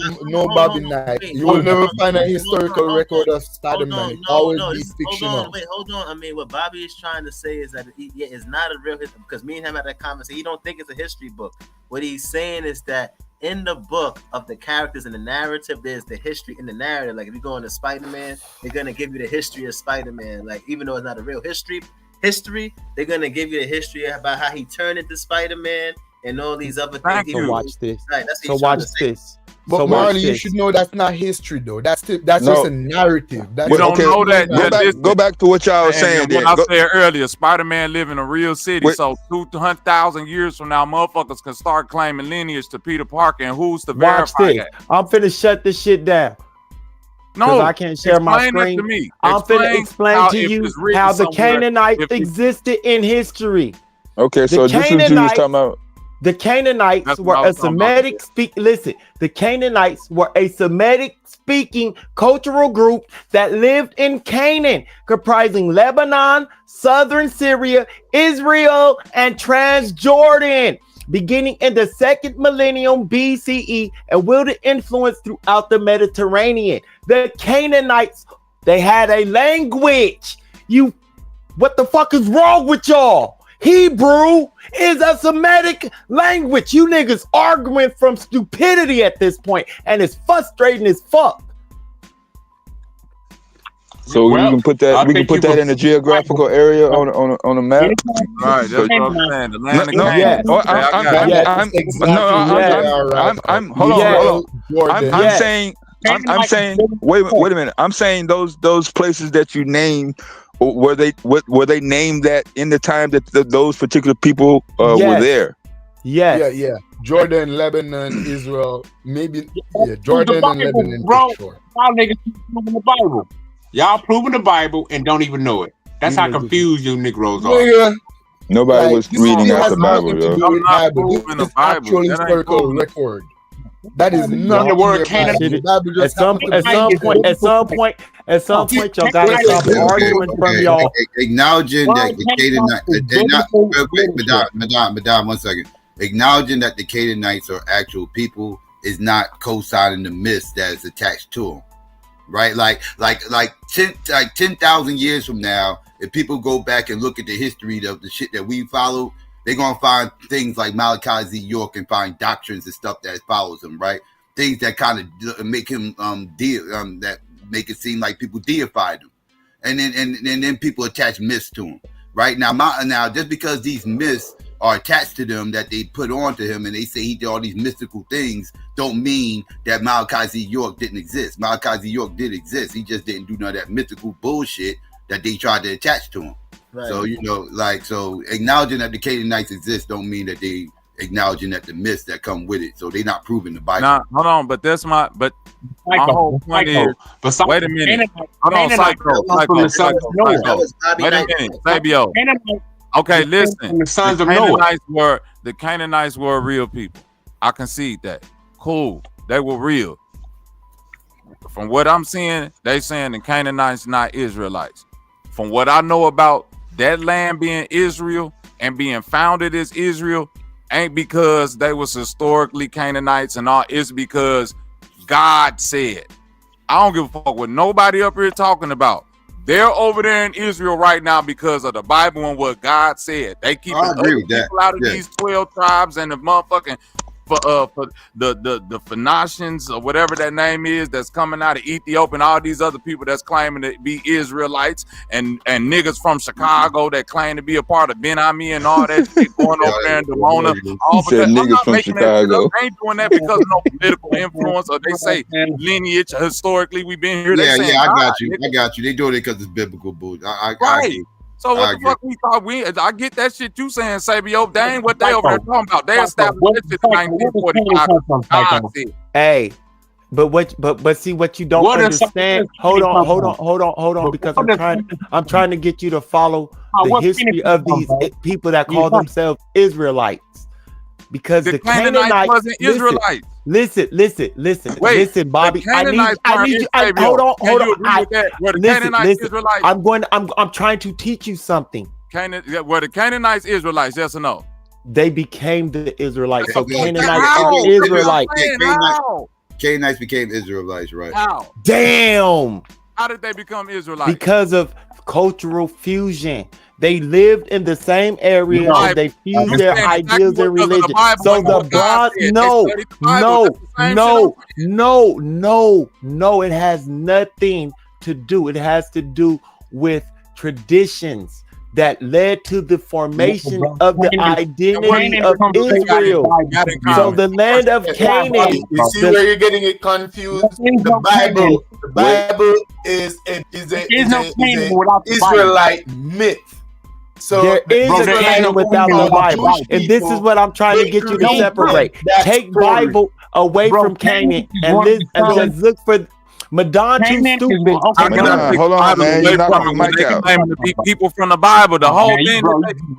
Bobby Knight. You will never find a historical record of Spider-Man. It always be fictional. Hold on. I mean, what Bobby is trying to say is that it's not a real history, because me and him had that conversation. He don't think it's a history book. What he's saying is that in the book of the characters and the narrative, there's the history in the narrative. Like if you go into Spider-Man, they're gonna give you the history of Spider-Man. Like even though it's not a real history, they're gonna give you the history about how he turned into Spider-Man and all these other things. So watch this. Right, that's what So he's trying watch to say. this. But So Marley, watch you this. should know that's not history though. That's No. just a narrative. That's We don't know that. Go back to what y'all was saying. What I said earlier, Spider-Man live in a real city. Wait. So 200,000 years from now, motherfuckers can start claiming lineage to Peter Parker, and who's to Watch verify this. that? I'm finna shut this shit down. No, I can't share my explain that screen. to me. I'm finna explain how to if you it's written how the somewhere, Canaanites if it- existed in history. Okay, so this is what you was talking about. The Canaanites That's were what I a was talking about. Semitic Listen, the Canaanites were a Semitic speaking cultural group that lived in Canaan, comprising Lebanon, southern Syria, Israel, and Transjordan, beginning in the 2nd millennium BCE, and wielded influence throughout the Mediterranean. The Canaanites, they had a language. What the fuck is wrong with y'all? Hebrew is a Semitic language. You niggas arguing from stupidity at this point, and it's frustrating as fuck. So we can put that. We can put that in a geographical area on a map. Right, that's what I'm saying. The land of Canaan. Yes. Oh, hold on. I'm saying. Wait a minute. I'm saying those places that you named. Were they named that in the time that those particular people were there? Yes. Yeah. Jordan, Lebanon, Israel, maybe. Yeah, Jordan and Lebanon. Bro, For sure. y'all niggas proving the Bible. Y'all proving the Bible and don't even know it. That's how confused you Negroes are. Nigga, Nobody was reading out the Bible, yo. I'm not This proving the is actual Bible. That ain't historical proving it. record. That is not the word Canaan. At some point, y'all gotta stop arguing from y'all. Acknowledging that the Canaanites, Madame, 1 second. Acknowledging that the Canaanites are actual people is not co-signing the myths that is attached to them, right? Like 10,000 years from now, if people go back and look at the history of the shit that we follow, they're gonna find things like Malachi Z. York and find doctrines and stuff that follows him, right? Things that kind of make him that make it seem like people deified him, and then people attach myths to him, right? Now just because these myths are attached to them that they put on to him and they say he did all these mystical things, don't mean that Malachi Z. York didn't exist. Malachi Z. York did exist. He just didn't do none of that mystical bullshit that they tried to attach to him. Right. So, so acknowledging that the Canaanites exist don't mean that they acknowledging that the myths that come with it. So they're not proving the Bible. Nah, hold on, but my whole point is, wait a minute. Hold on, Psycho. Wait a minute, Fabio. Okay, listen. The Canaanites were real people. I concede that. Cool. They were real. From what I'm seeing, they saying the Canaanites not Israelites. From what I know about that land being Israel and being founded as Israel, ain't because they was historically Canaanites and all. It's because God said. I don't give a fuck what nobody up here talking about. They're over there in Israel right now because of the Bible and what God said. They keep other people out of these 12 tribes and the motherfucking for the Phoenicians or whatever that name is that's coming out of Ethiopia and all these other people that's claiming to be Israelites and niggas from Chicago that claim to be a part of Ben Ami and all that shit going over there in Demona. I'm not making that shit up. I ain't doing that because of no political influence or they say lineage historically we've been here. I got you. They doing it because it's biblical bullshit. Right. So what the fuck we thought I get that shit you saying, Sabio. They ain't what they over there talking about. They established this shit in 1945. Hey, But see what you don't understand. Hold on, because I'm trying to get you to follow the history of these people that call themselves Israelites. Because the Canaanites wasn't Israelites. Listen, Bobby. I need you. Hold on. Listen. I'm trying to teach you something. Were the Canaanites Israelites? Yes or no? They became the Israelites. So Canaanites are Israelites. Canaanites became Israelites, right? How? Damn. How did they become Israelites? Because of cultural fusion. They lived in the same area and they fused their ideals and religion. So the bronze, no, it has nothing to do. It has to do with traditions that led to the formation of the identity of Israel. So the land of Canaan. You see where you're getting it confused? The Bible is an Israelite myth. So there is a Canaan without the Bible, and this is what I'm trying to get you to separate. Take Bible away from Canaan and just look for Madon. Too stupid. Hold on, man. You're knocking the mic out. People from the Bible, the whole thing.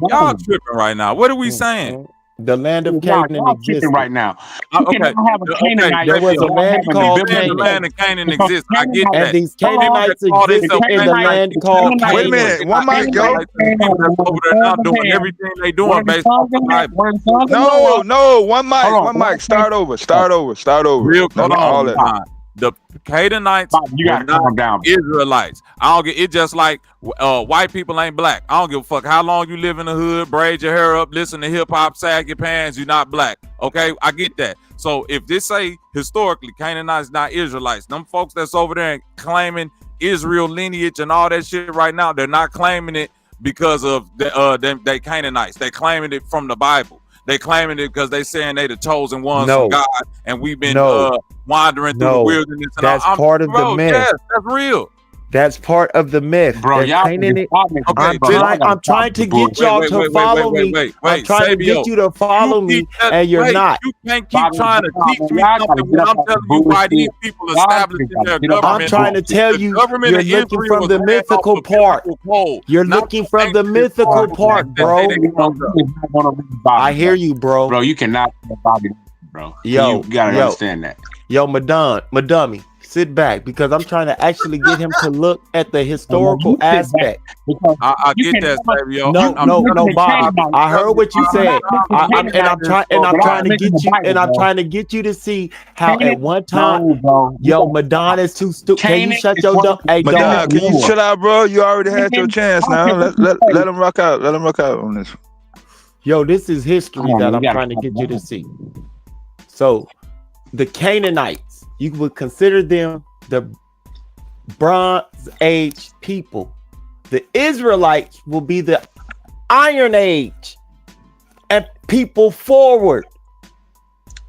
Y'all tripping right now. What are we saying? The land of Canaan exists right now. Okay. There was a land called Canaan. The land of Canaan exists. I get that. And these Canaanites exist in the land called Canaan. Wait a minute. One mic, yo. Over there now doing everything they doing based on the Bible. No. One mic. Start over. Real hold on. The Canaanites were not Israelites. I don't get it. Just like white people ain't black. I don't give a fuck how long you live in the hood, braid your hair up, listen to hip hop, sag your pants. You're not black. Okay, I get that. So if this say historically Canaanites not Israelites, them folks that's over there and claiming Israel lineage and all that shit right now, they're not claiming it because of they Canaanites. They claiming it from the Bible. They claiming it because they saying they the chosen ones from God, and we've been wandering through the wilderness. And that's part of the myth. Yes, that's real. That's part of the myth, bro. Y'all, I'm trying to get y'all to follow me. I'm trying to get you to follow me, and you're not. You can't keep trying to teach me something when I'm telling you why these people established their government. I'm trying to tell you, you're looking from the mythical part. You're looking from the mythical part, bro. I hear you, bro. Bro, you cannot, bro. Yo, you gotta understand that. Yo, Madummy. Sit back, because I'm trying to actually get him to look at the historical aspect. I get that, Savio. No, Bob. I heard what you said, I'm trying to get you to see how at one time, Madonna is too stupid. Can you shut your dumb? Hey, Madonna, can you chill out, bro? You already had your chance. Now let him rock out. Let him rock out on this. Yo, this is history that I'm trying to get you to see. So, the Canaanites. You would consider them the Bronze Age people. The Israelites will be the Iron Age and people forward.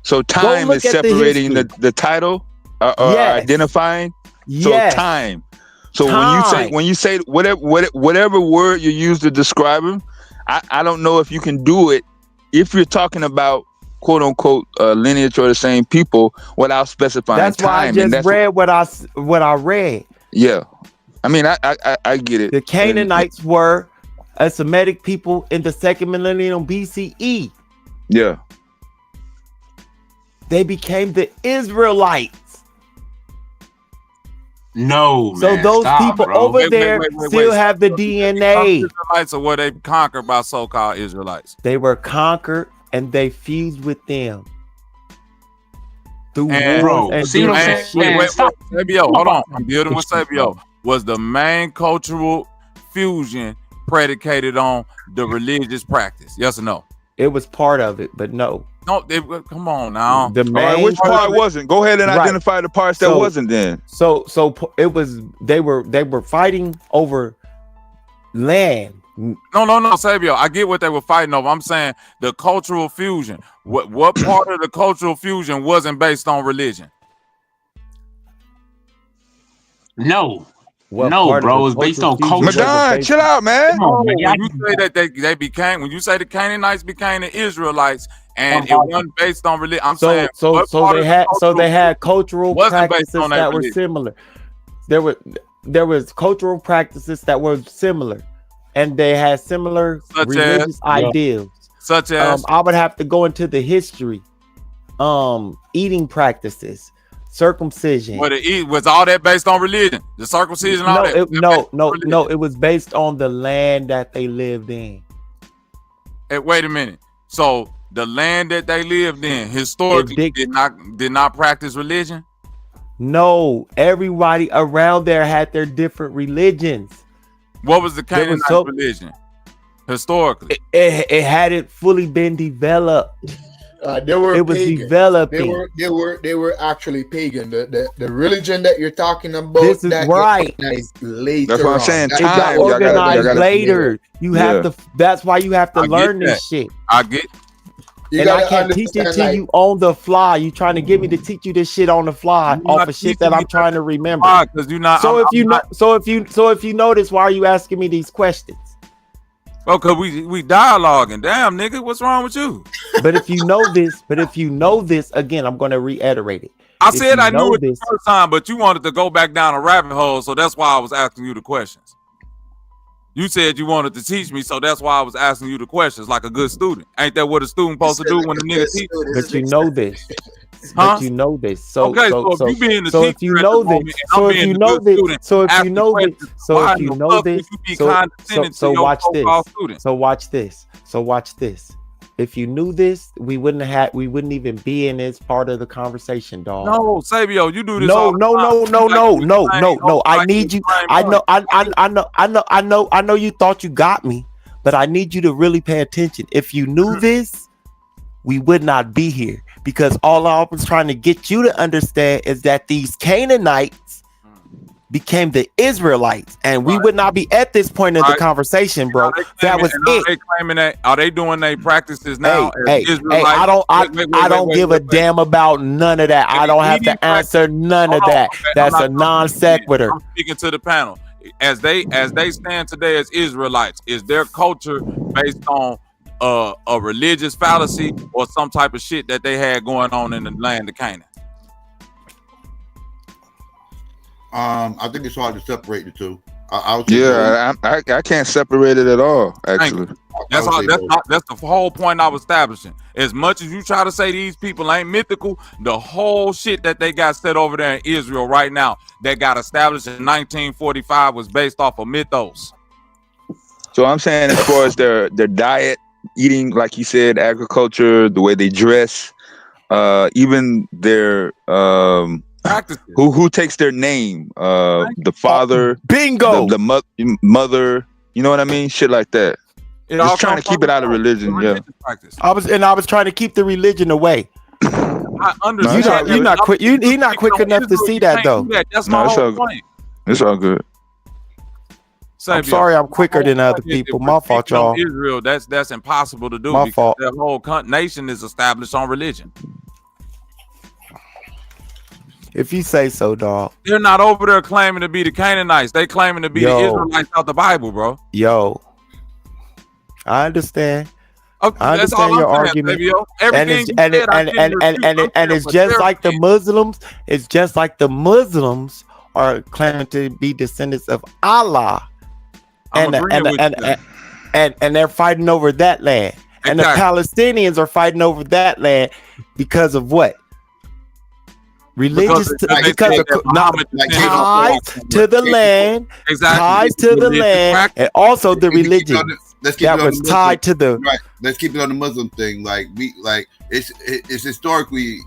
So time is separating the title or identifying. So time. So when you say whatever word you use to describe them, I don't know if you can do it if you're talking about quote unquote lineage or the same people without specifying that's time. Why I just read what I read. Yeah, I mean I get it. The Canaanites were a Semitic people in the second millennium BCE. Yeah, they became the Israelites. No, so man, those people over there still have the DNA. Israelites, or were they conquered by so-called Israelites? They were conquered. And they fused with them through wars and see what I'm saying? Wait, Sabio, hold on. I'm building with Sabio. Was the main cultural fusion predicated on the religious practice? Yes or no? It was part of it, but no. No, come on now. The main which part wasn't? Go ahead and identify the parts that wasn't. Then so it was. They were fighting over land. No, Sabio. I get what they were fighting over. I'm saying the cultural fusion. What part of the cultural fusion wasn't based on religion? No, bro. It's based on culture. Madonna, chill out, man. When you say that they became, when you say the Canaanites became the Israelites, and it wasn't based on religion. I'm saying So they had cultural wasn't based practices on that were religion. similar. There was cultural practices that were similar, and they had similar Such religious as? ideals. Such as? I would have to go into the history, eating practices, circumcision. What was all that based on religion? The circumcision, all that? No. It was based on the land that they lived in. Hey, wait a minute. So the land that they lived in historically did not practice religion? No, everybody around there had their different religions. What was the Canaanite religion historically? It hadn't fully been developed. They were it was pagan. developing. They were actually pagan. The religion that you're talking about. This is right. Later that's what I'm saying. It got organized later. You have to. That's why you have to learn this shit. I get. And I can't teach it to you on the fly. You trying to get me to teach you this shit on the fly off of shit that I'm trying to remember. Because you're not. So if you notice, why are you asking me these questions? Oh, cause we dialoguing. Damn, nigga, what's wrong with you? But if you know this, again, I'm going to reiterate it. I said I knew it the first time, but you wanted to go back down a rabbit hole, so that's why I was asking you the questions. You said you wanted to teach me, so that's why I was asking you the questions like a good student. Ain't that what a student supposed to do when a nigga teach? But you know this. Huh? But you know this. So okay, so if you being the teacher, if you know this, so if you know this, so if you know this, so if you know this, so watch this. So watch this. So watch this. If you knew this, we wouldn't even be in this part of the conversation, dog. No, Sabio, you do this. No. I need you. I know you thought you got me, but I need you to really pay attention. If you knew this, we would not be here, because all I was trying to get you to understand is that these Canaanites became the Israelites, and we would not be at this point in the conversation, bro. That was it. Are they claiming that? Are they doing their practices now? Hey, I don't give a damn about none of that. I don't have to answer none of that. That's a non sequitur. I'm speaking to the panel. As they stand today as Israelites, is their culture based on a religious fallacy or some type of shit that they had going on in the land of Canaan? I think it's hard to separate the two. I can't separate it at all. Actually, that's the whole point I was establishing. As much as you try to say these people ain't mythical, the whole shit that they got set over there in Israel right now that got established in 1945 was based off of mythos. So I'm saying, as far as their diet, eating, like you said, agriculture, the way they dress, even their who takes their name, the father, bingo, the mother, you know what I mean, shit like that. Just trying to keep it out of religion. Yeah, I was trying to keep the religion away. I understand. You're not quick. He's not quick enough to see that though. That's my whole point. It's all good. I'm sorry, I'm quicker than other people. My fault, y'all. Israel, that's impossible to do. My fault. Their whole nation is established on religion. If you say so, dog. They're not over there claiming to be the Canaanites. They claiming to be the Israelites out the Bible, bro. Yo, I understand. Okay, I understand your argument. And it's just like the Muslims. It's just like the Muslims are claiming to be descendants of Allah. And they're fighting over that land. Exactly. And the Palestinians are fighting over that land because of what? Religious ties to the land, ties to the land, and also the religion that was tied to the. Right. Let's keep it on the Muslim thing. Like it's historically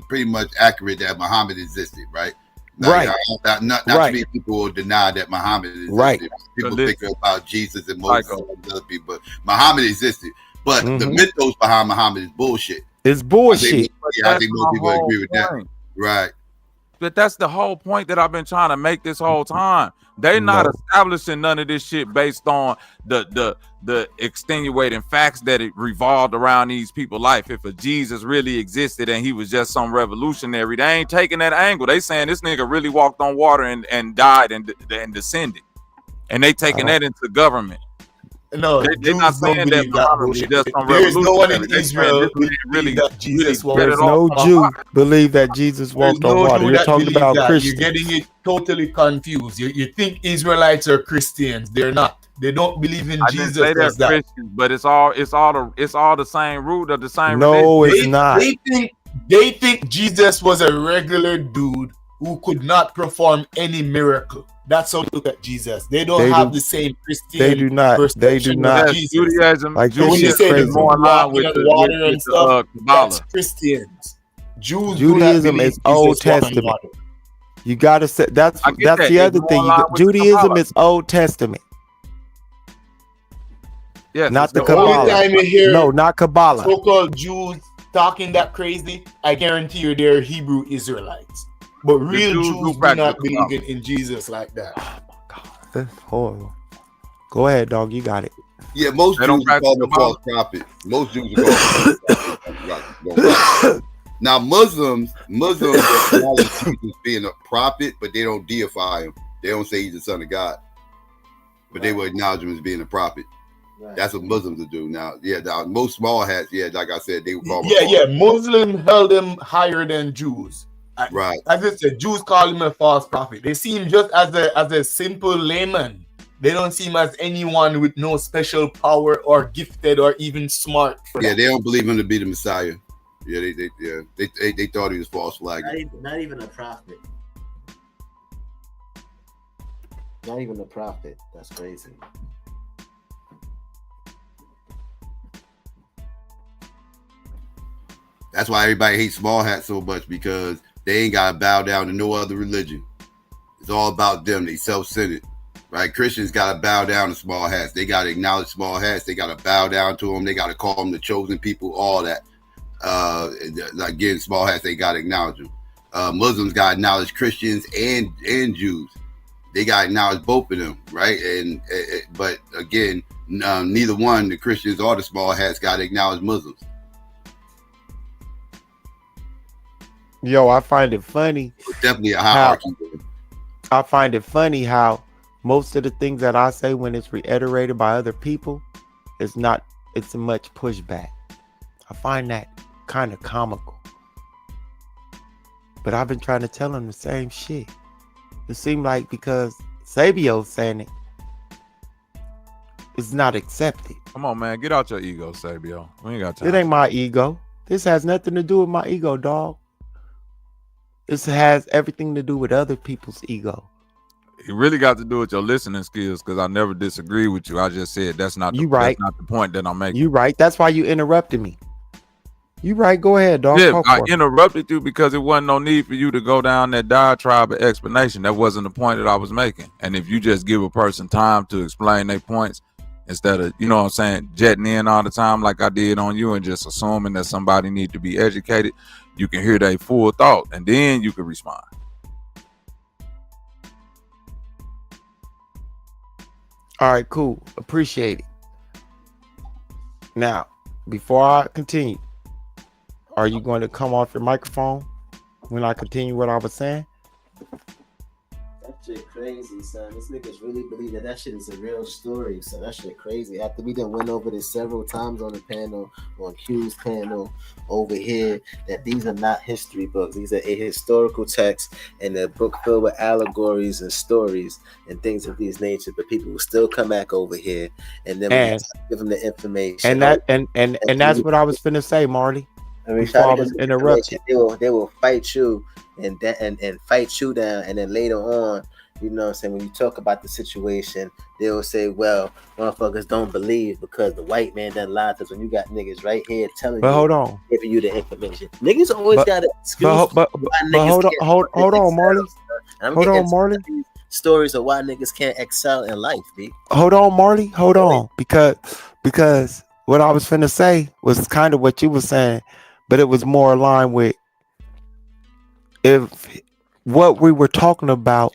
pretty much accurate that Muhammad existed, right? Right. Not too many people will deny that Muhammad existed. Right. People think about Jesus and Moses and other people, but Muhammad existed. But the mythos behind Muhammad is bullshit. It's bullshit. I think most people agree with that. Right. But that's the whole point that I've been trying to make this whole time. They're not establishing none of this shit based on the extenuating facts that it revolved around these people's life. If a Jesus really existed and he was just some revolutionary, they ain't taking that angle. They saying this nigga really walked on water and died and descended. And they taking that into government. No, They're Jews not don't saying that believe that Muhammad bullshit. does some There's no one in revolutionary. They saying Israel this who man believes really, that Jesus really walked set There's it off no on Jew fire. believe that Jesus There's walked on no water. Jew You're that talking believes about that. Christians. You're getting it totally confused. You think Israelites are Christians. They're not. They don't believe in I didn't Jesus say they're as that. Christians, but it's all the same root of the same religion. No, it's not. They think Jesus was a regular dude who could not perform any miracle. That's how they look at Jesus. They don't have the same Christian They do not. They do perception not. of Jesus. Judaism, Like So this when you shit say the crazy. dude more in line walking with on the water and stuff, that's Kabbalah. Christians. Jews do not Judaism believe is Old Jesus walked on Testament. water. You gotta say that's I get that. the It's other more thing. in line with the Judaism Kabbalah. is Old Testament, Yes, not the The only Kabbalah. time you hear No, not Kabbalah. so-called Jews talking that crazy, I guarantee you they're Hebrew Israelites. But real Jews Jews do do practice not the believe in Jesus like that. That's horrible. Go ahead, dog. You got it. Yeah, most They don't Jews are practice called the a false prophet. Most Jews are called false prophet. Now, Muslims acknowledge Jesus being a prophet, but they don't deify him. They don't say he's the son of God, but they will acknowledge him as being a prophet. Right. That's what Muslims will do now. Yeah, now, most small hats, yeah, like I said, they will call him. Yeah. Muslims held him higher than Jews. Right. As I said, Jews call him a false prophet. They see him just as a simple layman. They don't see him as anyone with no special power or gifted or even smart. Yeah, they don't believe him to be the Messiah. Yeah, they thought he was false flag. Not even a prophet. Not even a prophet. That's crazy. That's why everybody hates small hats so much, because they ain't gotta bow down to no other religion. It's all about them. They self-centered, right? Christians gotta bow down to small hats. They gotta acknowledge small hats. They gotta bow down to them. They gotta call them the chosen people. All that. Again, small hats. They gotta acknowledge them. Muslims gotta acknowledge Christians and Jews. They gotta acknowledge both of them, right? But again, neither one, the Christians or the small hats, gotta acknowledge Muslims. Yo, I find it funny. It's definitely a hierarchy. I find it funny how most of the things that I say when it's reiterated by other people, it's a much pushback. I find that kind of comical. But I've been trying to tell them the same shit. It seemed like because Sabio's saying it, it's not accepted. Come on, man. Get out your ego, Sabio. We ain't got time. It ain't my ego. This has nothing to do with my ego, dog. This has everything to do with other people's ego. It really got to do with your listening skills, because I never disagree with you. I just said that's not the point that I'm making. You right. That's why you interrupted me. You right. Go ahead, dog. Yeah, I interrupted you because it wasn't no need for you to go down that diatribe of explanation. That wasn't the point that I was making. And if you just give a person time to explain their points, instead of, you know what I'm saying, jetting in all the time like I did on you and just assuming that somebody need to be educated, you can hear their full thought and then you can respond. All right, cool. Appreciate it. Now, before I continue, are you going to come off your microphone when I continue what I was saying? That shit crazy, son. These niggas really believe that shit is a real story, so that shit crazy. After we done went over this several times on the panel, on Q's panel over here, that these are not history books. These are a historical text and a book filled with allegories and stories and things of these nature. But people will still come back over here and then give them the information. And that's what I was finna say, Marley. Before I was interrupted. They will fight you and fight you down, and then later on, you know what I'm saying, when you talk about the situation, they will say, well, motherfuckers don't believe because the white man done lied to us, when you got niggas right here telling you, hold on, giving you the information. Niggas always got an excuse. But hold on, Marley. Hold on, Marley. Stories of why niggas can't excel in life, B. Hold on, Marley. Hold on, because what I was finna say was kind of what you were saying, but it was more aligned with if what we were talking about,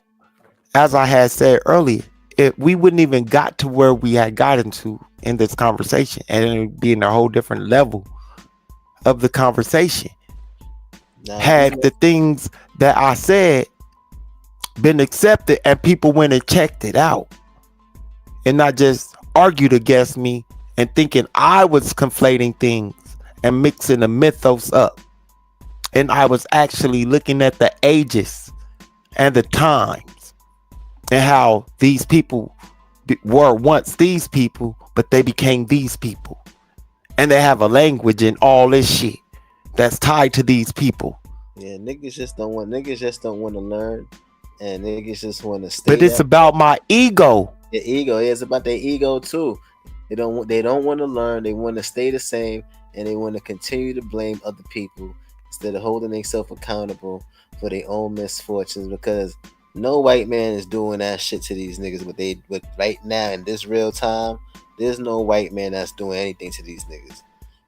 as I had said earlier, if we wouldn't even got to where we had gotten to in this conversation, and it would be in a whole different level of the conversation. Had the things that I said been accepted and people went and checked it out and not just argued against me and thinking I was conflating things and mixing the mythos up. And I was actually looking at the ages and the times and how these people were once these people, but they became these people. And they have a language and all this shit that's tied to these people. Yeah, niggas just don't want to learn, and niggas just want to stay. But it's about my ego. The ego. Yeah, it's about their ego too. They don't want to learn. They want to stay the same, and they want to continue to blame other people instead of holding themselves accountable for their own misfortunes. Because no white man is doing that shit to these niggas. But right now in this real time, there's no white man that's doing anything to these niggas.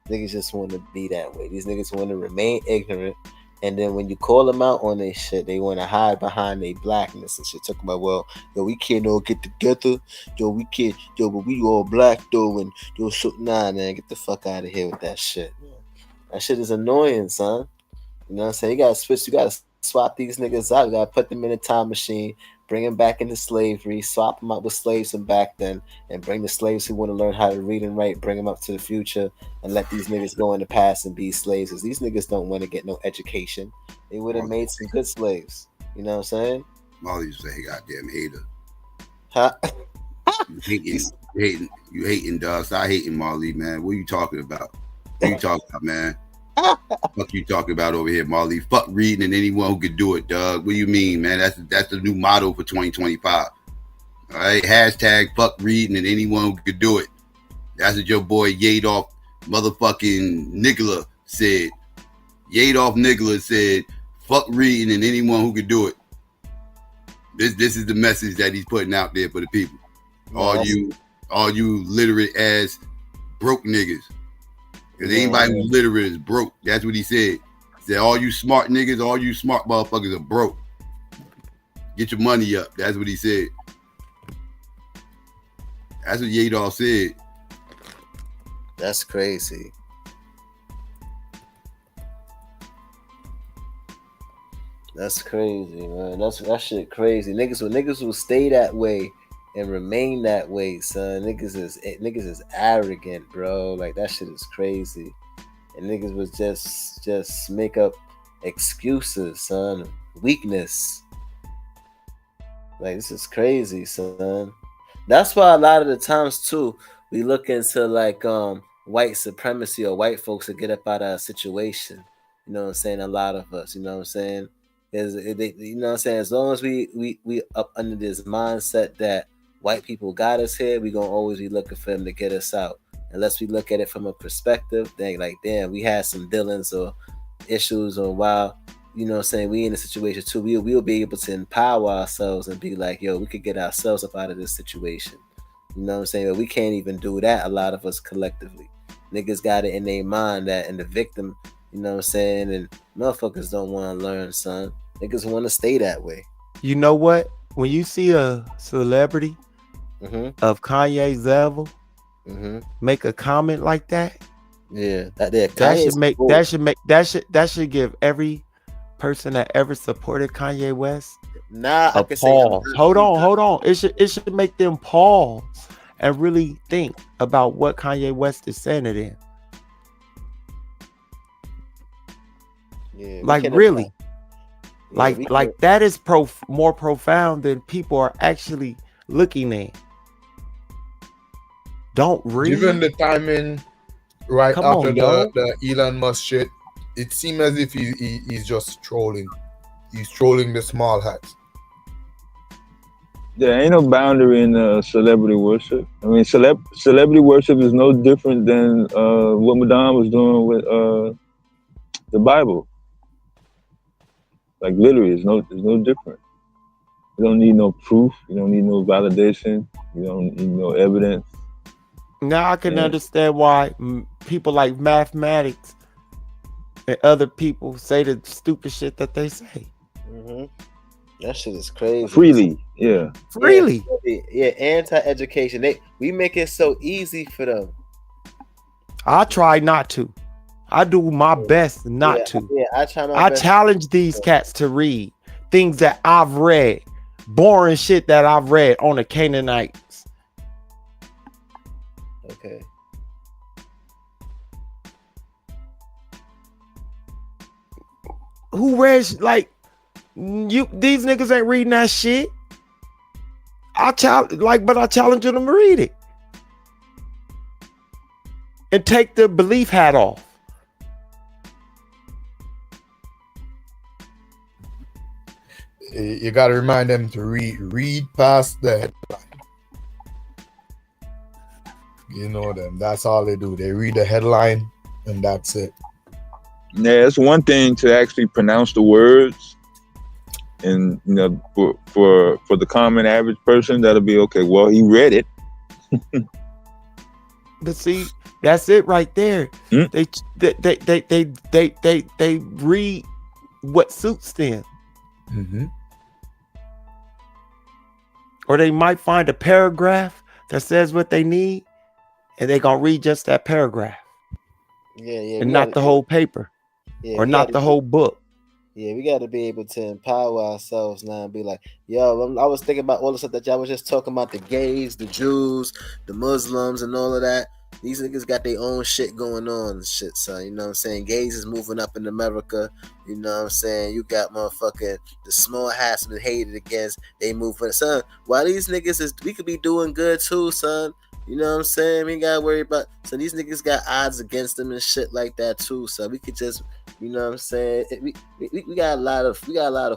Niggas just want to be that way. These niggas want to remain ignorant. And then when you call them out on their shit, they want to hide behind their blackness and shit. Talking about, well, yo, we can't all get together. Yo, we can't. Yo, but we all black though. And yo, so nah, man, get the fuck out of here with that shit. That shit is annoying, son. You know what I'm saying? You gotta switch. You gotta swap these niggas out. You gotta put them in a time machine, bring them back into slavery, swap them out with slaves from back then, and bring the slaves who want to learn how to read and write, bring them up to the future, and let these niggas go in the past and be slaves. Because these niggas don't want to get no education. They would have made some good slaves. You know what I'm saying? Molly's a goddamn hater. Huh? You hating, dog. Stop hating, Marley, man. What are you talking about? What are you talking about, man? What you talking about over here, Marley? Fuck reading and anyone who could do it, dog. What do you mean, man? That's the new motto for 2025. All right, hashtag fuck reading and anyone who could do it. That's what your boy Yedolf motherfucking Nicola said. Yedolf Nicola said, fuck reading and anyone who could do it. This is the message that he's putting out there for the people. All you literate ass broke niggas. Because anybody who's literate is broke. That's what he said. He said, all you smart niggas, all you smart motherfuckers are broke. Get your money up. That's what he said. That's what Yedolf said. That's crazy. That's crazy, man. That shit crazy. Niggas will stay that way and remain that way, son. Niggas is arrogant, bro. Like, that shit is crazy. And niggas was just make up excuses, son. Weakness. Like, this is crazy, son. That's why a lot of the times too, we look into like white supremacy or white folks to get up out of a situation. You know what I'm saying? A lot of us, you know what I'm saying? You know what I'm saying? As long as we up under this mindset that white people got us here, we gonna always be looking for them to get us out. Unless we look at it from a perspective, then like, damn, we had some dealings or issues, or while, you know what I'm saying, we in a situation too, we'll be able to empower ourselves and be like, yo, we could get ourselves up out of this situation. You know what I'm saying? But we can't even do that, a lot of us collectively. Niggas got it in their mind that, and the victim, you know what I'm saying, and motherfuckers don't want to learn, son. Niggas want to stay that way. You know what? When you see a celebrity of Kanye's level make a comment like that, that should give every person that ever supported Kanye West a pause. Hold on. It should make them pause and really think about what Kanye West is saying to them. Like, really. Like that is more profound than people are actually looking at. Don't read. Given the timing right after the Elon Musk shit, it seems as if he's just trolling. He's trolling the small hats. There ain't no boundary in celebrity worship. I mean, celebrity worship is no different than what Madonna was doing with the Bible. Like, literally, it's no different. You don't need no proof. You don't need no validation. You don't need no evidence. Now I can understand why people like mathematics and other people say the stupid shit that they say. That shit is crazy. Freely, yeah. Freely. Yeah, anti-education. We make it so easy for them. I try not to. I do my best not to. Yeah, I try my I best. challenge these cats to read things that I've read, boring shit that I've read on the Canaanites. Okay. Who read like you? These niggas ain't reading that shit. I challenge them to read it and take the belief hat off. You got to remind them to read past the headline. You know them. That's all they do. They read the headline and that's it. Yeah, it's one thing to actually pronounce the words, and you know, for the common average person, that'll be okay. Well, he read it. But see, that's it right there. They read what suits them. Mm-hmm. Or they might find a paragraph that says what they need, and they're gonna read just that paragraph. Yeah, and not the whole paper. Or not the whole book. Yeah, we got to be able to empower ourselves now and be like, yo, I was thinking about all the stuff that y'all was just talking about, the gays, the Jews, the Muslims, and all of that. These niggas got their own shit going on and shit, son. You know what I'm saying? Gays is moving up in America. You know what I'm saying? You got motherfucking the small hats been hated against. They moving. Son, why these niggas we could be doing good too, son. You know what I'm saying? We ain't gotta worry about. So these niggas got odds against them and shit like that too. So we could just, you know what I'm saying? We got a lot of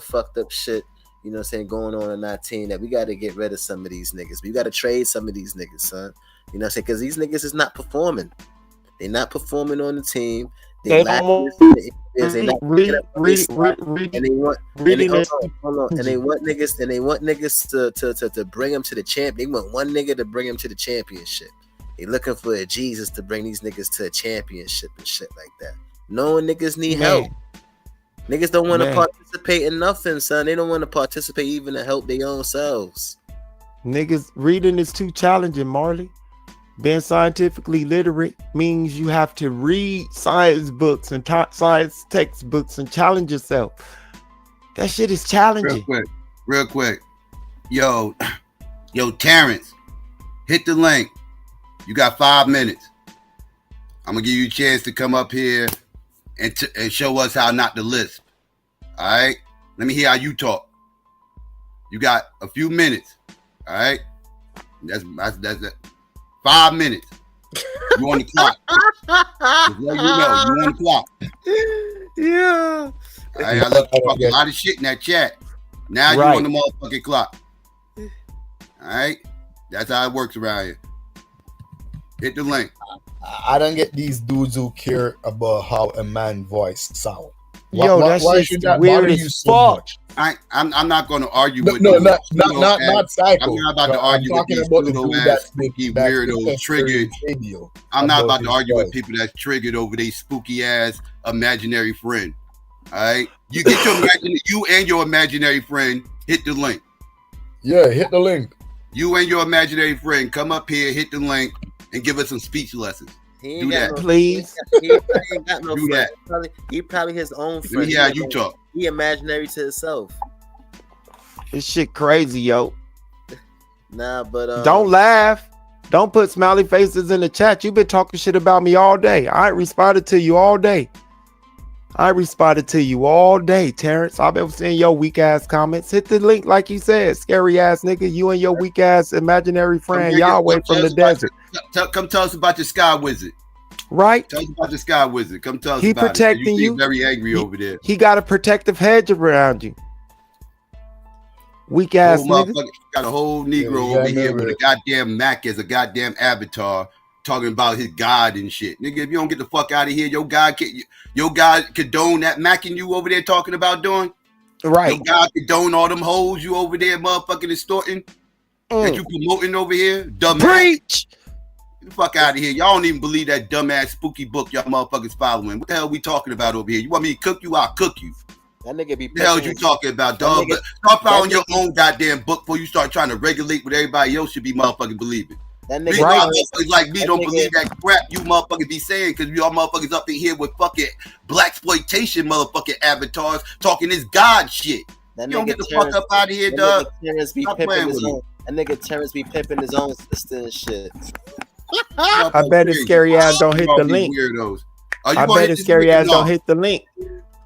fucked up shit. You know what I'm saying, going on in our team that we got to get rid of some of these niggas. We got to trade some of these niggas, son. You know what I'm saying? Because these niggas is not performing. They're not performing on the team. They lack this, they not and they want niggas to bring them to the champ. They want one nigga to bring them to the championship. They looking for a Jesus to bring these niggas to a championship and shit like that. Knowing niggas need help. Niggas don't want to participate in nothing, son. They don't want to participate even to help their own selves. Niggas, reading is too challenging, Marley. Being scientifically literate means you have to read science books and science textbooks and challenge yourself. That shit is challenging. Real quick. Yo, Terrence, hit the link. You got 5 minutes. I'm gonna give you a chance to come up here and show us how not to lisp. All right? Let me hear how you talk. You got a few minutes. All right? That's 5 minutes. You on the clock. Just let you know, you on the clock. Yeah. All right, I left a lot of shit in that chat. Now you on the motherfucking clock. All right? That's how it works around here. Hit the link. I don't get these dudes who care about how a man's voice sounds. Why should that weird bother you so much? I'm not going to argue with not Psycho. I'm not about to argue with these pseudo-ass spooky weirdos triggered. I'm not about to argue with people that's triggered over their spooky ass imaginary friend. All right, you get you and your imaginary friend. Hit the link. Yeah, hit the link. You and your imaginary friend come up here, hit the link, and give us some speech lessons. Do that, please. He ain't got no friend. He probably his own friend. Yeah, you talk. He imaginary to himself. This shit crazy, yo. Nah, but don't laugh. Don't put smiley faces in the chat. You've been talking shit about me all day. I ain't responded to you all day. Terrence. I've been seeing your weak ass comments. Hit the link, like you said, scary ass nigga. You and your weak ass imaginary friend Yahweh from the desert. Come tell us about your sky wizard. Right? Tell us about the sky wizard. Come tell us he about protecting it. you. Very angry over there. He got a protective hedge around you. Weak ass nigga. Got a whole Negro over here with a goddamn Mac as a goddamn avatar, talking about his God and shit. Nigga, if you don't get the fuck out of here, your God condone that Mac and you over there talking about doing. Right. Your God condone all them hoes you over there motherfucking extorting that you promoting over here. Dumbass. Preach. Get the fuck out of here. Y'all don't even believe that dumbass spooky book y'all motherfuckers following. What the hell are we talking about over here? You want me to cook you? I'll cook you. That nigga be. What the hell you talking about, dog? But start following your own goddamn book before you start trying to regulate what everybody else should be motherfucking believing. That nigga, motherfuckers like me don't believe that crap you motherfuckers be saying because we all motherfuckers up in here with fucking blaxploitation motherfucking avatars talking this God shit. You don't get the fuck up out of here, dog. That nigga Terrence be pimping his own sister and shit. I bet his scary ass don't hit the link. Weirdos. I bet his scary ass don't hit the link.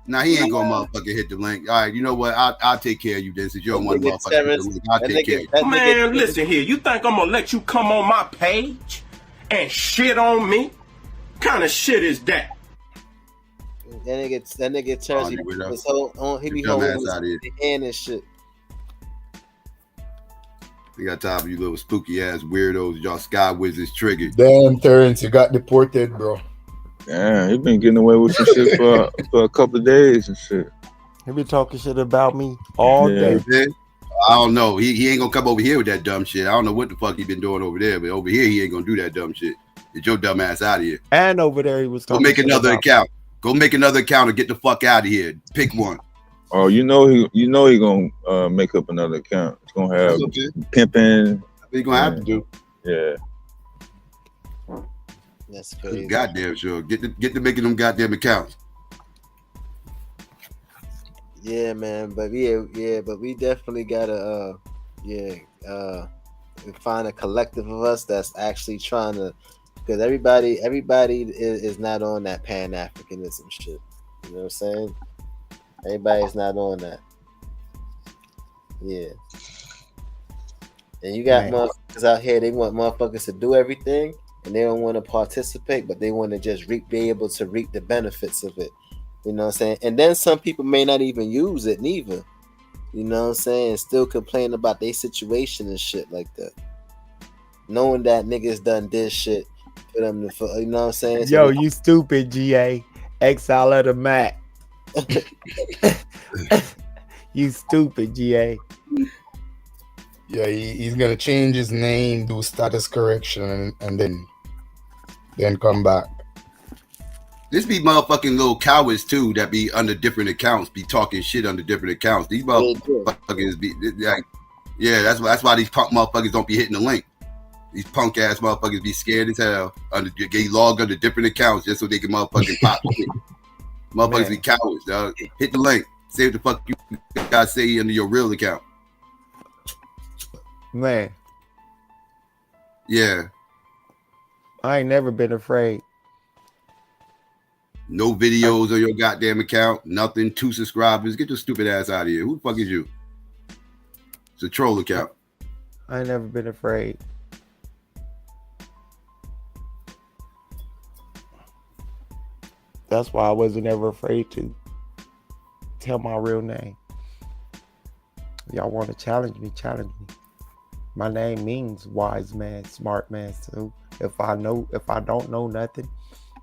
Nah, he ain't gonna motherfucking hit the link. All right, you know what? I'll take care of you then, since you don't want to motherfucking hit the link. I'll take care of you. Man, listen here. You think I'm gonna let you come on my page and shit on me? What kind of shit is that? That nigga turns his whole he be holding his hand and shit. We got time for you little spooky ass weirdos. Y'all sky wizards triggered. Damn, Terrence, you got deported, bro. Yeah, he been getting away with some shit for a couple of days and shit. He been talking shit about me all day. I don't know. He ain't gonna come over here with that dumb shit. I don't know what the fuck he been doing over there, but over here he ain't gonna do that dumb shit. Get your dumb ass out of here. And over there he was talking. Go make another account. Go make another account and get the fuck out of here. Pick one. Oh, he gonna make up another account. It's gonna have pimping. He's gonna have to do. Yeah. That's crazy. Goddamn sure. Get to making them goddamn accounts. Yeah, man. But but we definitely gotta find a collective of us that's actually trying to, because everybody is not on that Pan-Africanism shit. You know what I'm saying? Everybody's not on that. Yeah. And you got motherfuckers out here, they want motherfuckers to do everything and they don't want to participate, but they want to just be able to reap the benefits of it. You know what I'm saying? And then some people may not even use it neither. You know what I'm saying? Still complain about their situation and shit like that. Knowing that niggas done this shit for them to, you know what I'm saying? Yo, you stupid, GA. Exile of the Mac. You stupid, GA. Yeah, he's gonna change his name, do status correction, and then come back. This be motherfucking little cowards too that be under different accounts, be talking shit under different accounts. These motherfuckers be like, yeah, that's why these punk motherfuckers don't be hitting the link. These punk ass motherfuckers be scared as hell they log under different accounts just so they can motherfucking pop shit. Motherfuckers be cowards, dog. Hit the link. Say what the fuck you gotta say under your real account. Man. Yeah. I ain't never been afraid. No videos on your goddamn account. Nothing. 2 subscribers. Get your stupid ass out of here. Who the fuck is you? It's a troll account. I ain't never been afraid. That's why I wasn't ever afraid to tell my real name. Y'all want to challenge me, challenge me. My name means wise man, smart man. So if I don't know nothing,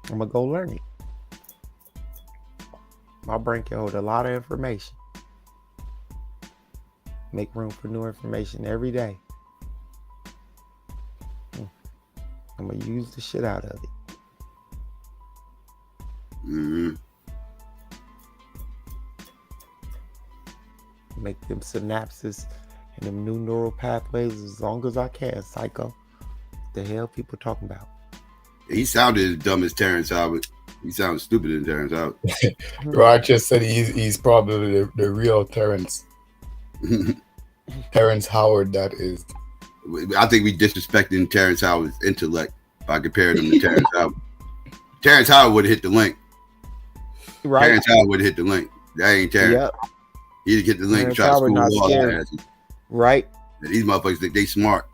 I'm gonna go learn it. My brain can hold a lot of information. Make room for new information every day. I'm gonna use the shit out of it. Mm-hmm. Make them synapses and them new neural pathways as long as I can, psycho. What the hell people talking about? He sounded as dumb as Terrence Howard. He sounds stupid as Terrence Howard. Rod just said he's probably the real Terrence. Terrence Howard, that is. I think we disrespecting Terrence Howard's intellect by comparing him to Terrence Howard. Terrence Howard would have hit the link. Right. Terrence Howard would have hit the link. That ain't Terrence. Yep. He'd hit the link and try to school all that. Right. And these motherfuckers, they smart.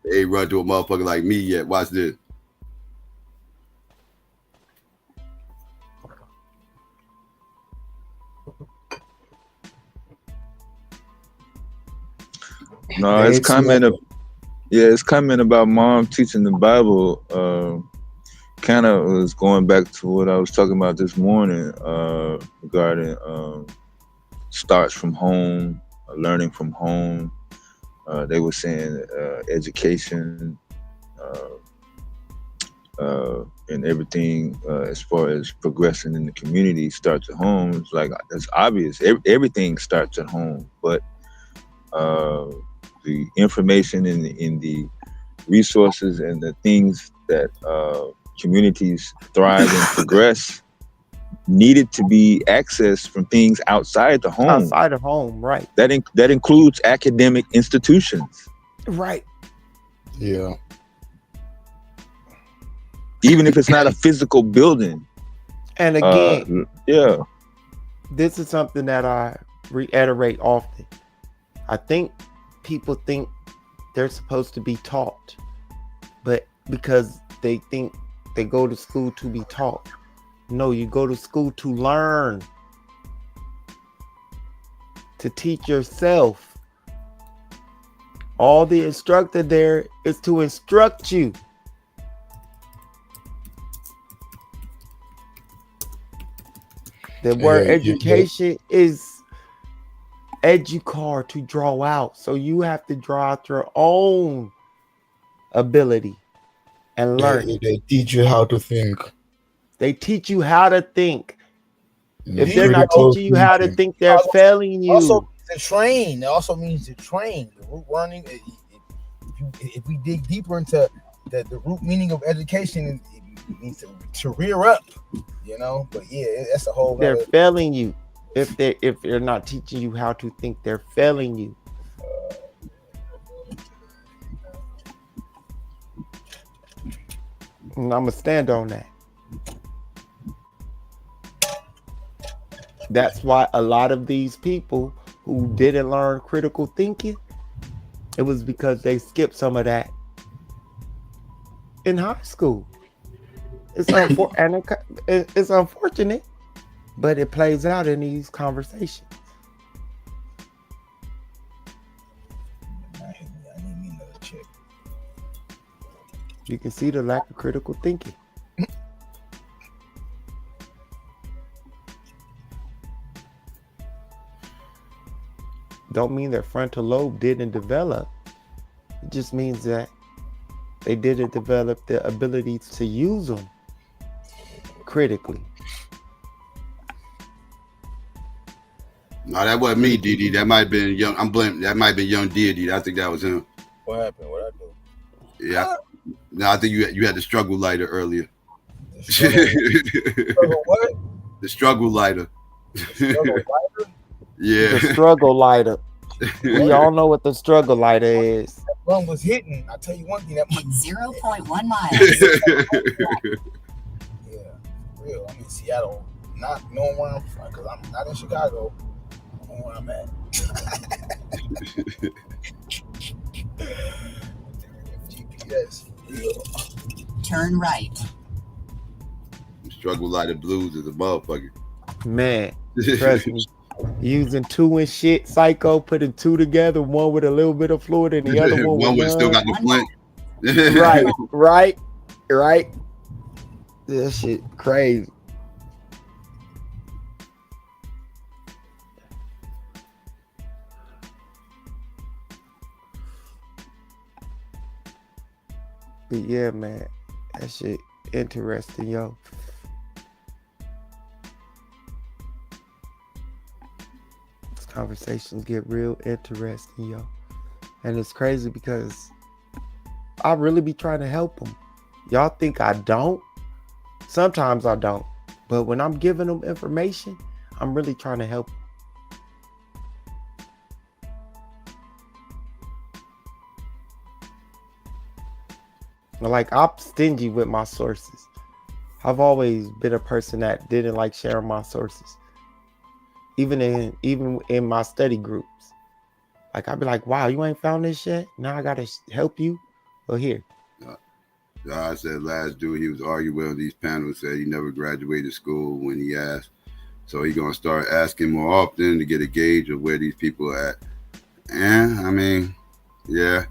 They ain't run to a motherfucker like me yet. Watch this. No, it's comment about mom teaching the Bible. Kind of was going back to what I was talking about this morning regarding starts from home, learning from home. They were saying education and everything as far as progressing in the community starts at home. It's like, that's obvious. Everything starts at home, but the information in the resources and the things that communities thrive and progress needed to be accessed from things outside the home. Outside of home, right. That includes academic institutions. Right. Yeah. Even if it's not a physical building. And again, yeah, this is something that I reiterate often. I think people think they're supposed to be taught, but because they think they go to school to be taught. No, you go to school to learn, to teach yourself. All the instructor there is to instruct you. The word education is educar, to draw out. So you have to draw out your own ability and learn. They teach you how to think. They teach you how to think. If they're not teaching you how to think, they're failing you. Also, to train. It also means to train. The root learning. If we dig deeper into the root meaning of education, it means to rear up. You know, but yeah, that's a whole. They're failing you. If they're not teaching you how to think, they're failing you. And I'm gonna stand on that. That's why a lot of these people who didn't learn critical thinking, it was because they skipped some of that in high school. It's unfortunate, but it plays out in these conversations. You can see the lack of critical thinking. Don't mean their frontal lobe didn't develop. It just means that they didn't develop the ability to use them critically. No, that wasn't me, DD. That might have been young. I'm blaming. That might have been young Deity. I think that was him. What happened? What I do? Yeah. No, I think you had the struggle lighter earlier. What? The struggle lighter. Yeah. The struggle lighter. We all know what the struggle lighter is. That one was hitting. I'll tell you one thing. That 0.1 miles. Yeah, real. I'm in Seattle, not knowing where I'm from, because I'm not in Chicago. I don't know where I'm at. GPS. Real. Turn right. Struggle lighter blues is a motherfucker. Man, trust me. Using two and shit, Psycho, putting two together, one with a little bit of fluid and the other one with still got the flint. right. That shit crazy. But yeah, man, that shit interesting, yo. Conversations get real interesting, yo, and it's crazy because I really be trying to help them. Y'all think I don't? Sometimes I don't, but when I'm giving them information, I'm really trying to help them. Like, I'm stingy with my sources. I've always been a person that didn't like sharing my sources. Even in my study groups, like I'd be like, "Wow, you ain't found this shit? Now I gotta help you." Well, here. I said last dude he was arguing on these panels said he never graduated school when he asked, so he gonna start asking more often to get a gauge of where these people are at. And I mean, yeah.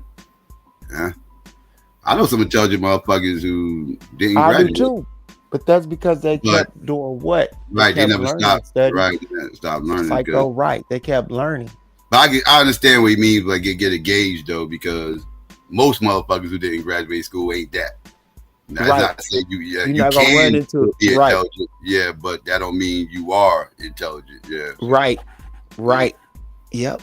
I know some intelligent motherfuckers who didn't graduate. I do too. But that's because they kept doing what? They never stopped. Right, they never stopped learning. Psycho, right? They kept learning. But I understand what he means, like get a gauge though, because most motherfuckers who didn't graduate school ain't that. That's not to say you can run into be intelligent, yeah, but that don't mean you are intelligent, yeah. Right. Yep.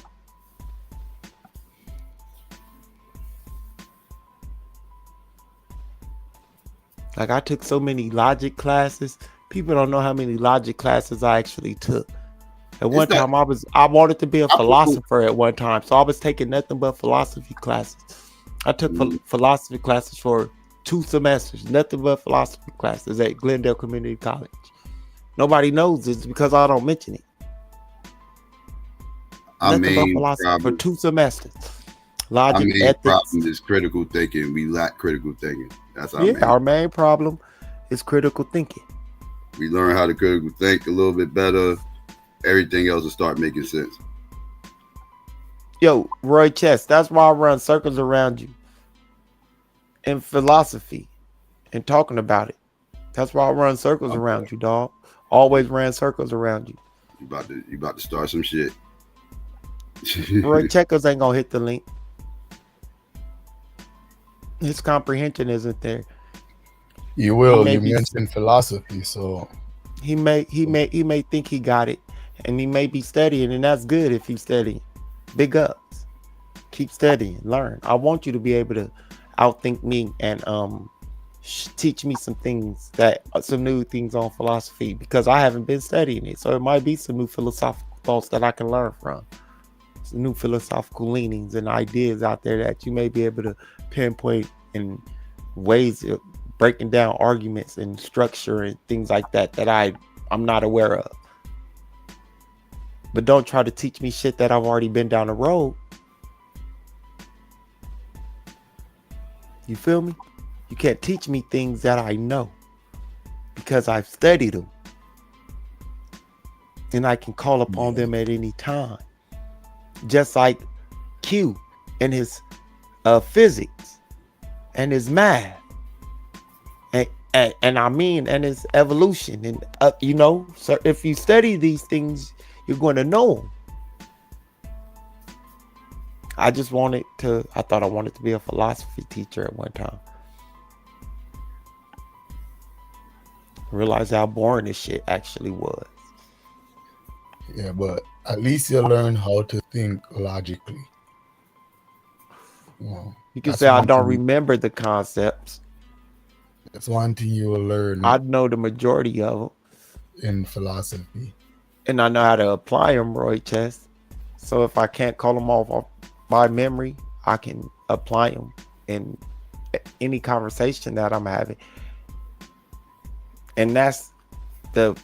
Like I took so many logic classes. People don't know how many logic classes I actually took. At one time, I wanted to be a philosopher at one time, so I was taking nothing but philosophy classes. I took philosophy classes for 2 semesters, nothing but philosophy classes at Glendale Community College. Nobody knows this because I don't mention it. Nothing but philosophy for 2 semesters. Logic, ethics. Problem is critical thinking. We lack critical thinking. That's our main problem is critical thinking. We learn how to critical think a little bit better. Everything else will start making sense. Yo, Roy Chess, that's why I run circles around you in philosophy and talking about it. That's why I run circles around you, dog. Always ran circles around you. You about to start some shit. Roy Checkers ain't gonna hit the link. His comprehension isn't there. You will. You mentioned philosophy, so he may think he got it, and he may be studying, and that's good if he's studying. Big ups. Keep studying, learn. I want you to be able to outthink me and teach me some new things on philosophy, because I haven't been studying it. So it might be some new philosophical thoughts that I can learn from. Some new philosophical leanings and ideas out there that you may be able to pinpoint in ways of breaking down arguments and structure and things like that I'm not aware of. But don't try to teach me shit that I've already been down the road. You feel me? You can't teach me things that I know because I've studied them. And I can call upon them at any time. Just like Q and his physics and his math. And I mean, and his evolution. And, so if you study these things, you're going to know them. I thought I wanted to be a philosophy teacher at one time. Realize how boring this shit actually was. Yeah, but at least you learn how to think logically. You can say I don't remember the concepts. That's one thing you will learn. I know the majority of them in philosophy. And I know how to apply them, Roy Chess. So if I can't call them off by memory, I can apply them in any conversation that I'm having. And that's the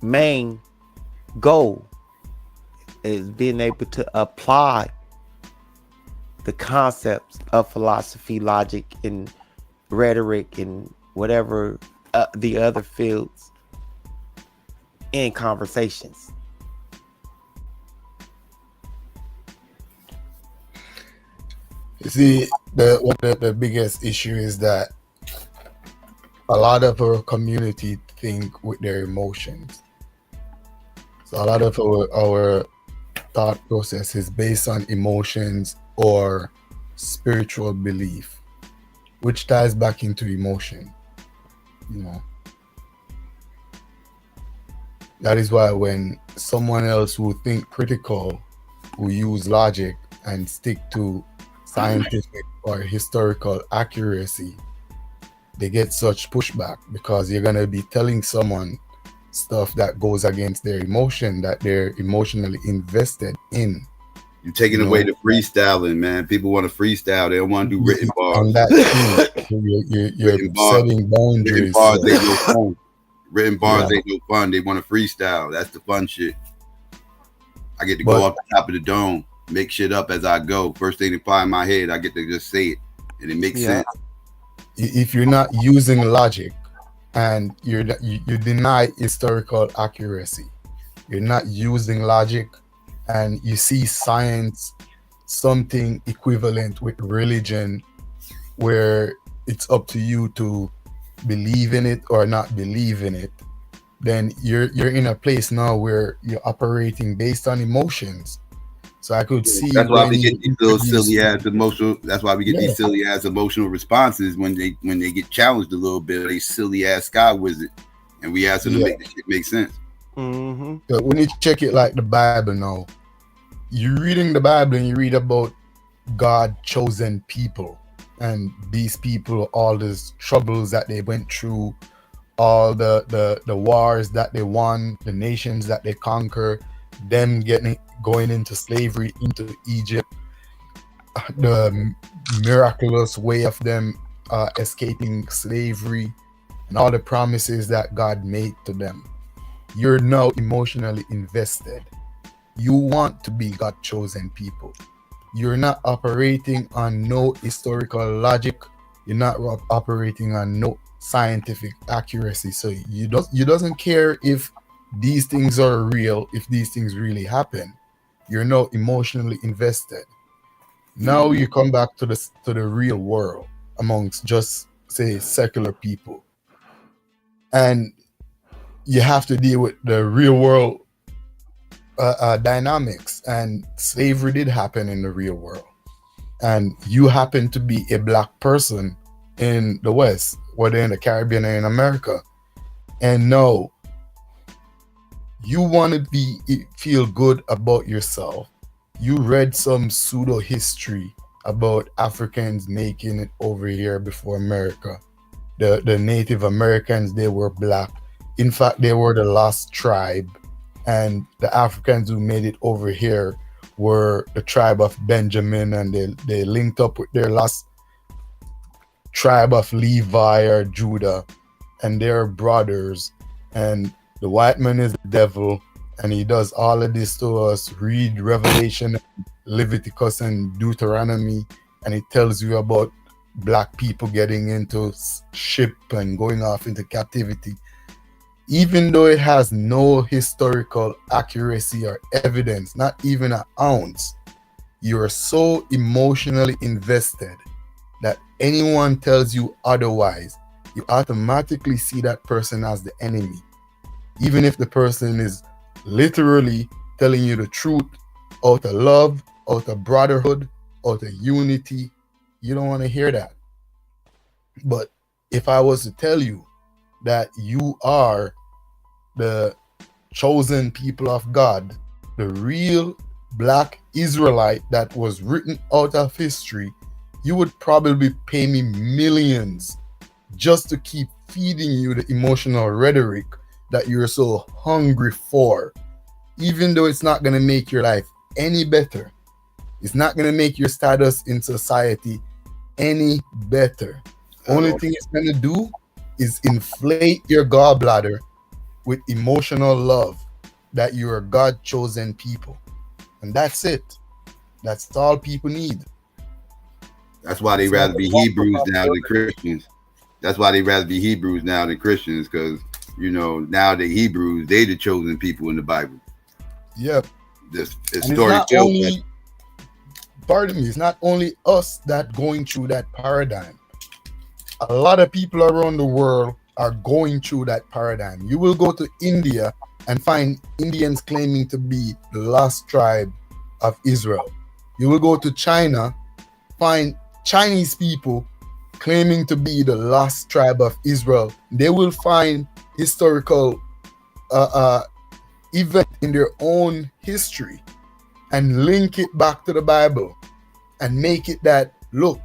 main goal, is being able to apply the concepts of philosophy, logic, and rhetoric, and whatever the other fields in conversations. You see, the biggest issue is that a lot of our community think with their emotions. So a lot of our thought process is based on emotions or spiritual belief, which ties back into emotion. That is why when someone else who think critical, who use logic and stick to scientific or historical accuracy, they get such pushback, because you're going to be telling someone stuff that goes against their emotion, that they're emotionally invested in. You're taking away the freestyling, man. People want to freestyle. They don't want to do written bars. On that you're setting boundaries. Written bars ain't no fun. They want to freestyle. That's the fun shit. I get to go off the top of the dome, make shit up as I go. First thing that fly in my head, I get to just say it, and it makes sense. If you're not using logic and you deny historical accuracy, you're not using logic, and you see science something equivalent with religion, where it's up to you to believe in it or not believe in it, then you're in a place now where you're operating based on emotions. So I could see that's why we get these little silly ass emotional. That's why we get these silly ass emotional responses when they get challenged a little bit. They silly ass sky wizard, and we ask them to make the shit make sense. Mm-hmm. So when you check it like the Bible now, you're reading the Bible and you read about God chosen people, and these people, all these troubles that they went through, all the wars that they won, the nations that they conquer, them going into slavery into Egypt. the miraculous way of them escaping slavery and all the promises that God made to them. You're now emotionally invested. You want to be God chosen people. You're not operating on no historical logic. You're not operating on no scientific accuracy. So you doesn't care if these things are real, if these things really happen. You're now emotionally invested. Now you come back to the real world amongst just say secular people, and you have to deal with the real world dynamics. And slavery did happen in the real world, and you happen to be a black person in the West, whether in the Caribbean or in America, and no, you want to feel good about yourself. You read some pseudo history about Africans making it over here before America. The Native Americans, they were black. In fact, they were the last tribe, and the Africans who made it over here were the tribe of Benjamin, and they linked up with their last tribe of Levi or Judah, and they're brothers. And the white man is the devil, and he does all of this to us. Read Revelation, Leviticus, and Deuteronomy, and it tells you about black people getting into ship and going off into captivity. Even though it has no historical accuracy or evidence, not even an ounce, you're so emotionally invested that anyone tells you otherwise, you automatically see that person as the enemy. Even if the person is literally telling you the truth out of love, out of brotherhood, out of unity, you don't want to hear that. But if I was to tell you that you are the chosen people of God, the real black Israelite that was written out of history, you would probably pay me millions just to keep feeding you the emotional rhetoric that you're so hungry for. Even though it's not going to make your life any better, it's not going to make your status in society any better. Only thing it's going to do is inflate your gallbladder with emotional love that you're a God-chosen people. And that's it. That's all people need. That's why they rather be Hebrews now than Christians. That's why they rather be Hebrews now than Christians, because, you know, now the Hebrews, they the chosen people in the Bible. Yep. This story tells. Pardon me, it's not only us that going through that paradigm. A lot of people around the world are going through that paradigm. You will go to India and find Indians claiming to be the last tribe of Israel. You will go to China, find Chinese people claiming to be the last tribe of Israel. They will find historical event in their own history and link it back to the Bible and make it that, look,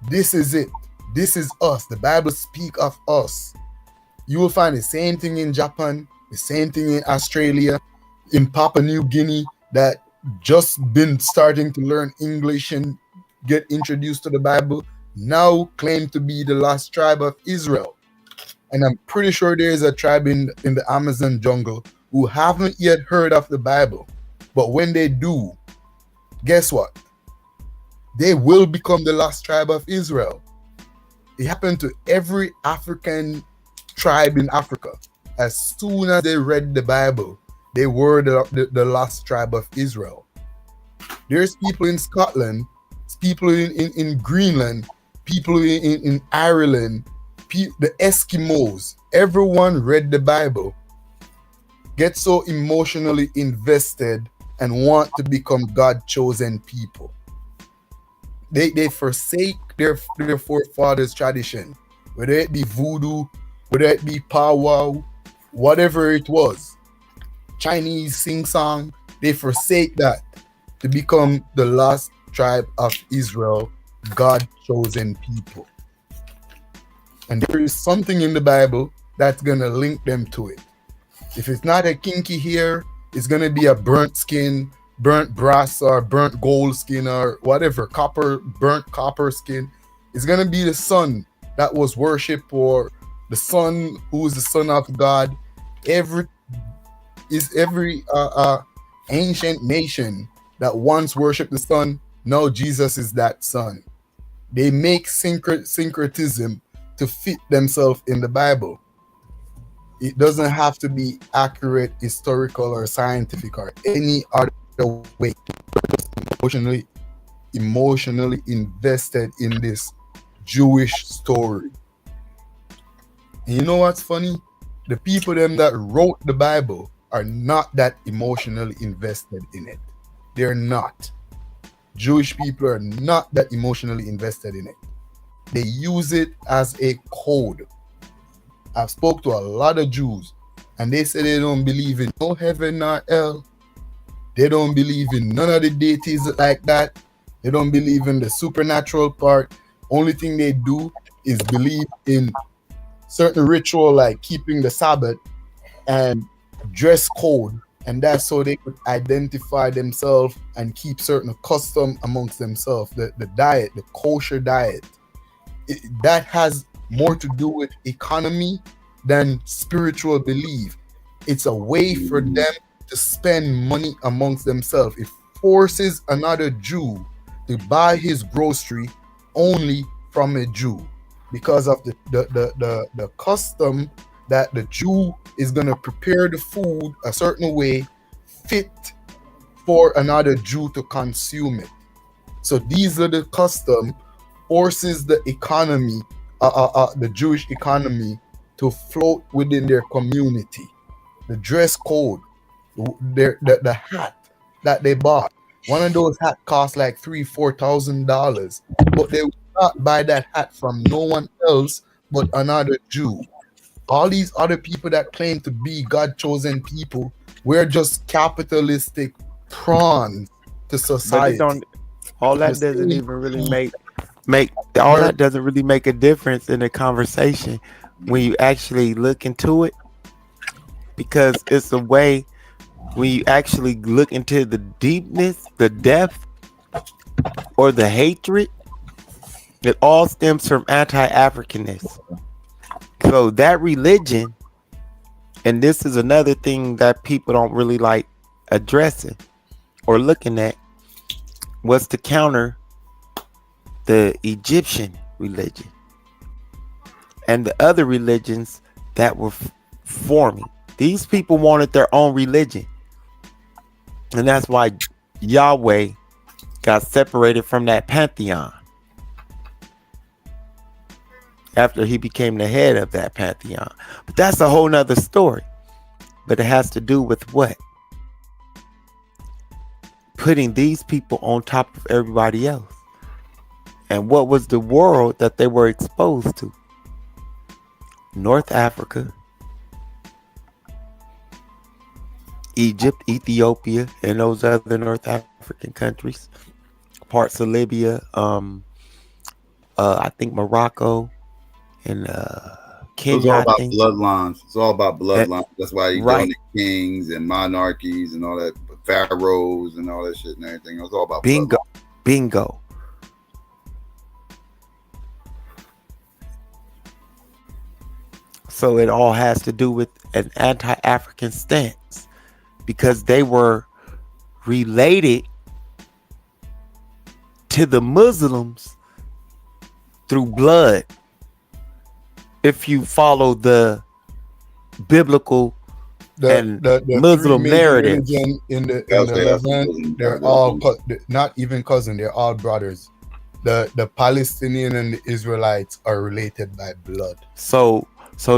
this is it. This is us. The Bible speak of us. You will find the same thing in Japan, the same thing in Australia, in Papua New Guinea, that just been starting to learn English and get introduced to the Bible, now claim to be the last tribe of Israel. And I'm pretty sure there is a tribe in the Amazon jungle who haven't yet heard of the Bible. But when they do, guess what? They will become the last tribe of Israel. It happened to every African tribe in Africa. As soon as they read the Bible, they were the last tribe of Israel. There's people in Scotland, people in Greenland, people in Ireland, the Eskimos. Everyone read the Bible, get so emotionally invested and want to become God-chosen people. They forsake their forefathers' tradition, whether it be voodoo, whether it be powwow, whatever it was, Chinese sing-song, they forsake that to become the last tribe of Israel, God-chosen people. And there is something in the Bible that's going to link them to it. If it's not a kinky hair, it's going to be a burnt skin, burnt brass or burnt gold skin or whatever, burnt copper skin. It's gonna be the sun that was worshipped, or the son who is the son of God. Every ancient nation that once worshipped the sun, now Jesus is that son. They make syncretism to fit themselves in the Bible. It doesn't have to be accurate, historical, or scientific, or any other way. Emotionally invested in this Jewish story. And you know what's funny? The people them that wrote the Bible are not that emotionally invested in it. They're not. Jewish people are not that emotionally invested in it. They use it as a code. I've spoke to a lot of Jews, and they say they don't believe in no heaven nor hell. They don't believe in none of the deities like that. They don't believe in the supernatural part. Only thing they do is believe in certain ritual like keeping the Sabbath and dress code, and that's so they could identify themselves and keep certain custom amongst themselves. The diet, the kosher diet, that has more to do with economy than spiritual belief. It's a way for them to spend money amongst themselves. It forces another Jew to buy his grocery only from a Jew because of the custom that the Jew is going to prepare the food a certain way fit for another Jew to consume it. So these are the custom forces the economy, the Jewish economy, to float within their community. The dress code, the hat that they bought. One of those hats cost like $3,000-$4,000, but they will not buy that hat from no one else but another Jew. All these other people that claim to be God-chosen people, we're just capitalistic prawns to society. All that doesn't even really make that doesn't really make a difference in the conversation when you actually look into it, because it's a way when you actually look into the deepness, the depth, or the hatred. It all stems from anti-Africanness. So that religion, and this is another thing that people don't really like addressing or looking at, was to counter the Egyptian religion and the other religions that were forming. These people wanted their own religion, and that's why Yahweh got separated from that pantheon after he became the head of that pantheon. But that's a whole nother story. But it has to do with what? Putting these people on top of everybody else. And what was the world that they were exposed to? North Africa, Egypt, Ethiopia, and those other North African countries, parts of Libya, I think Morocco, and Kenya. It's all about I think. bloodlines. It's all about bloodlines. That's why you go into kings and monarchies and all that, pharaohs and all that shit and everything. It's all about bingo. So it all has to do with an anti-African stance, because they were related to the Muslims through blood. If you follow the biblical and the Muslim narrative in the Levant, they're all not even cousin, they're all brothers. The Palestinian and the Israelites are related by blood. So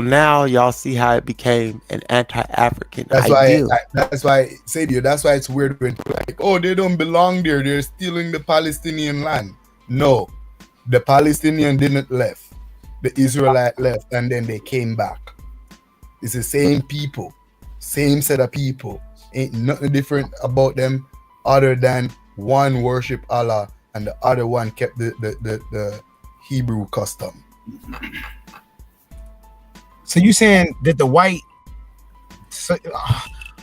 now y'all see how it became an anti-African ideal. That's why I say to you, that's why it's weird when like, oh, they don't belong there, they're stealing the Palestinian land. No, the Palestinian didn't left. The Israelite left, and then they came back. It's the same people, same set of people. Ain't nothing different about them other than one worship Allah and the other one kept the Hebrew custom. So you saying that the white,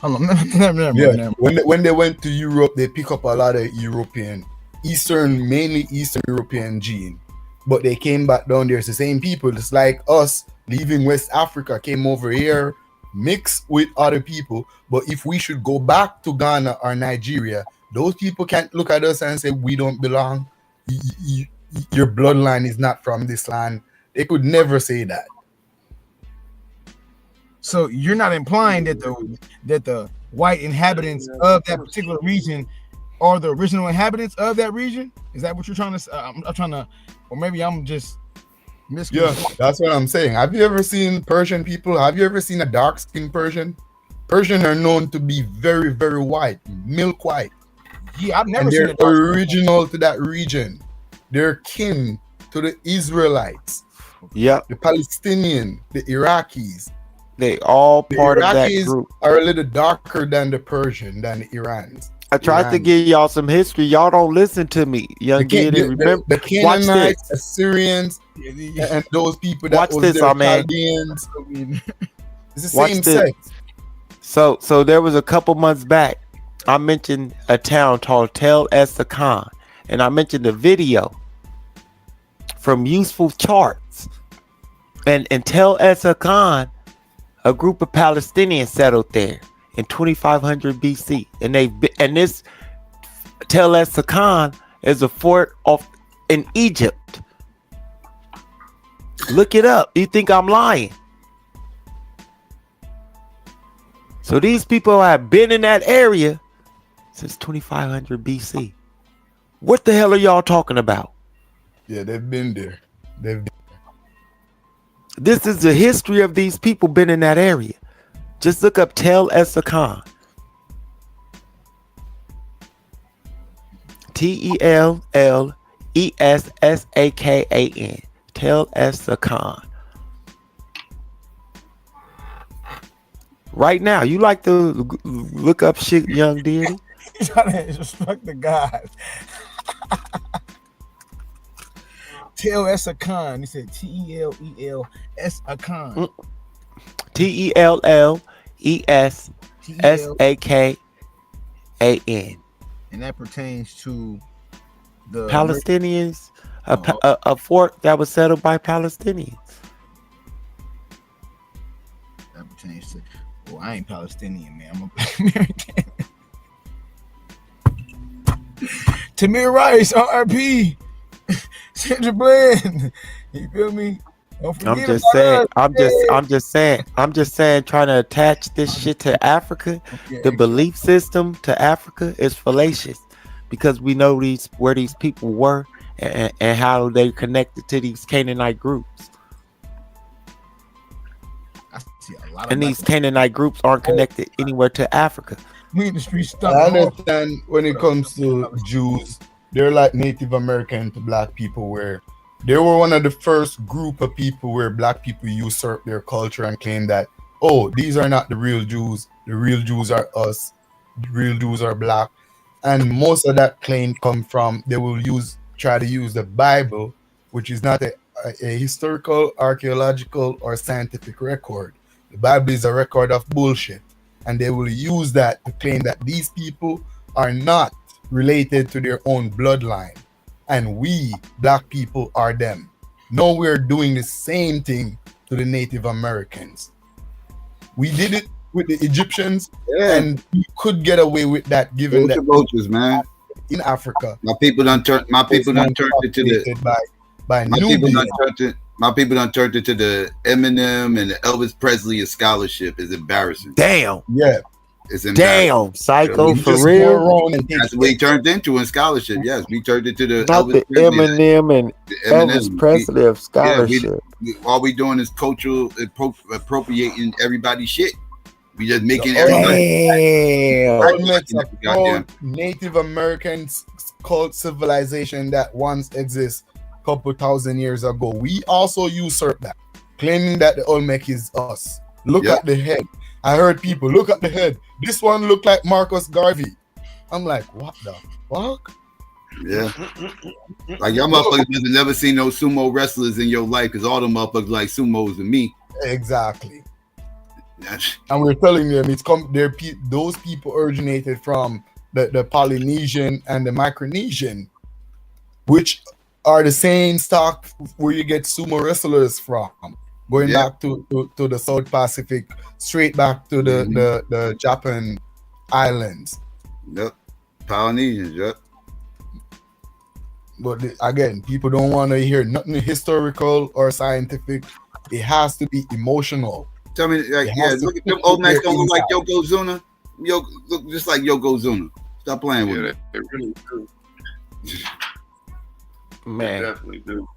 Yeah, when they went to Europe, they pick up a lot of mainly Eastern European gene, but they came back down there. It's the same people. It's like us leaving West Africa, came over here, mixed with other people. But if we should go back to Ghana or Nigeria, those people can't look at us and say we don't belong. Your bloodline is not from this land. They could never say that. So you're not implying that the white inhabitants of that particular region are the original inhabitants of that region? Is that what you're trying to say? I'm trying to, or maybe I'm just Yeah, that's what I'm saying. Have you ever seen Persian people? Have you ever seen a dark-skinned Persian? Persians are known to be very, very white, milk white. Yeah, I've never and seen they're original to that region. They're kin to the Israelites. Yeah, the Palestinian, the Iraqis. They all part of that Iraqis group. Are a little darker than the Persian, than the Irans. I tried to give y'all some history. Y'all don't listen to me, young kid. Remember, the Canaanites, Assyrians, and those people that watch was this, there, man. Chaldeans. It's the Watch same this. sex. So there was a couple months back, I mentioned a town called Tel Es-Sakan, and I mentioned a video from Useful Charts. And in Tel Es-Sakan, a group of Palestinians settled there in 2500 BC, and this Tel Es-Sakan is a fort off in Egypt. Look it up. You think I'm lying? So these people have been in that area since 2500 BC. What the hell are y'all talking about? Yeah, they've been there. This is the history of these people been in that area. Just look up Tel Es-Sakan. TELLESSAKAN. Tel Es-Sakan. Right now, you like to look up shit, young deity? He's trying to instruct the guys. Tel Es-Sakan. He said TELELS-Sakan. TELLESSAKAN. And that pertains to the Palestinians, a fort that was settled by Palestinians. That pertains to. Well, I ain't Palestinian, man. I'm a Black American. Tamir Rice, RP. Sandra Bland. You feel me? I'm just saying, trying to attach this shit to Africa, the belief system to Africa is fallacious, because we know where these people were and how they connected to these Canaanite groups. And these Canaanite groups aren't connected anywhere to Africa. We in the street stuff. I understand when it comes to Jews, they're like Native American to Black people, where they were one of the first group of people where Black people usurp their culture and claim that, oh, these are not the real Jews. The real Jews are us. The real Jews are Black. And most of that claim come from, they will try to use the Bible, which is not a historical, archaeological, or scientific record. The Bible is a record of bullshit. And they will use that to claim that these people are not related to their own bloodline. And we, Black people, are them. No, we're doing the same thing to the Native Americans. We did it with the Egyptians, and we could get away with that, given that vultures, man. In Africa, my people done turned it to the my people done turned it to the Eminem and the Elvis Presley of scholarship. Is embarrassing. Damn. Yeah. It's embarrassing. Damn, Psycho, for real. That's what we turned into in scholarship. Yes, we turned it to the not Elvis the Eminem and Elvis Presley of scholarship. All we doing is cultural appropriating everybody's shit. We just making everybody. Native Americans called civilization that once exists a couple thousand years ago. We also usurp that, claiming that the Olmec is us. Look at the head. I heard people look at the head. This one look like Marcus Garvey. I'm like, what the fuck? Yeah. Like y'all motherfuckers have never seen no sumo wrestlers in your life, because all them motherfuckers like sumos and me. Exactly. And we're telling them those people originated from the Polynesian and the Micronesian, which are the same stock where you get sumo wrestlers from, going back to the South Pacific, straight back to the Japan islands. Yep, Polynesians. Yep. But again, people don't want to hear nothing historical or scientific. It has to be emotional. Tell me, look at them old men don't look like Yokozuna. Look just like Yokozuna. Stop playing with it. They really do. Man, they definitely do.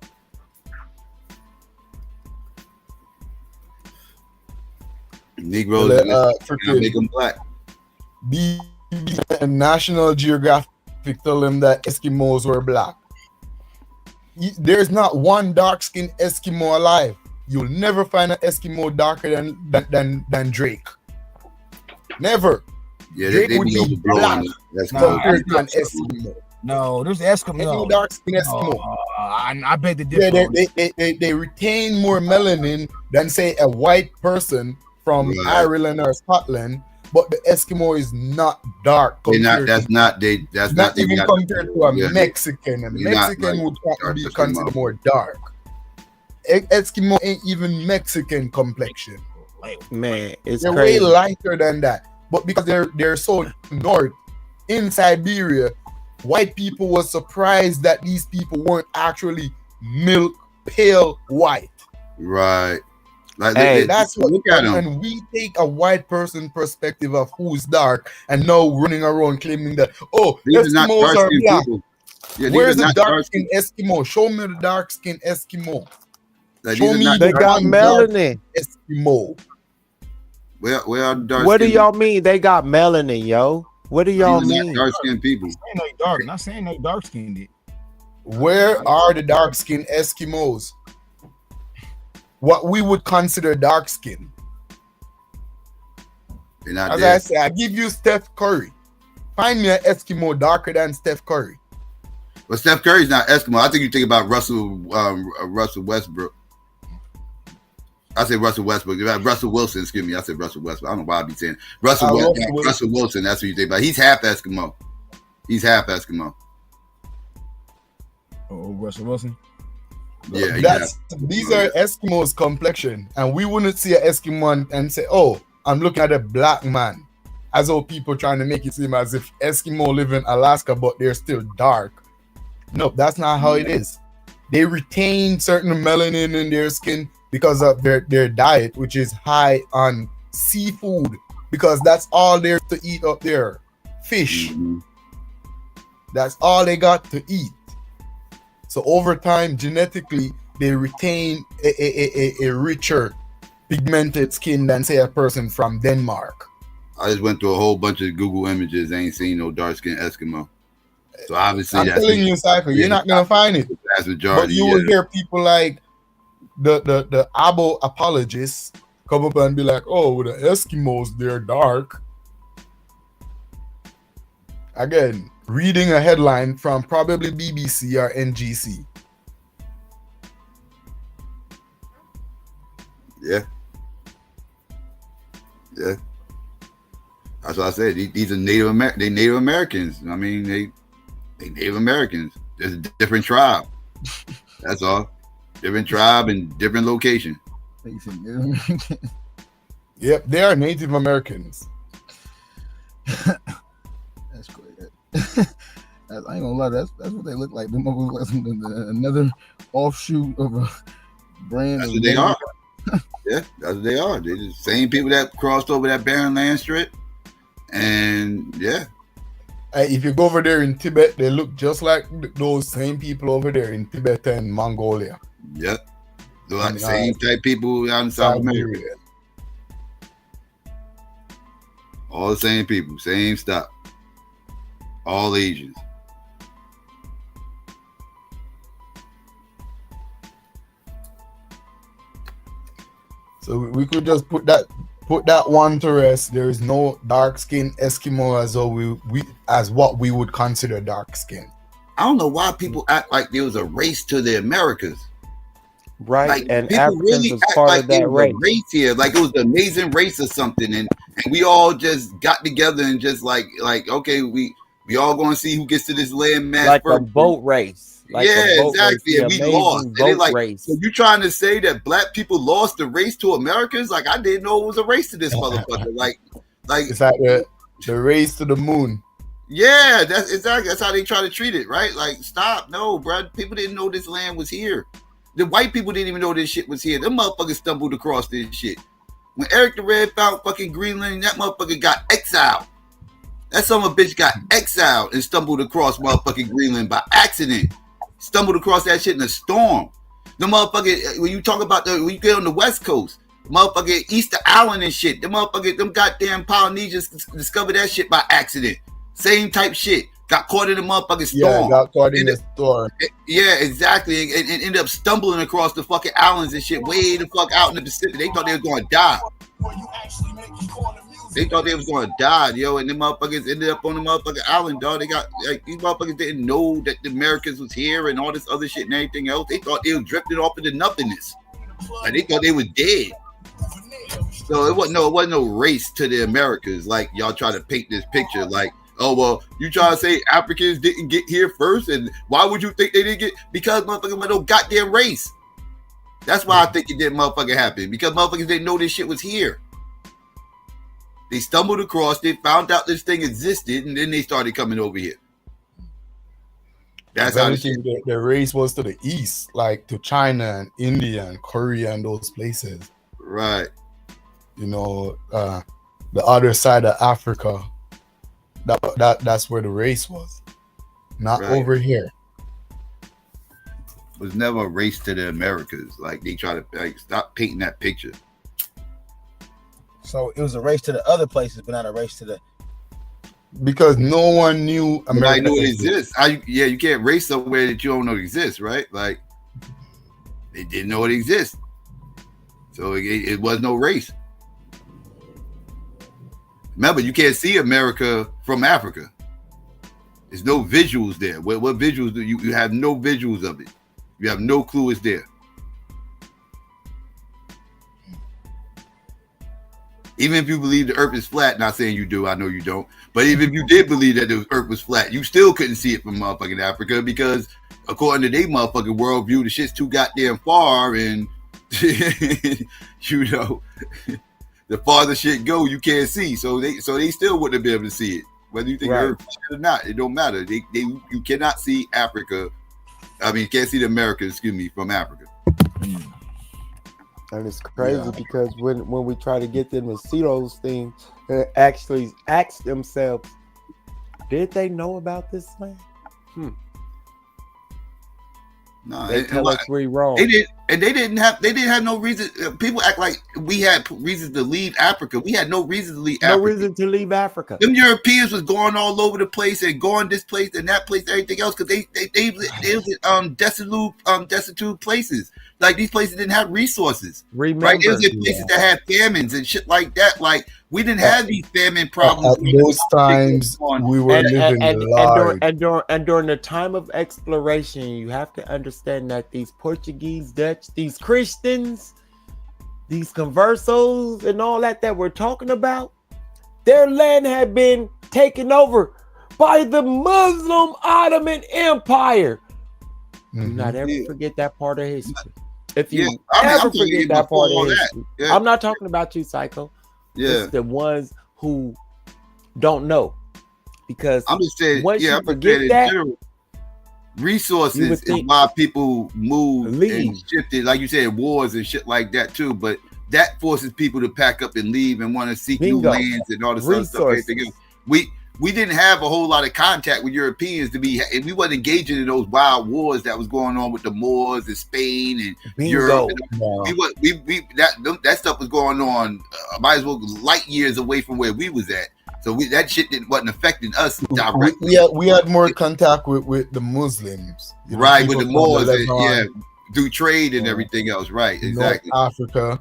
Negroes, make them black. National Geographic tell them that Eskimos were black. There's not one dark-skinned Eskimo alive. You'll never find an Eskimo darker than Drake. Never. Yeah, Drake they would be be black. That's compared to an Eskimo. No, there's Eskimo. Any dark-skinned Eskimo. I bet the difference. They retain more melanin than say a white person from Ireland or Scotland. But the Eskimo is not dark. That's not even compared to a Mexican. A Mexican would be considered more dark. Eskimo ain't even Mexican complexion. Man, they're way lighter than that. But because they're so north in Siberia, white people were surprised that these people weren't actually milk pale white. Right. Like that's what look at them. And we take a white person perspective of who's dark and now running around claiming that Eskimos are black. Yeah, where's the dark-skinned Eskimo? Show me the dark-skinned Eskimo. Show me they got melanin. Eskimo. Where are the dark? What do y'all mean? They got melanin, yo. What do y'all mean? Dark-skinned people. Not saying they dark-skinned. Where are the dark-skinned Eskimos? What we would consider dark skin. As I say, I give you Steph Curry. Find me an Eskimo darker than Steph Curry. But Steph Curry's not Eskimo. I think you think about Russell Westbrook. I say Russell Westbrook. Russell Wilson, excuse me. I said Russell Westbrook. I don't know why I be saying Russell Wilson. That's what you think about. He's half Eskimo. Oh, Russell Wilson. Yeah, these are Eskimos' complexion, and we wouldn't see an Eskimo and say, "Oh, I'm looking at a black man," as though people trying to make it seem as if Eskimo live in Alaska, but they're still dark. No, that's not how it is. They retain certain melanin in their skin because of their diet, which is high on seafood, because that's all there's to eat up there. Fish. Mm-hmm. That's all they got to eat. So over time, genetically, they retain a richer pigmented skin than, say, a person from Denmark. I just went through a whole bunch of Google images. I ain't seen no dark-skinned Eskimo. So obviously, I'm telling you, Psycho, you're not gonna find it. That's majority. But you will hear people like the Abo apologists come up and be like, "Oh, the Eskimos, they're dark." Again, reading a headline from probably BBC or NGC. Yeah. That's what I said. These are Native Americans. I mean, they Native Americans. There's a different tribe. That's all. Different tribe and different location. Yep, they are Native Americans. That's great. I ain't gonna lie, that's what they look like. They look like another offshoot of a brand. That's what they are. Yeah, that's what they are. They're the same people that crossed over that barren land strip. And yeah. If you go over there in Tibet, they look just like those same people over there in Tibet and Mongolia. Yep. They're like the same type people out in South America. All the same people, same stuff. All Asians. So we could just put that one to rest. There is no dark-skinned Eskimo as what we would consider dark skin. I don't know why people act like there was a race to the Americas. Right, Like and people Africans really was act part like of it that was race. a race here, like it was an amazing race or something, and we all just got together and just like okay, we all going to see who gets to this land mass Like a first. boat race. Like Yeah, a boat exactly. race, And the we lost. amazing And they boat like, race. so you trying to say that black people lost the race to Americans? Like I didn't know it was a race to this motherfucker. Like It's like the race to the moon. yeah, that's how they try to treat it, right? Like stop, no, bro. People didn't know this land was here. The white people didn't even know this shit was here. Them motherfuckers stumbled across this shit. When Eric the Red found fucking Greenland, that motherfucker got exiled. That son of a bitch got exiled and stumbled across motherfucking Greenland by accident. Stumbled across that shit in a storm. The motherfucker, when you talk about when you get on the West Coast, motherfucker Easter Island and shit, them goddamn Polynesians discovered that shit by accident. Same type shit. Got caught in the motherfucking storm. Yeah, got caught in the storm. Yeah, exactly. And ended up stumbling across the fucking islands and shit way the fuck out in the Pacific. They thought they was going to die. They thought they was going to die, yo. And them motherfuckers ended up on the motherfucking island, dog. They got, like, these motherfuckers didn't know that the Americans was here and all this other shit and everything else. They thought they was drifting off into nothingness. Like, they thought they was dead. So it wasn't no race to the Americas. Like, y'all try to paint this picture like, oh, well, you try to say Africans didn't get here first, and why would you think they didn't get? Because motherfuckers went no goddamn race. That's why I think it didn't motherfucking happen. Because motherfuckers didn't know this shit was here. They stumbled across, they found out this thing existed, and then they started coming over here. That's how the race was to the east, like to China and India and Korea and those places. Right. You know, the other side of Africa. That's where the race was, not over here. It was never a race to the Americas. Like they try to stop painting that picture. So it was a race to the other places, but not a race to the. Because no one knew America. Nobody knew it exists. You can't race somewhere that you don't know exists, right? Like they didn't know it exists, so it was no race. Remember, you can't see America from Africa. There's no visuals there. What visuals do you have? No visuals of it. You have no clue it's there. Even if you believe the earth is flat, not saying you do, I know you don't, but even if you did believe that the earth was flat, you still couldn't see it from motherfucking Africa because according to their motherfucking worldview, the shit's too goddamn far and you know the farther shit go, you can't see. So they still wouldn't be able to see it. Whether you think Earth or not, it don't matter. You cannot see Africa. I mean, you can't see the Americas, from Africa. And it's crazy because when we try to get them to see those things, they actually ask themselves, did they know about this land? No, they tell us we're wrong. They didn't have no reason. People act like we had reasons to leave Africa. We had no reason to leave Africa. No reason to leave Africa. Them Europeans was going all over the place and going this place and that place, everything else, because they was destitute places. Like these places didn't have resources. Remember, right? It was in places that had famines and shit like that. Like we didn't have these famine problems. At those times, we were living large. And during the time of exploration, you have to understand that these Portuguese, Dutch, these Christians, these conversos, and all that we're talking about, their land had been taken over by the Muslim Ottoman Empire. Do not ever forget that part of history. If you ever forget that part of history, I'm not talking about you, Psycho. It's the ones who don't know, because I'm just saying, once you forget that, resources is why people move and shifted, like you said, wars and shit like that too. But that forces people to pack up and leave and want to seek new lands and all this other stuff. Everything else. We didn't have a whole lot of contact with Europeans and we wasn't engaging in those wild wars that was going on with the Moors in Spain and Europe. That stuff was going on might as well light years away from where we was at. So that shit wasn't affecting us directly. We had more contact with the Muslims, right? With the Moors, do trade and everything else, right? Exactly. North Africa,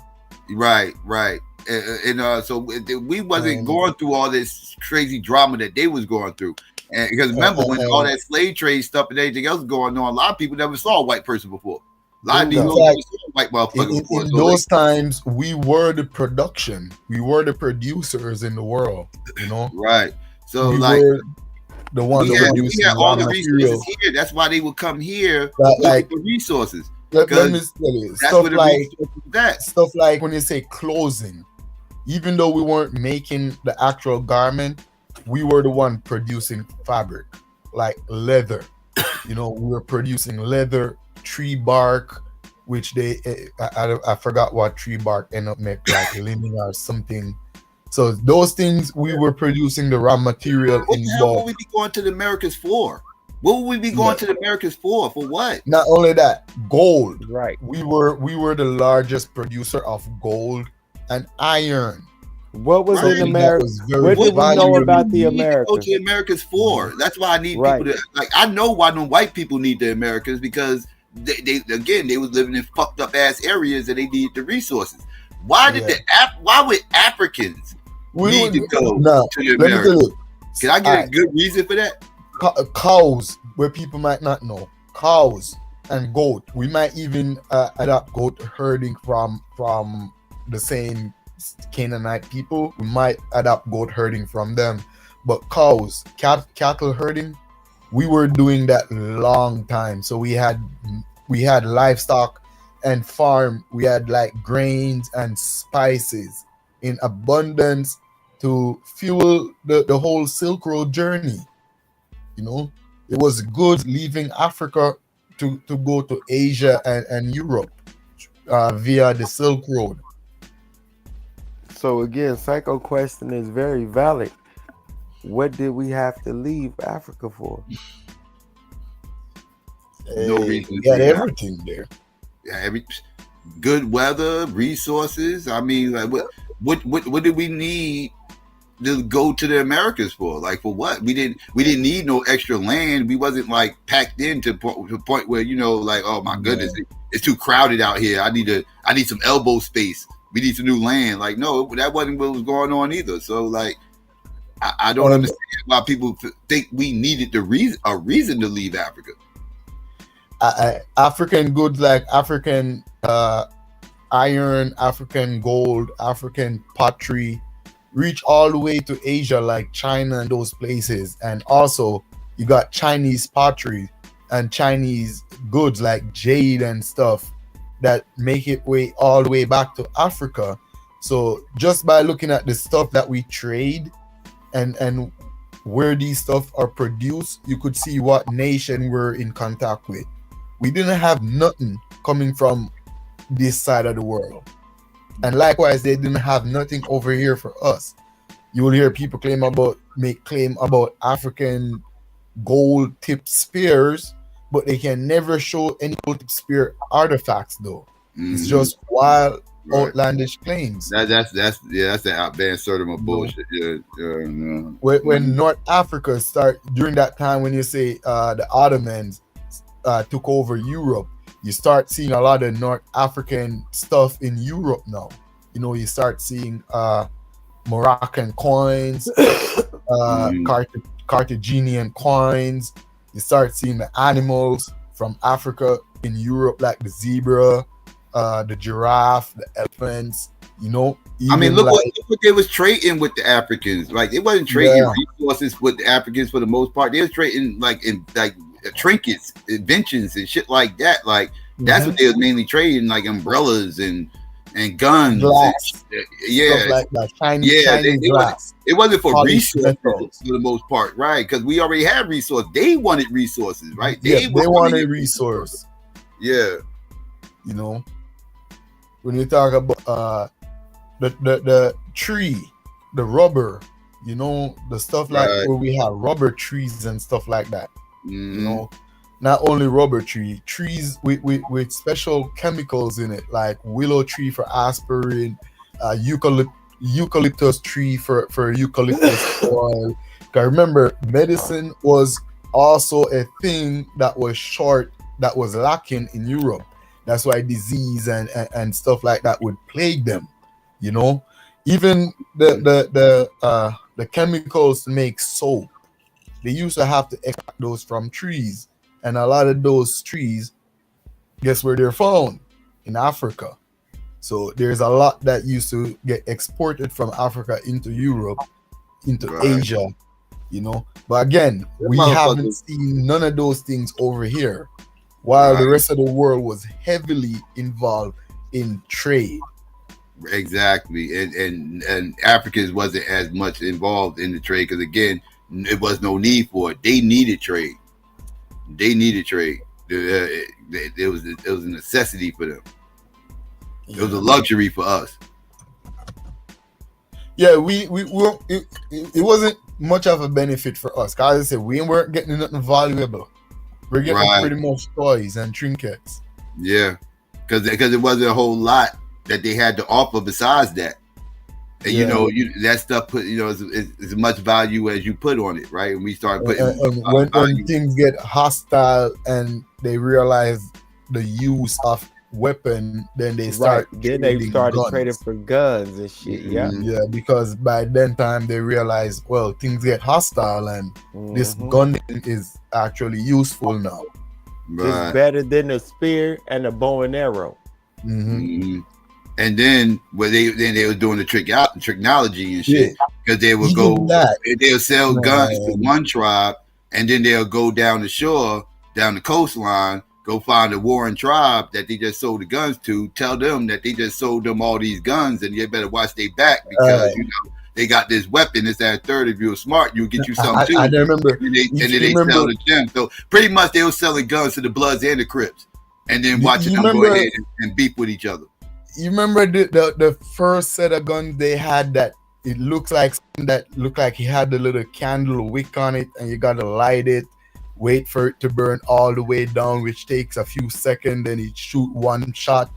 right. So we wasn't going through all this crazy drama that they was going through, and because remember when all that slave trade stuff and everything else was going on, a lot of people never saw a white person before. A lot of people never saw white motherfucker before. In So those times, we were the production. We were the producers in the world. You know, right? So we like, were the ones we had producing all raw the material. resources here. That's why they would come here That, looking like, for resources. let me Because tell you, that's where the resources at. stuff like when you say clothing, even though we weren't making the actual garment, we were the one producing fabric, like leather. You know, we were producing leather, tree bark, which I forgot what tree bark end up make, like linen or something. So those things we were producing the raw material What in the hell would bulk. we be going to the Americas for? What would we be going to the Americas for? For what? Not only that, gold. Right. We were the largest producer of gold and iron. What was Right. in America? What What did we know about the Go Americas? to Americas for? That's why I need Right. people to like. I know why no white people need the Americas, because they was living in fucked up ass areas and they need the resources. Why did why would Africans need to go to the let me tell Americas? you. Can I get a good reason for that? Cows, where people might not know, cows and goat. We might even adopt goat herding from the same Canaanite people. We might adopt goat herding from them, but cows, cattle herding, we were doing that long time. So we had livestock and farm. We had like grains and spices in abundance to fuel the whole Silk Road journey. You know, it was good leaving Africa to go to Asia and Europe via the Silk Road. So again, Psycho question is very valid. What did we have to leave Africa for? No reason. We had everything there. Yeah, every good weather, resources. I mean, like what did we need to go to the Americas for? Like for what? We didn't need no extra land. We wasn't like packed in to the point where, you know, like, oh my goodness, it's too crowded out here. I need some elbow space. We need some new land. Like, no, that wasn't what was going on either. So like, I don't understand why people think we needed a reason to leave Africa. African goods like African iron, African gold, African pottery reach all the way to Asia, like China and those places. And also you got Chinese pottery and Chinese goods like jade and stuff that make it way all the way back to Africa. So just by looking at the stuff that we trade and where these stuff are produced, you could see what nation we're in contact with. We didn't have nothing coming from this side of the world. And likewise, they didn't have nothing over here for us. You will hear people make claim about African gold tipped spears, but they can never show any gold tipped spear artifacts though. It's just wild, outlandish claims. That's the advanced sort of bullshit. When North Africa during that time, when you say the Ottomans took over Europe, you start seeing a lot of North African stuff in Europe now. You know, you start seeing Moroccan coins, Carthaginian coins. You start seeing the animals from Africa in Europe, like the zebra, the giraffe, the elephants. You know, I mean, look what they was trading with the Africans. Like, they wasn't trading resources with the Africans for the most part. They was trading like trinkets, inventions, and shit like that. Like, that's what they was mainly trading, like umbrellas and guns. Glass. Yeah, like that. Chinese glass. It wasn't for Polished resources metals. for the most part, right? Because we already had resources. They wanted resources, right? They wanted resource. Yeah. You know, when you talk about the tree, the rubber, you know, the stuff like where we have rubber trees and stuff like that. You know, not only rubber trees with special chemicals in it, like willow tree for aspirin, eucalyptus tree for eucalyptus oil. Because remember, medicine was also a thing that was lacking in Europe. That's why disease and stuff like that would plague them. You know, even the chemicals to make soap, they used to have to extract those from trees, and a lot of those trees, guess where they're found? in Africa. So there's a lot that used to get exported from Africa into Europe, into Asia, you know. But again, we haven't seen none of those things over here, while the rest of the world was heavily involved in trade. Exactly, and Africans wasn't as much involved in the trade because again, it was no need for it. They needed trade. It was a necessity for them. It was a luxury for us. Yeah, it wasn't much of a benefit for us. Cause as I said, we weren't getting nothing valuable. We're getting pretty much toys and trinkets. Yeah, because it wasn't a whole lot that they had to offer besides that. And that stuff put is as much value as you put on it, right? And we start putting when things get hostile and they realize the use of weapon, then they start trading for guns and shit. Yeah, because by then time they realize, well, things get hostile and this gun is actually useful now. It's better than a spear and a bow and arrow. And then they were doing the technology and shit, because they would they'll sell guns to one tribe, and then they'll go down the shore, down the coastline, go find a warring tribe that they just sold the guns to, tell them that they just sold them all these guns and they better watch their back because they got this weapon. It's that third. If you're smart, you'll get you something too. I remember. And then they sell the gems. So pretty much they were selling guns to the Bloods and the Crips, and then watching them go ahead and beef with each other. You remember the first set of guns they had that it looked like he had the little candle wick on it, and you gotta light it, wait for it to burn all the way down, which takes a few seconds, then it shoot one shot.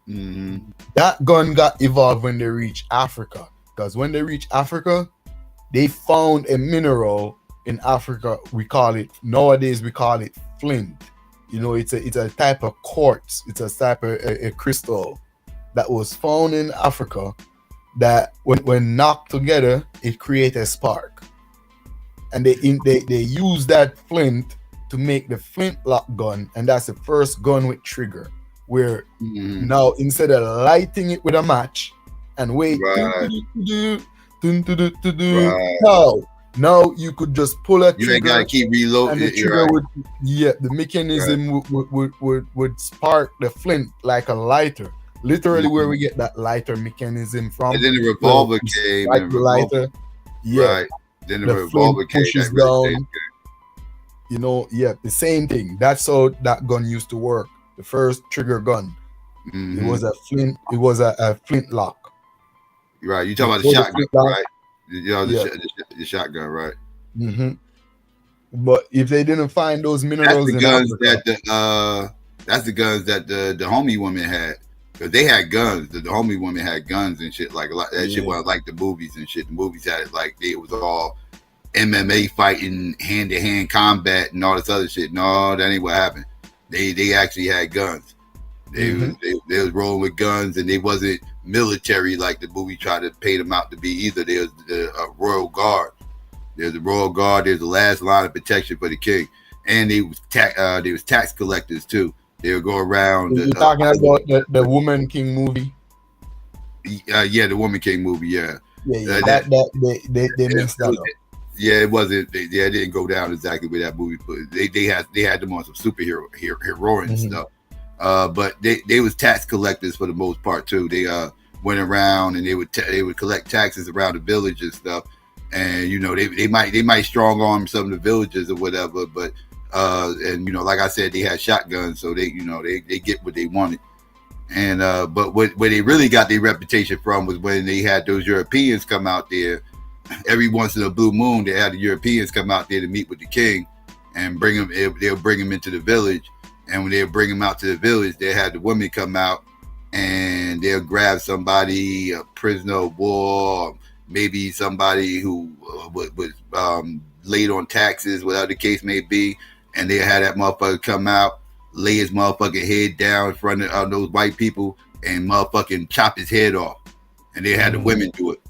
That gun got evolved when they reached Africa, because when they reached Africa, they found a mineral in Africa. Nowadays we call it flint. It's a type of quartz. It's a type of a crystal that was found in Africa that when knocked together, it creates a spark. And they use that flint to make the flintlock gun, and that's the first gun with trigger. Where now instead of lighting it with a match and wait, now you could just pull a trigger. You ain't gotta keep reloading. And the trigger the mechanism would spark the flint like a lighter. Literally, where we get that lighter mechanism from. And then the revolver came. Like the lighter. Right. Then the revolver came. Pushes down. The same thing. That's how that gun used to work. The first trigger gun. It was a flint. It was a flintlock. Right. You talking about the shotgun, right? The shotgun, right? But if they didn't find those minerals, that's the guns that the homie women had, because they had guns. The homie women had guns and shit like a lot. That shit was like the movies and shit. The movies had it like it was all MMA fighting, hand to hand combat, and all this other shit. No, that ain't what happened. They actually had guns. They was rolling with guns, and they wasn't military like the movie tried to paint them out to be either. There's the royal guard. There's the royal guard. There's the last line of protection for the king, and they was tax collectors too. They would go around. You're talking about the Woman King movie. The Woman King movie. Yeah. They mixed that up. Yeah, it wasn't. It didn't go down exactly with that movie, but they had them on some superhero heroic stuff. But they was tax collectors for the most part too. They went around and they would collect taxes around the village and stuff. And they might strong arm some of the villages or whatever. But like I said, they had shotguns, so they get what they wanted. And but where they really got their reputation from was when they had those Europeans come out there. Every once in a blue moon, they had the Europeans come out there to meet with the king and bring him. They'll bring him into the village. And when they bring him out to the village, they had the women come out and they'll grab somebody, a prisoner of war, maybe somebody who was late on taxes, whatever the case may be. And they had that motherfucker come out, lay his motherfucking head down in front of those white people and motherfucking chop his head off. And they had the women do it.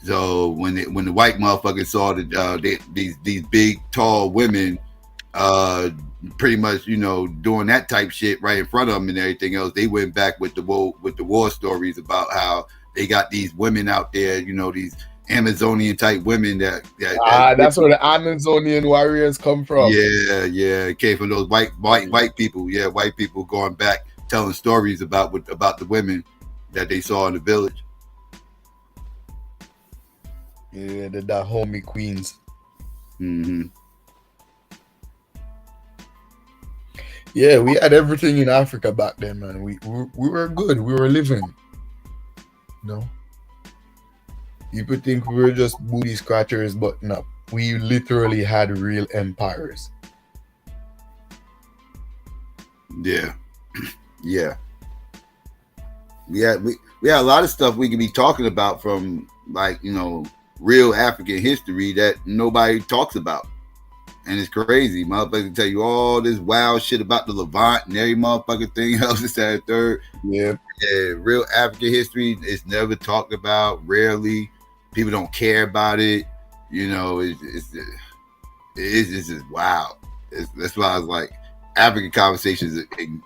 So when the white motherfuckers saw these big, tall women pretty much, you know, doing that type shit right in front of them and everything else. They went back with the war stories about how they got these women out there, you know, these Amazonian type women that that's where the Amazonian warriors come from. Yeah, it came from those white people. Yeah, white people going back telling stories about the women that they saw in the village. Yeah, the Dahomey queens. Mm-hmm. Yeah, we had everything in Africa back then, man. We were good. We were living. No. People think we were just booty scratchers, but no. We literally had real empires. Yeah. Yeah. We had a lot of stuff we could be talking about from, like, you know, real African history that nobody talks about. And it's crazy. Motherfuckers can tell you all this wild shit about the Levant and every motherfucking thing else is that third. Yeah. Real African history is never talked about, rarely. People don't care about it. You know, it's just wild. That's why I was like, African conversations kind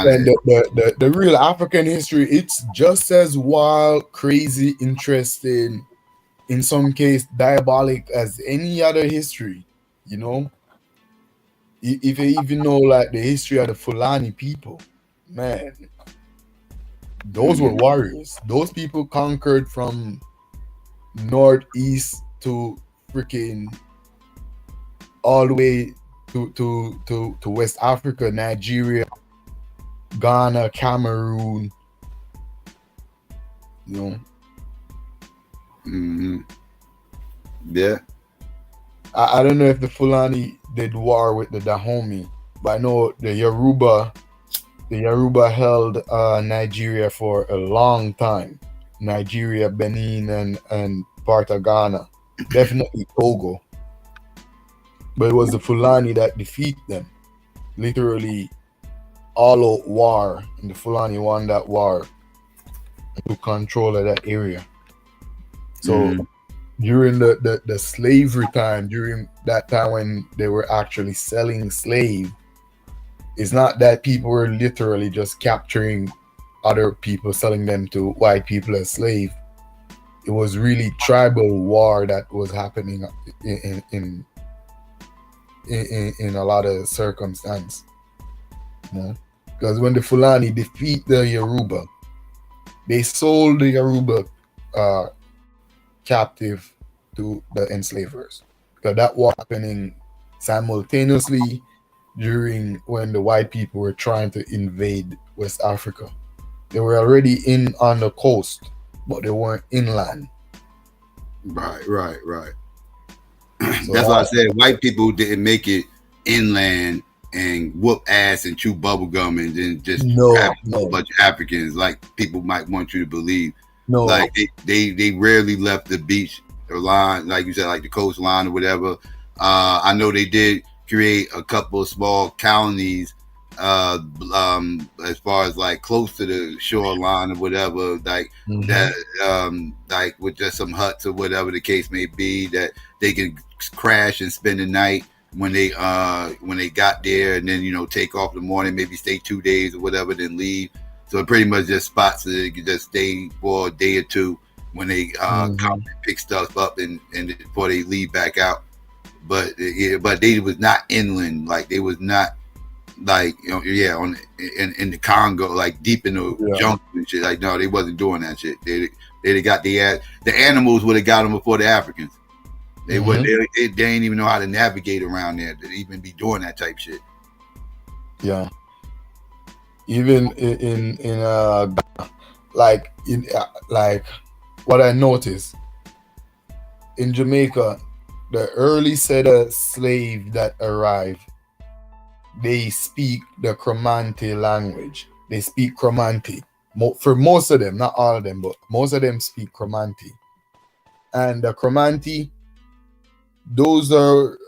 of... The real African history, it's just as wild, crazy, interesting, in some case diabolic as any other history. You know, if you even know like the history of the Fulani people, man, those were warriors. Those people conquered from northeast to freaking all the way to West Africa, Nigeria, Ghana, Cameroon. You know. Mm-hmm. Yeah. I don't know if the Fulani did war with the Dahomey, but I know the Yoruba held Nigeria for a long time. Nigeria, Benin, and part of Ghana. Definitely Togo. But it was the Fulani that defeated them. Literally all out war, and the Fulani won that war and took control of that area. So during the slavery time, during that time when they were actually selling slaves, it's not that people were literally just capturing other people, selling them to white people as slaves. It was really tribal war that was happening in a lot of circumstances. You know? Because when the Fulani defeat the Yoruba, they sold the Yoruba captive to the enslavers. Because that was happening simultaneously during when the white people were trying to invade West Africa. They were already on the coast, but they weren't inland. Right. So that's why I said white people didn't make it inland and whoop ass and chew bubblegum and then just grab a whole bunch of Africans like people might want you to believe. No. Like they rarely left the beach or line, like you said, like the coastline or whatever. I know they did create a couple of small colonies as far as like close to the shoreline or whatever, like that like with just some huts or whatever the case may be, that they could crash and spend the night when they got there, and then, you know, take off in the morning, maybe stay 2 days or whatever, then leave. So it pretty much just spots so they could just stay for a day or two when they come and pick stuff up and before they leave back out. But they was not inland, like they was not like, you know, in the Congo, like deep in the jungle and shit. Like, no, they wasn't doing that shit. They got the animals would have got them before the Africans. They would they didn't even know how to navigate around there to even be doing that type shit. Yeah. Even in like what I noticed in Jamaica, the early set of slaves that arrived, they speak the Cromanti language. They speak Cromanti. For most of them, not all of them, but most of them speak Cromanti. And the Cromanti, those are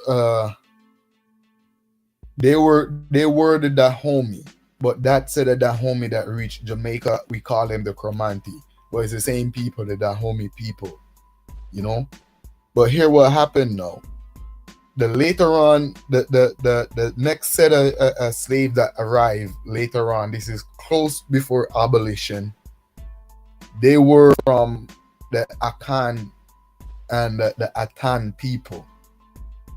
they were the Dahomey, but that set of Dahomey that reached Jamaica, we call them the Cromanti. But it's the same people, the Dahomey people, you know. But here what happened now, the later on, the next set of slaves that arrived later on, this is close before abolition. They were from the Akan and the Atan people.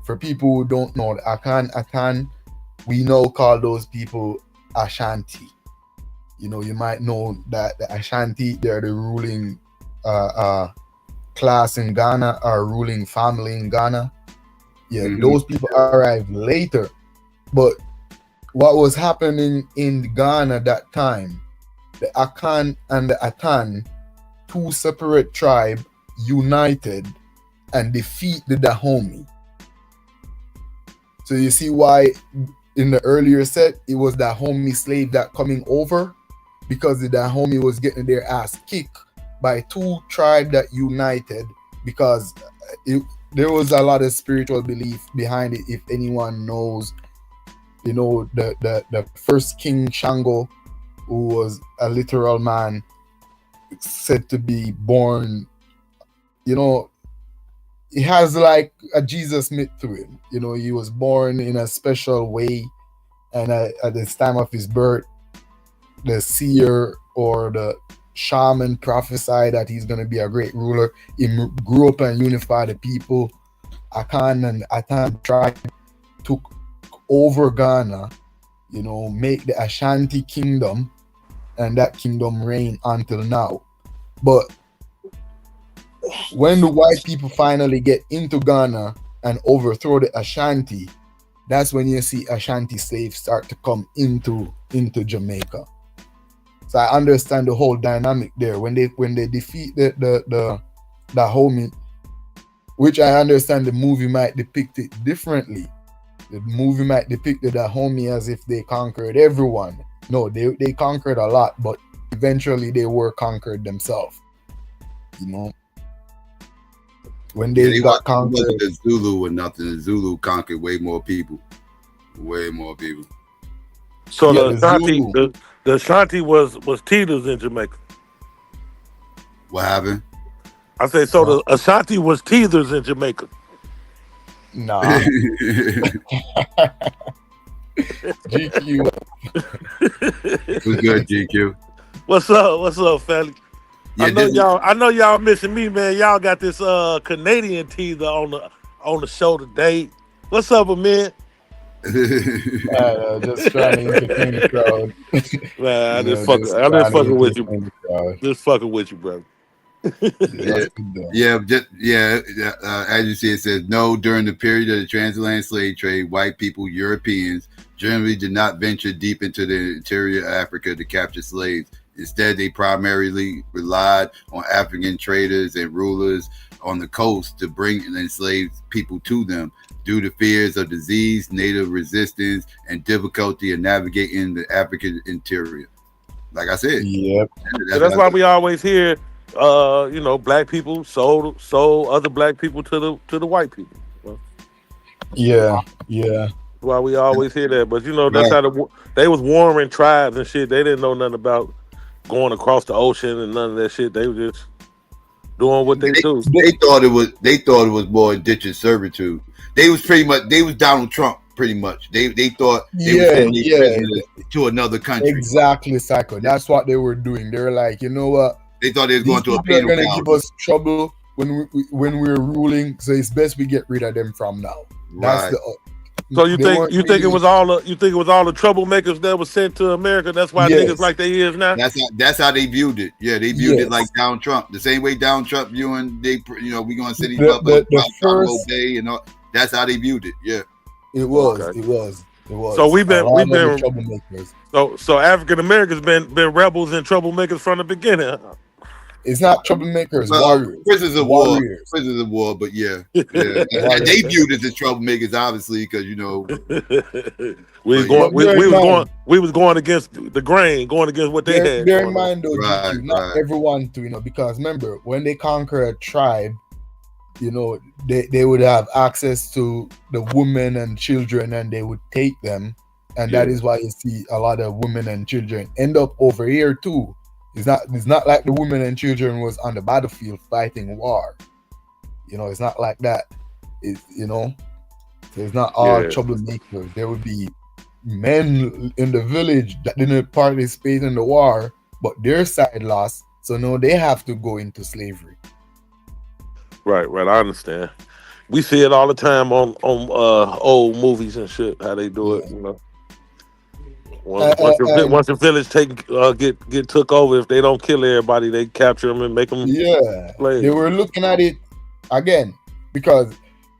For people who don't know, the Atan, we now call those people Ashanti. You know, you might know that the Ashanti, they're the ruling class in Ghana, or ruling family in Ghana. Yeah, those people arrived later. But what was happening in Ghana that time, the Akan and the Atan, two separate tribes, united and defeat the Dahomey. So you see why in the earlier set, it was Dahomey slave that coming over, because the Dahomey was getting their ass kicked by two tribes that united, because there was a lot of spiritual belief behind it. If anyone knows, you know, the first king Shango, who was a literal man, said to be born, you know, he has like a Jesus myth to him. You know, he was born in a special way, and at this time of his birth, the seer or the shaman prophesied that he's going to be a great ruler. He grew up and unified the people. Akan and Atan tribe took over Ghana, you know, make the Ashanti kingdom, and that kingdom reigned until now. But when the white people finally get into Ghana and overthrow the Ashanti, that's when you see Ashanti slaves start to come into Jamaica. So I understand the whole dynamic there. When they defeat the Dahomey, which I understand the movie might depict it differently. The movie might depict the Dahomey as if they conquered everyone. No, they conquered a lot, but eventually they were conquered themselves. You know, when they got conquered, it wasn't the Zulu or nothing. The Zulu conquered way more people. So Yeah, the Ashanti was teeters in Jamaica. What happened? I say, so the Ashanti was teethers in Jamaica. Nah. GQ. What's good, GQ? What's up, fellas? Yeah, I know y'all missing me, man. Y'all got this Canadian teether on the show today. What's up, man? Just trying to entertain the crowd. Man, I'm just fucking with you. Just fucking with you, bro. As you see, it says no. During the period of the transatlantic slave trade, white people, Europeans, generally did not venture deep into the interior of Africa to capture slaves. Instead, they primarily relied on African traders and rulers on the coast to bring enslaved people to them. Due to fears of disease, native resistance, and difficulty in navigating the African interior. Like I said. Yep. That's why we always hear black people sold other black people to the white people. Yeah. That's why we always hear that. But that's how they was warring tribes and shit. They didn't know nothing about going across the ocean and none of that shit. They were just doing what they do. They thought it was more indentured servitude. They was Donald Trump pretty much. They thought they were prisoners to another country. Exactly, Psycho. That's what they were doing. They were like, you know what? They thought they was going to a penal colony. They're gonna give us trouble when we're ruling, so it's best we get rid of them from now. That's So you think it was all the troublemakers that was sent to America? That's why niggas like they is now. That's how they viewed it. Yeah, they viewed it like Donald Trump, the same way Donald Trump viewing we gonna send these motherfuckers Bay and all. That's how they viewed it. Yeah, it was. So we've been troublemakers. So African Americans been rebels and troublemakers from the beginning. It's not troublemakers, warriors. Prisoners of war, but yeah. And they viewed it as troublemakers, obviously, because we was going against the grain, going against what they had. Bear in mind, though, not everyone because remember when they conquer a tribe, they would have access to the women and children, and they would take them, and that is why you see a lot of women and children end up over here too. It's not like the women and children was on the battlefield fighting war. It's not like that. So It's not all Yeah. troublemakers. There would be men in the village that didn't participate in the war, but their side lost, so now they have to go into slavery. Right. I understand. We see it all the time on old movies and shit. How they do it, you know. Once the village get took over, if they don't kill everybody, they capture them and make them. Yeah, slaves. they were looking at it again because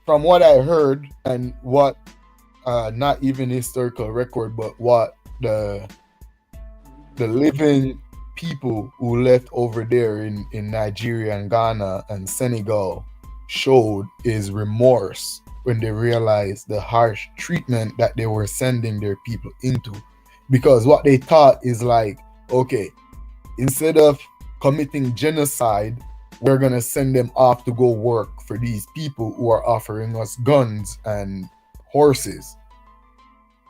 from what I heard and what not even historical record, but what the living people who left over there in Nigeria and Ghana and Senegal showed is remorse when they realized the harsh treatment that they were sending their people into. Because what they thought is like, okay, instead of committing genocide, we're going to send them off to go work for these people who are offering us guns and horses.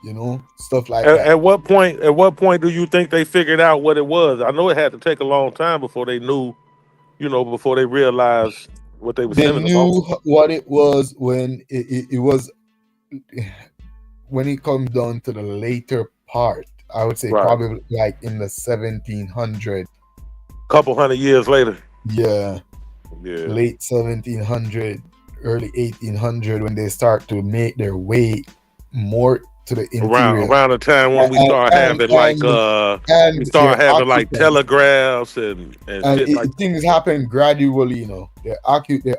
You know, stuff like that. At what point do you think they figured out what it was? I know it had to take a long time before they knew, you know, before they realized what they were They sending them knew off. what it was when it was, when it comes down to the later part. I would say probably like in the 1700s. Couple hundred years later. Yeah. Late 1700, early 1800, when they start to make their way more to the interior. Around the time when we start having like telegraphs and shit like things happen gradually, you know. The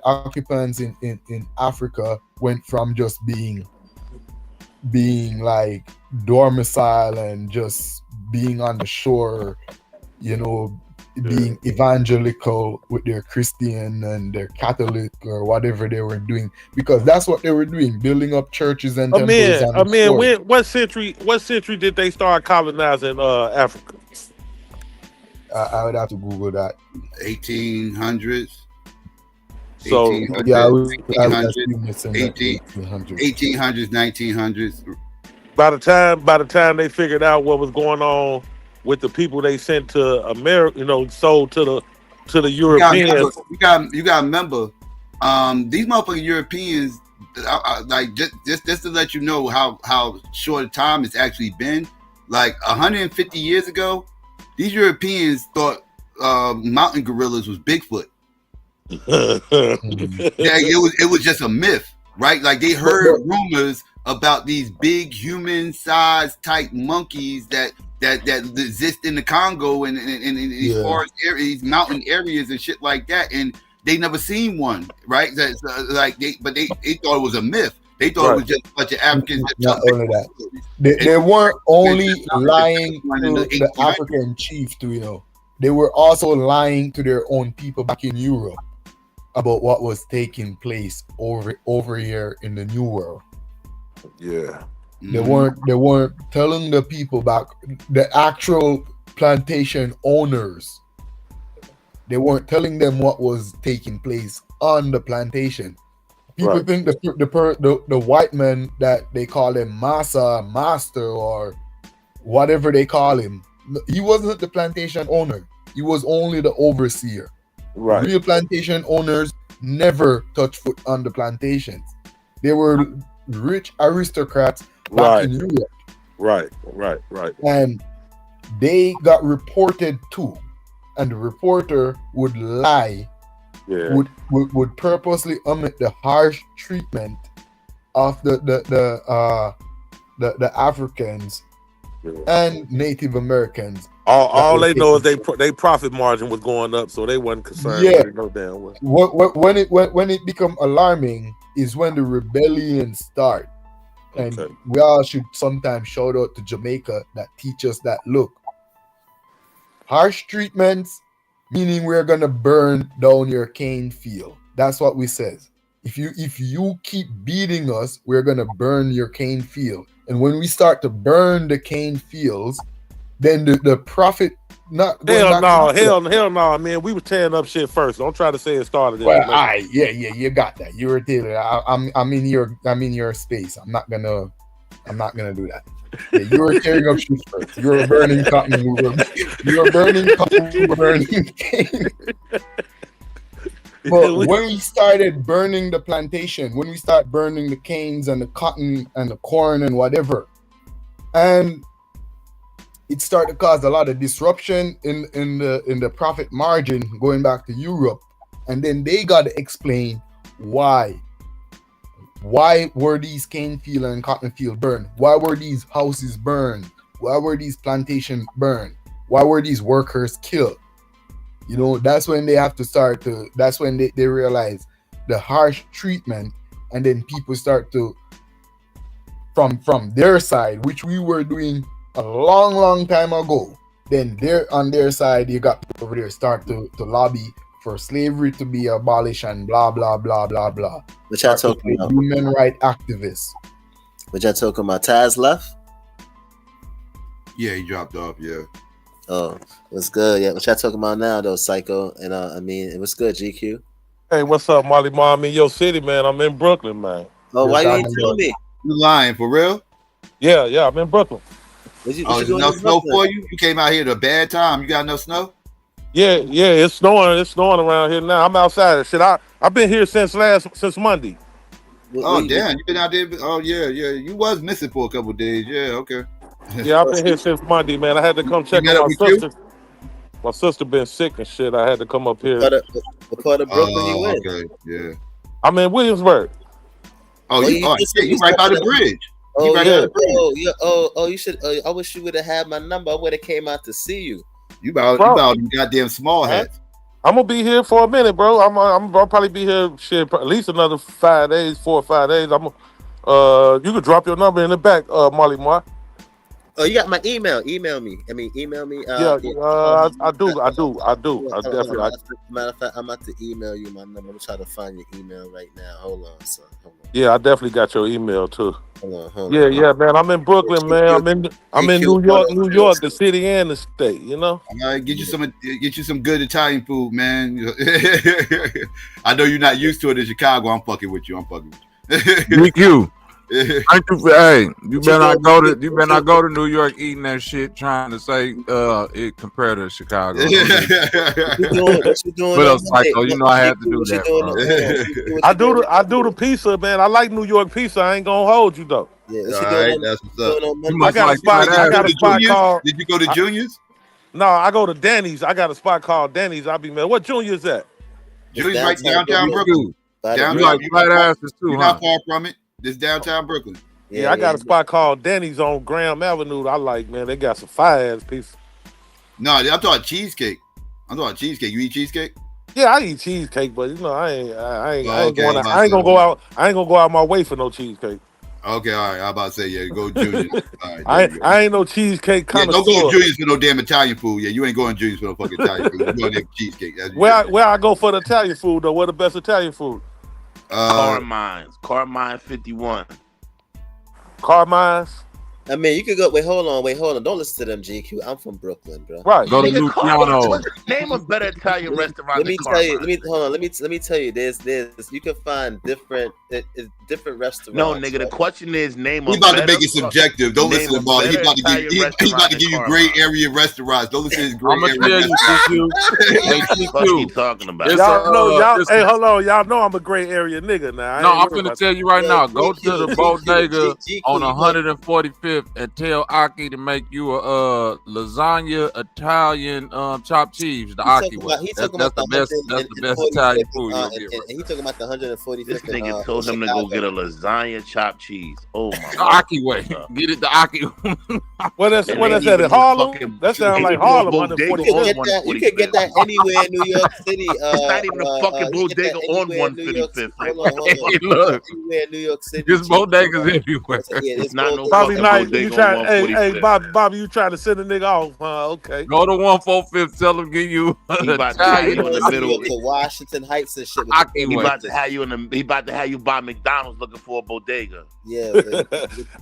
occupants in Africa went from just being like domicile and just being on the shore, you know, being evangelical with their Christian and their Catholic or whatever they were doing, because that's what they were doing, building up churches and temples. What century did they start colonizing Africa? I would have to Google that. 1800s. So 1800s, 1900s. By the time they figured out what was going on with the people they sent to America, you know, sold to the Europeans. You got to remember, these motherfucking Europeans, like just to let you know how short a time it's actually been. Like 150 years ago, these Europeans thought mountain gorillas was Bigfoot. It was just a myth, right? Like they heard rumors about these big human-sized type monkeys that exist in the Congo and in these forest areas, these mountain areas and shit like that, and they never seen one, right? That's they thought it was a myth. They thought it was just a bunch of Africans. Not only that, they weren't only lying to the African chief, you know. They were also lying to their own people back in Europe about what was taking place over here in the New World. Yeah. They weren't telling the people back, the actual plantation owners. They weren't telling them what was taking place on the plantation. People think the white man that they call him master or whatever they call him, he wasn't the plantation owner. He was only the overseer. Right. Real plantation owners never touched foot on the plantations. They were rich aristocrats back in Europe. Right. And they got reported to, and the reporter would lie, would purposely omit the harsh treatment of the Africans and Native Americans. All they know is they profit margin was going up, so they wasn't concerned. Yeah. No damn way. When it become alarming is when the rebellion start. And we all should sometimes shout out to Jamaica that teach us that, look, harsh treatments, meaning we're gonna burn down your cane field. That's what we says. If you keep beating us, we're gonna burn your cane field. And when we start to burn the cane fields, then the profit hell no, man. We were tearing up shit first. Don't try to say it started. Well, you got that. You were dealing. I'm in your space. I'm not gonna do that. Yeah, you were tearing up shit first. You were burning cotton. You were burning cotton. We were burning cane. But when we started burning the plantation, when we start burning the canes and the cotton and the corn and whatever, and it started to cause a lot of disruption in the profit margin going back to Europe, and then they got to explain why. Why were these cane field and cotton field burned? Why were these houses burned? Why were these plantations burned? Why were these workers killed? You know, that's when they have to start to, that's when they realize the harsh treatment, and then people start to, from their side, which we were doing a long time ago, then they're on their side, you got people over there start to lobby for slavery to be abolished and blah blah blah blah blah. Which I talking about? Human rights activists. Which I talking about? Taz left? Yeah, he dropped off. Yeah. Oh, what's good? Yeah, what y'all talking about now though, Psycho? And I mean, it was good, GQ. Hey, what's up, Molly Ma? I'm in your city, man. I'm in Brooklyn, man. Oh, why you ain't tell me? You lying for real? Yeah, I'm in Brooklyn. Is no snow for you? You came out here at a bad time. You got no snow? Yeah, it's snowing. It's snowing around here now. I'm outside. Shit, I've been here since Monday. Oh damn, you been out there? Oh yeah. You was missing for a couple of days. Yeah, okay. Yeah, I've been here since Monday, man. I had to come check on my sister. My sister been sick and shit. I had to come up here. What part of Brooklyn you in? Okay, yeah. I'm in Williamsburg. Oh, you right by the bridge. You should. I wish you would have had my number. I would have came out to see you. You about goddamn small hats. I'm gonna be here for a minute, bro. I'll probably be here shit at least another 4 or 5 days. You could drop your number in the back, Molly Moore. Oh, you got my email. Email me. I email me. I do. Definitely. Matter of fact, I'm about to email you my number. I'm trying to find your email right now. Hold on, son. Hold on. Yeah, I definitely got your email too. Hold on. Yeah, man. I'm in Brooklyn, man. I'm in New York, the city and the state. You know. All right, get you some good Italian food, man. I know you're not used to it in Chicago. I'm fucking with you. DQ. Hey, you better not go to New York eating that shit trying to say it compared to Chicago. What you doing? What else, Psycho? You know I had to do that. I do the pizza, man. I like New York pizza. I ain't gonna hold you though. Yeah, that's what's up. I got a spot called. Did you go to Junior's? No, I go to Danny's. I got a spot called Danny's. I'll be mad. What Junior's at? Junior's right downtown Brooklyn. You like fat asses too, You're not far from it. This downtown Brooklyn. Yeah, I got a spot called Danny's on Graham Avenue. I like, man. They got some fire ass pizza. No, I'm talking cheesecake. You eat cheesecake? Yeah, I eat cheesecake, but you know, I ain't gonna go out my way for no cheesecake. Okay, all right. I'm about to say, yeah, go Junior's. All right, I ain't no cheesecake kind of. Don't go to Junior's for no damn Italian food. Yeah, you ain't going to Junior's for no fucking Italian food. You go to cheesecake. Where I go for the Italian food though? What the best Italian food? Carmine 51. Carmine's. I mean, you could go. Wait, hold on. Don't listen to them, GQ. I'm from Brooklyn, bro. Right. Go to Luciano. Name a better Italian restaurant. Let me tell you. Let me tell you. There's. You can find different restaurants. No, nigga. The question is name. He's about to make it subjective. Don't listen to Marley. He's about to give you gray area restaurants. Don't listen to his gray area. What you talking about? Hey, hold on. Y'all know I'm a gray area nigga now. No, I'm gonna tell you right now. Go to the bodega on 145th and tell Aki to make you a lasagna Italian chopped cheese. The Aki one. That's the best Italian food you'll get. And he talking about the 145th. This nigga told him to go get a lasagna chopped cheese. Oh my God. Aki way. Get it the Aki. What is that in Harlem? That sounds like Harlem. 145th. You can get that anywhere in New York City. It's not even a fucking bodega on 155th. Hey, look. Anywhere in New York City. There's bodegas everywhere. It's not no Bobby Knight, hey, Bobby, you trying to send a nigga off? Okay. Go to 145th. Tell him give you. He about to have you in the middle to Washington Heights and shit. He about to have you He about to have you by McDonald's looking for a bodega. Yeah.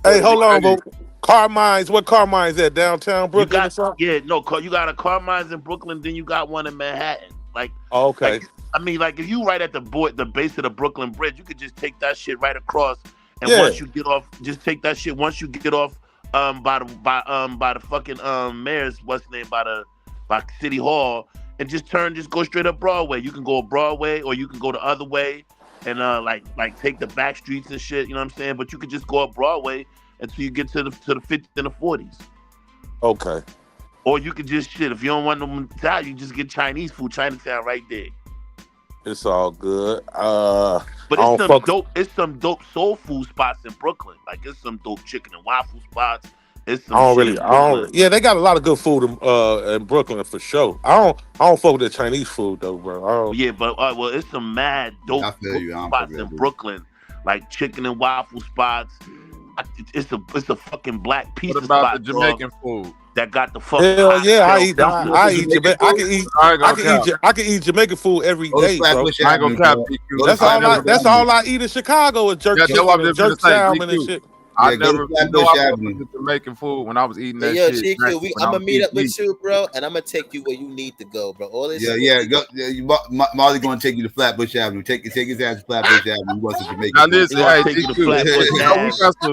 Hey, hold on, bro. Carmine's. What Carmine's at? Downtown Brooklyn or something? Yeah, no. You got a Carmine's in Brooklyn, then you got one in Manhattan. Like, okay. Like if you right at the base of the Brooklyn Bridge, you could just take that shit right across. And once you get off, just take that shit. Once you get off, by the fucking mayor's by City Hall, and just go straight up Broadway. You can go Broadway, or you can go the other way and like take the back streets and shit. You know what I'm saying? But you could just go up Broadway until you get to the 50s and the 40s. Okay. Or you could just shit. If you don't want them to die, you just get Chinese food, Chinatown right there. It's all good. But it's some dope soul food spots in Brooklyn. Like it's some dope chicken and waffle spots. It's some yeah, they got a lot of good food in Brooklyn for sure. I don't fuck with the Chinese food though, bro. Yeah, but well, it's some mad dope spots in Brooklyn, like chicken and waffle spots. It's a fucking black pizza What about spot, the Jamaican food? That got the fucking hell yeah, I eat I can eat Jamaican food every day, bro. That's all I eat in Chicago is jerk chicken and jerk salmon and shit. I never the Jamaican food when I was eating that shit. GQ, I'm gonna meet up with you, bro, and I'm gonna take you where you need to go, bro. All this Molly's gonna take you to Flatbush Avenue. Take his ass to Flatbush Avenue. He wants to Jamaican. Now listen,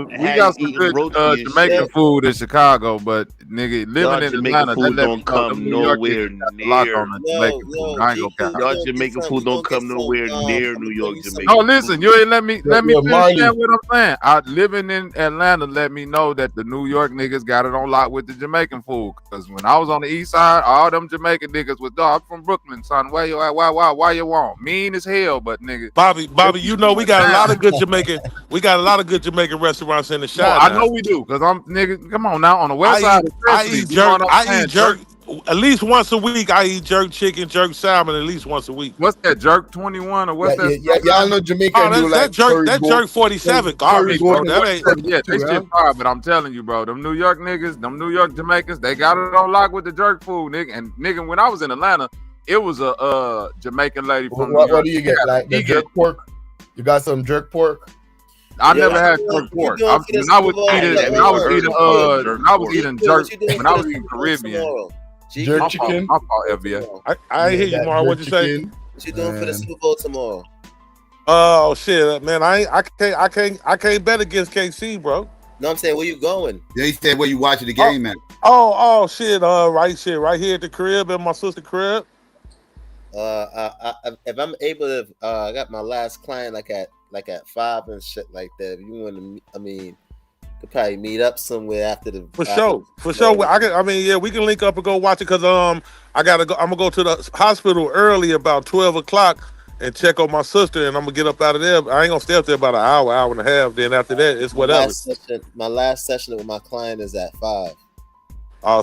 we got some good Jamaican food in Chicago, but nigga, living in Atlanta, food don't come nowhere near. Y'all Jamaican food don't come nowhere near New York Jamaican. No, listen, you ain't let me understand what I'm saying. Living in Atlanta let me know that the New York niggas got it on lock with the Jamaican food. Because when I was on the east side, all them Jamaican niggas was dog. I'm from Brooklyn, son. Where you at? Why you want? Mean as hell, but nigga. Bobby, you know we got a lot of good Jamaican. We got a lot of good Jamaican restaurants in the shop. I know we do, because I'm nigga. Come on now, on the west side. I eat jerk. At least once a week, I eat jerk chicken, jerk salmon at least once a week. What's that, jerk 21 or what's that? Yeah, y'all know Jamaican do like that jerk 47 garbage, bro. That ain't. Yeah, they shit fire, but I'm telling you, bro, them New York niggas, them New York Jamaicans, they got it on lock with the jerk food, nigga. And nigga, when I was in Atlanta, it was a Jamaican lady from New York. What do you get? Like the jerk pork? You got some jerk pork? I never had jerk pork. When I was eating jerk, when I was eating Caribbean. Jerk chicken. I hear you, Mar. What you say? What you doing for the Super Bowl tomorrow? Oh shit, man! I can't bet against KC, bro. No, I'm saying where you going? Yeah, he said where you watching the game at. Oh shit! Right here at the crib, at my sister's crib. If I'm able to, I got my last client like at 5 and shit like that. If you want to, could probably meet up somewhere after the for sure. We can link up and go watch it because I'm gonna go to the hospital early about 12 o'clock and check on my sister, and I'm gonna get up out of there. I ain't gonna stay up there about an hour and a half. Then after that, it's whatever. My last session with my client is at 5.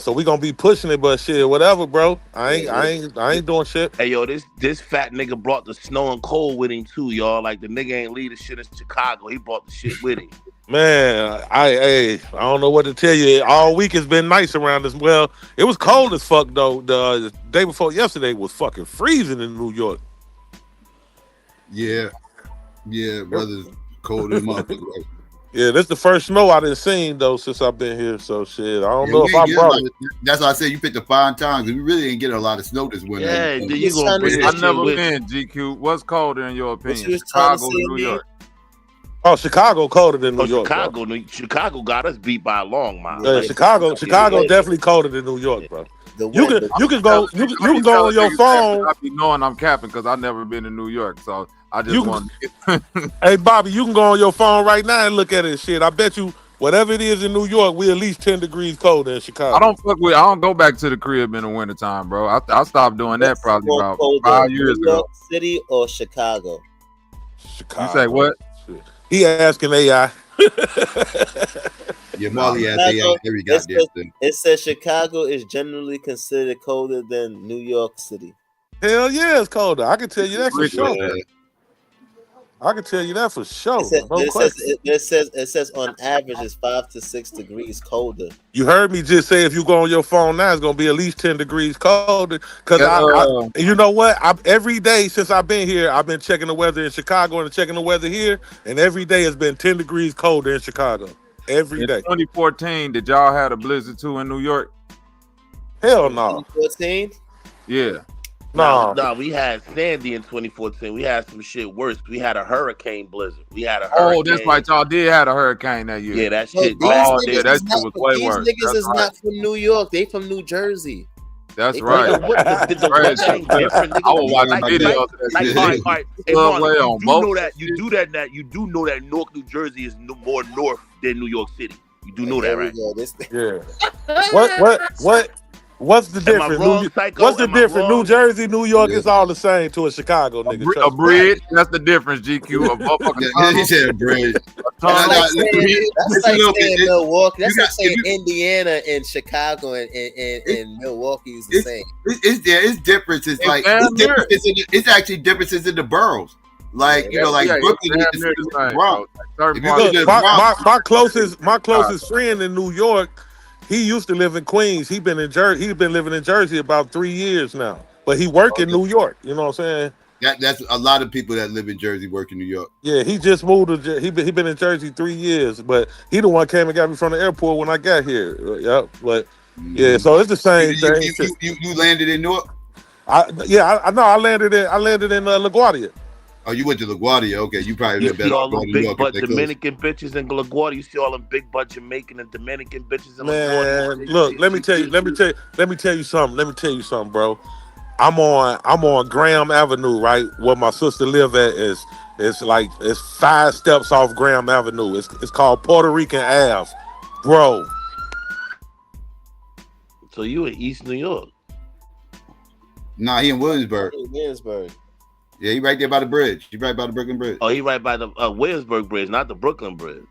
So we gonna be pushing it, but shit, whatever, bro. I ain't doing shit. Hey yo, this fat nigga brought the snow and cold with him too, y'all. Like the nigga ain't leave the shit in Chicago. He brought the shit with him. Man, I don't know what to tell you. All week has been nice around us. Well, it was cold as fuck though. The day before yesterday was fucking freezing in New York. Yeah, brother, cold as motherfucker. Yeah, that's the first snow I done seen though since I've been here. So shit, I don't know if I brought it. That's why I said you picked the fine times. We really ain't getting a lot of snow this winter. Yeah, you gonna bring I've never been GQ. What's colder in your opinion, Chicago or New York? Oh, Chicago colder than New York. Chicago got us beat by a long mile. Yeah, Chicago definitely colder than New York, bro. You can go on your phone. I be knowing I'm capping because I've never been to New York, so I just want. Hey Bobby, you can go on your phone right now and look at it. Shit, I bet you whatever it is in New York, we at least 10 degrees colder in Chicago. I don't go back to the crib in the wintertime, bro. I stopped doing that probably about 5 years ago. New York City or Chicago? Chicago. You say what? He asking AI. Yeah, Molly asked AI every goddamn thing. It says Chicago is generally considered colder than New York City. Hell yeah, it's colder. I can tell you that for sure. I can tell you that for sure. It says on average it's 5 to 6 degrees colder. You heard me just say if you go on your phone now, it's gonna be at least 10 degrees colder. Cause you know what? Every day since I've been here, I've been checking the weather in Chicago and checking the weather here, and every day has been 10 degrees colder in Chicago. Every day. 2014, did y'all have a blizzard too in New York? Hell no. 2014? Yeah. No, we had Sandy in 2014. We had some shit worse. We had a hurricane blizzard. We had a hurricane. Oh, that's right. Y'all did have a hurricane that year. Yeah, that shit. That shit was way worse. These niggas is not from New York. They from New Jersey. That's right. Nigga, what the weather ain't different, nigga. I was watching videos of that Like, shit. all right. Hey, Subway Marlon, on you both know that you do know that Newark, New Jersey is more north than New York City. You do know that, right? Yeah. What's the Am I difference? wrong, Psycho? What's the Am I difference? wrong? New Jersey, New York is all the same to a Chicago nigga. A trust me. bridge. That's the difference. GQ. A motherfucking He said a bridge. That's like It's a saying little bit- Milwaukee. That's you like got- saying Indiana and Chicago and Milwaukee is the same. It's differences. Like it's actually differences in the boroughs. Like like Brooklyn is the Bronx. If you go to the Bronx, my closest friend in New York, he used to live in Queens. He's been living in Jersey about 3 years now. But he work in New York. You know what I'm saying? That's a lot of people that live in Jersey work in New York. Yeah, he just moved to he been in Jersey 3 years, but he the one came and got me from the airport when I got here. Yep, but yeah, so it's the same thing. You landed in Newark? I know. I landed in LaGuardia. Oh, you went to LaGuardia. Okay, you probably You live see better. all them big butt Dominican bitches in LaGuardia. You see all them big butt Jamaican and Dominican bitches in LaGuardia. Man, look, let me tell you something, bro. I'm on Graham Avenue, right? Where my sister live at is 5 steps off Graham Avenue. It's called Puerto Rican Ave, bro. So you in East New York? Nah, he in Williamsburg. Williamsburg. Yeah, he right there by the bridge. He right by the Brooklyn Bridge. Oh, he right by the Williamsburg Bridge, not the Brooklyn Bridge.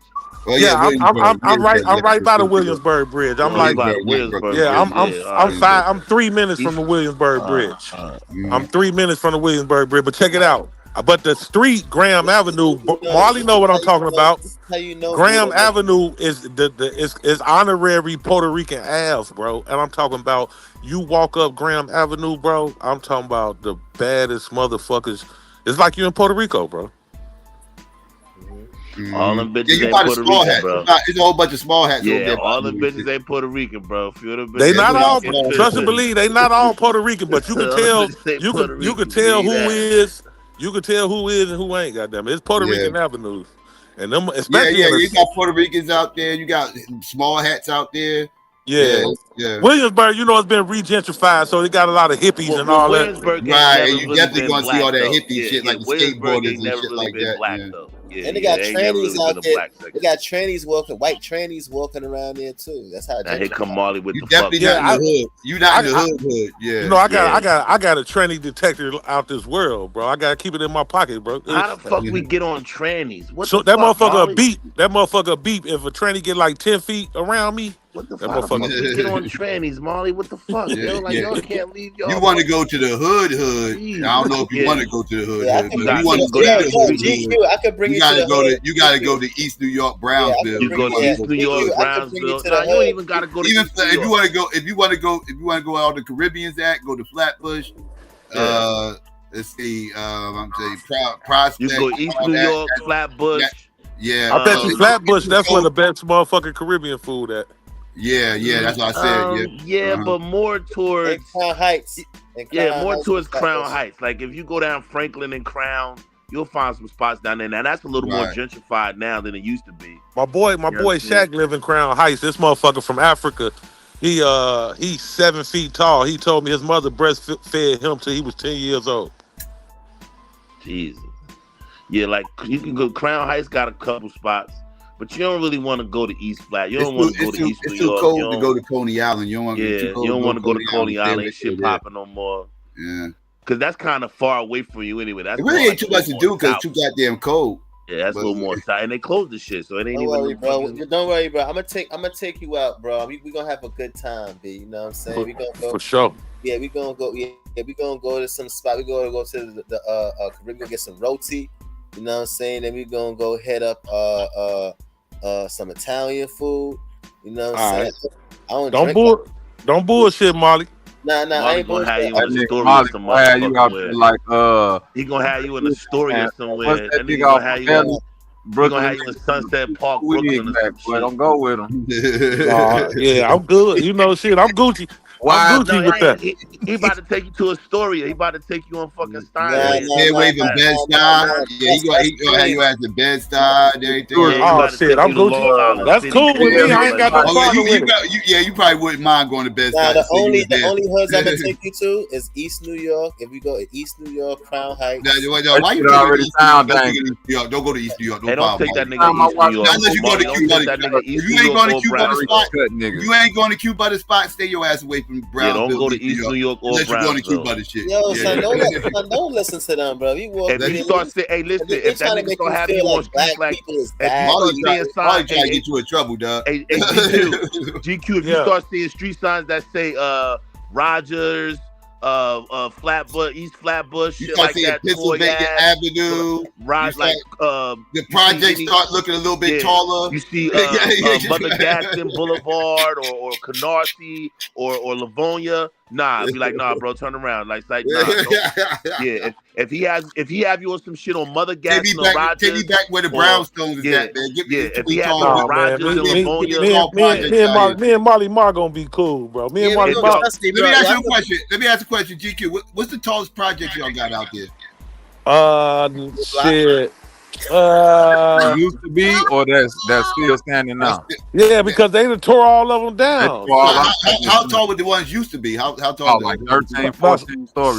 Well, Yeah, I'm right by the Williamsburg Bridge. I'm like, I'm 3 minutes from the Williamsburg Bridge. I'm 3 minutes from the Williamsburg Bridge. But check it out. But the street, Graham Avenue, Marley know what I'm talking about. Graham Avenue is honorary Puerto Rican Ave, bro. And I'm talking about you walk up Graham Avenue, bro. I'm talking about the baddest motherfuckers. It's like you in Puerto Rico, bro. All them bitches ain't by the Puerto small Rican, hats. bro. It's a whole bunch of small hats. over Yeah, there. all them bitches ain't Puerto Rican, bro. Few of them They bitches not ain't all. Puerto Rican. Trust and believe, they not all Puerto Rican, but you can tell. You can tell who is. You can tell who is and who ain't. Goddamn it, it's Puerto Rican avenues, and them especially. You got Puerto Ricans out there. You got small hats out there. Yeah. Williamsburg, you know, it's been regentrified, so they got a lot of hippies and all that. Right, and you definitely gonna see all that hippie shit, like the skateboarders and shit like that. And they got trannies out there. They got trannies white trannies walking around there too. That's how. Now here come Marley with You the fuck. definitely not in the hood. You not in the hood. Yeah. You know, I got a tranny detector out this world, bro. I gotta keep it in my pocket, bro. How the fuck we get on trannies? What So the that fuck, motherfucker Marley? beep. That motherfucker beep. If a tranny get like 10 feet around me, What the that fuck? We motherfucker get on trannies, Molly. What the fuck? Yo, like y'all can't leave y'all. You want to go to the hood? Jeez. I don't know if you Yeah. want to go to the hood. Yeah, I but can you bring want you to to go the to hood. the hood. GQ, I could bring you to the hood. You gotta go to East New York, Brownsville. You go to East New York, Brownsville. Nah, you don't even gotta go to Even East New if you York. want to go, if you want to go out the Caribbean's at, go to Flatbush. Let's see. I'm saying Prospect. You go East New York, Flatbush. Yeah, I bet you Flatbush. That's where the best motherfucking Caribbean food at. Yeah, that's what I said. But more towards Crown Heights. More towards Crown Heights. Like if you go down Franklin and Crown, you'll find some spots down there. Now that's a little more Right. gentrified now than it used to be. My boy Shaq live in Crown Heights. This motherfucker from Africa. He's 7 feet tall. He told me his mother breastfed him till he was 10 years old. Jesus. Yeah, like you can go. Crown Heights got a couple spots, but you don't really want to go to East Flat. You don't want to go to East New York. It's too cold to go to Coney Island. You don't want to. You don't want to go to Coney Island. Shit popping no more. Yeah, because that's kind of far away from you anyway. That's it really ain't too much to do because it's too goddamn cold. Yeah, that's a little more south, and they closed the shit, so it ain't Don't even. worry, bro. Don't worry, bro. I'm gonna take you out, bro. We gonna have a good time, B. You know what I'm saying? We gonna go for sure. Yeah, we gonna go. Yeah, we gonna go to some spot. We gonna go to the Caribbean, get some roti. You know what I'm saying? Then we gonna go head up some Italian food. You know what I'm saying? Don't bullshit, Molly. Nah, I ain't gonna have you in the story Molly some gonna have you out there like he gonna have you in the story or somewhere. What's that And big he gonna off have you Valley? in, gonna have you in Sunset Park, Brooklyn. Boy, don't go with him. Yeah, I'm good. You know, shit, I'm Gucci. Why? I'm Gucci with that. He about to take you to Astoria. He about to take you on fucking Yeah, Steinway. away from Bed-Stuy. Yeah, he gonna have you at the Bed-Stuy and everything. Oh shit, I'm Gucci. That's cool with me. I ain't got no problem with it. You probably wouldn't mind going to Bed-Stuy. Nah, the only hoods I'm gonna take you to is East New York. If we go to East New York, Crown Heights. Why you already sound Don't go to East New York. Don't take that nigga to East New York. Unless you go to Cuba. If you ain't going to Cuba spot, you ain't going to Cuba spot. Stay your ass away from Brownsville. Yeah, don't go to East New York or unless you're going to Brownsville. Cuba and shit. Yo, son, don't listen to them, bro. If you start saying, hey, listen, if that nigga start having you on streets like, if you Molly start seeing trying signs, to get you in trouble, dog. Hey, GQ, if you start seeing street signs that say Rogers, Flatbush, East Flatbush, you shit start like seeing that, Pennsylvania Avenue, the projects start looking a little bit taller. You see Mother Gaston Boulevard or Canarsie or Livonia. Nah, be like, nah, bro, turn around. Like nah, yeah. If he have you on some shit on Mother Gaston or Rogers, take me back where the brownstones is at, man. If he have you on Rogers and Livonia, me and Molly Mar gonna be cool, bro. Me and Molly Mar. Let me ask you a question. Let me ask a question, GQ. What's the tallest project y'all got out there? Shit. Used to be, or that's still standing now. Yeah, because they done tore all of them down. How tall would the ones used to be? How tall? Like 13, 14 stories,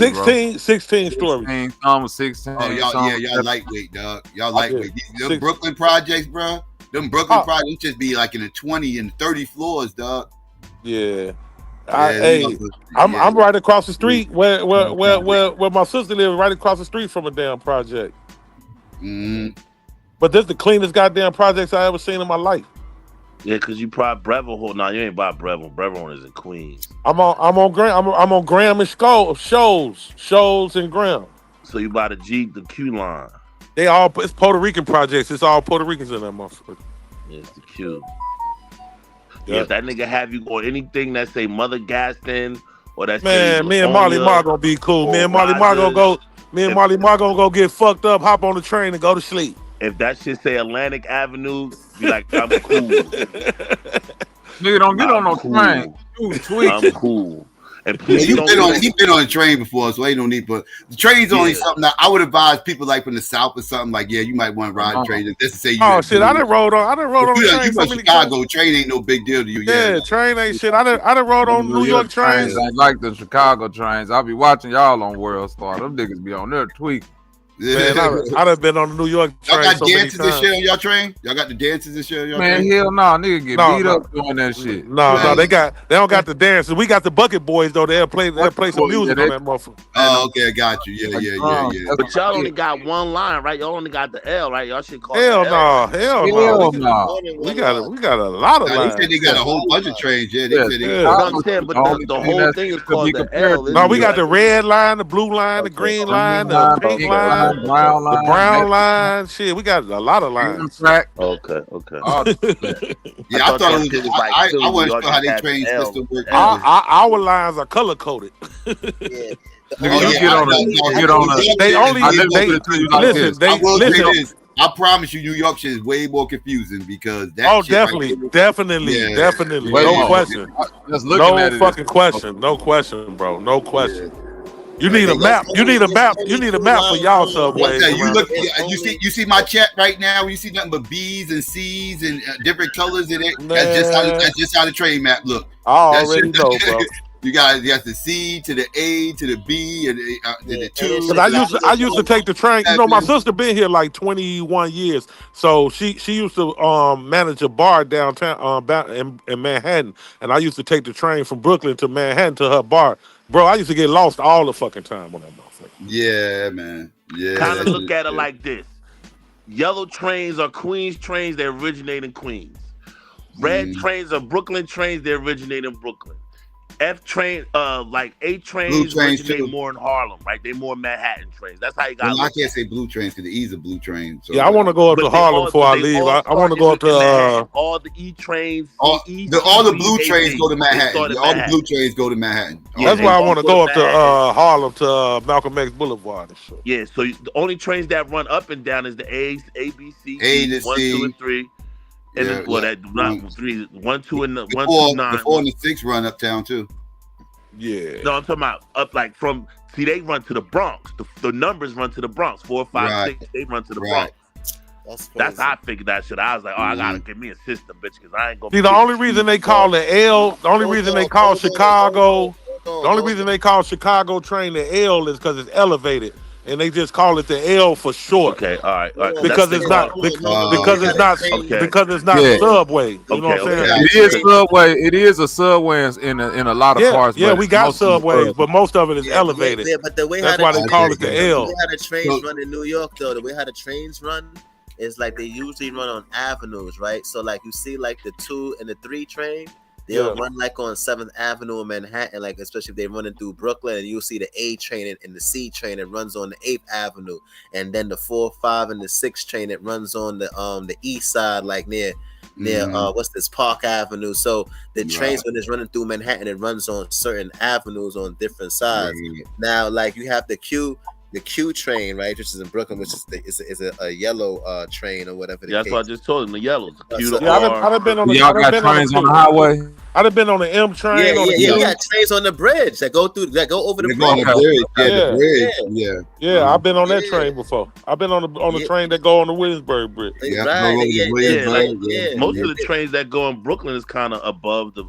16 stories. 16, almost 16. Oh, y'all lightweight, dog. Y'all lightweight. Them Brooklyn projects, bro. Them Brooklyn projects just be like in the 20 and 30 floors, dog. Yeah. I'm right across the street where my sister lives, right across the street from a damn project. But this is the cleanest goddamn projects I ever seen in my life. Yeah, because you probably Breville. No, you ain't by Breville. Breville is in Queens. I'm on Graham and Shoals and Graham. So you by the Q line. It's Puerto Rican projects. It's all Puerto Ricans in that motherfucker. Yeah, it's the Q. Yeah, if that nigga have you on anything that say Mother Gaston or that say me and Molly Mar gonna be cool. Me and Molly Mar gonna go. Me and Molly Mar gonna go get fucked up, hop on the train, and go to sleep. If that shit say Atlantic Avenue, be like, I'm cool. Nigga, don't get on no train. I'm cool. And please he's been on a train before, so ain't no need. But the train's only something that I would advise people like from the South or something like. Yeah, you might want to ride a train. Just to say I done rode on the train. You from Chicago? Train ain't no big deal to you. Yeah, train ain't shit. I done rode on New York trains. I like the Chicago trains. I'll be watching y'all on World Star. Them niggas be on there tweaking. Yeah. Man, I done been on the New York train. Y'all got dances and shit on your train? Y'all got the dances and shit on your train? Man, hell no, nigga get beat up doing that shit. No, they don't got the dances. We got the Bucket Boys though. They'll play some music on that motherfucker. Oh, okay, I got you. Yeah. But y'all only got one line, right? Y'all only got the L, right? Y'all should call hell it no. We got a lot of lines. They said they got a whole bunch of trains. Yeah, they said they got. But the whole thing is called the L. No, we got the red line, the blue line, the green line, the pink line, brown line. Brown line, shit, we got a lot of lines. Okay. Yeah, I thought it was like I wasn't sure how they train system work. Our lines are color coded. They only. I promise you, New York shit is way more confusing because that. Oh, definitely. No question. No fucking question. No question, bro. No question. You need a map. You need a map for y'all subways. You see my chat right now. You see nothing but B's and C's and different colors in it. That's just how the train map look. I already know, bro. You got the C to the A to the B and the 2. Because I used to take the train. You know, my sister been here like 21 years, so she used to manage a bar downtown in Manhattan, and I used to take the train from Brooklyn to Manhattan to her bar. Bro, I used to get lost all the fucking time on that motherfucker. Yeah, man. Yeah. Kind of look at it like this: yellow trains are Queens trains that originate in Queens. Red trains are Brooklyn trains that originate in Brooklyn. F train, like A trains originate more in Harlem, right? They're more Manhattan trains. That's how you got. Well, I can't say blue trains because the E's are blue trains. So yeah, I want to go up to Harlem before I leave. I want to go up to all the E trains. All the blue trains go to Manhattan. All the blue trains go to Manhattan. That's why I want to go up to Harlem to Malcolm X Boulevard and shit. Yeah, so the only trains that run up and down is the A's, A, B, C, A to 1, C. 2, and 3. And that not 3, 1, 2, and 1, 2, 9. The 4 and the 6 run uptown too. Yeah. No, I'm talking about up like from. See, they run to the Bronx. The numbers run to the Bronx. 4, 5, 6. They run to the Bronx. That's how I figured that shit. I was like, oh, I gotta give me a system, bitch, because I ain't gonna. See, the only reason they call the L, the only reason they call Chicago, the only reason they call Chicago train the L is because it's elevated, and they just call it the L for short. Okay, all right. Because it's not because it's not Yeah. subway. You know what I'm saying? It is subway. It is a subway in a lot of parts. Yeah, but we got most of the subways, but most of it is elevated. Yeah, but the way That's how why they call it the L. The way how the trains run in New York, though, the way how the trains run is like they usually run on avenues, right? So like you see like the 2 and the 3 train, they'll run like on 7th Avenue in Manhattan, like especially if they're running through Brooklyn, and you'll see the A train and the C train that runs on the 8th Avenue, and then the 4, 5, and the 6 train that runs on the east side, like near what's this, Park Avenue. So the trains when it's running through Manhattan, it runs on certain avenues on different sides. Now, like you have the Q train, right, which is in Brooklyn, which is a yellow train or whatever. That's what I just told him. The yellow. I've been on the. Y'all got trains on the highway. I've been on the M train. Yeah. We got trains on the bridge that go over the bridge. Yeah, I've been on that train before. I've been on the train that go on the Williamsburg Bridge. Most of the trains that go in Brooklyn is kind of above the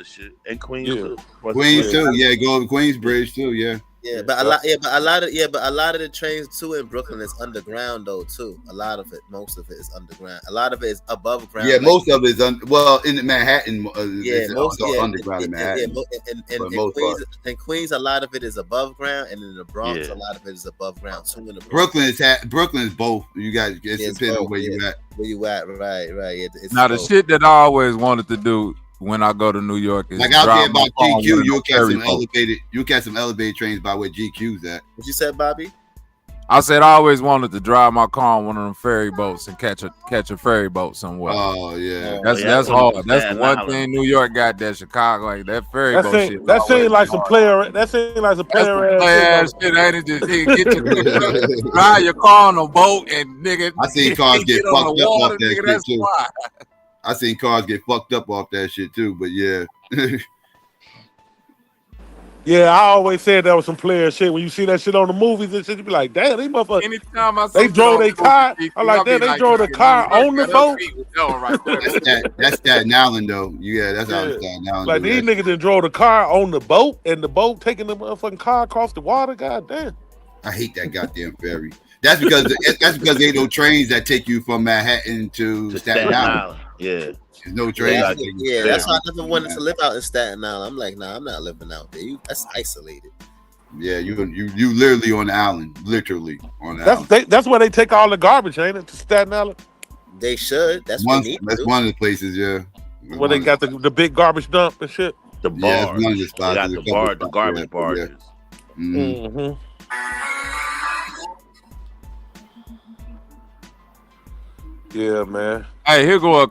shit, and Queens too. Queens too, go to Queensbridge too, Yeah, but a lot of the trains too in Brooklyn is underground though too. Most of it is underground. A lot of it is above ground. Yeah, most of it is in Manhattan. Most underground in Manhattan. In Queens, a lot of it is above ground, and in the Bronx, a lot of it is above ground too. In the Brooklyn is both. You guys, it depends on where you at. Where you at? Right. Now the shit that I always wanted to do when I go to New York is like out there by GQ, you'll catch some elevated trains by where GQ's at. What you said, Bobby? I said I always wanted to drive my car on one of them ferry boats and catch a ferry boat somewhere. Oh yeah, that's hard. That's the one thing New York got that Chicago, like that ferry boat shit. That seemed like some player. That seemed like some player ass shit. Ain't it? Just get your drive your car on a boat and nigga. I seen cars get fucked up off that shit too. I seen cars get fucked up off that shit too, but yeah. Yeah, I always said that was some player shit. When you see that shit on the movies and shit, you be like, damn, these motherfuckers. Anytime they drove their car. I'm like, damn, they drove the car on the boat. That's Staten Island though. Yeah, that's how Staten Island. Like these niggas that drove the car on the boat, and the boat taking the motherfucking car across the water. God damn. I hate that goddamn ferry. That's because they no trains that take you from Manhattan to Staten Island. Yeah. There's no trains. Yeah, that's why I never wanted to live out in Staten Island. I'm like, nah, I'm not living out there. That's isolated. Yeah, you literally on the island, literally on the island. That's where they take all the garbage, ain't it? To Staten Island. They should. That's one of the places. Yeah, where they got the big garbage dump and shit. The bars. They got the garbage barges. Mm-hmm. Yeah, man. Hey, here go a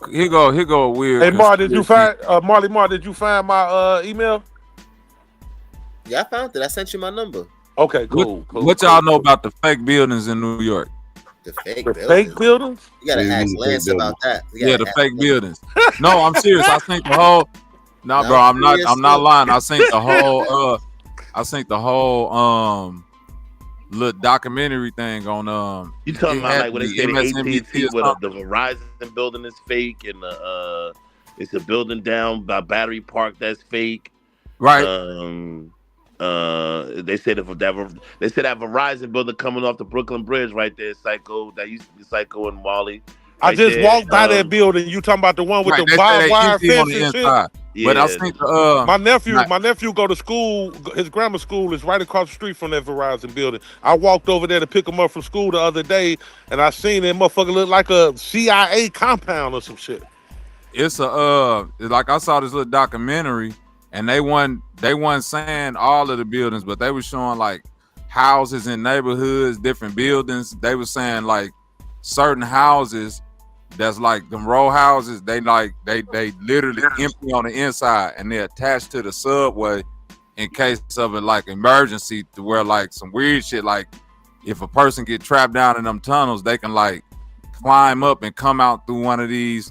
weird. Hey, Mar, did you find Marley? Did you find my email? Yeah, I found it. I sent you my number. Okay, cool. What y'all know about the fake buildings in New York? The fake buildings? You gotta ask Lance about that. Yeah, the fake buildings. No, I'm serious. I think the whole. No, bro, I'm not lying. I think the whole. Little documentary thing on you talking about like when they say the AT&T with the Verizon building is fake and it's a building down by Battery Park that's fake, right? They said that Verizon building coming off the Brooklyn Bridge right there, Psycho, that used to be Psycho and Wally. I just walked by that building. You talking about the one with the barbed wire fence and shit? Yeah. But I think my nephew go to school. His grammar school is right across the street from that Verizon building. I walked over there to pick him up from school the other day, and I seen that motherfucker look like a CIA compound or some shit. It's like I saw this little documentary, and they weren't saying all of the buildings, but they were showing like houses in neighborhoods, different buildings. They were saying like certain houses. That's like them row houses. They literally empty on the inside, and they're attached to the subway in case of a like emergency, to where like some weird shit. Like if a person get trapped down in them tunnels, they can like climb up and come out through one of these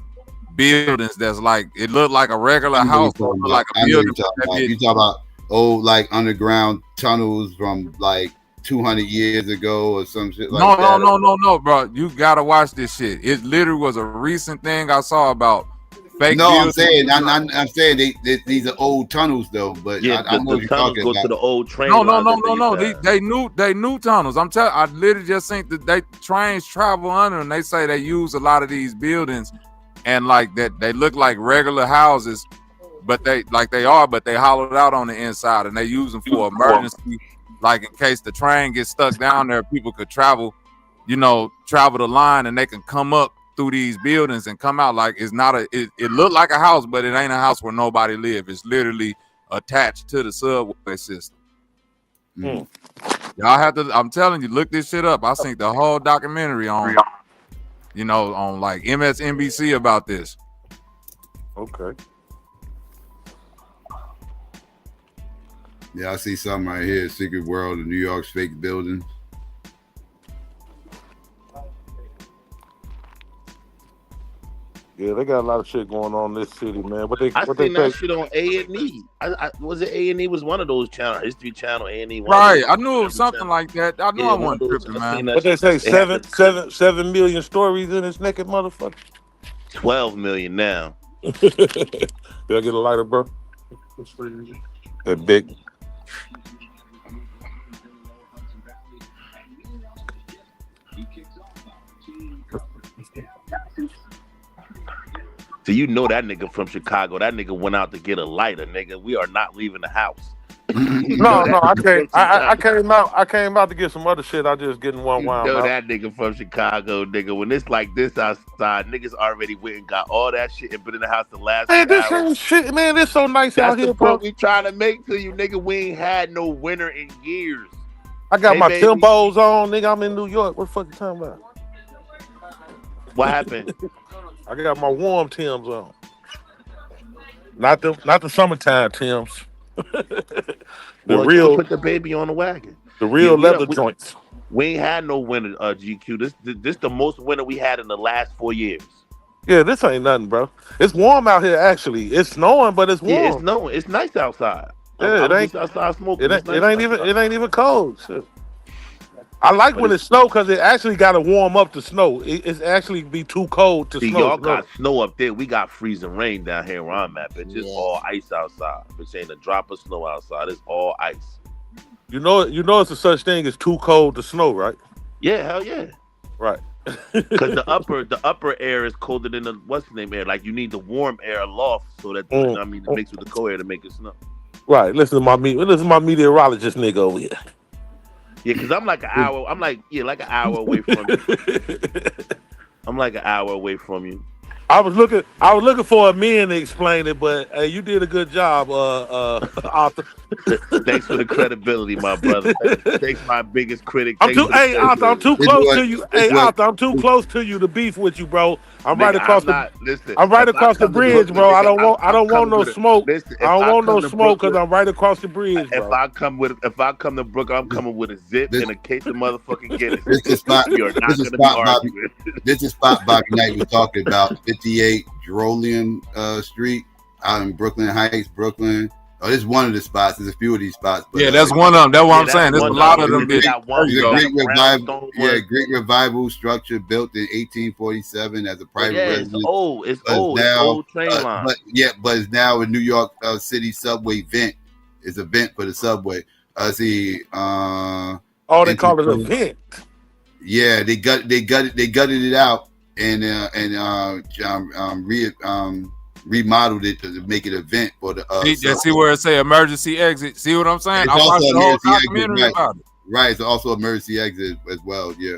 buildings. That's like it looked like a regular house, like a building. You talk old like underground tunnels from like 200 years ago or some shit like No, that. no, bro. You gotta watch this shit. It literally was a recent thing I saw about fake. No, I'm buildings. saying, I'm saying these are old tunnels though. But Yeah, I know what the you're tunnels talking go about. to the old train. No. lines that used to have. They new tunnels. I'm telling. I literally just think that they trains travel under, and they say they use a lot of these buildings, and like that they look like regular houses, but they hollowed out on the inside, and they use them for emergency, like in case the train gets stuck down there, people could travel the line, and they can come up through these buildings and come out. Like it looked like a house, but it ain't a house where nobody live. It's literally attached to the subway system. Y'all have to, I'm telling you, look this shit up. I seen the whole documentary on like MSNBC about this. Okay. Yeah, I see something right here. Secret World of New York's fake buildings. Yeah, they got a lot of shit going on in this city, man. I seen that shit on A&E. Was it A&E? Was one of those channels, History Channel, A&E. Right, I knew it was something like that. I knew I wasn't tripping, man. What they say, 7 million stories in this naked motherfucker? 12 million now. Did I get a lighter, bro? That big. So you know that nigga from Chicago. That nigga went out to get a lighter, nigga. We are not leaving the house. No, I came out to get some other shit. I just getting one wound out. That nigga from Chicago, nigga. When it's like this outside, niggas already went and got all that shit and put in the house the last. Man, this ain't shit, man. It's so nice out here, bro. That's the point we trying to make to you, nigga. We ain't had no winter in years. I got my Timbos on, nigga. I'm in New York. What the fuck you talking about? What happened? I got my warm Timbs on. Not the summertime Timbs. Real. Put the baby on the wagon. The real leather joints. We ain't had no winter, GQ. This the most winter we had in the last 4 years. Yeah, this ain't nothing, bro. It's warm out here. Actually, it's snowing, but it's warm. Yeah, it's snowing. It's nice outside. Yeah, it ain't outside smoking. It ain't even cold. Shit. I like when it snow because it actually got to warm up to snow. It's actually be too cold to snow. Y'all got snow up there. We got freezing rain down here where I'm at, bitch. It's all ice outside. Bitch, ain't a drop of snow outside. It's all ice. You know it's a such thing as too cold to snow, right? Yeah, hell yeah. Right. Because the upper air is colder than the what's the name air. Like you need the warm air aloft so that to mix with the cold air to make it snow. Right. Listen to my meteorologist nigga over here. Yeah, because I'm like an hour. I'm like an hour away from you. I'm like an hour away from you. I was looking for a man to explain it, but hey, you did a good job, Arthur. Thanks for the credibility, my brother. Thanks, my biggest critic. Arthur, I'm too close to you. Hey, Arthur, I'm too close to you to beef with you, bro. I'm right across the bridge, bro. I don't want no smoke. I don't want no smoke because I'm right across the bridge, bro. If I come to Brooklyn, I'm coming with a zip and a case of motherfucking Guinness. This is spot Bobby Knight was talking about. 58 Droleum Street out in Brooklyn Heights, Brooklyn. Oh, this is one of the spots. There's a few of these spots. But, yeah, that's one of them. That's what I'm saying. There's a lot of them. Greek revival structure built in 1847 as a private residence. It's old train line. But it's now a New York City subway vent. It's a vent for the subway. They call it a vent. Yeah, they gutted it out and remodeled it to make it a vent for the. See where it say emergency exit. See what I'm saying? I watched the whole documentary about it. Right, it's also emergency exit as well. Yeah.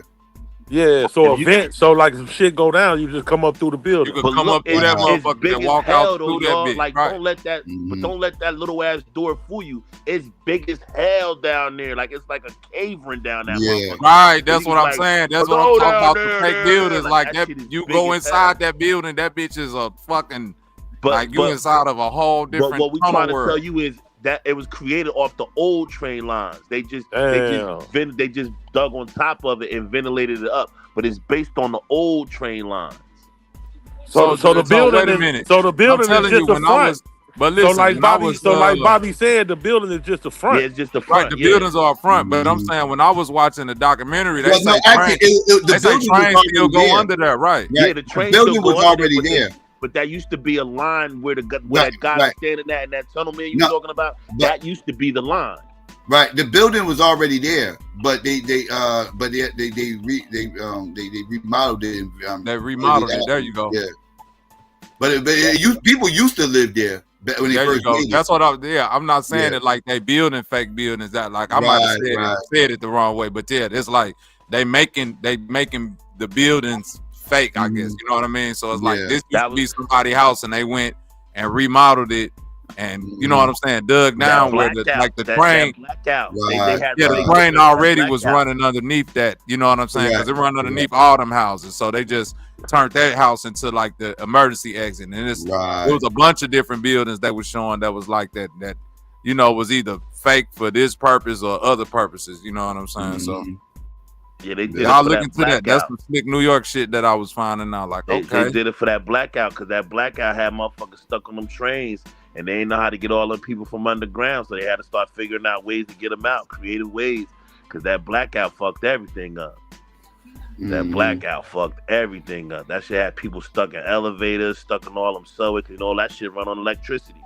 Yeah, so a vent, so like if shit go down, you just come up through the building. You can come up through that motherfucker and walk out through that bitch. Like, don't let that, but don't let that little ass door fool you. It's big as hell down there. Like it's like a cavern down that motherfucker. Right, that's what I'm saying. That's what I'm talking about. The fake buildings, like that. You go inside that building, that bitch is a fucking. Like you inside of a whole different. But what we trying to tell you is that it was created off the old train lines. They just dug on top of it and ventilated it up. But it's based on the old train lines. So the building. So the building is just a front. But listen, so like when I Bobby, was, like Bobby said, the building is just the front. Yeah, it's just the front. Right, the buildings are up front, but I'm saying when I was watching the documentary, they Well, say no, actually, trains still go there. under there, right? Yeah, the train building still go was under already there. there. But that used to be a line where that guy was standing at in that tunnel, man, you were talking about. That used to be the line. Right, the building was already there, but they remodeled it. They remodeled it. There you go. Yeah, but people used to live there when they there first you go. made it. That's what I'm not saying it like they building fake buildings. That like I might have said it the wrong way, but yeah, it's like they making the buildings fake. I guess you know what I mean. So it's like this used to be somebody's house, and they went and remodeled it. And you know what I'm saying, dug down where the train, the train already was running underneath that. You know what I'm saying? Because it run underneath all them houses, so they just turned that house into like the emergency exit. And it was a bunch of different buildings that was showing that was like that you know was either fake for this purpose or other purposes. You know what I'm saying? So. Yeah, they did. I'll look into that. That's the slick New York shit that I was finding out. Like, they did it for that blackout because that blackout had motherfuckers stuck on them trains, and they didn't know how to get all them people from underground, so they had to start figuring out ways to get them out, creative ways, because that blackout fucked everything up. That blackout fucked everything up. That shit had people stuck in elevators, stuck in all them subways, and all that shit run on electricity.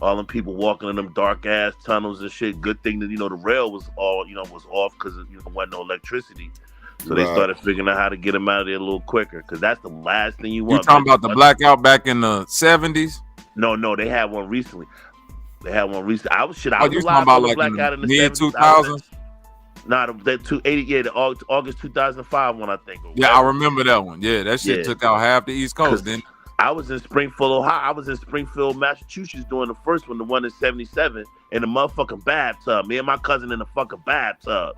All them people walking in them dark ass tunnels and shit. Good thing that the rail was all was off because wasn't no electricity. So they started figuring out how to get them out of there a little quicker because that's the last thing you want. You talking about the blackout back in the 70s? No, they had one recently. I was alive about for the like blackout in the mid 2000s. Nah, the 280, August 2005 one, I think. Yeah, I remember that one. Yeah, that shit took out half the East Coast. Then I was in Springfield, Ohio. I was in Springfield, Massachusetts doing the first one, the one in 77, in the motherfucking bathtub. Me and my cousin in the fucking bathtub.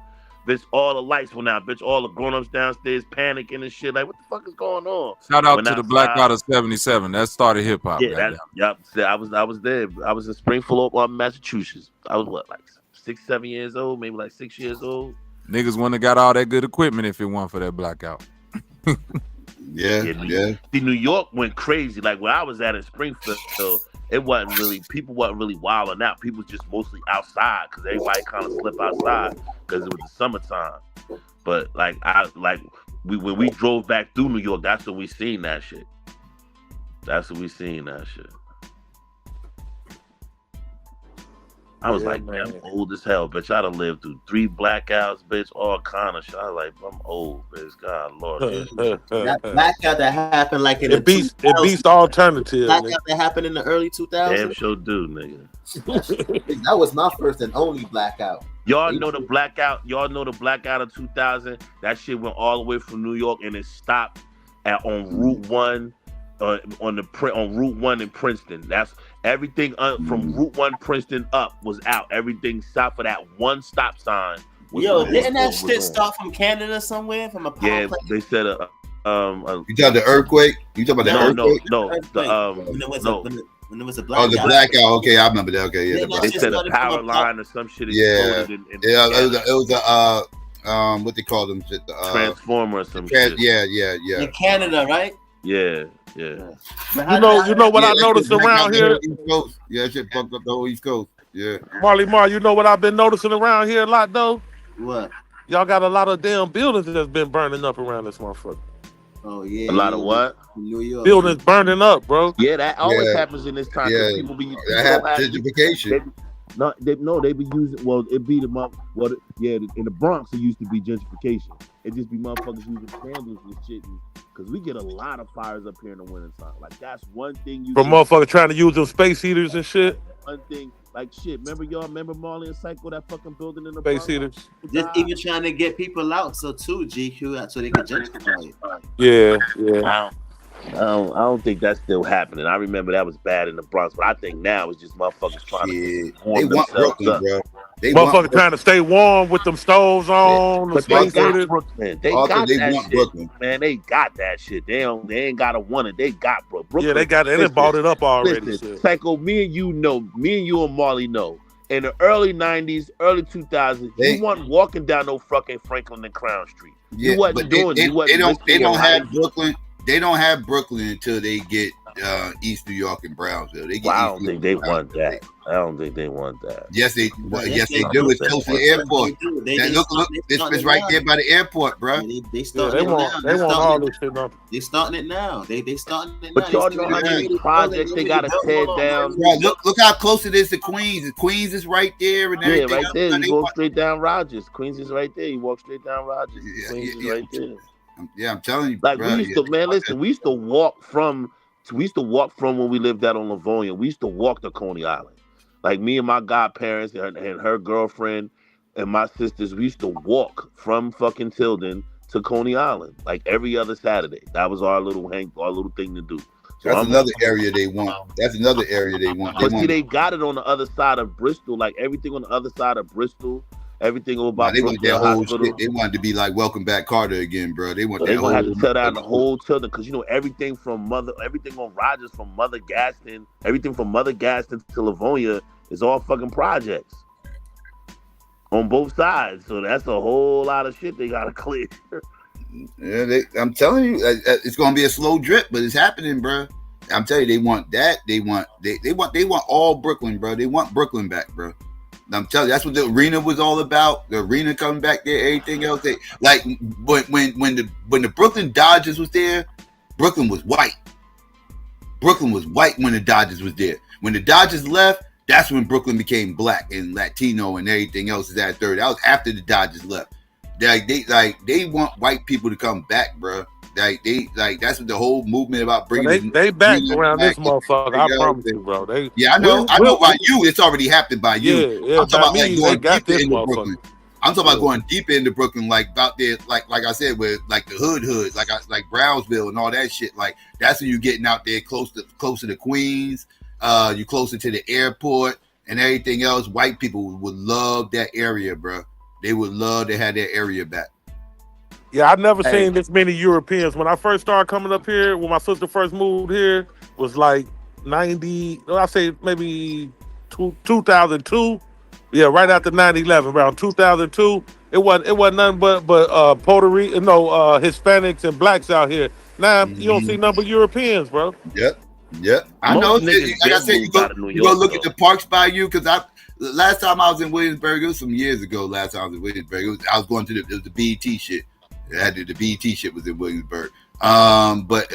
Bitch, all the lights went out. Bitch, all the grown-ups downstairs panicking and shit. Like, what the fuck is going on? Shout out to the blackout of 77. That started hip hop. Yeah, I was there. I was in Springfield, Massachusetts. I was like 6, 7 years old, maybe like 6 years old. Niggas wouldn't have got all that good equipment if it weren't for that blackout. Yeah. See, New York went crazy. Like where I was at in Springfield, so people wasn't really wilding out. People was just mostly outside because everybody kind of slip outside because it was the summertime. But when we drove back through New York, that's when we seen that shit. I was like, man, I'm old as hell, bitch. I done lived through 3 blackouts, bitch, all kind of shit. I was like, I'm old, bitch. God, Lord. That blackout that happened like in it beats the alternative. Blackout that happened in the early 2000s. Damn sure do, nigga. That was my first and only blackout. Y'all know the blackout of 2000. That shit went all the way from New York and it stopped on Route 1. On Route 1 in Princeton. That's everything from Route 1 Princeton up was out. Everything stopped for that one stop sign. Didn't that shit start from Canada somewhere? From a power plant? You They said talking about the earthquake? You talking about the earthquake? When there was a blackout. Oh, the blackout. Okay, I remember that. Okay, yeah. They said a power line or some shit. It was a what they call them shit? Transformer or some shit. Yeah. In Canada, right? Yeah. You know what I noticed around here? Yeah, shit fucked up the whole East Coast. Yeah. Marley Mar, you know what I've been noticing around here a lot though? What? Y'all got a lot of damn buildings that's been burning up around this motherfucker. Oh yeah. A lot of what? New York. Buildings burning up, bro. Yeah, that always happens in this time. Yeah. People be gentrification. They be using. Well, it be the in the Bronx it used to be gentrification. It just be motherfuckers using candles and shit. Because we get a lot of fires up here in the wintertime. Like that's one thing you. From motherfuckers trying to use them space heaters and shit. One thing, like shit. Remember Marley and Psycho, that fucking building in the space heaters. Just even trying to get people out, so GQ, so they could gentrify it. Yeah. I don't think that's still happening. I remember that was bad in the Bronx, but I think now it's just motherfuckers trying to warm want Brooklyn, up. bro. Motherfuckers trying to stay warm with them stoves on. But they got Brooklyn. They got that shit. Brooklyn. Man, they got that shit. They ain't gotta want it. They got Brooklyn. Yeah, they got it. They bought it up already. Listen, Psycho, me and you and Marley know. In the early 90s, early 2000s, you wasn't walking down no fucking Franklin and Crown Street. Yeah, you wasn't doing it. They don't have Brooklyn. They don't have Brooklyn until they get East New York and Brownsville. They get Well, I East don't New think York they and want Brownsville. that. I don't think they want that. Yes, they Yes, they do. It's close to the airport. Look, this bitch right there by the airport, bro. They starting it now. They want all this shit up. They starting it now. They starting it now. But y'all know how many projects they gotta tear down. Right, look how close it is to Queens. Queens is right there and Yeah, everything. right there. You go straight down Rogers. Queens is right there. You walk straight down Rogers. Queens is right there. Yeah, I'm telling you. Like bro, we used to, man. Listen, we used to walk from when we lived out on Livonia. We used to walk to Coney Island. Like me and my godparents and her girlfriend and my sisters, we used to walk from fucking Tilden to Coney Island like every other Saturday. That was our little thing to do. So That's another area they want. But see, they got it on the other side of Bristol. Like everything on the other side of Bristol. Everything over by they want that whole Hospital. shit. They wanted to be like Welcome Back Carter again, bro. They want They that gonna whole. have to tear down the whole Tilden because you know everything on Rogers from Mother Gaston, everything from Mother Gaston to Livonia is all fucking projects on both sides. So that's a whole lot of shit they gotta clear. Yeah, I'm telling you, it's gonna be a slow drip, but it's happening, bro. I'm telling you, they want that. They want all Brooklyn, bro. They want Brooklyn back, bro. I'm telling you, that's what the arena was all about. The arena coming back there, everything else. When the Brooklyn Dodgers was there, Brooklyn was white. Brooklyn was white when the Dodgers was there. When the Dodgers left, that's when Brooklyn became black and Latino and everything else is at third. That was after the Dodgers left. They want white people to come back, bro. That's what the whole movement about bringing. They back around this motherfucker. I promise you, bro. I know by you. It's already happened by you. Yeah, I'm talking about they got this into motherfucker. Brooklyn. I'm talking about going deeper into Brooklyn, like out there, like I said, with like the hood, like Brownsville and all that shit. Like that's when you getting out there closer to Queens. You closer to the airport and everything else. White people would love that area, bro. They would love to have that area back. Yeah, I've never seen this many Europeans. When I first started coming up here, when my sister first moved here, was like 90, I say maybe 2002. Yeah, right after 9/11, around 2002. It wasn't nothing but Puerto Rican, Hispanics and blacks out here. Now you don't see nothing but Europeans, bro. Yep. I know. Like I said, you go look at the parks by you because last time I was in Williamsburg, it was some years ago. Last time I was in Williamsburg, I was going to the BET shit. The BET shit was in Williamsburg. But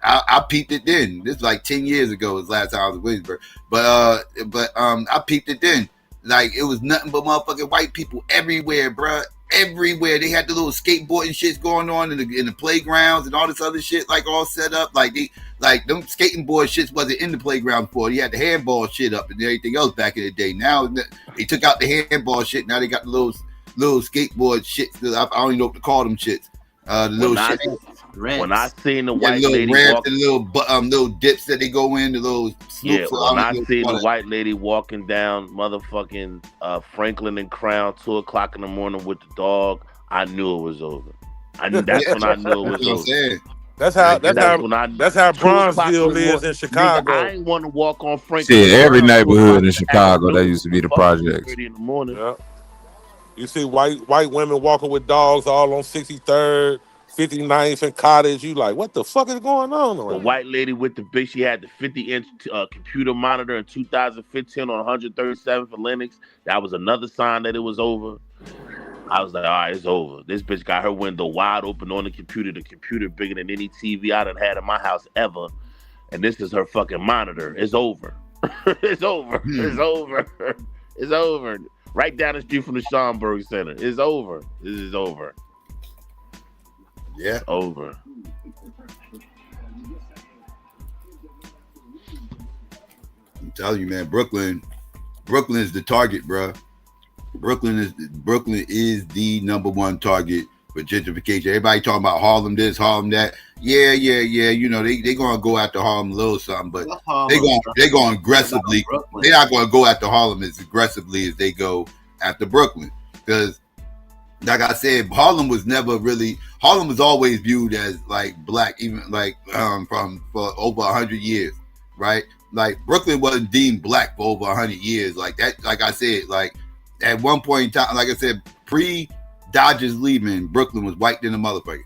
I peeped it then. This was like 10 years ago. Was last time I was in Williamsburg. But I peeped it then. Like it was nothing but motherfucking white people everywhere, bro. Everywhere. They had the little skateboarding shits going on in the playgrounds and all this other shit, like all set up. Like them skating board shits wasn't in the playground before. You had the handball shit up and everything else back in the day. Now they took out the handball shit. Now they got the little skateboard shit. I don't even know what to call them shits. The little shit. When I seen the white lady walk, the little dips that they go in, the little sloops. When I seen the white lady walking down motherfucking Franklin and Crown 2:00 in the morning with the dog, I knew it was over. That's when I knew it was over. That's how Bronzeville is in Chicago. Nigga, I ain't want to walk on Franklin. Shit, every neighborhood in Chicago, that used to be the projects. 30 in the morning. Yeah. You see white women walking with dogs all on 63rd, 59th, and Cottage. You like, what the fuck is going on? The white lady with the big, she had the 50-inch computer monitor in 2015 on 137 for Linux. That was another sign that it was over. I was like, all right, it's over. This bitch got her window wide open on the computer bigger than any TV I done had in my house ever. And this is her fucking monitor. It's over. It's over. It's over. It's over. Right down the street from the Schomburg Center. It's over. This is over. Yeah. It's over. I'm telling you, man, Brooklyn is the target, bro. Brooklyn is the number one target for gentrification. Everybody talking about Harlem this, Harlem that. Yeah. You know, they gonna go after Harlem a little something, but they going aggressively. They're not gonna go after Harlem as aggressively as they go after Brooklyn. Because like I said, Harlem was always viewed as like black, even like for over 100 years, right? Like Brooklyn wasn't deemed black for over 100 years. Like that, like I said, like at one point in time, like I said, pre-Dodgers leaving, Brooklyn was white than a motherfucker.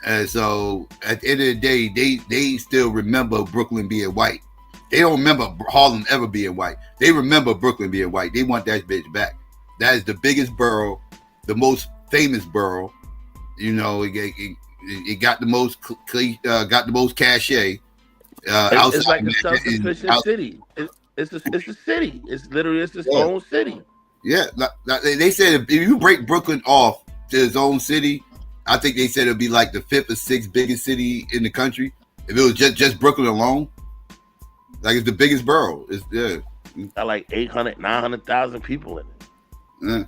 And so at the end of the day, they still remember Brooklyn being white. They don't remember Harlem ever being white. They remember Brooklyn being white. They want that bitch back. That is the biggest borough, the most famous borough. You know, it got the most cachet. It's like a self-sufficient city. It's a city. It's literally its own city. Yeah, they said if you break Brooklyn off to its own city, I think they said it'd be like the 5th or 6th biggest city in the country. If it was just Brooklyn alone, like it's the biggest borough. It's got like 800, 900,000 people in it. Yeah.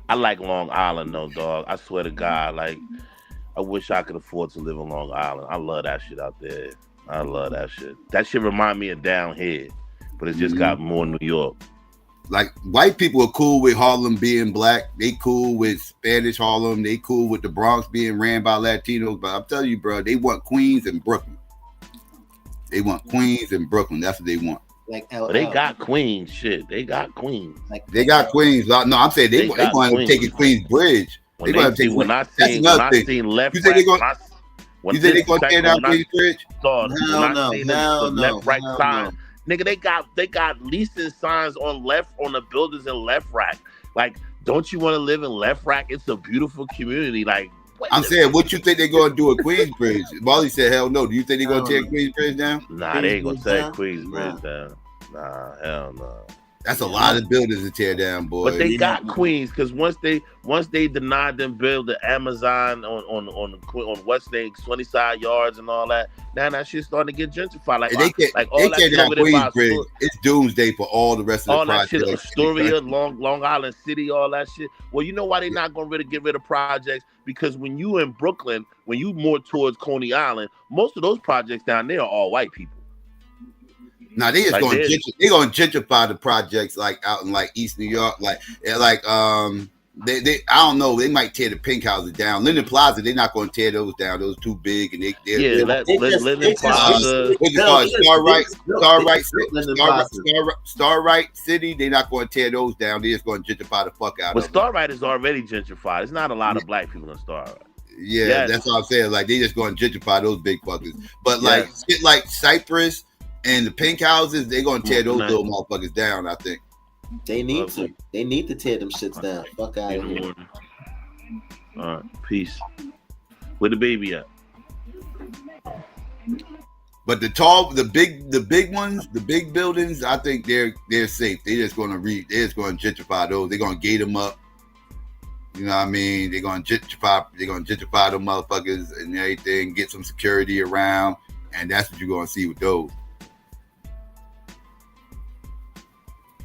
I like Long Island though, dog. I swear to God, like I wish I could afford to live in Long Island. I love that shit out there. I love that shit. That shit remind me of down here, but it just got more New York. Like white people are cool with Harlem being black. They cool with Spanish Harlem. They cool with the Bronx being ran by Latinos. But I'm telling you, bro, they want Queens and Brooklyn. They want Queens and Brooklyn. That's what they want. Like they got Queens, shit. They got Queens. They got Queens. No, I'm saying they going to take a Queens Bridge. When I seen left, you think they're going to tear down Queens Bridge? No. Left, right sign. Nigga, they got leasing signs on the buildings in Left Rack. Like, don't you want to live in Left Rack? It's a beautiful community. Like, I'm saying, what you think they're going to do at Queensbridge? Molly said, hell no. Do you think they're going to tear Queensbridge down? Nah, they ain't going to tear Queensbridge down. Nah, hell no. That's a lot of buildings to tear down, boy. But they got Queens because once they denied them build the Amazon on West Lake, 20 side yards and all that. Now that shit's starting to get gentrified. Like they tear down Queensbridge. It's doomsday for all the rest of the projects. All that shit, Astoria, Long Island City, all that shit. Well, you know why they're not going to really get rid of projects? Because when you in Brooklyn, when you more towards Coney Island, most of those projects down there are all white people. Now they just like going to gentrify the projects like out in like East New York, like they I don't know, they might tear the pink houses down. Linden Plaza, they're not going to tear those down. Those too big and Linden Plaza, Starlight City, they're not going to tear those down. They're just going to gentrify the fuck out of them. But Starlight is already gentrified. There's not a lot of black people in Starlight. Yeah, that's what I'm saying. Like they just going to gentrify those big fuckers. But like shit like Cypress and the pink houses, they're gonna tear those little motherfuckers down. I think they need to. They need to tear them shits down. Fuck out of here. All right, peace. Where the baby at? But the big ones, the big buildings, I think they're safe. They're just gonna gentrify those. They're gonna gate them up. You know what I mean? They're gonna gentrify them motherfuckers and everything. Get some security around, and that's what you're gonna see with those.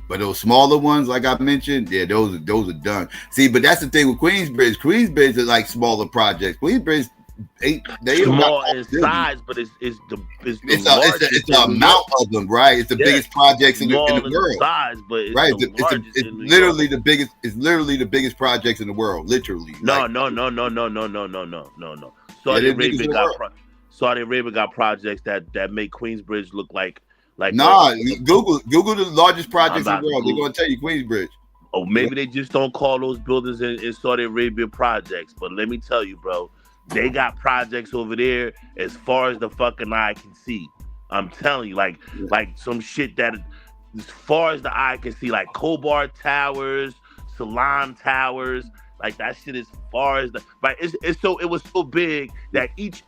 But those smaller ones, like I mentioned, yeah, those are done. See, but that's the thing with Queensbridge. Queensbridge is like smaller projects. Queensbridge ain't small in size, but it's the amount of them, right? It's the biggest projects in the world. Size, but it's right? It's literally the biggest. It's literally the biggest projects in the world. Literally. No. Saudi Arabia got projects that make Queensbridge look like. Google the largest projects in the world. They're gonna tell you Queensbridge. Oh, maybe they just don't call those buildings in Saudi Arabia projects. But let me tell you, bro, they got projects over there as far as the fucking eye can see. I'm telling you, like some shit that as far as the eye can see, like Kobar Towers, Salam Towers, like that shit as far as the right. It was so big that each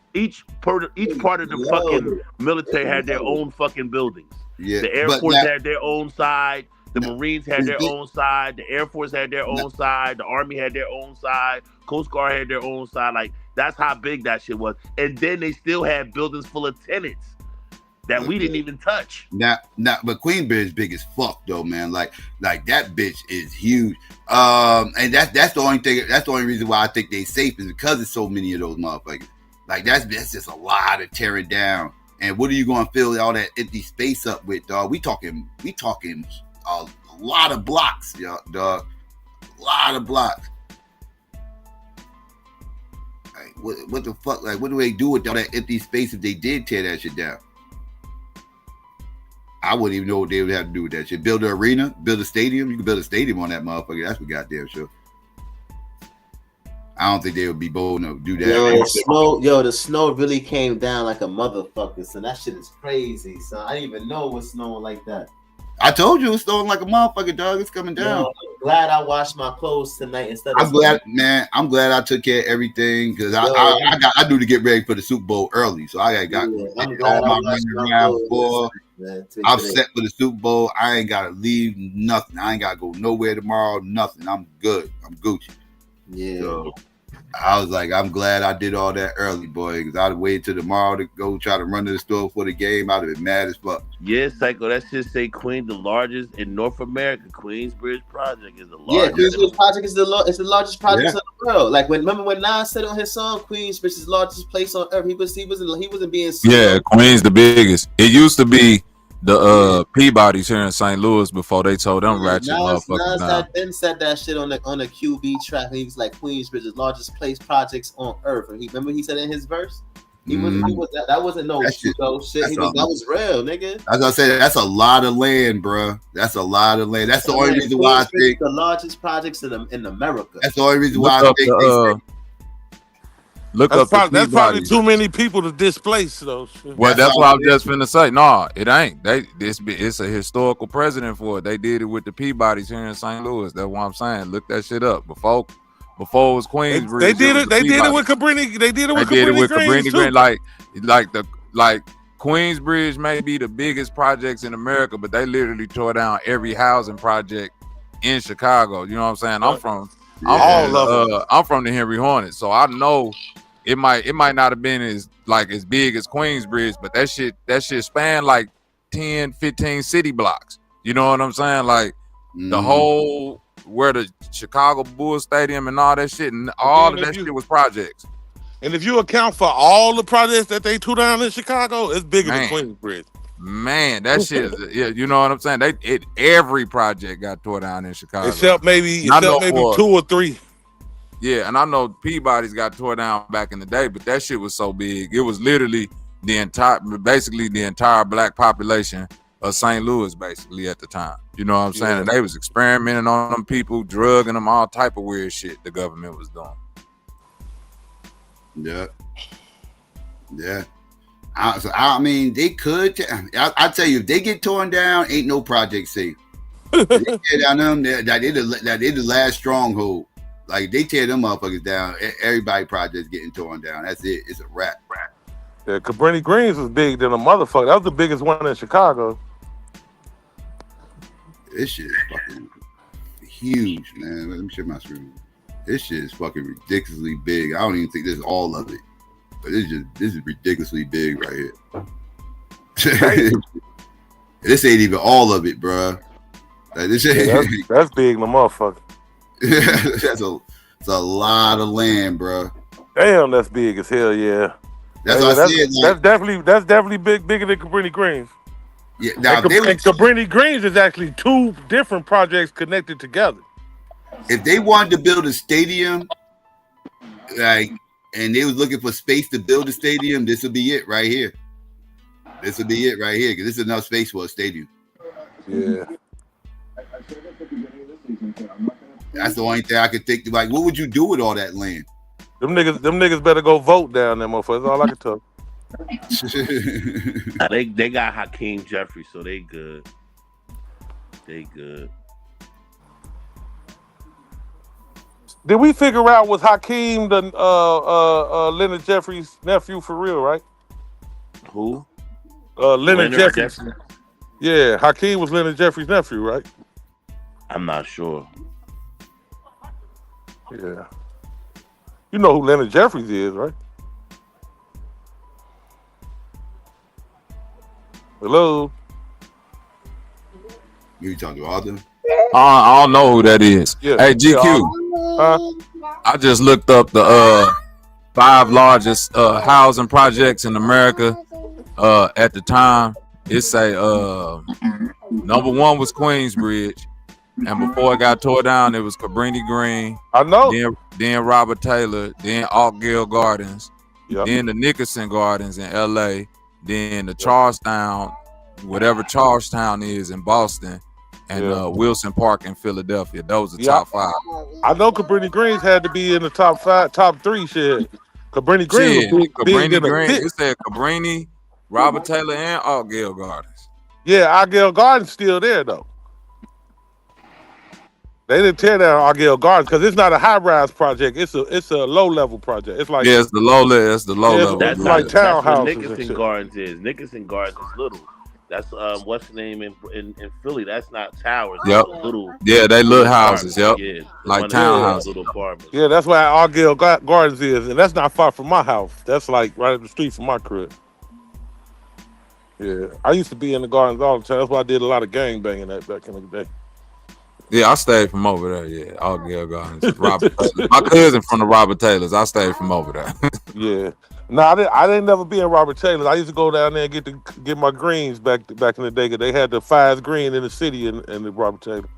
part of the fucking military had their own fucking buildings. Yeah, the Air Force had their own side. The Marines had their own side. The Air Force had their own side. The Army had their own side. Coast Guard had their own side. Like that's how big that shit was. And then they still had buildings full of tenants that we didn't even touch. But Queensbridge is big as fuck though, man. Like that bitch is huge. And that's the only thing. That's the only reason why I think they safe is because there's so many of those motherfuckers. Like that's just a lot of tearing down. And what are you going to fill all that empty space up with, dog? We talking a lot of blocks, dog. A lot of blocks. Like what the fuck? Like what do they do with all that empty space if they did tear that shit down? I wouldn't even know what they would have to do with that shit. Build an arena, build a stadium. You can build a stadium on that motherfucker. That's for goddamn sure. I don't think they would be bold enough to do that. The snow really came down like a motherfucker. So that shit is crazy. So I didn't even know it was snowing like that. I told you it's snowing like a motherfucker, dog. It's coming down. Yo, I'm glad I washed my clothes tonight instead of. I'm glad I took care of everything because I do to get ready for the Super Bowl early, so I got all my running around before. I'm set for the Super Bowl. I ain't gotta leave nothing. I ain't gotta go nowhere tomorrow. Nothing. I'm good. I'm Gucci. Yeah. So I was like, I'm glad I did all that early, boy, because I'd wait till tomorrow to go try to run to the store for the game. I'd have been mad as fuck. Yeah, Psycho, that shit say Queens, the largest in North America. Queensbridge Project is the Yeah, largest. Queensbridge Project is the largest project in the world. Like remember when Nas said on his song, Queensbridge is the largest place on earth. He wasn't being sued. Yeah, Queens the biggest. It used to be the Peabody's here in St. Louis before they told them ratchet motherfuckers down. Nas then said that shit on the QB track. He was like Queensbridge is the largest place projects on earth. And he said in his verse. That wasn't no pseudo shit. That was real, nigga. As I said, that's a lot of land, bro. That's a lot of land. That's the only reason why I think the largest projects in America. That's the only reason why I think that's probably too many people to displace though. Well, that's what I was just finna say. No, it ain't. It's a historical precedent for it. They did it with the Peabodys here in St. Louis. That's what I'm saying. Look that shit up. Before it was Queensbridge. They did it with Cabrini. They did it with Cabrini Green. Like Queensbridge may be the biggest projects in America, but they literally tore down every housing project in Chicago. You know what I'm saying? I'm from the Henry Hornet, so I know it might not have been as big as Queensbridge, but that shit spanned like 10, 15 city blocks. You know what I'm saying? Like the whole where the Chicago Bulls Stadium and all that shit, and all of that shit was projects. And if you account for all the projects that they tore down in Chicago, it's bigger than Queensbridge. Man, that shit is, you know what I'm saying? Every project got tore down in Chicago. Except maybe 2 or 3. Yeah, and I know Peabody's got tore down back in the day, but that shit was so big. It was literally the entire black population of St. Louis, basically, at the time. You know what I'm saying? Yeah. And they was experimenting on them people, drugging them, all type of weird shit the government was doing. Yeah. I mean, they could. I tell you, if they get torn down, ain't no project safe. They tear down them. They the last stronghold. Like they tear them motherfuckers down. Everybody projects getting torn down. That's it. It's a wrap. Yeah, Cabrini Greens was big than a motherfucker. That was the biggest one in Chicago. This shit is fucking huge, man. Let me share my screen. This shit is fucking ridiculously big. I don't even think this is all of it. But this is ridiculously big right here. This ain't even all of it, bro. Like this shit, that's big, the motherfucker. That's a lot of land, bro. Damn, that's big as hell. Yeah, that's definitely bigger than Cabrini Greens. Yeah, now and Cabrini Greens is actually 2 different projects connected together. If they wanted to build a stadium, and they was looking for space to build a stadium, this would be it right here. This would be it right here, because this is enough space for a stadium. Yeah. That's the only thing I could think. Like, what would you do with all that land? Them niggas better go vote down there, motherfucker. That's all I can tell. They got Hakeem Jeffries, so they good. They good. Did we figure out was Hakeem the Leonard Jeffries' nephew for real, right? Who? Leonard Jeffries. Yeah, Hakeem was Leonard Jeffries' nephew, right? I'm not sure. Yeah. You know who Leonard Jeffries is, right? Hello? You talking to Arthur? I don't know who that is. Yeah. Hey, GQ. I just looked up the 5 largest housing projects in America at the time. It say number 1 was Queensbridge, and before it got tore down, it was Cabrini Green. I know. Then Robert Taylor, then Altgeld Gardens, yep. Then the Nickerson Gardens in LA, then the Charlestown, whatever Charlestown is in Boston, and Wilson Park in Philadelphia. Those are Yeah, top 5. I know Cabrini Greens had to be in the top 5, top 3 shit. Cabrini Greens Shit, was big Cabrini in the Green. pit. It said Cabrini, Robert Taylor, and Gale Gardens. Yeah, Argyle Gardens still there though. They didn't tear down Argyle Gardens because it's not a high-rise project. It's a low-level project. It's like It's the low level. It's the low level. That's like like that's what townhouses and Nickerson shit. Gardens is. Nickerson Gardens is little. That's what's the name in Philly? That's not towers. Yep. That's little. Yeah, they little houses. Yep. Yeah, Like one of those townhouses. little apartments. Yeah, that's why Argyle Gardens is, and that's not far from my house. That's like right up the street from my crib. Yeah, I used to be in the gardens all the time. That's why I did a lot of gang banging that back in the day. Yeah, I stayed from over there. Yeah, Gale Gardens. Robert Taylor. My cousin from the Robert Taylors. I stayed from over there. Yeah. No, I didn't never be in Robert Taylor's. I used to go down there and get my greens back in the day because they had the Fives Green in the city in the Robert Taylor.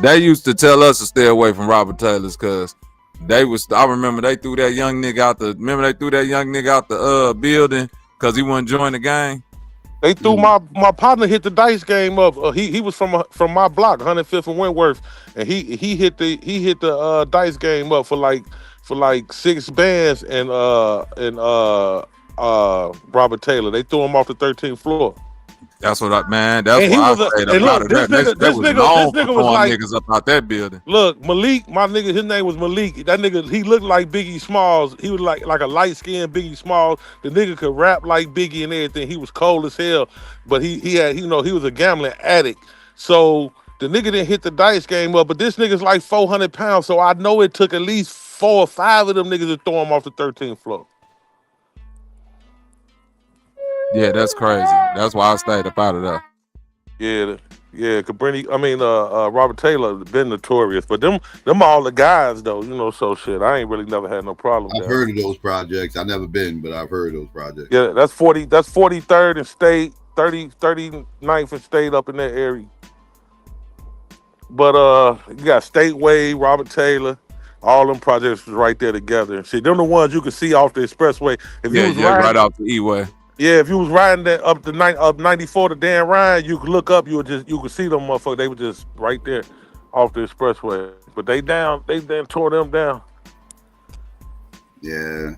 They used to tell us to stay away from Robert Taylor's because they was. I remember they threw that young nigga out the. Remember they threw that young nigga out the building because he wouldn't join the gang. They threw my partner hit the dice game up. He was from my block, 105th and Wentworth, and he hit the dice game up for like 6 bands and Robert Taylor. They threw him off the 13th floor. That's what That's why I stayed up out of that. This nigga was like niggas up out that building. Look, Malik, my nigga, his name was Malik. That nigga, he looked like Biggie Smalls. He was like a light-skinned Biggie Smalls. The nigga could rap like Biggie and everything. He was cold as hell, but he had, he was a gambling addict. So the nigga didn't hit the dice game up, but this nigga's like 400 pounds, so I know it took at least 4 or 5 of them niggas to throw him off the 13th floor. Yeah, that's crazy. That's why I stayed up out of there. Yeah, Robert Taylor been notorious, but them all the guys though, so shit. I ain't really never had no problem. I've heard of those projects. I've never been, but I've heard of those projects. Yeah, that's 43rd and State, 39th and State up in that area. But you got Stateway, Robert Taylor, all them projects was right there together. See, them the ones you could see off the expressway. If you was riding, right off the E-way. Yeah, if you was riding that up 94 to Dan Ryan, you could look up, you could see them motherfuckers. They were just right there off the expressway. But they tore them down. Yeah.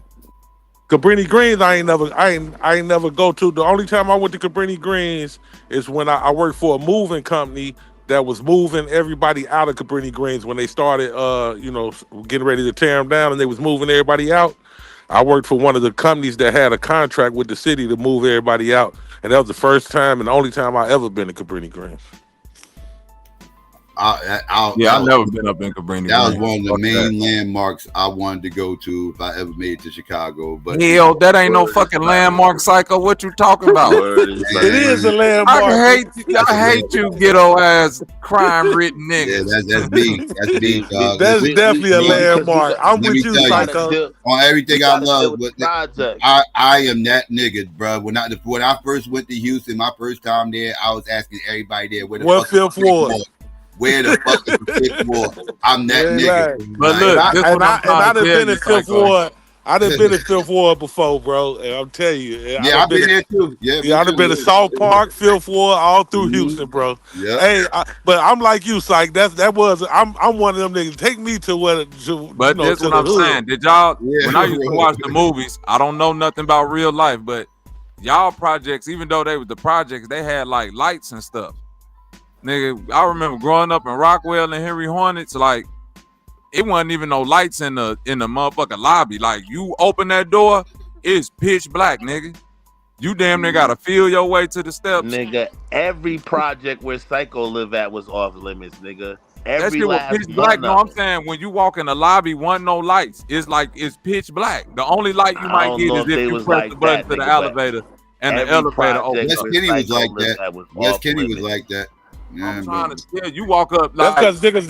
Cabrini Greens, I ain't never go to. The only time I went to Cabrini Greens is when I worked for a moving company that was moving everybody out of Cabrini Greens when they started getting ready to tear them down, and they was moving everybody out. I worked for one of the companies that had a contract with the city to move everybody out. And that was the first time and the only time I ever been to Cabrini Greens. I've never been up in Cabrini. That was one of the main landmarks I wanted to go to if I ever made it to Chicago. But hell, that ain't no fucking landmark, Psycho. What you talking about? It is a landmark. I hate you, ghetto ass crime written niggas. Yeah, that's me. That's me, dog. That's definitely a landmark. I'm with you, Psycho. On everything I love, but I am that nigga, bro. When I first went to Houston, my first time there, I was asking everybody there where the fuck Fifth Ward. Where the fuck is the Fifth Ward? I'm that nigga. Right. But look, I done been in Fifth Ward. I done been in Fifth Ward before, bro. And I'm telling you. I've been there too. Yeah, I done been to South Park, Fifth Ward, all through Houston, bro. Yeah. Hey, but I'm like you, Psych. I'm one of them niggas. Take me to what. But that's what I'm saying. Did y'all? When I used to watch the movies, I don't know nothing about real life, but y'all projects, even though they were the projects, they had like lights and stuff. Nigga, I remember growing up in Rockwell and Henry Hornets, like it wasn't even no lights in the motherfucking lobby. Like you open that door, it's pitch black, nigga. You damn near gotta feel your way to the steps. Nigga, every project where Psycho live at was off limits, nigga. That shit was pitch black. No, I'm saying when you walk in the lobby, wasn't no lights. It's like it's pitch black. The only light you might get is if you press the button to the elevator and the elevator opens. West Kenny was like that. West Kenny was like that. I'm trying to tell you, walk up. That's because niggas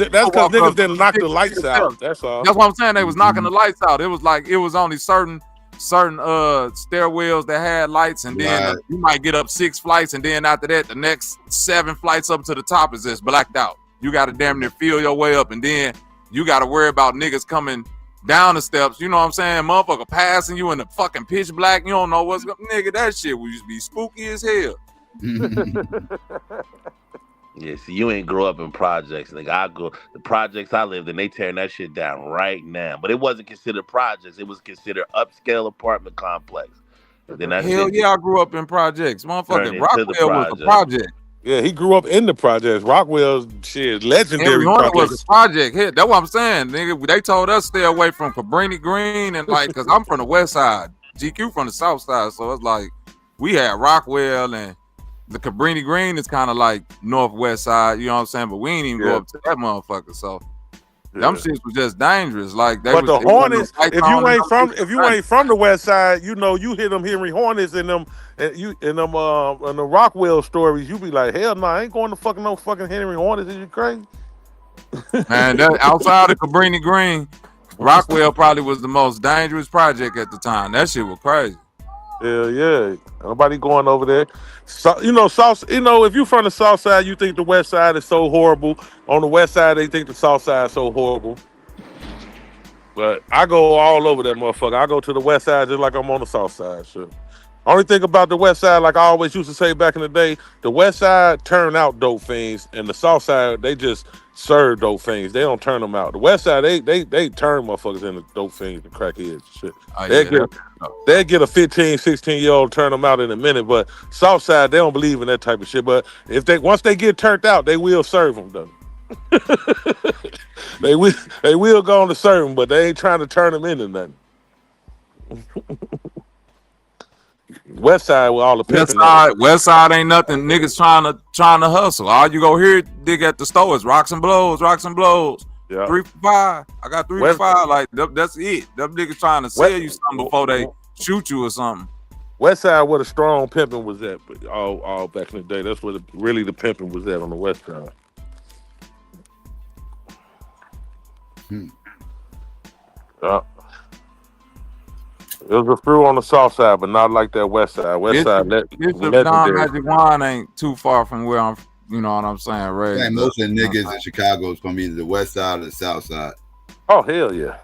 didn't knock the lights out. That's all. That's what I'm saying. They was knocking the lights out. It was only certain stairwells that had lights, and then you might get up 6 flights, and then after that, the next 7 flights up to the top is just blacked out. You got to damn near feel your way up, and then you got to worry about niggas coming down the steps. You know what I'm saying? Motherfucker passing you in the fucking pitch black. You don't know what's going. Nigga, that shit used to be spooky as hell. Yeah, see, you ain't grow up in projects, nigga. The projects I lived in, they tearing that shit down right now. But it wasn't considered projects; it was considered upscale apartment complex. And then that Hell shit yeah, I grew up in projects. turned Motherfucking into the Rockwell was a project. Yeah, he grew up in the projects. Rockwell's shit, legendary Henry Horner was projects. a project hit. That's what I'm saying, nigga. They told us stay away from Cabrini Green and like, cause I'm from the west side, GQ from the south side, so it's like we had Rockwell and the Cabrini Green is kind of like northwest side. You know what I'm saying? But we ain't even go up to that motherfucker. So them shits was just dangerous. Like, But the Hornets, if you ain't from the west side, you know you hear them Henry Hornets and them and the Rockwell stories, you be like, hell no, I ain't going to no fucking Henry Hornets. Is you crazy? Man, that outside of Cabrini Green, Rockwell probably was the most dangerous project at the time. That shit was crazy. Hell yeah, nobody going over there. So if you from the south side, you think the west side is so horrible. On the west side, they think the south side is so horrible. But I go all over that motherfucker. I go to the west side just like I'm on the south side. Sure. Only thing about the west side, like I always used to say back in the day, the west side turn out dope fiends, and the south side they just serve dope fiends. They don't turn them out. The west side they turn motherfuckers into dope fiends and crackheads and shit. They'll get a 15, 16-year-old, turn them out in a minute. But south side they don't believe in that type of shit. But once they get turned out, they will serve them though. they will go on to serve them, but they ain't trying to turn them into nothing. West side with all the pimping. West side ain't nothing. Niggas trying to hustle. All you go here dig at the store is rocks and blows. Yeah. 3 for $5. I got 3 for $5. Like that's it. Them niggas trying to sell you something before they shoot you or something. West side where the strong pimping was at, but all back in the day. That's where really the pimping was at on the west side. It was a few on the south side, but not like that west side. West side, Don Magic Wine ain't too far from where I'm. You know what I'm saying, right? Man, most of the niggas in Chicago is from either the west side or the south side. Oh hell yeah!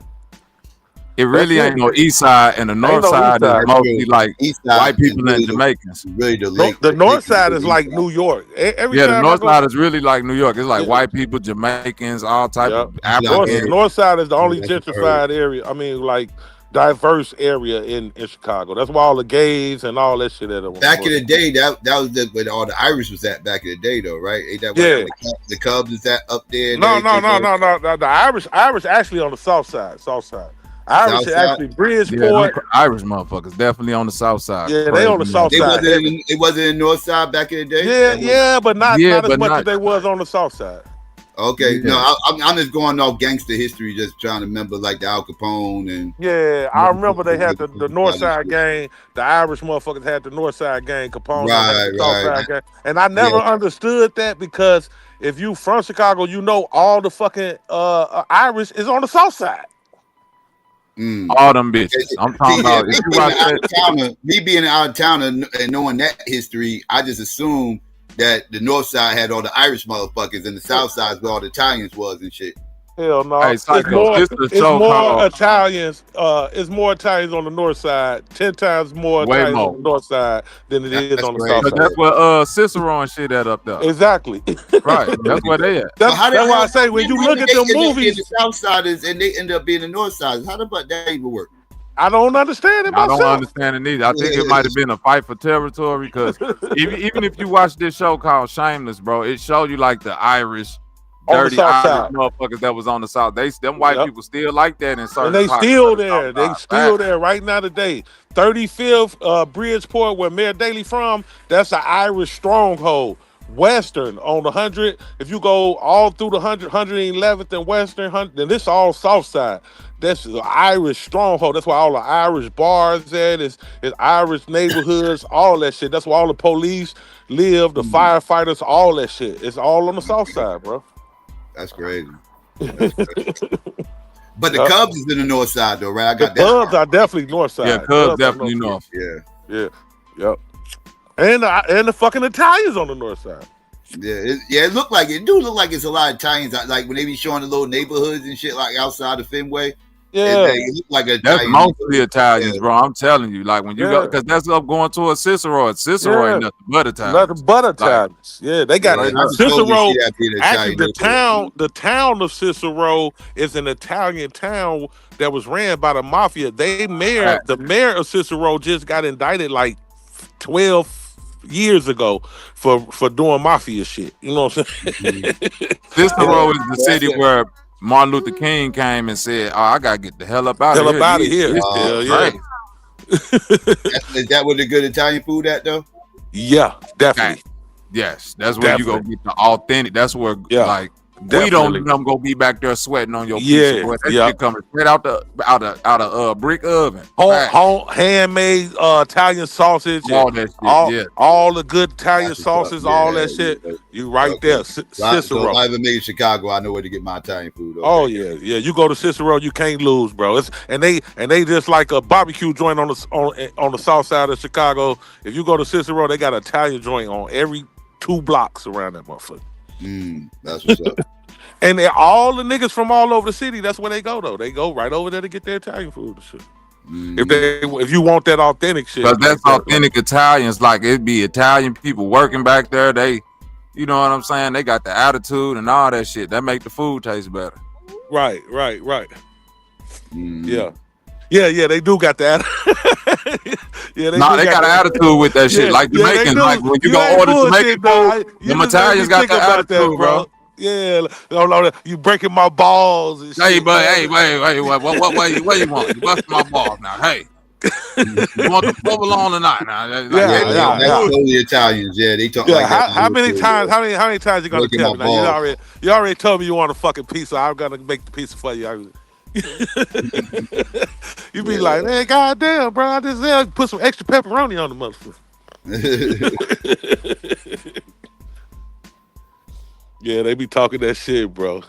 It really ain't no east side, and the north side is mostly like white people and Jamaicans. Really, the north side is like New York. The north side is really like New York. It's like white people, Jamaicans, all type of Africans. The north side is the only gentrified area. I mean, like diverse area in Chicago. That's why all the gays and all that shit. Back in the day, that was where all the Irish was at. Back in the day, though, right? Ain't that where the Cubs is at up there? No. The Irish actually on the south side. Irish actually Bridgeport. Irish motherfuckers definitely on the south side. Yeah, they on the south side. It wasn't in the north side back in the day. Yeah, but not as much as they was on the south side. Okay, no, I'm just going off gangster history, just trying to remember like the Al Capone and. Yeah, I remember they had the north side gang. The Irish motherfuckers had the north side gang. Capone had the south side gang, and I never understood that because if you from Chicago, you know all the fucking Irish is on the south side. All them bitches. I'm talking about me being out of town and knowing that history, I just assumed that the north side had all the Irish motherfuckers and the south side where all the Italians was and shit. Hell no. Hey, Psycho, it's more Italians. It's more Italians on the north side. 10 times more Italians on the north side than it is on the south side. That's where Cicero and shit at up there. Exactly. Right. That's where they at. That's why I say when you look at the movies, the south siders and they end up being the north siders. How about that even work? I don't understand it myself. I don't understand it either. I think it might have been a fight for territory because even if you watch this show called Shameless, bro, it showed you like the Irish, dirty Irish motherfuckers that was on the south. Them white people still like that in certain. And they still there. They still there right now today. 35th Bridgeport, where Mayor Daley from, that's an Irish stronghold. Western on the 100. If you go all through the 100, 111th and Western, then this all south side. That's the Irish stronghold. That's why all the Irish bars at is Irish neighborhoods, all that shit. That's where all the police live, the firefighters, all that shit. It's all on the south side, bro. That's crazy. But the Cubs is in the north side though, right? I got the Cubs are definitely north side. Yeah, Cubs definitely north. Yeah. Yep. And the fucking Italians on the north side. Yeah, it looked like it. Do look like it's a lot of Italians. Like when they be showing the little neighborhoods and shit, like outside of Fenway. Yeah, It looked like a That's Italian. mostly Italians, bro. I'm telling you, like when you go, because that's up going towards Cicero. And Cicero ain't nothing but Italians. Nothing but Italians. Yeah, they got Straight up. Cicero. Actually, Italian the town of Cicero is an Italian town that was ran by the mafia. The mayor of Cicero just got indicted like 12 years ago for doing mafia shit. You know what I'm saying? Cicero is the city where Martin Luther King came and said, "Oh, I gotta get the hell up out of here." Hell yeah. Is that where the good Italian food at though? Yeah, definitely. Yes, that's where you go get the authentic. That's where like we don't them go be back there sweating on your pizza. Boy. That shit coming straight out the brick oven. Home handmade Italian sausage, all that shit. All the good Italian sauces, all that shit. You right there, Cicero. So if I ever made in Chicago, I know where to get my Italian food. Okay? Oh yeah. You go to Cicero, you can't lose, bro. And they just like a barbecue joint on the south side of Chicago. If you go to Cicero, they got an Italian joint on every 2 blocks around that motherfucker. That's what's up. And all the niggas from all over the city, that's where they go though. They go right over there to get their Italian food and shit. If you want that authentic shit, because that's authentic Italians. Like it'd be Italian people working back there. They, you know what I'm saying? They got the attitude and all that shit. That make the food taste better. Right. Yeah. They do got that. They got an attitude with that shit. Like Jamaicans, like when you go order Jamaican food, them Italians got the attitude, bro. Yeah, you breaking my balls. And hey, shit, but hey, wait, what you want? You busting my balls now? Hey, you want the provolone tonight? Now, that's totally Italians. Yeah, they talk like that. How many times you gonna tell me? Now, you already told me you want a fucking pizza. I'm gonna make the pizza for you. You be like, hey, goddamn, bro, I just put some extra pepperoni on the motherfucker. Yeah, they be talking that shit, bro.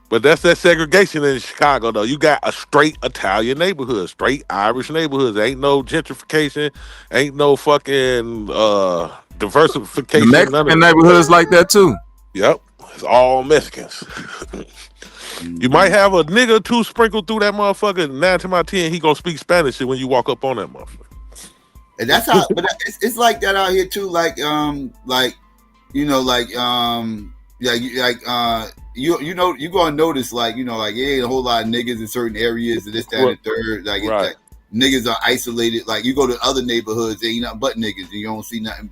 But that's that segregation in Chicago, though. You got a straight Italian neighborhood, straight Irish neighborhoods. Ain't no gentrification, ain't no fucking diversification. The Mexican neighborhoods like that too. Yep, it's all Mexicans. You might have a nigga or two sprinkled through that motherfucker. 9 times out of 10, he gonna speak Spanish when you walk up on that motherfucker. And that's how. But it's like that out here too. You gonna notice ain't a whole lot of niggas in certain areas and this, that, and the third. Like niggas are isolated. Like you go to other neighborhoods, there ain't nothing but niggas, and you don't see nothing.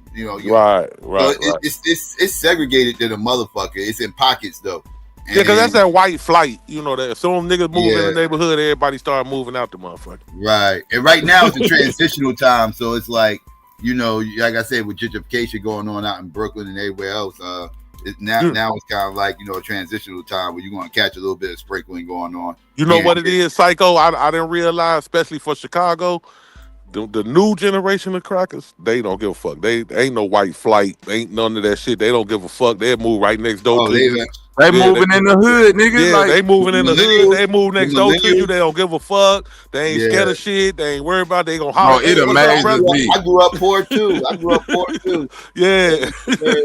It's segregated to the motherfucker. It's in pockets though. Yeah, because that's that white flight. You know that if some niggas move in the neighborhood, everybody start moving out the motherfucker. Right, and right now it's a transitional time, so it's like. Like I said, with gentrification going on out in Brooklyn and everywhere else, now it's kind of like a transitional time where you're going to catch a little bit of sprinkling going on. You know what it is, Psycho? I didn't realize, especially for Chicago, the new generation of crackers, they don't give a fuck. They ain't no white flight, ain't none of that shit. They don't give a fuck. They'll move right next door to you. They moving in the hood, niggas. Yeah, they moving in the hood. They move next door to you. They don't give a fuck. They ain't scared of shit. They ain't worried about. They gonna holler. It amazes me. I grew up poor too. Yeah.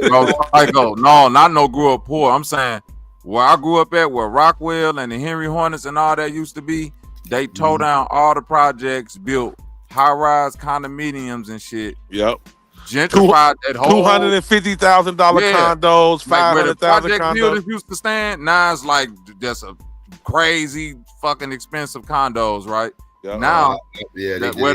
Bro, Psycho. No, not no grew up poor. I'm saying where I grew up at, where Rockwell and the Henry Hornets and all that used to be. They tore down all the projects, built high-rise condominiums and shit. Yep. Gentrified that whole $250,000 condos, $500,000 condos. Buildings used to stand. Now it's like just a crazy fucking expensive condos, right? Now, where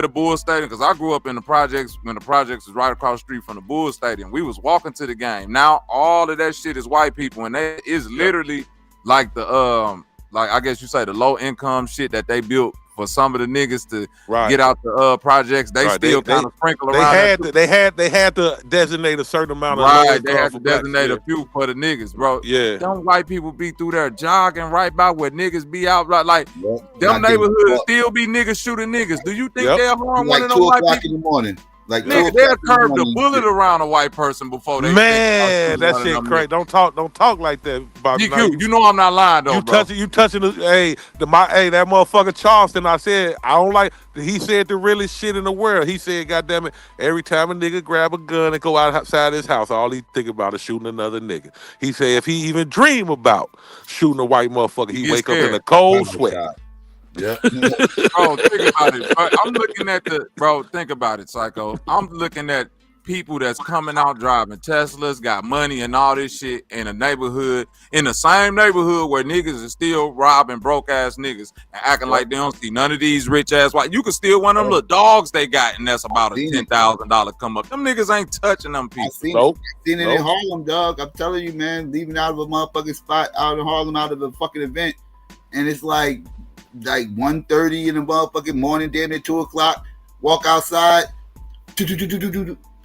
the Bulls Stadium, because I grew up in the projects when the projects was right across the street from the Bulls Stadium. We was walking to the game. Now all of that shit is white people, and that is literally like the like I guess you say the low income shit that they built for some of the niggas to get out the projects. They still kind of sprinkle around. They had to designate a certain amount of they had to designate a few for the niggas, bro. Yeah. Them white people be through there jogging right by where niggas be out, like them neighborhoods still be niggas shooting niggas. Do you think they'll harm one of them white people? In the morning. Like nigga, they'll curve the bullet around a white person before they. Man, that shit crazy. Don't talk like that, Bobby. GQ, you know I'm not lying though, bro. You touching the that motherfucker Charleston. I said I don't like. He said the realest shit in the world. He said, "Goddamn it, every time a nigga grab a gun and go outside his house, all he think about is shooting another nigga." He said if he even dream about shooting a white motherfucker, he wake up in a cold sweat. Yeah. Bro, think about it. I'm looking at think about it, Psycho. I'm looking at people that's coming out driving Teslas, got money and all this shit in a neighborhood, in the same neighborhood where niggas is still robbing broke ass niggas and acting like they don't see none of these rich ass white. You can steal one of them little dogs they got, and that's about a $10,000 come up. Them niggas ain't touching them people. I've seen it in Harlem, dog. I'm telling you, man, leaving out of a motherfucking spot out in Harlem, out of a fucking event, and it's like 1:30 in the motherfucking morning, damn near 2 o'clock. Walk outside. What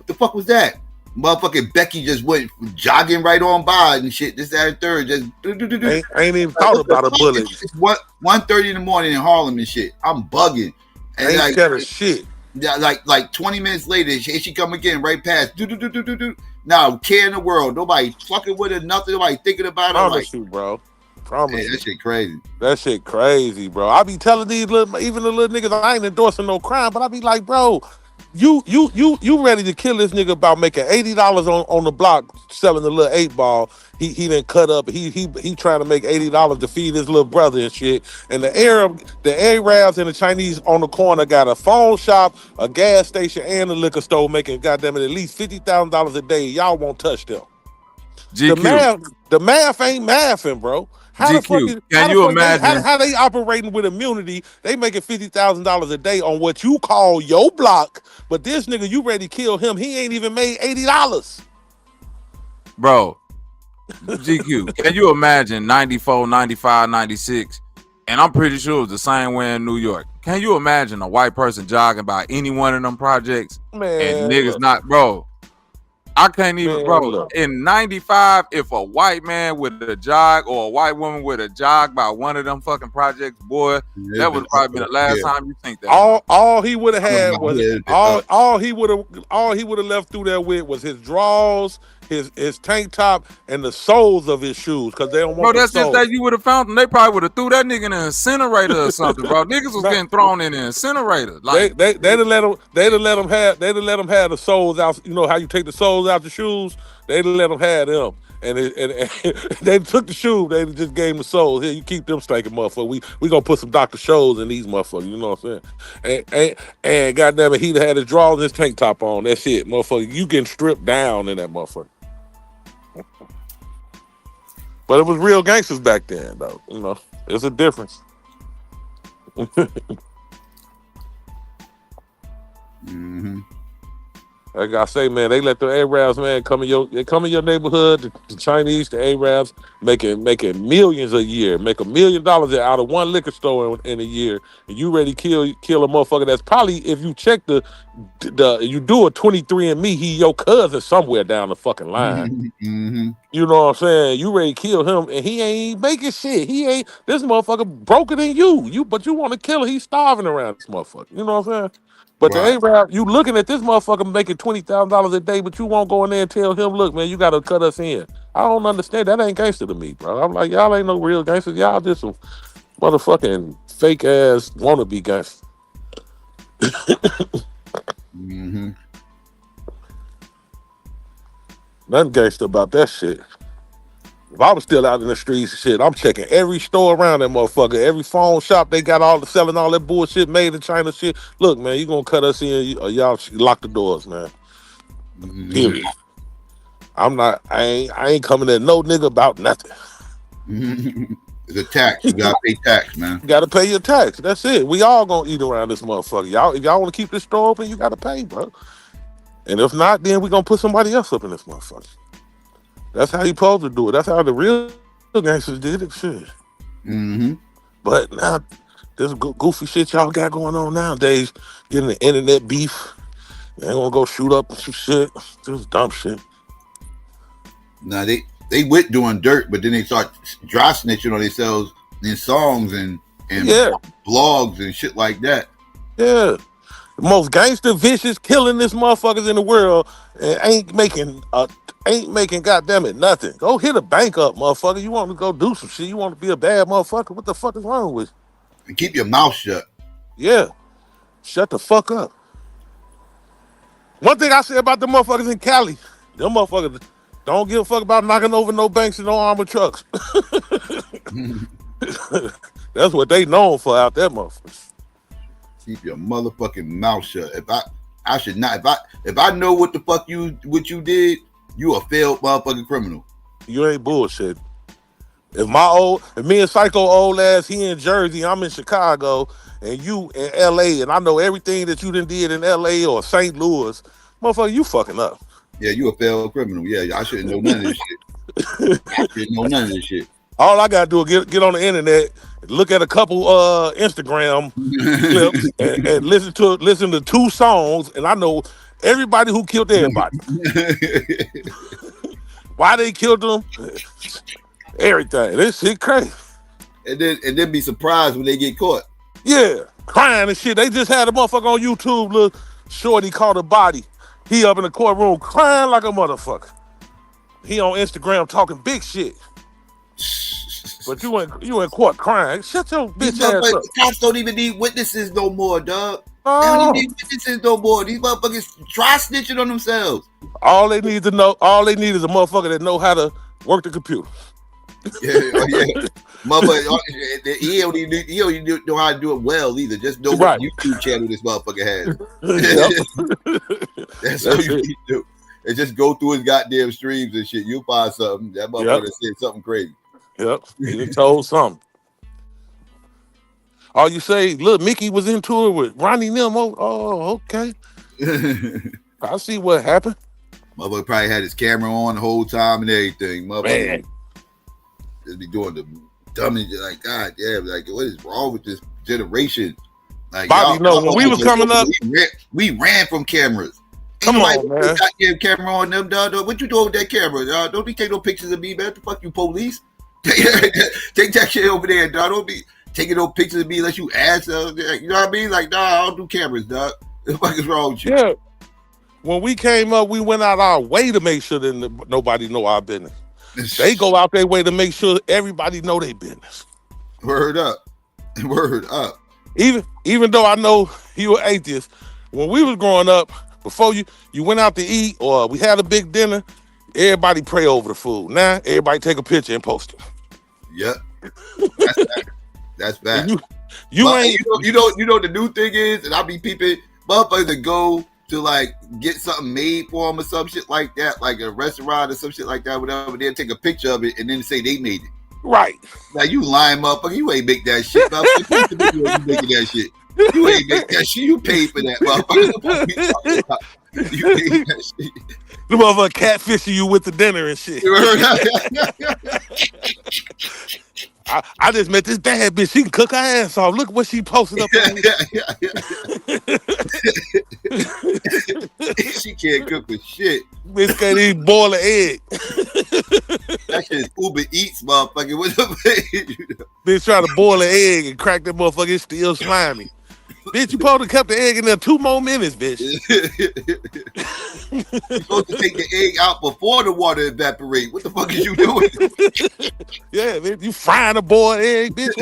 the fuck was that? Motherfucking Becky just went jogging right on by and shit. This, that, and third. Just ain't even thought about a bullet. It's 1:30 in the morning in Harlem and shit. I'm bugging. And ain't scared of shit. Yeah, like 20 minutes later, she come again right past. Now, care in the world. Nobody fucking with her, nothing. Nobody thinking about her. Promise you, bro. Promise you. That shit crazy. That shit crazy, bro. I be telling these even the little niggas, I ain't endorsing no crime, but I be like, bro, you ready to kill this nigga about making $80 on the block selling the little 8-ball. He done cut up. He trying to make $80 to feed his little brother and shit. And the Arabs and the Chinese on the corner got a phone shop, a gas station, and a liquor store making goddamn it at least $50,000 a day. Y'all won't touch them. GQ. The math ain't mathing, bro. How they operating with immunity? They making $50,000 a day on what you call your block, but this nigga, you ready to kill him? He ain't even made $80, bro. GQ, can you imagine 94, 95, 96? And I'm pretty sure it's the same way in New York. Can you imagine a white person jogging by any one of them projects? Man, and niggas not, bro. I can't even, bro. In 95, if a white man with a jog or a white woman with a jog by one of them fucking projects, boy, that would probably be the last time you think that. All he would have had was all he would have left through there with was his drawers, his tank top, and the soles of his shoes, because they don't want. Bro, that's just that you would have found them. They probably would have threw that nigga in an incinerator or something, bro. Niggas was getting thrown in an incinerator. Like they'd have let them have the soles out. You know how you take the soles out the shoes? They'd have let them have them. And they took the shoe, they just gave him the soles. Here, you keep them stinking motherfucker. We gonna put some Dr. Scholl's in these motherfuckers, you know what I'm saying? And goddamn it, he'd had his drawers and his tank top on. That's it, motherfucker. You getting stripped down in that motherfucker. But it was real gangsters back then, though. You know, there's a difference. Mm-hmm. Like I say, man, they let the Arabs, man, come in your neighborhood. The Chinese, the Arabs, making millions a year, make $1 million out of one liquor store in a year, and you ready to kill a motherfucker that's probably, if you check you do a 23andMe, he your cousin somewhere down the fucking line. Mm-hmm. You know what I'm saying? You ready to kill him, and he ain't making shit. This motherfucker broker than you. But you want to kill him? He's starving around this motherfucker. You know what I'm saying? But right. The Arab, you looking at this motherfucker making $20,000 a day, but you won't go in there and tell him, look, man, you got to cut us in. I don't understand. That ain't gangster to me, bro. I'm like, y'all ain't no real gangsters. Y'all just some motherfucking fake ass wannabe gangsters. Mm-hmm. Nothing gangster about that shit. If I was still out in the streets, shit, I'm checking every store around that motherfucker. Every phone shop, they got selling all that bullshit made in China shit. Look, man, you gonna cut us in, or y'all lock the doors, man. Mm-hmm. Period. I ain't coming at no nigga about nothing. Mm-hmm. It's a tax. You gotta pay tax, man. You gotta pay your tax. That's it. We all gonna eat around this motherfucker. If y'all wanna keep this store open, you gotta pay, bro. And if not, then we gonna put somebody else up in this motherfucker. That's how you supposed to do it. That's how the real gangsters did it. Shit. Mm-hmm. But now, this goofy shit y'all got going on nowadays, getting the internet beef. They gonna go shoot up some shit. Just dumb shit. Now they quit doing dirt, but then they start dry snitching on themselves in songs and blogs and shit like that. Yeah. The most gangster, vicious, killing this motherfuckers in the world, and ain't making goddamn it nothing. Go hit a bank up, motherfucker. You want to go do some shit? You want to be a bad motherfucker? What the fuck is wrong with you? And keep your mouth shut. Yeah, shut the fuck up. One thing I say about the motherfuckers in Cali, them motherfuckers don't give a fuck about knocking over no banks and no armored trucks. That's what they known for out there, motherfuckers. Keep your motherfucking mouth shut. I should not. If I know what the fuck you did, you a failed motherfucking criminal. You ain't bullshit. If me and Psycho old ass, he in Jersey, I'm in Chicago, and you in LA, and I know everything that you done did in LA or St. Louis, motherfucker, you fucking up. Yeah, you a failed criminal. Yeah, I shouldn't know none of this shit. I shouldn't know none of this shit. All I gotta do is get on the internet, look at a couple Instagram clips, and listen to 2 songs, and I know everybody who killed everybody. Why they killed them? Everything. This shit crazy. And then be surprised when they get caught. Yeah, crying and shit. They just had a motherfucker on YouTube, little shorty caught a body. He up in the courtroom crying like a motherfucker. He on Instagram talking big shit. But you in court crying. Shut your bitch ass up. The cops don't even need witnesses no more, dog. They don't even need witnesses no more. These motherfuckers try snitching on themselves. All they need is a motherfucker that know how to work the computer. Yeah. Motherfucker, he don't even know how to do it well either. Just know what YouTube channel this motherfucker has. That's all you need to do. And just go through his goddamn streams and shit. You'll find something. That motherfucker said something crazy. Yep, he told something. All you say, look, Mickey was into it with Ronnie Nemo. Oh, okay. I see what happened. Motherfucker probably had his camera on the whole time and everything. Motherfucker just be doing the dummy, like, God damn, like, what is wrong with this generation? Like, Bobby, no, when we was coming up, we ran from cameras. Come on, man. Goddamn camera on them, dog. What you doing with that camera, dog? Don't be taking no pictures of me, man. What the fuck, you police? Take that shit over there, dog. Don't be taking no pictures of me unless you ask. You know what I mean? Like, dog, I don't do cameras, dog. What the fuck is wrong with you? Yeah. When we came up, we went out our way to make sure that nobody know our business. They go out their way to make sure everybody know their business. Word up. Word up. Even though I know you an atheist, when we was growing up, before you went out to eat or we had a big dinner, everybody pray over the food. Now everybody take a picture and post it. Yep. That's bad. You know the new thing is, and I be peeping motherfuckers that go to like get something made for them or some shit like that, like a restaurant or some shit like that, whatever. They'll take a picture of it and then say they made it. Right. Like, you lying motherfucker, you ain't make that shit. Motherfucker. You making that shit. You ain't make that shit. You paid for that, motherfucker. You paid that shit. The motherfucker catfishing you with the dinner and shit. I just met this bad bitch. She can cook her ass off. Look what she posted up on She can't cook for shit. Bitch can't even boil an egg. That shit is Uber Eats, motherfucker. What the Bitch trying to boil an egg and crack that motherfucker, it's still slimy. Bitch, you supposed to keep the egg in there 2 more minutes, bitch. You're supposed to take the egg out before the water evaporates. What the fuck is you doing? Yeah, man, you frying a boiled egg, bitch.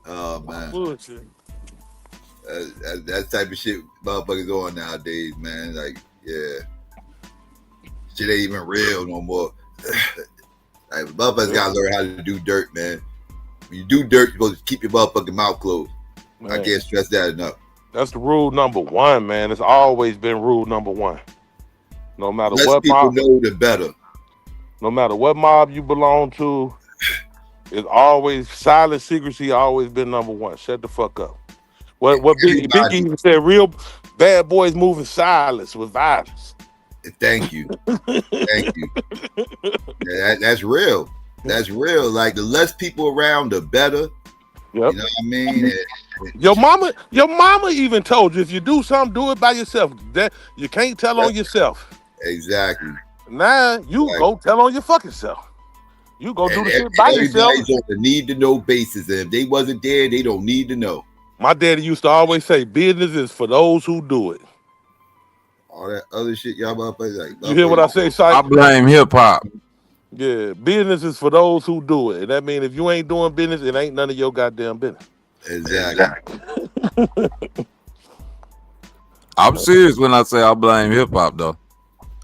Oh, man. Bullshit. That type of shit motherfuckers on nowadays, man. Like, yeah. Shit ain't even real no more. Like, motherfuckers gotta learn how to do dirt, man. When you do dirt, you're supposed to keep your motherfucking mouth closed. Man. I can't stress that enough. That's the rule number 1, man. It's always been rule number 1. No matter what people mob, know, the better. No matter what mob you belong to, it's always silent secrecy. Always been number 1. Shut the fuck up. What Biggie even said? Real bad boys moving silence with violence. Thank you. Thank you. That's real. That's real. Like, the less people around, the better. Yep. You know what I mean? Your mama even told you, if you do something, do it by yourself. That you can't tell on yourself. Exactly. Now you go tell on your fucking self. You go do And the shit by yourself. everybody's on the need to know basis. And if they wasn't there, they don't need to know. My daddy used to always say, business is for those who do it. All that other shit y'all motherfuckers like. You hear what I say, I Syke? blame hip hop. Yeah, business is for those who do it. And that means if you ain't doing business, it ain't none of your goddamn business. Exactly. I'm serious when I say I blame hip hop, though.